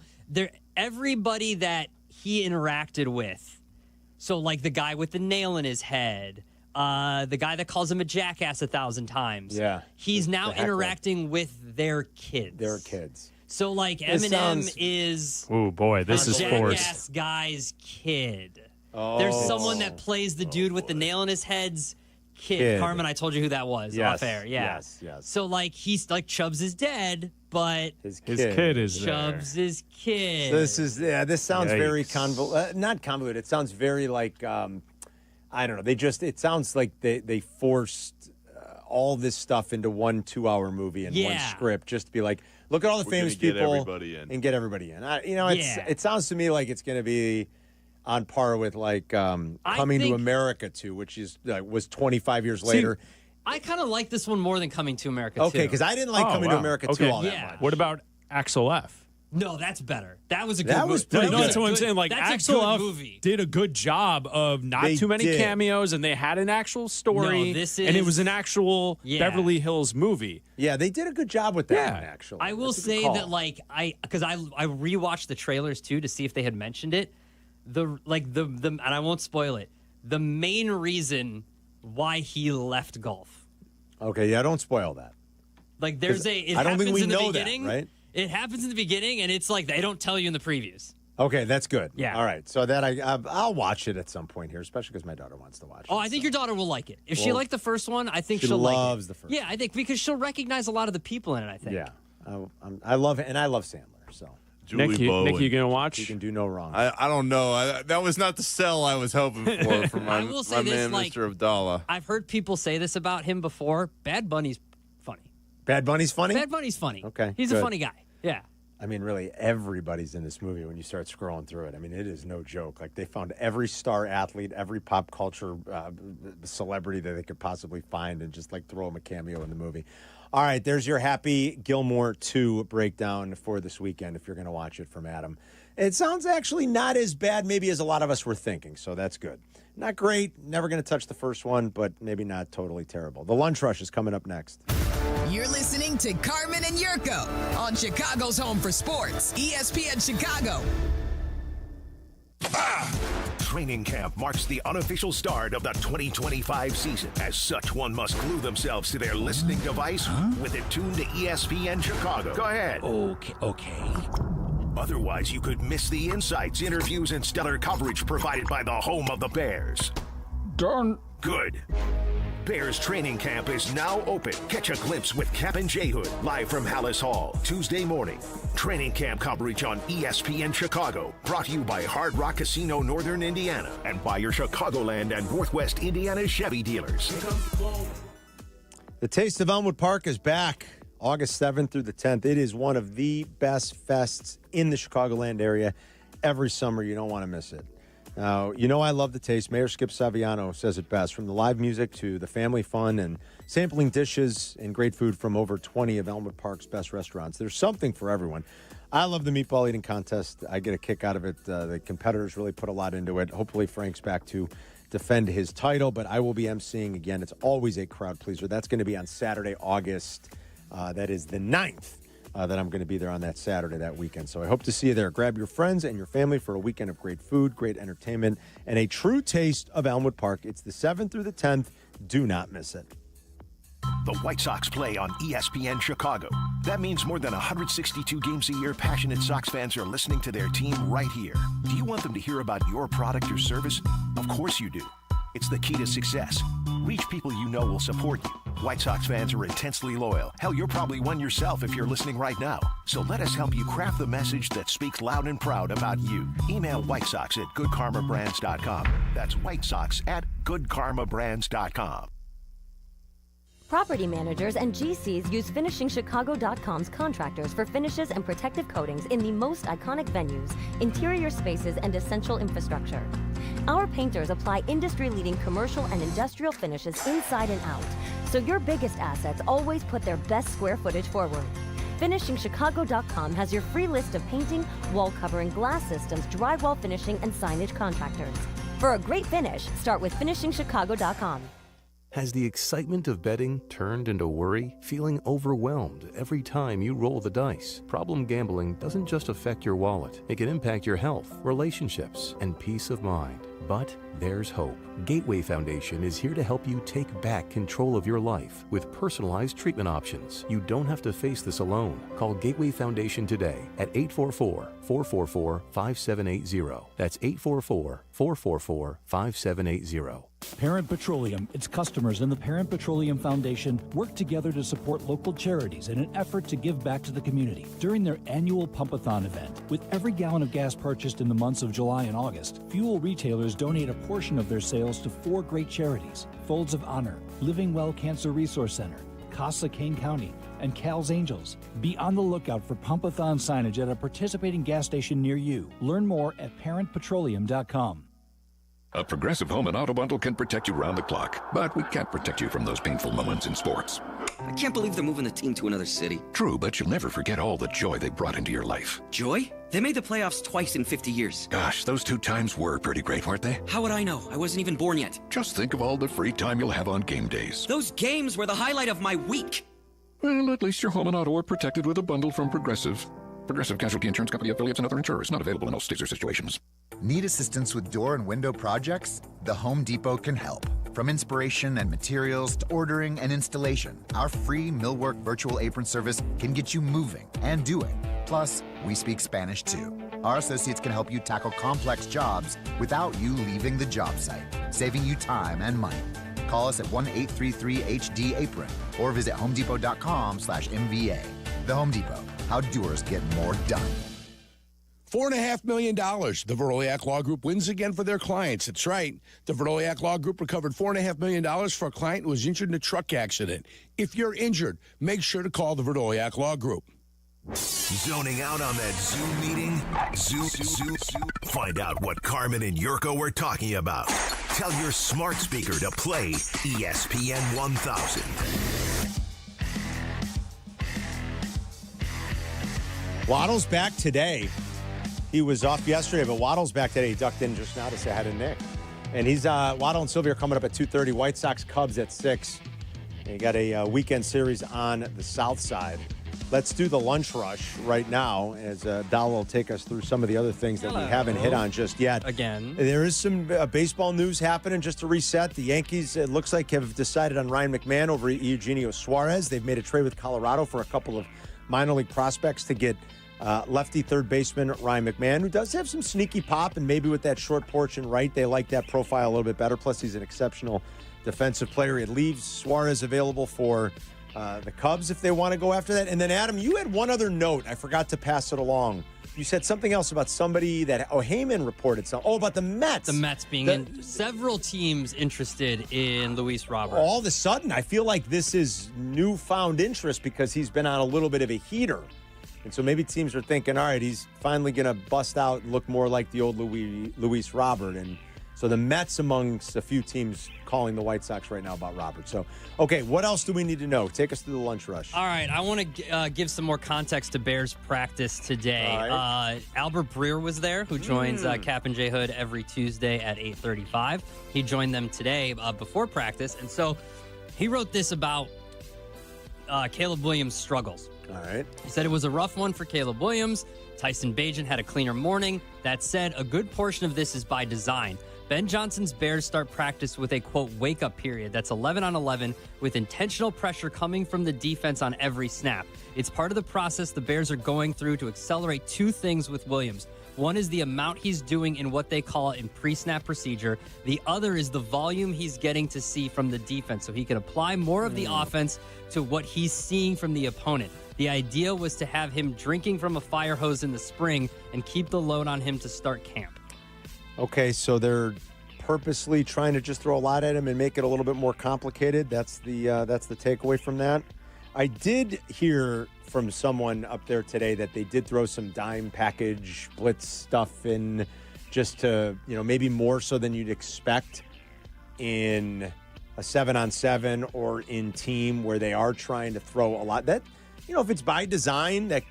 everybody that he interacted with. So like the guy with the nail in his head, the guy that calls him a jackass 1,000 times. Yeah. He's now interacting with their kids. Their kids. So like Eminem is. Oh boy, this is forced. Jackass guy's kid. Oh. There's someone that plays the dude with the nail in his head's kid. Carmen, I told you who that was off air. Yeah. Yes. So like he's like Chubbs is dead, but his kid is Chubbs' his kid. So this sounds very not convoluted. It sounds very like I don't know. It sounds like they forced all this stuff into one 2-hour movie and one script just to be like, look at all the famous people and get everybody in. It sounds to me like it's going to be on par with like Coming to America 2, which is was 25 years later. I kind of like this one more than Coming to America 2. Okay, because I didn't like Coming to America 2 all that much. What about Axel F? No, that's better. That was a good movie. Was pretty good. That's what I'm saying. Like that's Axel a good F movie. did a good job of not too many cameos, and they had an actual story. No, and it was an actual Beverly Hills movie. Yeah, they did a good job with that one, actually. I will say that because I rewatched the trailers too to see if they had mentioned it. And I won't spoil it. The main reason why he left golf. Okay, yeah, don't spoil that. Like there's I don't think we know that, right? It happens in the beginning, and it's like they don't tell you in the previews. Okay, that's good. Yeah. All right, so that I'll watch it at some point here, especially because my daughter wants to watch it. Oh, I think your daughter will like it. If she liked the first one, I think she'll like it. She loves the first. Yeah, I think because she'll recognize a lot of the people in it. I think. Yeah, I love it, and I love Sandler. So. Nick, you gonna watch? You can do no wrong. I don't know. That was not the sell I was hoping for my man, Mr. Abdallah. I've heard people say this about him before. Bad Bunny's funny. Bad Bunny's funny? Bad Bunny's funny. Okay. He's a funny guy. Yeah. I mean, really, everybody's in this movie when you start scrolling through it. I mean, it is no joke. Like, they found every star athlete, every pop culture celebrity that they could possibly find and just, like, throw them a cameo in the movie. All right, there's your Happy Gilmore 2 breakdown for this weekend if you're going to watch it from Adam. It sounds actually not as bad maybe as a lot of us were thinking, so that's good. Not great, never going to touch the first one, but maybe not totally terrible. The Lunch Rush is coming up next. You're listening to Carmen and Yurko on Chicago's Home for Sports, ESPN Chicago. Training camp marks the unofficial start of the 2025 season. As such, one must glue themselves to their listening device with it tuned to ESPN Chicago. Go ahead. Okay. Otherwise, you could miss the insights, interviews, and stellar coverage provided by the home of the Bears. Darn. Good. Bears training camp is now open. Catch a glimpse with Kap J Hood, live from Hallis Hall, Tuesday morning. Training camp coverage on ESPN Chicago, brought to you by Hard Rock Casino Northern Indiana and by your Chicagoland and Northwest Indiana Chevy dealers. The Taste of Elmwood Park is back August 7th through the 10th. It is one of the best fests in the Chicagoland area every summer. You don't want to miss it. Now, you know I love the taste. Mayor Skip Saviano says it best. From the live music to the family fun and sampling dishes and great food from over 20 of Elmwood Park's best restaurants. There's something for everyone. I love the meatball eating contest. I get a kick out of it. The competitors really put a lot into it. Hopefully Frank's back to defend his title, but I will be emceeing again. It's always a crowd pleaser. That's going to be on Saturday, August. That is the 9th. That I'm going to be there on that Saturday, that weekend. So I hope to see you there. Grab your friends and your family for a weekend of great food, great entertainment, and a true taste of Elmwood Park. It's the 7th through the 10th. Do not miss it. The White Sox play on ESPN Chicago. That means more than 162 games a year, passionate Sox fans are listening to their team right here. Do you want them to hear about your product or service? Of course you do. It's the key to success. Reach people you know will support you. White Sox fans are intensely loyal. Hell, you're probably one yourself if you're listening right now. So let us help you craft the message that speaks loud and proud about you. Email White Sox at goodkarmabrands.com. That's White Sox at goodkarmabrands.com. Property managers and GCs use FinishingChicago.com's contractors for finishes and protective coatings in the most iconic venues, interior spaces, and essential infrastructure. Our painters apply industry-leading commercial and industrial finishes inside and out, so your biggest assets always put their best square footage forward. FinishingChicago.com has your free list of painting, wall covering, glass systems, drywall finishing, and signage contractors. For a great finish, start with FinishingChicago.com. Has the excitement of betting turned into worry? Feeling overwhelmed every time you roll the dice? Problem gambling doesn't just affect your wallet. It can impact your health, relationships, and peace of mind. But there's hope. Gateway Foundation is here to help you take back control of your life with personalized treatment options. You don't have to face this alone. Call Gateway Foundation today at 844-444-5780. That's 844-444-5780. Parent Petroleum, its customers, and the Parent Petroleum Foundation work together to support local charities in an effort to give back to the community. During their annual Pump-a-thon event, with every gallon of gas purchased in the months of July and August, fuel retailers donate a portion of their sales to 4 great charities: Folds of Honor, Living Well Cancer Resource Center, CASA Kane County, and Cal's Angels. Be on the lookout for Pump-a-thon signage at a participating gas station near you. Learn more at parentpetroleum.com. A Progressive Home and Auto Bundle can protect you round the clock, but we can't protect you from those painful moments in sports. I can't believe they're moving the team to another city. True, but you'll never forget all the joy they brought into your life. Joy? They made the playoffs twice in 50 years. Gosh, those 2 times were pretty great, weren't they? How would I know? I wasn't even born yet. Just think of all the free time you'll have on game days. Those games were the highlight of my week. Well, at least your home and auto are protected with a bundle from Progressive. Progressive Casualty Insurance Company affiliates and other insurers. Not available in all states or situations. Need assistance with door and window projects? The Home Depot can help. From inspiration and materials to ordering and installation, our free millwork virtual apron service can get you moving and doing. Plus, we speak Spanish too. Our associates can help you tackle complex jobs without you leaving the job site, saving you time and money. Call us at 1-833-HD-APRON or visit homedepot.com/MVA. The Home Depot, how doers get more done. $4.5 million. The Veroliak Law Group wins again for their clients. That's right. The Veroliak Law Group recovered $4.5 million for a client who was injured in a truck accident. If you're injured, make sure to call the Veroliak Law Group. Zoning out on that Zoom meeting? Zoom. Find out what Carmen and Yurko were talking about. Tell your smart speaker to play ESPN 1000. Waddle's back today. He was off yesterday, but Waddle's back today. He ducked in just now to say hi to Nick. And he's Waddle and Silvy are coming up at 2:30. White Sox Cubs at 6. And you got a weekend series on the south side. Let's do the lunch rush right now as Dal will take us through some of the other things that we haven't hit on just yet. Again. There is some baseball news happening. Just to reset, the Yankees, it looks like, have decided on Ryan McMahon over Eugenio Suarez. They've made a trade with Colorado for a couple of minor league prospects to get lefty third baseman Ryan McMahon, who does have some sneaky pop, and maybe with that short porch and right, they like that profile a little bit better. Plus, he's an exceptional defensive player. It leaves Suarez available for the Cubs if they want to go after that. And then, Adam, you had one other note. I forgot to pass it along. You said something else about somebody that Heyman reported something. Oh, about the Mets. The Mets being in several teams interested in Luis Robert. All of a sudden, I feel like this is newfound interest because he's been on a little bit of a heater. And so maybe teams are thinking, all right, he's finally going to bust out and look more like the old Luis Robert. And so the Mets amongst a few teams calling the White Sox right now about Robert. So, okay, what else do we need to know? Take us through the lunch rush. All right, I want to give some more context to Bears practice today. Right. Albert Breer was there, who joins Kap J Hood every Tuesday at 8:35. He joined them today before practice. And so he wrote this about Caleb Williams' struggles. All right. He said it was a rough one for Caleb Williams. Tyson Bagent had a cleaner morning. That said, a good portion of this is by design. Ben Johnson's Bears start practice with a, quote, wake-up period. That's 11 on 11 with intentional pressure coming from the defense on every snap. It's part of the process the Bears are going through to accelerate 2 things with Williams. One is the amount he's doing in what they call in pre-snap procedure. The other is the volume he's getting to see from the defense so he can apply more of the offense to what he's seeing from the opponent. The idea was to have him drinking from a fire hose in the spring and keep the load on him to start camp. Okay, so they're purposely trying to just throw a lot at him and make it a little bit more complicated. That's the takeaway from that. I did hear from someone up there today that they did throw some dime package blitz stuff in just to, maybe more so than you'd expect in a 7-on-7 or in team where they are trying to throw a lot. That, if it's by design, that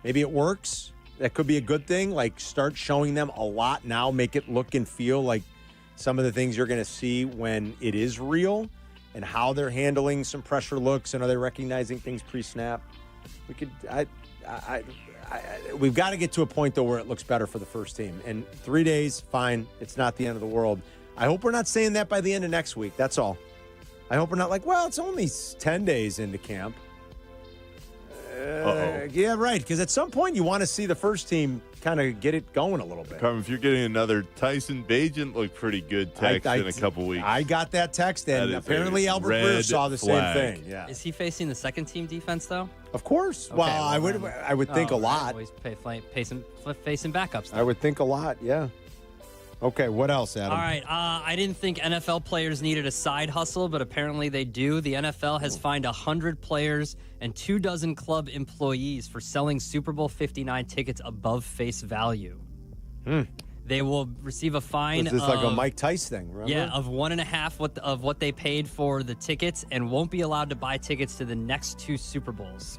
maybe it works. That could be a good thing. Like, start showing them a lot now. Make it look and feel like some of the things you're going to see when it is real and how they're handling some pressure looks and are they recognizing things pre-snap. We've got to get to a point, though, where it looks better for the first team. And 3 days, fine. It's not the end of the world. I hope we're not saying that by the end of next week. That's all. I hope we're not like, well, it's only 10 days into camp. Yeah, right. Because at some point, you want to see the first team kind of get it going a little bit. Carmen, if you're getting another Tyson Bagent look pretty good text in a couple weeks. I got that text, and apparently Albert Breer saw the same thing. Yeah. Is he facing the second team defense, though? Of course. Okay, well, I would think a lot. Always facing backups. I would think a lot, yeah. Okay, what else, Adam? All right, I didn't think NFL players needed a side hustle, but apparently they do. The NFL has fined 100 players and 24 club employees for selling Super Bowl 59 tickets above face value. They will receive a fine. Was this like a Mike Tice thing, remember? Yeah, of 1.5 of what they paid for the tickets and won't be allowed to buy tickets to the next 2 Super Bowls.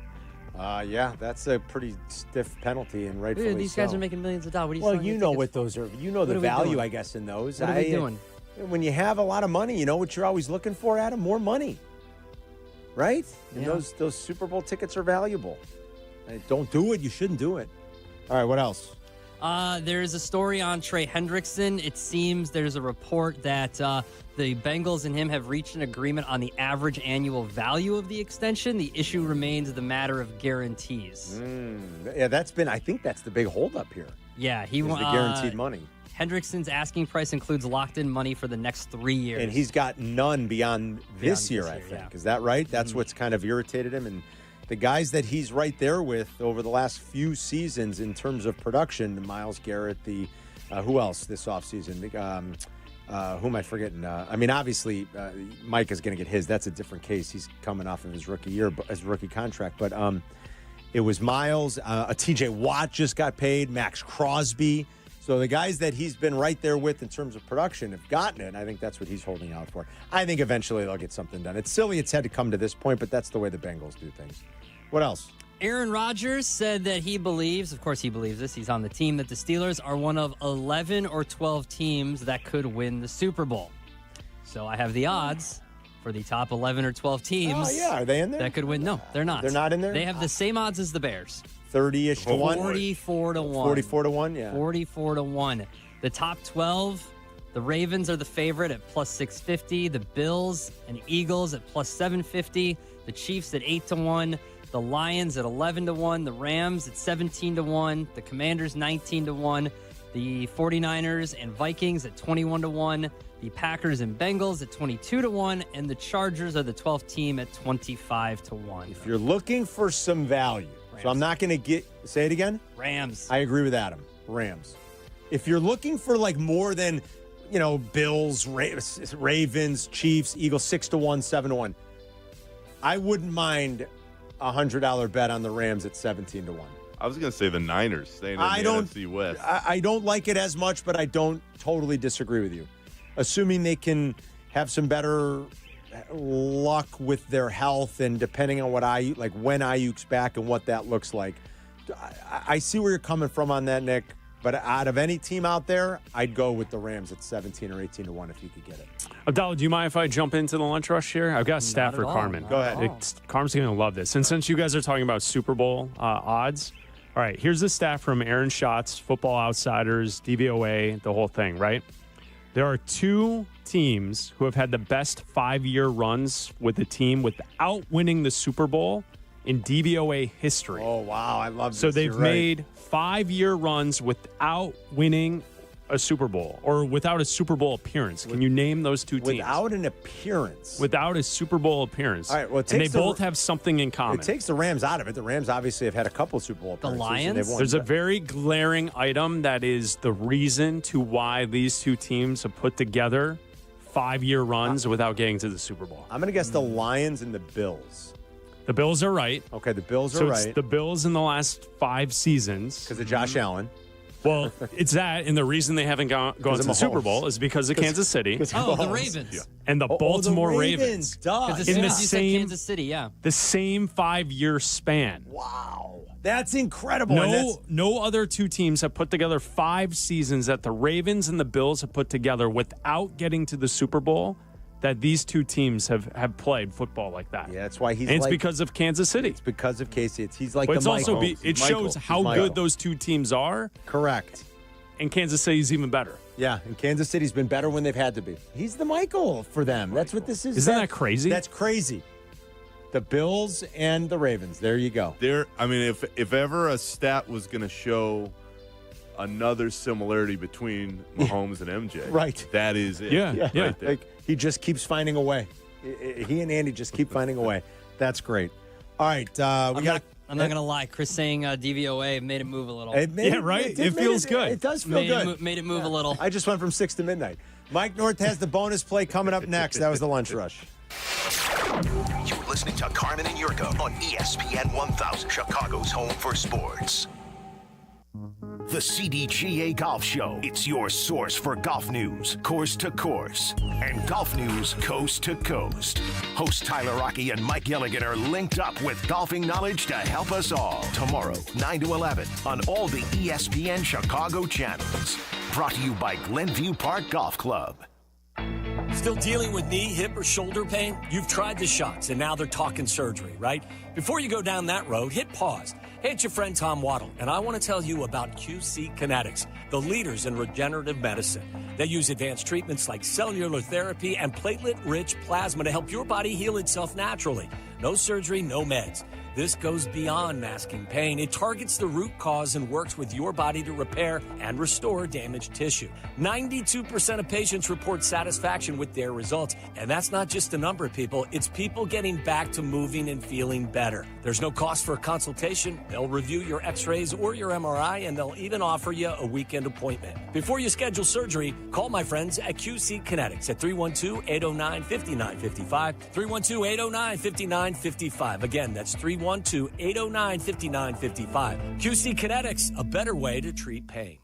Yeah, that's a pretty stiff penalty, and rightfully These guys are making millions of dollars. Well, you know what those are. You know the value, I guess, in those. What are we doing? When you have a lot of money, you know what you're always looking for, Adam? More money, right? And those Super Bowl tickets are valuable. Don't do it. You shouldn't do it. All right, what else? There's a story on Trey Hendrickson. It seems there's a report that the Bengals and him have reached an agreement on the average annual value of the extension. The issue remains the matter of guarantees. Yeah, I think that's the big holdup here. Yeah, he wants the guaranteed money. Hendrickson's asking price includes locked-in money for the next 3 years. And he's got none beyond this year, I think. Yeah. Is that right? That's what's kind of irritated him. And the guys that he's right there with over the last few seasons in terms of production, Myles Garrett, who else this offseason? Who am I forgetting? Obviously, Mike is going to get his. That's a different case. He's coming off of his rookie contract. But it was Myles. A TJ Watt just got paid. Max Crosby. So the guys that he's been right there with in terms of production have gotten it. I think that's what he's holding out for. I think eventually they'll get something done. It's silly it's had to come to this point, but that's the way the Bengals do things. What else? Aaron Rodgers said that he believes, of course he believes this, he's on the team, that the Steelers are one of 11 or 12 teams that could win the Super Bowl. So I have the odds for the top 11 or 12 teams. Oh, yeah. Are they in there? That could win. No, they're not. They're not in there? They have the same odds as the Bears. 30-ish to 1? 44 to 1. 44 to 1, yeah. 44 to 1. The top 12, the Ravens are the favorite at plus 650. The Bills and Eagles at plus 750. The Chiefs at 8 to 1. The Lions at 11 to 1. The Rams at 17 to 1. The Commanders 19 to 1. The 49ers and Vikings at 21 to 1. The Packers and Bengals at 22 to 1. And the Chargers are the 12th team at 25 to 1. If you're looking for some value, Rams. So I'm not going to say it again? Rams. I agree with Adam. Rams. If you're looking for like more than, Bills, Ravens, Chiefs, Eagles, 6 to 1, 7 to 1, I wouldn't mind a $100 bet on the Rams at 17 to 1. I was going to say the Niners staying in the NFC West. I don't like it as much, but I don't totally disagree with you. Assuming they can have some better luck with their health and depending on when Ayuk's back and what that looks like. I see where you're coming from on that, Nick. But out of any team out there, I'd go with the Rams at 17 or 18 to 1 if you could get it. Abdallah, do you mind if I jump into the lunch rush here? I've got a stat for Carmen. Go ahead. Carmen's going to love this. And since you guys are talking about Super Bowl odds, all right, here's the stat from Aaron Schatz, Football Outsiders, DVOA, the whole thing, right? There are 2 teams who have had the best 5-year runs with a team without winning the Super Bowl in DVOA history. Oh, wow. I love this. So they've made 5-year runs without winning a Super Bowl or without a Super Bowl appearance. Can you name those 2 teams? Without an appearance. Without a Super Bowl appearance. All right, well, and they both have something in common. It takes the Rams out of it. The Rams obviously have had a couple of Super Bowl appearances. The Lions? There's a very glaring item that is the reason to why these 2 teams have put together 5-year runs without getting to the Super Bowl. I'm going to guess the Lions and the Bills. The Bills are right. Okay, the Bills are right. It's the Bills in the last 5 seasons. Because of Josh Allen. Well, it's that, and the reason they haven't gone to the Super Bowl is because of Kansas City. The Ravens. Yeah. And the Baltimore Ravens. Duh. In the same Kansas City, yeah. The same 5-year span. Wow. That's incredible. No other two teams have put together 5 seasons that the Ravens and the Bills have put together without getting to the Super Bowl, that these two teams have played football like that. Yeah, that's why he's. And it's because of Kansas City. It's because of KC. He's like. But the it's also Michael. it shows how good those two teams are. Correct. And Kansas City's even better. Yeah, and Kansas City's been better when they've had to be. He's the Michael for them. That's what this is. Isn't that crazy? That's crazy. The Bills and the Ravens. There you go. I mean, if ever a stat was going to show another similarity between Mahomes and MJ, right? That is it. Yeah. Right there. Like, he just keeps finding a way. He and Andy just keep finding a way. That's great. All right, I'm not gonna lie. Chris saying DVOA made it move a little. It feels good. It does feel good. Made it move a little. I just went from 6 to midnight. Mike North has the bonus play coming up next. That was the lunch rush. You're listening to Carmen and Yurko on ESPN 1000, Chicago's home for sports. The CDGA Golf Show. It's your source for golf news, course to course, and golf news coast to coast. Hosts Tyler Rocky and Mike Gilligan are linked up with golfing knowledge to help us all. Tomorrow, 9 to 11 on all the ESPN Chicago channels. Brought to you by Glenview Park Golf Club. Still dealing with knee, hip, or shoulder pain? You've tried the shots, and now they're talking surgery, right? Before you go down that road, hit pause. Hey, it's your friend Tom Waddle, and I want to tell you about QC Kinetics, the leaders in regenerative medicine. They use advanced treatments like cellular therapy and platelet-rich plasma to help your body heal itself naturally. No surgery, no meds. This goes beyond masking pain. It targets the root cause and works with your body to repair and restore damaged tissue. 92% of patients report satisfaction with their results. And that's not just a number of people. It's people getting back to moving and feeling better. There's no cost for a consultation. They'll review your x-rays or your MRI, and they'll even offer you a weekend appointment. Before you schedule surgery, call my friends at QC Kinetics at 312-809-5955. 312-809-5955. Again, that's 312-809-5955. QC Kinetics, a better way to treat pain.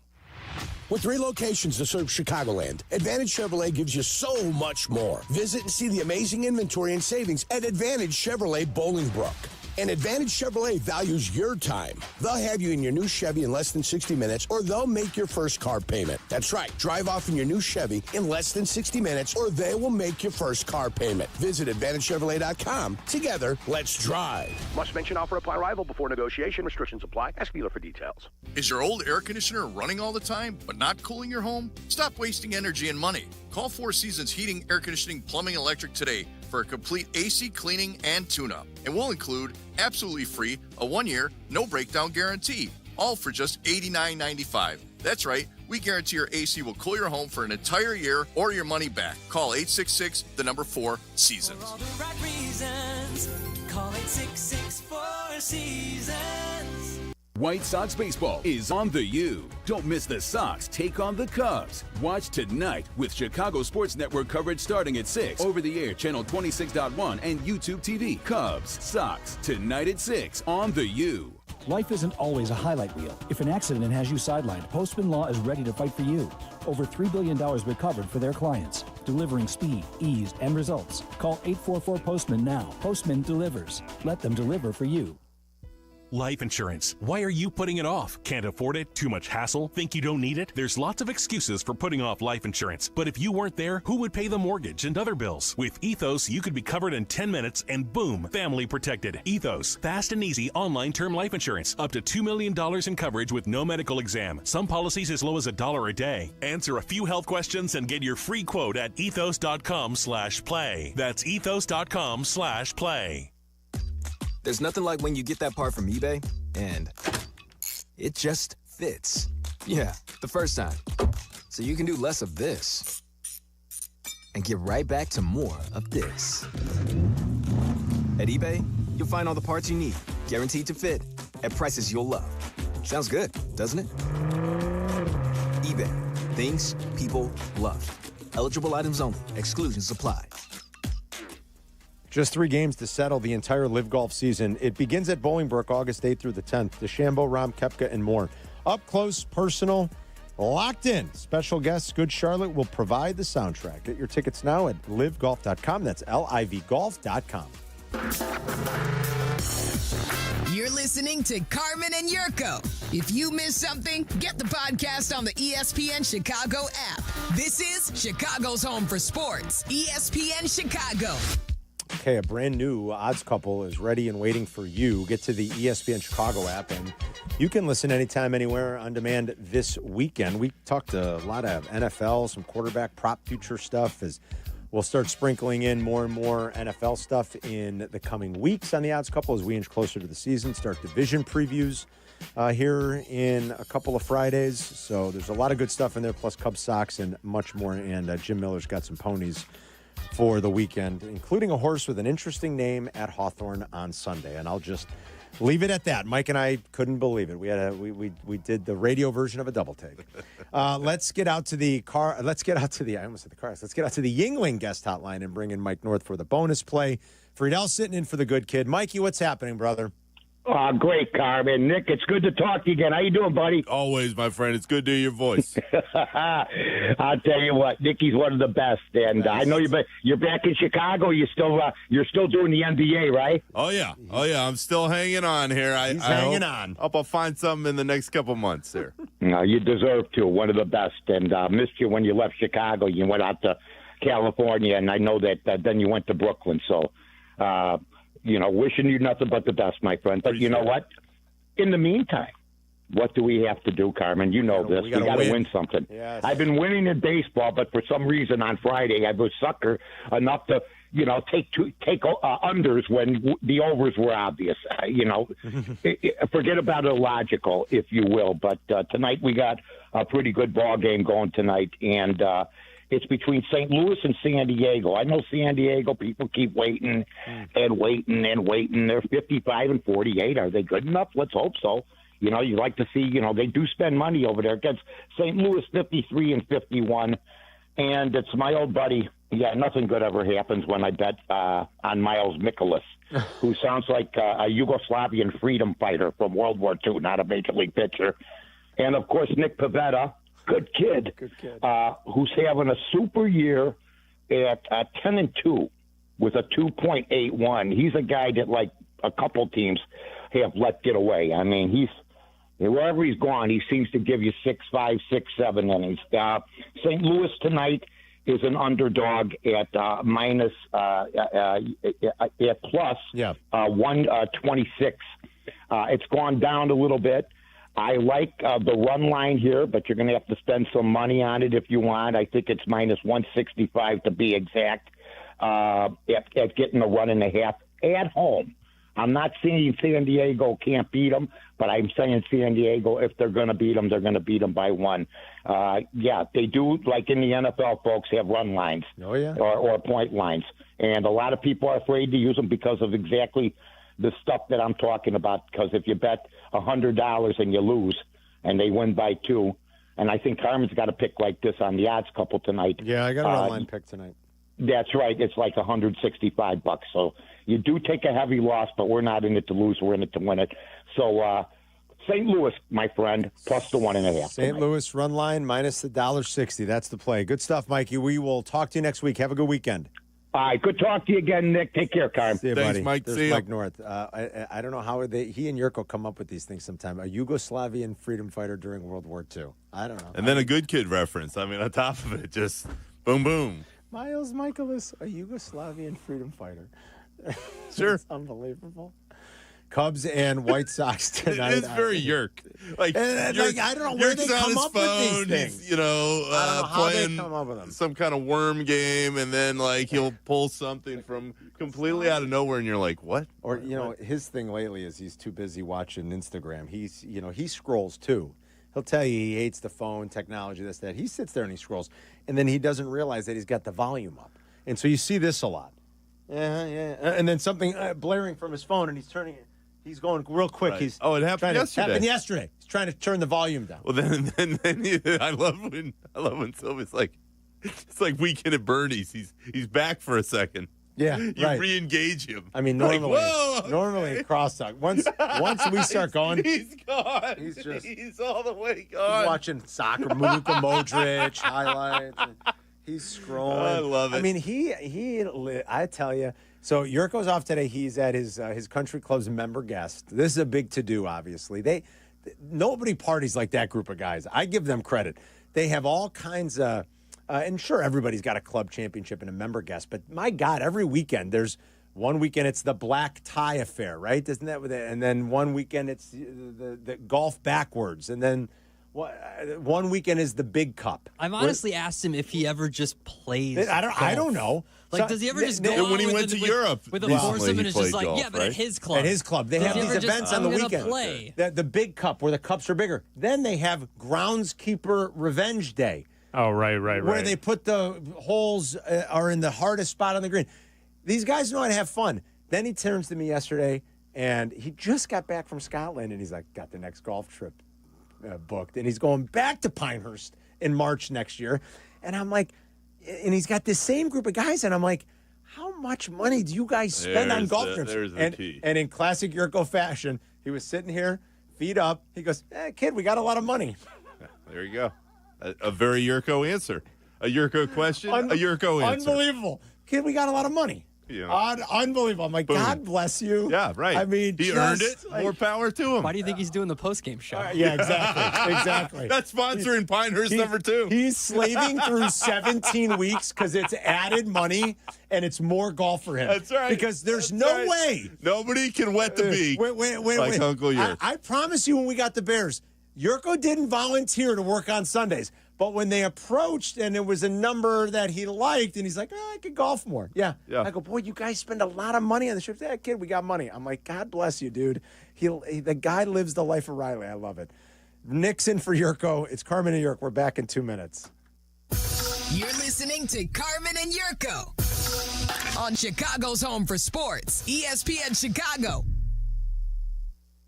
With 3 locations to serve Chicagoland, Advantage Chevrolet gives you so much more. Visit and see the amazing inventory and savings at Advantage Chevrolet Bolingbrook. And Advantage Chevrolet values your time. They'll have you in your new Chevy in less than 60 minutes, or they'll make your first car payment. That's right. Drive off in your new Chevy in less than 60 minutes, or they will make your first car payment. Visit AdvantageChevrolet.com. Together, let's drive. Must mention offer apply arrival before negotiation. Restrictions apply. Ask dealer for details. Is your old air conditioner running all the time, but not cooling your home? Stop wasting energy and money. Call Four Seasons Heating, Air Conditioning, Plumbing, Electric today for a complete AC cleaning and tune-up. And we'll include absolutely free a 1-year, no breakdown guarantee, all for just $89.95. That's right, we guarantee your AC will cool your home for an entire year or your money back. Call 866-4 Seasons. For all the right reasons, call 866-4 Seasons. White Sox baseball is on the U. Don't miss the Sox take on the Cubs. Watch tonight with Chicago Sports Network coverage starting at 6. Over the air, channel 26.1 and YouTube TV. Cubs, Sox, tonight at 6 on the U. Life isn't always a highlight reel. If an accident has you sidelined, Postman Law is ready to fight for you. Over $3 billion recovered for their clients, delivering speed, ease, and results. Call 844-POSTMAN now. Postman delivers. Let them deliver for you. Life insurance. Why are you putting it off? Can't afford it? Too much hassle? Think you don't need it? There's lots of excuses for putting off life insurance. But if you weren't there, who would pay the mortgage and other bills? With Ethos, you could be covered in 10 minutes and boom, family protected. Ethos, fast and easy online term life insurance. Up to $2 million in coverage with no medical exam. Some policies as low as $1 a day. Answer a few health questions and get your free quote at ethos.com/play. That's ethos.com/play. There's nothing like when you get that part from eBay, and it just fits. Yeah, the first time. So you can do less of this and get right back to more of this. At eBay, you'll find all the parts you need, guaranteed to fit, at prices you'll love. Sounds good, doesn't it? eBay. Things people love. Eligible items only. Exclusions apply. Just 3 games to settle the entire Live Golf season. It begins at Bolingbrook August 8th through the 10th. DeChambeau, Rahm, Koepka, and more. Up close, personal, locked in. Special guest, Good Charlotte, will provide the soundtrack. Get your tickets now at livegolf.com. That's livgolf.com. You're listening to Carmen and Yurko. If you missed something, get the podcast on the ESPN Chicago app. This is Chicago's home for sports, ESPN Chicago. Okay, a brand new odds couple is ready and waiting for you. Get to the ESPN Chicago app, and you can listen anytime, anywhere, on demand this weekend. We talked a lot of NFL, some quarterback prop future stuff, as we'll start sprinkling in more and more NFL stuff in the coming weeks on the odds couple as we inch closer to the season. Start division previews here in a couple of Fridays. So there's a lot of good stuff in there, plus Cubs, Sox, and much more. And Jim Miller's got some ponies for the weekend, including a horse with an interesting name at Hawthorne on Sunday. And I'll just leave it at that. Mike and I couldn't believe it. We did the radio version of a double take. Let's get out to the car. Let's get out to the Yingling guest hotline and bring in Mike North for the bonus play. Friedell sitting in for the good kid. Mikey, what's happening, brother? Great, Carmen. Nick, it's good to talk to you again. How you doing, buddy? Always, my friend. It's good to hear your voice. I'll tell you what, Nicky's one of the best, and I know you're back in Chicago. You're still doing the NBA, right? Oh yeah. I'm still hanging on here. He's hanging on. Hope I'll find something in the next couple months here. No, you deserve to. One of the best, and missed you when you left Chicago. You went out to California, and I know that then you went to Brooklyn. So. Wishing you nothing but the best, my friend. But you know what? In the meantime, what do we have to do, Carmen? You know this. We got to win something. Yes. I've been winning in baseball, but for some reason on Friday I was sucker enough to, take unders when the overs were obvious. Forget about illogical, if you will. But tonight we got a pretty good ball game going tonight, and it's between St. Louis and San Diego. I know San Diego, people keep waiting and waiting and waiting. They're 55 and 48. Are they good enough? Let's hope so. You'd like to see, they do spend money over there. Against St. Louis, 53 and 51. And it's my old buddy. Yeah, nothing good ever happens when I bet on Miles Mikolas, who sounds like a Yugoslavian freedom fighter from World War II, not a major league pitcher. And, of course, Nick Pivetta. Good kid. Who's having a super year at 10-2 with a 2.81. He's a guy that, like, a couple teams have let get away. I mean, wherever he's gone, he seems to give you 6-5, 6-7 innings. St. Louis tonight is an underdog at minus at plus 126. It's gone down a little bit. I like the run line here, but you're going to have to spend some money on it if you want. I think it's minus 165 to be exact at getting a 1.5 at home. I'm not saying San Diego can't beat them, but I'm saying San Diego, if they're going to beat them, they're going to beat them by one. They do, like in the NFL, folks, have run lines or point lines. And a lot of people are afraid to use them because of exactly the stuff that I'm talking about, because if you bet $100 and you lose and they win by 2, and I think Carmen's got a pick like this on the odds couple tonight. Yeah, I got an online pick tonight. That's right. It's like $165. So you do take a heavy loss, but we're not in it to lose. We're in it to win it. So St. Louis, my friend, plus the 1.5. St. Louis run line minus the $1.60. That's the play. Good stuff, Mikey. We will talk to you next week. Have a good weekend. All right, good talk to you again, Nick. Take care, Carmen. See you, Thanks, buddy. Mike. There's See Mike you. North. I don't know how he and Yurko come up with these things sometime. A Yugoslavian freedom fighter during World War II. I don't know. And then a good kid reference. I mean, on top of it, just boom, boom. Miles Mikolas, a Yugoslavian freedom fighter. Sure. It's unbelievable. Cubs and White Sox tonight. It's very Yerk. I don't know where they come up with these things. He's, playing come up with them. some kind of worm game, and then he'll pull something from completely out of nowhere, and you're like, what? Or his thing lately is he's too busy watching Instagram. He scrolls too. He'll tell you he hates the phone, technology, this, that. He sits there and he scrolls, and then he doesn't realize that he's got the volume up, and so you see this a lot. And then something blaring from his phone, and he's turning it. He's going real quick. Right. It happened yesterday. He's trying to turn the volume down. Well, then I love when Sylvia's like, it's like Weekend at Bernie's. He's back for a second. Yeah, you right. re-engage him. I mean, normally crosstalk. Once we start going, he's gone. He's all the way gone. He's watching soccer, Luka Modric highlights. He's scrolling. I love it. I mean, I tell you. So Yurko's off today. He's at his country club's member guest. This is a big to-do, obviously. Nobody parties like that group of guys. I give them credit. They have all kinds of, and sure, everybody's got a club championship and a member guest, but my God, every weekend there's one weekend it's the black tie affair, right? Isn't that what? And then one weekend it's the golf backwards, and then one weekend is the big cup. I've honestly asked him if he ever just plays. I don't know. Like, does he ever just go when he went to Europe with a foursome and it's just like, golf, but right? at his club. At his club. They have these events on the weekend. Play. The big cup where the cups are bigger. Then they have Groundskeeper Revenge Day. Oh, right. Where they put the holes are in the hardest spot on the green. These guys know how to have fun. Then he turns to me yesterday, and he just got back from Scotland, and he's like, got the next golf trip booked. And he's going back to Pinehurst in March next year. And I'm like, and he's got this same group of guys, and I'm like, how much money do you guys spend on golf trips? There's the key. And in classic Yurko fashion, he was sitting here, feet up. He goes, kid, we got a lot of money. There you go. A very Yurko answer. A Yurko question, a Yurko answer. Unbelievable. Kid, we got a lot of money. Yeah. Unbelievable. I'm like, Boom. God bless you. Yeah, right. I mean, he earned it. More power to him. Why do you think he's doing the post-game show? Yeah, exactly. That's sponsoring Pinehurst number 2. He's slaving through 17 weeks because it's added money and it's more golf for him. That's right. Because there's no way. Nobody can wet the beak like Uncle Yurko. I promise you when we got the Bears, Yurko didn't volunteer to work on Sundays. But when they approached and it was a number that he liked, and he's like, I could golf more. Yeah. I go, boy, you guys spend a lot of money on the trip. Yeah, kid, we got money. I'm like, God bless you, dude. The guy lives the life of Riley. I love it. Nick's in for Yurko. It's Carmen and Yurko. We're back in 2 minutes. You're listening to Carmen and Yurko on Chicago's home for sports, ESPN Chicago.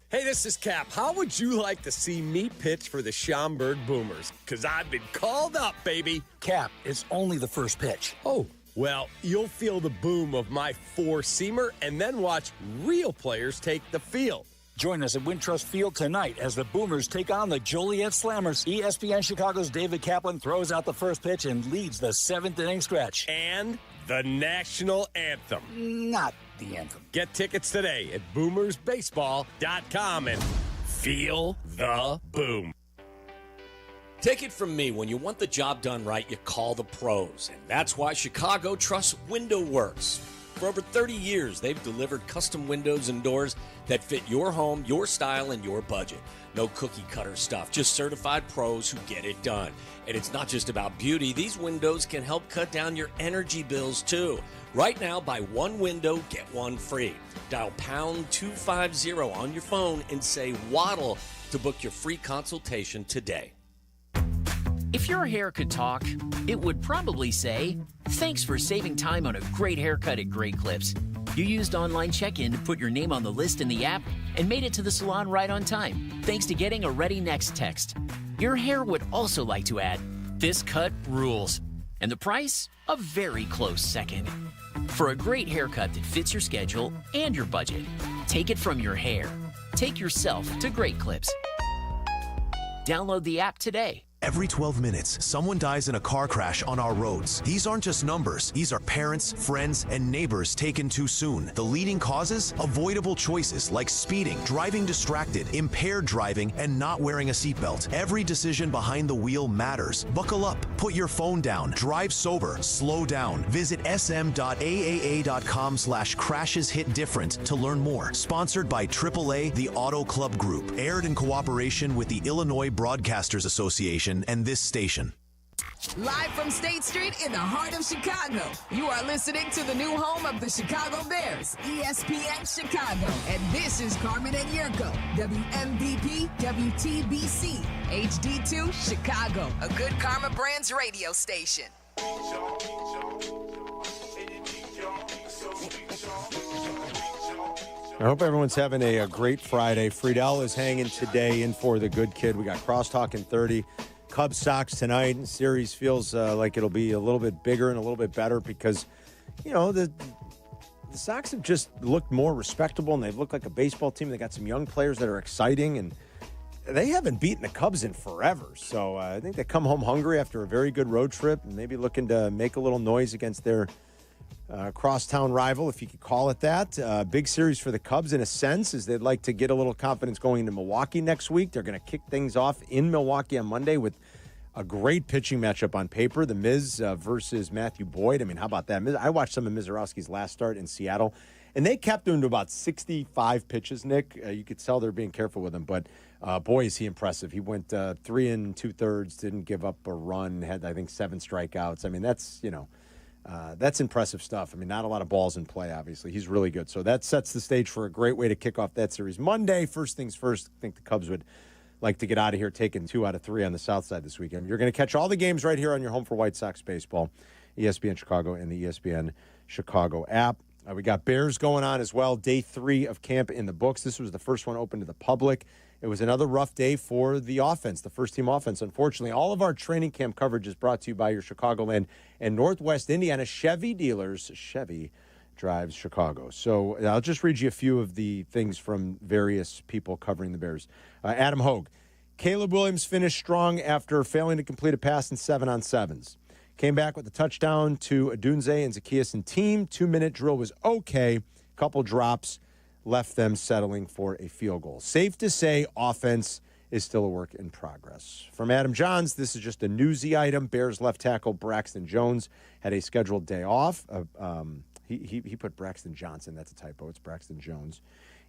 Hey, this is Kap. How would you like to see me pitch for the Schaumburg Boomers? Because I've been called up, baby. Kap, it's only the first pitch. Oh, well, you'll feel the boom of my four-seamer and then watch real players take the field. Join us at Wintrust Field tonight as the Boomers take on the Joliet Slammers. ESPN Chicago's David Kaplan throws out the first pitch and leads the 7th inning stretch. And the national anthem. Not the anthem. Get tickets today at boomersbaseball.com and feel the boom. Take it from me, when you want the job done right, you call the pros. And that's why Chicago trusts Window Works. For over 30 years, they've delivered custom windows and doors that fit your home, your style, and your budget. No cookie cutter stuff, just certified pros who get it done. And it's not just about beauty. These windows can help cut down your energy bills, too. Right now, buy one window, get one free. Dial pound 250 on your phone and say Waddle to book your free consultation today. If your hair could talk, it would probably say, "Thanks for saving time on a great haircut at Great Clips. You used online check-in to put your name on the list in the app and made it to the salon right on time, thanks to getting a Ready Next text. Your hair would also like to add, this cut rules. And the price? A very close second. For a great haircut that fits your schedule and your budget, take it from your hair. Take yourself to Great Clips. Download the app today. Every 12 minutes, someone dies in a car crash on our roads. These aren't just numbers. These are parents, friends, and neighbors taken too soon. The leading causes? Avoidable choices like speeding, driving distracted, impaired driving, and not wearing a seatbelt. Every decision behind the wheel matters. Buckle up, put your phone down, drive sober, slow down. Visit sm.aaa.com/crasheshitdifferent to learn more. Sponsored by AAA, the Auto Club Group. Aired in cooperation with the Illinois Broadcasters Association and this station. Live from State Street in the heart of Chicago, you are listening to the new home of the Chicago Bears, ESPN Chicago. And this is Carmen and Yurko, WMVP, WTBC, HD2, Chicago, a good Karma Brands radio station. I hope everyone's having a great Friday. Friedell is hanging today in for the good kid. We got crosstalk in 30. Cubs Sox tonight. Series feels like it'll be a little bit bigger and a little bit better because, you know, the the Sox have just looked more respectable, and they've looked like a baseball team. They got some young players that are exciting, and they haven't beaten the Cubs in forever. So I think they come home hungry after a very good road trip and maybe looking to make a little noise against their crosstown rival, if you could call it that. Big series for the Cubs in a sense, as they'd like to get a little confidence going into Milwaukee next week. They're going to kick things off in Milwaukee on Monday with a great pitching matchup on paper, the Miz versus Matthew Boyd. I mean, how about that? I watched some of Mizorowski's last start in Seattle, and they kept him to about 65 pitches, Nick. You could tell they're being careful with him, but boy, is he impressive. He went 3 2/3, didn't give up a run, had, I think, 7 strikeouts. I mean, that's impressive stuff. I mean, not a lot of balls in play, obviously. He's really good. So that sets the stage for a great way to kick off that series. Monday, first things first, I think the Cubs would like to get out of here taking 2 out of 3 on the south side this weekend. You're going to catch all the games right here on your home for White Sox baseball, ESPN Chicago and the ESPN Chicago app. We got Bears going on as well. Day 3 of camp in the books. This was the first one open to the public. It was another rough day for the offense, the first-team offense. Unfortunately, all of our training camp coverage is brought to you by your Chicagoland and Northwest Indiana Chevy dealers. Chevy drives Chicago. So I'll just read you a few of the things from various people covering the Bears. Adam Hogue. Caleb Williams finished strong after failing to complete a pass in 7-on-7s. Came back with a touchdown to Adunze and Zacchaeus and team. 2-minute drill was okay. Couple drops left them settling for a field goal. Safe to say, offense is still a work in progress. From Adam Johns, this is just a newsy item. Bears left tackle Braxton Jones had a scheduled day off. He put Braxton Johnson. That's a typo. It's Braxton Jones.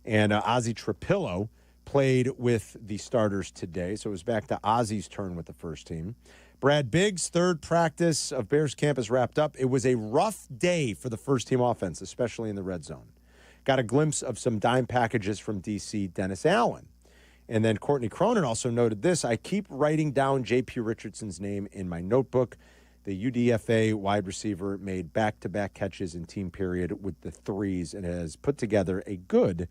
And Ozzie Trapillo played with the starters today, so it was back to Ozzie's turn with the first team. Brad Biggs' third practice of Bears camp is wrapped up. It was a rough day for the first-team offense, especially in the red zone. Got a glimpse of some dime packages from D.C. Dennis Allen. And then Courtney Cronin also noted this: I keep writing down J.P. Richardson's name in my notebook. The UDFA wide receiver made back-to-back catches in team period with the threes and has put together a good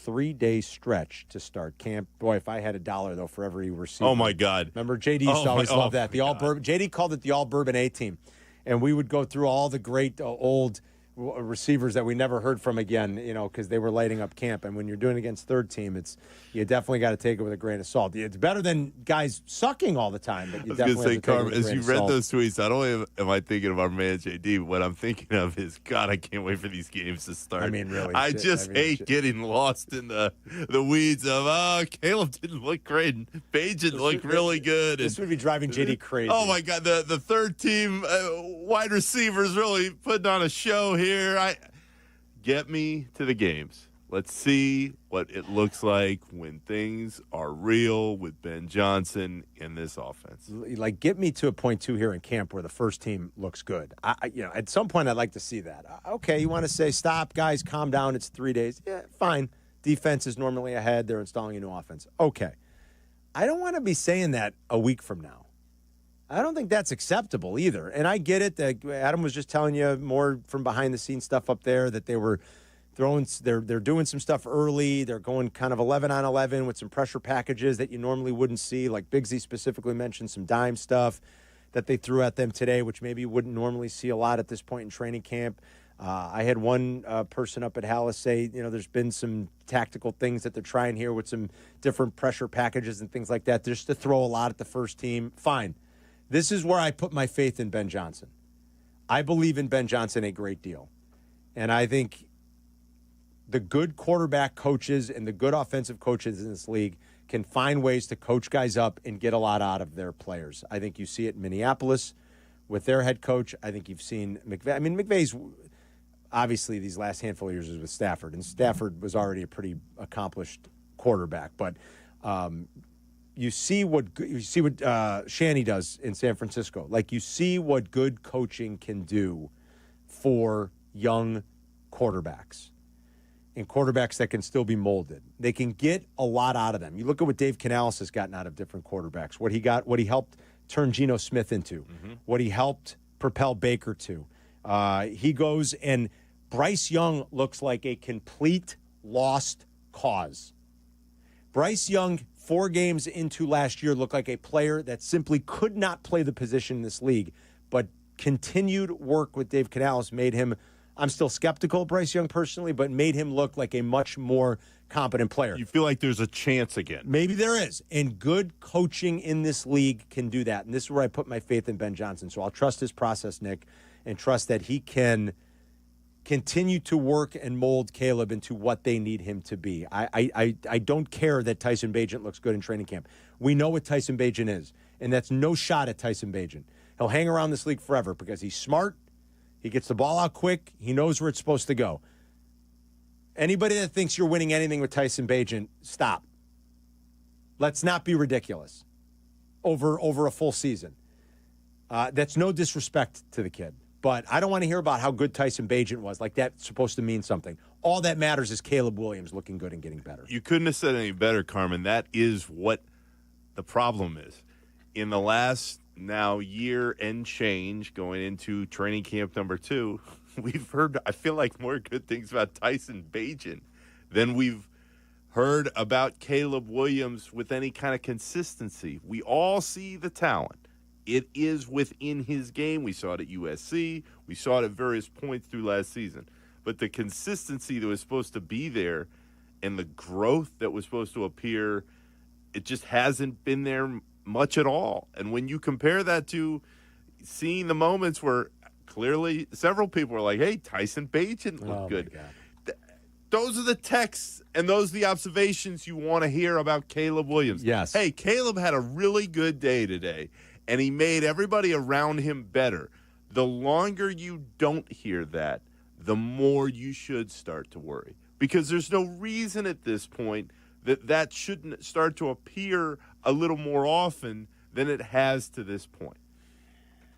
3-day stretch to start camp. Boy, if I had $1, though, for every receiver. Oh, my God. Remember, JD used to always love that. The all-bourbon. JD called it the all-bourbon A-team. And we would go through all the great old receivers that we never heard from again, because they were lighting up camp. And when you're doing it against third team, you definitely got to take it with a grain of salt. It's better than guys sucking all the time, but you definitely have to take it with a grain of salt. As you read those tweets, not only am I thinking of our man JD, but what I'm thinking of is, God, I can't wait for these games to start. I mean, really. I hate getting lost in the weeds of, Caleb didn't look great, and Page didn't look really good. This would be driving JD crazy. Oh, my God, the third team wide receivers really putting on a show here. Get me to the games. Let's see what it looks like when things are real with Ben Johnson in this offense. Like, get me to a point, too, here in camp where the first team looks good. At some point, I'd like to see that. Okay, you want to say, stop, guys, calm down, it's 3 days. Yeah, fine. Defense is normally ahead. They're installing a new offense. Okay. I don't want to be saying that a week from now. I don't think that's acceptable either. And I get it that Adam was just telling you more from behind-the-scenes stuff up there, that they were they're doing some stuff early. They're going kind of 11-on-11 with some pressure packages that you normally wouldn't see. Like Bigsy specifically mentioned some dime stuff that they threw at them today, which maybe you wouldn't normally see a lot at this point in training camp. I had one person up at Hallis say, there's been some tactical things that they're trying here with some different pressure packages and things like that, just to throw a lot at the first team. Fine. This is where I put my faith in Ben Johnson. I believe in Ben Johnson a great deal. And I think the good quarterback coaches and the good offensive coaches in this league can find ways to coach guys up and get a lot out of their players. I think you see it in Minneapolis with their head coach. I think you've seen McVay. I mean, McVay's obviously these last handful of years was with Stafford, and Stafford was already a pretty accomplished quarterback. But you see what Shanny does in San Francisco. Like, you see what good coaching can do for young quarterbacks and quarterbacks that can still be molded. They can get a lot out of them. You look at what Dave Canales has gotten out of different quarterbacks, what he helped turn Geno Smith into, what he helped propel Baker to. He goes, and Bryce Young looks like a complete lost cause. Bryce Young, 4 games into last year, looked like a player that simply could not play the position in this league, but continued work with Dave Canales made him I'm still skeptical of Bryce Young personally, but made him look like a much more competent player. You feel like there's a chance again. Maybe there is. And good coaching in this league can do that. And this is where I put my faith in Ben Johnson. So I'll trust his process, Nick, and trust that he can continue to work and mold Caleb into what they need him to be. I don't care that Tyson Bagent looks good in training camp. We know what Tyson Bagent is, and that's no shot at Tyson Bagent. He'll hang around this league forever because he's smart. He gets the ball out quick. He knows where it's supposed to go. Anybody that thinks you're winning anything with Tyson Bagent, stop. Let's not be ridiculous over a full season. That's no disrespect to the kid. But I don't want to hear about how good Tyson Bagent was. Like that's supposed to mean something. All that matters is Caleb Williams looking good and getting better. You couldn't have said any better, Carmen. That is what the problem is. In the last now year and change going into training camp number 2, we've heard, I feel like, more good things about Tyson Bagent than we've heard about Caleb Williams with any kind of consistency. We all see the talent. It is within his game. We saw it at USC. We saw it at various points through last season. But the consistency that was supposed to be there and the growth that was supposed to appear, it just hasn't been there much at all. And when you compare that to seeing the moments where clearly several people were like, hey, Tyson Bagent looked good. Those are the texts and those are the observations you want to hear about Caleb Williams. Yes. Hey, Caleb had a really good day today, and he made everybody around him better. The longer you don't hear that, the more you should start to worry. Because there's no reason at this point that shouldn't start to appear a little more often than it has to this point.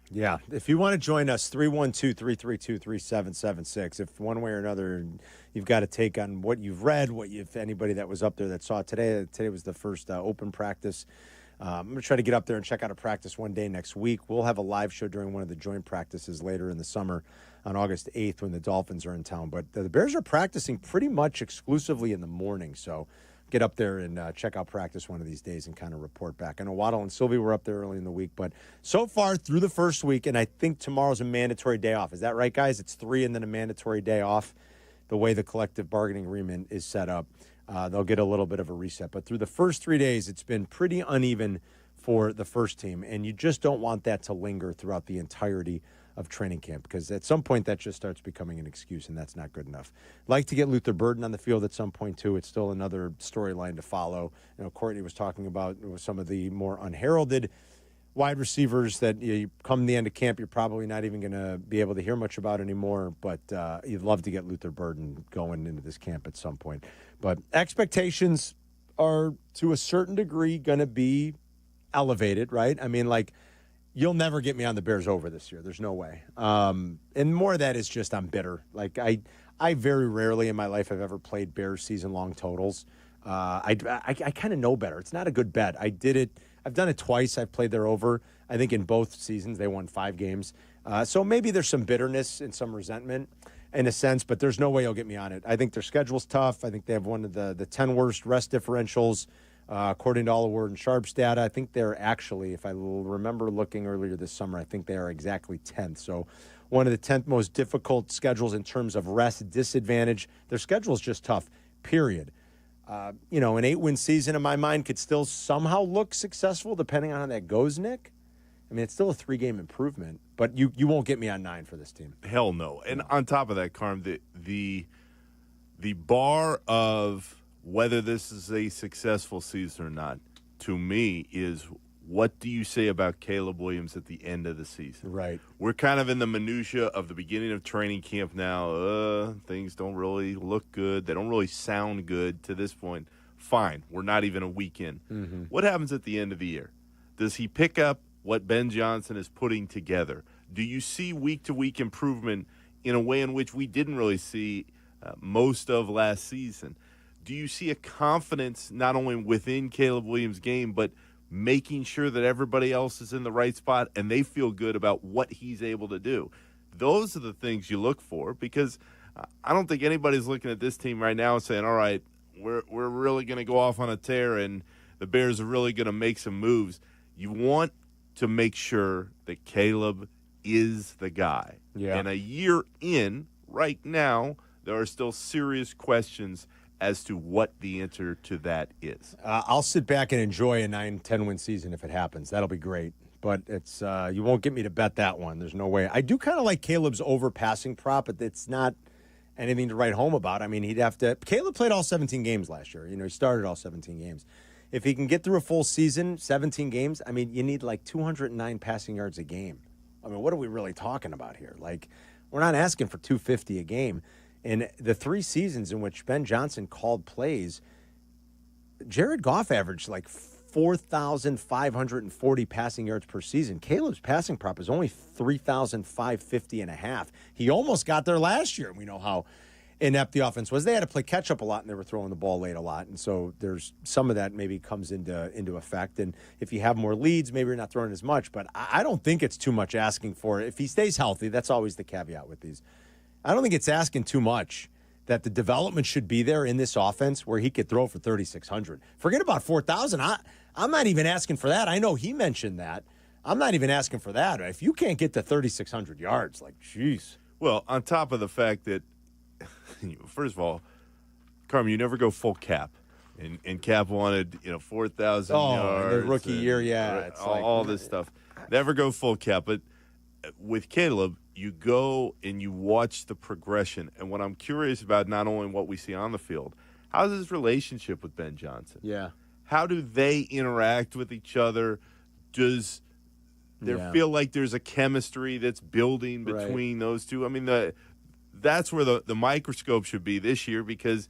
Yeah. If you want to join us, 312-332-3776. If one way or another you've got a take on what you've read, if anybody that was up there that saw it today. Today was the first open practice. I'm going to try to get up there and check out a practice one day next week. We'll have a live show during one of the joint practices later in the summer on August 8th when the Dolphins are in town. But the Bears are practicing pretty much exclusively in the morning, so get up there and check out practice one of these days and kind of report back. I know Waddle and Silvy were up there early in the week, but so far through the first week, and I think tomorrow's a mandatory day off. Is that right, guys? It's 3 and then a mandatory day off, the way the collective bargaining agreement is set up. They'll get a little bit of a reset. But through the first 3 days, it's been pretty uneven for the first team, and you just don't want that to linger throughout the entirety of training camp, because at some point that just starts becoming an excuse, and that's not good enough. Like to get Luther Burden on the field at some point too. It's still another storyline to follow. You know, Courtney was talking about some of the more unheralded wide receivers that you come the end of camp, you're probably not even going to be able to hear much about anymore, but you'd love to get Luther Burden going into this camp at some point. But expectations are to a certain degree going to be elevated, right? I mean, like, you'll never get me on the Bears over this year. There's no way. And more of that is just I'm bitter. Like, I very rarely in my life have ever played Bears season-long totals. I kind of know better. It's not a good bet. I did it. I've done it twice. I've played their over. I think in both seasons they won 5 games. So maybe there's some bitterness and some resentment in a sense, but there's no way you'll get me on it. I think their schedule's tough. I think they have one of the 10 worst rest differentials. According to all the Word and Sharps data, I think they're actually, if I remember looking earlier this summer, I think they are exactly 10th. So one of the 10th most difficult schedules in terms of rest disadvantage. Their schedule is just tough, period. An 8-win season in my mind could still somehow look successful depending on how that goes, Nick. I mean, it's still a 3-game improvement, but you won't get me on 9 for this team. Hell no. And on top of that, Carm, the bar of whether this is a successful season or not, to me, is what do you say about Caleb Williams at the end of the season? Right. We're kind of in the minutia of the beginning of training camp now. Things don't really look good. They don't really sound good to this point. Fine. We're not even a week in. Mm-hmm. What happens at the end of the year? Does he pick up what Ben Johnson is putting together? Do you see week-to-week improvement in a way in which we didn't really see most of last season? Do you see a confidence not only within Caleb Williams' game, but making sure that everybody else is in the right spot and they feel good about what he's able to do? Those are the things you look for, because I don't think anybody's looking at this team right now and saying, all right, we're really going to go off on a tear and the Bears are really going to make some moves. You want to make sure that Caleb is the guy. Yeah. And a year in, right now, there are still serious questions as to what the answer to that is. I'll sit back and enjoy a 9-10 win season if it happens. That'll be great. But it's you won't get me to bet that one. There's no way. I do kind of like Caleb's overpassing prop, but it's not anything to write home about. I mean, he'd have to. Caleb played all 17 games last year. He started all 17 games. If he can get through a full season, 17 games, I mean, you need like 209 passing yards a game. I mean, what are we really talking about here? Like, we're not asking for 250 a game. In the 3 seasons in which Ben Johnson called plays, Jared Goff averaged like 4,540 passing yards per season. Caleb's passing prop is only 3,550 and a half. He almost got there last year. We know how inept the offense was. They had to play catch up a lot, and they were throwing the ball late a lot. And so there's some of that maybe comes into effect. And if you have more leads, maybe you're not throwing as much. But I don't think it's too much asking for it. If he stays healthy, that's always the caveat with these. I don't think it's asking too much that the development should be there in this offense where he could throw for 3,600. Forget about 4,000. I'm not even asking for that. I know he mentioned that. I'm not even asking for that. If you can't get to 3,600 yards, like, jeez. Well, on top of the fact that, first of all, Carmen, you never go full Cap. And Cap wanted, 4,000 yards. The rookie year, yeah. It's all this stuff. Never go full Cap. But with Caleb, you go and you watch the progression. And what I'm curious about, not only what we see on the field, how's his relationship with Ben Johnson? Yeah. How do they interact with each other? Does there feel like there's a chemistry that's building between those two? I mean, that's where the microscope should be this year, because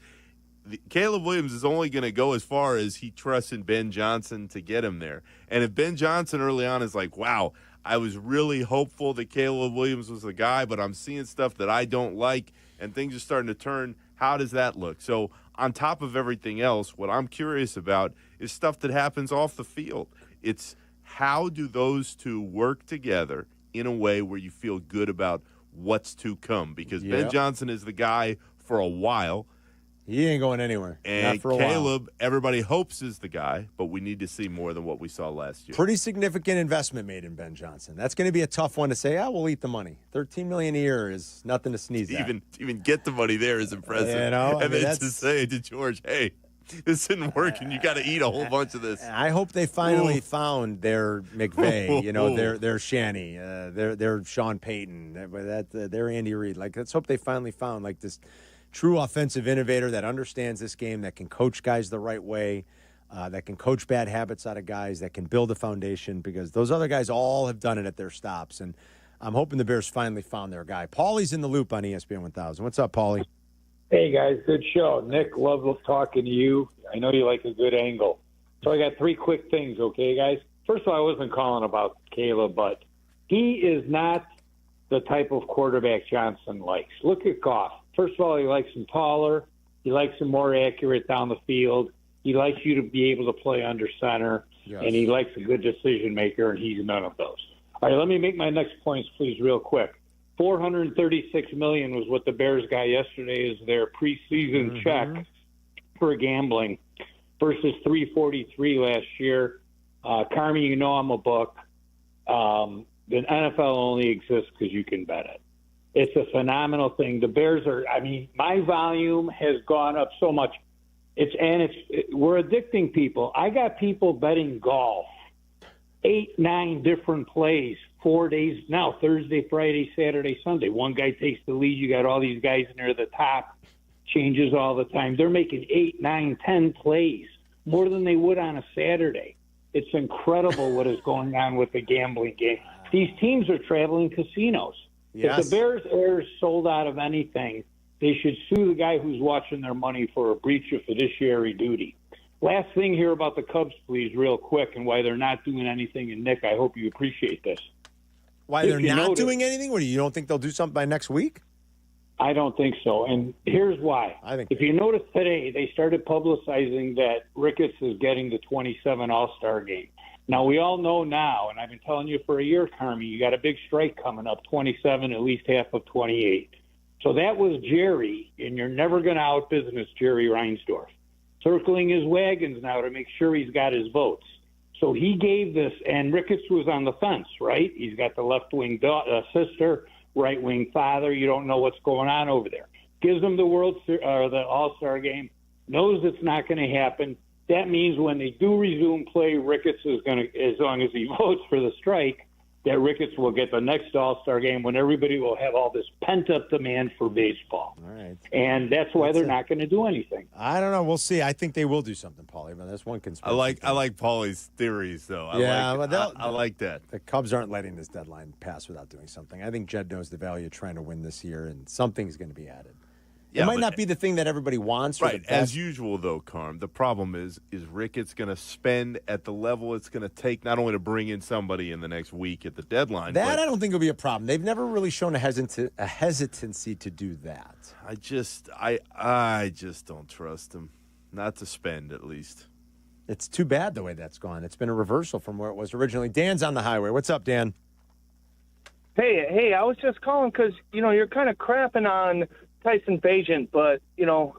Caleb Williams is only going to go as far as he trusts in Ben Johnson to get him there. And if Ben Johnson early on is like, wow, I was really hopeful that Caleb Williams was the guy, but I'm seeing stuff that I don't like, and things are starting to turn, how does that look? So on top of everything else, what I'm curious about is stuff that happens off the field. It's how do those two work together in a way where you feel good about what's to come? Because Ben Johnson is the guy for a while. He ain't going anywhere. And not for a Caleb, while. Everybody hopes is the guy, but we need to see more than what we saw last year. Pretty significant investment made in Ben Johnson. That's going to be a tough one to say, we'll eat the money. $13 million a year is nothing to sneeze at. To even get the money there is impressive. And then to say to George, hey, this isn't working. You got to eat a whole bunch of this. I hope they finally found their McVay, their Shanny, their Sean Payton, their Andy Reid. Like, let's hope they finally found like this true offensive innovator that understands this game, that can coach guys the right way, that can coach bad habits out of guys, that can build a foundation, because those other guys all have done it at their stops. And I'm hoping the Bears finally found their guy. Paulie's in the loop on ESPN 1000. What's up, Paulie? Hey, guys. Good show. Nick, love talking to you. I know you like a good angle. So I got 3 quick things, okay, guys? First of all, I wasn't calling about Caleb, but he is not the type of quarterback Johnson likes. Look at Goff. First of all, he likes him taller. He likes him more accurate down the field. He likes you to be able to play under center. Yes. And he likes a good decision maker, and he's none of those. All right, let me make my next points, please, real quick. $436 million was what the Bears got yesterday as their preseason check for gambling versus $343 last year. Carmen, you know I'm a book. The NFL only exists because you can bet it. It's a phenomenal thing. The Bears my volume has gone up so much. We're addicting people. I got people betting golf, 8-9 different plays, 4 days now, Thursday, Friday, Saturday, Sunday. One guy takes the lead. You got all these guys near the top, changes all the time. They're making 8, 9, 10 plays, more than they would on a Saturday. It's incredible what is going on with the gambling game. These teams are traveling casinos. Yes. If the Bears are sold out of anything, they should sue the guy who's watching their money for a breach of fiduciary duty. Last thing here about the Cubs, please, real quick, and why they're not doing anything. And, Nick, I hope you appreciate this. Why they're not doing anything? What, you don't think they'll do something by next week? I don't think so. And here's why. If you notice today, they started publicizing that Ricketts is getting the 27 All-Star game. Now, we all know now, and I've been telling you for a year, Carmi, you got a big strike coming up, 27, at least half of 28. So that was Jerry, and you're never going to out-business Jerry Reinsdorf, circling his wagons now to make sure he's got his votes. So he gave this, and Ricketts was on the fence, right? He's got the left-wing sister right-wing father. You don't know what's going on over there. Gives them the the All-Star game, knows it's not going to happen. That means when they do resume play, Ricketts is going to, as long as he votes for the strike, that Ricketts will get the next All-Star game when everybody will have all this pent-up demand for baseball. All right. And that's why they're not going to do anything. I don't know. We'll see. I think they will do something, Paulie. But that's one conspiracy. I like Paulie's theories, though. I like that. The Cubs aren't letting this deadline pass without doing something. I think Jed knows the value of trying to win this year, and something's going to be added. Yeah, it might not be the thing that everybody wants. Right. As usual, though, Carm, the problem is Ricketts going to spend at the level it's going to take not only to bring in somebody in the next week at the deadline. That I don't think will be a problem. They've never really shown a hesitancy to do that. I just don't trust him. Not to spend, at least. It's too bad the way that's gone. It's been a reversal from where it was originally. Dan's on the highway. What's up, Dan? Hey, I was just calling because, you're kind of crapping on Tyson Bagent, but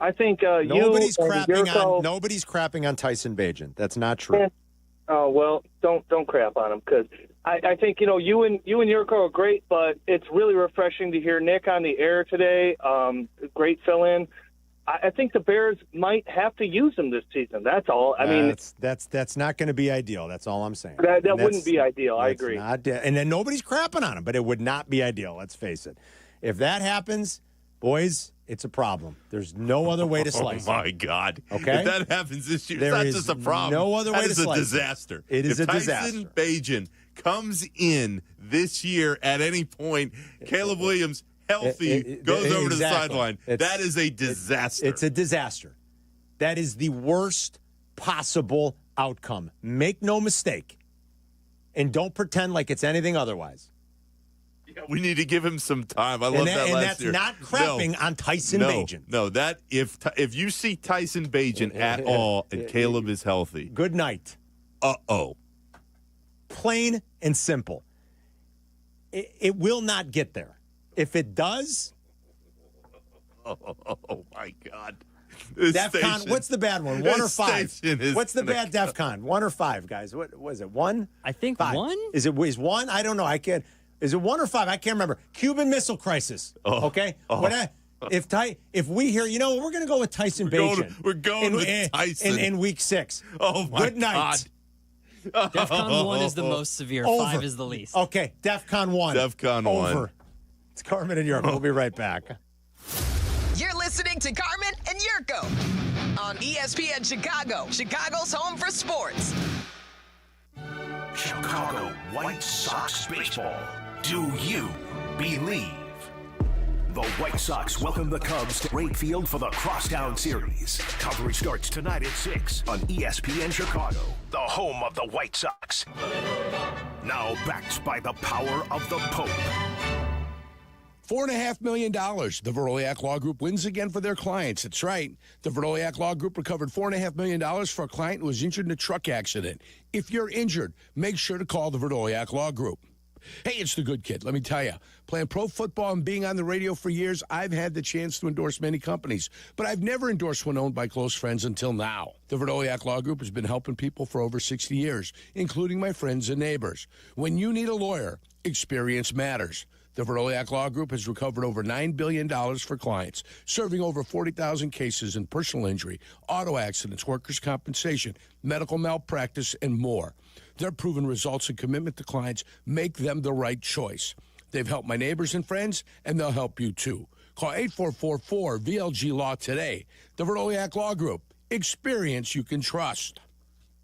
I think nobody's crapping on Tyson Bagent. That's not true. Oh well, don't crap on him because I think you and Yurko are great, but it's really refreshing to hear Nick on the air today. Great fill-in. I think the Bears might have to use him this season. That's all. I mean, that's not going to be ideal. That's all I'm saying. That wouldn't be ideal. I agree. And then nobody's crapping on him, but it would not be ideal. Let's face it. If that happens. Boys, it's a problem. There's no other way to slice it. Oh, my God. Okay? If that happens this year, it's not just a problem. No other way to slice it. That is a disaster. It is a disaster. Tyson Bagent comes in this year at any point, Caleb Williams, healthy, goes over to the sideline. That is a disaster. It's a disaster. That is the worst possible outcome. Make no mistake. And don't pretend like it's anything otherwise. We need to give him some time. I love that last year. And that's not crapping on Tyson Bagent. No, that if you see Tyson Bagent at all and Caleb is healthy. Good night. Uh-oh. Plain and simple. It will not get there. If it does. Oh my God. DEFCON, what's the bad one? 1 or 5? What's the bad DEFCON? 1 or 5, guys? What was it? 1? I think 5. 1? Is 1? I don't know. I can't. Is it 1 or 5? I can't remember. Cuban Missile Crisis. Okay? If we hear, we're going to go with Tyson Bagent. We're going with Tyson. In week 6. Oh, my Good night. God. DEFCON 1 is the most severe. Over. 5 is the least. Okay, DEFCON 1. DEFCON 1. Over. It's Carmen and Yurko. We'll be right back. You're listening to Carmen and Yurko on ESPN Chicago, Chicago's home for sports. Chicago White Sox baseball. Do you believe? The White Sox welcome the Cubs to Wright Field for the Crosstown Series. Coverage starts tonight at 6 on ESPN Chicago, the home of the White Sox. Now backed by the power of the Pope. $4.5 million. The Veroliak Law Group wins again for their clients. That's right. The Veroliak Law Group recovered $4.5 million for a client who was injured in a truck accident. If you're injured, make sure to call the Veroliak Law Group. Hey, it's the good kid. Let me tell you, playing pro football and being on the radio for years, I've had the chance to endorse many companies, but I've never endorsed one owned by close friends until now. The Veroliak Law Group has been helping people for over 60 years, including my friends and neighbors. When you need a lawyer, experience matters. The Veroliak Law Group has recovered over $9 billion for clients, serving over 40,000 cases in personal injury, auto accidents, workers' compensation, medical malpractice, and more. Their proven results and commitment to clients make them the right choice. They've helped my neighbors and friends, and they'll help you too. Call 8444-VLG-LAW today. The Veroliak Law Group. Experience you can trust.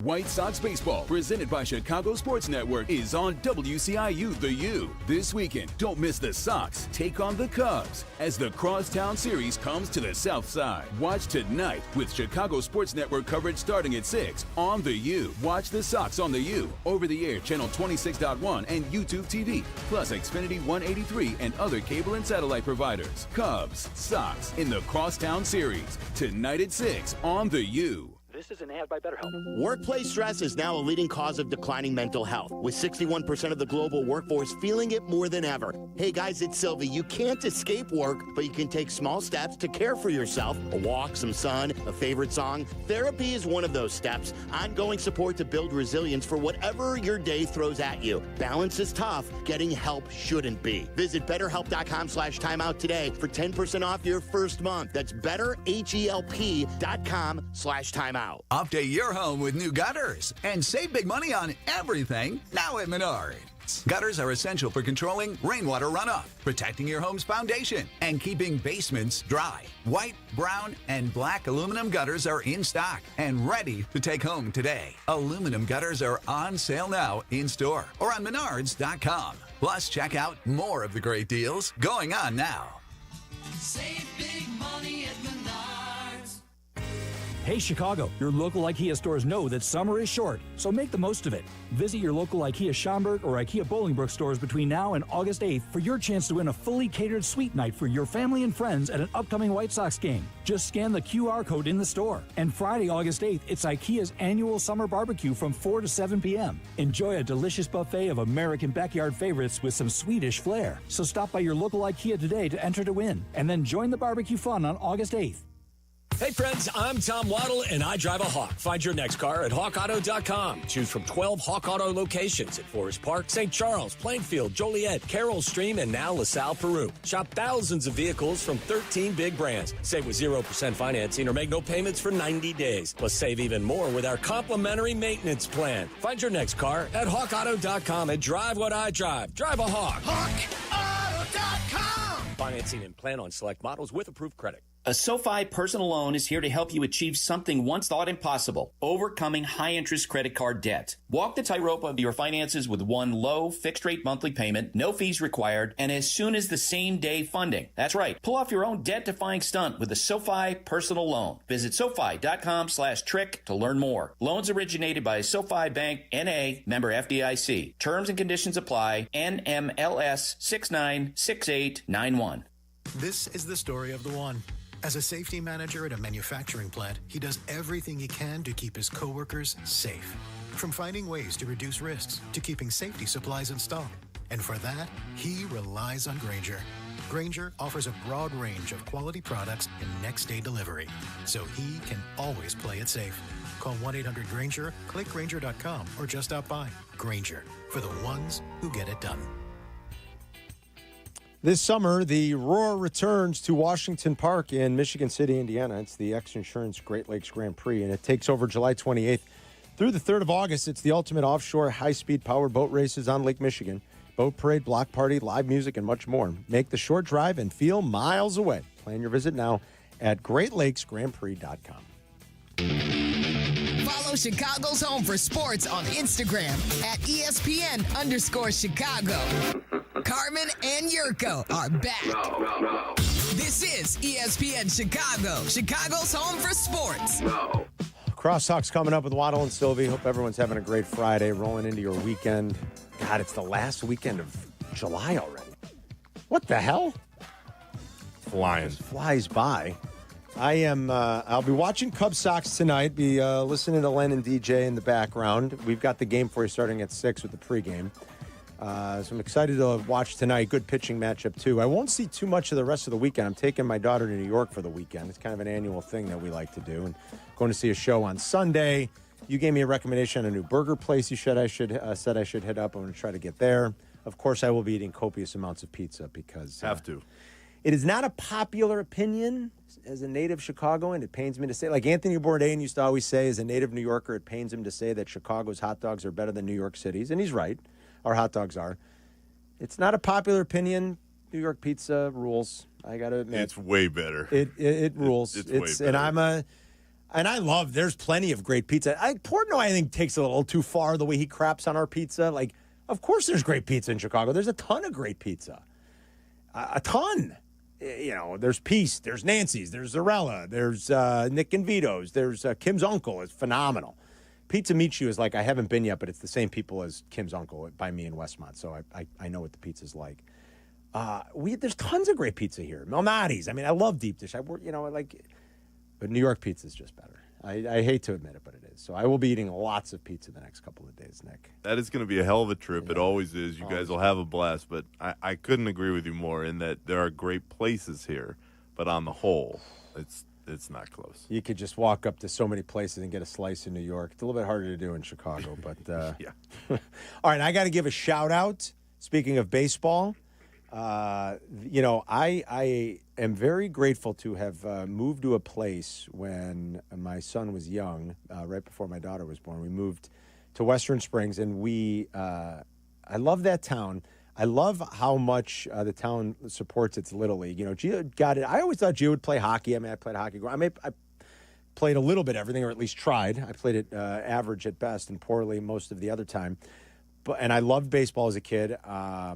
White Sox baseball, presented by Chicago Sports Network, is on WCIU The U. This weekend, don't miss the Sox take on the Cubs as the Crosstown Series comes to the South Side. Watch tonight with Chicago Sports Network coverage starting at 6 on The U. Watch the Sox on The U, over-the-air channel 26.1 and YouTube TV, plus Xfinity 183 and other cable and satellite providers. Cubs, Sox in the Crosstown Series, tonight at 6 on The U. This is an ad by BetterHelp. Workplace stress is now a leading cause of declining mental health, with 61% of the global workforce feeling it more than ever. Hey guys, it's Silvy. You can't escape work, but you can take small steps to care for yourself. A walk, some sun, a favorite song. Therapy is one of those steps. Ongoing support to build resilience for whatever your day throws at you. Balance is tough. Getting help shouldn't be. Visit BetterHelp.com/timeout today for 10% off your first month. That's BetterHelp.com/timeout. Update your home with new gutters and save big money on everything now at Menards. Gutters are essential for controlling rainwater runoff, protecting your home's foundation, and keeping basements dry. White, brown, and black aluminum gutters are in stock and ready to take home today. Aluminum gutters are on sale now in store or on Menards.com. Plus, check out more of the great deals going on now. Save big money at Menards. Hey Chicago, your local IKEA stores know that summer is short, so make the most of it. Visit your local IKEA Schaumburg or IKEA Bolingbrook stores between now and August 8th for your chance to win a fully catered suite night for your family and friends at an upcoming White Sox game. Just scan the QR code in the store. And Friday, August 8th, it's IKEA's annual summer barbecue from 4 to 7 p.m. Enjoy a delicious buffet of American backyard favorites with some Swedish flair. So stop by your local IKEA today to enter to win, and then join the barbecue fun on August 8th. Hey friends, I'm Tom Waddle and I drive a Hawk. Find your next car at hawkauto.com. Choose from 12 Hawk Auto locations at Forest Park, St. Charles, Plainfield, Joliet, Carroll Stream, and now LaSalle, Peru. Shop thousands of vehicles from 13 big brands. Save with 0% financing or make no payments for 90 days. Plus save even more with our complimentary maintenance plan. Find your next car at hawkauto.com and drive what I drive. Drive a Hawk. HawkAuto.com. Financing and plan on select models with approved credit. A SoFi personal loan is here to help you achieve something once thought impossible, overcoming high-interest credit card debt. Walk the tightrope of your finances with one low, fixed-rate monthly payment, no fees required, and as soon as the same-day funding. That's right. Pull off your own debt-defying stunt with a SoFi personal loan. Visit SoFi.com/trick to learn more. Loans originated by SoFi Bank, N.A., member FDIC. Terms and conditions apply. NMLS 696891. This is the story of the one. As a safety manager at a manufacturing plant, he does everything he can to keep his coworkers safe. From finding ways to reduce risks to keeping safety supplies in stock. And for that, he relies on Grainger. Grainger offers a broad range of quality products and next-day delivery, so he can always play it safe. Call 1-800-GRAINGER, click Grainger.com, or just stop by. Grainger, for the ones who get it done. This summer, the Roar returns to Washington Park in Michigan City, Indiana. It's the X Insurance Great Lakes Grand Prix, and it takes over July 28th through the 3rd of August. It's the ultimate offshore high-speed power boat races on Lake Michigan. Boat parade, block party, live music, and much more. Make the short drive and feel miles away. Plan your visit now at GreatLakesGrandPrix.com. Follow Chicago's Home for Sports on Instagram at ESPN_Chicago. Carmen and Yurko are back. This is ESPN Chicago, Chicago's Home for Sports. Crosstalks coming up with Waddle and Silvy. Hope everyone's having a great Friday, rolling into your weekend. God, it's the last weekend of July already. What the hell? Flying. It flies by. I'll be watching Cubs Sox tonight, be listening to Len and DJ in the background. We've got the game for you starting at 6 with the pregame. So I'm excited to watch tonight. Good pitching matchup, too. I won't see too much of the rest of the weekend. I'm taking my daughter to New York for the weekend. It's kind of an annual thing that we like to do. And going to see a show on Sunday. You gave me a recommendation on a new burger place you said I should hit up. I'm going to try to get there. Of course, I will be eating copious amounts of pizza because... Have to. It is not a popular opinion as a native Chicagoan. It pains me to say, like Anthony Bourdain used to always say, as a native New Yorker, it pains him to say that Chicago's hot dogs are better than New York City's. And he's right. Our hot dogs are. It's not a popular opinion. New York pizza rules. I got to admit. It's way better. It rules. It's way better. And I love, there's plenty of great pizza. Portnoy, I think, takes a little too far the way he craps on our pizza. Like, of course there's great pizza in Chicago. There's a ton of great pizza. A ton. You know, there's Peace, there's Nancy's, there's Zarella, there's Nick and Vito's, there's Kim's Uncle. It's phenomenal. Pizza Michu is like, I haven't been yet, but it's the same people as Kim's Uncle by me in Westmont, so I know what the pizza's like. There's tons of great pizza here. Malnati's. I mean, I love deep dish. But New York pizza is just better. I hate to admit it, but it is. So I will be eating lots of pizza the next couple of days, Nick. That is going to be a hell of a trip. It always is. You guys will have a blast. But I couldn't agree with you more in that there are great places here. But on the whole, it's not close. You could just walk up to so many places and get a slice in New York. It's a little bit harder to do in Chicago. But yeah. All right, I got to give a shout-out. Speaking of baseball, I am very grateful to have moved to a place when my son was young, right before my daughter was born. We moved to Western Springs, and I love that town. I love how much the town supports its Little League. Gio got it. I always thought Gio would play hockey. I played hockey. I played a little bit of everything, or at least tried. I played it average at best and poorly most of the other time. And I loved baseball as a kid. I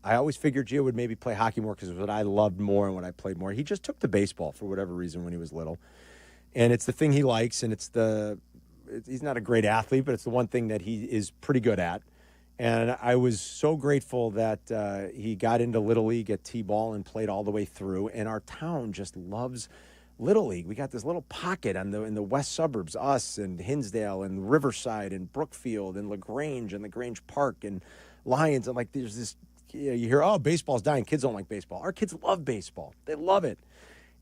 always figured Gio would maybe play hockey more because it was what I loved more and what I played more. He just took to baseball for whatever reason when he was little. And it's the thing he likes, and he's not a great athlete, but it's the one thing that he is pretty good at. And I was so grateful that he got into Little League at T-ball and played all the way through. And our town just loves Little League. We got this little pocket in the west suburbs, us and Hinsdale and Riverside and Brookfield and LaGrange and LaGrange Park and Lions. And there's this, you hear, oh, baseball's dying. Kids don't like baseball. Our kids love baseball. They love it.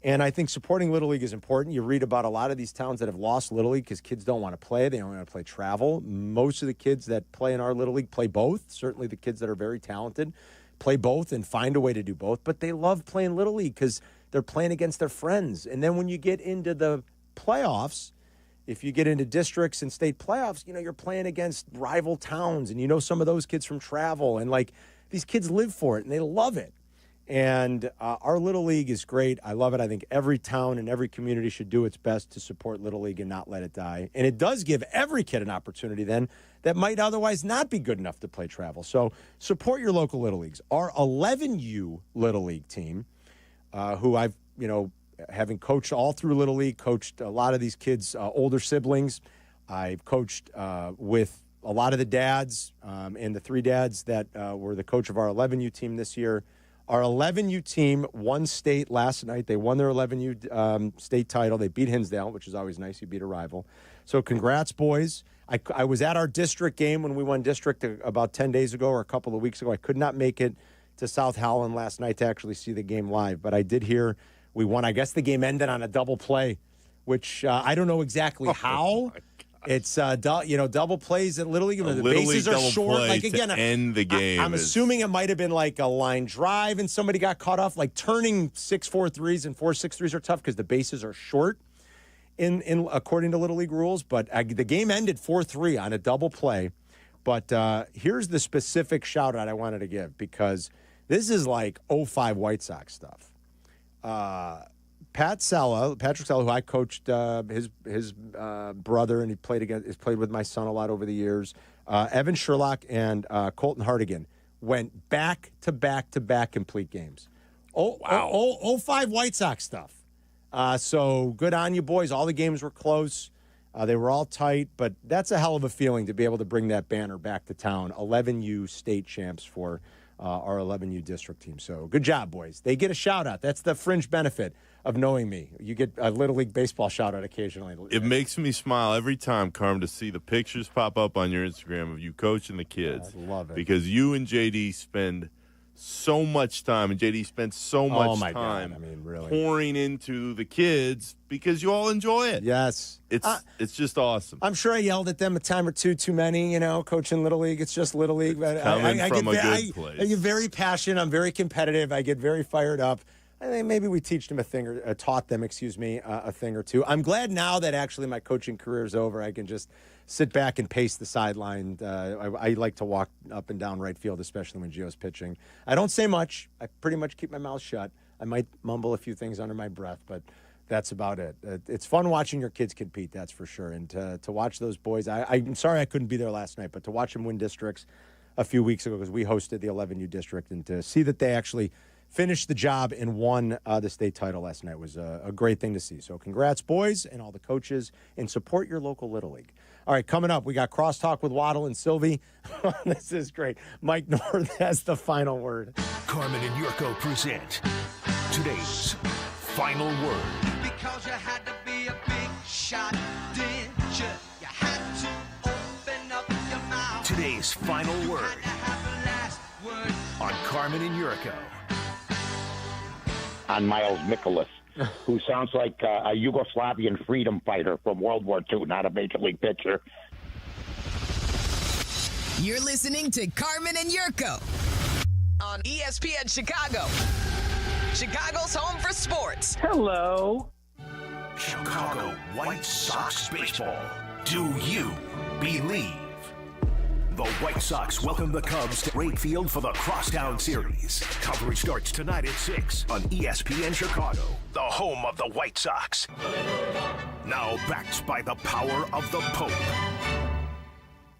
And I think supporting Little League is important. You read about a lot of these towns that have lost Little League because kids don't want to play. They only want to play travel. Most of the kids that play in our Little League play both. Certainly the kids that are very talented play both and find a way to do both. But they love playing Little League because they're playing against their friends. And then when you get into the playoffs, if you get into districts and state playoffs, you're playing against rival towns. And some of those kids from travel. And these kids live for it and they love it. And our Little League is great. I love it. I think every town and every community should do its best to support Little League and not let it die. And it does give every kid an opportunity then that might otherwise not be good enough to play travel. So support your local Little Leagues. Our 11U Little League team, who I've, having coached all through Little League, coached a lot of these kids' older siblings. I've coached with a lot of the dads and the three dads that were the coach of our 11U team this year. Our 11U team won state last night. They won their 11U state title. They beat Hinsdale, which is always nice. You beat a rival. So congrats, boys. I was at our district game when we won district about 10 days ago or a couple of weeks ago. I could not make it to South Howland last night to actually see the game live, but I did hear we won. I guess the game ended on a double play, which I don't know exactly how. It's double plays at Little League. The bases are short. To end the game. I'm assuming it might have been like a line drive and somebody got caught off. Turning 6-4 threes and 4-6 threes are tough because the bases are short in according to Little League rules. But the game ended 4-3 on a double play. But here's the specific shout out I wanted to give because this is like 05 White Sox stuff. Patrick Sella, who I coached his brother, and he played with my son a lot over the years. Evan Sherlock and Colton Hartigan went back-to-back complete games. Wow. 05 White Sox stuff. So good on you, boys. All the games were close. They were all tight, but that's a hell of a feeling to be able to bring that banner back to town. 11U state champs for our 11U district team. So good job, boys. They get a shout-out. That's the fringe benefit of knowing me. You get a Little League baseball shout-out occasionally. It makes me smile every time, Carm, to see the pictures pop up on your Instagram of you coaching the kids. I love it. Because you and JD spend so much time, and JD spends so much time really pouring into the kids because you all enjoy it. Yes. It's just awesome. I'm sure I yelled at them a time or two too many, coaching Little League. It's just Little League. But I get very passionate. I'm very competitive. I get very fired up. I think maybe we taught them a thing or two. I'm glad now that actually my coaching career is over. I can just sit back and pace the sideline. I like to walk up and down right field, especially when Gio's pitching. I don't say much. I pretty much keep my mouth shut. I might mumble a few things under my breath, but that's about it. It's fun watching your kids compete, that's for sure. And to watch those boys, I'm sorry I couldn't be there last night, but to watch them win districts a few weeks ago because we hosted the 11U district, and to see that they actually finished the job and won the state title last night was a great thing to see. So congrats, boys, and all the coaches, and support your local Little League. All right, coming up, we got Crosstalk with Waddle and Silvy. This is great. Mike North has the final word. Carmen and Yurko present today's final word. Because you had to be a big shot, didn't you? You had to open up your mouth. Today's final word on Carmen and Yurko. On Miles Mikolas, who sounds like a Yugoslavian freedom fighter from World War II, not a major league pitcher. You're listening to Carmen and Yurko on ESPN Chicago, Chicago's home for sports. Hello. Chicago White Sox baseball. Do you believe? The White Sox welcome the Cubs to Wrigley Field for the Crosstown Series. Coverage starts tonight at 6 on ESPN Chicago, the home of the White Sox. Now backed by the power of the Pope.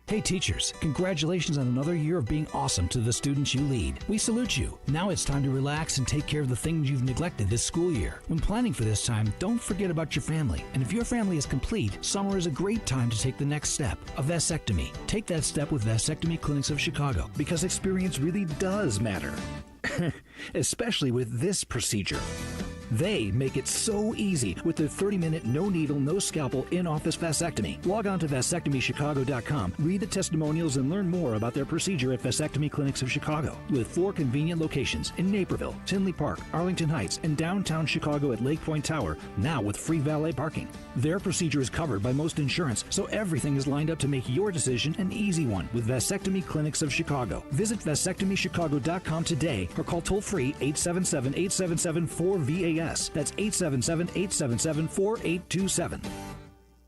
Hey teachers, congratulations on another year of being awesome to the students you lead. We salute you. Now it's time to relax and take care of the things you've neglected this school year. When planning for this time, don't forget about your family. And if your family is complete, summer is a great time to take the next step, a vasectomy. Take that step with Vasectomy Clinics of Chicago, because experience really does matter. Especially with this procedure. They make it so easy with their 30-minute, no-needle, no-scalpel, in-office vasectomy. Log on to vasectomychicago.com, read the testimonials, and learn more about their procedure at Vasectomy Clinics of Chicago, with 4 convenient locations in Naperville, Tinley Park, Arlington Heights, and downtown Chicago at Lake Point Tower, now with free valet parking. Their procedure is covered by most insurance, so everything is lined up to make your decision an easy one with Vasectomy Clinics of Chicago. Visit vasectomychicago.com today or call toll-free 877-877-4VAS. That's 877-877-4827.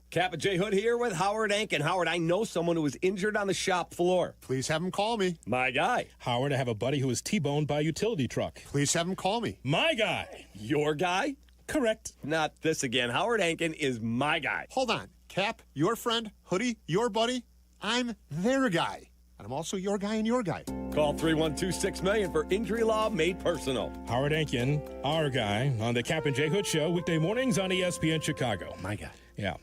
Kap J Hood here with Howard Ankin. Howard, I know someone who was injured on the shop floor. Please have him call me. My guy. Howard, I have a buddy who was T-boned by a utility truck. Please have him call me. My guy. Your guy? Correct. Not this again. Howard Ankin is my guy. Hold on. Kap, your friend, Hoodie, your buddy. I'm their guy. And I'm also your guy and your guy. Call 312-6million for injury law made personal. Howard Ankin, our guy, on the Kap and J Hood Show, weekday mornings on ESPN Chicago. My guy. Yeah.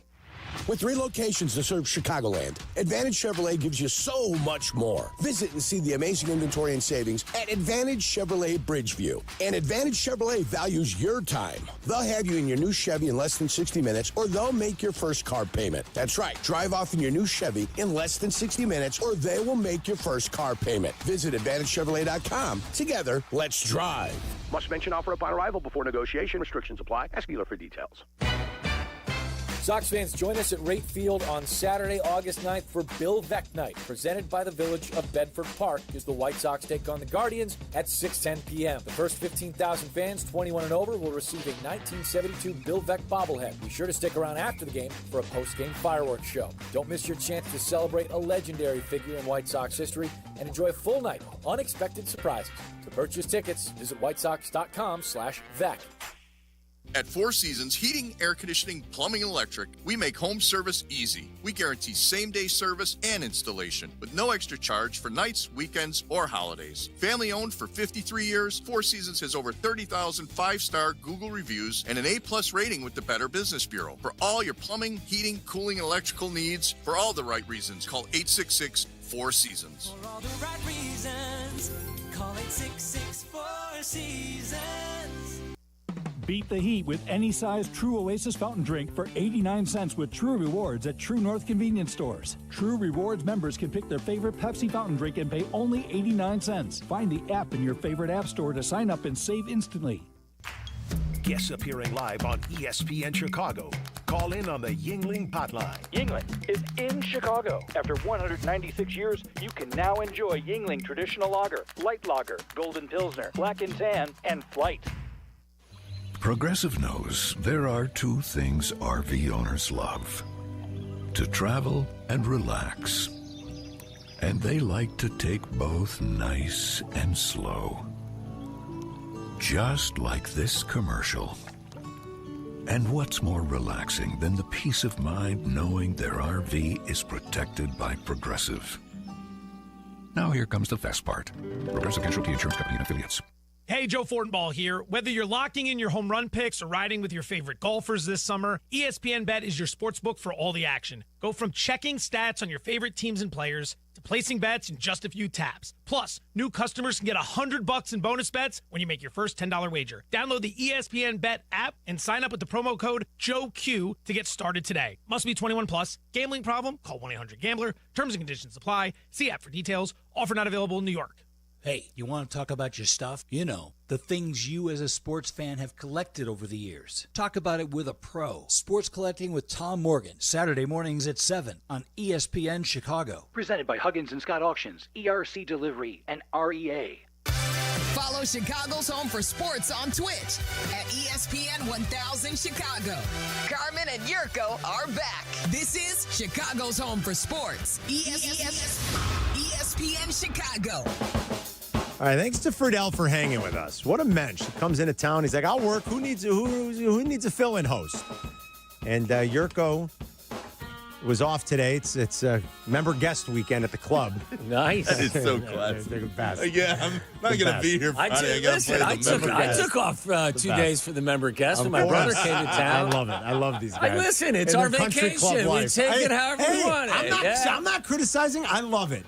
With 3 locations to serve Chicagoland, Advantage Chevrolet gives you so much more. Visit and see the amazing inventory and savings at Advantage Chevrolet Bridgeview. And Advantage Chevrolet values your time. They'll have you in your new Chevy in less than 60 minutes, or they'll make your first car payment. That's right. Drive off in your new Chevy in less than 60 minutes, or they will make your first car payment. Visit AdvantageChevrolet.com. Together, let's drive. Must mention offer upon arrival before negotiation. Restrictions apply. Ask dealer for details. Sox fans, join us at Wrigley Field on Saturday, August 9th for Bill Veeck Night, presented by the Village of Bedford Park, as the White Sox take on the Guardians at 6:10 p.m. The first 15,000 fans, 21 and over, will receive a 1972 Bill Veeck bobblehead. Be sure to stick around after the game for a post-game fireworks show. Don't miss your chance to celebrate a legendary figure in White Sox history and enjoy a full night of unexpected surprises. To purchase tickets, visit whitesox.com/Veeck. At Four Seasons Heating, Air Conditioning, Plumbing, and Electric, we make home service easy. We guarantee same-day service and installation with no extra charge for nights, weekends, or holidays. Family-owned for 53 years, Four Seasons has over 30,000 five-star Google reviews and an A-plus rating with the Better Business Bureau. For all your plumbing, heating, cooling, and electrical needs, for all the right reasons, call 866-4Seasons. For all the right reasons, call 866-4Seasons. Beat the heat with any size True Oasis fountain drink for 89 cents with True Rewards at True North convenience stores. True Rewards members can pick their favorite Pepsi fountain drink and pay only 89 cents. Find the app in your favorite app store to sign up and save instantly. Guests appearing live on ESPN Chicago. Call in on the Yuengling hotline. Yuengling is in Chicago. After 196 years, you can now enjoy Yuengling Traditional Lager, Light Lager, Golden Pilsner, Black and Tan, and Flight. Progressive knows there are 2 things RV owners love: to travel and relax. And they like to take both nice and slow. Just like this commercial. And what's more relaxing than the peace of mind knowing their RV is protected by Progressive? Now here comes the best part. Progressive Casualty Insurance Company and Affiliates. Hey, Joe Fortenbaugh here. Whether you're locking in your home run picks or riding with your favorite golfers this summer, ESPN Bet is your sportsbook for all the action. Go from checking stats on your favorite teams and players to placing bets in just a few taps. Plus, new customers can get $100 in bonus bets when you make your first $10 wager. Download the ESPN Bet app and sign up with the promo code JOEQ to get started today. Must be 21 plus. Gambling problem? Call 1-800-GAMBLER. Terms and conditions apply. See app for details. Offer not available in New York. Hey, you want to talk about your stuff? You know, the things you as a sports fan have collected over the years. Talk about it with a pro. Sports Collecting with Tom Morgan, Saturday mornings at 7 on ESPN Chicago. Presented by Huggins and Scott Auctions, ERC Delivery, and REA. Follow Chicago's Home for Sports on Twitch at ESPN 1000 Chicago. Carmen and Yurko are back. This is Chicago's Home for Sports. ESPN Chicago. All right, thanks to Friedell for hanging with us. What a mensch. He comes into town. He's like, I'll work. Who needs a fill-in host? And Yurko was off today. It's a member guest weekend at the club. Nice. That is so classic. They're the best. Yeah, I'm not going to be here Friday. I took off 2 days for for guest when my brother came to town. I love it. I love these guys. Listen, it's our vacation. We take it however we want it. I'm not criticizing. I love it.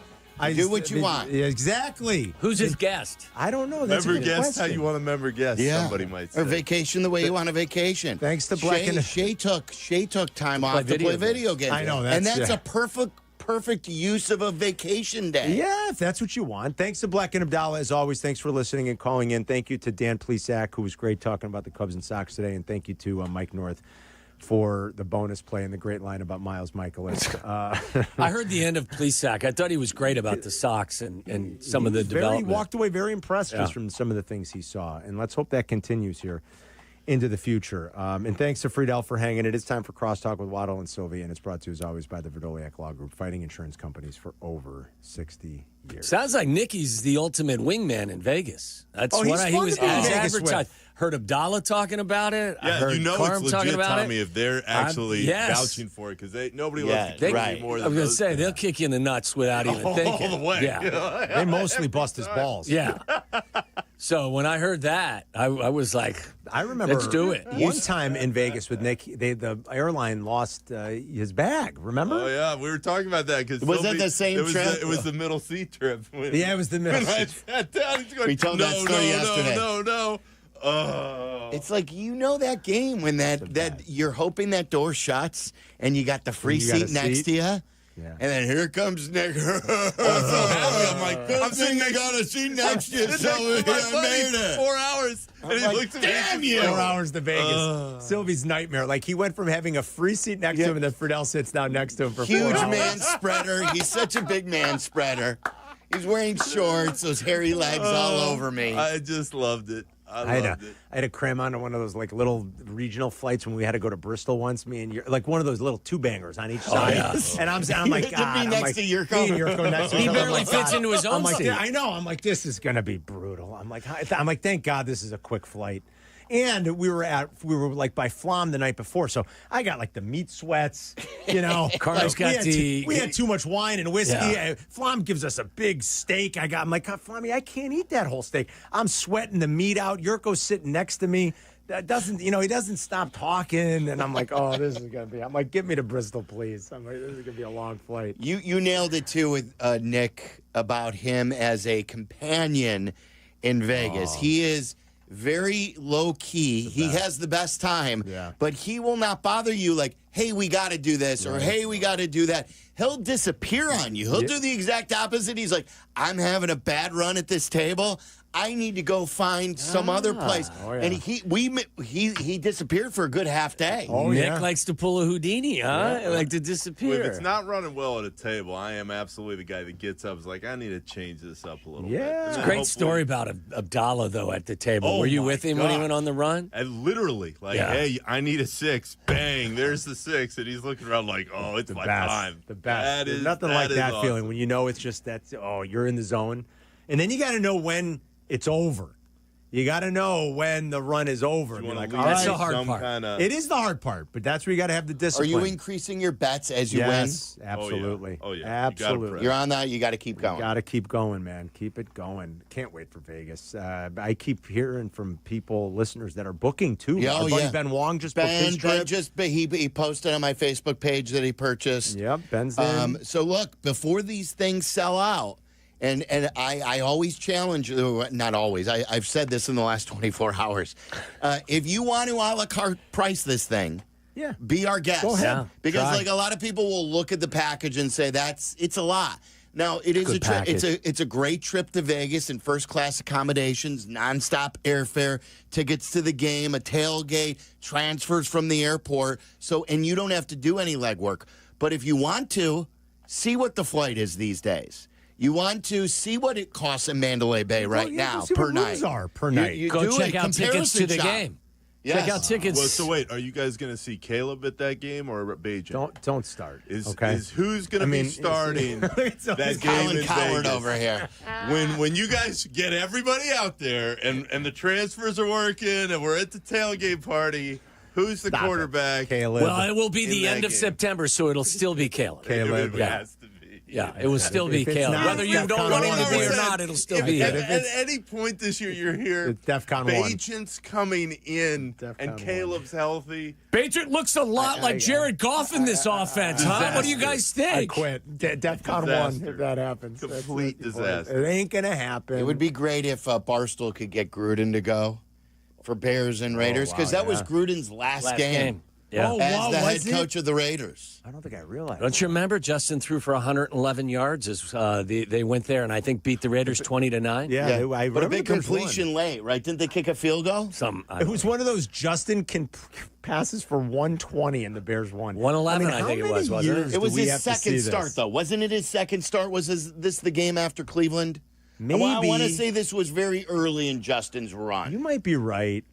Do what you want. Exactly. Who's his guest? I don't know. That's member a good guest, question. how you want a member guest, somebody might say. Or vacation the way you want a vacation. Thanks to Black and Shay took time off to play video games. I know. That's a perfect use of a vacation day. Yeah, if that's what you want. Thanks to Black and Abdallah, as always. Thanks for listening and calling in. Thank you to Dan Plesac, who was great talking about the Cubs and Sox today. And thank you to Mike North for the bonus play and the great line about Miles Michaelis. I heard the end of Plesac. I thought he was great about the Sox and some of the development. He walked away very impressed just from some of the things he saw. And let's hope that continues here into the future. And thanks to Friedell for hanging. It is time for Crosstalk with Waddle and Silvy, and it's brought to you, as always, by the Verdoliak Law Group, fighting insurance companies for over 60 years. Sounds like Nicky's the ultimate wingman in Vegas. That's what he was advertised. Heard Abdallah talking about it. Yeah, I heard Carmen it's talking legit, about Tommy, if they're actually vouching for it, because nobody loves the right. more than I was going to say, they'll kick you in the nuts without even thinking. All the way. Yeah. They mostly bust his balls. Yeah. So when I heard that, I was like, I remember let's do it. One time in Vegas with Nick, the airline lost his bag. Remember? Oh, yeah. We were talking about that. Was that the same trip? It was the middle seat trip. Yeah, it was the middle seat. We told that story yesterday. No. It's like, that game when that you're hoping that door shuts and you got the free seat next to you. Yeah. And then here comes Nick. I'm so happy. I'm like, I'm thinking I got a seat next to you. So I made it. 4 hours. And he looked at me. Damn you. 4 hours to Vegas. Sylvie's nightmare. Like, he went from having a free seat next to him, and then Friedell sits down next to him for 4 hours. Huge man spreader. He's such a big man spreader. He's wearing shorts, those hairy legs all over me. I just loved it. I had to cram onto one of those like little regional flights when we had to go to Bristol once. Me and like one of those little two bangers on each side. Yeah. And I'm like, God, next to Yurko. Next to he each other. barely fits into his own seat. I know. I'm like, this is gonna be brutal. I'm like, thank God this is a quick flight. And we were like by Flom the night before, so I got like the meat sweats, Carmen's got we had too much wine and whiskey. Yeah. Flom gives us a big steak. I'm like, Flommy, I can't eat that whole steak. I'm sweating the meat out. Yurko's sitting next to me. That doesn't, he doesn't stop talking, and I'm like, oh, this is gonna be. I'm like, get me to Bristol, please. I'm like, this is gonna be a long flight. You nailed it too with Nick about him as a companion in Vegas. He is very low key. He has the best time, but he will not bother you like, hey, we got to do this, or hey, we got to do that. He'll disappear on you. He'll do the exact opposite. He's like, I'm having a bad run at this table. I need to go find some other place. Oh, yeah. And he disappeared for a good half day. Nick likes to pull a Houdini, huh? Like to disappear. If it's not running well at a table, I am absolutely the guy that gets up and is like, I need to change this up a little bit. It's a great story about Abdallah, though, at the table. Were you with him when he went on the run? And literally, hey, I need a 6. Bang, there's the 6. And he's looking around like, oh, it's my time. The best. There's nothing like that awesome. feeling when you know it's just you're in the zone. And then you got to know when it's over. You got to know when the run is over. Be like, all That's right, the hard part. It is the hard part, but that's where you got to have the Are discipline. you increasing your bets as you win? Yes, absolutely. Oh, yeah. Absolutely. You're on that. You got to keep going. Got to keep going, man. Keep it going. Can't wait for Vegas. I keep hearing from people, listeners that are booking too. Yeah, Our buddy Ben Wong just booked his trip. He posted on my Facebook page that he purchased. Yep, Ben's in. So look, before these things sell out, and I always challenge, not always, I've said this in the last 24 hours. If you want to a la carte price this thing, be our guest. Go ahead. Yeah, because try. like a lot of people will look at the package and say it's a lot. Now it is Good package. it's a great trip to Vegas and first class accommodations, nonstop airfare, tickets to the game, a tailgate, transfers from the airport. So and you don't have to do any legwork. But if you want to, see what the flight is these days. You want to see what it costs in Mandalay Bay now see per what night. rooms are per night. You Go do check a out tickets to the comparison shop. game. Yes. Check out tickets. Well, so wait, are you guys going to see Caleb at that game or Beijing? Don't start. Is who's going to be starting that game Colin in Coward Vegas? over here. When you guys get everybody out there and the transfers are working and we're at the tailgate party, who's the quarterback? Caleb. Well, it will be in the that end of game? September, so it'll still be Caleb. Caleb. It Yeah. has to be. Yeah, it will still be If it's Caleb. not, Whether you it's don't want him to be or Defcon not, it'll still be At him. any point this year, you're here. It's DEFCON 1. Agents coming in, and Caleb's healthy. Patriot looks a lot like Jared Goff in this offense, huh? What do you guys I think? quit. DEFCON 1 Disaster. if that happens. Complete That's- disaster. It ain't going to happen. It would be great if Barstool could get Gruden to go for Bears and Raiders because that was Gruden's last game. Yeah. Oh, as wow, the head was it? coach of the Raiders. I don't think I realized. Don't you remember Justin threw for 111 yards as they went there and I think beat the Raiders 20-9? Yeah, I But a remember big Bears won. completion late, right? Didn't they kick a field goal? It was one of those Justin can passes for 120 and the Bears won. 111, how I think it many was, wasn't it? years It was do we his have to see second this? start, though. Wasn't it his second start? Was this the game after Cleveland? Maybe. I want to say this was very early in Justin's run. You might be right.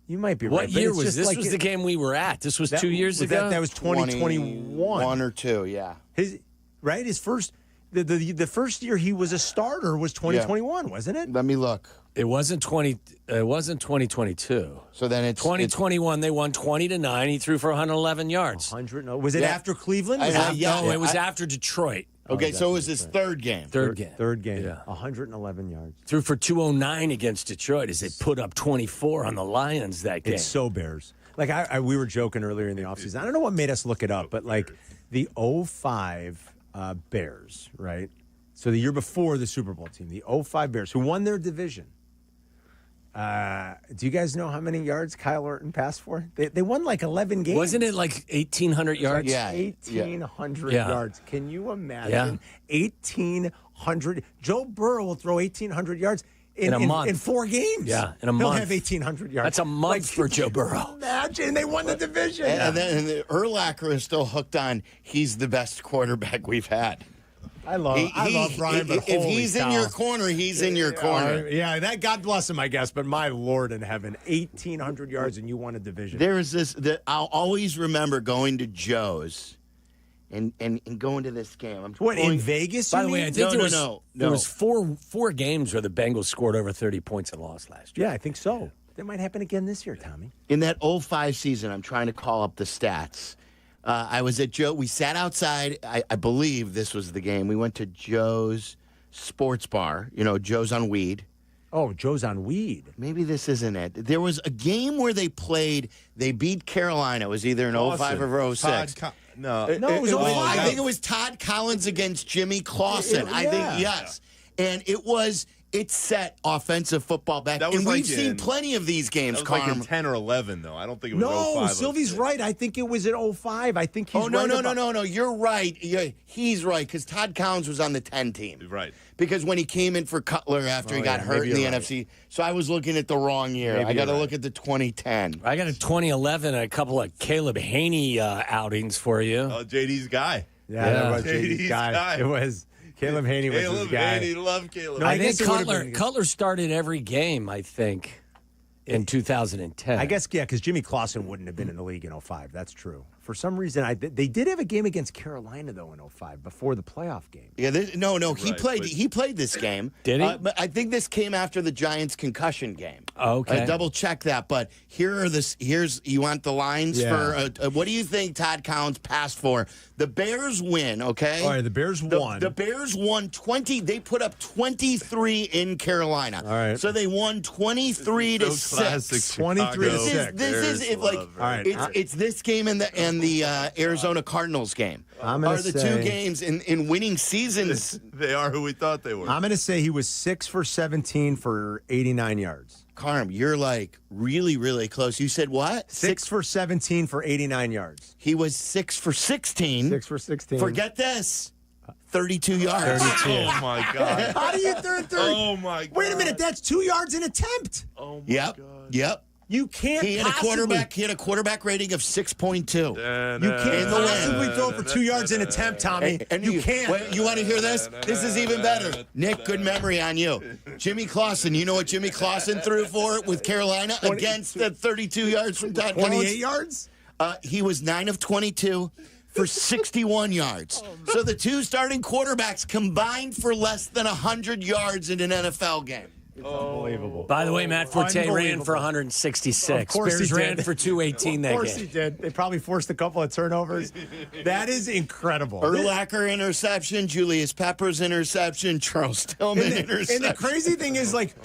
You might be What right. but year it's was just this? like Was the game we were at? This was 2 years ago? That was 2021. 1 or 2, yeah. His first the first year he was a starter was 2021, wasn't it? Let me look. It wasn't 2022. So then it's 2021. They won 20-9. He threw for 111 yards. 100. No, was it after Cleveland? Was that- No, it was after Detroit. Okay, so it was his third game. Third game. Third game. Yeah. 111 yards. Threw for 209 against Detroit as they put up 24 on the Lions that game. It's so Bears. Like we were joking earlier in the offseason. I don't know what made us look it up, but like the 05 Bears, right? So the year before the Super Bowl team, the 05 Bears, who won their division. Do you guys know how many yards Kyle Orton passed for? They won like 11 games. Wasn't it like 1,800 yards? Yeah, 1,800 Yeah. yards. Can you imagine? 1,800. Joe Burrow will throw 1,800 yards in a month. in 4 games. Yeah, in a He'll month. have 1,800 yards. That's a month for Joe Burrow. Imagine they won the division. And then Urlacher is still hooked on he's the best quarterback we've had. I love Brian, but if holy he's in cow. your corner, he's in your corner. Yeah, that God bless him, I guess. But my Lord in heaven, 1,800 yards and you won a division. There is this that I'll always remember going to Joe's and going to this game. In Vegas? By the way, I think there no. was four games where the Bengals scored over 30 points and lost last year. Yeah, I think so. That might happen again this year, Tommy. In that 05 season, I'm trying to call up the stats. I was at Joe. We sat outside. I believe this was the game. We went to Joe's Sports Bar. You know, Joe's on weed. Oh, Joe's on weed. Maybe this isn't it. There was a game where they played. They beat Carolina. It was either in 05 or 06. No, it was 05. I think it was Todd Collins against Jimmy Clausen. I think, yes. And it set offensive football back. That was and like we've seen plenty of these games, That was like Carm. in 10 or 11, though. I don't think it was 05. No, Sylvie's right. I think it was at 05. I think he's no, right. no. You're right. He's right because Todd Collins was on the 10 team. Right. Because when he came in for Cutler after he got hurt in the NFC, so I was looking at the wrong year. Maybe I got to you're look at the 2010. I got a 2011 and a couple of Caleb Haney outings for you. Oh, JD's guy. Yeah, that was JD's guy. It was Caleb Haney was his guy. Haney, love Caleb. No, I think guess it would've been- Cutler started every game, I think, in 2010. I guess, yeah, because Jimmy Clausen wouldn't have been in the league in 05. That's true. for some reason, they did have a game against Carolina, though, in 2005, before the playoff game. Yeah, he played this game. Did he? But I think this came after the Giants concussion game. Okay. Double check that. But here's you want the lines for what do you think Todd Collins passed for? The Bears win, okay? All right, the Bears won. The Bears won 20. They put up 23 in Carolina. All right. So they won 23-6. 23-6. This is like it's this game and the Arizona Cardinals game. Are the two games in winning seasons? They are who we thought they were. I'm going to say he was 6 for 17 for 89 yards. Carm, you're like really, really close. You said what? 6 for 17 for 89 yards. He was 6 for 16. 6 for 16. Forget this. 32 yards. 32. Oh, my God. How do you third? Oh, my God. Wait a minute. That's 2 yards an attempt. Oh, my God. Yep. You can't He had a quarterback rating of 6.2. You can't possibly throw for 2 yards an attempt, Tommy. And you can't. Wait, you want to hear this? This is even better. Nick, good memory on you. Jimmy Clausen. You know what Jimmy Clausen threw for with Carolina against the 32 yards from Todd Collins? 28 yards? He was 9 of 22 for 61 yards. So the two starting quarterbacks combined for less than 100 yards in an NFL game. It's unbelievable. By the way, Matt Forte ran for 166. Of course Bears he ran did. for 218 that game. Of course he did. They probably forced a couple of turnovers. That is incredible. Urlacher interception, Julius Peppers interception, Charles Tillman interception. And the crazy thing is, like,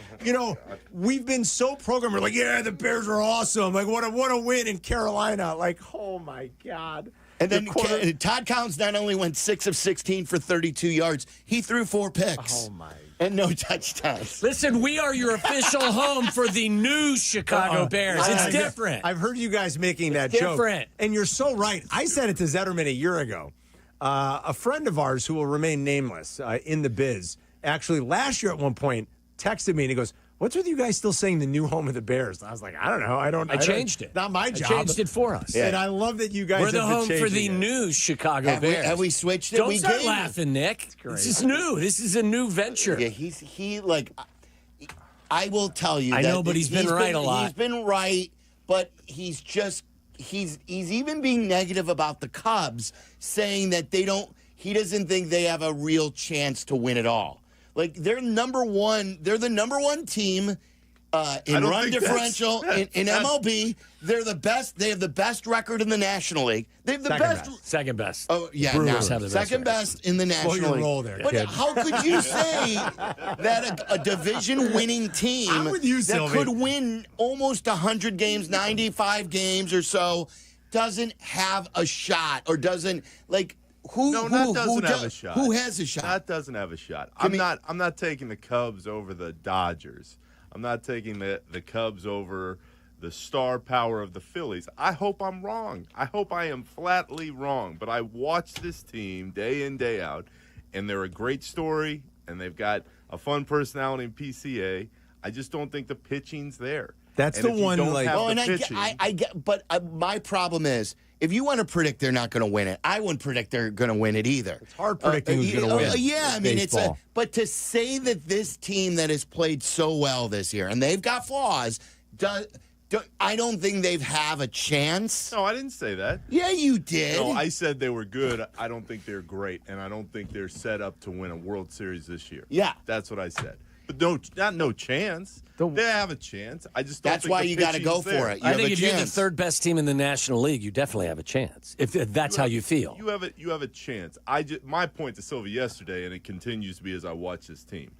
we've been so programmed. We're like, yeah, the Bears are awesome. Like, what a win in Carolina. Like, oh, my God. And then Todd Collins not only went 6 of 16 for 32 yards, he threw 4 picks. Oh, my. And no touchdowns. Listen, we are your official home for the new Chicago Bears. It's different. I've heard you guys making that joke. Different. And you're so right. I said it to Zetterman a year ago. A friend of ours who will remain nameless in the biz actually last year at one point texted me and he goes, "What's with you guys still saying the new home of the Bears?" And I was like, I don't know. I changed it. Not my job. I changed it for us. Yeah. And I love that you guys We're the have been home for the changing it. new Chicago Bears. Have we switched it? Don't start laughing, Nick. This is new. This is a new venture. Yeah, I will tell you. I know, but he's been right a lot. He's been right, but he's even being negative about the Cubs, saying that he doesn't think they have a real chance to win it all. Like, they're the number one team in run differential in MLB. They're the best. They have the best record in the National League. They have the Second best. Oh yeah, Brewers have the second best in the National League. Roll there, but kid. how could you say that a division-winning team I'm with you, that Sylvie. could win almost 100 games, 95 games or so, doesn't have a shot or doesn't like? That doesn't have a shot. Who has a shot? That doesn't have a shot. I'm not taking the Cubs over the Dodgers. I'm not taking the Cubs over the star power of the Phillies. I hope I'm wrong. I hope I am flatly wrong. But I watch this team day in, day out, and they're a great story, and they've got a fun personality in PCA. I just don't think the pitching's there. That's and the if you one, don't like- have Oh, the and pitching, I get, but my problem is, if you want to predict they're not going to win it, I wouldn't predict they're going to win it either. It's hard predicting who's going to win. Yeah, I mean, baseball. but to say that this team that has played so well this year, and they've got flaws, I don't think they have a chance. No, I didn't say that. Yeah, you did. No, I said they were good. I don't think they're great, and I don't think they're set up to win a World Series this year. Yeah. That's what I said. But no chance. They have a chance. I just don't That's think why the you got to go pitching's there. for it. I think if you're the third best team in the National League, you definitely have a chance. If that's how you feel. You have a chance. My point to Sylvie yesterday, and it continues to be as I watch this team.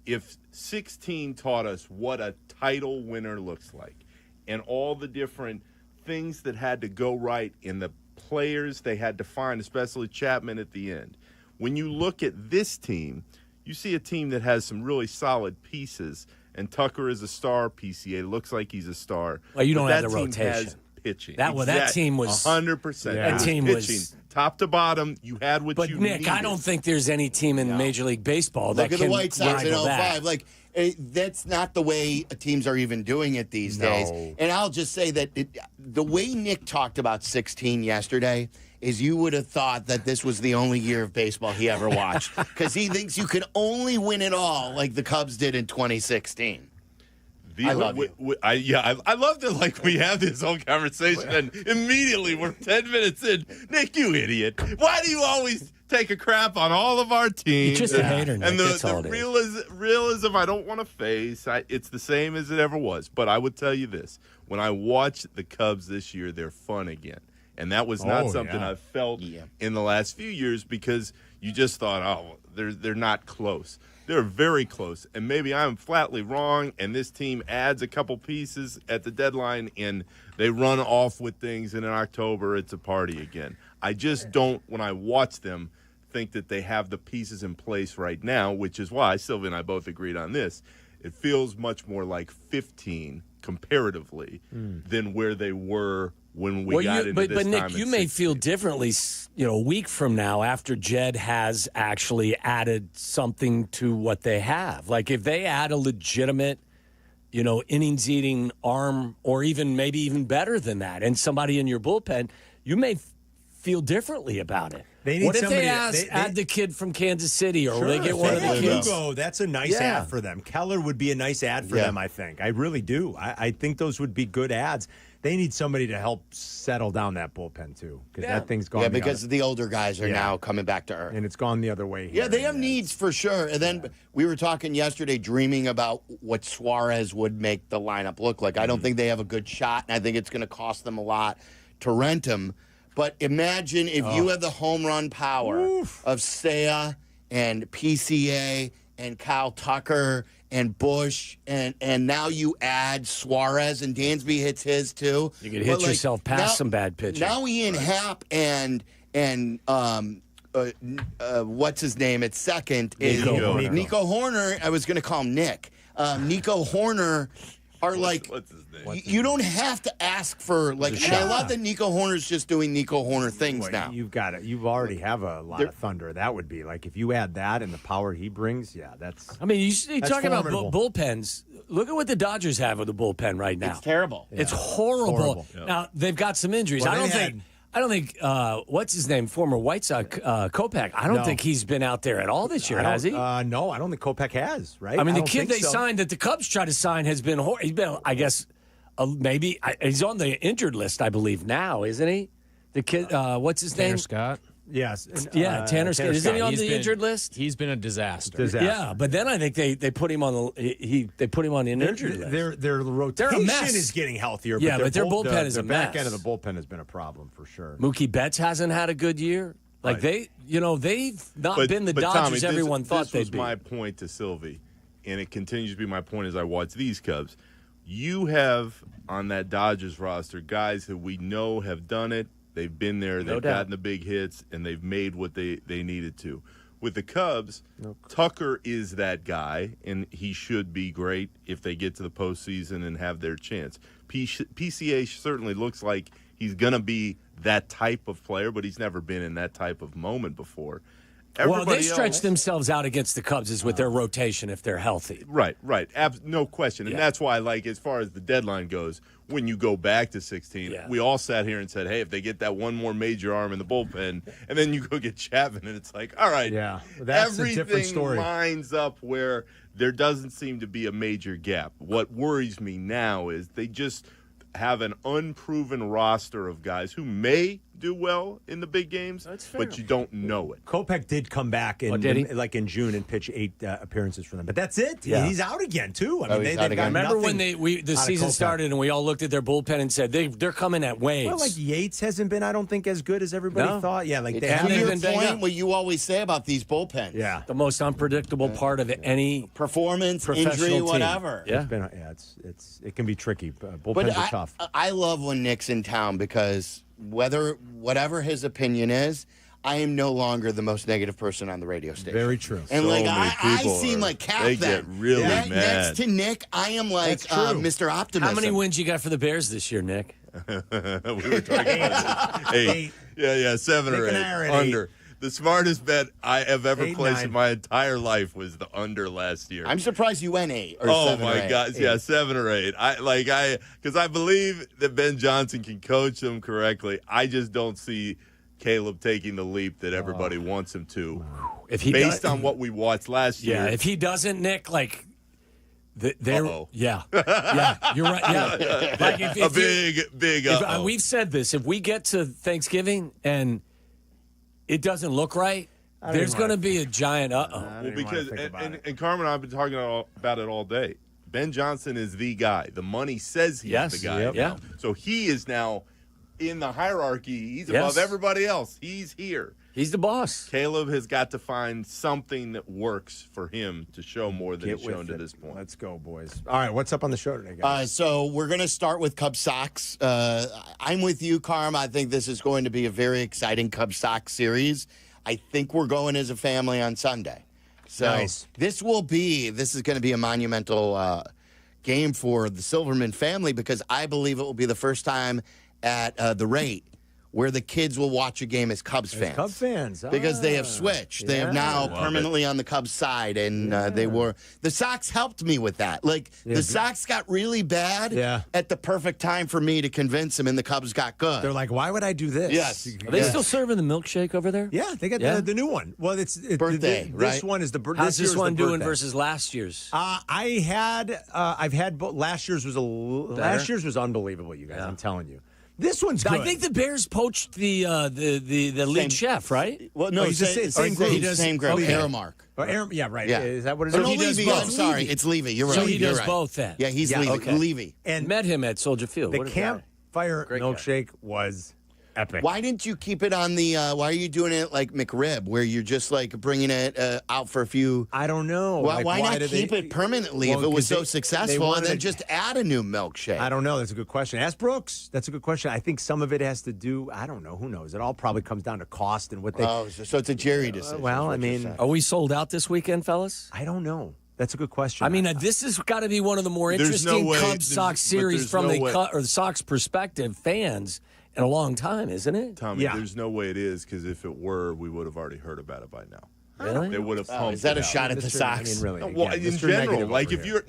If 16 taught us what a title winner looks like, and all the different things that had to go right in the players they had to find, especially Chapman at the end. When you look at this team, you see a team that has some really solid pieces, and Tucker is a star. PCA looks like he's a star. Well, you don't have that the team rotation. Has pitching. That team was 100%. That team pitching. was Top to bottom. You had what But you Nick, needed. I don't think there's any team in Major League Baseball that Look at can the White Sox in rival 05. that. Like, that's not the way teams are even doing it these days. And I'll just say that the way Nick talked about 16 yesterday is you would have thought that this was the only year of baseball he ever watched because he thinks you can only win it all like the Cubs did in 2016. I love you. I love that. Like, we have this whole conversation, and immediately we're 10 minutes in. Nick, you idiot! Why do you always take a crap on all of our teams? You're just a hater, Nick. And That's all the it is. realism I don't want to face. It's the same as it ever was. But I would tell you this: when I watch the Cubs this year, they're fun again, and that was not something I've felt in the last few years, because you just thought, oh, they're not close. They're very close, and maybe I'm flatly wrong, and this team adds a couple pieces at the deadline, and they run off with things, and in October it's a party again. I just don't, when I watch them, think that they have the pieces in place right now, which is why Sylvia and I both agreed on this. It feels much more like 15 comparatively than where they were when we got into this time. But Nick, you may feel differently, a week from now after Jed has actually added something to what they have. Like if they add a legitimate, innings-eating arm, or maybe even better than that, and somebody in your bullpen, you may feel differently about it. What if they add the kid from Kansas City, or they get one of the kids? Hugo, that's a nice ad for them. Keller would be a nice ad for them, I think. I really do. I think those would be good ads. They need somebody to help settle down that bullpen, too, because that thing's gone. Yeah, because the older guys are now coming back to earth. And it's gone the other way here. Yeah, they have needs for sure. And then we were talking yesterday, dreaming about what Suarez would make the lineup look like. I don't think they have a good shot, and I think it's going to cost them a lot to rent him. But imagine if you have the home run power of Seiya and PCA and Kyle Tucker and Bush, and now you add Suarez, and Dansby hits his too. You could hit yourself past some bad pitching. Now Ian Happ and what's his name at second is Nico Horner. I was going to call him Nick. Nico Horner are like, what's his name? You don't have to ask for, and I love that Nico Horner's just doing Nico Horner things now. You've got it. You already have a lot of thunder. That would be like, if you add that and the power he brings, that's. I mean, you're talking about bullpens. Look at what the Dodgers have with the bullpen right now. It's terrible. It's horrible. Yeah. Now they've got some injuries. Well, I don't think what's his name, former White Sox Kopech. I don't think he's been out there at all this year, has he? No, I don't think Kopech has. Right? I mean, the kid they signed that the Cubs tried to sign has been he's been, I guess, maybe he's on the injured list, I believe now, isn't he? The kid, what's his name? Tanner Scott. Yes. Tanner Scott. Isn't he on the injured list? He's been a disaster. Yeah, but then I think they put him on the put him on the injured list. Their rotation is getting healthier. Yeah, but their bullpen is a mess. The back end of the bullpen has been a problem for sure. Mookie Betts hasn't had a good year. Like they've not been the Dodgers Tommy, everyone thought they'd be. This was my point to Silvy, and it continues to be my point as I watch these Cubs. You have on that Dodgers roster guys who we know have done it. They've been there. They've gotten the big hits, and they've made what they needed to. With the Cubs, Tucker is that guy, and he should be great if they get to the postseason and have their chance. PCA certainly looks like he's going to be that type of player, but he's never been in that type of moment before. They stretch themselves out against the Cubs with their rotation if they're healthy. Right. No question. And that's why, as far as the deadline goes, when you go back to 16, we all sat here and said, hey, if they get that one more major arm in the bullpen, and then you go get Chapman, and it's like, all right, that's a different everything story. lines up where there doesn't seem to be a major gap. What worries me now is they just have an unproven roster of guys who may do well in the big games, but you don't know it. Kopech did come back in June and pitch 8 appearances for them, but that's it. Yeah. He's out again too. I mean, they've got remember when the season started and we all looked at their bullpen and said they're coming at waves. Well, Yates hasn't been, I don't think, as good as everybody thought. Yeah, they have been point what you always say about these bullpens. Yeah, the most unpredictable part of any performance, injury, team. whatever. Yeah, it can be tricky. Bullpens are tough. I love when Nick's in town because whatever his opinion is, I am no longer the most negative person on the radio station. Very true. And I seem like Kap. They get really mad. Next to Nick, I am like Mr. Optimism. How many wins you got for the Bears this year, Nick? We were talking about 8. Yeah, 7 or 8 under. The smartest bet I have ever placed in my entire life was the under last year. I'm surprised you went 8 or 7 Oh or 8. my God! Yeah, 7 or 8. Because I believe that Ben Johnson can coach them correctly. I just don't see Caleb taking the leap that everybody wants him to. If he based on what we watched last year. Yeah, if he doesn't, Nick, Yeah, you're right. Yeah, like big. We've said this. If we get to Thanksgiving and it doesn't look right, there's going to be a giant Well, because and Carmen and I have been talking about it all day. Ben Johnson is the guy. The money says he's the guy. Yep. Yeah. So he is now in the hierarchy. He's above everybody else. He's here. He's the boss. Caleb has got to find something that works for him to show more than he's shown to this point. Let's go, boys. All right, what's up on the show today, guys? So we're going to start with Cub Sox. I'm with you, Carm. I think this is going to be a very exciting Cub Sox series. I think we're going as a family on Sunday. So nice. This is going to be a monumental game for the Silverman family because I believe it will be the first time at the rate where the kids will watch a game as Cubs fans. Cub fans. Because they have switched. They have now permanently on the Cubs side, and the Sox helped me with that. Like, the Sox got really bad at the perfect time for me to convince them, and the Cubs got good. They're like, why would I do this? Yes. Are they still serving the milkshake over there? Yeah, they got the new one. Well, it's birthday, right? This one is the birthday. How's this one doing versus last year's? I've had last year's was last year's was unbelievable, you guys. I'm telling you. This one's good. I think the Bears poached the lead chef, right? Well, no, he's the same group. Same group. Okay. Aramark. Yeah, right. Yeah. Is that what it is? So Levy. Sorry, it's Levy. You're right. So he does right. both then. Yeah, he's Levy. Okay. Levy. And met him at Soldier Field. The campfire milkshake was epic. Why didn't you keep it on the? Why are you doing it like McRib, where you're just like bringing it out for a few? I don't know. Why not keep it permanently if it was so successful, and then just add a new milkshake? I don't know. That's a good question. Ask Brooks. That's a good question. I think some of it has to do. I don't know. Who knows? It all probably comes down to cost and what they. Oh, so it's a Jerry decision. Well, I mean, are we sold out this weekend, fellas? I don't know. That's a good question. I mean, this has got to be one of the more interesting Cubs Sox series from the Sox perspective, fans. In a long time, isn't it? Tommy, there's no way it is because if it were, we would have already heard about it by now. Really? They would have pumped Is that it a out. shot at the Sox? I mean, really. No, well, in general, like if you're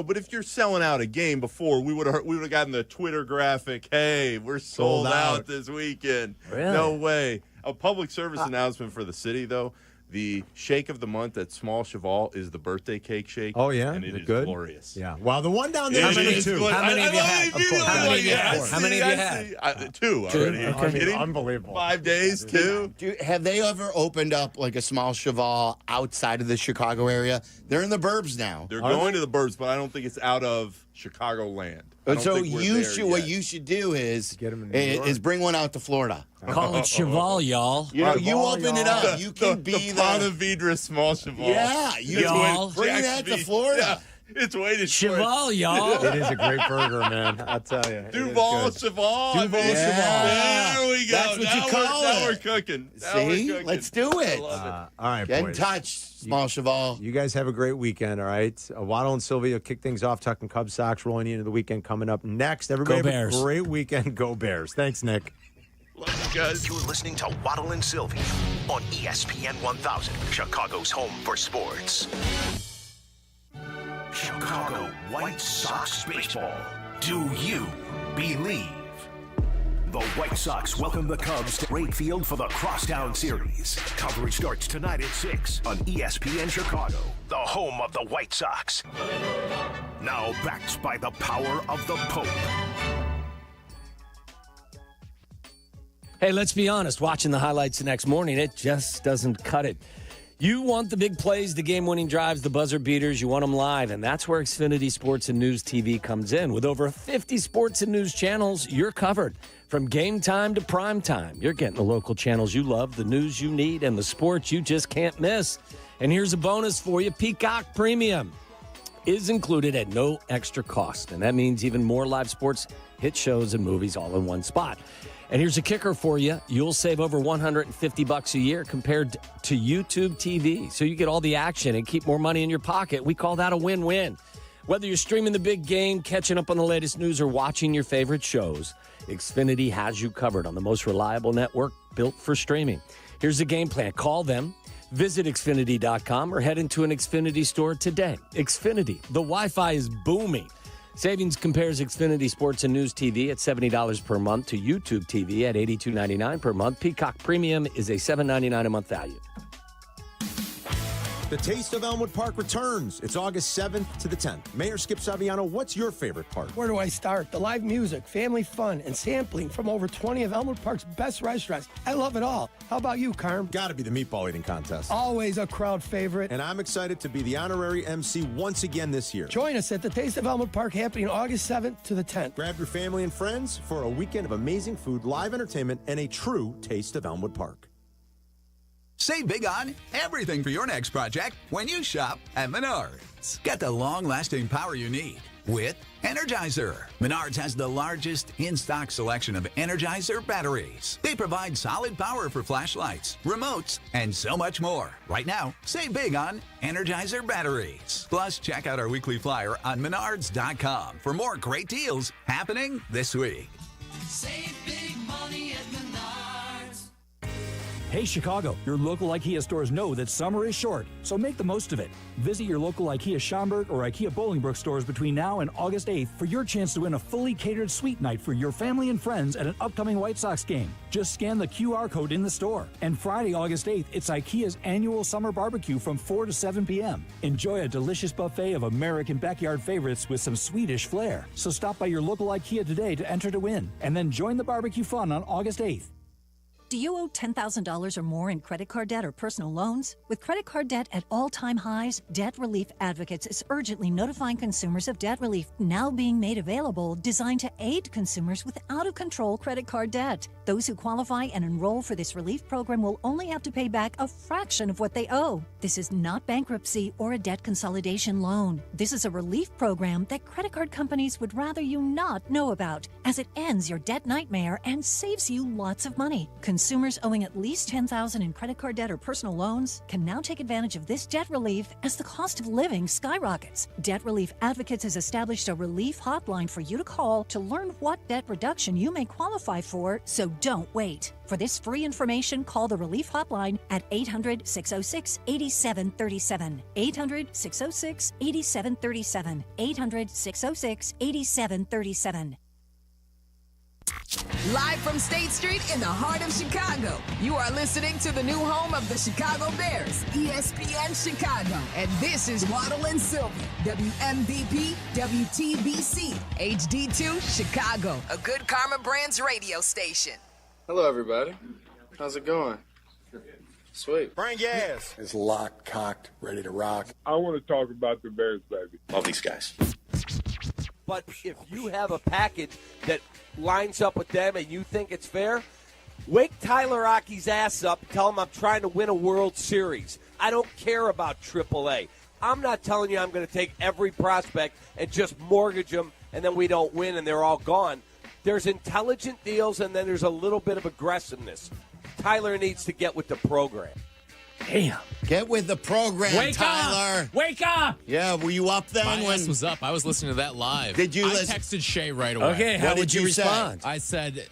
but if you're selling out a game before, we would have gotten the Twitter graphic. Hey, we're sold out this weekend. Really? No way. A public service announcement for the city, though. The shake of the month at Small Cheval is the birthday cake shake. Oh, yeah? And it is good? glorious. Yeah. Well, the one down there. How many have you had? How many have you had? Two already. Are you kidding? Unbelievable. 5 days, two. Have they ever opened up like a Small Cheval outside of the Chicago area? They're in the burbs now. They're going to the burbs, but I don't think it's out of Chicagoland. So what you should do is bring one out to Florida. Call it Cheval, y'all. You open it up. You can be the Ponte Vedra Small Cheval. Yeah, y'all. Bring that to Florida. Yeah. It's waiting. Cheval, y'all. It is a great burger, man. I'll tell you. Duval Cheval. Duval Cheval. There we go. That's what you call it. Now we're cooking. See? Let's do it. All right, Get boys. in touch, Small Cheval. You guys have a great weekend, all right? Waddle and Silvy will kick things off, talking Cubs Sox, rolling into the weekend coming up next. Everybody Go have Bears. a great weekend. Go Bears. Thanks, Nick. Love you guys. You're listening to Waddle and Silvy on ESPN 1000, Chicago's home for sports. Chicago White Sox baseball. Do you believe? The White Sox welcome the Cubs to Wrigley Field for the Crosstown Series. Coverage starts tonight at 6 on ESPN Chicago, the home of the White Sox. Now backed by the power of the Pope. Hey, let's be honest. Watching the highlights the next morning, it just doesn't cut it. You want the big plays, the game-winning drives, the buzzer beaters. You want them live, and that's where Xfinity Sports and News TV comes in. With over 50 sports and news channels, you're covered. From game time to prime time, you're getting the local channels you love, the news you need, and the sports you just can't miss. And here's a bonus for you. Peacock Premium is included at no extra cost, and that means even more live sports, hit shows, and movies all in one spot. And here's a kicker for you. You'll save over $150 a year compared to YouTube TV. So you get all the action and keep more money in your pocket. We call that a win-win. Whether you're streaming the big game, catching up on the latest news, or watching your favorite shows, Xfinity has you covered on the most reliable network built for streaming. Here's the game plan. Call them, visit Xfinity.com, or head into an Xfinity store today. Xfinity, the Wi-Fi is booming. Savings compares Xfinity Sports and News TV at $70 per month to YouTube TV at $82.99 per month. Peacock Premium is a $7.99 a month value. The Taste of Elmwood Park returns. It's August 7th to the 10th. Mayor Skip Saviano, what's your favorite part? Where do I start? The live music, family fun, and sampling from over 20 of Elmwood Park's best restaurants. I love it all. How about you, Carm? Gotta be the meatball eating contest. Always a crowd favorite. And I'm excited to be the honorary MC once again this year. Join us at the Taste of Elmwood Park happening August 7th to the 10th. Grab your family and friends for a weekend of amazing food, live entertainment, and a true Taste of Elmwood Park. Save big on everything for your next project when you shop at Menards. Get the long-lasting power you need with Energizer. Menards has the largest in-stock selection of Energizer batteries. They provide solid power for flashlights, remotes, and so much more. Right now, save big on Energizer batteries. Plus, check out our weekly flyer on Menards.com for more great deals happening this week. Save big money at Menards. Hey Chicago, your local IKEA stores know that summer is short, so make the most of it. Visit your local IKEA Schaumburg or IKEA Bolingbrook stores between now and August 8th for your chance to win a fully catered suite night for your family and friends at an upcoming White Sox game. Just scan the QR code in the store. And Friday, August 8th, it's IKEA's annual summer barbecue from 4 to 7 p.m. Enjoy a delicious buffet of American backyard favorites with some Swedish flair. So stop by your local IKEA today to enter to win, and then join the barbecue fun on August 8th. Do you owe $10,000 or more in credit card debt or personal loans? With credit card debt at all-time highs, Debt Relief Advocates is urgently notifying consumers of debt relief now being made available, designed to aid consumers with out-of-control credit card debt. Those who qualify and enroll for this relief program will only have to pay back a fraction of what they owe. This is not bankruptcy or a debt consolidation loan. This is a relief program that credit card companies would rather you not know about, as it ends your debt nightmare and saves you lots of money. Consumers owing at least $10,000 in credit card debt or personal loans can now take advantage of this debt relief as the cost of living skyrockets. Debt Relief Advocates has established a relief hotline for you to call to learn what debt reduction you may qualify for, so don't wait. For this free information, call the Relief Hotline at 800-606-8737. 800-606-8737. 800-606-8737. Live from State Street in the heart of Chicago, you are listening to the new home of the Chicago Bears, ESPN Chicago. And this is Waddle Silvy, WMVP, WTBC, HD2, Chicago, a good Carmen Brands radio station. Hello, everybody. How's it going? Sweet. Bring gas. It's locked, cocked, ready to rock. I want to talk about the Bears, baby. Love these guys. But if you have a package that lines up with them and you think it's fair, wake Tyler Rocky's ass up and tell him I'm trying to win a World Series. I don't care about AAA. I'm not telling you I'm going to take every prospect and just mortgage them and then we don't win and they're all gone. There's intelligent deals and then there's a little bit of aggressiveness. Tyler needs to get with the program. Damn. Get with the program, Wake Tyler. Up. Wake up. Yeah, were you up then? My ass was up. I was listening to that live. Did you I listen? texted Shay right away. Okay, how did you respond? I said,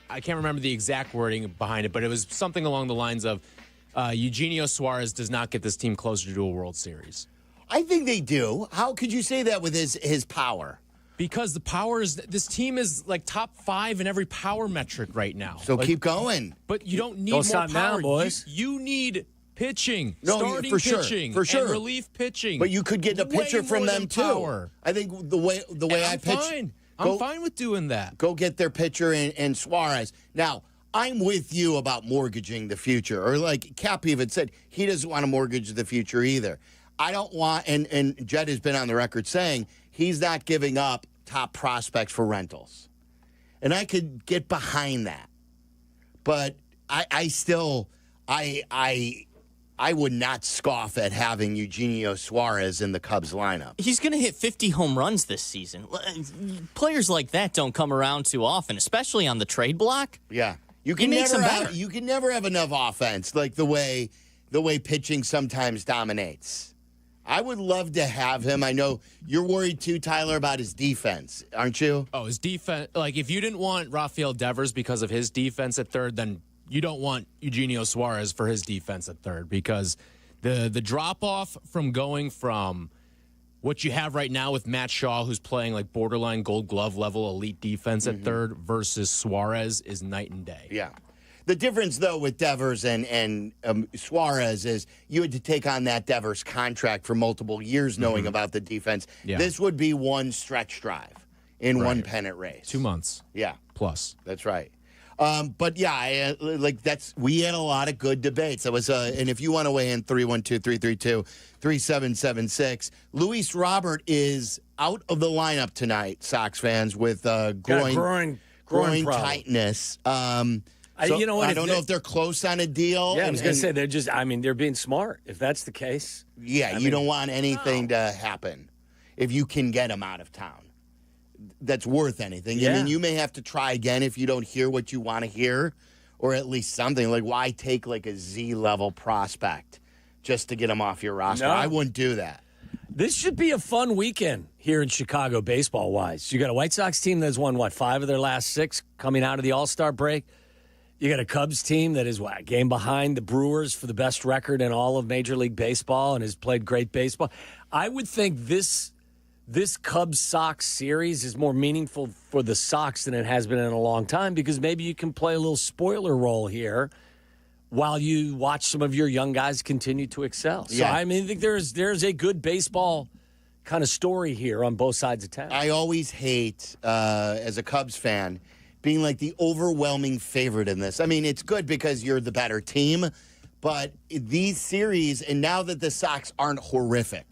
I can't remember the exact wording behind it, but it was something along the lines of, Eugenio Suarez does not get this team closer to a World Series. I think they do. How could you say that with his power? Because the power is, this team is like top 5 in every power metric right now. So keep going. But you don't need Don't more stop power. now, boys. You need pitching, No, starting for sure, pitching, for sure. and relief pitching. But you could get a pitcher Way from more them than too. power. I think the way I I'm pitch. fine. I'm fine with doing that. Go get their pitcher and Suarez. Now, I'm with you about mortgaging the future. Or like Kap even said, he doesn't want to mortgage the future either. I don't want, and Jed has been on the record saying he's not giving up top prospects for rentals. And I could get behind that. But I still would not scoff at having Eugenio Suarez in the Cubs lineup. He's going to hit 50 home runs this season. Players like that don't come around too often, especially on the trade block. Yeah. You can never have enough offense like the way pitching sometimes dominates. I would love to have him. I know you're worried too, Tyler, about his defense, aren't you? Oh, his defense. Like, if you didn't want Rafael Devers because of his defense at third, then you don't want Eugenio Suarez for his defense at third, because the drop-off from going from what you have right now with Matt Shaw, who's playing like borderline Gold Glove level elite defense at third, versus Suarez is night and day. Yeah. The difference, though, with Devers and Suarez is you had to take on that Devers contract for multiple years knowing about the defense. Yeah. This would be one stretch drive in one pennant race. 2 months. Yeah. Plus. That's right. But yeah, we had a lot of good debates. That was, and if you want to weigh in, 312-332-3776. Luis Robert is out of the lineup tonight, Sox fans, with groin tightness. You know what? I don't know if they're close on a deal. Yeah, I was going to say they're being smart. If that's the case, you don't want anything to happen if you can get him out of town. That's worth anything. Yeah. I mean, you may have to try again if you don't hear what you want to hear, or at least something. Like, why take like a Z-level prospect just to get him off your roster? No. I wouldn't do that. this should be a fun weekend here in Chicago baseball-wise. You got a White Sox team that's won, 5 of their last 6 coming out of the All-Star break. You got a Cubs team that is, a game behind the Brewers for the best record in all of Major League Baseball and has played great baseball. I would think this Cubs-Sox series is more meaningful for the Sox than it has been in a long time because maybe you can play a little spoiler role here while you watch some of your young guys continue to excel. So, I mean, I think there's a good baseball kind of story here on both sides of town. I always hate, as a Cubs fan, being like the overwhelming favorite in this. I mean, it's good because you're the better team, but these series, and now that the Sox aren't horrific,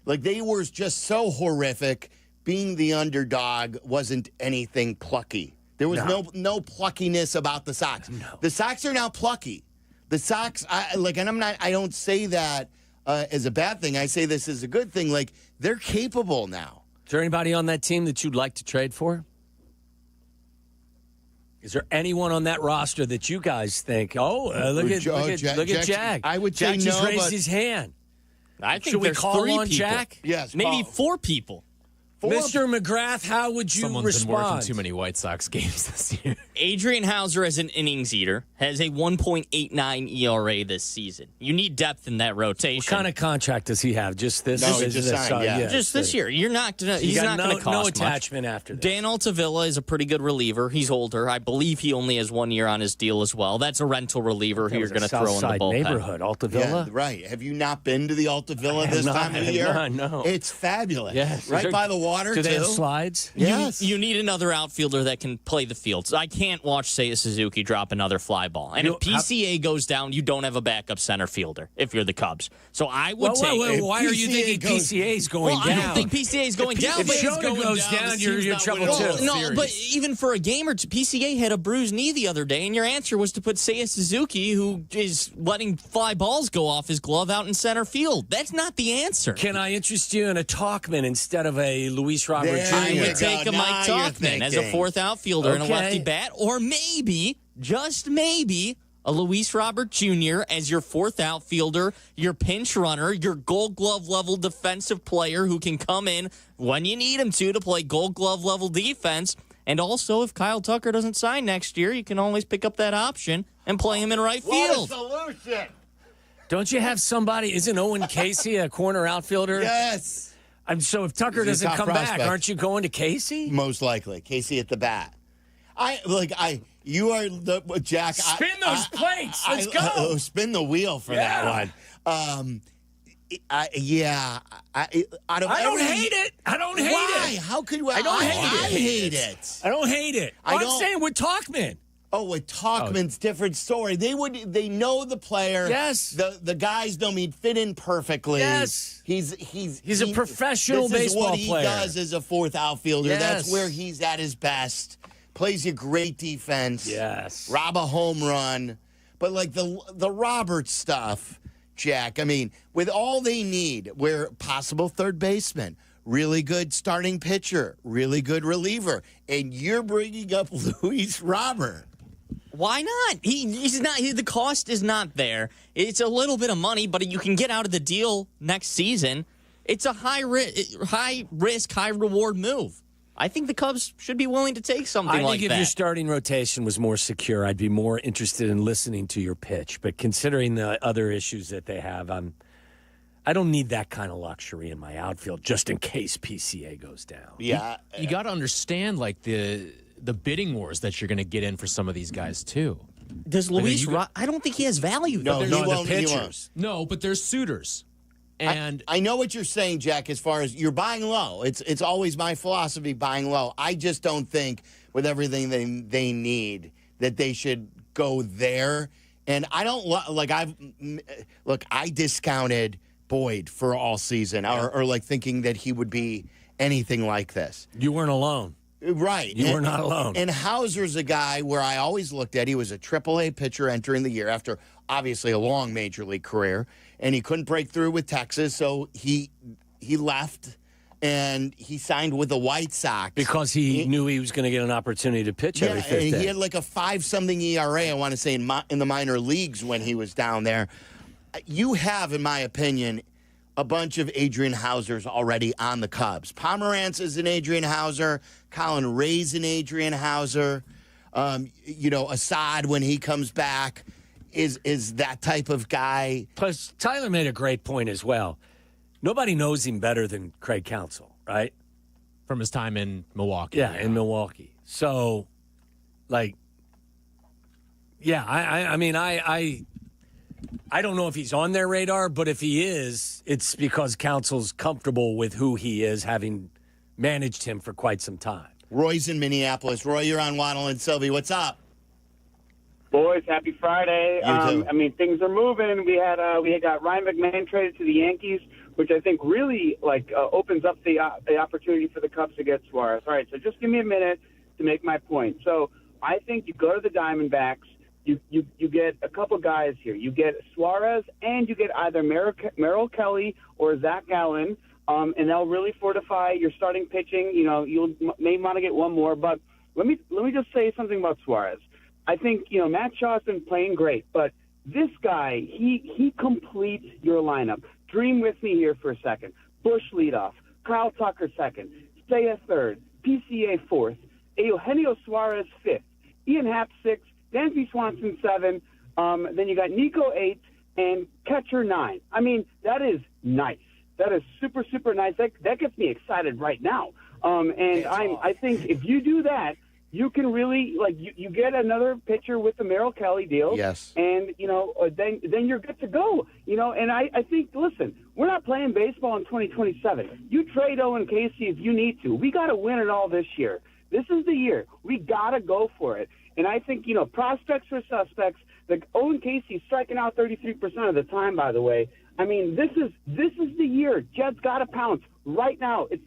like they were just so horrific, being the underdog wasn't anything plucky. There was no pluckiness about the Sox. No. The Sox are now plucky. The Sox, I don't say that as a bad thing. I say this as a good thing. Like, they're capable now. Is there anybody on that team that you'd like to trade for? Is there anyone on that roster that you guys think, look at Jag. I would Jack say just no, raised but his hand. I think Should we there's call 3 on people. Jack? Yes. Maybe 4 people. Mr. McGrath, how would you Someone's respond? been working too many White Sox games this year. Adrian Hauser as an innings eater has a 1.89 ERA this season. You need depth in that rotation. What kind of contract does he have? Just this? No, he just signed, Just this year. He's not going to cost no much. attachment after this. Dan Altavilla is a pretty good reliever. He's older. I believe he only has 1 year on his deal as well. That's a rental reliever who you're going to throw in the bullpen. Neighborhood, Altavilla. Yeah, right. Have you not been to the Altavilla this time of the year? No. It's fabulous. Yes. Right by the water, Do they have too. slides? Yes. You need another outfielder that can play the fields. I can't watch Seiya Suzuki drop another fly ball. And if PCA goes down, you don't have a backup center fielder if you're the Cubs. So I would take... Why are you thinking PCA is going down? I don't think PCA is going down. If Shota goes down, you're in trouble too. No, but even for a game or two, PCA had a bruised knee the other day, and your answer was to put Seiya Suzuki, who is letting fly balls go off his glove, out in center field. That's not the answer. Can I interest you in a Talkman instead of a Luis Robert Jr.? I would take a Mike Talkman as a fourth outfielder and a lefty bat, or maybe, just maybe, a Luis Robert Jr. as your fourth outfielder, your pinch runner, your Gold Glove level defensive player who can come in when you need him to play Gold Glove level defense. And also, if Kyle Tucker doesn't sign next year, you can always pick up that option and play him in right field. What a solution! Don't you have somebody? Isn't Owen Casey a corner outfielder? Yes. So if Tucker He's a doesn't top come prospect. back, aren't you going to Casey? Most likely. Casey at the bat. You are the Jack. Spin those plates. Let's go. Spin the wheel for that one. I don't hate it. I don't hate Why? it. How could we? I don't hate it. I hate it. I don't hate it. I'm saying with Talkman. Oh, with Talkman's different story. They know the player. Yes. The guys know he'd fit in perfectly. Yes. He's a professional baseball player. This is what he does as a fourth outfielder. Yes. That's where he's at his best. Plays you great defense. Yes. Rob a home run. But like the Roberts stuff, Jack, I mean, with all they need, where possible third baseman, really good starting pitcher, really good reliever, and you're bringing up Luis Robert. Why not? He's not. The cost is not there. It's a little bit of money, but you can get out of the deal next season. It's a high risk, high reward move. I think the Cubs should be willing to take something like that. I think if your starting rotation was more secure, I'd be more interested in listening to your pitch. But considering the other issues that they have, I don't need that kind of luxury in my outfield just in case PCA goes down. Yeah, you got to understand, like the bidding wars that you're going to get in for some of these guys too. Does Luis? I don't think he has value. No, though. he won't. He won't. No, but there's suitors. And I know what you're saying, Jack, as far as you're buying low. It's always my philosophy, buying low. I just don't think with everything they need that they should go there. And I don't I discounted Boyd for all season or like thinking that he would be anything like this. You weren't alone. Right. You were not alone. And Hauser's a guy where I always looked at, he was a AAA pitcher entering the year after obviously a long major league career, and he couldn't break through with Texas, so he left and he signed with the White Sox. Because he knew he was going to get an opportunity to pitch every fifth and day. he had like a 5-something ERA, I want to say, in the minor leagues when he was down there. You have, in my opinion, a bunch of Adrian Hausers already on the Cubs. Pomerantz is an Adrian Hauser. Colin Ray's an Adrian Hauser. Assad, when he comes back, is that type of guy. Plus, Tyler made a great point as well. Nobody knows him better than Craig Counsell, right? From his time in Milwaukee. Yeah, in Milwaukee. So, I don't know if he's on their radar, but if he is, it's because Counsell's comfortable with who he is, having managed him for quite some time. Roy's in Minneapolis. Roy, you're on Waddle and Silvy. What's up? Boys, happy Friday. You too. Things are moving. We had got Ryan McMahon traded to the Yankees, which I think really opens up the opportunity for the Cubs to get Suarez. All right, so just give me a minute to make my point. So I think you go to the Diamondbacks. You get a couple guys here. You get Suarez, and you get either Merrill Kelly or Zach Gallen, and they'll really fortify your starting pitching. You may want to get one more, but let me just say something about Suarez. I think Matt Shaw's been playing great, but this guy he completes your lineup. Dream with me here for a second. Bush leadoff, Kyle Tucker second, Seiya third, PCA fourth, Eugenio Suarez fifth, Ian Happ sixth. Dansby Swanson 7, then you got Nico 8, and catcher 9. I mean, that is nice. That is super, super nice. That gets me excited right now. I think if you do that, you can really, you get another pitcher with the Merrill Kelly deal. Yes. And, then you're good to go. And I think, listen, we're not playing baseball in 2027. You trade Owen Casey if you need to. We got to win it all this year. This is the year. We got to go for it. And I think, prospects or suspects, Owen Casey's striking out 33% of the time, by the way. I mean, this is the year. Jed's got to pounce right now. It's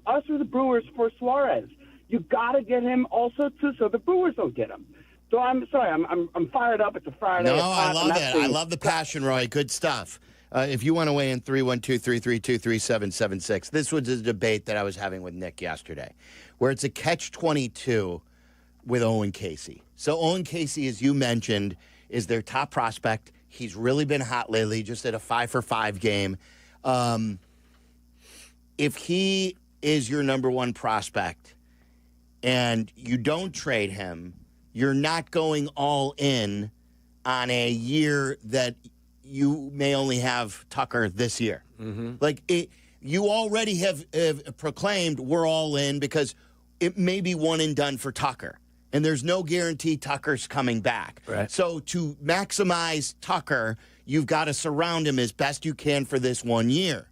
us or the Brewers for Suarez. You got to get him also, too, so the Brewers don't get him. So I'm sorry. I'm fired up. It's a Friday. No, I love it. I love the passion, Roy. Good stuff. If you want to weigh in, 312-332-3776. This was a debate that I was having with Nick yesterday, where it's a catch-22 with Owen Casey. So Owen Casey, as you mentioned, is their top prospect. He's really been hot lately, just at a 5-for-5 game. If he is your number one prospect and you don't trade him, you're not going all in on a year that you may only have Tucker this year. Mm-hmm. You already have proclaimed we're all in because it may be one and done for Tucker. And there's no guarantee Tucker's coming back. Right. So to maximize Tucker, you've got to surround him as best you can for this 1 year.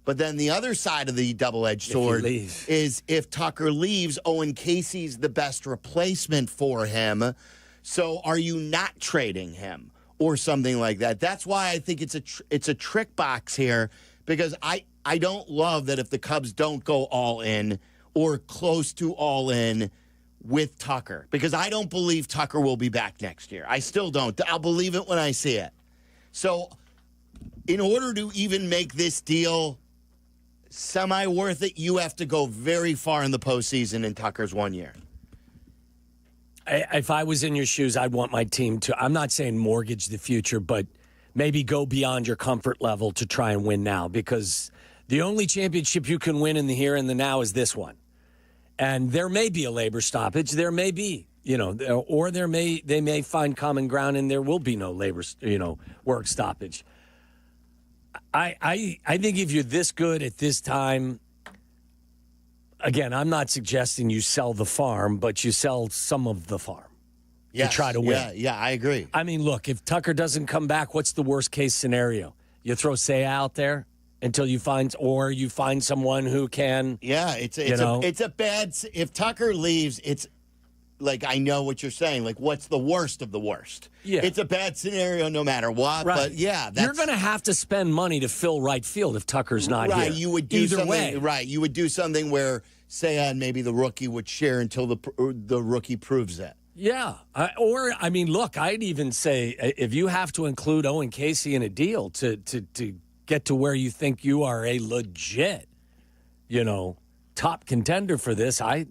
But then the other side of the double-edged sword is if Tucker leaves, Owen Casey's the best replacement for him. So are you not trading him or something like that? That's why I think it's a trick box here, because I don't love that if the Cubs don't go all in or close to all in with Tucker, because I don't believe Tucker will be back next year. I still don't. I'll believe it when I see it. So in order to even make this deal semi-worth it, you have to go very far in the postseason in Tucker's 1 year. If I was in your shoes, I'd want my team to, I'm not saying mortgage the future, but maybe go beyond your comfort level to try and win now, because the only championship you can win in the here and the now is this one. And there may be a labor stoppage. There may be, or they may find common ground and there will be no labor, work stoppage. I think if you're this good at this time, again, I'm not suggesting you sell the farm, but you sell some of the farm. to try to win. Yeah, I agree. I mean, look, if Tucker doesn't come back, what's the worst case scenario? You throw Seiya out there until you find someone who can. Yeah, it's a bad. If Tucker leaves, it's like I know what you're saying. Like, what's the worst of the worst? Yeah, it's a bad scenario no matter what. Right. But yeah, you're going to have to spend money to fill right field if Tucker's not here. Right, you would do either something. way. Right, you would do something where Seiya and maybe the rookie would share until the rookie proves it. Yeah. I mean, look, I'd even say if you have to include Owen Casey in a deal to get to where you think you are a legit, top contender for this, I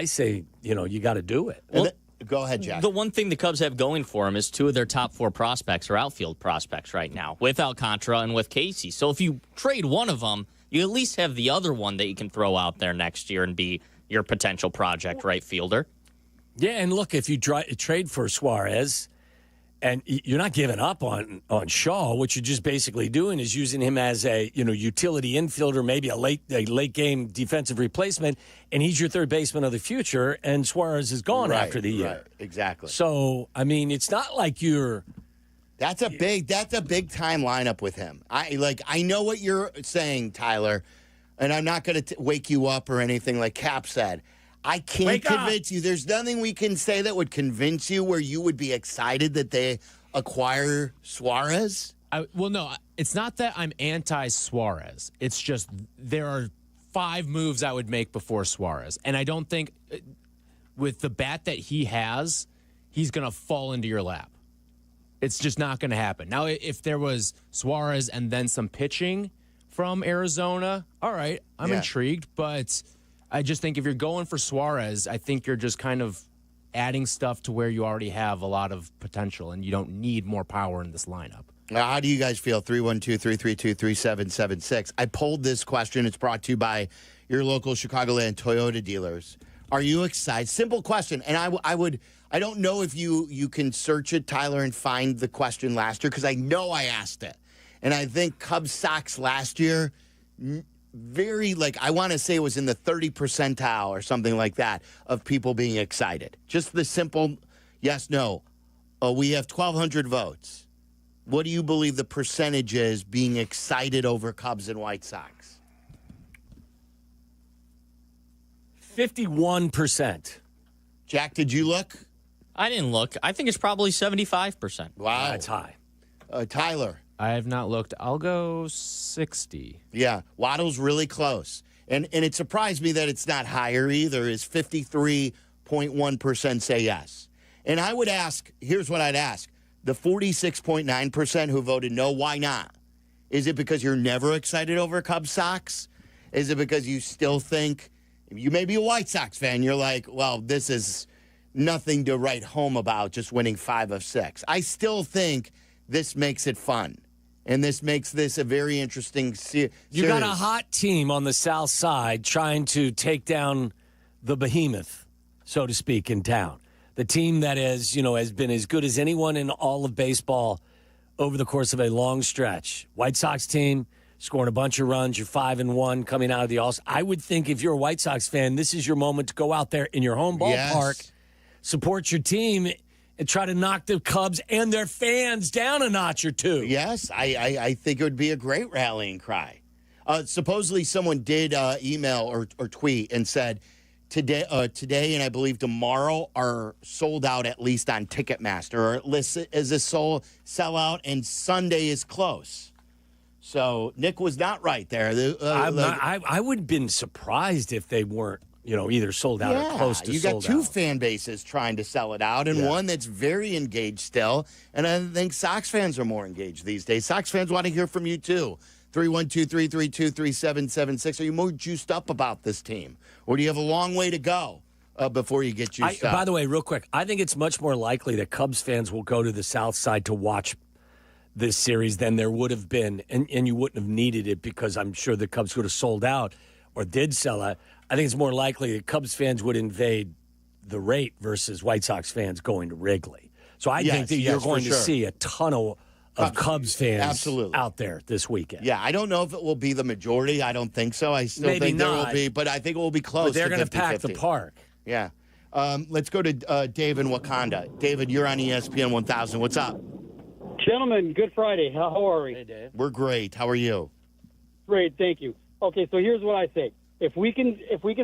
say, you got to do it. Well, go ahead, Jack. The one thing the Cubs have going for them is 2 of their top 4 prospects are outfield prospects right now, with Alcantara and with Casey. So if you trade one of them, you at least have the other one that you can throw out there next year and be your potential project right fielder. Yeah, and look, if you trade for Suarez, and you're not giving up on Shaw, what you're just basically doing is using him as a utility infielder, maybe a late game defensive replacement, and he's your third baseman of the future, and Suarez is gone after the year. Right, exactly. So I mean, it's not like you're. That's a big time lineup with him. I know what you're saying, Tyler, and I'm not going to wake you up or anything like Kap said. I can't convince you. There's nothing we can say that would convince you where you would be excited that they acquire Suarez. No, it's not that I'm anti-Suarez. It's just there are 5 moves I would make before Suarez. And I don't think with the bat that he has, he's going to fall into your lap. It's just not going to happen. Now, if there was Suarez and then some pitching from Arizona, all right, I'm intrigued, but I just think if you're going for Suarez, I think you're just kind of adding stuff to where you already have a lot of potential and you don't need more power in this lineup. Now, how do you guys feel? 312-332-3776. I polled this question. It's brought to you by your local Chicagoland Toyota dealers. Are you excited? Simple question. And I don't know if you can search it, Tyler, and find the question last year because I know I asked it. And I think Cubs Sox last year very, I want to say it was in the 30 percentile or something like that of people being excited. Just the simple yes, no. We have 1,200 votes. What do you believe the percentage is being excited over Cubs and White Sox? 51%. Jack, did you look? I didn't look. I think it's probably 75%. Wow. That's high. Tyler? I have not looked. I'll go 60. Yeah, Waddle's really close. And it surprised me that it's not higher either, is 53.1% say yes. And I would ask, here's what I'd ask. The 46.9% who voted no, why not? Is it because you're never excited over Cubs Sox? Is it because you still think, you may be a White Sox fan, you're like, well, this is nothing to write home about, just winning 5 of 6. I still think this makes it fun. And this makes this a very interesting series. You got a hot team on the South Side trying to take down the behemoth, so to speak, in town. The team that has been as good as anyone in all of baseball over the course of a long stretch. White Sox team scoring a bunch of runs. You're 5-1 coming out of the All-Star. I would think if you're a White Sox fan, this is your moment to go out there in your home ballpark, support your team, and try to knock the Cubs and their fans down a notch or two. Yes, I think it would be a great rallying cry. Supposedly someone did email or tweet and said today and I believe tomorrow are sold out at least on Ticketmaster, or at least is a sellout, and Sunday is close. So Nick was not right there. I would have been surprised if they weren't either sold out or close to sold out. You got 2 fan bases trying to sell it out, and one that's very engaged still. And I think Sox fans are more engaged these days. Sox fans want to hear from you, too. 312-332-3776. Are you more juiced up about this team? Or do you have a long way to go before you get juiced up? By the way, real quick, I think it's much more likely that Cubs fans will go to the South Side to watch this series than there would have been, and you wouldn't have needed it because I'm sure the Cubs would have sold out or did sell out. I think it's more likely that Cubs fans would invade the rate versus White Sox fans going to Wrigley. So I think that you're going to see a ton of Cubs fans out there this weekend. Yeah, I don't know if it will be the majority. I don't think so. I still think there will be, but I think it will be close. But they're going to pack the park. Yeah. Let's go to Dave in Wakanda. David, you're on ESPN 1000. What's up? Gentlemen, good Friday. How are we? Hey, Dave. We're great. How are you? Great, thank you. Okay, so here's what I say. If we can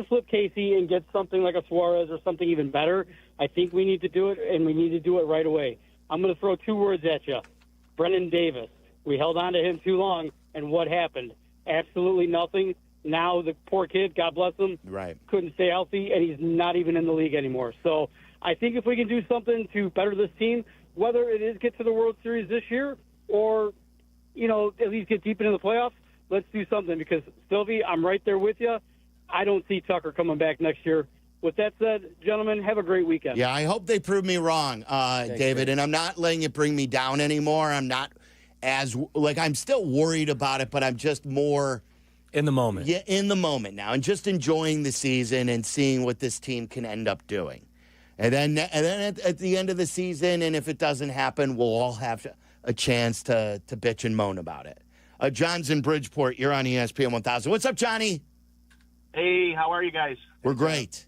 flip Casey and get something like a Suarez or something even better, I think we need to do it, and we need to do it right away. I'm going to throw 2 words at you. Brennan Davis. We held on to him too long, and what happened? Absolutely nothing. Now the poor kid, God bless him, right, couldn't stay healthy, and he's not even in the league anymore. So I think if we can do something to better this team, whether it is get to the World Series this year or, at least get deep into the playoffs, let's do something because, Silvy, I'm right there with you. I don't see Tucker coming back next year. With that said, gentlemen, have a great weekend. Yeah, I hope they prove me wrong, David, and I'm not letting it bring me down anymore. I'm not I'm still worried about it, but I'm just more in the moment. Yeah, in the moment now, and just enjoying the season and seeing what this team can end up doing. And then at the end of the season, and if it doesn't happen, we'll all have a chance to bitch and moan about it. John's in Bridgeport. You're on ESPN 1000. What's up, Johnny? Hey, how are you guys? We're great.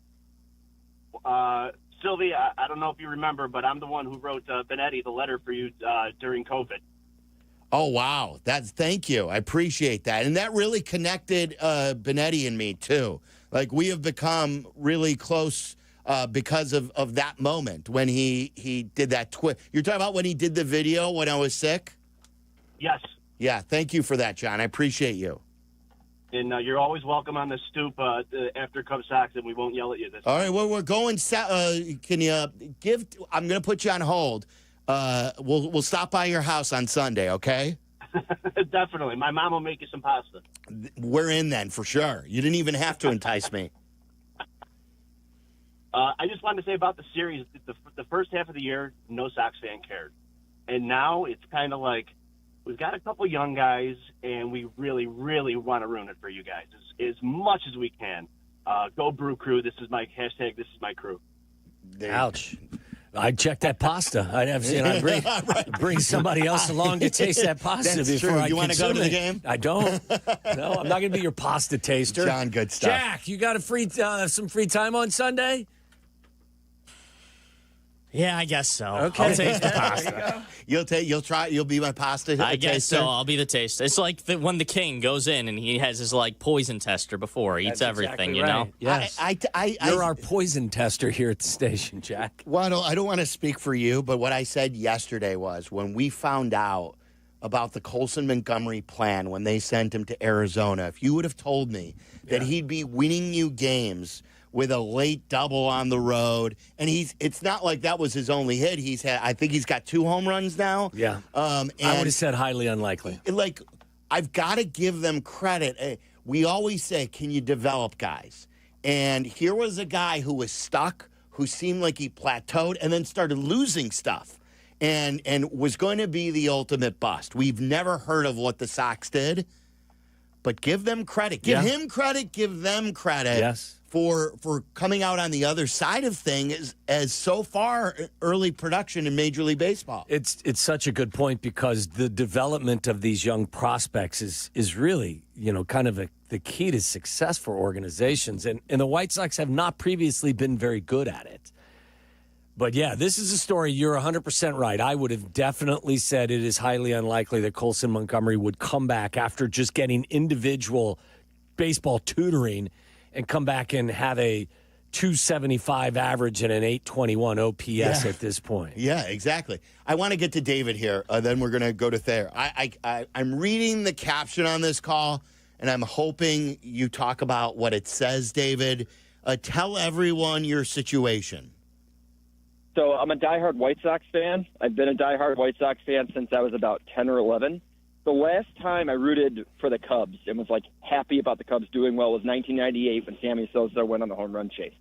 Silvy, I don't know if you remember, but I'm the one who wrote Benetti the letter for you during COVID. Oh, wow. Thank you. I appreciate that. And that really connected Benetti and me, too. Like, we have become really close because of that moment when he did that tweet. You're talking about when he did the video when I was sick? Yes. Yeah, thank you for that, John. I appreciate you. And you're always welcome on the stoop after Cub Sox, and we won't yell at you this time. All right, well, we're going. Can you give? I'm going to put you on hold. We'll stop by your house on Sunday, okay? Definitely. My mom will make you some pasta. We're in then, for sure. You didn't even have to entice me. I just wanted to say about the series, the first half of the year, no Sox fan cared. And now it's kind of like, we've got a couple young guys, and we really, really want to ruin it for you guys as much as we can. Go Brew Crew. This is my hashtag. This is my crew. Ouch. I'd check that pasta. I'd bring somebody else along to taste that pasta That's before true. I You want to go to the game? I don't. No, I'm not going to be your pasta taster. John, good stuff. Jack, you got some free time on Sunday? Yeah, I guess so. Okay. I'll taste the pasta. You'll be my pasta I guess taster? so. I'll be the taster. It's like when the king goes in and he has his poison tester before he eats That's everything, exactly you know? right. Yes. You're our poison tester here at the station, Jack. Waddle, I don't want to speak for you, but what I said yesterday was when we found out about the Colson-Montgomery plan when they sent him to Arizona, if you would have told me that he'd be winning you games with a late double on the road, and it's not like that was his only hit. I think he's got 2 home runs now. Yeah. I would have said highly unlikely. I've got to give them credit. We always say, can you develop guys? And here was a guy who was stuck, who seemed like he plateaued, and then started losing stuff, and was going to be the ultimate bust. We've never heard of what the Sox did, but give them credit. Give him credit. Give them credit. Yes. For coming out on the other side of things as so far early production in Major League Baseball. It's such a good point because the development of these young prospects is really, kind of the key to success for organizations. And the White Sox have not previously been very good at it. But, yeah, this is a story. You're 100% right. I would have definitely said it is highly unlikely that Colson Montgomery would come back after just getting individual baseball tutoring and come back and have a 275 average and an 821 OPS at this point. Yeah, exactly. I want to get to David here. Then we're going to go to Thayer. I'm reading the caption on this call, and I'm hoping you talk about what it says, David. Tell everyone your situation. So I'm a diehard White Sox fan. I've been a diehard White Sox fan since I was about 10 or 11. The last time I rooted for the Cubs and was happy about the Cubs doing well was 1998 when Sammy Sosa went on the home run chase.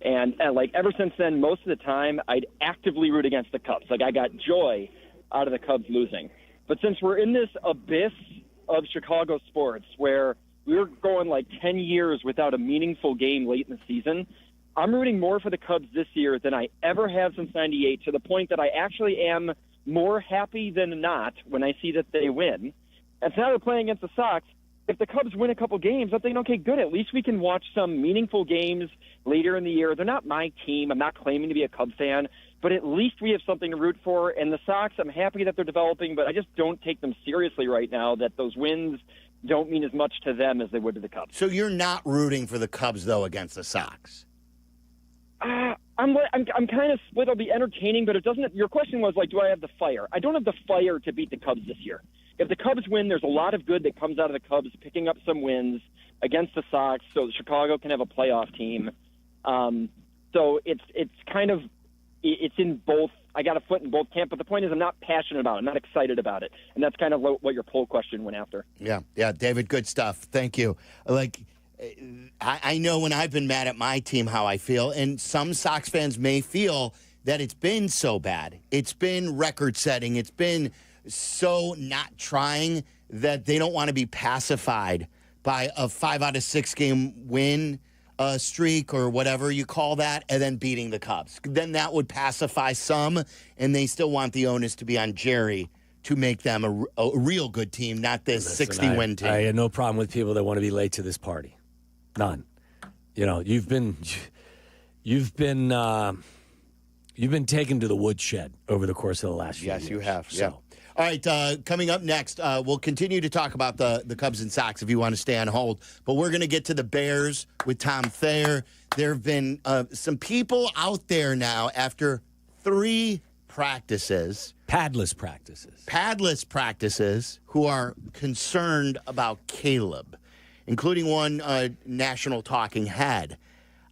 And ever since then, most of the time, I'd actively root against the Cubs. I got joy out of the Cubs losing. But since we're in this abyss of Chicago sports where we're going 10 years without a meaningful game late in the season, I'm rooting more for the Cubs this year than I ever have since 98, to the point that I actually am more happy than not when I see that they win. And so now they're playing against the Sox. if the Cubs win a couple games, I'm thinking, okay, good. At least we can watch some meaningful games later in the year. They're not my team. I'm not claiming to be a Cubs fan, but at least we have something to root for. And the Sox, I'm happy that they're developing, but I just don't take them seriously right now, that those wins don't mean as much to them as they would to the Cubs. So you're not rooting for the Cubs, though, against the Sox? I'm kind of split. I'll be entertaining, but it doesn't. Your question was like, do I have the fire? I don't have the fire to beat the Cubs this year. If the Cubs win, there's a lot of good that comes out of the Cubs picking up some wins against the Sox, so Chicago can have a playoff team. So it's kind of it's in both. I got a foot in both camps, but the point is I'm not passionate about it. I'm not excited about it, and that's kind of what your poll question went after. Yeah, David, good stuff. Thank you. I know when I've been mad at my team how I feel, and some Sox fans may feel that it's been so bad. It's been record-setting. It's been so not trying that they don't want to be pacified by a 5 out of 6 game win streak or whatever you call that, and then beating the Cubs. Then that would pacify some, and they still want the onus to be on Jerry to make them a real good team, not this 60-win team. I had no problem with people that want to be late to this party. None. You know, you've been taken to the woodshed over the course of the last few years. Yes, you have. So. Yeah. All right, coming up next, we'll continue to talk about the Cubs and Sox if you want to stay on hold. But we're going to get to the Bears with Tom Thayer. There have been some people out there now after 3 practices. Padless practices who are concerned about Caleb, including one national talking head.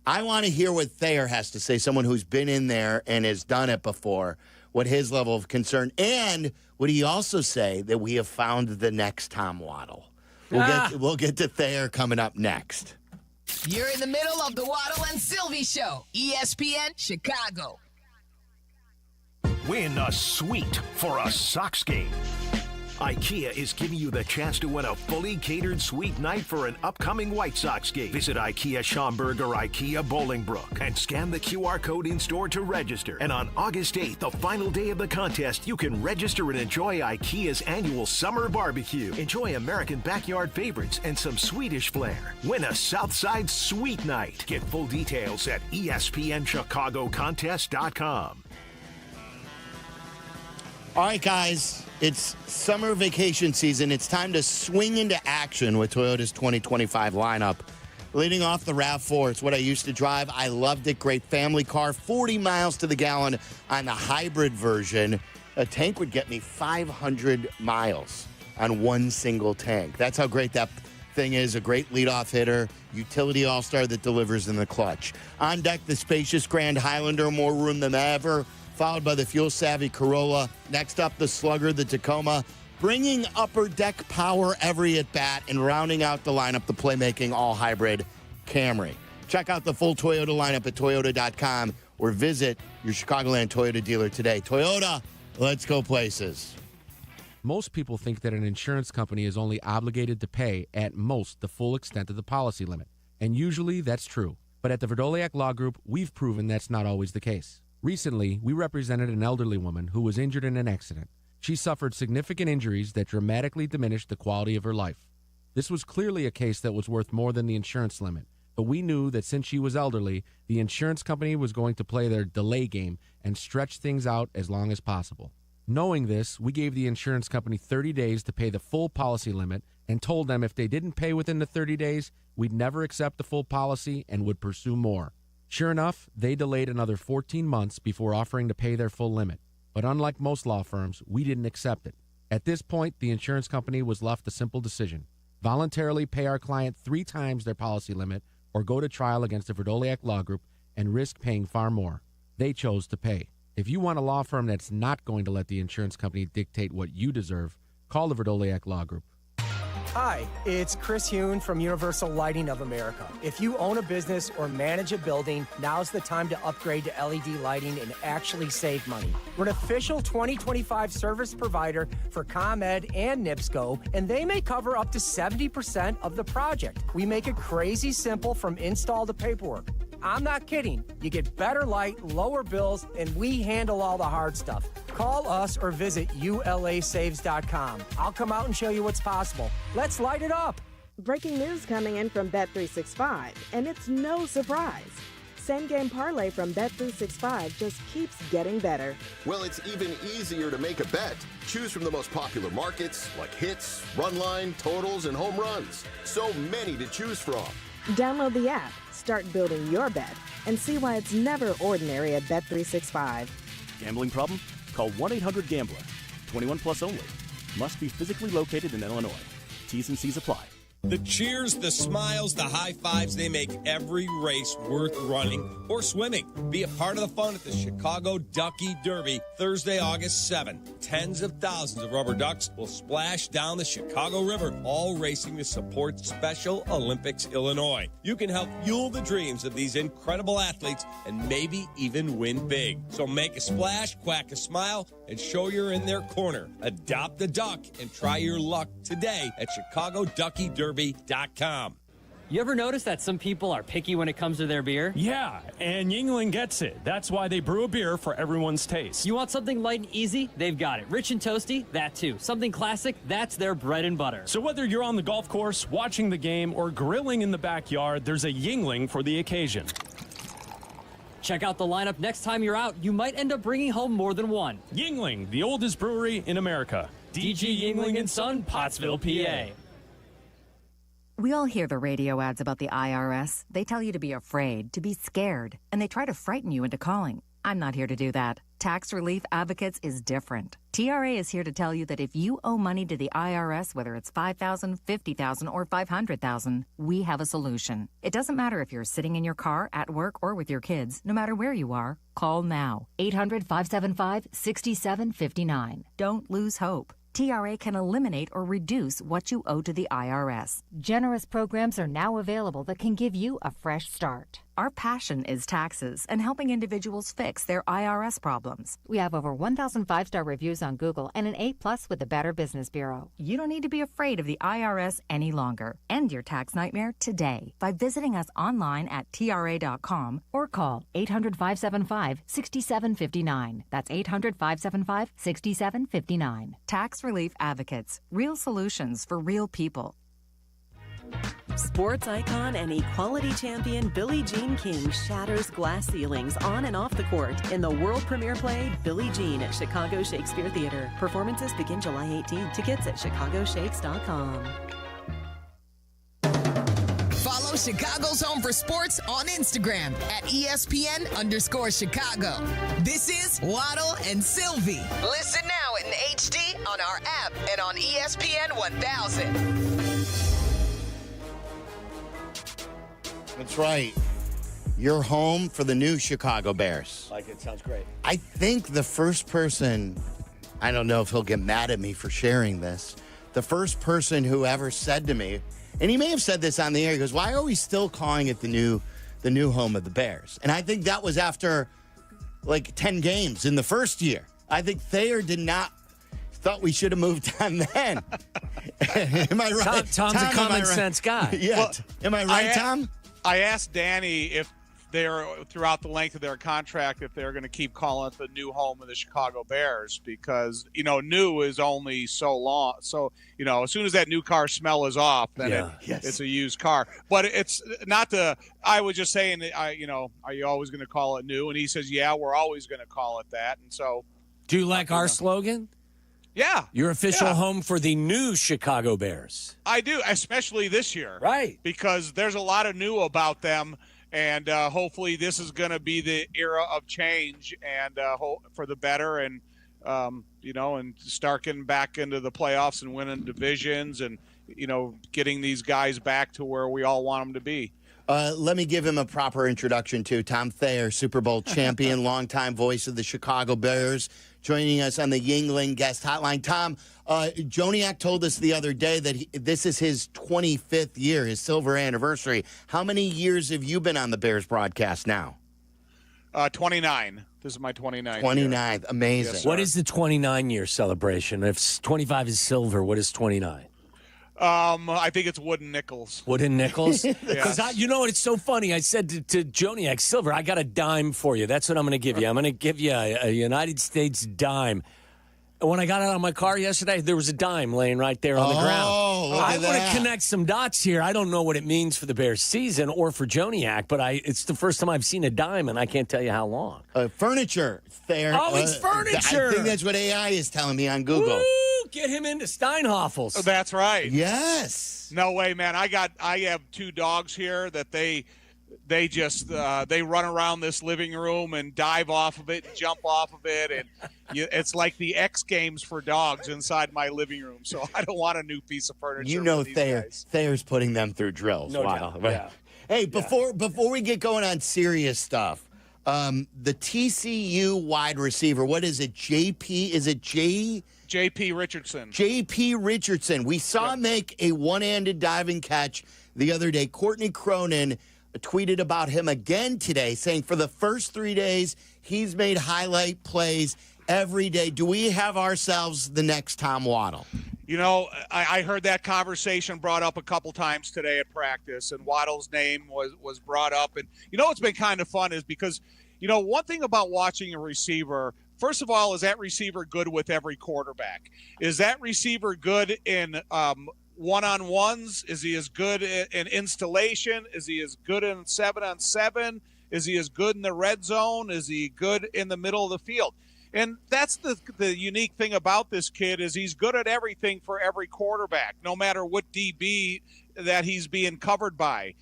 I want to hear what Thayer has to say, someone who's been in there and has done it before, what his level of concern, and would he also say that we have found the next Tom Waddle? We'll get to Thayer coming up next. You're in the middle of the Waddle and Silvy Show, ESPN Chicago. Win a suite for a Sox game. IKEA is giving you the chance to win a fully catered suite night for an upcoming White Sox game. Visit IKEA Schaumburg or IKEA Bolingbrook and scan the QR code in store to register. And on August 8th, the final day of the contest, you can register and enjoy IKEA's annual summer barbecue. Enjoy American backyard favorites and some Swedish flair. Win a Southside Suite Night. Get full details at ESPNChicagoContest.com. All right, guys, it's summer vacation season. It's time to swing into action with Toyota's 2025 lineup. Leading off the RAV4, it's what I used to drive. I loved it. Great family car, 40 miles to the gallon on the hybrid version. A tank would get me 500 miles on one single tank. That's how great that thing is. A great leadoff hitter, utility all-star that delivers in the clutch. On deck, the spacious Grand Highlander, more room than ever, followed by the fuel-savvy Corolla. Next up, the Slugger, the Tacoma, bringing upper deck power every at-bat and rounding out the lineup, the playmaking all-hybrid Camry. Check out the full Toyota lineup at Toyota.com or visit your Chicagoland Toyota dealer today. Toyota, let's go places. Most people think that an insurance company is only obligated to pay, at most, the full extent of the policy limit. And usually that's true. But at the Verdoliak Law Group, we've proven that's not always the case. Recently, we represented an elderly woman who was injured in an accident. She suffered significant injuries that dramatically diminished the quality of her life. This was clearly a case that was worth more than the insurance limit, but we knew that since she was elderly, the insurance company was going to play their delay game and stretch things out as long as possible. Knowing this, we gave the insurance company 30 days to pay the full policy limit and told them if they didn't pay within the 30 days, we'd never accept the full policy and would pursue more. Sure enough, they delayed another 14 months before offering to pay their full limit. But unlike most law firms, we didn't accept it. At this point, the insurance company was left a simple decision. Voluntarily pay our client 3 times their policy limit or go to trial against the Verdoliak Law Group and risk paying far more. They chose to pay. If you want a law firm that's not going to let the insurance company dictate what you deserve, call the Verdoliak Law Group. Hi, it's Chris Hune from Universal Lighting of America. If you own a business or manage a building, now's the time to upgrade to LED lighting and actually save money. We're an official 2025 service provider for ComEd and NIPSCO, and they may cover up to 70% of the project. We make it crazy simple from install to paperwork. I'm not kidding. You get better light, lower bills, and we handle all the hard stuff. Call us or visit ulasaves.com. I'll come out and show you what's possible. Let's light it up. Breaking news coming in from Bet365, and it's no surprise. Same game parlay from Bet365 just keeps getting better. Well, it's even easier to make a bet. Choose from the most popular markets like hits, run line, totals, and home runs. So many to choose from. Download the app, start building your bet, and see why it's never ordinary at Bet365. Gambling problem? Call 1-800-GAMBLER. 21 plus only. Must be physically located in Illinois. T's and C's apply. The cheers, the smiles, the high fives, they make every race worth running or swimming. Be a part of the fun at the Chicago Ducky Derby, Thursday, August 7. Tens of thousands of rubber ducks will splash down the Chicago River, all racing to support Special Olympics Illinois. You can help fuel the dreams of these incredible athletes and maybe even win big. So make a splash, quack a smile, and show you're in their corner. Adopt a duck and try your luck today at ChicagoDuckyDerby.com. You ever notice that some people are picky when it comes to their beer? Yeah, and Yuengling gets it. That's why they brew a beer for everyone's taste. You want something light and easy? They've got it. Rich and toasty? That too. Something classic? That's their bread and butter. So whether you're on the golf course, watching the game, or grilling in the backyard, there's a Yuengling for the occasion. Check out the lineup next time you're out. You might end up bringing home more than one. Yuengling, the oldest brewery in America. DG Yuengling & Son, Pottsville, PA. We all hear the radio ads about the IRS. They tell you to be afraid, to be scared, and they try to frighten you into calling. I'm not here to do that. Tax Relief Advocates is different. TRA is here to tell you that if you owe money to the IRS, whether it's $5,000, $50,000, or $500,000, we have a solution. It doesn't matter if you're sitting in your car, at work, or with your kids. No matter where you are, call now. 800-575-6759. Don't lose hope. TRA can eliminate or reduce what you owe to the IRS. Generous programs are now available that can give you a fresh start. Our passion is taxes and helping individuals fix their IRS problems. We have over 1,000 5-star reviews on Google and an A+ with the Better Business Bureau. You don't need to be afraid of the IRS any longer. End your tax nightmare today by visiting us online at TRA.com or call 800-575-6759. That's 800-575-6759. Tax Relief Advocates. Real solutions for real people. Sports icon and equality champion Billie Jean King shatters glass ceilings on and off the court in the world premiere play Billie Jean at Chicago Shakespeare Theater. Performances begin July 18. Tickets at chicagoshakes.com. Follow Chicago's Home for Sports on Instagram at ESPN_Chicago. This is Waddle and Silvy. Listen now in HD on our app and on ESPN 1000. That's right. You're home for the new Chicago Bears. Like it. Sounds great. I think the first person, I don't know if he'll get mad at me for sharing this, the first person who ever said to me, and he may have said this on the air, he goes, why are we still calling it the new home of the Bears? And I think that was after like 10 games in the first year. I think Thayer thought we should have moved on then. Am I right? Tom's a common sense guy. Yeah. Well, am I right, Tom? I asked Danny if they're, throughout the length of their contract, if they're going to keep calling it the new home of the Chicago Bears because, new is only so long. So, as soon as that new car smell is off, then it's a used car. But it's not I was just saying, are you always going to call it new? And he says, yeah, we're always going to call it that. And so. Do you like our slogan? Yeah. Your official home for the new Chicago Bears. I do, especially this year. Right. Because there's a lot of new about them, and hopefully this is going to be the era of change and for the better and, and start getting back into the playoffs and winning divisions and, getting these guys back to where we all want them to be. Let me give him a proper introduction to Tom Thayer, Super Bowl champion, longtime voice of the Chicago Bears, joining us on the Yuengling guest hotline. Tom, Joniak told us the other day that this is his 25th year, his silver anniversary. How many years have you been on the Bears broadcast now? 29. This is my 29th 29th. Year. Amazing. Yes, what is the 29-year celebration? If 25 is silver, what is 29? I think it's wooden nickels. Wooden nickels? Because Yes. you know what? It's so funny. I said to Joniak, Silver, I got a dime for you. That's what I'm going to give you. I'm going to give you a United States dime. And when I got out of my car yesterday, there was a dime laying right there on the ground. I want to connect some dots here. I don't know what it means for the Bears season or for Joniak, but it's the first time I've seen a dime, and I can't tell you how long. Furniture. There. Oh, it's furniture. I think that's what AI is telling me on Google. Woo! Get him into Steinhoffels. That's right. Yes. No way, man. I have 2 dogs here that they just they run around this living room and dive off of it, jump off of it, and it's like the X Games for dogs inside my living room. So I don't want a new piece of furniture. You know, Thayer's putting them through drills. No wow. doubt. Yeah. Hey, before we get going on serious stuff, the TCU wide receiver, what is it? JP? Is it J.P. Richardson. J.P. Richardson. We saw him make a one-handed diving catch the other day. Courtney Cronin tweeted about him again today, saying for the first 3 days, he's made highlight plays every day. Do we have ourselves the next Tom Waddle? You know, I heard that conversation brought up a couple times today at practice, and Waddle's name was brought up. And, you know, what's been kind of fun is because, you know, one thing about watching a receiver, first of all, is that receiver good with every quarterback? Is that receiver good in one-on-ones? Is he as good in installation? Is he as good in 7-on-7? Is he as good in the red zone? Is he good in the middle of the field? And that's the unique thing about this kid is he's good at everything for every quarterback, no matter what DB that he's being covered by.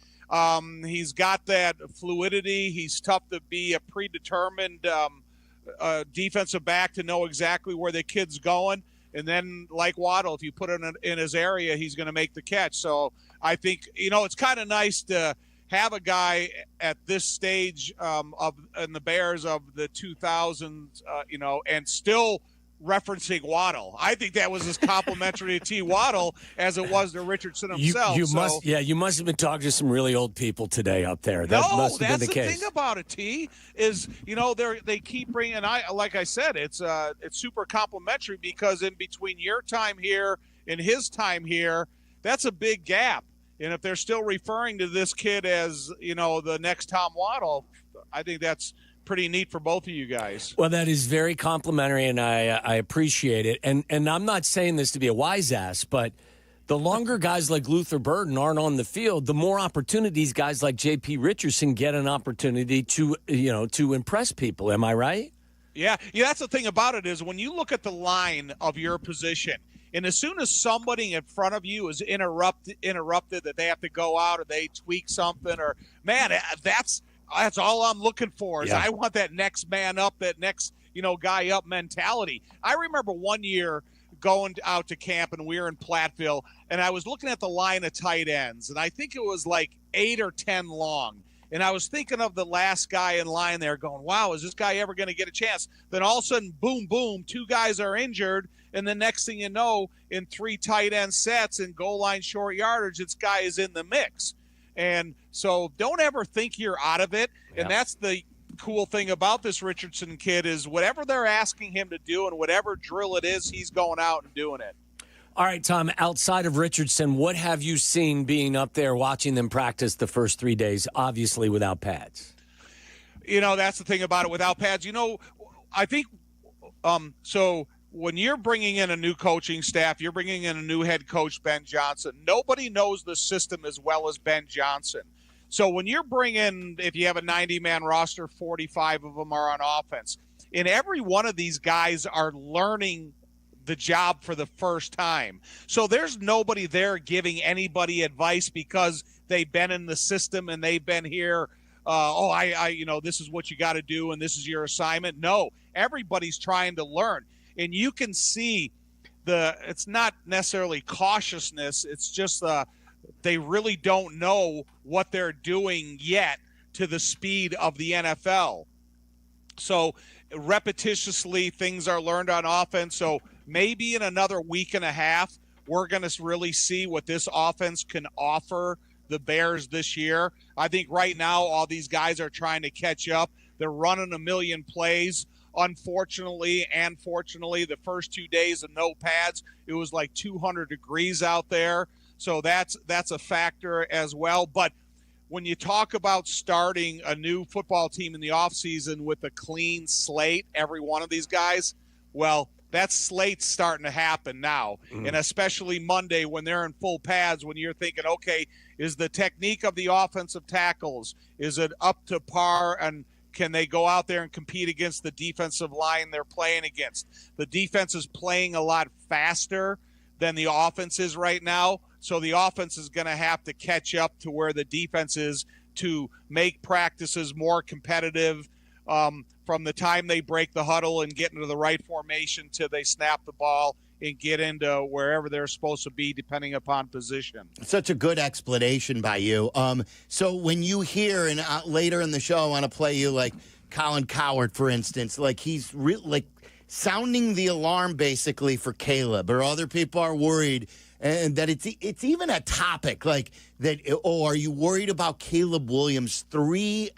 He's got that fluidity. He's tough to be a predetermined defensive back to know exactly where the kid's going. And then, like Waddle, if you put it in his area, he's going to make the catch. So I think, you know, it's kind of nice to have a guy at this stage in the Bears of the 2000s, you know, and still referencing Waddle. I think that was as complimentary to T. Waddle as it was to Richardson himself. You must have been talking to some really old people today up there. That must have been the case. That's the thing about it, T, is, you know, they keep bringing, and like I said, it's super complimentary because in between your time here and his time here, that's a big gap. And if they're still referring to this kid as, you know, the next Tom Waddle, I think that's pretty neat for both of you guys. Well, that is very complimentary, and I appreciate it. And I'm not saying this to be a wise ass, but the longer guys like Luther Burden aren't on the field, the more opportunities guys like J.P. Richardson get an opportunity to impress people. Am I right? Yeah, that's the thing about it is when you look at the line of your position, and as soon as somebody in front of you is interrupted that they have to go out or they tweak something, or man, that's all I'm looking for is I want that next man up, that next, you know, guy up mentality. I remember one year going out to camp and we were in Platteville and I was looking at the line of tight ends and I think it was like 8 or 10 long. And I was thinking of the last guy in line there going, wow, is this guy ever going to get a chance? Then all of a sudden, boom, boom, 2 guys are injured. And the next thing you know, in 3 tight end sets and goal line short yardage, this guy is in the mix. And so don't ever think you're out of it. And that's the cool thing about this Richardson kid is whatever they're asking him to do and whatever drill it is, he's going out and doing it. All right, Tom, outside of Richardson, what have you seen being up there watching them practice the first 3 days, obviously without pads? You know, that's the thing about it without pads. You know, I think so when you're bringing in a new coaching staff, you're bringing in a new head coach, Ben Johnson. Nobody knows the system as well as Ben Johnson. So when you're bringing, if you have a 90-man roster, 45 of them are on offense. And every one of these guys are learning the job for the first time. So there's nobody there giving anybody advice because they've been in the system and they've been here. You know, this is what you got to do and this is your assignment. No, everybody's trying to learn. And you can see it's not necessarily cautiousness. It's just they really don't know what they're doing yet to the speed of the NFL. So repetitiously, things are learned on offense. So maybe in another week and a half, we're going to really see what this offense can offer the Bears this year. I think right now all these guys are trying to catch up. They're running a million plays. Unfortunately and fortunately, the first 2 days of no pads, it was like 200 degrees out there. So that's a factor as well. But when you talk about starting a new football team in the offseason with a clean slate, every one of these guys, well, that slate's starting to happen now, and especially Monday when they're in full pads, when you're thinking, okay, is the technique of the offensive tackles, is it up to par, and can they go out there and compete against the defensive line they're playing against? The defense is playing a lot faster than the offense is right now, so the offense is going to have to catch up to where the defense is to make practices more competitive from the time they break the huddle and get into the right formation till they snap the ball and get into wherever they're supposed to be depending upon position. Such a good explanation by you. So when you hear, and later in the show I want to play you like Colin Cowherd, for instance, like he's like sounding the alarm basically for Caleb, or other people are worried, and that it's even a topic like that. Oh, are you worried about Caleb Williams 3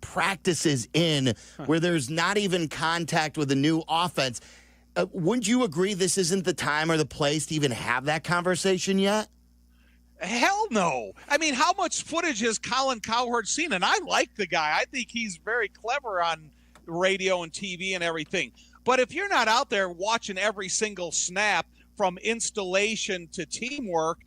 practices in where there's not even contact with a new offense? Wouldn't you agree this isn't the time or the place to even have that conversation yet? Hell no. I mean, how much footage has Colin Cowherd seen? And I like the guy. I think he's very clever on radio and TV and everything. But if you're not out there watching every single snap from installation to teamwork,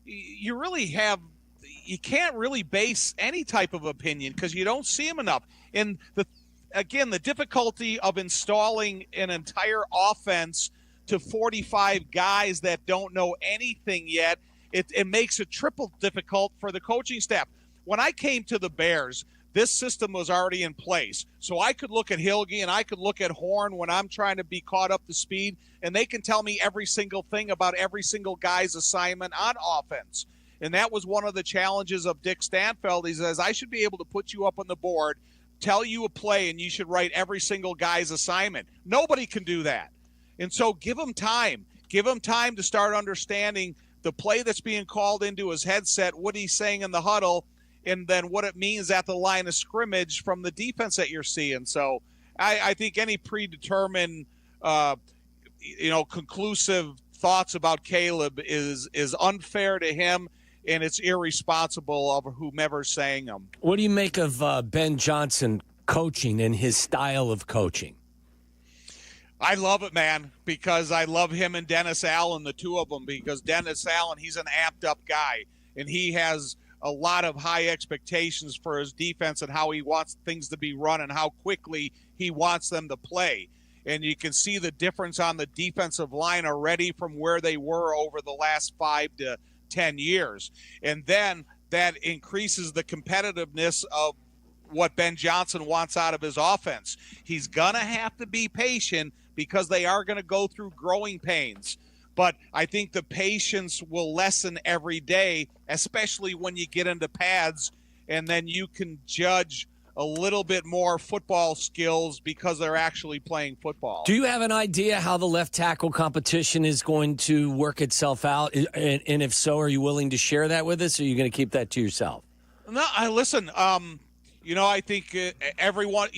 you can't really base any type of opinion because you don't see him enough. And the difficulty of installing an entire offense to 45 guys that don't know anything yet, it makes it triple difficult for the coaching staff. When I came to the Bears, this system was already in place. So I could look at Hilge and I could look at Horn when I'm trying to be caught up to speed, and they can tell me every single thing about every single guy's assignment on offense. And that was one of the challenges of Dick Stanfeld. He says, I should be able to put you up on the board, tell you a play, and you should write every single guy's assignment. Nobody can do that. And so give him time. Give him time to start understanding the play that's being called into his headset, what he's saying in the huddle, and then what it means at the line of scrimmage from the defense that you're seeing. So I think any predetermined, conclusive thoughts about Caleb is unfair to him, and it's irresponsible of whomever's saying them. What do you make of Ben Johnson coaching and his style of coaching? I love it, man, because I love him and Dennis Allen, the two of them, because Dennis Allen, he's an amped-up guy, and he has a lot of high expectations for his defense and how he wants things to be run and how quickly he wants them to play. And you can see the difference on the defensive line already from where they were over the last 5 to 10 years. And then that increases the competitiveness of what Ben Johnson wants out of his offense. He's going to have to be patient because they are going to go through growing pains. But I think the patience will lessen every day, especially when you get into pads, and then you can judge a little bit more football skills because they're actually playing football. Do you have an idea how the left tackle competition is going to work itself out? And if so, are you willing to share that with us, or are you going to keep that to yourself? No, listen, I think everyone,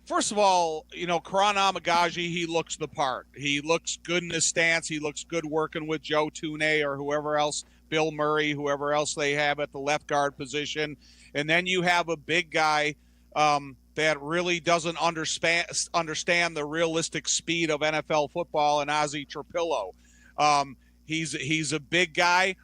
first of all, Karan Amagaji, he looks the part. He looks good in his stance. He looks good working with Joe Tooney or whoever else, Bill Murray, whoever else they have at the left guard position. And then you have a big guy that really doesn't understand the realistic speed of NFL football, and Ozzie Trapillo. He's a big guy.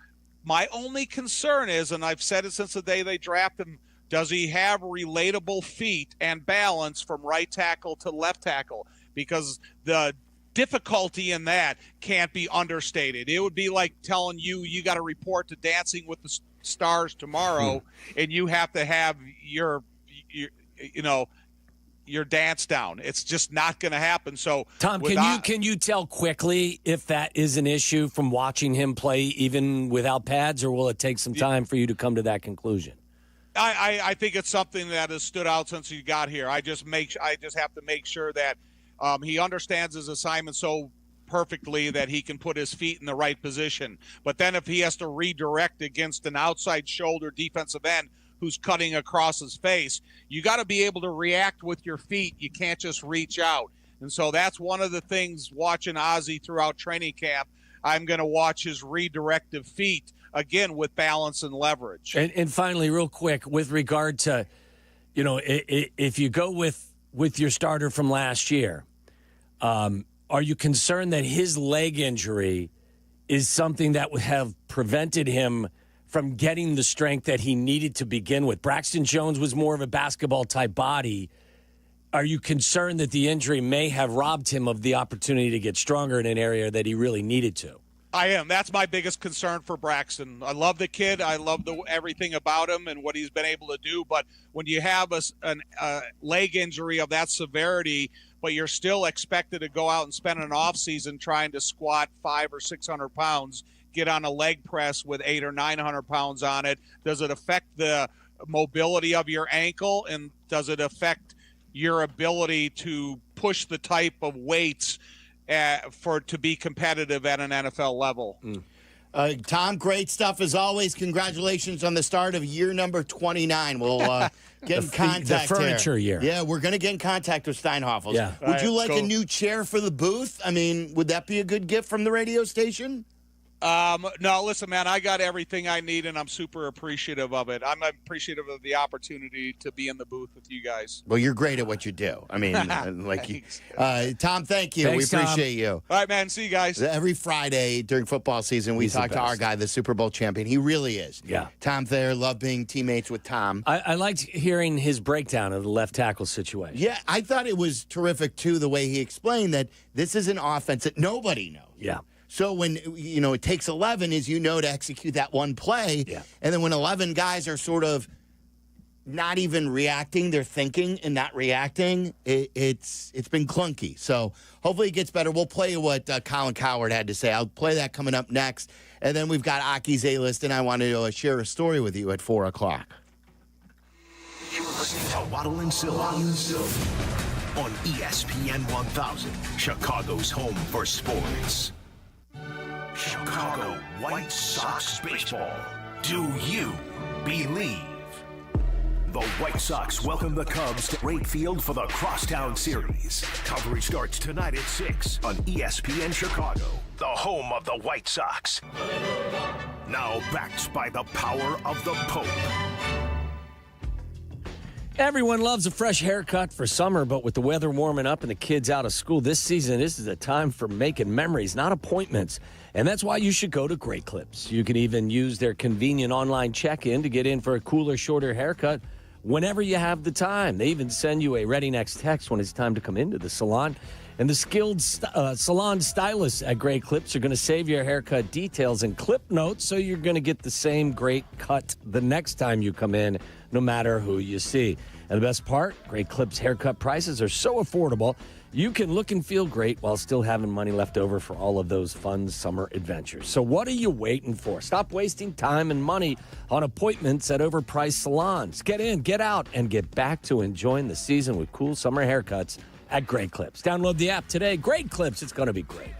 My only concern is, and I've said it since the day they drafted him, does he have relatable feet and balance from right tackle to left tackle? Because the difficulty in that can't be understated. It would be like telling you got to report to Dancing with the Stars tomorrow, and you have to have your dance down. It's just not going to happen. So, Tom, can you tell quickly if that is an issue from watching him play even without pads, or will it take some time for you to come to that conclusion? I think it's something that has stood out since he got here. I just have to make sure that he understands his assignment so perfectly that he can put his feet in the right position. But then if he has to redirect against an outside shoulder defensive end who's cutting across his face, you got to be able to react with your feet. You can't just reach out. And so that's one of the things watching Ozzie throughout training camp. I'm going to watch his redirective feet, again, with balance and leverage. And finally, real quick, with regard to, if you go with your starter from last year, are Are you concerned that his leg injury is something that would have prevented him from getting the strength that he needed to begin with? Braxton Jones was more of a basketball-type body. Are you concerned that the injury may have robbed him of the opportunity to get stronger in an area that he really needed to? I am. That's my biggest concern for Braxton. I love the kid. I love everything about him and what he's been able to do. But when you have a leg injury of that severity, but you're still expected to go out and spend an offseason trying to squat 500 or 600 pounds, get on a leg press with 800 or 900 pounds on it, does it affect the mobility of your ankle? And does it affect your ability to push the type of weights to be competitive at an NFL level? Tom, great stuff as always. Congratulations on the start of year number 29. We'll get in contact. The furniture year. Yeah, we're going to get in contact with Steinhoffels. Yeah. Would you like a new chair for the booth? I mean, would that be a good gift from the radio station? No, listen, man, I got everything I need, and I'm super appreciative of it. I'm appreciative of the opportunity to be in the booth with you guys. Well, you're great at what you do. I mean, Tom, thank you. Thanks, we appreciate Tom. you. All right, man. See you guys. Every Friday during football season, we talk to our guy, the Super Bowl champion. He really is. Yeah. Tom Thayer, love being teammates with Tom. I liked hearing his breakdown of the left tackle situation. Yeah, I thought it was terrific, too, the way he explained that this is an offense that nobody knows. Yeah. So when, it takes 11, as you know, to execute that one play, and then when 11 guys are sort of not even reacting, they're thinking and not reacting, it's been clunky. So hopefully it gets better. We'll play you what Colin Cowherd had to say. I'll play that coming up next. And then we've got Aki's A-List, and I want to share a story with you at 4 o'clock. You're listening to Waddle and Silvy on ESPN 1000, Chicago's home for sports. Chicago White Sox baseball. Do you believe? The White Sox welcome the Cubs to Wrigley Field for the Crosstown Series. Coverage starts tonight at 6 on ESPN Chicago, the home of the White Sox. Now backed by the power of the Pope. Everyone loves a fresh haircut for summer, but with the weather warming up and the kids out of school this season, this is a time for making memories, not appointments. And that's why you should go to Great Clips. You can even use their convenient online check-in to get in for a cooler, shorter haircut whenever you have the time. They even send you a ready next text when it's time to come into the salon. And the skilled salon stylists at Great Clips are going to save your haircut details and clip notes, so you're going to get the same great cut the next time you come in, no matter who you see. And the best part, Great Clips haircut prices are so affordable, you can look and feel great while still having money left over for all of those fun summer adventures. So what are you waiting for? Stop wasting time and money on appointments at overpriced salons. Get in, get out, and get back to enjoying the season with cool summer haircuts at Great Clips. Download the app today. Great Clips. It's going to be great.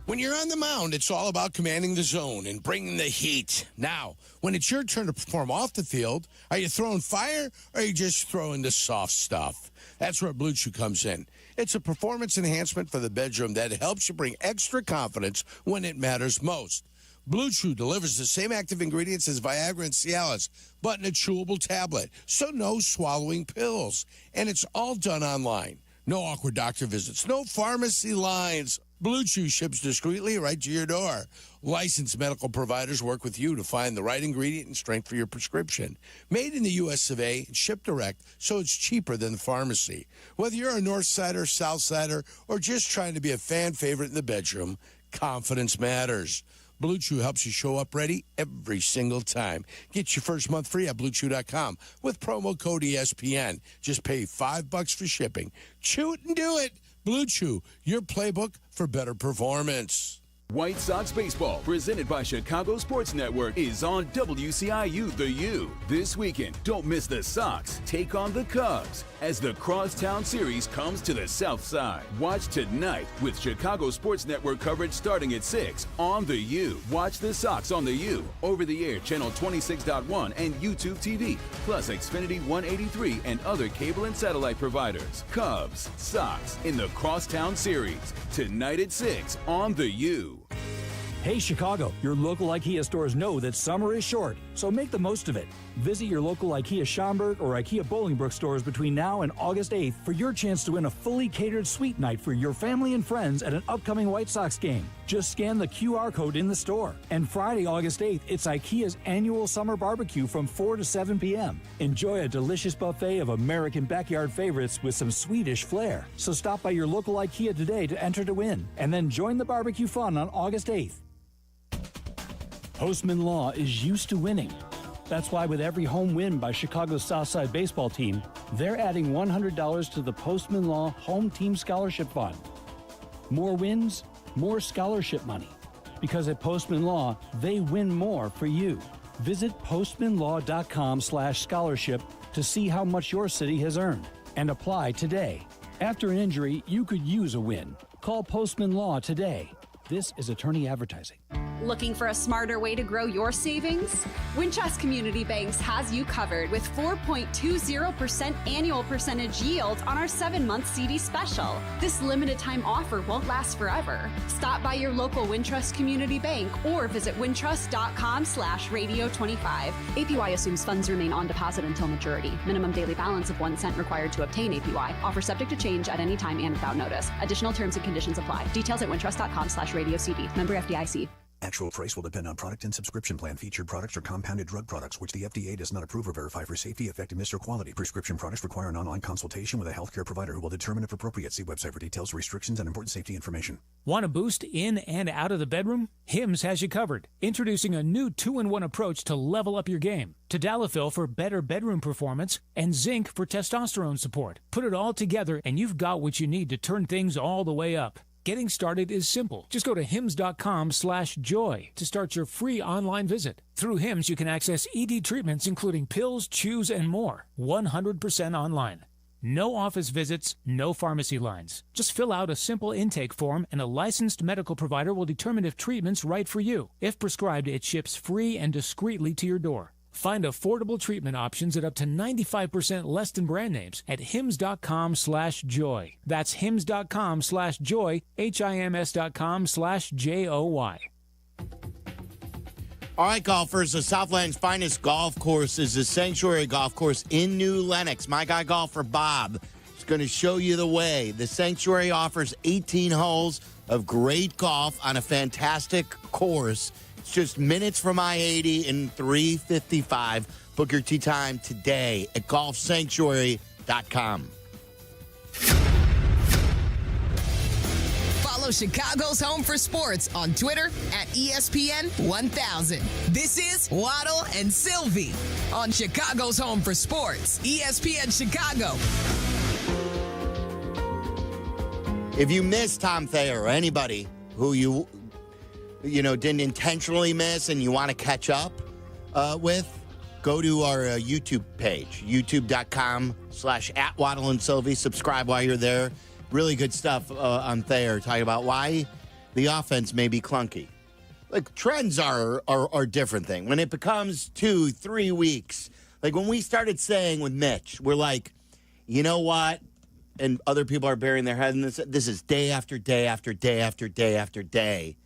When you're on the mound, it's all about commanding the zone and bringing the heat. Now, when it's your turn to perform off the field, are you throwing fire or are you just throwing the soft stuff? That's where Blue Chew comes in. It's a performance enhancement for the bedroom that helps you bring extra confidence when it matters most. Blue Chew delivers the same active ingredients as Viagra and Cialis, but in a chewable tablet, so no swallowing pills. And it's all done online. No awkward doctor visits, no pharmacy lines. Blue Chew ships discreetly right to your door. Licensed medical providers work with you to find the right ingredient and strength for your prescription. Made in the U.S. of A. and shipped direct, so it's cheaper than the pharmacy. Whether you're a North Sider, South Sider, or just trying to be a fan favorite in the bedroom, confidence matters. Blue Chew helps you show up ready every single time. Get your first month free at BlueChew.com with promo code ESPN. Just pay $5 for shipping. Chew it and do it. Blue Chew, your playbook for better performance. White Sox baseball, presented by Chicago Sports Network, is on WCIU The U. This weekend, don't miss the Sox take on the Cubs as the Crosstown Series comes to the South Side. Watch tonight with Chicago Sports Network coverage starting at 6 on The U. Watch the Sox on The U, over-the-air channel 26.1 and YouTube TV, plus Xfinity 183 and other cable and satellite providers. Cubs, Sox in the Crosstown Series, tonight at 6 on The U. Hey, Chicago, your local IKEA stores know that summer is short. so make the most of it. Visit your local IKEA Schaumburg or IKEA Bolingbrook stores between now and August 8th for your chance to win a fully catered suite night for your family and friends at an upcoming White Sox game. Just scan the QR code in the store. And Friday, August 8th, it's IKEA's annual summer barbecue from 4 to 7 p.m. Enjoy a delicious buffet of American backyard favorites with some Swedish flair. So stop by your local IKEA today to enter to win, and then join the barbecue fun on August 8th. Postman Law is used to winning. That's why with every home win by Chicago's Southside baseball team, they're adding $100 to the Postman Law Home Team Scholarship Fund. More wins, more scholarship money. Because at Postman Law, they win more for you. Visit postmanlaw.com/scholarship to see how much your city has earned and apply today. After an injury, you could use a win. Call Postman Law today. This is attorney advertising. Looking for a smarter way to grow your savings? Wintrust Community Banks has you covered with 4.20% annual percentage yield on our 7-month CD special. This limited time offer won't last forever. Stop by your local Wintrust Community Bank or visit wintrust.com/radio25. APY assumes funds remain on deposit until maturity. Minimum daily balance of 1 cent required to obtain APY. Offer subject to change at any time and without notice. Additional terms and conditions apply. Details at wintrust.com/radio-CD. Member FDIC. Actual price will depend on product and subscription plan. Featured products are compounded drug products, which the FDA does not approve or verify for safety, effectiveness, or quality. Prescription products require an online consultation with a healthcare provider who will determine if appropriate. See website for details, restrictions, and important safety information. Want a boost in and out of the bedroom? Hims has you covered. Introducing a new 2-in-1 approach to level up your game. Tadalafil for better bedroom performance and zinc for testosterone support. Put it all together and you've got what you need to turn things all the way up. Getting started is simple. Just go to hims.com/joy to start your free online visit. Through Hims, you can access ED treatments including pills, chews, and more. 100% online. No office visits, no pharmacy lines. Just fill out a simple intake form and a licensed medical provider will determine if treatment's right for you. If prescribed, it ships free and discreetly to your door. Find affordable treatment options at up to 95% less than brand names at hims.com/joy. That's hims.com/joy, HIMS.com/JOY. All right, golfers, the Southland's finest golf course is the Sanctuary Golf Course in New Lenox. My guy, golfer Bob, is going to show you the way. The Sanctuary offers 18 holes of great golf on a fantastic course. It's just minutes from I-80 and 355. Book your tee time today at golfsanctuary.com. Follow Chicago's Home for Sports on Twitter at ESPN 1000. This is Waddle and Silvy on Chicago's Home for Sports, ESPN Chicago. If you miss Tom Thayer or anybody who you didn't intentionally miss and you want to catch up with, go to our YouTube page, youtube.com/@Waddle and Silvy. Subscribe while you're there. Really good stuff on Thayer, talking about why the offense may be clunky. Like, trends are a different thing. When it becomes 2-3 weeks, like when we started saying with Mitch, we're like, you know what? And other people are burying their head in this. This is day after day after day after day after day.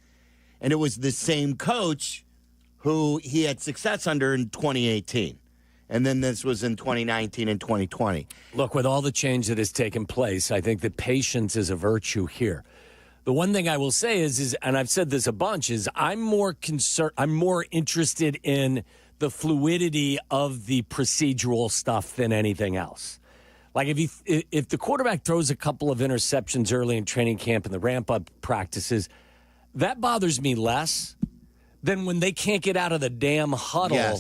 And it was the same coach who he had success under in 2018. And then this was in 2019 and 2020. Look, with all the change that has taken place, I think that patience is a virtue here. The one thing I will say is, and I've said this a bunch, is I'm more interested in the fluidity of the procedural stuff than anything else. Like if the quarterback throws a couple of interceptions early in training camp and the ramp-up practices, that bothers me less than when they can't get out of the damn huddle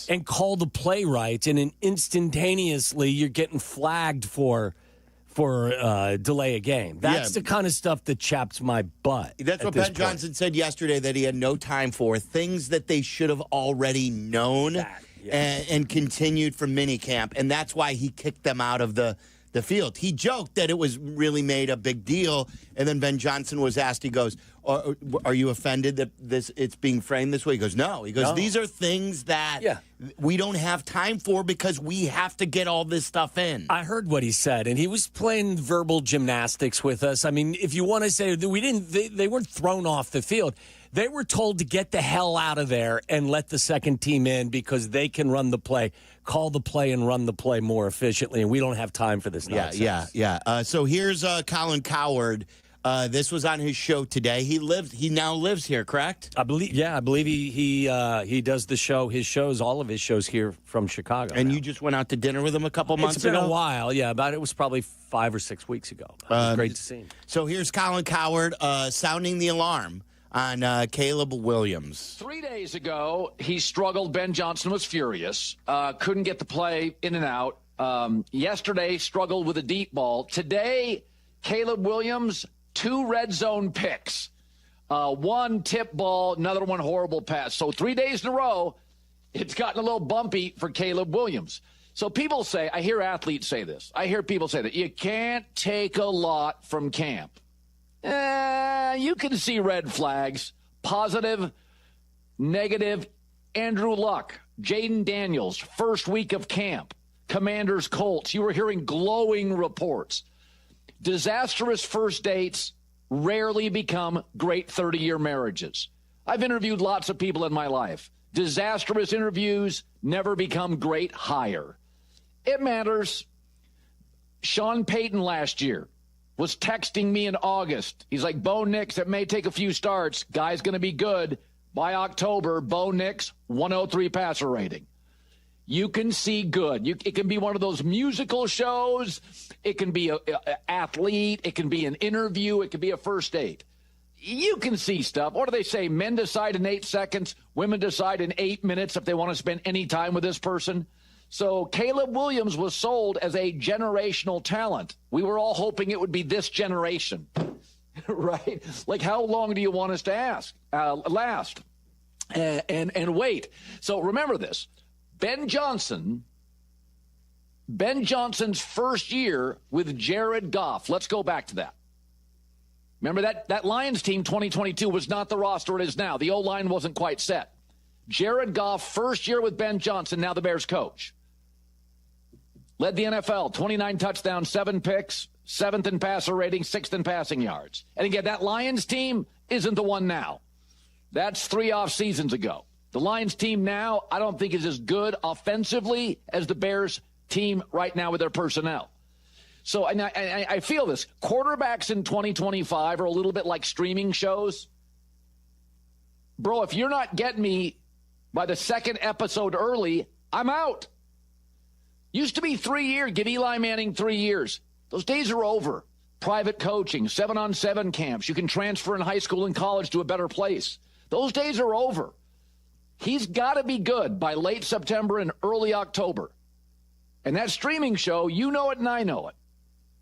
and call the play right, and then instantaneously you're getting flagged for delay a game. That's the kind of stuff that chaps my butt. That's what Ben Johnson said yesterday, that he had no time for. Things that they should have already known and continued from minicamp, and that's why he kicked them out of the field. He joked that it was really made a big deal, and then Ben Johnson was asked, he goes, are you offended that it's being framed this way? He goes, no. He goes, these are things that we don't have time for because we have to get all this stuff in. I heard what he said, and he was playing verbal gymnastics with us. I mean, if you want to say that they weren't thrown off the field. They were told to get the hell out of there and let the second team in because they can run the play, call the play, and run the play more efficiently, and we don't have time for this nonsense. Yeah. So here's Colin Cowherd. This was on his show today. He now lives here, correct? I believe he does the show. All of his shows here from Chicago. And now. you just went out to dinner with him a couple months ago? It's been a while, yeah. It was probably 5 or 6 weeks ago. It was great to see him. So here's Colin Cowherd sounding the alarm on Caleb Williams. 3 days ago, he struggled. Ben Johnson was furious. Couldn't get the play in and out. Yesterday, struggled with a deep ball. Today, Caleb Williams, 2 red zone picks. 1 tip ball, another one horrible pass. So 3 days in a row, it's gotten a little bumpy for Caleb Williams. So people say, I hear athletes say this. I hear people say that you can't take a lot from camp. You can see red flags, positive, negative. Andrew Luck, Jaden Daniels, first week of camp, Commanders, Colts. You were hearing glowing reports. Disastrous first dates rarely become great 30-year marriages. I've interviewed lots of people in my life. Disastrous interviews never become great hire. It matters. Sean Payton last year was texting me in August. He's like, Bo Nix, it may take a few starts. Guy's going to be good. By October, Bo Nix, 103 passer rating. You can see good. It can be one of those musical shows. It can be an athlete. It can be an interview. It can be a first date. You can see stuff. What do they say? Men decide in 8 seconds. Women decide in 8 minutes if they want to spend any time with this person. So Caleb Williams was sold as a generational talent. We were all hoping it would be this generation, right? Like, how long do you want us to last? And wait. So remember this. Ben Johnson's first year with Jared Goff. Let's go back to that. Remember that Lions team 2022 was not the roster it is now. The O-line wasn't quite set. Jared Goff, first year with Ben Johnson, now the Bears coach. Led the NFL, 29 touchdowns, 7 picks, 7th in passer rating, 6th in passing yards. And again, that Lions team isn't the one now. That's 3 off seasons ago. The Lions team now, I don't think is as good offensively as the Bears team right now with their personnel. So and I feel this. Quarterbacks in 2025 are a little bit like streaming shows. Bro, if you're not getting me by the second episode early, I'm out. Used to be 3 years. Give Eli Manning 3 years. Those days are over. Private coaching, 7-on-7 camps. You can transfer in high school and college to a better place. Those days are over. He's got to be good by late September and early October. And that streaming show, you know it and I know it.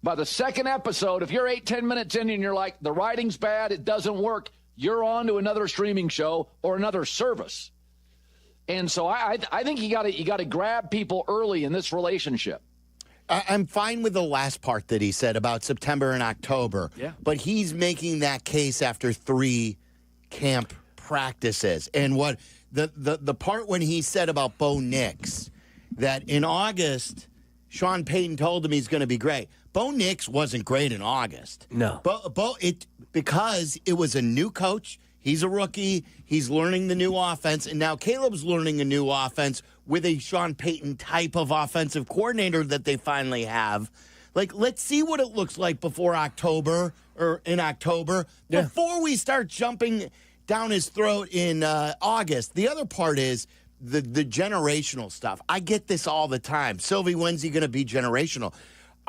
By the second episode, if you're 8-10 minutes in and you're like, the writing's bad, it doesn't work, you're on to another streaming show or another service. And so I think you got to grab people early in this relationship. I'm fine with the last part that he said about September and October. Yeah. But he's making that case after 3 camp practices. And what the part when he said about Bo Nix, that in August, Sean Payton told him he's going to be great. Bo Nix wasn't great in August. No. Because it was a new coach. He's a rookie. He's learning the new offense. And now Caleb's learning a new offense with a Sean Payton type of offensive coordinator that they finally have. Like, let's see what it looks like before October or in October before we start jumping down his throat in August. The other part is the generational stuff. I get this all the time. Silvy, when's he going to be generational?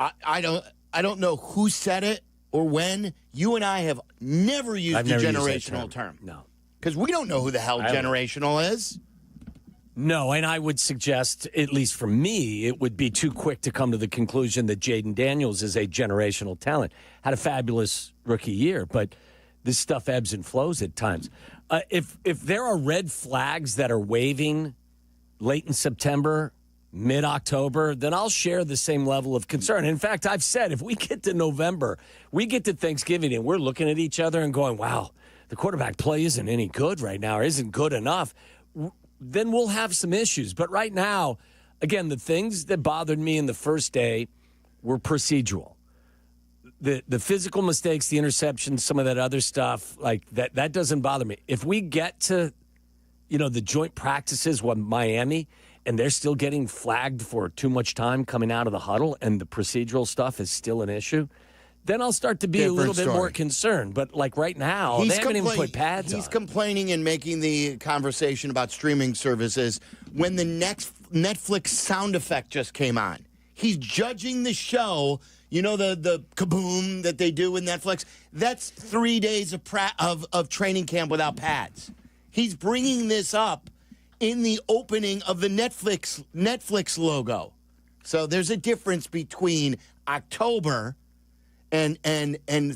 I don't know who said it or when. You and I have never used the generational term. No. Because we don't know who the hell generational is. No, and I would suggest, at least for me, it would be too quick to come to the conclusion that Jaden Daniels is a generational talent. Had a fabulous rookie year, but this stuff ebbs and flows at times. If there are red flags that are waving late in September, mid-October, then I'll share the same level of concern. In fact, I've said if we get to November, we get to Thanksgiving, and we're looking at each other and going, wow, the quarterback play isn't any good right now or isn't good enough, then we'll have some issues. But right now, again, the things that bothered me in the first day were procedural. the physical mistakes, the interceptions, some of that other stuff, like that doesn't bother me. If we get to, the joint practices with Miami and they're still getting flagged for too much time coming out of the huddle and the procedural stuff is still an issue, then I'll start to be a little bit more concerned. But like right now, they haven't even put pads on. He's complaining and making the conversation about streaming services when the next Netflix sound effect just came on. He's judging the show. The kaboom that they do with Netflix? That's 3 days of training camp without pads. He's bringing this up in the opening of the Netflix logo. So there's a difference between October and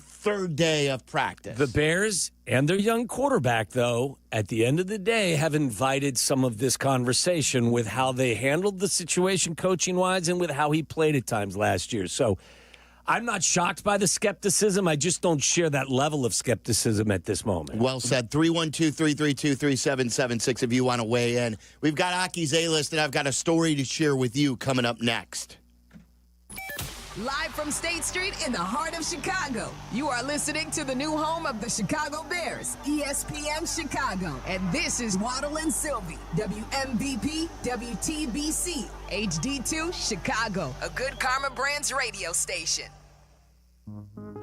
third day of practice. The Bears and their young quarterback, though, at the end of the day, have invited some of this conversation with how they handled the situation coaching-wise and with how he played at times last year. So I'm not shocked by the skepticism. I just don't share that level of skepticism at this moment. Well said. 312-332-3776 if you want to weigh in. We've got Aki's A-List, and I've got a story to share with you coming up next. Live from State Street in the heart of Chicago, you are listening to the new home of the Chicago Bears, ESPN Chicago. And this is Waddle and Silvy, WMVP, WTBC, HD2, Chicago, a good Karma Brands radio station.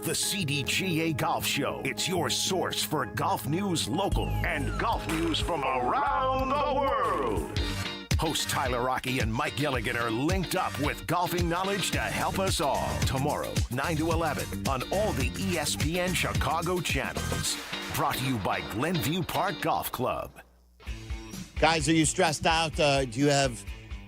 The CDGA Golf Show. It's your source for golf news local and golf news from around the world. Host Tyler Rocky and Mike Gilligan are linked up with golfing knowledge to help us all. Tomorrow, 9 to 11 on all the ESPN Chicago channels. Brought to you by Glenview Park Golf Club. Guys, are you stressed out? Do you have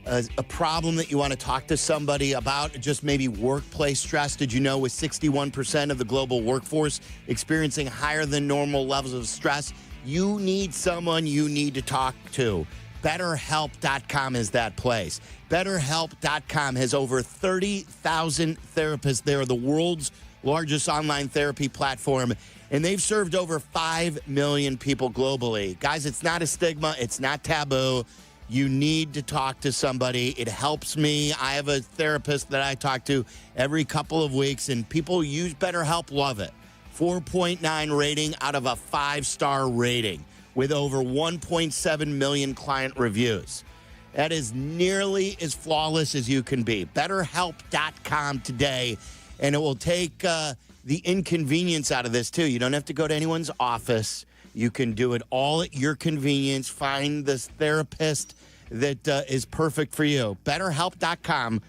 a problem that you want to talk to somebody about? Just maybe workplace stress? Did you know with 61% of the global workforce experiencing higher than normal levels of stress, you need someone you need to talk to. BetterHelp.com is that place. BetterHelp.com has over 30,000 therapists. They're the world's largest online therapy platform, and they've served over 5 million people globally. Guys, it's not a stigma. It's not taboo. You need to talk to somebody. It helps me. I have a therapist that I talk to every couple of weeks, and people use BetterHelp, love it. 4.9 rating out of a 5-star rating, with over 1.7 million client reviews. That is nearly as flawless as you can be. BetterHelp.com today, and it will take the inconvenience out of this, too. You don't have to go to anyone's office. You can do it all at your convenience. Find this therapist that is perfect for you. BetterHelp.com,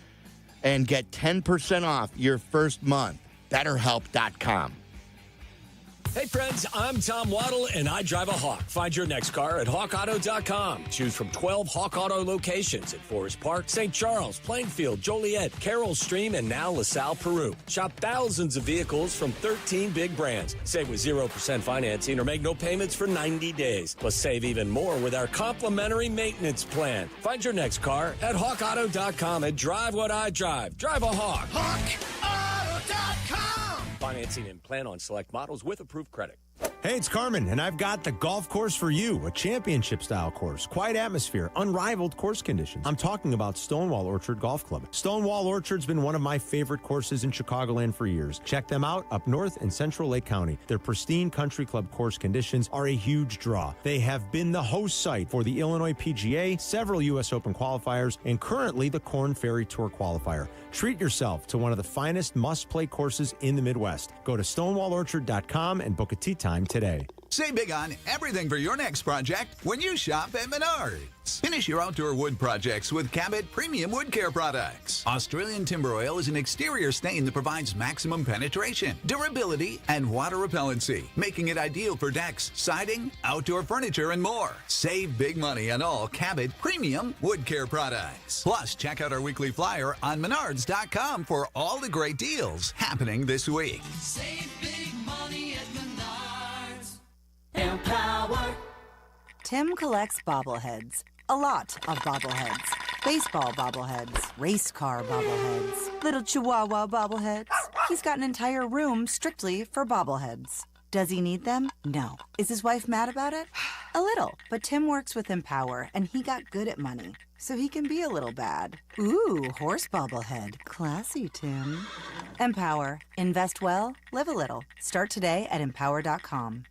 and get 10% off your first month. BetterHelp.com. Hey, friends, I'm Tom Waddle, and I drive a Hawk. Find your next car at hawkauto.com. Choose from 12 Hawk Auto locations at Forest Park, St. Charles, Plainfield, Joliet, Carroll Stream, and now LaSalle, Peru. Shop thousands of vehicles from 13 big brands. Save with 0% financing or make no payments for 90 days. Plus, save even more with our complimentary maintenance plan. Find your next car at hawkauto.com and drive what I drive. Drive a Hawk. HawkAuto.com. Financing and plan on select models with approved credit. Hey, it's Carmen, and I've got the golf course for you, a championship-style course, quiet atmosphere, unrivaled course conditions. I'm talking about Stonewall Orchard Golf Club. Stonewall Orchard's been one of my favorite courses in Chicagoland for years. Check them out up north in Central Lake County. Their pristine country club course conditions are a huge draw. They have been the host site for the Illinois PGA, several U.S. Open qualifiers, and currently the Korn Ferry Tour qualifier. Treat yourself to one of the finest must-play courses in the Midwest. Go to stonewallorchard.com and book a tee time today. Save big on everything for your next project when you shop at Menards. Finish your outdoor wood projects with Cabot Premium Wood Care products. Australian timber oil is an exterior stain that provides maximum penetration, durability, and water repellency, making it ideal for decks, siding, outdoor furniture, and more. Save big money on all Cabot Premium Wood Care products. Plus, check out our weekly flyer on Menards.com for all the great deals happening this week. Save big money at Menards. Empower. Tim collects bobbleheads. A lot of bobbleheads. Baseball bobbleheads. Race car bobbleheads. Little Chihuahua bobbleheads. He's got an entire room strictly for bobbleheads. Does he need them? No. Is his wife mad about it? A little. But Tim works with Empower, and he got good at money, so he can be a little bad. Ooh, horse bobblehead. Classy, Tim. Empower. Invest well, live a little. Start today at empower.com.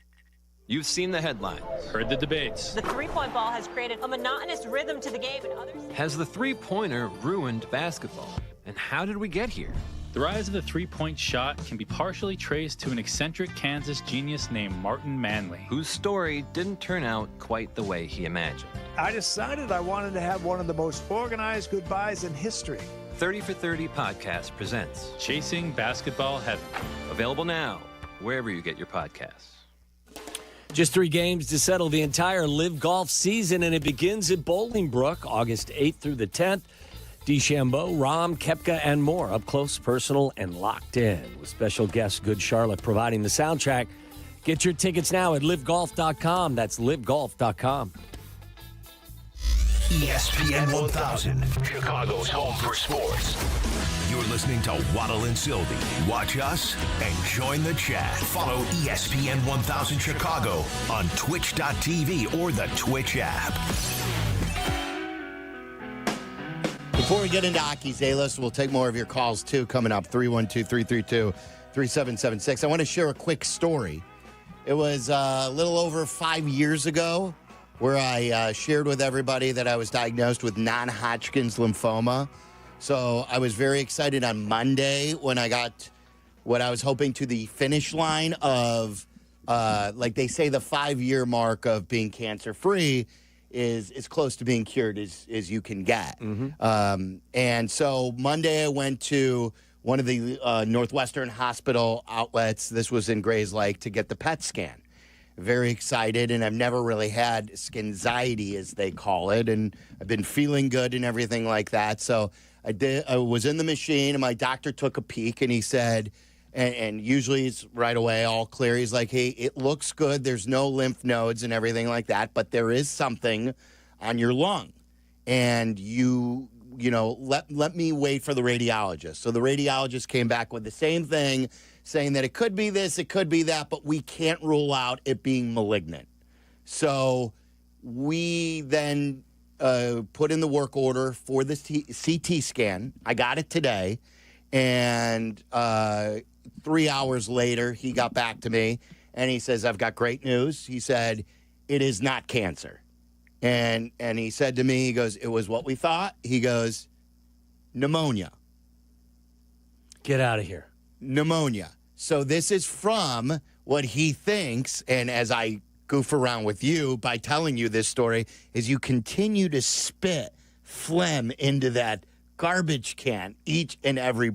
You've seen the headlines, heard the debates. The three-point ball has created a monotonous rhythm to the game, and others... Has the three-pointer ruined basketball? And how did we get here? The rise of the three-point shot can be partially traced to an eccentric Kansas genius named Martin Manley, whose story didn't turn out quite the way he imagined. I decided I wanted to have one of the most organized goodbyes in history. 30 for 30 podcast presents Chasing Basketball Heaven. Available now, wherever you get your podcasts. Just 3 games to settle the entire Live Golf season, and it begins at Bolingbrook, August 8th through the 10th. DeChambeau, Rahm, Koepka, and more up close, personal, and locked in with special guest Good Charlotte providing the soundtrack. Get your tickets now at livegolf.com. That's livegolf.com. ESPN 1000, Chicago's home for sports. You're listening to Waddle and Silvy. Watch us and join the chat. Follow ESPN 1000 Chicago on twitch.tv or the Twitch app. Before we get into Aki's A-List, we'll take more of your calls, too, coming up, 312-332-3776. I want to share a quick story. It was a little over 5 years ago where I shared with everybody that I was diagnosed with non-Hodgkin's lymphoma. So I was very excited on Monday when I got what I was hoping to the finish line of, like they say, the 5-year mark of being cancer-free is as close to being cured as you can get. Mm-hmm. And so Monday I went to one of the Northwestern hospital outlets. This was in Grays Lake to get the PET scan. Very excited, and I've never really had skinxiety, as they call it, and I've been feeling good and everything like that. So I was in the machine, and my doctor took a peek, and he said, and usually it's right away, all clear. He's like, hey, it looks good. There's no lymph nodes and everything like that, but there is something on your lung. And you know, let me wait for the radiologist. So the radiologist came back with the same thing, saying that it could be this, it could be that, but we can't rule out it being malignant. So we then put in the work order for the CT scan. I got it today. And 3 hours later, he got back to me, and he says, I've got great news. He said, it is not cancer. And he said to me, he goes, it was what we thought. He goes, pneumonia. Get out of here. Pneumonia. So this is from what he thinks, and as I goof around with you by telling you this story, is you continue to spit phlegm into that garbage can each and every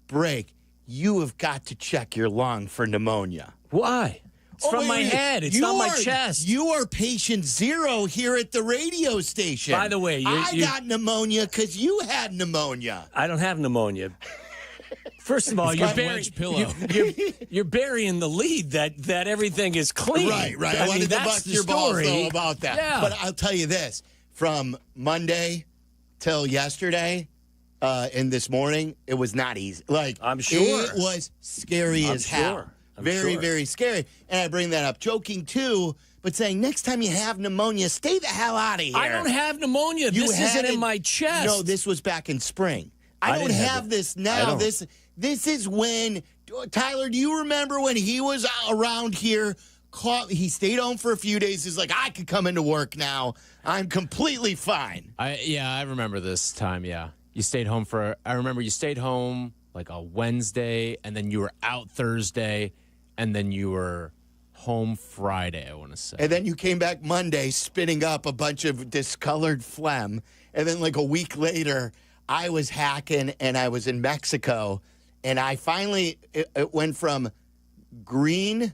break. You have got to check your lung for pneumonia. Why? It's from my head. It's not my chest. You are patient zero here at the radio station. By the way, I got pneumonia because you had pneumonia. I don't have pneumonia. First of all, you're burying the lead that everything is clean. Right. I wanted to bust your balls, though, about that. Yeah. But I'll tell you this. From Monday till yesterday and this morning, it was not easy. Like, I'm sure. It was scary as hell. Very scary. And I bring that up joking, too, but saying next time you have pneumonia, stay the hell out of here. I don't have pneumonia. This isn't in my chest. No, this was back in spring. I don't have this now. This is when, Tyler, do you remember when he was around here? He stayed home for a few days. He's like, I could come into work now. I'm completely fine. I remember this time, yeah. I remember you stayed home like a Wednesday, and then you were out Thursday, and then you were home Friday, I want to say. And then you came back Monday spitting up a bunch of discolored phlegm. And then like a week later, I was hacking and I was in Mexico. And I finally, it went from green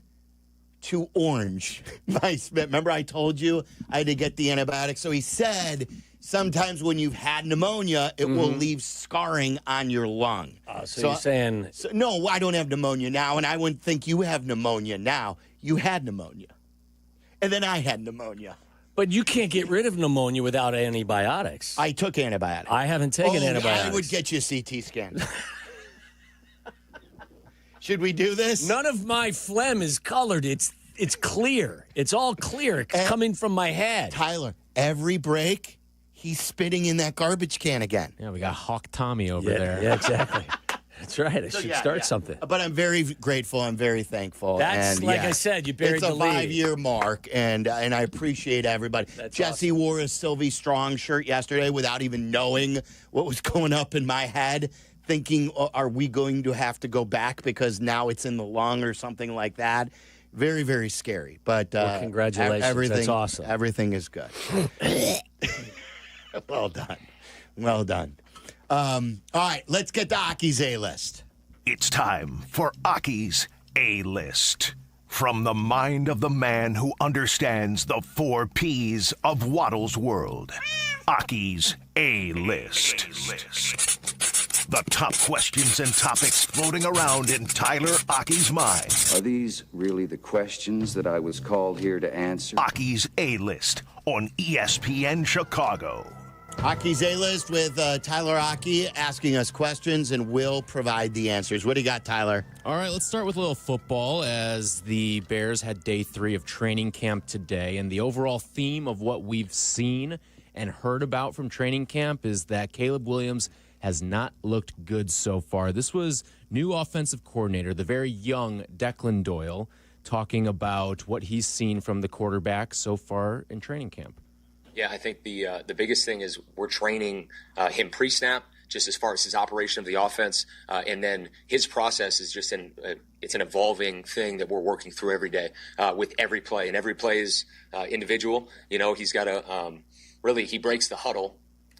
to orange. Remember I told you I had to get the antibiotics? So he said sometimes when you've had pneumonia, it will leave scarring on your lung. So you're saying... no, I don't have pneumonia now, and I wouldn't think you have pneumonia now. You had pneumonia. And then I had pneumonia. But you can't get rid of pneumonia without antibiotics. I took antibiotics. I haven't taken antibiotics. I would get you a CT scan. Should we do this? None of my phlegm is colored. It's clear. It's all clear coming from my head. Tyler, every break, he's spitting in that garbage can again. Yeah, we got Hawk Tommy over there. Yeah, exactly. That's right. I should start something. But I'm very grateful. I'm very thankful. That's, and, like I said, you buried the lead. It's a 5-year mark, and I appreciate everybody. Jesse wore a Silvy Strong shirt yesterday without even knowing what was going up in my head, thinking, are we going to have to go back because now it's in the lung or something like that? Very, very scary. But congratulations. That's awesome. Everything is good. Well done. Well done. All right, let's get to Aki's A-list. It's time for Aki's A-list. From the mind of the man who understands the 4 Ps of Waddles World. Aki's A-list. The top questions and topics floating around in Tyler Aki's mind. Are these really the questions that I was called here to answer? Aki's A-list on ESPN Chicago. Aki's A-list with Tyler Aki asking us questions, and we'll provide the answers. What do you got, Tyler? All right, let's start with a little football, as the Bears had day 3 of training camp today. And the overall theme of what we've seen and heard about from training camp is that Caleb Williams has not looked good so far. This was new offensive coordinator, the very young Declan Doyle, talking about what he's seen from the quarterback so far in training camp. Yeah, I think the biggest thing is we're training him pre-snap, just as far as his operation of the offense, and then his process is just it's an evolving thing that we're working through every day with every play, and every play is individual. You know, he's got to really, he breaks the huddle.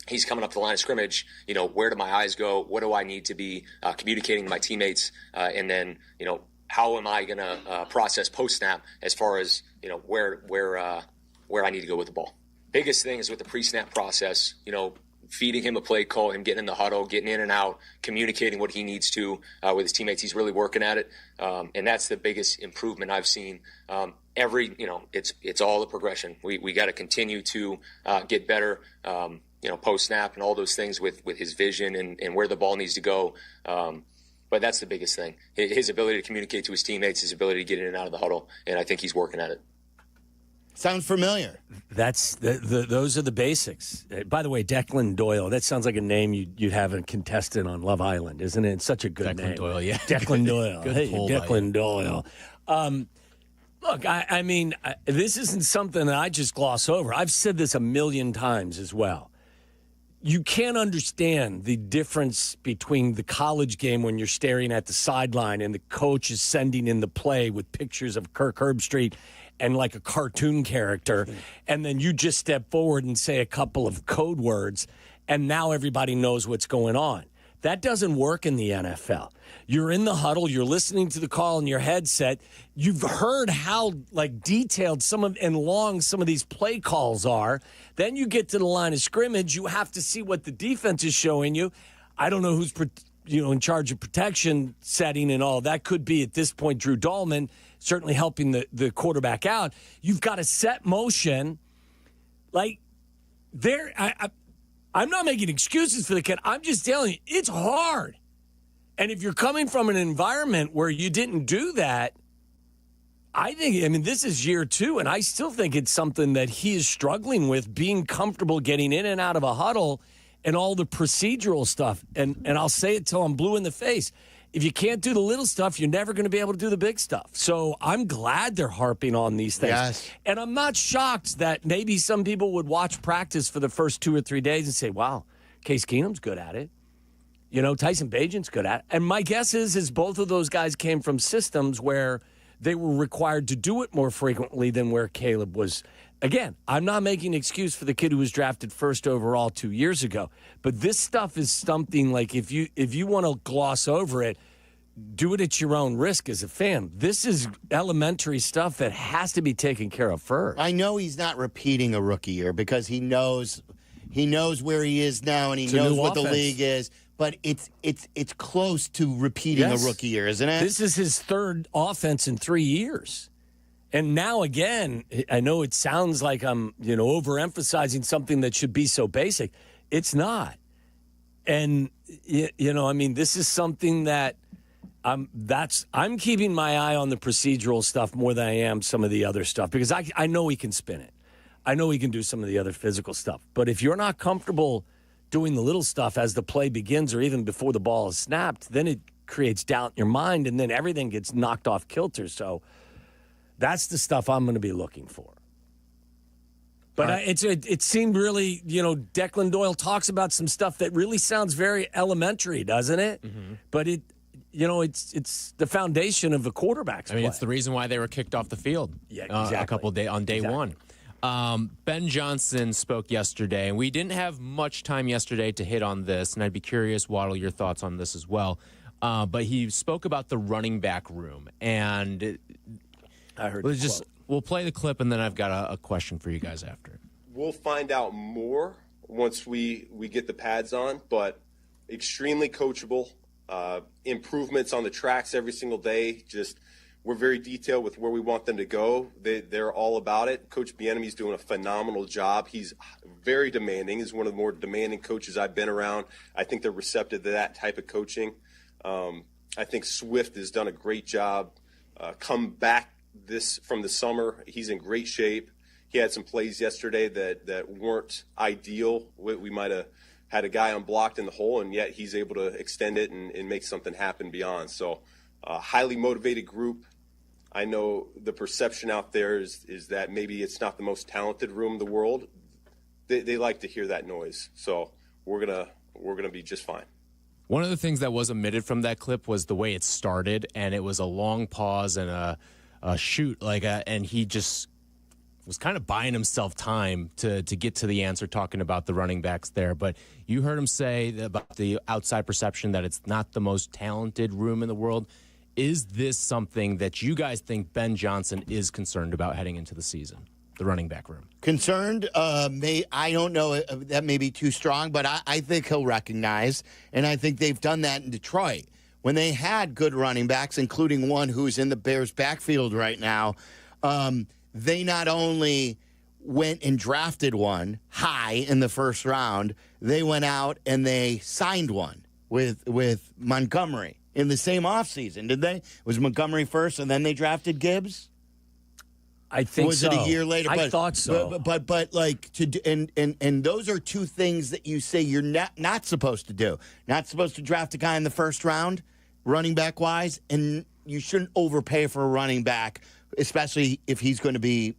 He's coming up to the line of scrimmage. You know, where do my eyes go? What do I need to be communicating to my teammates? And then, you know, how am I going to process post-snap as far as, you know, where I need to go with the ball. Biggest thing is with the pre-snap process, you know, feeding him a play call, him getting in the huddle, getting in and out, communicating what he needs to with his teammates. He's really working at it. And that's the biggest improvement I've seen. It's all a progression. We got to continue to get better, post-snap and all those things with his vision and where the ball needs to go. But that's the biggest thing. His ability to communicate to his teammates, his ability to get in and out of the huddle. And I think he's working at it. Sounds familiar. That's those are the basics. By the way, Declan Doyle. That sounds like a name you'd have a contestant on Love Island, isn't it? It's such a good name. Declan Doyle, yeah. Declan Doyle. Good hey, pull Declan Doyle. Look, I mean, this isn't something that I just gloss over. I've said this a million times as well. You can't understand the difference between the college game when you're staring at the sideline and the coach is sending in the play with pictures of Kirk Herbstreit and like a cartoon character, and then you just step forward and say a couple of code words, and now everybody knows what's going on. That doesn't work in the NFL. You're in the huddle, you're listening to the call in your headset. You've heard how detailed and long some of these play calls are. Then you get to the line of scrimmage, you have to see what the defense is showing you. I don't know who's in charge of protection setting and all. That could be at this point Drew Dahlman, certainly helping the quarterback out. You've got a set motion. I'm not making excuses for the kid. I'm just telling you, it's hard. And if you're coming from an environment where you didn't do that, this is year 2, and I still think it's something that he is struggling with, being comfortable getting in and out of a huddle and all the procedural stuff. And I'll say it till I'm blue in the face. If you can't do the little stuff, you're never going to be able to do the big stuff. So I'm glad they're harping on these things. Yes. And I'm not shocked that maybe some people would watch practice for the first 2 or 3 days and say, wow, Case Keenum's good at it. Tyson Bagent's good at it. And my guess is both of those guys came from systems where they were required to do it more frequently than where Caleb was. Again, I'm not making an excuse for the kid who was drafted first overall 2 years ago. But this stuff is something like if you want to gloss over it, do it at your own risk as a fan. This is elementary stuff that has to be taken care of first. I know he's not repeating a rookie year because he knows where he is now and he knows what the league is. But it's close to repeating a rookie year, isn't it? This is his third offense in 3 years. And now, again, I know it sounds like I'm, overemphasizing something that should be so basic. It's not. And, this is something that I'm keeping my eye on the procedural stuff more than I am some of the other stuff because I know he can spin it. I know he can do some of the other physical stuff. But if you're not comfortable doing the little stuff as the play begins or even before the ball is snapped, then it creates doubt in your mind, and then everything gets knocked off kilter. So that's the stuff I'm going to be looking for. But it seemed really, Declan Doyle talks about some stuff that really sounds very elementary, doesn't it? Mm-hmm. But it's the foundation of a quarterback's play. It's the reason why they were kicked off the field. Yeah, exactly. A couple of days on day one. Ben Johnson spoke yesterday, and we didn't have much time yesterday to hit on this, and I'd be curious, Waddle, your thoughts on this as well. But he spoke about the running back room, and I heard. We'll play the clip, and then I've got a question for you guys after. We'll find out more once we get the pads on, but extremely coachable. Improvements on the tracks every single day. Just we're very detailed with where we want them to go. They're all about it. Coach Bieniemy's doing a phenomenal job. He's very demanding. He's one of the more demanding coaches I've been around. I think they're receptive to that type of coaching. I think Swift has done a great job. Come back from the summer. He's in great shape. He had some plays yesterday that weren't ideal. We might have had a guy unblocked in the hole, and yet he's able to extend it and make something happen beyond. So highly motivated group. I know the perception out there is that maybe it's not the most talented room in the world. They like to hear that noise. So we're gonna be just fine. One of the things that was omitted from that clip was the way it started, and it was a long pause and a shoot, and he just was kind of buying himself time to get to the answer, talking about the running backs there. But you heard him say about the outside perception that it's not the most talented room in the world. Is this something that you guys think Ben Johnson is concerned about heading into the season, the running back room? Concerned? I don't know. That may be too strong, but I think he'll recognize, and I think they've done that in Detroit. When they had good running backs, including one who's in the Bears' backfield right now, they not only went and drafted one high in the first round, they went out and they signed one with Montgomery in the same offseason, did they? Was Montgomery first and then they drafted Gibbs? I think so. Was it a year later? I thought so. But like and those are two things that you say you're not supposed to do. Not supposed to draft a guy in the first round, running back wise, and you shouldn't overpay for a running back, especially if he's going to be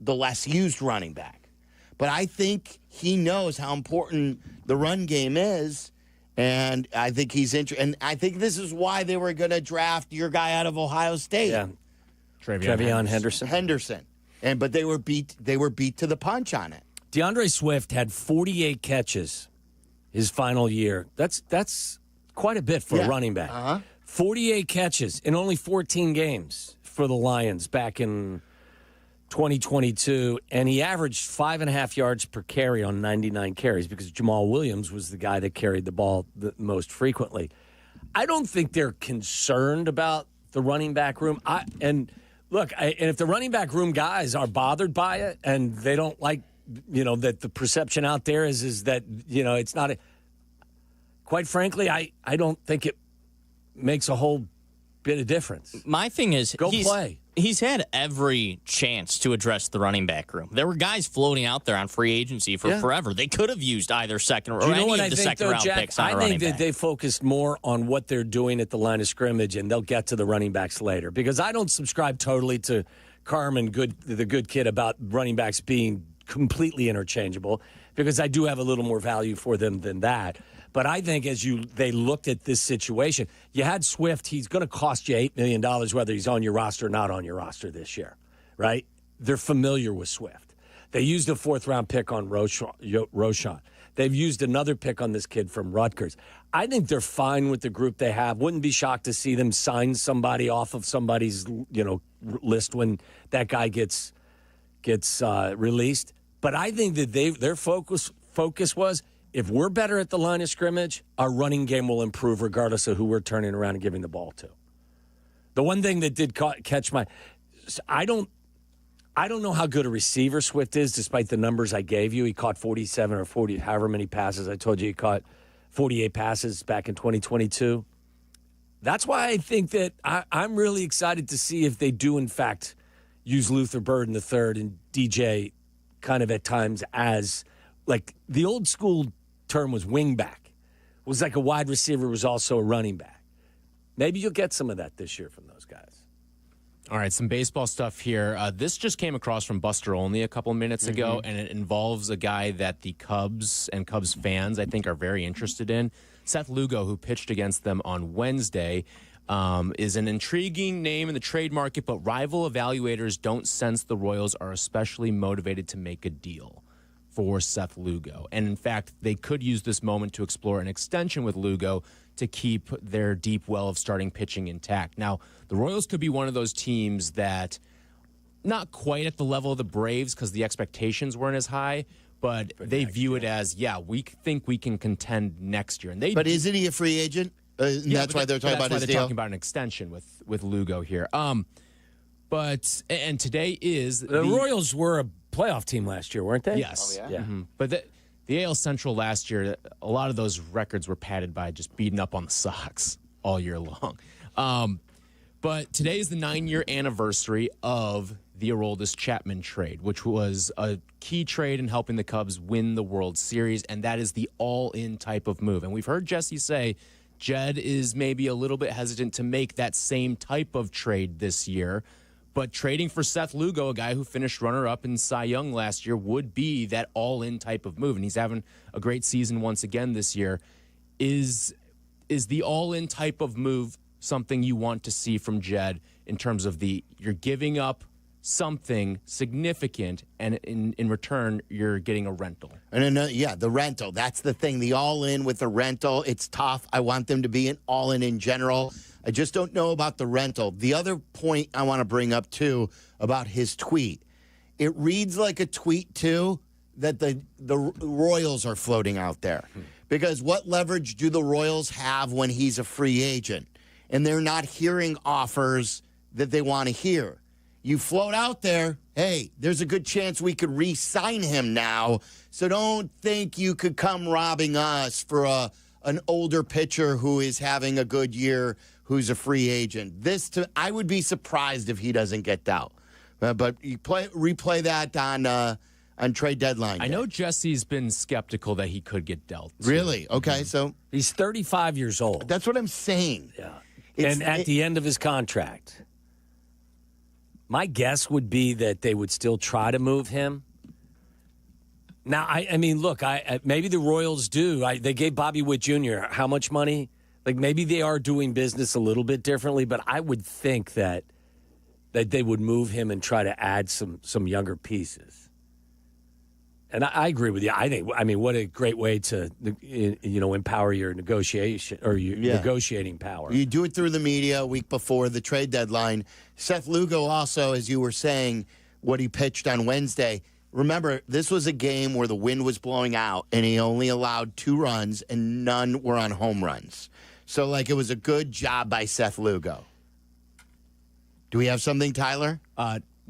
the less used running back. But I think he knows how important the run game is, and I think he's interested. And I think this is why they were going to draft your guy out of Ohio State. Yeah. Trevion Henderson. But they were beat to the punch on it. DeAndre Swift had 48 catches his final year. That's quite a bit for a running back. 48 catches in only 14 games for the Lions back in 2022, and he averaged 5.5 yards per carry on 99 carries because Jamal Williams was the guy that carried the ball the most frequently. I don't think they're concerned about the running back room. And if the running back room guys are bothered by it and they don't like, that the perception out there is that, it's not quite frankly, I don't think it makes a whole bit of difference. My thing is, play. He's had every chance to address the running back room. There were guys floating out there on free agency for forever. They could have used either second or any of the second-round picks on a running back. I think that they focused more on what they're doing at the line of scrimmage, and they'll get to the running backs later. Because I don't subscribe totally to Carmen, the good kid, about running backs being completely interchangeable, because I do have a little more value for them than that. But I think they looked at this situation, you had Swift. He's going to cost you $8 million whether he's on your roster or not on your roster this year, right? They're familiar with Swift. They used a 4th-round pick on Roschon. They've used another pick on this kid from Rutgers. I think they're fine with the group they have. Wouldn't be shocked to see them sign somebody off of somebody's list when that guy gets released. But I think that their focus was, if we're better at the line of scrimmage, our running game will improve regardless of who we're turning around and giving the ball to. The one thing that did catch my – I don't know how good a receiver Swift is, despite the numbers I gave you. He caught 47 or 40, however many passes. I told you he caught 48 passes back in 2022. That's why I think that I'm really excited to see if they do, in fact, use Luther Burden III and DJ kind of at times as, like, the old school term was wingback. It was like a wide receiver was also a running back. Maybe you'll get some of that this year from those guys. All right, some baseball stuff here. This just came across from Buster Olney a couple minutes ago, and it involves a guy that the Cubs and Cubs fans, I think, are very interested in. Seth Lugo, who pitched against them on Wednesday, is an intriguing name in the trade market, but rival evaluators don't sense the Royals are especially motivated to make a deal for Seth Lugo. And, in fact, they could use this moment to explore an extension with Lugo to keep their deep well of starting pitching intact. Now, the Royals could be one of those teams that, not quite at the level of the Braves because the expectations weren't as high, but they view it as, we think we can contend next year. And isn't he a free agent? That's why they're talking about his deal? They're talking about an extension with Lugo here. But today is... The Royals were a playoff team last year, weren't they? Yes. Oh, yeah? Mm-hmm. But the AL Central last year, a lot of those records were padded by just beating up on the Sox all year long. But today is the 9-year anniversary of the Aroldis Chapman trade, which was a key trade in helping the Cubs win the World Series, and that is the all-in type of move. And we've heard Jesse say Jed is maybe a little bit hesitant to make that same type of trade this year. But trading for Seth Lugo, a guy who finished runner-up in Cy Young last year, would be that all-in type of move. And he's having a great season once again this year. Is the all-in type of move something you want to see from Jed in terms of you're giving up something significant, and in return, you're getting a rental? And the rental. That's the thing. The all-in with the rental, it's tough. I want them to be an all-in in general. I just don't know about the rental. The other point I want to bring up, too, about his tweet, it reads like a tweet, too, that the Royals are floating out there. Because what leverage do the Royals have when he's a free agent? And they're not hearing offers that they want to hear. You float out there, hey, there's a good chance we could re-sign him now, so don't think you could come robbing us for an older pitcher who is having a good year, who's a free agent. I would be surprised if he doesn't get dealt. But you replay that on trade deadline day. I know Jesse's been skeptical that he could get dealt. Really? Okay, so he's 35 years old. That's what I'm saying. Yeah. And at the end of his contract, my guess would be that they would still try to move him. Now, I mean, look, maybe the Royals do. They gave Bobby Witt Jr. how much money? Like, maybe they are doing business a little bit differently, but I would think that they would move him and try to add some younger pieces. And I agree with you. I mean, what a great way to, empower your negotiation or your negotiating power. You do it through the media a week before the trade deadline. Seth Lugo also, as you were saying, what he pitched on Wednesday. Remember, this was a game where the wind was blowing out, and he only allowed 2 runs, and none were on home runs. So, it was a good job by Seth Lugo. Do we have something, Tyler?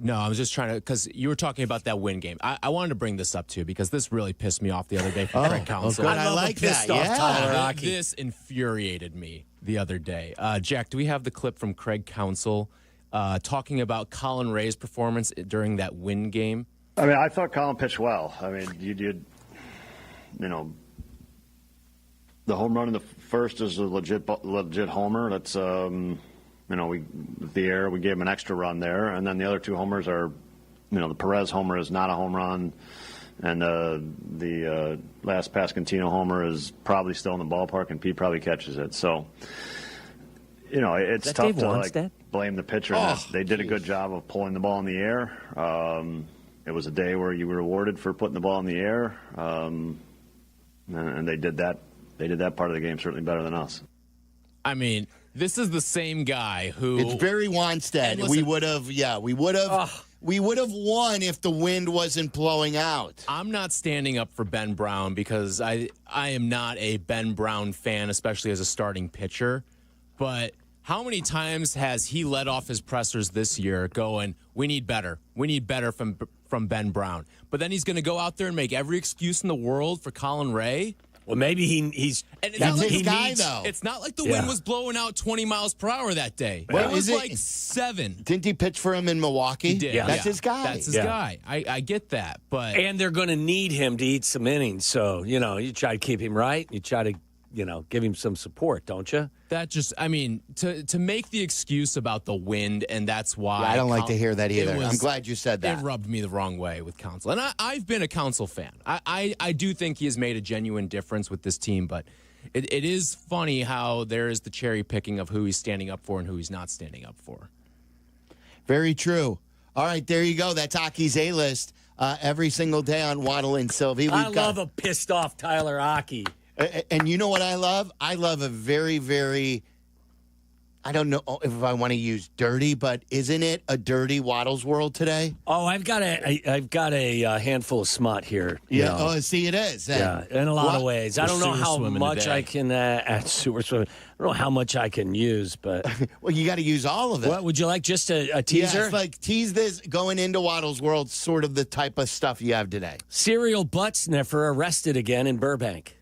No, I was just trying to, because you were talking about that win game. I wanted to bring this up, too, because this really pissed me off the other day from Craig Counsell. Oh, I like that. Yeah. This infuriated me the other day. Jack, do we have the clip from Craig Counsell talking about Colin Ray's performance during that win game? I mean, I thought Colin pitched well. I mean, you did, the home run in the first is a legit homer. That's, with the air, we gave him an extra run there. And then the other 2 homers are, the Perez homer is not a home run. And the last Pasquantino homer is probably still in the ballpark, and Pete probably catches it. So, it's tough to blame the pitcher. They did a good job of pulling the ball in the air. It was a day where you were rewarded for putting the ball in the air, and they did that. They did that part of the game certainly better than us. I mean, this is the same guy who. It's Barry Wanstead. We would have won if the wind wasn't blowing out. I'm not standing up for Ben Brown because I am not a Ben Brown fan, especially as a starting pitcher. But how many times has he led off his pressers this year going, we need better. We need better from Ben Brown. But then he's going to go out there and make every excuse in the world for Colin Ray? Well, maybe he's and it's that's not like his guy, though. It's not like the wind was blowing out 20 miles per hour that day. Well, it was like 7. Didn't he pitch for him in Milwaukee? He did. That's his guy. That's his guy. I get that, but and they're going to need him to eat some innings. So you try to keep him right. You try to give him some support, don't you? That just, I mean, to make the excuse about the wind, and that's why. I don't like to hear that either. I'm glad you said that. It rubbed me the wrong way with Counsell. And I've been a Counsell fan. I do think he has made a genuine difference with this team, but it is funny how there is the cherry picking of who he's standing up for and who he's not standing up for. Very true. All right, there you go. That's Aki's A-list every single day on Waddle and Silvy. I love a pissed off Tyler Aki. And you know what I love? I love a very, very, I don't know if I want to use dirty, but isn't it a dirty Waddles World today? Oh, I've got a handful of smut here. Yeah. Oh, see, it is. Yeah, in a lot of ways. I don't know how much I can add sewer swimming. I don't know how much I can use, but well, you got to use all of it. What would you like? Just a teaser? Yes, like tease this going into Waddles World, sort of the type of stuff you have today. Serial butt sniffer arrested again in Burbank.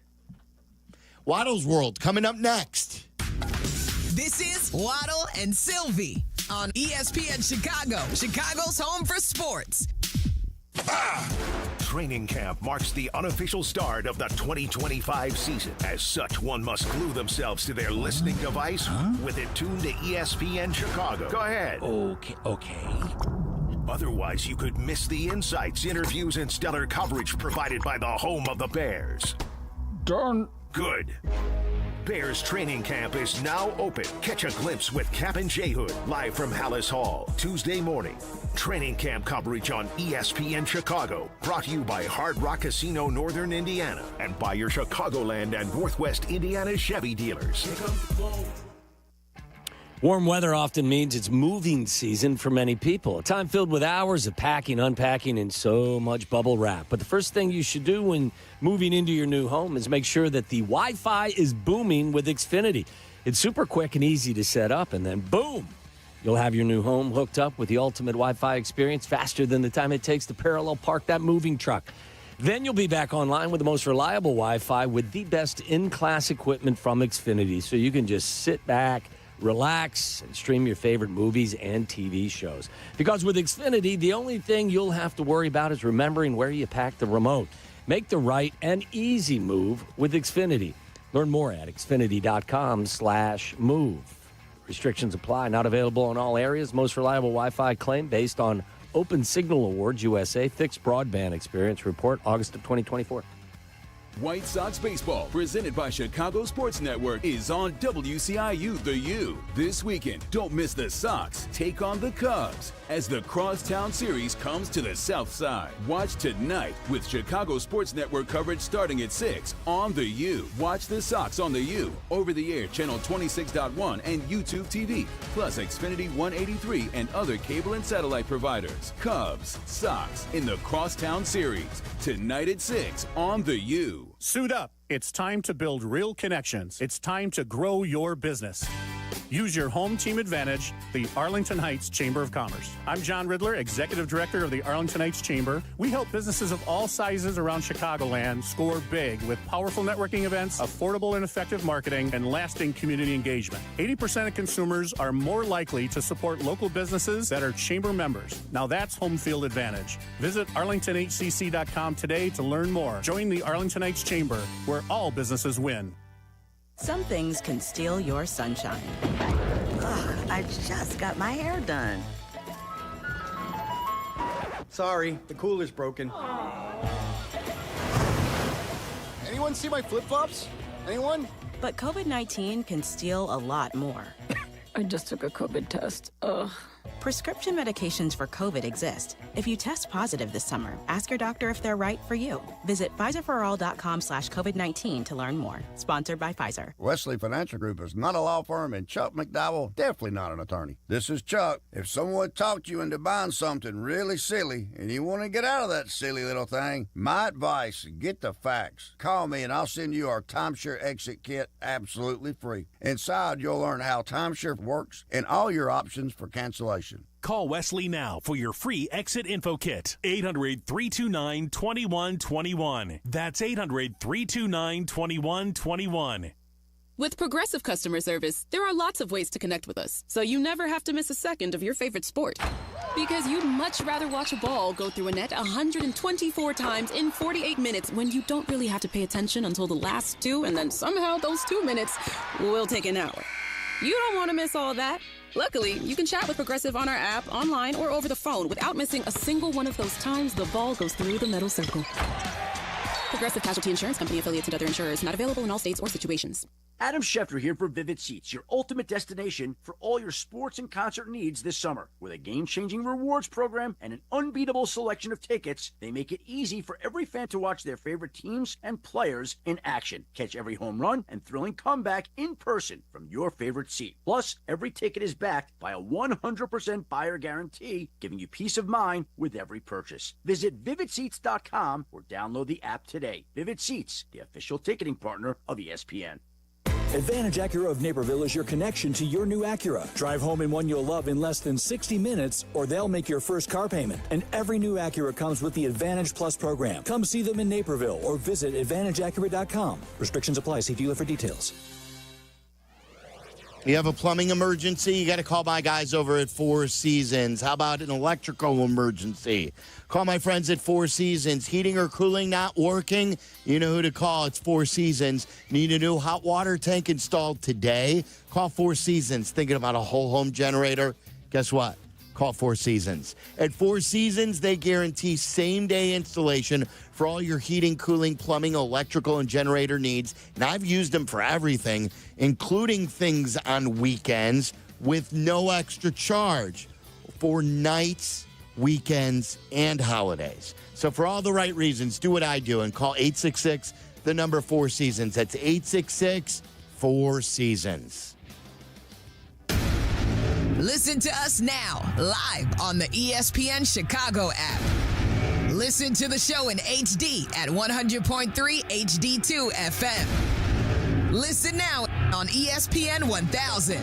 Waddles World coming up next. This is Waddle and Silvy on ESPN Chicago, Chicago's home for sports. Training camp marks the unofficial start of the 2025 season. As such, one must glue themselves to their listening device with it tuned to ESPN Chicago. Go ahead. Okay. Otherwise, you could miss the insights, interviews, and stellar coverage provided by the home of the Bears. Darn. Good. Bears training camp is now open. Catch a glimpse with Kap J Hood live from Hallis Hall Tuesday morning. Training camp coverage on ESPN Chicago. Brought to you by Hard Rock Casino Northern Indiana and by your Chicagoland and Northwest Indiana Chevy dealers. Warm weather often means it's moving season for many people. A time filled with hours of packing, unpacking, and so much bubble wrap. But the first thing you should do when moving into your new home is make sure that the Wi-Fi is booming with Xfinity. It's super quick and easy to set up, and then boom, you'll have your new home hooked up with the ultimate Wi-Fi experience faster than the time it takes to parallel park that moving truck. Then you'll be back online with the most reliable Wi-Fi with the best in-class equipment from Xfinity, so you can just sit back, relax, and stream your favorite movies and TV shows. Because with Xfinity, the only thing you'll have to worry about is remembering where you pack the remote. Make the right and easy move with Xfinity. Learn more at xfinity.com/move. Restrictions apply. Not available in all areas. Most reliable Wi-Fi claim based on Open Signal Awards USA Fixed Broadband Experience Report, August of 2024. White Sox baseball, presented by Chicago Sports Network, is on WCIU The U. This weekend, don't miss the Sox take on the Cubs as the Crosstown Series comes to the South Side. Watch tonight with Chicago Sports Network coverage starting at 6 on The U. Watch the Sox on The U, over-the-air channel 26.1 and YouTube TV, plus Xfinity 183 and other cable and satellite providers. Cubs, Sox in the Crosstown Series, tonight at 6 on The U. Suit up. It's time to build real connections. It's time to grow your business. Use your home team advantage, the Arlington Heights Chamber of Commerce. I'm John Riddler, Executive Director of the Arlington Heights Chamber. We help businesses of all sizes around Chicagoland score big with powerful networking events, affordable and effective marketing, and lasting community engagement. 80% of consumers are more likely to support local businesses that are chamber members. Now that's home field advantage. Visit arlingtonhcc.com today to learn more. Join the Arlington Heights Chamber, where all businesses win. Some things can steal your sunshine. Ugh, I just got my hair done. Sorry, the cooler's broken. Anyone see my flip-flops? Anyone? But COVID-19 can steal a lot more. I just took a COVID test. Ugh. Prescription medications for COVID exist. If you test positive this summer, ask your doctor if they're right for you. Visit PfizerForAll.com/COVID-19 to learn more. Sponsored by Pfizer. Wesley Financial Group is not a law firm, and Chuck McDowell definitely not an attorney. This is Chuck. If someone talked you into buying something really silly and you want to get out of that silly little thing, my advice, get the facts. Call me and I'll send you our timeshare exit kit absolutely free. Inside, you'll learn how timeshare works and all your options for cancellation. Call Wesley now for your free exit info kit. 800-329-2121. That's 800-329-2121. With Progressive Customer Service, there are lots of ways to connect with us, so you never have to miss a second of your favorite sport. Because you'd much rather watch a ball go through a net 124 times in 48 minutes when you don't really have to pay attention until the last 2, and then somehow those 2 minutes will take an hour. You don't want to miss all that. Luckily, you can chat with Progressive on our app, online, or over the phone without missing a single one of those times the ball goes through the metal circle. Progressive Casualty Insurance Company, affiliates, and other insurers. Not available in all states or situations. Adam Schefter here for Vivid Seats, your ultimate destination for all your sports and concert needs this summer. With a game-changing rewards program and an unbeatable selection of tickets, they make it easy for every fan to watch their favorite teams and players in action. Catch every home run and thrilling comeback in person from your favorite seat. Plus, every ticket is backed by a 100% buyer guarantee, giving you peace of mind with every purchase. Visit VividSeats.com or download the app today. Vivid Seats, the official ticketing partner of ESPN. Advantage Acura of Naperville is your connection to your new Acura. Drive home in one you'll love in less than 60 minutes, or they'll make your first car payment. And every new Acura comes with the Advantage Plus program. Come see them in Naperville or visit AdvantageAcura.com. Restrictions apply. See dealer for details. You have a plumbing emergency, you got to call my guys over at Four Seasons. How about an electrical emergency? Call my friends at Four Seasons. Heating or cooling not working? You know who to call. It's Four Seasons. Need a new hot water tank installed today? Call Four Seasons. Thinking about a whole home generator? Guess what? Call Four Seasons. At Four Seasons, they guarantee same-day installation for all your heating, cooling, plumbing, electrical, and generator needs. And I've used them for everything, including things on weekends with no extra charge for nights, weekends, and holidays. So for all the right reasons, do what I do and call 866, the number 4 Seasons. That's 866 4 Seasons. Listen to us now, live on the ESPN Chicago app. Listen to the show in HD at 100.3 HD2 FM. Listen now on ESPN 1000.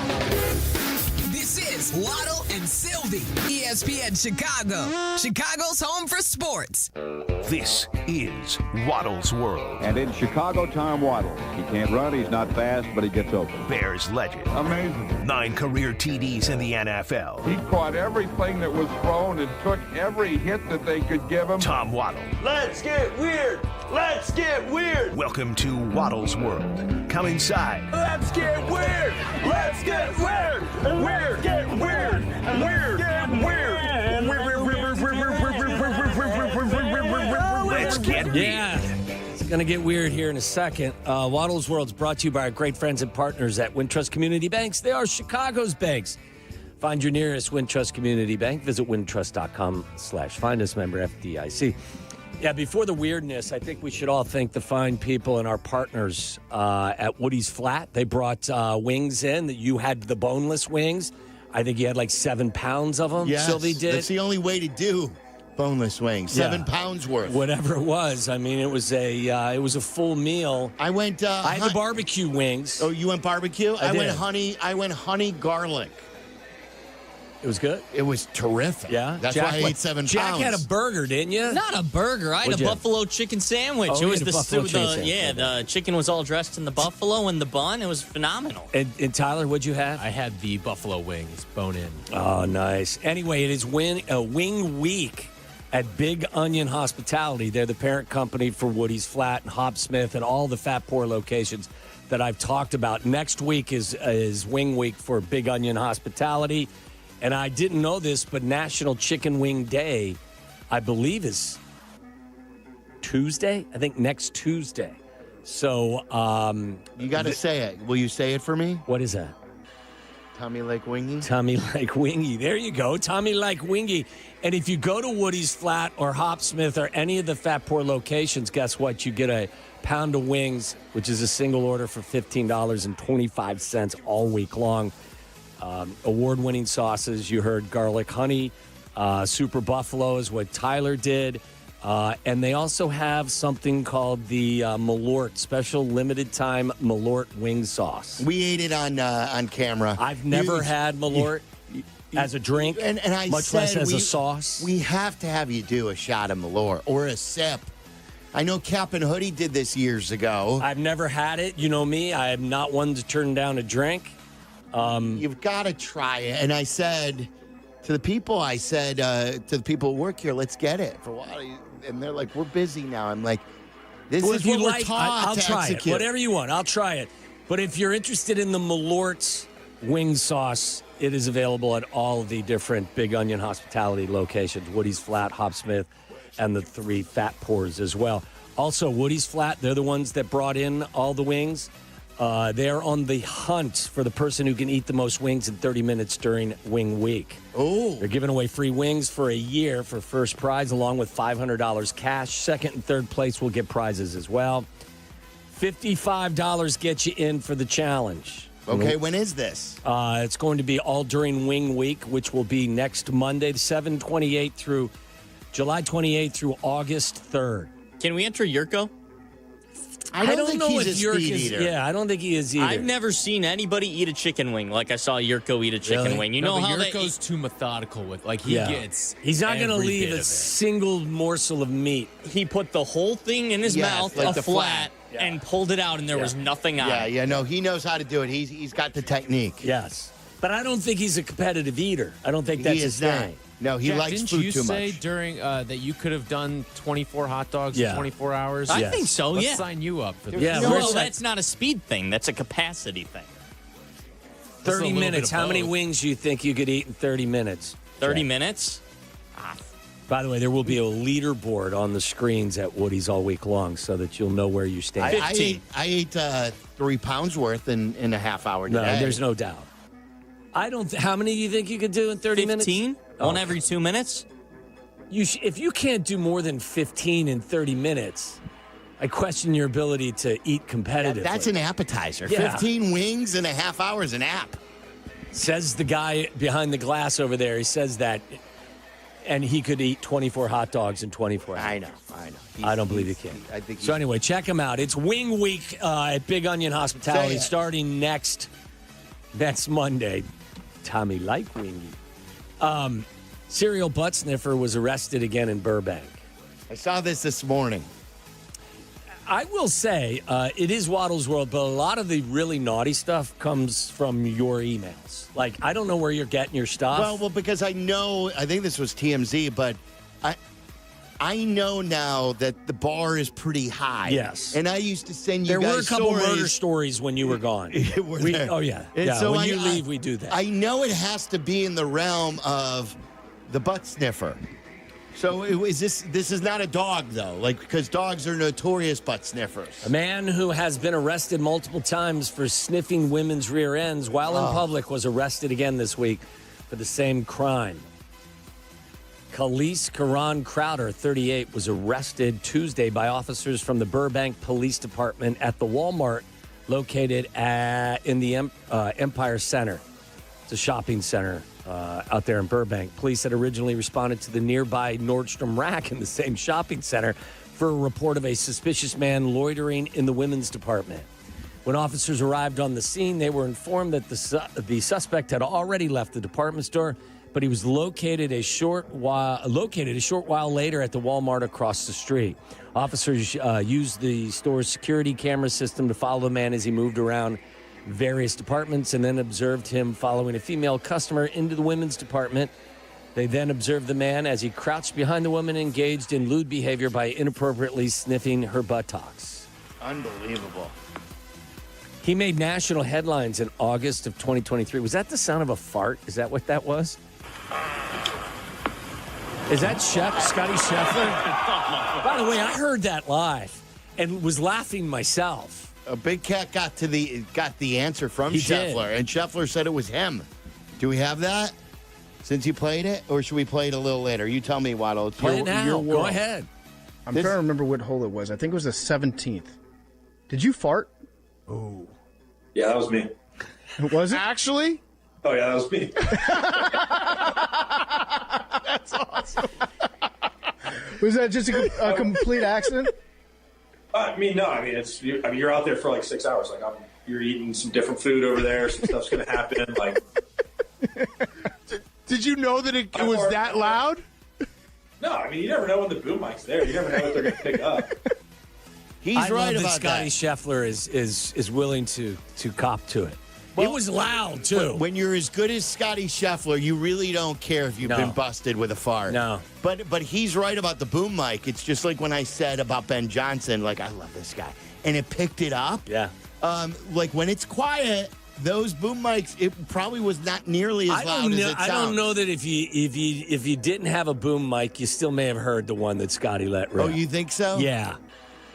This is Waddle and Silvy, ESPN Chicago, Chicago's home for sports. This is Waddles World. And in Chicago, Tom Waddle. He can't run, he's not fast, but he gets open. Bears legend. Amazing. 9 career TDs in the NFL. He caught everything that was thrown and took every hit that they could give him. Tom Waddle. Let's get weird. Let's get weird. Welcome to Waddles World. Come inside. Let's get weird. Let's get weird. Weird. Get weird. Weird. Get weird. Let's get weird. Yeah. It's going to get weird here in a second. Waddles World is brought to you by our great friends and partners at Wintrust Community Banks. They are Chicago's banks. Find your nearest Wintrust Community Bank. Visit wintrust.com/find us, member FDIC. Yeah, before the weirdness, I think we should all thank the fine people and our partners at Woody's Flat. They brought wings in. That you had the boneless wings. I think you had like 7 pounds of them. Yes, Sylvie did. That's the only way to do boneless wings. 7 pounds worth. Whatever it was. I mean, it was a full meal. I went. I had the barbecue wings. Oh, you went barbecue? I did. went honey garlic. It was good. It was terrific. Yeah, that's why I ate 7 Jack pounds. had a burger, didn't you? Not a burger. I had a buffalo chicken sandwich. Oh, it was the buffalo chicken sandwich. Yeah, the chicken was all dressed in the buffalo and the bun. It was phenomenal. And Tyler, what'd you have? I had the buffalo wings, bone in. Oh, nice. Anyway, it is Wing Week at Big Onion Hospitality. They're the parent company for Woody's Flat and Hopsmith and all the Fat Poor locations that I've talked about. Next week is Wing Week for Big Onion Hospitality. And I didn't know this, but National Chicken Wing Day, I believe, is Tuesday. I think next Tuesday. So you got to say it. Will you say it for me? What is that? Tommy Like Wingy. Tommy Like Wingy. There you go. Tommy Like Wingy. And if you go to Woody's Flat or Hopsmith or any of the Fat Poor locations, guess what? You get a pound of wings, which is a single order for $15.25 all week long. Award-winning sauces. You heard garlic honey. Super Buffalo is what Tyler did. And they also have something called the Malort, special limited time Malort wing sauce. We ate it on camera. I've never had Malort as a drink, and I much said less as a sauce. We have to have you do a shot of Malort or a sip. I know Kap J Hood did this years ago. I've never had it. You know me. I am not one to turn down a drink. You've got to try it. And I said to the people who work here, let's get it. For a while. And they're like, we're busy now. I'm like, this is what we're taught I'll to try execute. it. Whatever you want, I'll try it. But if you're interested in the Malort's wing sauce, it is available at all the different Big Onion hospitality locations, Woody's Flat, Hopsmith, and the 3 Fat Pours as well. Also, Woody's Flat, they're the ones that brought in all the wings. They're on the hunt for the person who can eat the most wings in 30 minutes during Wing Week. Oh. They're giving away free wings for a year for first prize, along with $500 cash. Second and third place will get prizes as well. $55 gets you in for the challenge. Okay, when is this? It's going to be all during Wing Week, which will be next Monday, July 28th through August 3rd. Can we enter Yurko? I don't know if he's a speed eater. Yeah, I don't think he is either. I've never seen anybody eat a chicken wing like I saw Yurko eat a chicken wing. You know how Yurko's too methodical with, like, he gets. He's not going to every leave bit a of it. single morsel of meat. He put the whole thing in his mouth, like a the flat, and pulled it out, and there was nothing on it. Yeah, no, he knows how to do it. He's got the technique. Yes. But I don't think he's a competitive eater. I don't think that's his thing. No, he Jack, likes didn't food you too say much. during that you could have done 24 hot dogs in 24 hours? I think so, Let's sign you up for this. Yeah, well, that's not a speed thing. That's a capacity thing. 30 minutes. How many wings do you think you could eat in 30 minutes? 30 minutes? By the way, there will be a leaderboard on the screens at Woody's all week long so that you'll know where you stand. I ate 3 pounds worth in a half hour today. No, there's no doubt. How many do you think you could do in 30 minutes? 15? One every 2 minutes? If you can't do more than 15 in 30 minutes, I question your ability to eat competitively. That's an appetizer. Yeah. 15 wings in a half hour is an app. Says the guy behind the glass over there. He says that, and he could eat 24 hot dogs in 24 hours. I know. I don't believe he can. So anyway, check him out. It's Wing Week at Big Onion Hospitality starting next Monday. Tommy like wingy. Serial butt sniffer was arrested again in Burbank. I saw this morning. I will say it is Waddles World, but a lot of the really naughty stuff comes from your emails. Like, I don't know where you're getting your stuff. Well, because I think this was TMZ, but I know now that the bar is pretty high. Yes. And I used to send you there guys were a couple stories. Murder stories when you were gone. Oh, yeah. And so when you leave, we do that. I know it has to be in the realm of the butt sniffer. So this is not a dog, though, because dogs are notorious butt sniffers. A man who has been arrested multiple times for sniffing women's rear ends while in public was arrested again this week for the same crime. Khalees Karan Crowder, 38, was arrested Tuesday by officers from the Burbank Police Department at the Walmart located in the Empire Center. It's a shopping center out there in Burbank. Police had originally responded to the nearby Nordstrom Rack in the same shopping center for a report of a suspicious man loitering in the women's department. When officers arrived on the scene, they were informed that the suspect had already left the department store, but he was located a short while later at the Walmart across the street. Officers used the store's security camera system to follow the man as he moved around various departments and then observed him following a female customer into the women's department. They then observed the man as he crouched behind the woman, engaged in lewd behavior by inappropriately sniffing her buttocks. Unbelievable. He made national headlines in August of 2023. Was that the sound of a fart? Is that what that was? Is that Scotty Scheffler? By the way, I heard that live and was laughing myself. A Big Cat got the answer from Scheffler, and Scheffler said it was him. Do we have that since you played it, or should we play it a little later? You tell me, Waddle. It's Play it now. your world. Go ahead. I'm trying to remember what hole it was. I think it was the 17th. Did you fart? Oh. Yeah, that was me. Was it? Actually? Oh, yeah, that was me. That's awesome. Was that just a complete accident? No. You're out there for like 6 hours. Like, you're eating some different food over there. Some stuff's going to happen. Like, did you know that it was that loud? No, you never know when the boom mic's there. You never know what they're going to pick up. He's right about Scotty that. Scheffler is willing to cop to it. Well, it was loud, too. When you're as good as Scotty Scheffler, you really don't care if you've been busted with a fart. No. But he's right about the boom mic. It's just like when I said about Ben Johnson, like, I love this guy. And it picked it up. Yeah. Like, when it's quiet, those boom mics, it probably was not nearly as loud as it sounds. I don't know that if you didn't have a boom mic, you still may have heard the one that Scotty let rip. Oh, you think so? Yeah.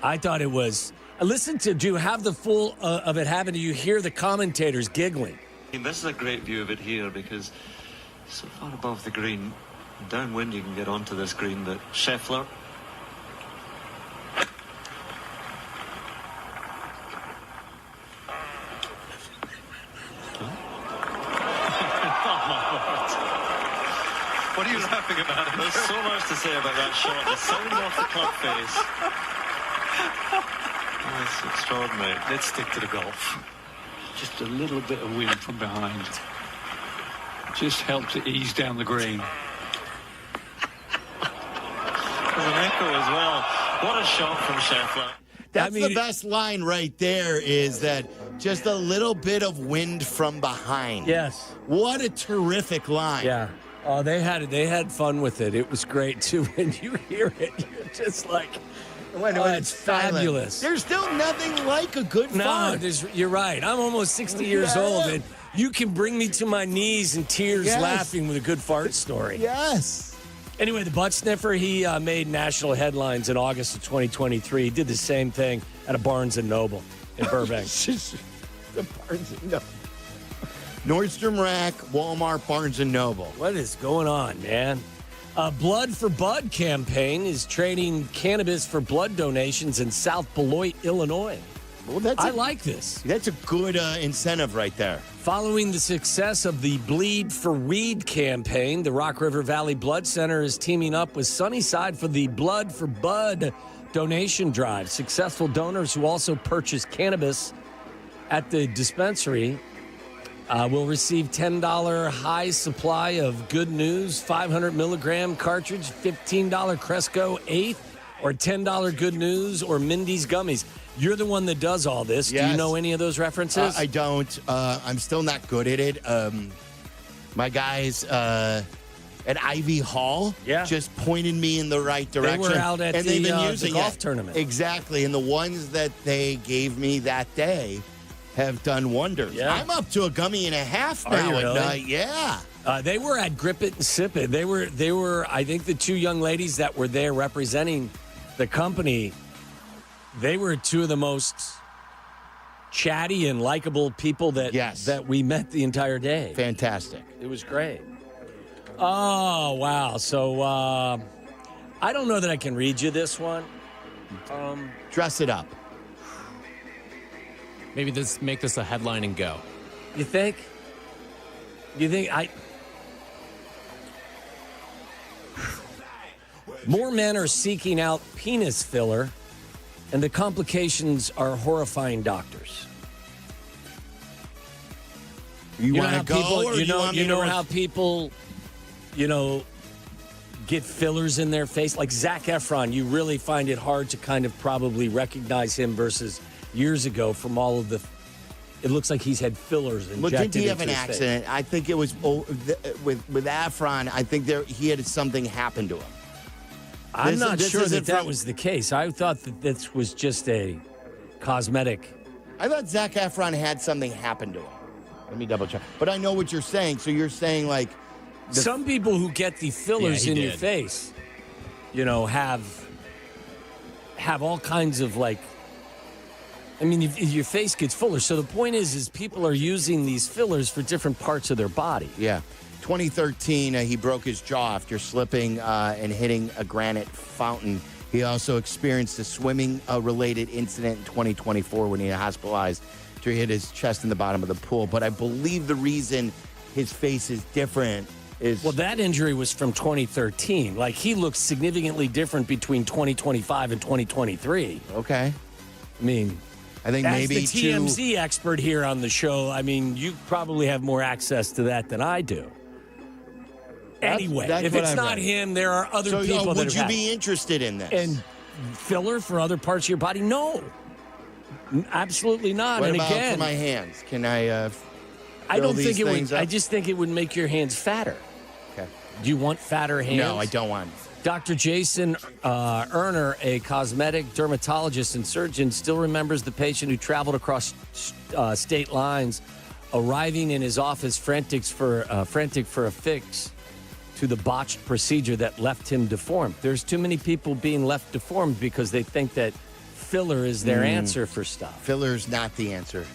I thought it was... do you have the full of it happen? Do you hear the commentators giggling? This is a great view of it here because so far above the green, downwind you can get onto this green, but Scheffler. What are you laughing about? There's so much to say about that shot. The sound off the club face. That's extraordinary. Let's stick to the golf. Just a little bit of wind from behind. Just helps it ease down the green. There's an echo as well. What a shot from Scheffler. That's the best line right there is that just a little bit of wind from behind. Yes. What a terrific line. Yeah. Oh, they had fun with it. It was great, too. When you hear it, you're just like... When it's fabulous. There's still nothing like a good fart. You're right. I'm almost 60 years old, and you can bring me to my knees in tears laughing with a good fart story. Yes. Anyway, the butt sniffer, he made national headlines in August of 2023. He did the same thing at a Barnes & Noble in Burbank. The Barnes & Noble. Nordstrom Rack, Walmart, Barnes & Noble. What is going on, man? Blood for Bud campaign is trading cannabis for blood donations in South Beloit, Illinois. Well, I like this. That's a good incentive right there. Following the success of the Bleed for Weed campaign, the Rock River Valley Blood Center is teaming up with Sunnyside for the Blood for Bud donation drive. Successful donors who also purchase cannabis at the dispensary will receive $10 high supply of Good News 500 milligram cartridge, $15 Cresco 8, or $10 Good News or Mindy's gummies. You're the one that does all this. Yes. Do you know any of those references? I don't. I'm still not good at it. My guys at Ivy Hall just pointed me in the right direction. They were out at the golf tournament. Exactly. And the ones that they gave me that day have done wonders. Yeah. I'm up to a gummy and a half now at night. Yeah. They were at Grip It and Sip It. They were. I think the two young ladies that were there representing the company, they were two of the most chatty and likable people that we met the entire day. Fantastic. It was great. Oh, wow. So I don't know that I can read you this one. Dress it up. Maybe make this a headline and go. You think? More men are seeking out penis filler, and the complications are horrifying doctors. You want to go, or you know how people, get fillers in their face? Like Zac Efron, you really find it hard to kind of probably recognize him versus years ago from all of the. It looks like he's had fillers injected. Well, didn't he have an into his accident? face. I think it was with Efron. I think he had something happen to him. I'm not sure that was the case. I thought that this was just a cosmetic. I thought Zac Efron had something happen to him. Let me double check. But I know what you're saying. So you're saying like some people who get the fillers in your face, have all kinds of like. I mean, your face gets fuller. So the point is people are using these fillers for different parts of their body. Yeah. 2013, he broke his jaw after slipping and hitting a granite fountain. He also experienced a swimming-related incident in 2024 when he was hospitalized after he hit his chest in the bottom of the pool. But I believe the reason his face is different Well, that injury was from 2013. Like, he looks significantly different between 2025 and 2023. Okay. I mean, I think as maybe the TMZ expert here on the show, I mean, you probably have more access to that than I do. Anyway, if it's not him, there are other people that would you have be interested in this? And filler for other parts of your body? No. Absolutely not. What and about again, for my hands? Can I I don't think it would. Up? I just think it would make your hands fatter. Okay. Do you want fatter hands? No, I don't want. Dr. Jason Erner, a cosmetic dermatologist and surgeon, still remembers the patient who traveled across state lines, arriving in his office frantic for a fix to the botched procedure that left him deformed. There's too many people being left deformed because they think that filler is their answer for stuff. Filler's not the answer.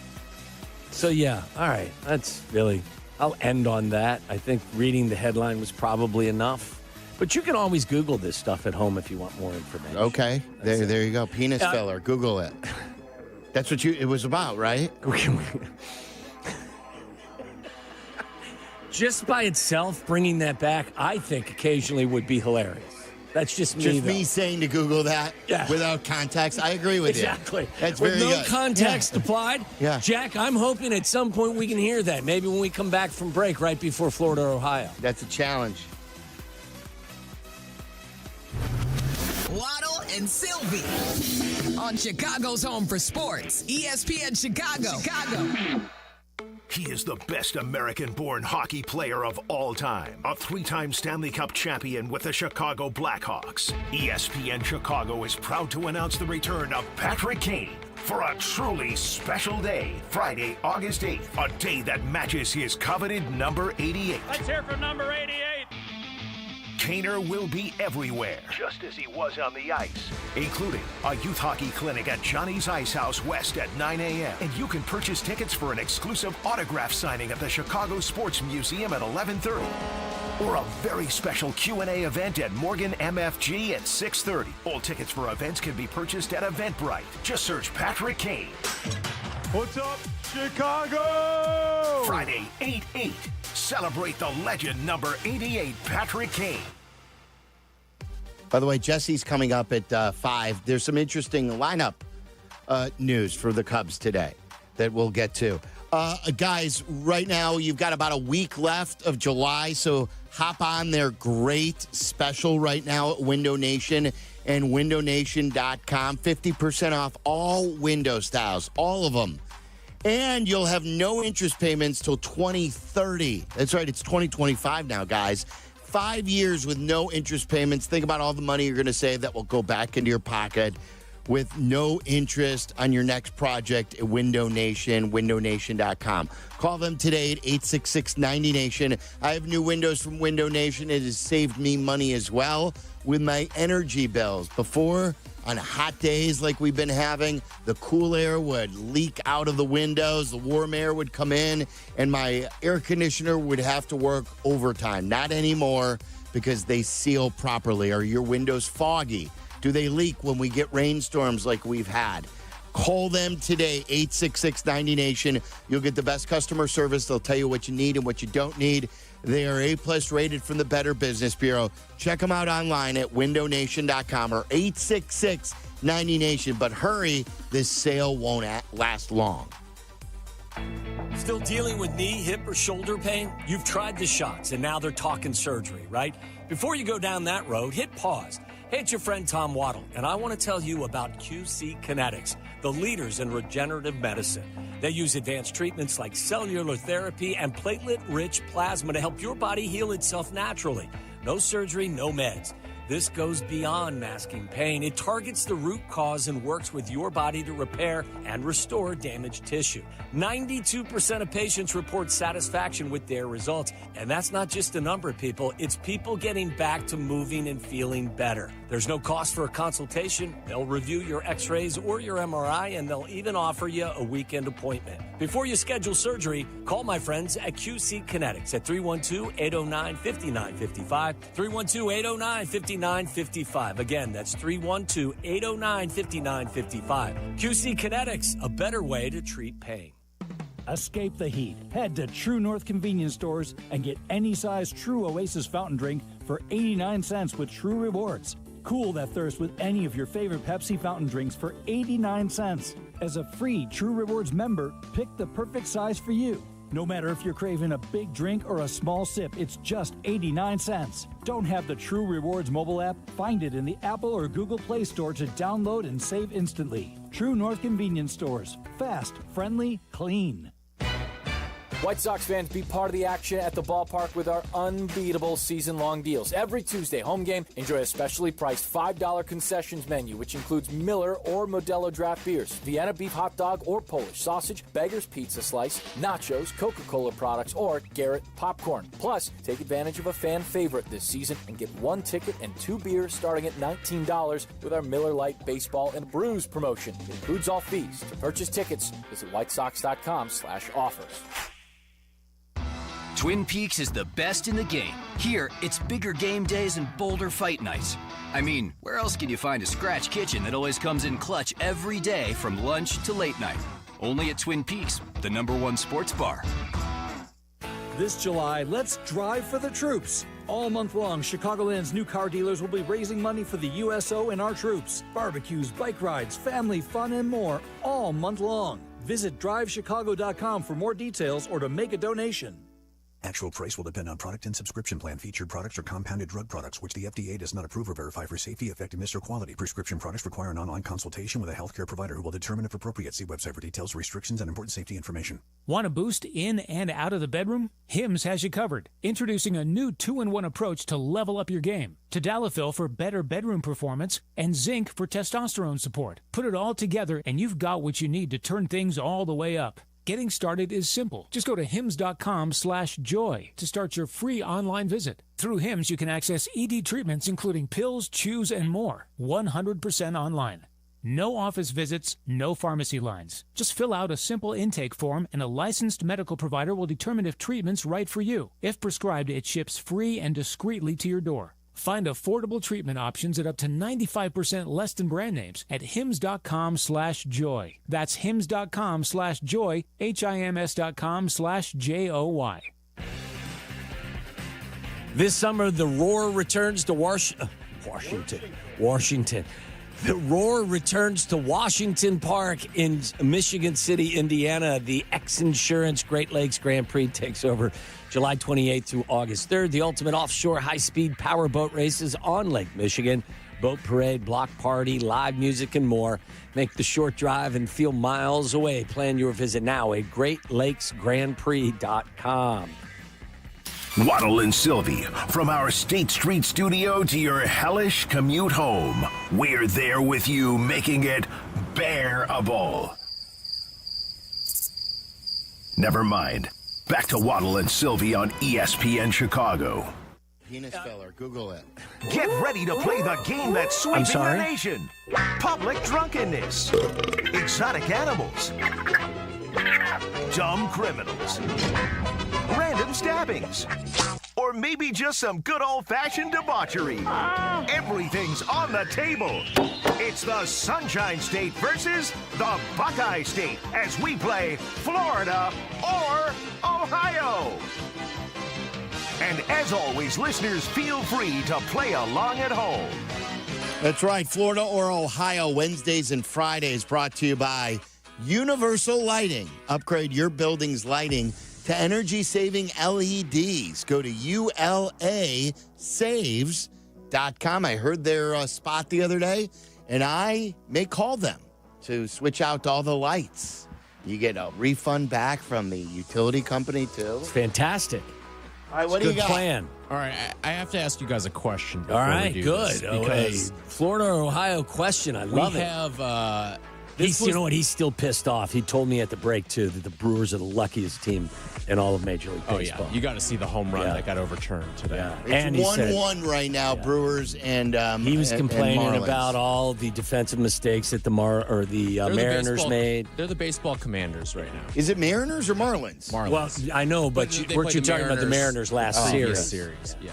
So, yeah, all right. That's really, I'll end on that. I think reading the headline was probably enough. But you can always Google this stuff at home if you want more information. Okay. There you go. Penis filler. Google it. That's what it was about, right? Just by itself, bringing that back, I think occasionally would be hilarious. That's just me. Just me saying to Google that without context. I agree with you. Exactly. That's with very no good. context applied. Yeah. Jack, I'm hoping at some point we can hear that. Maybe when we come back from break right before Florida or Ohio. That's a challenge. Waddle and Silvy on Chicago's home for sports, ESPN Chicago. He is the best American-born hockey player of all time. A 3-time Stanley Cup champion with the Chicago Blackhawks. ESPN Chicago is proud to announce the return of Patrick Kane for a truly special day, Friday, August 8th, a day that matches his coveted number 88. Let's hear from number 88. Kaner will be everywhere, just as he was on the ice, including a youth hockey clinic at Johnny's Ice House West at 9 a.m. And you can purchase tickets for an exclusive autograph signing at the Chicago Sports Museum at 11:30. Or a very special Q&A event at Morgan MFG at 6:30. All tickets for events can be purchased at Eventbrite. Just search Patrick Kane. What's up, Chicago? Friday, 8/8. Celebrate the legend number 88, Patrick Kane. By the way, Jesse's coming up at 5. There's some interesting lineup news for the Cubs today that we'll get to. Guys, right now you've got about a week left of July, so hop on their great special right now at Window Nation and windownation.com. 50% off all window styles, all of them. And you'll have no interest payments till 2030. That's right, it's 2025 now, guys. 5 years with no interest payments. Think about all the money you're going to save that will go back into your pocket with no interest on your next project at Window Nation, windownation.com. Call them today at 866-90-NATION. I have new windows from Window Nation. It has saved me money as well with my energy bills. Before, on hot days like we've been having, the cool air would leak out of the windows, the warm air would come in, and my air conditioner would have to work overtime. Not anymore because they seal properly. Are your windows foggy? Do they leak when we get rainstorms like we've had? Call them today, 866-90-NATION. You'll get the best customer service. They'll tell you what you need and what you don't need. They are A+ rated from the Better Business Bureau. Check them out online at windownation.com or 866-90-NATION. But hurry, this sale won't last long. Still dealing with knee, hip, or shoulder pain? You've tried the shots, and now they're talking surgery, right? Before you go down that road, hit pause. Hey, it's your friend Tom Waddle, and I want to tell you about QC Kinetics, the leaders in regenerative medicine. They use advanced treatments like cellular therapy and platelet-rich plasma to help your body heal itself naturally. No surgery, no meds. This goes beyond masking pain. It targets the root cause and works with your body to repair and restore damaged tissue. 92% of patients report satisfaction with their results. And that's not just a number of people. It's people getting back to moving and feeling better. There's no cost for a consultation. They'll review your x-rays or your MRI, and they'll even offer you a weekend appointment. Before you schedule surgery, call my friends at QC Kinetics at 312-809-5955, 312-809-5955. Again, that's 312-809-5955. QC Kinetics, a better way to treat pain. Escape the heat. Head to True North convenience stores and get any size True Oasis fountain drink for 89 cents with True Rewards. Cool that thirst with any of your favorite Pepsi fountain drinks for 89 cents. As a free True Rewards member, pick the perfect size for you. No matter if you're craving a big drink or a small sip, it's just 89 cents. Don't have the True Rewards mobile app? Find it in the Apple or Google Play Store to download and save instantly. True North convenience stores. Fast, friendly, clean. White Sox fans, be part of the action at the ballpark with our unbeatable season-long deals. Every Tuesday home game, enjoy a specially priced $5 concessions menu, which includes Miller or Modelo draft beers, Vienna beef hot dog or Polish sausage, Beggar's Pizza Slice, nachos, Coca-Cola products, or Garrett popcorn. Plus, take advantage of a fan favorite this season and get 1 ticket and 2 beers starting at $19 with our Miller Lite Baseball and Brews promotion. It includes all fees. To purchase tickets, visit whitesox.com/offers. Twin Peaks is the best in the game. Here, it's bigger game days and bolder fight nights. I mean, where else can you find a scratch kitchen that always comes in clutch every day from lunch to late night? Only at Twin Peaks, the #1 sports bar. This July, let's drive for the troops. All month long, Chicagoland's new car dealers will be raising money for the USO and our troops. Barbecues, bike rides, family fun, and more, all month long. Visit drivechicago.com for more details or to make a donation. Actual price will depend on product and subscription plan. Featured products are compounded drug products, which the FDA does not approve or verify for safety, effectiveness, or quality. Prescription products require an online consultation with a healthcare provider who will determine if appropriate. See website for details, restrictions, and important safety information. Want a boost in and out of the bedroom? Hims has you covered. Introducing a new 2-in-1 approach to level up your game. Tadalafil for better bedroom performance and zinc for testosterone support. Put it all together and you've got what you need to turn things all the way up. Getting started is simple. Just go to hims.com/joy to start your free online visit. Through Hims, you can access ED treatments including pills, chews, and more. 100% online. No office visits, no pharmacy lines. Just fill out a simple intake form and a licensed medical provider will determine if treatment's right for you. If prescribed, it ships free and discreetly to your door. Find affordable treatment options at up to 95% less than brand names at hims.com/joy. That's hims.com/joy, HIMS.com/JOY. This summer, the Roar returns to Washington. The Roar returns to Washington Park in Michigan City, Indiana. The X Insurance Great Lakes Grand Prix takes over July 28th through August 3rd. The ultimate offshore high-speed powerboat races on Lake Michigan. Boat parade, block party, live music, and more. Make the short drive and feel miles away. Plan your visit now at GreatLakesGrandPrix.com. Waddle and Silvy, from our State Street studio to your hellish commute home. We're there with you, making it bearable. Never mind. Back to Waddle and Silvy on ESPN Chicago. Penis filler, Google it. Get ready to play the game that's sweeping the nation. Public drunkenness. Exotic animals. Dumb criminals. Random stabbings. Or maybe just some good old-fashioned debauchery. Everything's on the table. It's the Sunshine State versus the Buckeye State as we play Florida or Ohio. And as always, listeners, feel free to play along at home. That's right, Florida or Ohio, Wednesdays and Fridays, brought to you by Universal Lighting. Upgrade your building's lighting to energy-saving LEDs. Go to ulasaves.com. I heard their spot the other day, and I may call them to switch out all the lights. You get a refund back from the utility company, too. It's fantastic. All right, what do you got? Good plan. All right, I have to ask you guys a question. All right, good. Because Florida or Ohio question. I love it. We have... You know what? He's still pissed off. He told me at the break, too, that the Brewers are the luckiest team in all of Major League Baseball. Oh, yeah. You got to see the home run that got overturned today. Yeah. It's 1-1 right now, Brewers and he was complaining and about all the defensive mistakes that the Mariners made. They're the baseball Commanders right now. Is it Mariners or Marlins? Well, I know, but weren't you talking about the Mariners last series? Yeah.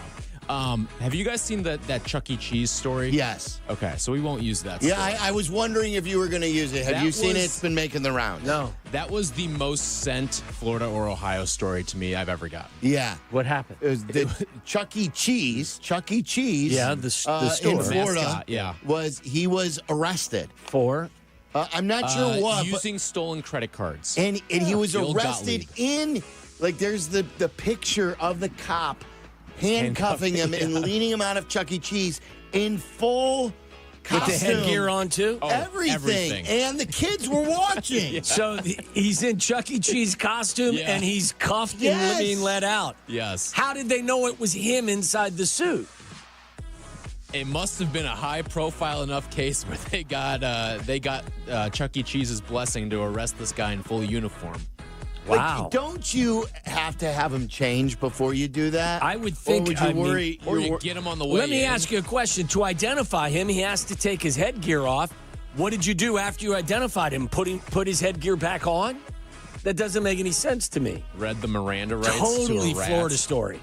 Have you guys seen that Chuck E. Cheese story? Yes. Okay, so we won't use that. Yeah, story. I was wondering if you were going to use it. Have you seen it? It's been making the rounds. No. That was the most sent Florida or Ohio story to me I've ever gotten. Yeah. What happened? It was the Chuck E. Cheese. Chuck E. Cheese. Yeah, the store. In Florida. Mascot, yeah. He was arrested for? I'm not sure what. Using stolen credit cards. And he was Bill arrested Gottlieb. there's the picture of the cop handcuffing him and leading him out of Chuck E. Cheese in full costume. With the headgear on, too? Everything. And the kids were watching. Yeah. So he's in Chuck E. Cheese costume, and he's cuffed and being let out. Yes. How did they know it was him inside the suit? It must have been a high-profile enough case where they got Chuck E. Cheese's blessing to arrest this guy in full uniform. Wow. Like, don't you have to have him change before you do that? I would think. Or would you worry? Or you get him on the way. Let me ask you a question. To identify him, he has to take his headgear off. What did you do after you identified him? Put his headgear back on? That doesn't make any sense to me. Read the Miranda rights Totally to a rat. Florida story.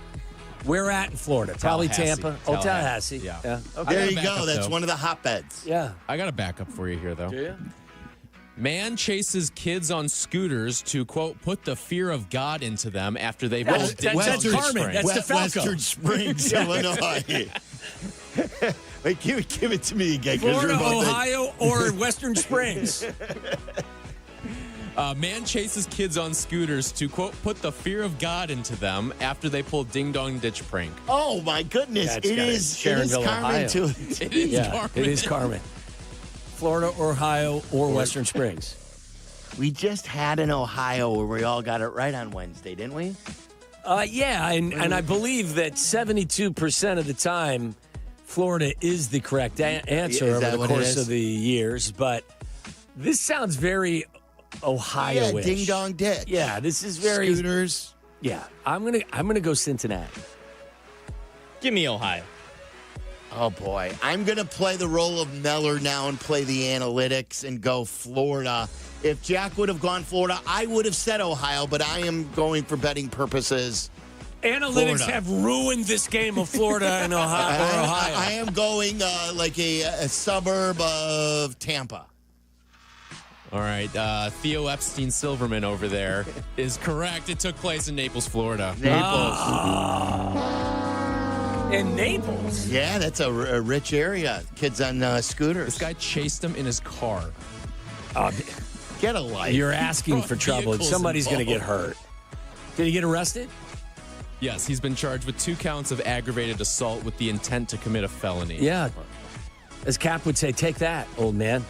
Where at in Florida? Probably Tampa. Tallahassee. Yeah. Okay. There you go. That's one of the hotbeds. Yeah. I got a backup for you here, though. Do you? Man chases kids on scooters to, quote, put the fear of God into them after they've That's Carmen. Springs. That's the Falco. Western Springs, Illinois. Wait, give it to me again. Florida, Ohio, or Western Springs. Man chases kids on scooters to, quote, put the fear of God into them after they pull ding-dong ditch prank. Oh, my goodness. That's It is Sharonville, Carmen, Ohio. too. It is Carmen. It is Carmen. Florida, Ohio, or Western Springs. We just had an Ohio where we all got it right on Wednesday, didn't we? Yeah, and I believe that 72% of the time, Florida is the correct answer Is over that the what it course is? of the years. But this sounds very Ohio-ish. Yeah, ding-dong ditch. Yeah, this is very Scooters. Yeah, I'm gonna go Cincinnati. Give me Ohio. Oh, boy. I'm going to play the role of Meller now and play the analytics and go Florida. If Jack would have gone Florida, I would have said Ohio, but I am going for betting purposes. Analytics Florida. have ruined this game of Florida and Ohio. I am going like a suburb of Tampa. All right. Theo Epstein Silverman over there is correct. It took place in Naples, Florida. In Naples? Yeah, that's a rich area. Kids on scooters. This guy chased him in his car. Get a life. You're asking for trouble. Vehicles Somebody's going to get involved. hurt. Did he get arrested? Yes, he's been charged with 2 counts of aggravated assault with the intent to commit a felony. Yeah. As Kap would say, take that, old man.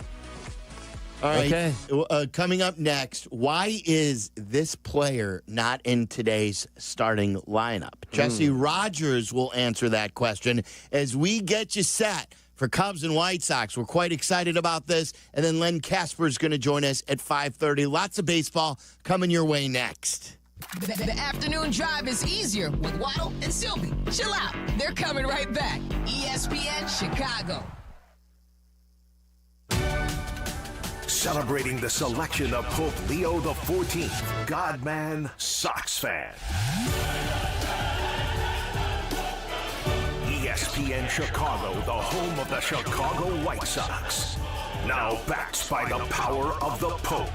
All right. Okay. Coming up next, why is this player not in today's starting lineup? Jesse Rogers will answer that question as we get you set for Cubs and White Sox. We're quite excited about this. And then Len Casper is going to join us at 5:30. Lots of baseball coming your way next. The afternoon drive is easier with Waddle and Silvy. Chill out. They're coming right back. ESPN Chicago. Celebrating the selection of Pope Leo XIV, Godman, Sox fan. ESPN Chicago, the home of the Chicago White Sox. Now backed by the power of the Pope.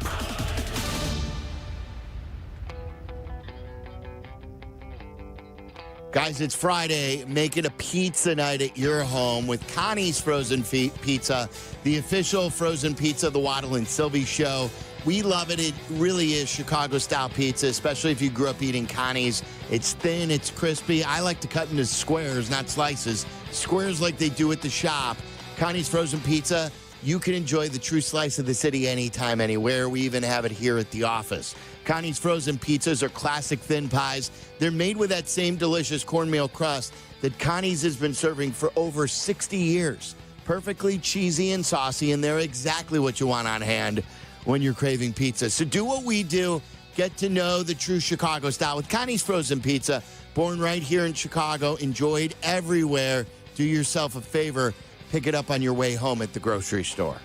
Guys, it's Friday. Make it a pizza night at your home with Connie's Frozen Pizza, the official frozen pizza of the Waddle and Silvy Show. We love it. It really is Chicago-style pizza, especially if you grew up eating Connie's. It's thin, it's crispy. I like to cut into squares, not slices. Squares like they do at the shop. Connie's Frozen Pizza, you can enjoy the true slice of the city anytime, anywhere. We even have it here at the office. Connie's Frozen Pizzas are classic thin pies. They're made with that same delicious cornmeal crust that Connie's has been serving for over 60 years. Perfectly cheesy and saucy, and they're exactly what you want on hand when you're craving pizza. So do what we do. Get to know the true Chicago style with Connie's Frozen Pizza. Born right here in Chicago, enjoyed everywhere. Do yourself a favor. Pick it up on your way home at the grocery store.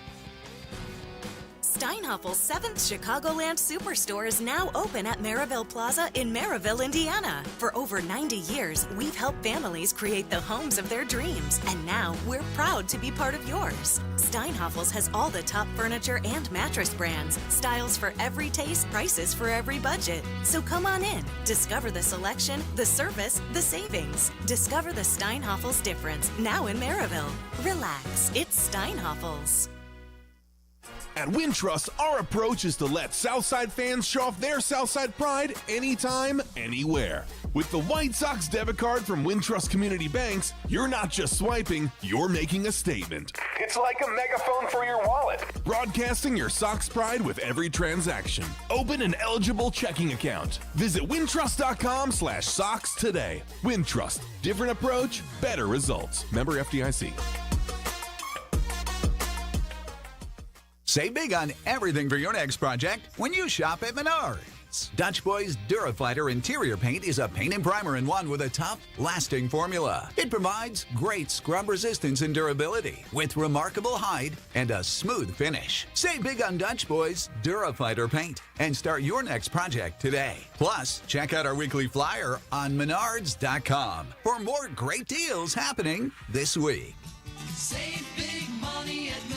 Steinhaffel's 7th Chicagoland Superstore is now open at Maryville Plaza in Maryville, Indiana. For over 90 years, we've helped families create the homes of their dreams, and now we're proud to be part of yours. Steinhaffel's has all the top furniture and mattress brands, styles for every taste, prices for every budget. So come on in, discover the selection, the service, the savings. Discover the Steinhaffel's difference now in Maryville. Relax, it's Steinhaffel's. At Wintrust, our approach is to let Southside fans show off their Southside pride anytime, anywhere. With the White Sox debit card from Wintrust Community Banks, you're not just swiping, you're making a statement. It's like a megaphone for your wallet. Broadcasting your Sox pride with every transaction. Open an eligible checking account. Visit wintrust.com/Sox today. Wintrust. Different approach, better results. Member FDIC. Save big on everything for your next project when you shop at Menards. Dutch Boy's Durafighter interior paint is a paint and primer in one with a tough, lasting formula. It provides great scrub resistance and durability with remarkable hide and a smooth finish. Save big on Dutch Boy's Durafighter paint and start your next project today. Plus, check out our weekly flyer on Menards.com for more great deals happening this week. Save big money at Menards.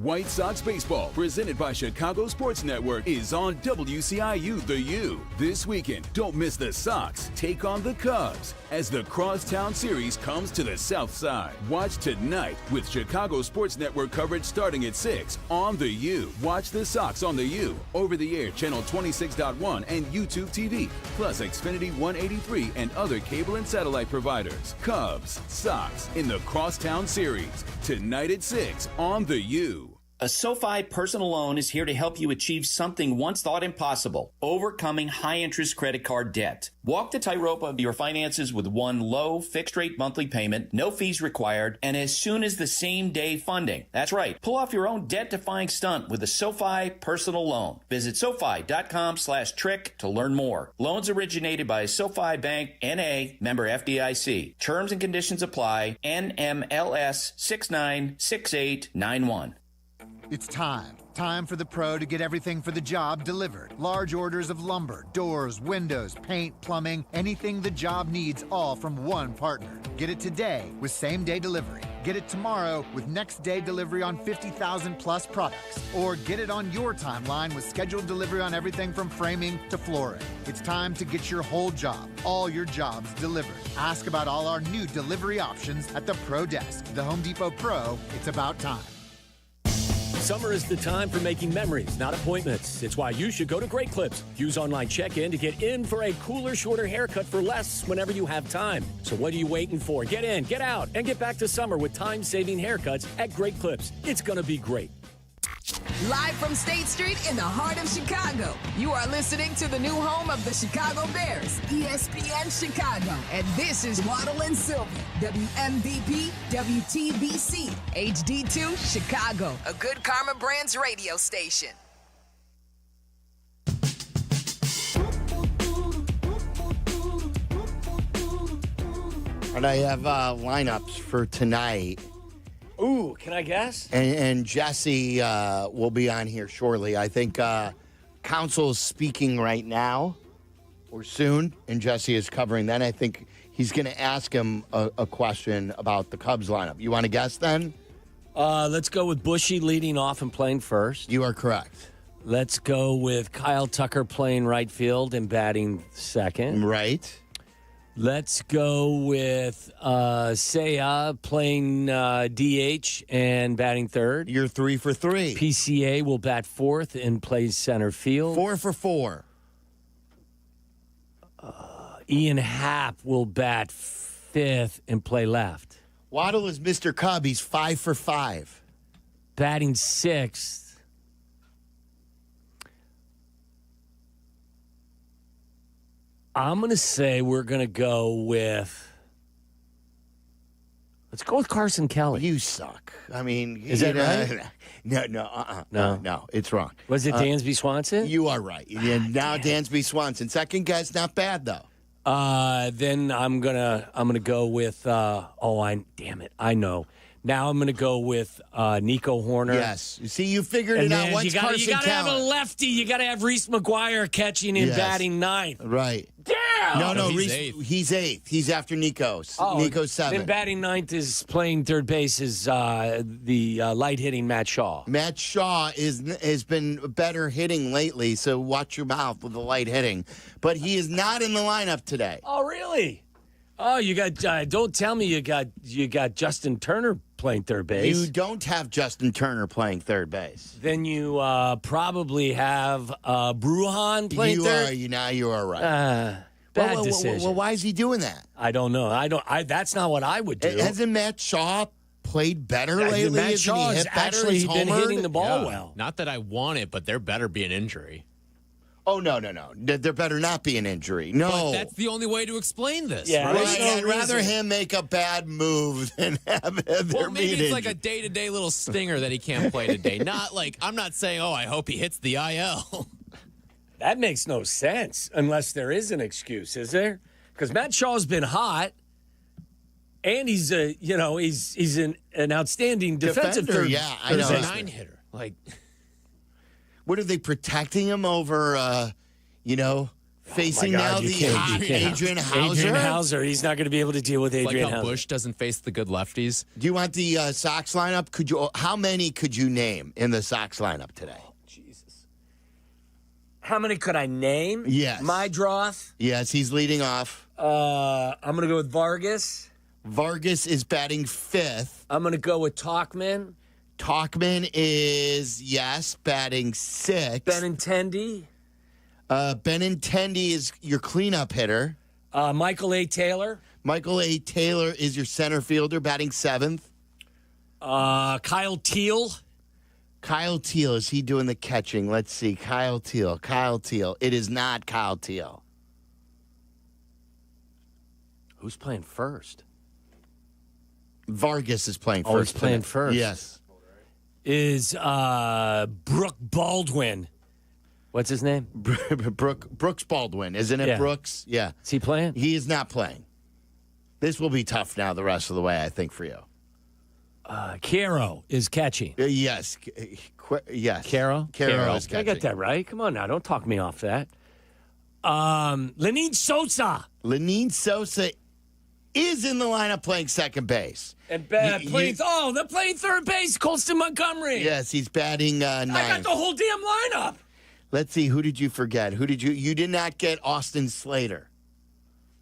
White Sox baseball, presented by Chicago Sports Network, is on WCIU The U. This weekend, don't miss the Sox take on the Cubs as the Crosstown Series comes to the South Side. Watch tonight with Chicago Sports Network coverage starting at 6 on The U. Watch the Sox on The U, over-the-air channel 26.1 and YouTube TV, plus Xfinity 183 and other cable and satellite providers. Cubs, Sox in the Crosstown Series, tonight at 6 on The U. A SoFi personal loan is here to help you achieve something once thought impossible, overcoming high-interest credit card debt. Walk the tightrope of your finances with one low, fixed-rate monthly payment, no fees required, and as soon as the same-day funding. That's right. Pull off your own debt-defying stunt with a SoFi personal loan. Visit SoFi.com/trick to learn more. Loans originated by SoFi Bank, N.A., member FDIC. Terms and conditions apply. NMLS 696891. It's time for the pro to get everything for the job delivered. Large orders of lumber, doors, windows, paint, plumbing, anything the job needs, all from one partner. Get it today with same-day delivery. Get it tomorrow with next-day delivery on 50,000 plus products. Or get it on your timeline with scheduled delivery on everything from framing to flooring. It's time to get your whole job, all your jobs delivered. Ask about all our new delivery options at the Pro Desk. The Home Depot Pro, it's about time. Summer is the time for making memories, not appointments. It's why you should go to Great Clips. Use online check-in to get in for a cooler, shorter haircut for less whenever you have time. So what are you waiting for? Get in, get out, and get back to summer with time-saving haircuts at Great Clips. It's going to be great. Live from State Street in the heart of Chicago, you are listening to the new home of the Chicago Bears, ESPN Chicago. And this is Waddle and Silvy, WMVP, WTBC, HD2, Chicago, a good Karma Brands radio station. And I have lineups for tonight. Ooh, can I guess? And Jesse will be on here shortly. I think Council is speaking right now or soon, and Jesse is covering that. I think he's going to ask him a question about the Cubs lineup. You want to guess then? Let's go with Bushy leading off and playing first. You are correct. Let's go with Kyle Tucker playing right field and batting second. Right. Let's go with Seiya playing DH and batting third. You're 3 for 3. PCA will bat fourth and plays center field. 4 for 4. Ian Happ will bat fifth and play left. Waddle is Mr. Cub. He's 5 for 5. Batting sixth. I'm going to say we're going to go with... Let's go with Carson Kelly. You suck. I mean... Is that right? No, it's wrong. Was it Dansby Swanson? You are right. And now Dansby Swanson. Second guess, not bad, though. Then I'm gonna go with... damn it. I know. Now I'm going to go with Nico Horner. Yes. See, you figured it out. Once you got to have a lefty. You got to have Reese McGuire catching and batting ninth. Right. Damn! No, he's Reese, eighth. He's eighth. He's after Nico's. Nico's seventh. Then batting ninth is playing third base is the light-hitting Matt Shaw. Matt Shaw has been better hitting lately, so watch your mouth with the light hitting. But he is not in the lineup today. Oh, really? Oh, you got. Don't tell me you got Justin Turner playing third base. You don't have Justin Turner playing third base. Then you probably have Brujan playing third. You are right. Bad decision. Well, why is he doing that? I don't know. That's not what I would do. Hasn't Matt Shaw played better lately? Matt Shaw has actually been hitting the ball well. Not that I want it, but there better be an injury. Oh, no. There better not be an injury. No. But that's the only way to explain this. Yeah, right? I'd rather him make a bad move than have there be an maybe it's injury. like a day-to-day little stinger that he can't play today. Not like, I'm not saying, I hope he hits the IL. That makes no sense unless there is an excuse, is there? Because Matt Shaw's been hot, and he's he's an outstanding defensive third. Yeah, I know. He's a 9-hitter. Like, what are they protecting him over? Facing now the hot Adrian Hauser. Adrian Hauser. He's not going to be able to deal with Adrian like how Hauser. Bush doesn't face the good lefties. Do you want the Sox lineup? How many could you name in the Sox lineup today? How many could I name? Yes. Mydroth. Yes, he's leading off. I'm going to go with Vargas. Vargas is batting fifth. I'm going to go with Talkman. Talkman is, batting sixth. Benintendi. Benintendi is your cleanup hitter. Michael A. Taylor. Michael A. Taylor is your center fielder, batting seventh. Kyle Teal. Kyle Teal, is he doing the catching? Let's see. Kyle Teal. It is not Kyle Teal. Who's playing first? Vargas is playing first. Oh, he's playing first. Yes. Is Brooke Baldwin. What's his name? Brooks Baldwin. Isn't it Brooks? Yeah. Is he playing? He is not playing. This will be tough now the rest of the way, I think, for you. Caro is catching. Yes. Caro is catching. I got that right. Come on now. Don't talk me off that. Lenine Sosa. Lenine Sosa is in the lineup playing second base. And they're playing third base, Colston Montgomery. Yes, he's batting ninth. I got the whole damn lineup. Let's see. Who did you forget? You did not get Austin Slater.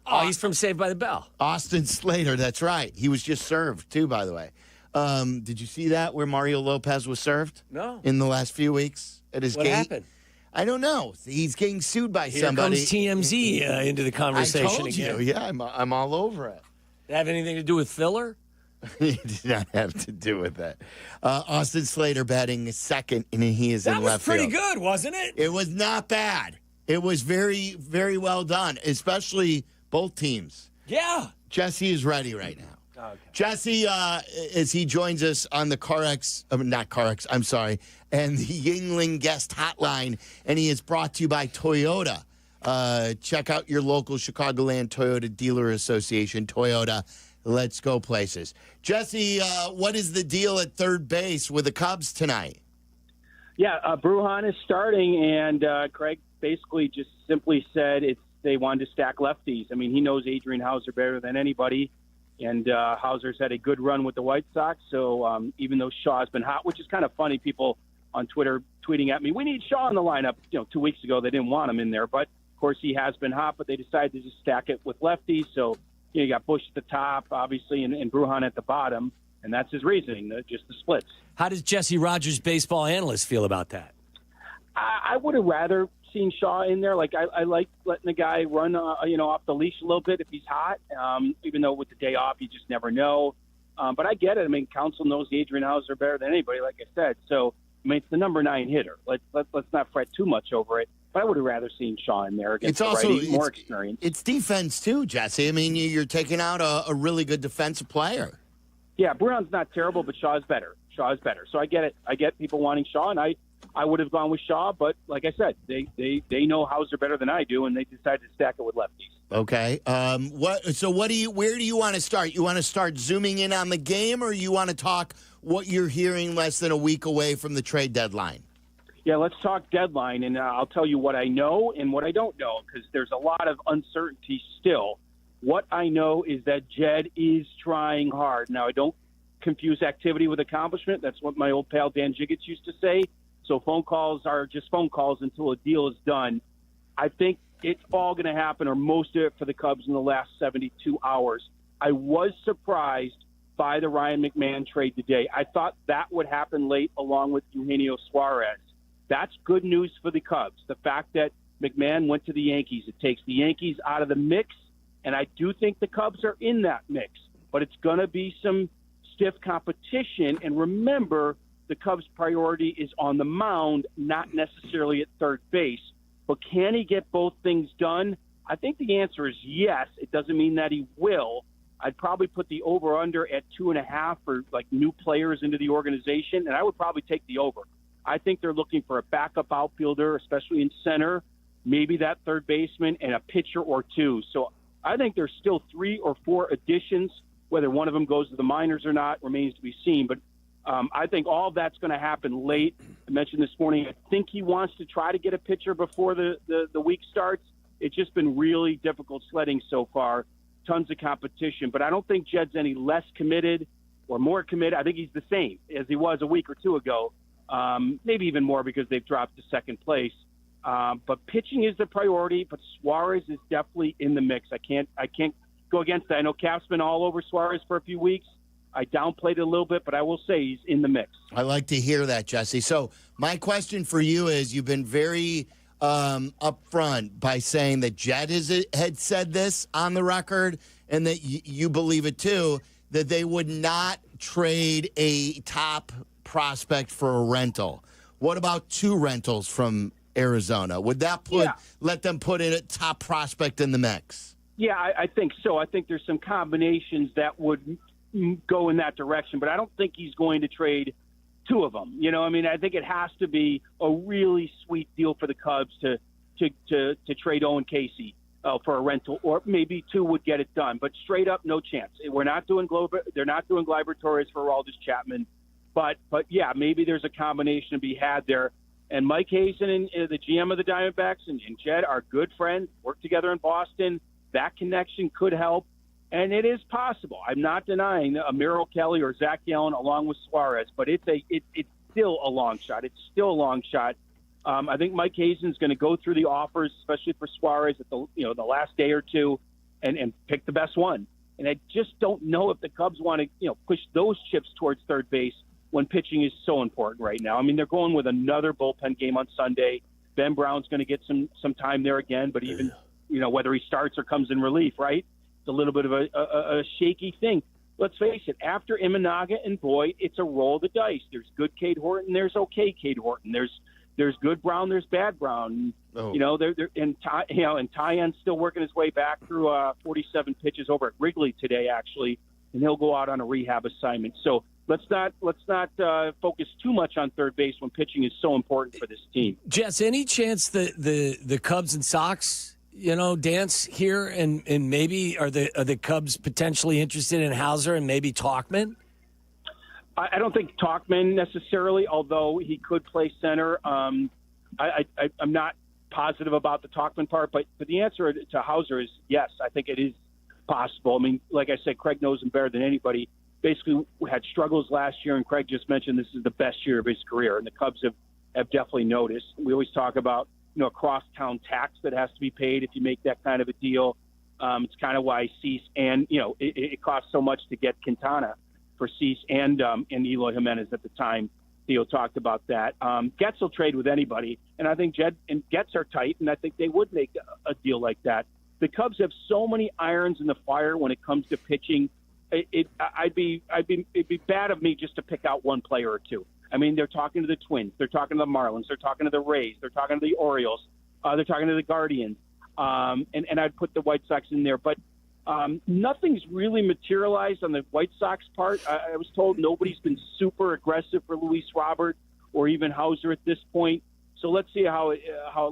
Oh, he's from Saved by the Bell. Austin Slater, that's right. He was just served, too, by the way. Did you see that, where Mario Lopez was served? No. In the last few weeks at his gate? What happened? I don't know. He's getting sued by somebody. Here comes TMZ into the conversation I told again. you. Yeah, I'm all over it. Did it have anything to do with filler? It did not have to do with that. Austin Slater batting second, and he is in left field. That was pretty good, wasn't it? It was not bad. It was very, very well done, especially both teams. Yeah. Jesse is ready right now. Okay. Jesse, as he joins us on the and the Yingling Guest Hotline, and he is brought to you by Toyota. Check out your local Chicagoland Toyota Dealer Association. Toyota, let's go places. Jesse, what is the deal at third base with the Cubs tonight? Yeah, Brujan is starting, and Craig basically just simply said they wanted to stack lefties. I mean, he knows Adrian Hauser better than anybody. And Hauser's had a good run with the White Sox, so even though Shaw's been hot, which is kind of funny, people on Twitter tweeting at me, we need Shaw in the lineup. 2 weeks ago they didn't want him in there, but of course he has been hot. But they decided to just stack it with lefties. So you got Bush at the top, obviously, and Brujan at the bottom, and that's his reasoning, just the splits. How does Jesse Rogers, baseball analyst, feel about that? I would have rather seen Shaw in there. Like I like letting the guy run, off the leash a little bit if he's hot. Even though with the day off, you just never know. But I get it. I mean, Counsell knows Adrian Hauser better than anybody, like I said. So I mean, it's the number 9 hitter. Let's not fret too much over it. But I would have rather seen Shaw in there against more experience. It's defense too, Jesse. I mean, you're taking out a really good defensive player. Yeah, Brujan's not terrible, but Shaw's better. So I get it. I get people wanting Shaw, and I would have gone with Shaw, but like I said, they know Hauser better than I do, and they decided to stack it with lefties. Okay. Where do you want to start? You want to start zooming in on the game, or you want to talk what you're hearing less than a week away from the trade deadline? Yeah, let's talk deadline, and I'll tell you what I know and what I don't know, because there's a lot of uncertainty still. What I know is that Jed is trying hard. Now, I don't confuse activity with accomplishment. That's what my old pal Dan Jiggets used to say. So phone calls are just phone calls until a deal is done. I think it's all going to happen, or most of it, for the Cubs in the last 72 hours. I was surprised by the Ryan McMahon trade today. I thought that would happen late along with Eugenio Suarez. That's good news for the Cubs. The fact that McMahon went to the Yankees, it takes the Yankees out of the mix, and I do think the Cubs are in that mix. But it's going to be some stiff competition, and remember, the Cubs' priority is on the mound, not necessarily at third base. But can he get both things done? I think the answer is yes. It doesn't mean that he will. I'd probably put the over-under at 2.5 for like new players into the organization, and I would probably take the over. I think they're looking for a backup outfielder, especially in center, maybe that third baseman, and a pitcher or two. So I think there's still 3 or 4 additions. Whether one of them goes to the minors or not remains to be seen. But I think all of that's going to happen late. I mentioned this morning, I think he wants to try to get a pitcher before the week starts. It's just been really difficult sledding so far. Tons of competition. But I don't think Jed's any less committed or more committed. I think he's the same as he was a week or two ago. Maybe even more because they've dropped to second place. But pitching is the priority, but Suarez is definitely in the mix. I can't go against that. I know Cap's been all over Suarez for a few weeks. I downplayed it a little bit, but I will say he's in the mix. I like to hear that, Jesse. So my question for you is, you've been very upfront by saying that Jed had said this on the record, and that you believe it too, that they would not trade a top prospect for a rental. What about 2 rentals from Arizona? Would that let them put in a top prospect in the mix? Yeah, I think so. I think there's some combinations that would go in that direction, but I don't think he's going to trade 2 of them. You know, I mean, I think it has to be a really sweet deal for the Cubs to trade Owen Casey for a rental, or maybe 2 would get it done. But straight up, no chance. They're not doing Gleyber Torres for Aroldis Chapman. But yeah, maybe there's a combination to be had there. And Mike Hazen and the GM of the Diamondbacks and Jed are good friends, work together in Boston. That connection could help, and it is possible. I'm not denying a Merrill Kelly or Zach Gallen along with Suarez, but it's still a long shot. It's still a long shot. I think Mike Hazen's going to go through the offers, especially for Suarez at the last day or two, and pick the best one. And I just don't know if the Cubs want to push those chips towards third base when pitching is so important right now. I mean, they're going with another bullpen game on Sunday. Ben Brown's going to get some time there again, but even whether he starts or comes in relief, right? It's a little bit of a shaky thing. Let's face it, after Imanaga and Boyd, it's a roll of the dice. There's good Cade Horton, there's okay Cade Horton. There's good Brown, there's bad Brown. And Tyen's still working his way back through 47 pitches over at Wrigley today, actually, and he'll go out on a rehab assignment. So let's not focus too much on third base when pitching is so important for this team. Jess, any chance the Cubs and Sox, dance here, and maybe are the Cubs potentially interested in Hauser and maybe Tauchman? I don't think Tauchman necessarily, although he could play center. I'm not positive about the Tauchman part, but the answer to Hauser is yes. I think it is possible. I mean, like I said, Craig knows him better than anybody. Basically, we had struggles last year, and Craig just mentioned this is the best year of his career, and the Cubs have definitely noticed. We always talk about a crosstown tax that has to be paid if you make that kind of a deal. It's kind of why Cease and it costs so much to get Quintana for Cease and Eloy Jimenez at the time. Theo talked about that. Getz will trade with anybody, and I think Jed and Getz are tight, and I think they would make a deal like that. The Cubs have so many irons in the fire when it comes to pitching. It'd be bad of me just to pick out one player or two. I mean, they're talking to the Twins, they're talking to the Marlins, they're talking to the Rays, they're talking to the Orioles, they're talking to the Guardians, and I'd put the White Sox in there. But nothing's really materialized on the White Sox part. I was told nobody's been super aggressive for Luis Robert or even Hauser at this point. So let's see how it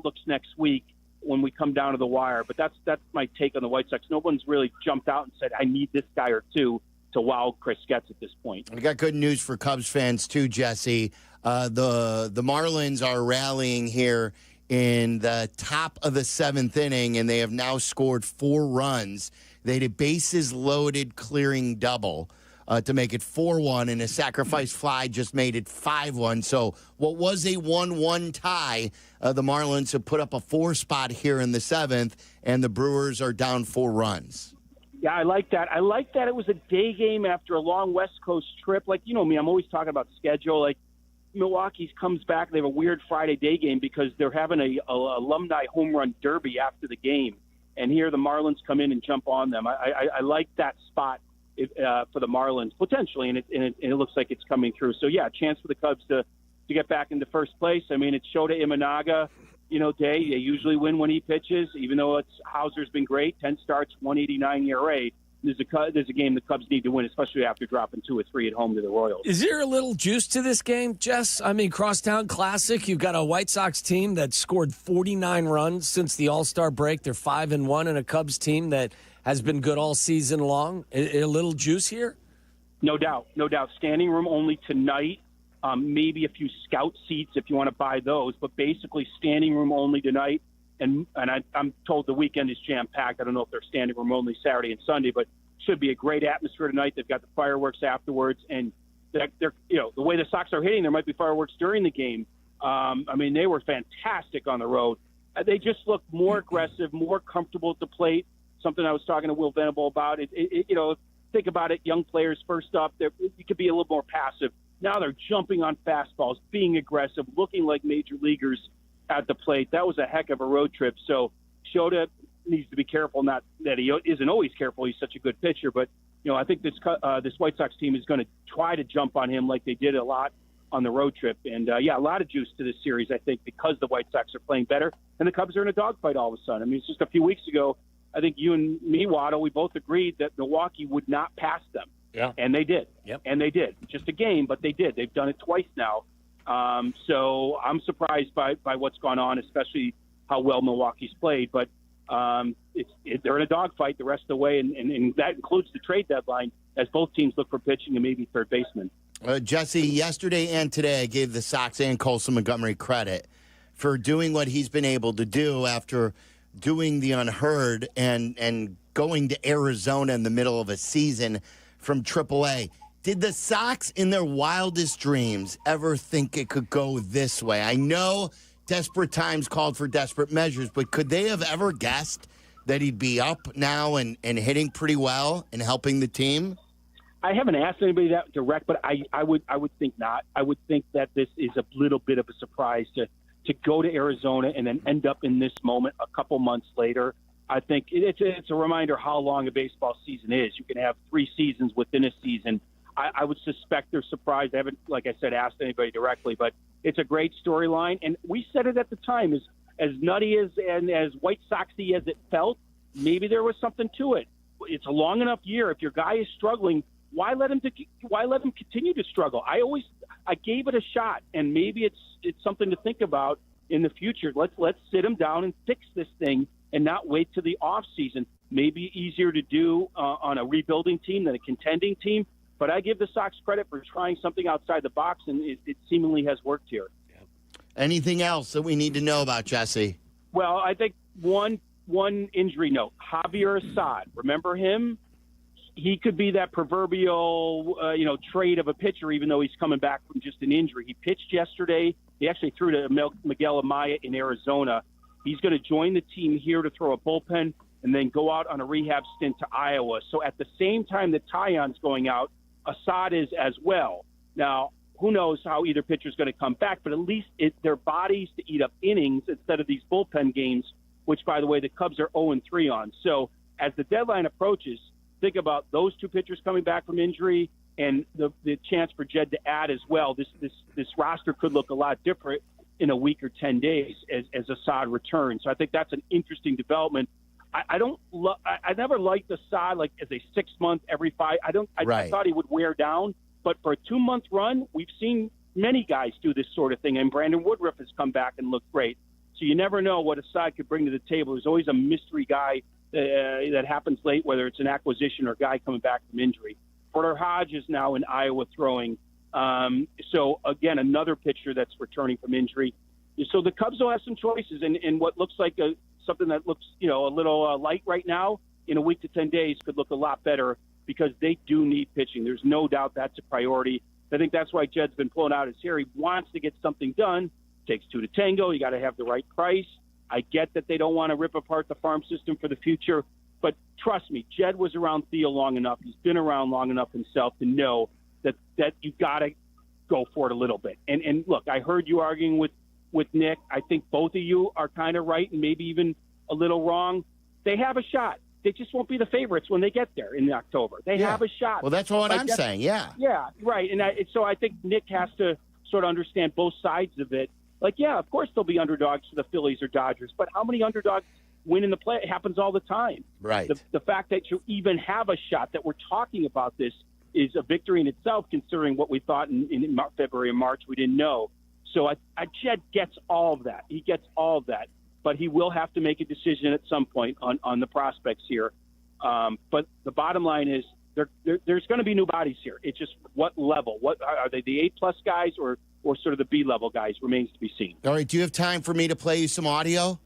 looks next week. when we come down to the wire. But that's my take on the White Sox. No one's really jumped out and said, I need this guy or two to wow Chris Getz at this point. We got good news for Cubs fans too, Jesse. The Marlins are rallying here in the top of the 7th inning, and they have now scored 4 runs. They had a bases-loaded clearing double to make it 4-1, and a sacrifice fly just made it 5-1. So what was a 1-1 tie, the Marlins have put up a 4 spot here in the 7th, and the Brewers are down 4 runs. Yeah, I like that. I like that it was a day game after a long West Coast trip. Like, you know me, I'm always talking about schedule. Like, Milwaukee's comes back. They have a weird Friday day game because they're having a alumni home run derby after the game. And here the Marlins come in and jump on them. I like that spot for the Marlins, potentially, and it looks like it's coming through. So, yeah, chance for the Cubs to get back into first place. I mean, it's Shota Imanaga, day. They usually win when he pitches, even though Hauser's been great, 10 starts, 189 ERA. There's a game the Cubs need to win, especially after dropping 2 or 3 at home to the Royals. Is there a little juice to this game, Jess? I mean, Crosstown Classic, you've got a White Sox team that scored 49 runs since the All-Star break. They're 5-1, and a Cubs team that has been good all season long. A little juice here? No doubt. Standing room only tonight. Maybe a few scout seats if you want to buy those, but basically standing room only tonight. And I'm told the weekend is jam-packed. I don't know if they're standing room only Saturday and Sunday, but should be a great atmosphere tonight. They've got the fireworks afterwards, and they're the way the Sox are hitting, there might be fireworks during the game. I mean, they were fantastic on the road. They just looked more aggressive, more comfortable at the plate. Something I was talking to Will Venable about. Think about it. Young players first up, you could be a little more passive. Now they're jumping on fastballs, being aggressive, looking like major leaguers at the plate. That was a heck of a road trip. So Shota needs to be careful. Not that he isn't always careful. He's such a good pitcher, but I think this White Sox team is going to try to jump on him like they did a lot on the road trip. And a lot of juice to this series, I think, because the White Sox are playing better and the Cubs are in a dogfight all of a sudden. I mean, it's just a few weeks ago. I think you and me, Waddle, we both agreed that Milwaukee would not pass them. Yeah. And they did. Yep. And they did. Just a game, but they did. They've done it twice now. So I'm surprised by what's gone on, especially how well Milwaukee's played. But they're in a dogfight the rest of the way, and that includes the trade deadline as both teams look for pitching and maybe third baseman. Jesse, yesterday and today I gave the Sox and Colson Montgomery credit for doing what he's been able to do after doing the unheard and going to Arizona in the middle of a season from AAA. Did the Sox, in their wildest dreams, ever think it could go this way? I know desperate times called for desperate measures, but could they have ever guessed that he'd be up now and hitting pretty well and helping the team? I haven't asked anybody that direct, but I would think not. I would think that this is a little bit of a surprise to go to Arizona and then end up in this moment a couple months later. I think it's a reminder how long a baseball season is. You can have 3 seasons within a season. I would suspect they're surprised. I haven't, like I said, asked anybody directly, but it's a great storyline. And we said it at the time, as nutty and as White Soxy as it felt, maybe there was something to it. It's a long enough year. If your guy is struggling, why let him continue to struggle? I gave it a shot, and maybe it's something to think about in the future. Let's sit him down and fix this thing and not wait to the off season. Maybe easier to do on a rebuilding team than a contending team. But I give the Sox credit for trying something outside the box, and it seemingly has worked here. Anything else that we need to know about, Jesse? Well, I think one injury note. Javier Assad, remember him? He could be that proverbial, trade of a pitcher, even though he's coming back from just an injury. He pitched yesterday. He actually threw to Miguel Amaya in Arizona. He's going to join the team here to throw a bullpen and then go out on a rehab stint to Iowa. So at the same time that Taillon's going out, Assad is as well. Now, who knows how either pitcher is going to come back, but at least their bodies to eat up innings instead of these bullpen games, which, by the way, the Cubs are 0-3 on. So as the deadline approaches, think about those 2 pitchers coming back from injury and the chance for Jed to add as well. This roster could look a lot different in a week or 10 days as Assad returns. So I think that's an interesting development. I never liked Assad like as a 6-month every 5. I thought he would wear down, but for a 2-month run, we've seen many guys do this sort of thing, and Brandon Woodruff has come back and looked great. So you never know what a side could bring to the table. There's always a mystery guy that happens late, whether it's an acquisition or a guy coming back from injury. Porter Hodge is now in Iowa throwing. So, again, another pitcher that's returning from injury. So the Cubs will have some choices. And what looks like something that looks, a little light right now, in a week to 10 days could look a lot better because they do need pitching. There's no doubt that's a priority. I think that's why Jed's been pulling out his hair. He wants to get something done. Takes two to tango. You got to have the right price. I get that they don't want to rip apart the farm system for the future, but trust me, Jed was around Theo long enough. He's been around long enough himself to know that you got to go for it a little bit. And look, I heard you arguing with Nick. I think both of you are kind of right and maybe even a little wrong. They have a shot. They just won't be the favorites when they get there in October. They have a shot. Well, that's what I'm saying. Yeah. Yeah, right. And so I think Nick has to sort of understand both sides of it. Like, yeah, of course there'll be underdogs to the Phillies or Dodgers, but how many underdogs win in the play? It happens all the time. Right. The fact that you even have a shot, that we're talking about this, is a victory in itself, considering what we thought in February and March. We didn't know. So Jed gets all of that. He gets all of that. But he will have to make a decision at some point on the prospects here. But the bottom line is there's going to be new bodies here. It's just what level. What are they, the A-plus guys or sort of the B-level guys, remains to be seen. All right, do you have time for me to play you some audio?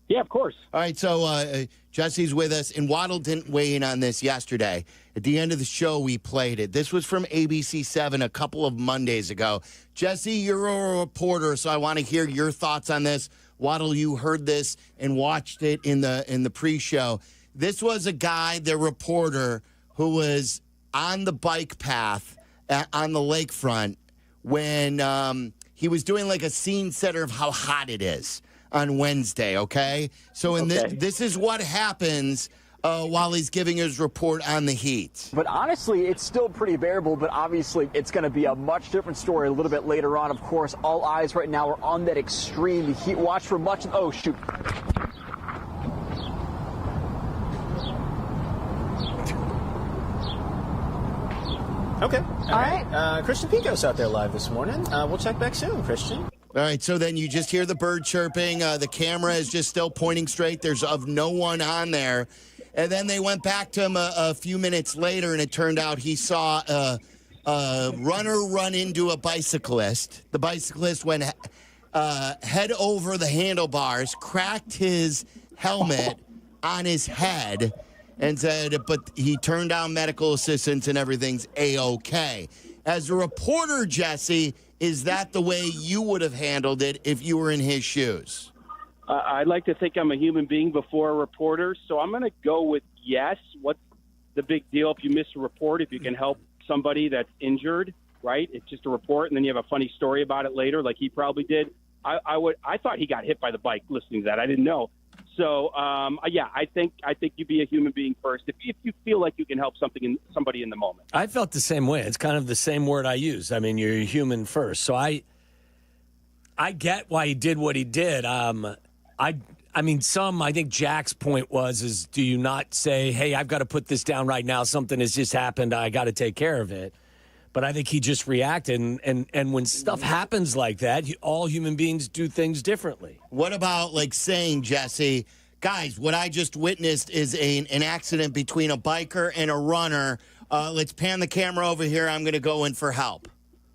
Yeah, of course. All right, so Jesse's with us, and Waddle didn't weigh in on this yesterday. At the end of the show, we played it. This was from ABC7 a couple of Mondays ago. Jesse, you're a reporter, so I want to hear your thoughts on this. Waddle, you heard this and watched it in the pre-show. This was a guy, the reporter, who was on the bike path on the lakefront when he was doing like a scene setter of how hot it is on Wednesday, okay? So this is what happens while he's giving his report on the heat. But honestly, it's still pretty bearable, but obviously it's going to be a much different story a little bit later on. Of course, all eyes right now are on that extreme heat watch for much. Oh, shoot. Okay. All right. Christian Pico's out there live this morning. We'll check back soon, Christian. All right, so then you just hear the bird chirping. The camera is just still pointing straight. There's no one on there. And then they went back to him a few minutes later, and it turned out he saw a runner run into a bicyclist. The bicyclist went head over the handlebars, cracked his helmet on his head, and said, but he turned down medical assistance and everything's A-okay. As a reporter, Jesse, is that the way you would have handled it if you were in his shoes? I'd like to think I'm a human being before a reporter, so I'm going to go with yes. What's the big deal if you miss a report, if you can help somebody that's injured, right? It's just a report, and then you have a funny story about it later, like he probably did. I thought he got hit by the bike listening to that. I didn't know. So, yeah, I think you be a human being first if you feel like you can help somebody in the moment. I felt the same way. It's kind of the same word I use. I mean, you're a human first. So I get why he did what he did. I think Jack's point is do you not say, hey, I've got to put this down right now. Something has just happened. I got to take care of it. But I think he just reacted. And when stuff happens like that, all human beings do things differently. What about like saying, Jesse, guys, what I just witnessed is an accident between a biker and a runner. Let's pan the camera over here. I'm going to go in for help.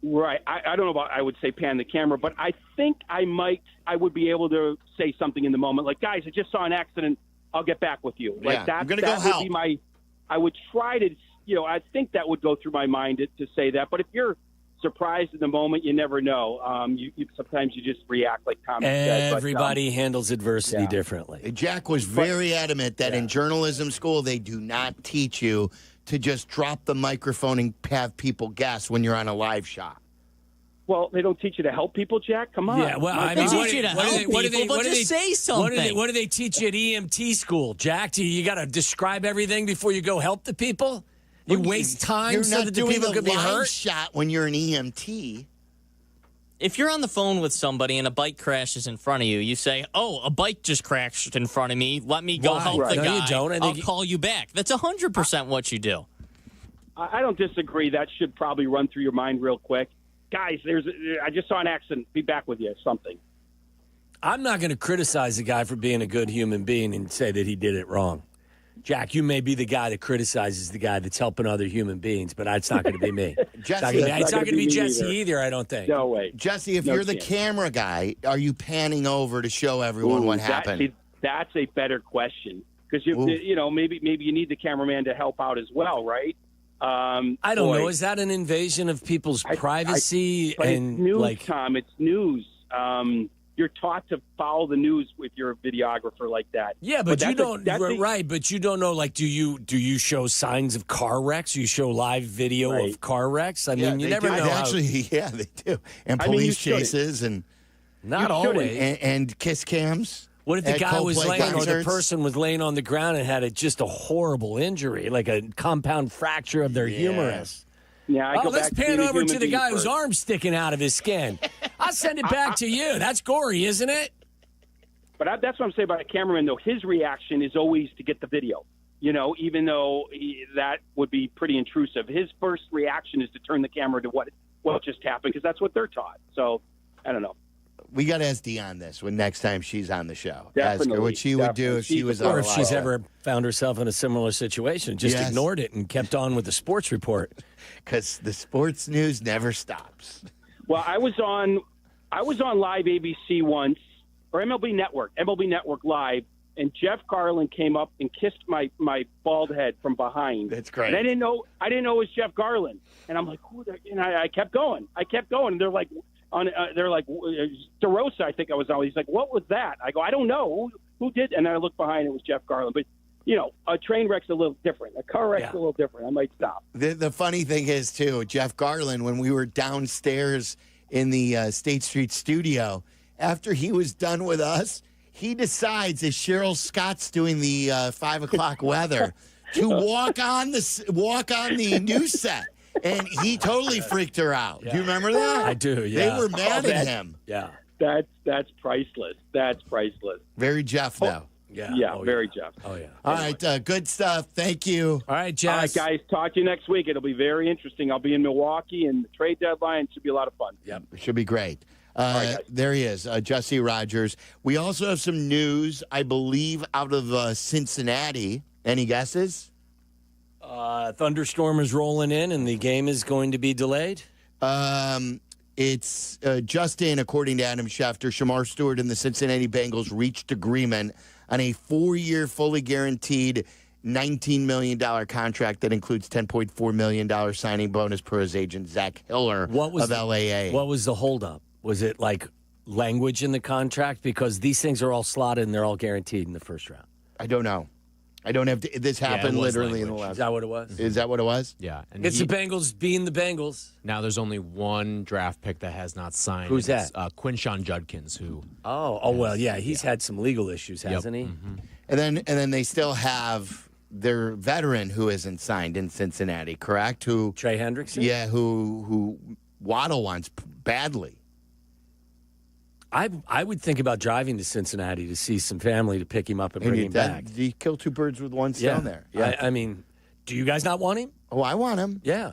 Right. I don't know about I would say pan the camera, but I think I would be able to say something in the moment. Like, guys, I just saw an accident. I'll get back with you. Like I'm going to go help. I would try to, I think that would go through my mind to say that. But if you're surprised in the moment, you never know. Sometimes you just react like Tom said. Everybody handles adversity differently. Jack was very adamant that in journalism school, they do not teach you to just drop the microphone and have people guess when you're on a live shot. Well, they don't teach you to help people, Jack. Come on. Yeah, well, I mean, teach you to help people, but just say something. What do they teach you at EMT school, Jack? You got to describe everything before you go help the people? You waste time so that the people could be hurt? Shot when you're an EMT. If you're on the phone with somebody and a bike crashes in front of you, you say, oh, a bike just crashed in front of me. Let me go help the guy. No, you don't. I'll call you back. That's 100% what you do. I don't disagree. That should probably run through your mind real quick. Guys, I just saw an accident. Be back with you. Something. I'm not going to criticize the guy for being a good human being and say that he did it wrong. Jack, you may be the guy that criticizes the guy that's helping other human beings, but it's not going to be me. Jesse, it's not going to be Jesse either, I don't think. No way. Jesse, if you're the camera guy, are you panning over to show everyone what happened? That's a better question because maybe you need the cameraman to help out as well, right? I don't know. Is that an invasion of people's privacy? But it's news, Tom. It's news. You're taught to follow the news if you're a videographer like that. Yeah, but you don't. Right, but you don't know. Like, do you show signs of car wrecks? You show live video of car wrecks. I mean, you never know. Actually, they do. And police chases and not always. And kiss cams. What if the guy was laying, or the person was laying on the ground and had just a horrible injury, like a compound fracture of their humerus? Yeah, let's pan over to the guy whose arm's sticking out of his skin. I'll send it back to you. That's gory, isn't it? But that's what I'm saying about a cameraman, though. His reaction is always to get the video, even though that would be pretty intrusive. His first reaction is to turn the camera to what just happened, because that's what they're taught. So, I don't know. We got to ask Dee this when next time she's on the show. Definitely, ask her what she would do if she was on. Or if she's ever found herself in a similar situation, just ignored it and kept on with the sports report. Because the sports news never stops. Well, I was on live ABC once, or MLB Network Live, and Jeff Garlin came up and kissed my bald head from behind. That's great. And I didn't know it was Jeff Garlin. And I'm like, and I kept going. And they're like, DeRosa, I think I was on. He's like, what was that? I go, I don't know. Who did? And I looked behind, it was Jeff Garlin. But, a train wreck's a little different. A car wreck's a little different. I might stop. The funny thing is, too, Jeff Garlin, when we were downstairs in the State Street studio, after he was done with us, he decides, as Cheryl Scott's doing the 5 o'clock weather, to walk on the news set. And he totally freaked her out. Yeah. Do you remember that? I do, yeah. They were mad at him. Yeah. That's priceless. That's priceless. Very Jeff, though. Yeah, very Jeff. Oh, yeah. All right, good stuff. Thank you. All right, Jess. All right, guys, talk to you next week. It'll be very interesting. I'll be in Milwaukee, and the trade deadline should be a lot of fun. Yep, it should be great. Right, there he is, Jesse Rogers. We also have some news, I believe, out of Cincinnati. Any guesses? Thunderstorm is rolling in, and the game is going to be delayed? It's just in, according to Adam Schefter. Shamar Stewart and the Cincinnati Bengals reached agreement on a 4-year, fully guaranteed $19 million contract that includes $10.4 million signing bonus per his agent, Zach Hiller of LAA. What was the holdup? Was it like language in the contract? Because these things are all slotted and they're all guaranteed in the first round. I don't know. I don't have to. This happened literally in the last. Is that what it was? Is that what it was? Yeah. And it's the Bengals being the Bengals. Now there's only one draft pick that has not signed. Who's that? Quinshawn Judkins, who. He's had some legal issues, hasn't he? Mm-hmm. And then they still have their veteran who isn't signed in Cincinnati, correct? Who Trey Hendrickson? Yeah, who Waddle wants badly. I would think about driving to Cincinnati to see some family to pick him up and bring him back. You kill two birds with one stone there. Yeah. I mean, do you guys not want him? Oh, I want him. Yeah.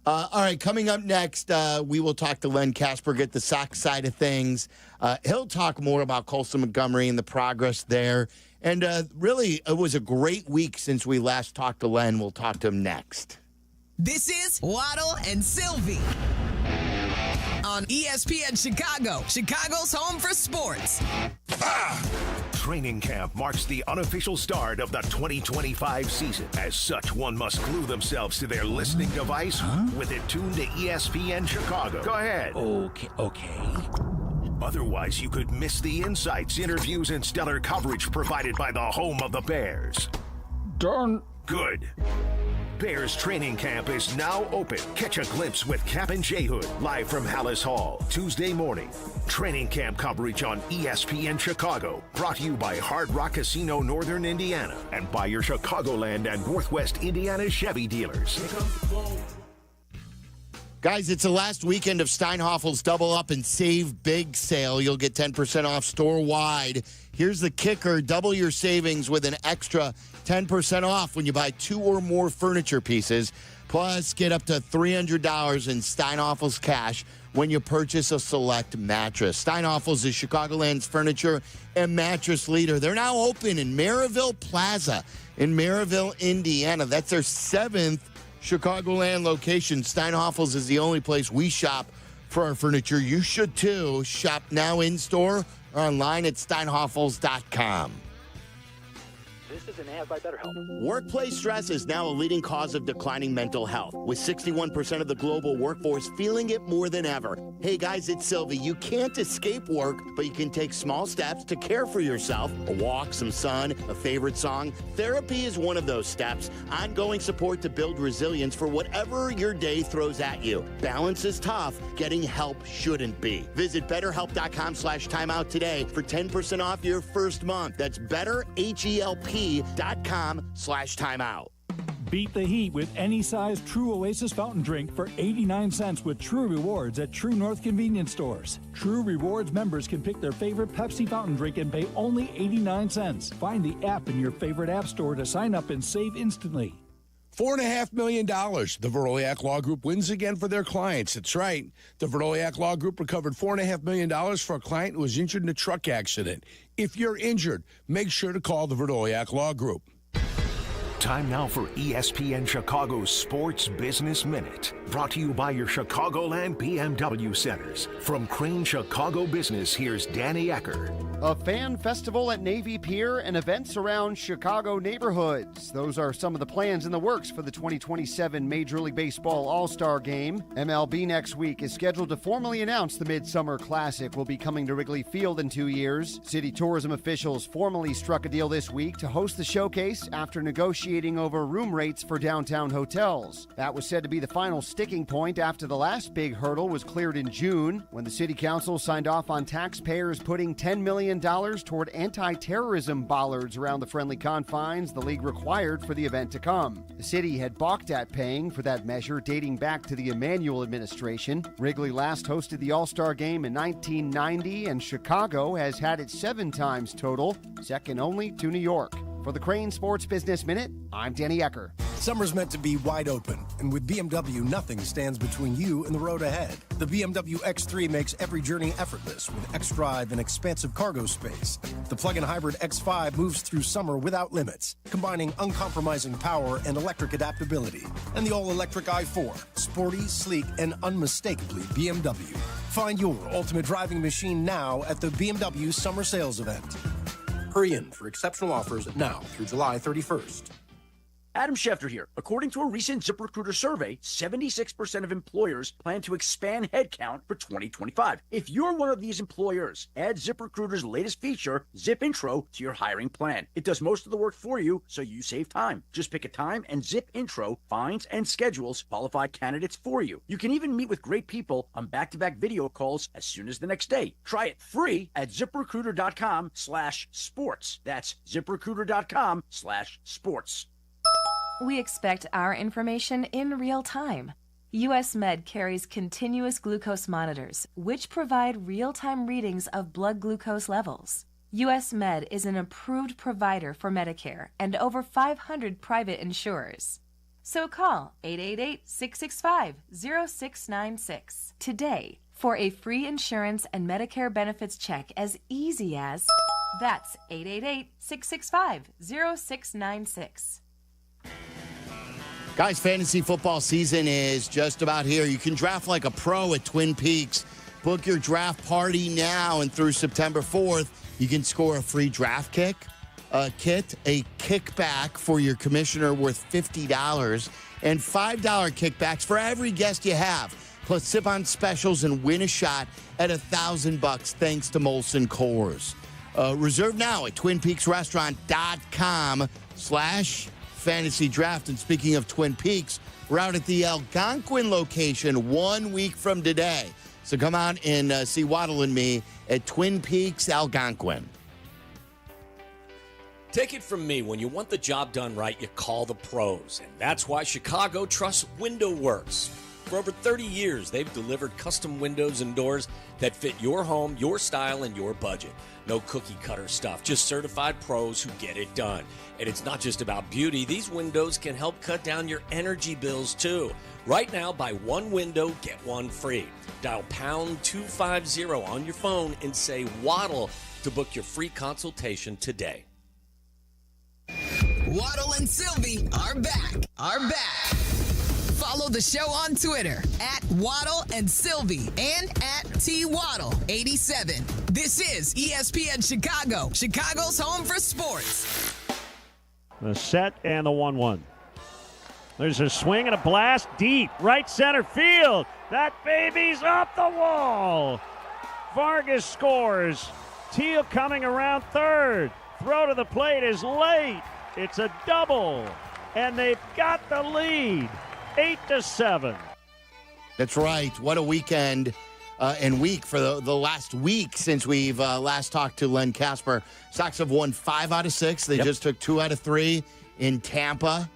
All right, coming up next, we will talk to Len Casper, get the Sox side of things. He'll talk more about Colson Montgomery and the progress there. And really, it was a great week since we last talked to Len. We'll talk to him next. This is Waddle and Silvy on ESPN Chicago, Chicago's home for sports. Training camp marks the unofficial start of the 2025 season. As such, one must glue themselves to their listening device with it tuned to ESPN Chicago. Go ahead. Okay. Otherwise, you could miss the insights, interviews, and stellar coverage provided by the home of the Bears. Darn. Good. Bears training camp is now open. Catch a glimpse with Kap J Hood live from Hallis Hall Tuesday morning. Training camp coverage on ESPN Chicago. Brought to you by Hard Rock Casino Northern Indiana and by your Chicagoland and Northwest Indiana Chevy dealers. Guys, it's the last weekend of Steinhoffel's Double Up and Save Big sale. You'll get 10% off store-wide. Here's the kicker. Double your savings with an extra 10% off when you buy 2 or more furniture pieces. Plus, get up to $300 in Steinoffel's cash when you purchase a select mattress. Steinoffel's is Chicagoland's furniture and mattress leader. They're now open in Maryville Plaza in Maryville, Indiana. That's their 7th Chicagoland location. Steinoffel's is the only place we shop for our furniture. You should too. Shop now in-store or online at steinhoffels.com. This is an ad by BetterHelp. Workplace stress is now a leading cause of declining mental health, with 61% of the global workforce feeling it more than ever. Hey guys, it's Silvy. You can't escape work, but you can take small steps to care for yourself. A walk, some sun, a favorite song. Therapy is one of those steps. Ongoing support to build resilience for whatever your day throws at you. Balance is tough. Getting help shouldn't be. Visit BetterHelp.com/timeout today for 10% off your first month. That's BetterHelp.com/timeout. Beat the heat with any size True Oasis fountain drink for 89 cents with True Rewards at True North convenience stores. True Rewards members can pick their favorite Pepsi fountain drink and pay only 89 cents. Find the app in your favorite app store to sign up and save instantly. $4.5 million. The Veroliak Law Group wins again for their clients. That's right. The Veroliak Law Group recovered $4.5 million for a client who was injured in a truck accident. If you're injured, make sure to call the Veroliak Law Group. Time now for ESPN Chicago's Sports Business Minute. Brought to you by your Chicagoland BMW centers. From Crane Chicago Business, here's Danny Ecker. A fan festival at Navy Pier and events around Chicago neighborhoods. Those are some of the plans in the works for the 2027 Major League Baseball All-Star Game. MLB next week is scheduled to formally announce the Midsummer Classic will be coming to Wrigley Field in 2 years. City tourism officials formally struck a deal this week to host the showcase after negotiating over room rates for downtown hotels. That was said to be the final sticking point after the last big hurdle was cleared in June, when the City Council signed off on taxpayers putting $10 million toward anti-terrorism bollards around the friendly confines the league required for the event to come. The city had balked at paying for that measure dating back to the Emanuel administration. Wrigley last hosted the All-Star Game in 1990, and Chicago has had it 7 times total, second only to New York. For the Crane Sports Business Minute, I'm Danny Ecker. Summer's meant to be wide open, and with BMW, nothing stands between you and the road ahead. The BMW X3 makes every journey effortless with X-Drive and expansive cargo space. The plug-in hybrid X5 moves through summer without limits, combining uncompromising power and electric adaptability. And the all-electric i4, sporty, sleek, and unmistakably BMW. Find your ultimate driving machine now at the BMW Summer Sales Event. Hurry in for exceptional offers now through July 31st. Adam Schefter here. According to a recent ZipRecruiter survey, 76% of employers plan to expand headcount for 2025. If you're one of these employers, add ZipRecruiter's latest feature, Zip Intro, to your hiring plan. It does most of the work for you, so you save time. Just pick a time and Zip Intro finds and schedules qualified candidates for you. You can even meet with great people on back-to-back video calls as soon as the next day. Try it free at ZipRecruiter.com/sports. That's ZipRecruiter.com/sports. We expect our information in real time. US Med carries continuous glucose monitors, which provide real-time readings of blood glucose levels. US Med is an approved provider for Medicare and over 500 private insurers. So call 888-665-0696 today for a free insurance and Medicare benefits check as easy as... That's 888-665-0696. Guys, fantasy football season is just about here. You can draft like a pro at Twin Peaks. Book your draft party now, and through September 4th, you can score a free draft kit, a kickback for your commissioner worth $50, and $5 kickbacks for every guest you have. Plus, sip on specials and win a shot at $1,000 thanks to Molson Coors. Reserve now at TwinPeaksRestaurant.com/fantasy draft. And speaking of Twin Peaks, we're out at the Algonquin location 1 week from today. So come out and see Waddle and me at Twin Peaks Algonquin. Take it from me, when you want the job done right, you call the pros. And that's why Chicago trusts Window Works. For over 30 years, they've delivered custom windows and doors that fit your home, your style, and your budget. No cookie-cutter stuff, just certified pros who get it done. And it's not just about beauty. These windows can help cut down your energy bills, too. Right now, buy one window, get one free. Dial pound 250 on your phone and say Waddle to book your free consultation today. Waddle and Silvy are back. Follow the show on Twitter at Waddle and Silvy and at TWaddle87. This is ESPN Chicago, Chicago's home for sports. The set and the 1-1. There's a swing and a blast deep, right center field. That baby's off the wall. Vargas scores. Teal coming around third. Throw to the plate is late. It's a double, and they've got the lead, 8-7. That's right. What a weekend and week for the last week since we've last talked to Len Casper. Sox have won 5 out of 6. They just took 2 out of 3 in Tampa.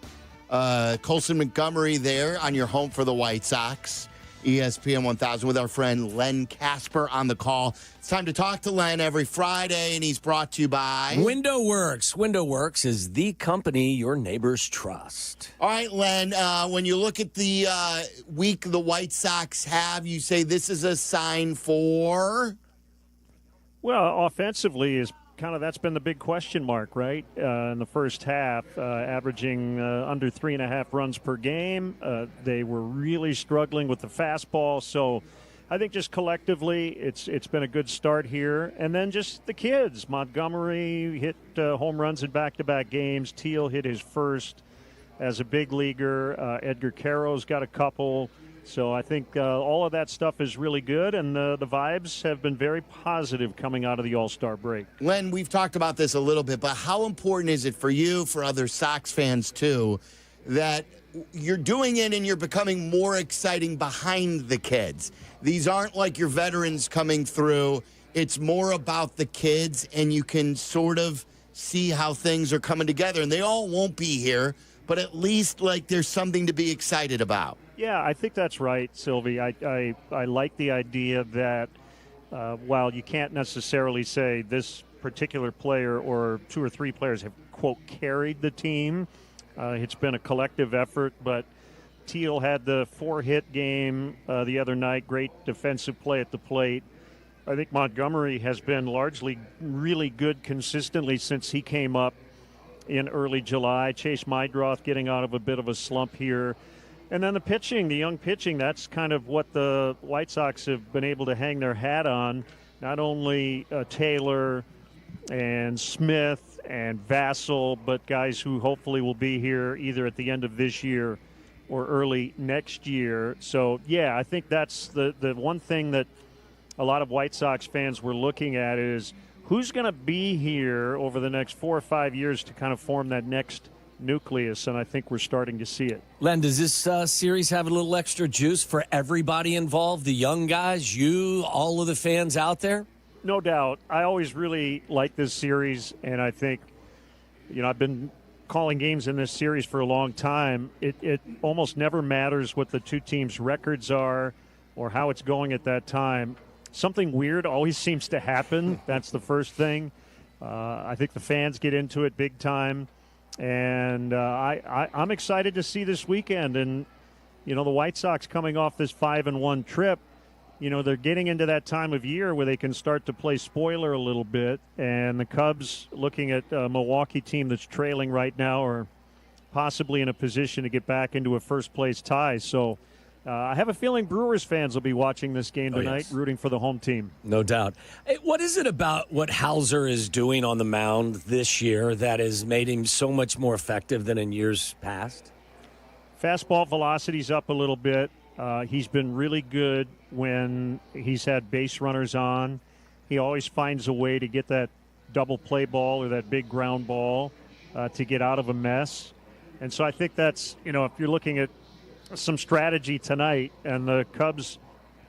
Colson Montgomery there on your home for the White Sox. ESPN 1000 with our friend Len Casper on the call. It's time to talk to Len every Friday, and he's brought to you by Window Works. Window Works is the company your neighbors trust. All right, Len, when you look at the week the White Sox have, you say this is a sign for? Well, offensively is kind of, that's been the big question mark, right? In the first half, averaging under 3.5 runs per game. They were really struggling with the fastball. So I think just collectively it's been a good start here. And then just the kids. Montgomery hit home runs in back-to-back games. Teal hit his first as a big leaguer. Edgar Caro's got a couple. So I think all of that stuff is really good, and the vibes have been very positive coming out of the All-Star break. Len, we've talked about this a little bit, but how important is it for you, for other Sox fans too, that you're doing it and you're becoming more exciting behind the kids? These aren't like your veterans coming through. It's more about the kids, and you can sort of see how things are coming together. And they all won't be here, but at least like there's something to be excited about. Yeah, I think that's right, Silvy. I like the idea that while you can't necessarily say this particular player or 2 or 3 players have, quote, carried the team, it's been a collective effort. But Teal had the 4-hit game the other night, great defensive play at the plate. I think Montgomery has been largely really good consistently since he came up in early July. Chase Mydroth getting out of a bit of a slump here. And then the pitching, the young pitching, that's kind of what the White Sox have been able to hang their hat on. Not only Taylor and Smith and Vassell, but guys who hopefully will be here either at the end of this year or early next year. So, yeah, I think that's the one thing that a lot of White Sox fans were looking at is who's going to be here over the next 4 or 5 years to kind of form that next nucleus, and I think we're starting to see it. Len, does this series have a little extra juice for everybody involved, the young guys, you, all of the fans out there? No doubt. I always really like this series, and I think, I've been calling games in this series for a long time. It almost never matters what the two teams' records are or how it's going at that time. Something weird always seems to happen. That's the first thing. I think the fans get into it big time. And I'm excited to see this weekend. And, the White Sox coming off this 5-1 trip, they're getting into that time of year where they can start to play spoiler a little bit. And the Cubs, looking at a Milwaukee team that's trailing right now, are possibly in a position to get back into a first-place tie. So I have a feeling Brewers fans will be watching this game tonight, rooting for the home team. No doubt. Hey, what is it about what Hauser is doing on the mound this year that has made him so much more effective than in years past? Fastball velocity's up a little bit. He's been really good when he's had base runners on. He always finds a way to get that double play ball or that big ground ball to get out of a mess. And so I think that's, if you're looking at some strategy tonight, and the Cubs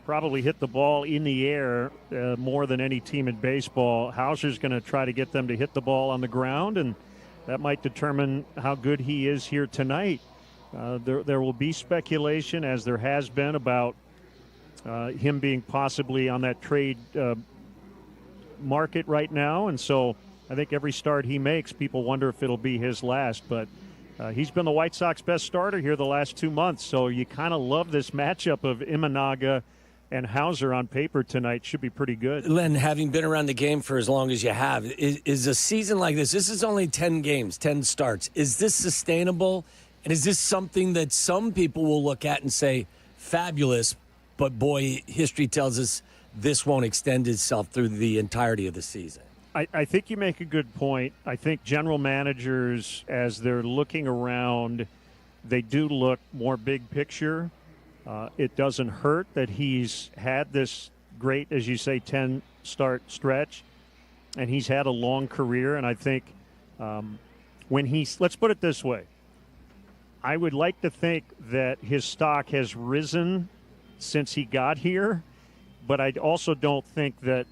probably hit the ball in the air more than any team in baseball. Hauser's going to try to get them to hit the ball on the ground, and that might determine how good he is here tonight. There will be speculation, as there has been, about him being possibly on that trade market right now. And so I think every start he makes, people wonder if it'll be his last. But he's been the White Sox best starter here the last 2 months. So you kind of love this matchup of Imanaga and Hauser on paper tonight. Should be pretty good. Len, having been around the game for as long as you have, is a season like this is only 10 games, 10 starts. Is this sustainable? And is this something that some people will look at and say, fabulous, but boy, history tells us this won't extend itself through the entirety of the season? I think you make a good point. I think general managers, as they're looking around, they do look more big picture. It doesn't hurt that he's had this great, as you say, 10-start stretch, and he's had a long career. And I think let's put it this way, I would like to think that his stock has risen since he got here, but I also don't think that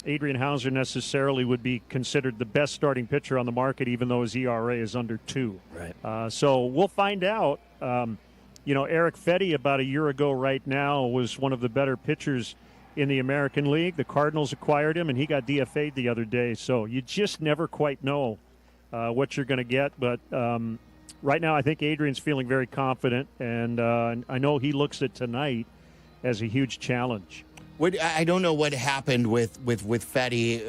Adrian Hauser necessarily would be considered the best starting pitcher on the market, even though his ERA is under 2. Right. So we'll find out. Eric Fetty about a year ago right now was one of the better pitchers in the American League. The Cardinals acquired him, and he got DFA'd the other day. So you just never quite know what you're going to get. But right now I think Adrian's feeling very confident, and I know he looks at tonight as a huge challenge. I don't know what happened with Fetty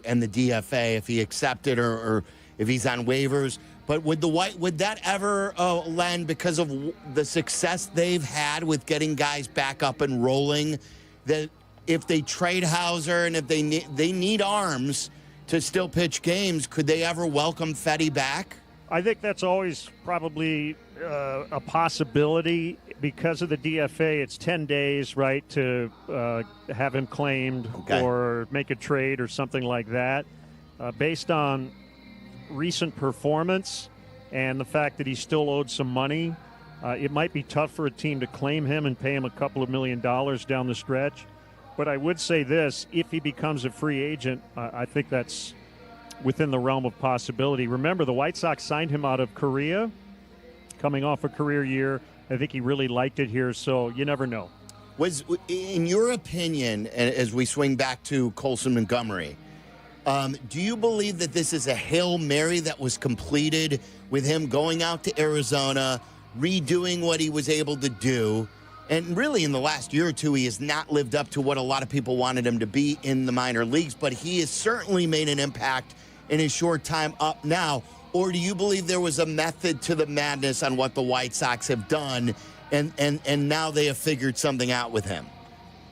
and the DFA, if he accepted or if he's on waivers. But would that ever land, because of the success they've had with getting guys back up and rolling, that if they trade Hauser and if they need arms to still pitch games, could they ever welcome Fetty back? I think that's always probably a possibility. Because of the DFA, it's 10 days, right, to have him claimed or make a trade or something like that. Based on recent performance and the fact that he's still owed some money, it might be tough for a team to claim him and pay him a couple of $1 million down the stretch. But I would say this, if he becomes a free agent, I think that's within the realm of possibility. Remember, the White Sox signed him out of Korea, coming off a career year. I think he really liked it here, so you never know. Was, in your opinion, as we swing back to Colson Montgomery, do you believe that this is a Hail Mary that was completed with him going out to Arizona, redoing what he was able to do? And really, in the last year or two, he has not lived up to what a lot of people wanted him to be in the minor leagues, but he has certainly made an impact in his short time up now. Or do you believe there was a method to the madness on what the White Sox have done, and now they have figured something out with him?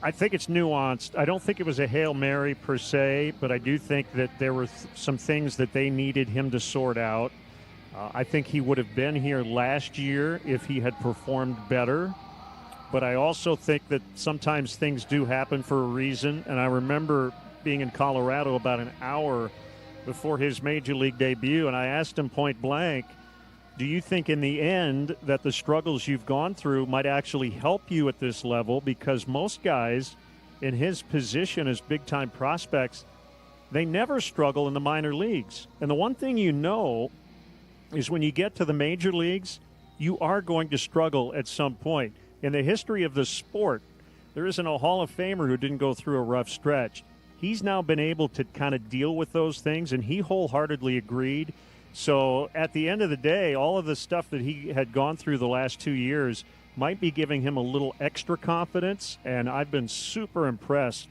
I think it's nuanced. I don't think it was a Hail Mary per se, but I do think that there were some things that they needed him to sort out. I think he would have been here last year if he had performed better. But I also think that sometimes things do happen for a reason. And I remember being in Colorado about an hour before his major league debut, and I asked him point blank, do you think in the end that the struggles you've gone through might actually help you at this level? Because most guys in his position as big-time prospects, they never struggle in the minor leagues. And the one thing you know is when you get to the major leagues, you are going to struggle at some point. In the history of the sport, there isn't a Hall of Famer who didn't go through a rough stretch. He's now been able to kind of deal with those things, and he wholeheartedly agreed. So at the end of the day, all of the stuff that he had gone through the last 2 years might be giving him a little extra confidence, and I've been super impressed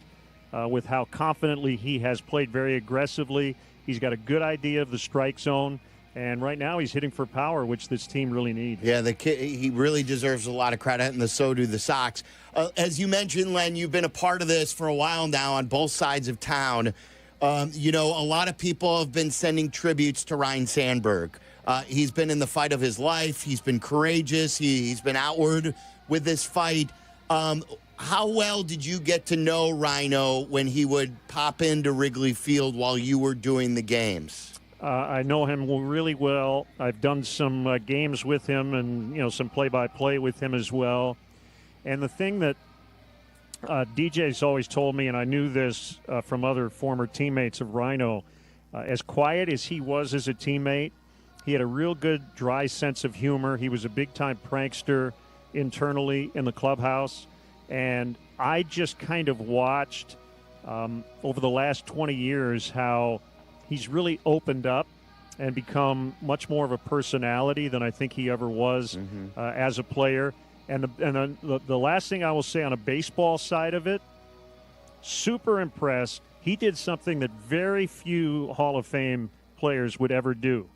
with how confidently he has played, very aggressively. He's got a good idea of the strike zone, and right now he's hitting for power, which this team really needs. Yeah, the kid, he really deserves a lot of credit, and so do the Sox. As you mentioned, Len, you've been a part of this for a while now on both sides of town. A lot of people have been sending tributes to Ryne Sandberg. He's been in the fight of his life. He's been courageous. He's been outward with this fight. How well did you get to know Rhino when he would pop into Wrigley Field while you were doing the games? I know him really well. I've done some games with him and, some play-by-play with him as well. And the thing that DJ's always told me, and I knew this from other former teammates of Rhino, as quiet as he was as a teammate, He had a real good, dry sense of humor. He was a big-time prankster internally in the clubhouse. And I just kind of watched over the last 20 years how he's really opened up and become much more of a personality than I think he ever was as a player. And the last thing I will say on a baseball side of it, super impressed. He did something that very few Hall of Fame players would ever do.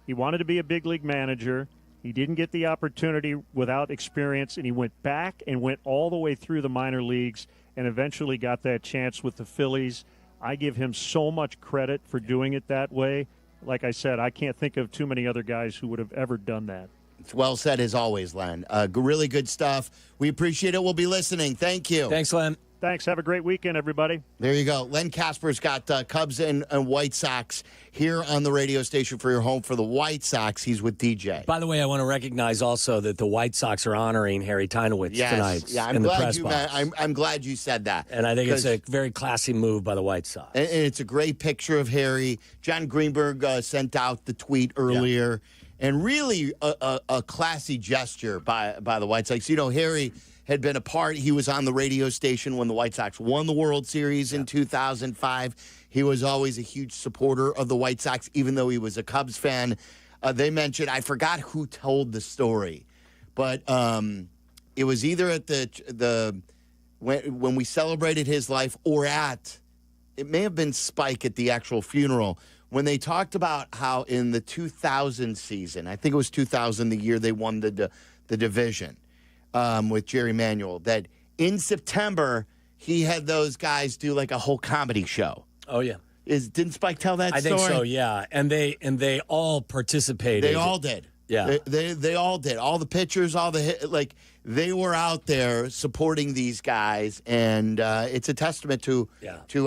He wanted to be a big league manager. He didn't get the opportunity without experience, and he went back and went all the way through the minor leagues and eventually got that chance with the Phillies. I give him so much credit for doing it that way. Like I said, I can't think of too many other guys who would have ever done that. It's well said as always, Len. Really good stuff. We appreciate it. We'll be listening. Thank you. Thanks, Len. Thanks. Have a great weekend, everybody. There you go. Len Casper's got Cubs and White Sox here on the radio station for your home for the White Sox. He's with DJ. By the way, I want to recognize also that the White Sox are honoring Harry Tynowitz tonight in the press box. I'm glad you said that. And I think it's a very classy move by the White Sox. And it's a great picture of Harry. John Greenberg sent out the tweet earlier. Yeah. And really a classy gesture by the White Sox. You know, Harry had been a part. He was on the radio station when the White Sox won the World Series in 2005. He was always a huge supporter of the White Sox, even though he was a Cubs fan. They mentioned, I forgot who told the story, but it was either at when we celebrated his life or it may have been Spike at the actual funeral, when they talked about how in the 2000 season, I think it was 2000, the year they won the division, with Jerry Manuel, that in September he had those guys do like a whole comedy show. Oh yeah, didn't Spike tell that story? I think so. Yeah, and they all participated. They all did. Yeah, they all did. All the pitchers, all the they were out there supporting these guys, and it's a testament to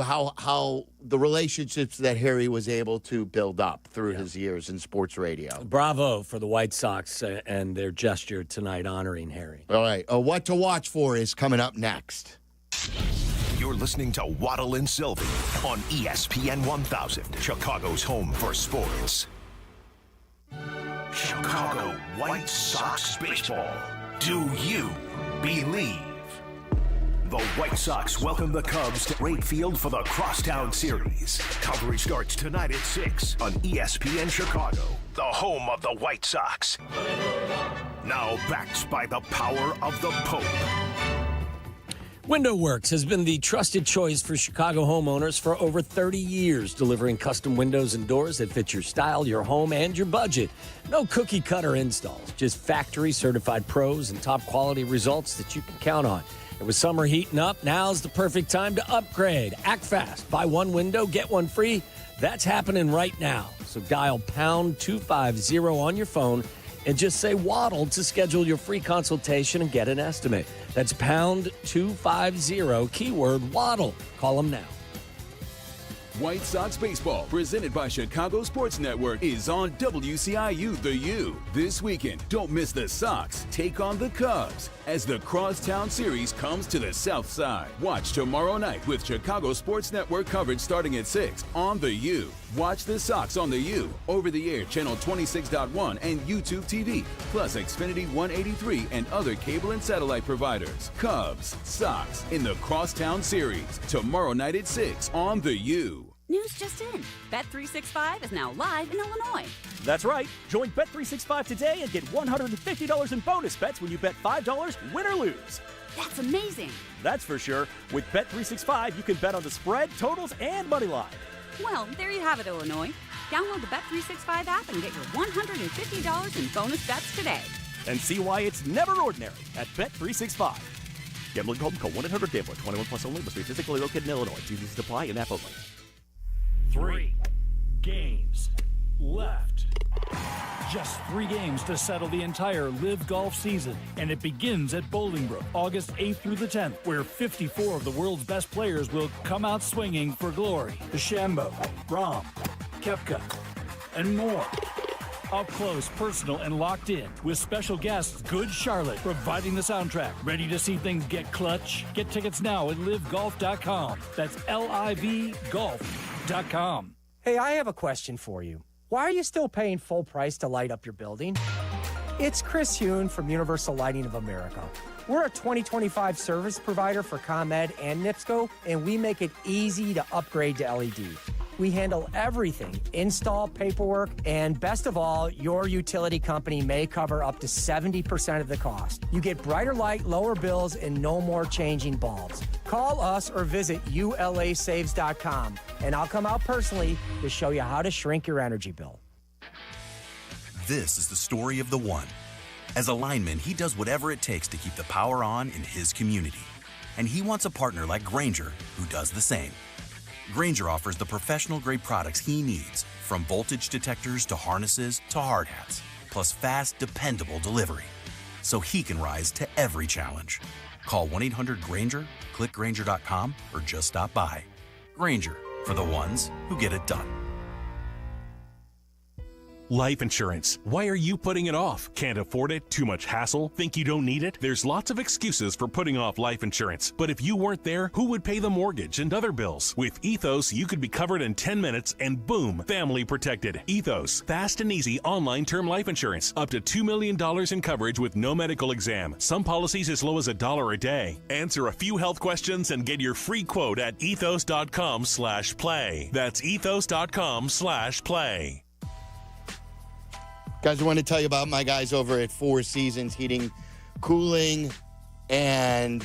how the relationships that Harry was able to build up through his years in sports radio. Bravo for the White Sox and their gesture tonight honoring Harry. All right, what to watch for is coming up next. You're listening to Waddle and Silvy on ESPN 1000, Chicago's home for sports. Chicago White Sox baseball. Do you believe? The White Sox welcome the Cubs to Wright Field for the Crosstown Series. Coverage starts tonight at 6 on ESPN Chicago, the home of the White Sox. Now backed by the power of the Pope. Window Works has been the trusted choice for Chicago homeowners for over 30 years, delivering custom windows and doors that fit your style, your home, and your budget. No cookie-cutter installs, just factory-certified pros and top-quality results that you can count on. And with summer heating up, now's the perfect time to upgrade. Act fast. Buy one window, get one free. That's happening right now. So dial pound 250 on your phone and just say Waddle to schedule your free consultation and get an estimate. That's pound 250, keyword Waddle. Call them now. White Sox baseball, presented by Chicago Sports Network, is on WCIU The U. This weekend, don't miss the Sox take on the Cubs as the Crosstown Series comes to the South Side. Watch tomorrow night with Chicago Sports Network coverage starting at 6 on The U. Watch the Sox on The U, over-the-air channel 26.1 and YouTube TV, plus Xfinity 183 and other cable and satellite providers. Cubs, Sox in the Crosstown Series, tomorrow night at 6 on The U. News just in. Bet365 is now live in Illinois. That's right. Join Bet365 today and get $150 in bonus bets when you bet $5, win or lose. That's amazing. That's for sure. With Bet365, you can bet on the spread, totals, and money line. Well, there you have it, Illinois. Download the Bet365 app and get your $150 in bonus bets today. And see why it's never ordinary at Bet365. Gambling problem? Call 1-800-GAMBLER. 21 plus only. Must be physically located in Illinois. TVs apply in app only. 3 games left. Just 3 games to settle the entire LIV Golf season, and it begins at Bolingbrook, August 8th through the 10th, where 54 of the world's best players will come out swinging for glory. DeChambeau, Rahm, Koepka, and more. Up close, personal, and locked in, with special guests Good Charlotte providing the soundtrack. Ready to see things get clutch? Get tickets now at livegolf.com. That's LIV Golf.com. Hey, I have a question for you. Why are you still paying full price to light up your building? It's Chris Hune from Universal Lighting of America. We're a 2025 service provider for ComEd and NIPSCO, and we make it easy to upgrade to LED. We handle everything, install, paperwork, and best of all, your utility company may cover up to 70% of the cost. You get brighter light, lower bills, and no more changing bulbs. Call us or visit ulasaves.com, and I'll come out personally to show you how to shrink your energy bill. This is the story of the one. As a lineman, he does whatever it takes to keep the power on in his community. And he wants a partner like Grainger who does the same. Grainger offers the professional-grade products he needs, from voltage detectors to harnesses to hard hats, plus fast, dependable delivery, so he can rise to every challenge. Call 1-800-GRAINGER, click Grainger.com, or just stop by. Grainger, for the ones who get it done. Life insurance. Why are you putting it off? Can't afford it? Too much hassle? Think you don't need it? There's lots of excuses for putting off life insurance. But if you weren't there, who would pay the mortgage and other bills? With Ethos, you could be covered in 10 minutes and boom, family protected. Ethos, fast and easy online term life insurance. Up to $2 million in coverage with no medical exam. Some policies as low as $1 a day. Answer a few health questions and get your free quote at ethos.com/play. That's ethos.com/play. Guys, I want to tell you about my guys over at Four Seasons Heating, Cooling, and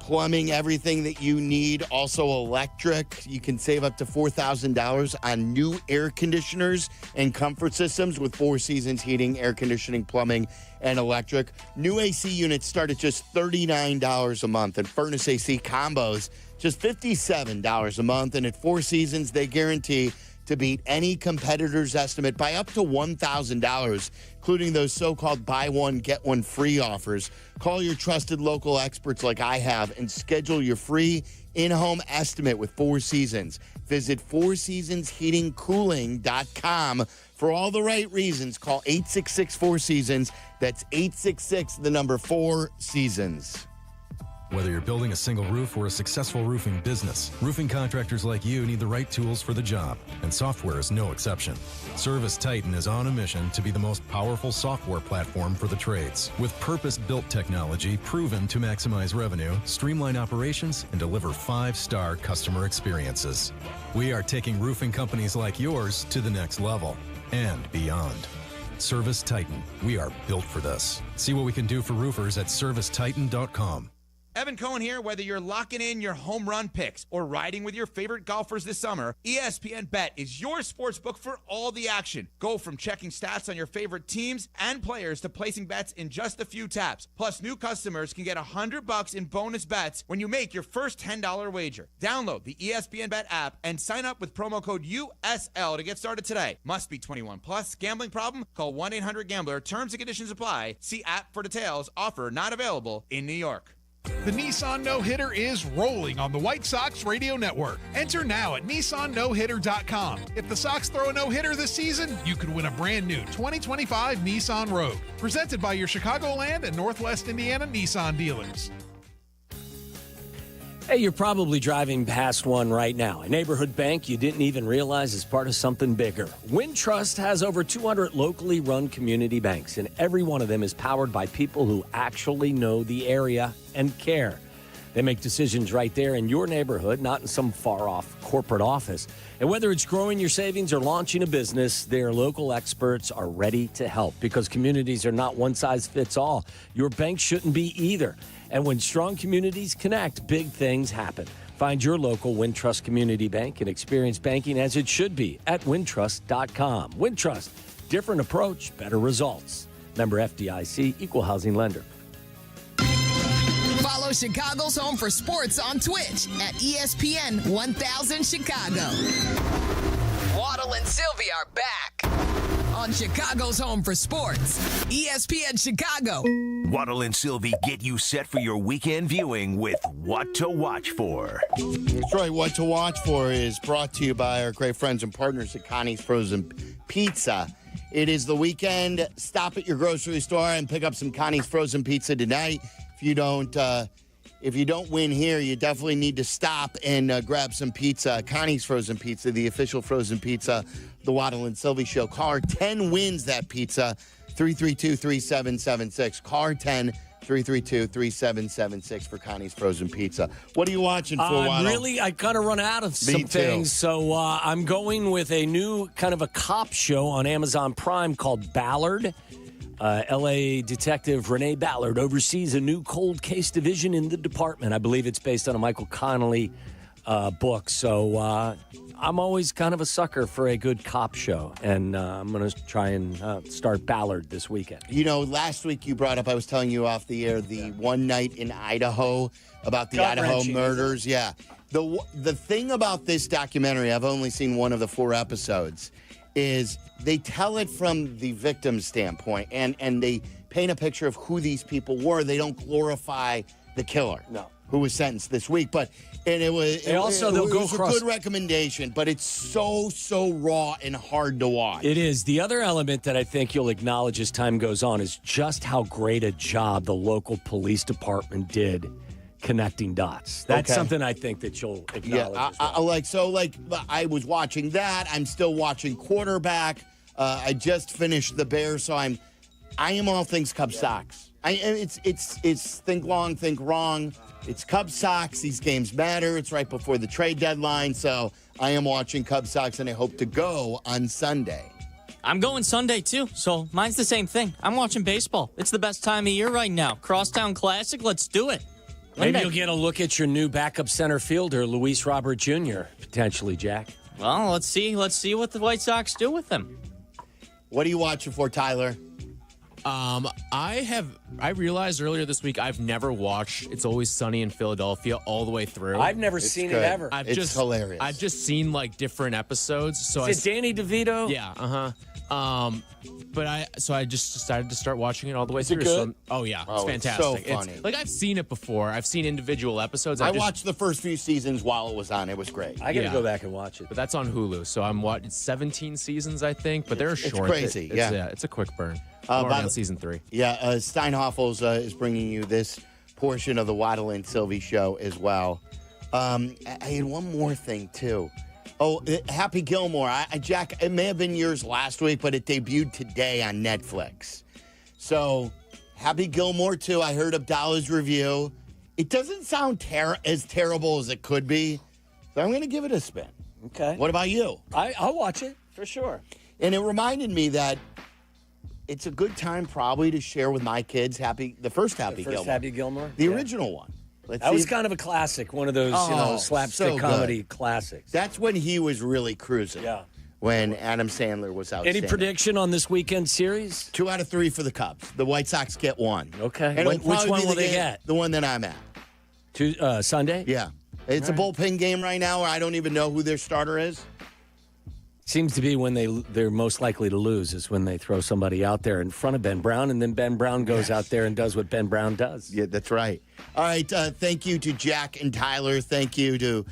Plumbing. Everything that you need, also electric. You can save up to $4,000 on new air conditioners and comfort systems with Four Seasons Heating, Air Conditioning, Plumbing, and Electric. New AC units start at just $39 a month, and furnace AC combos just $57 a month. And at Four Seasons, they guarantee to beat any competitor's estimate by up to $1,000, including those so-called buy one, get one free offers. Call your trusted local experts like I have and schedule your free in-home estimate with Four Seasons. Visit fourseasonsheatingcooling.com for all the right reasons. Call 866-4SEASONS. That's 866-4 Seasons. Whether you're building a single roof or a successful roofing business, roofing contractors like you need the right tools for the job, and software is no exception. Service Titan is on a mission to be the most powerful software platform for the trades, with purpose-built technology proven to maximize revenue, streamline operations, and deliver 5-star customer experiences. We are taking roofing companies like yours to the next level and beyond. Service Titan. We are built for this. See what we can do for roofers at servicetitan.com. Evan Cohen here. Whether you're locking in your home run picks or riding with your favorite golfers this summer, ESPN Bet is your sports book for all the action. Go from checking stats on your favorite teams and players to placing bets in just a few taps. Plus, new customers can get $100 in bonus bets when you make your first $10 wager. Download the ESPN Bet app and sign up with promo code USL to get started today. Must be 21 plus. Gambling problem? Call 1-800-GAMBLER. Terms and conditions apply. See app for details. Offer not available in New York. The Nissan No-Hitter is rolling on the White Sox Radio Network. Enter now at NissanNoHitter.com. If the Sox throw a no-hitter this season, you could win a brand new 2025 Nissan Rogue. Presented by your Chicagoland and Northwest Indiana Nissan dealers. Hey, you're probably driving past one right now. A neighborhood bank you didn't even realize is part of something bigger. Wintrust has over 200 locally run community banks, and every one of them is powered by people who actually know the area and care. They make decisions right there in your neighborhood, not in some far-off corporate office. And whether it's growing your savings or launching a business, their local experts are ready to help because communities are not one size fits all. Your bank shouldn't be either. And when strong communities connect, big things happen. Find your local Wintrust Community Bank and experience banking as it should be at wintrust.com. Wintrust, different approach, better results. Member FDIC, equal housing lender. Follow Chicago's Home for Sports on Twitch at ESPN 1000 Chicago. Waddle and Silvy are back on Chicago's Home for Sports, ESPN Chicago. Waddle and Silvy get you set for your weekend viewing with What to Watch For. That's right. What to Watch For is brought to you by our great friends and partners at Connie's Frozen Pizza. It is the weekend. Stop at your grocery store and pick up some Connie's Frozen Pizza tonight. If you don't if you don't win here, you definitely need to stop and grab some pizza. Connie's Frozen Pizza, the official frozen pizza, the Waddle and Silvy Show. Car 10 wins that pizza, 332-3776. Car 10, 332-3776 for Connie's Frozen Pizza. What are you watching for, Waddle? I kind of run out of some things, so I'm going with a new kind of a cop show on Amazon Prime called Ballard. L.A. detective Renee Ballard oversees a new cold case division in the department. I believe it's based on a Michael Connelly book. So I'm always kind of a sucker for a good cop show, and I'm going to try and start Ballard this weekend. You know, last week you brought up, I was telling you off the air, the one night in Idaho about the Idaho murders. Yeah. The thing about this documentary, I've only seen one of the 4 episodes, is they tell it from the victim's standpoint, and they paint a picture of who these people were. They don't glorify the killer, who was sentenced this week. It was a good recommendation, but it's so raw and hard to watch. It is. The other element that I think you'll acknowledge as time goes on is just how great a job the local police department did connecting dots. That's something I think that you'll acknowledge. Yeah, I was watching that. I'm still watching Quarterback. I just finished The Bears, so I am all things Cub Sox. It's think long, think wrong. It's Cub Sox. These games matter. It's right before the trade deadline, so I am watching Cub Sox, and I hope to go on Sunday. I'm going Sunday, too, so mine's the same thing. I'm watching baseball. It's the best time of year right now. Crosstown Classic, let's do it. Maybe you'll get a look at your new backup center fielder, Luis Robert Jr., potentially, Jack. Well, let's see what the White Sox do with him. What are you watching for, Tyler? I realized earlier this week I've never watched It's Always Sunny in Philadelphia all the way through. I've never seen it ever. It's hilarious. I've just seen like different episodes. So Is it Danny DeVito? Yeah. But I just decided to start watching it all the way through. Is it good? It's fantastic. It's so funny. I've seen it before. I've seen individual episodes. I watched the first few seasons while it was on. It was great. I got to go back and watch it. But that's on Hulu. So I'm watching 17 seasons, I think. But they're short. It's crazy. It's a quick burn. On season 3. Yeah, Steinhoffels is bringing you this portion of the Waddle and Silvy Show as well. I had one more thing, too. Oh, Happy Gilmore. Jack, it may have been yours last week, but it debuted today on Netflix. So, Happy Gilmore 2, I heard Abdallah's review. It doesn't sound as terrible as it could be, so I'm going to give it a spin. Okay. What about you? I'll watch it, for sure. And it reminded me that it's a good time probably to share with my kids the first Happy Gilmore. The original one. That was kind of a classic, one of those slapstick comedy classics. That's when he was really cruising. Yeah. When Adam Sandler was out. Any prediction on this weekend series? 2 out of 3 for the Cubs. The White Sox get 1. Okay. And Which one will they get? The one that I'm at. Sunday? Yeah. It's a bullpen game right now where I don't even know who their starter is. Seems to be when they're most likely to lose is when they throw somebody out there in front of Ben Brown, and then Ben Brown goes out there and does what Ben Brown does. Yeah, that's right. All right, thank you to Jack and Tyler. Thank you to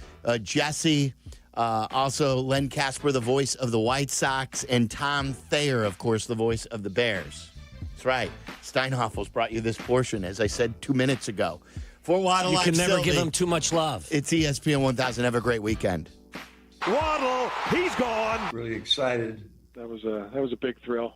Jesse. Also, Len Casper, the voice of the White Sox, and Tom Thayer, of course, the voice of the Bears. That's right. Steinhoffels brought you this portion, as I said 2 minutes ago. For Waddle, you can never give them too much love. It's ESPN 1000. Have a great weekend. Waddle, he's gone. Really excited. That was a big thrill.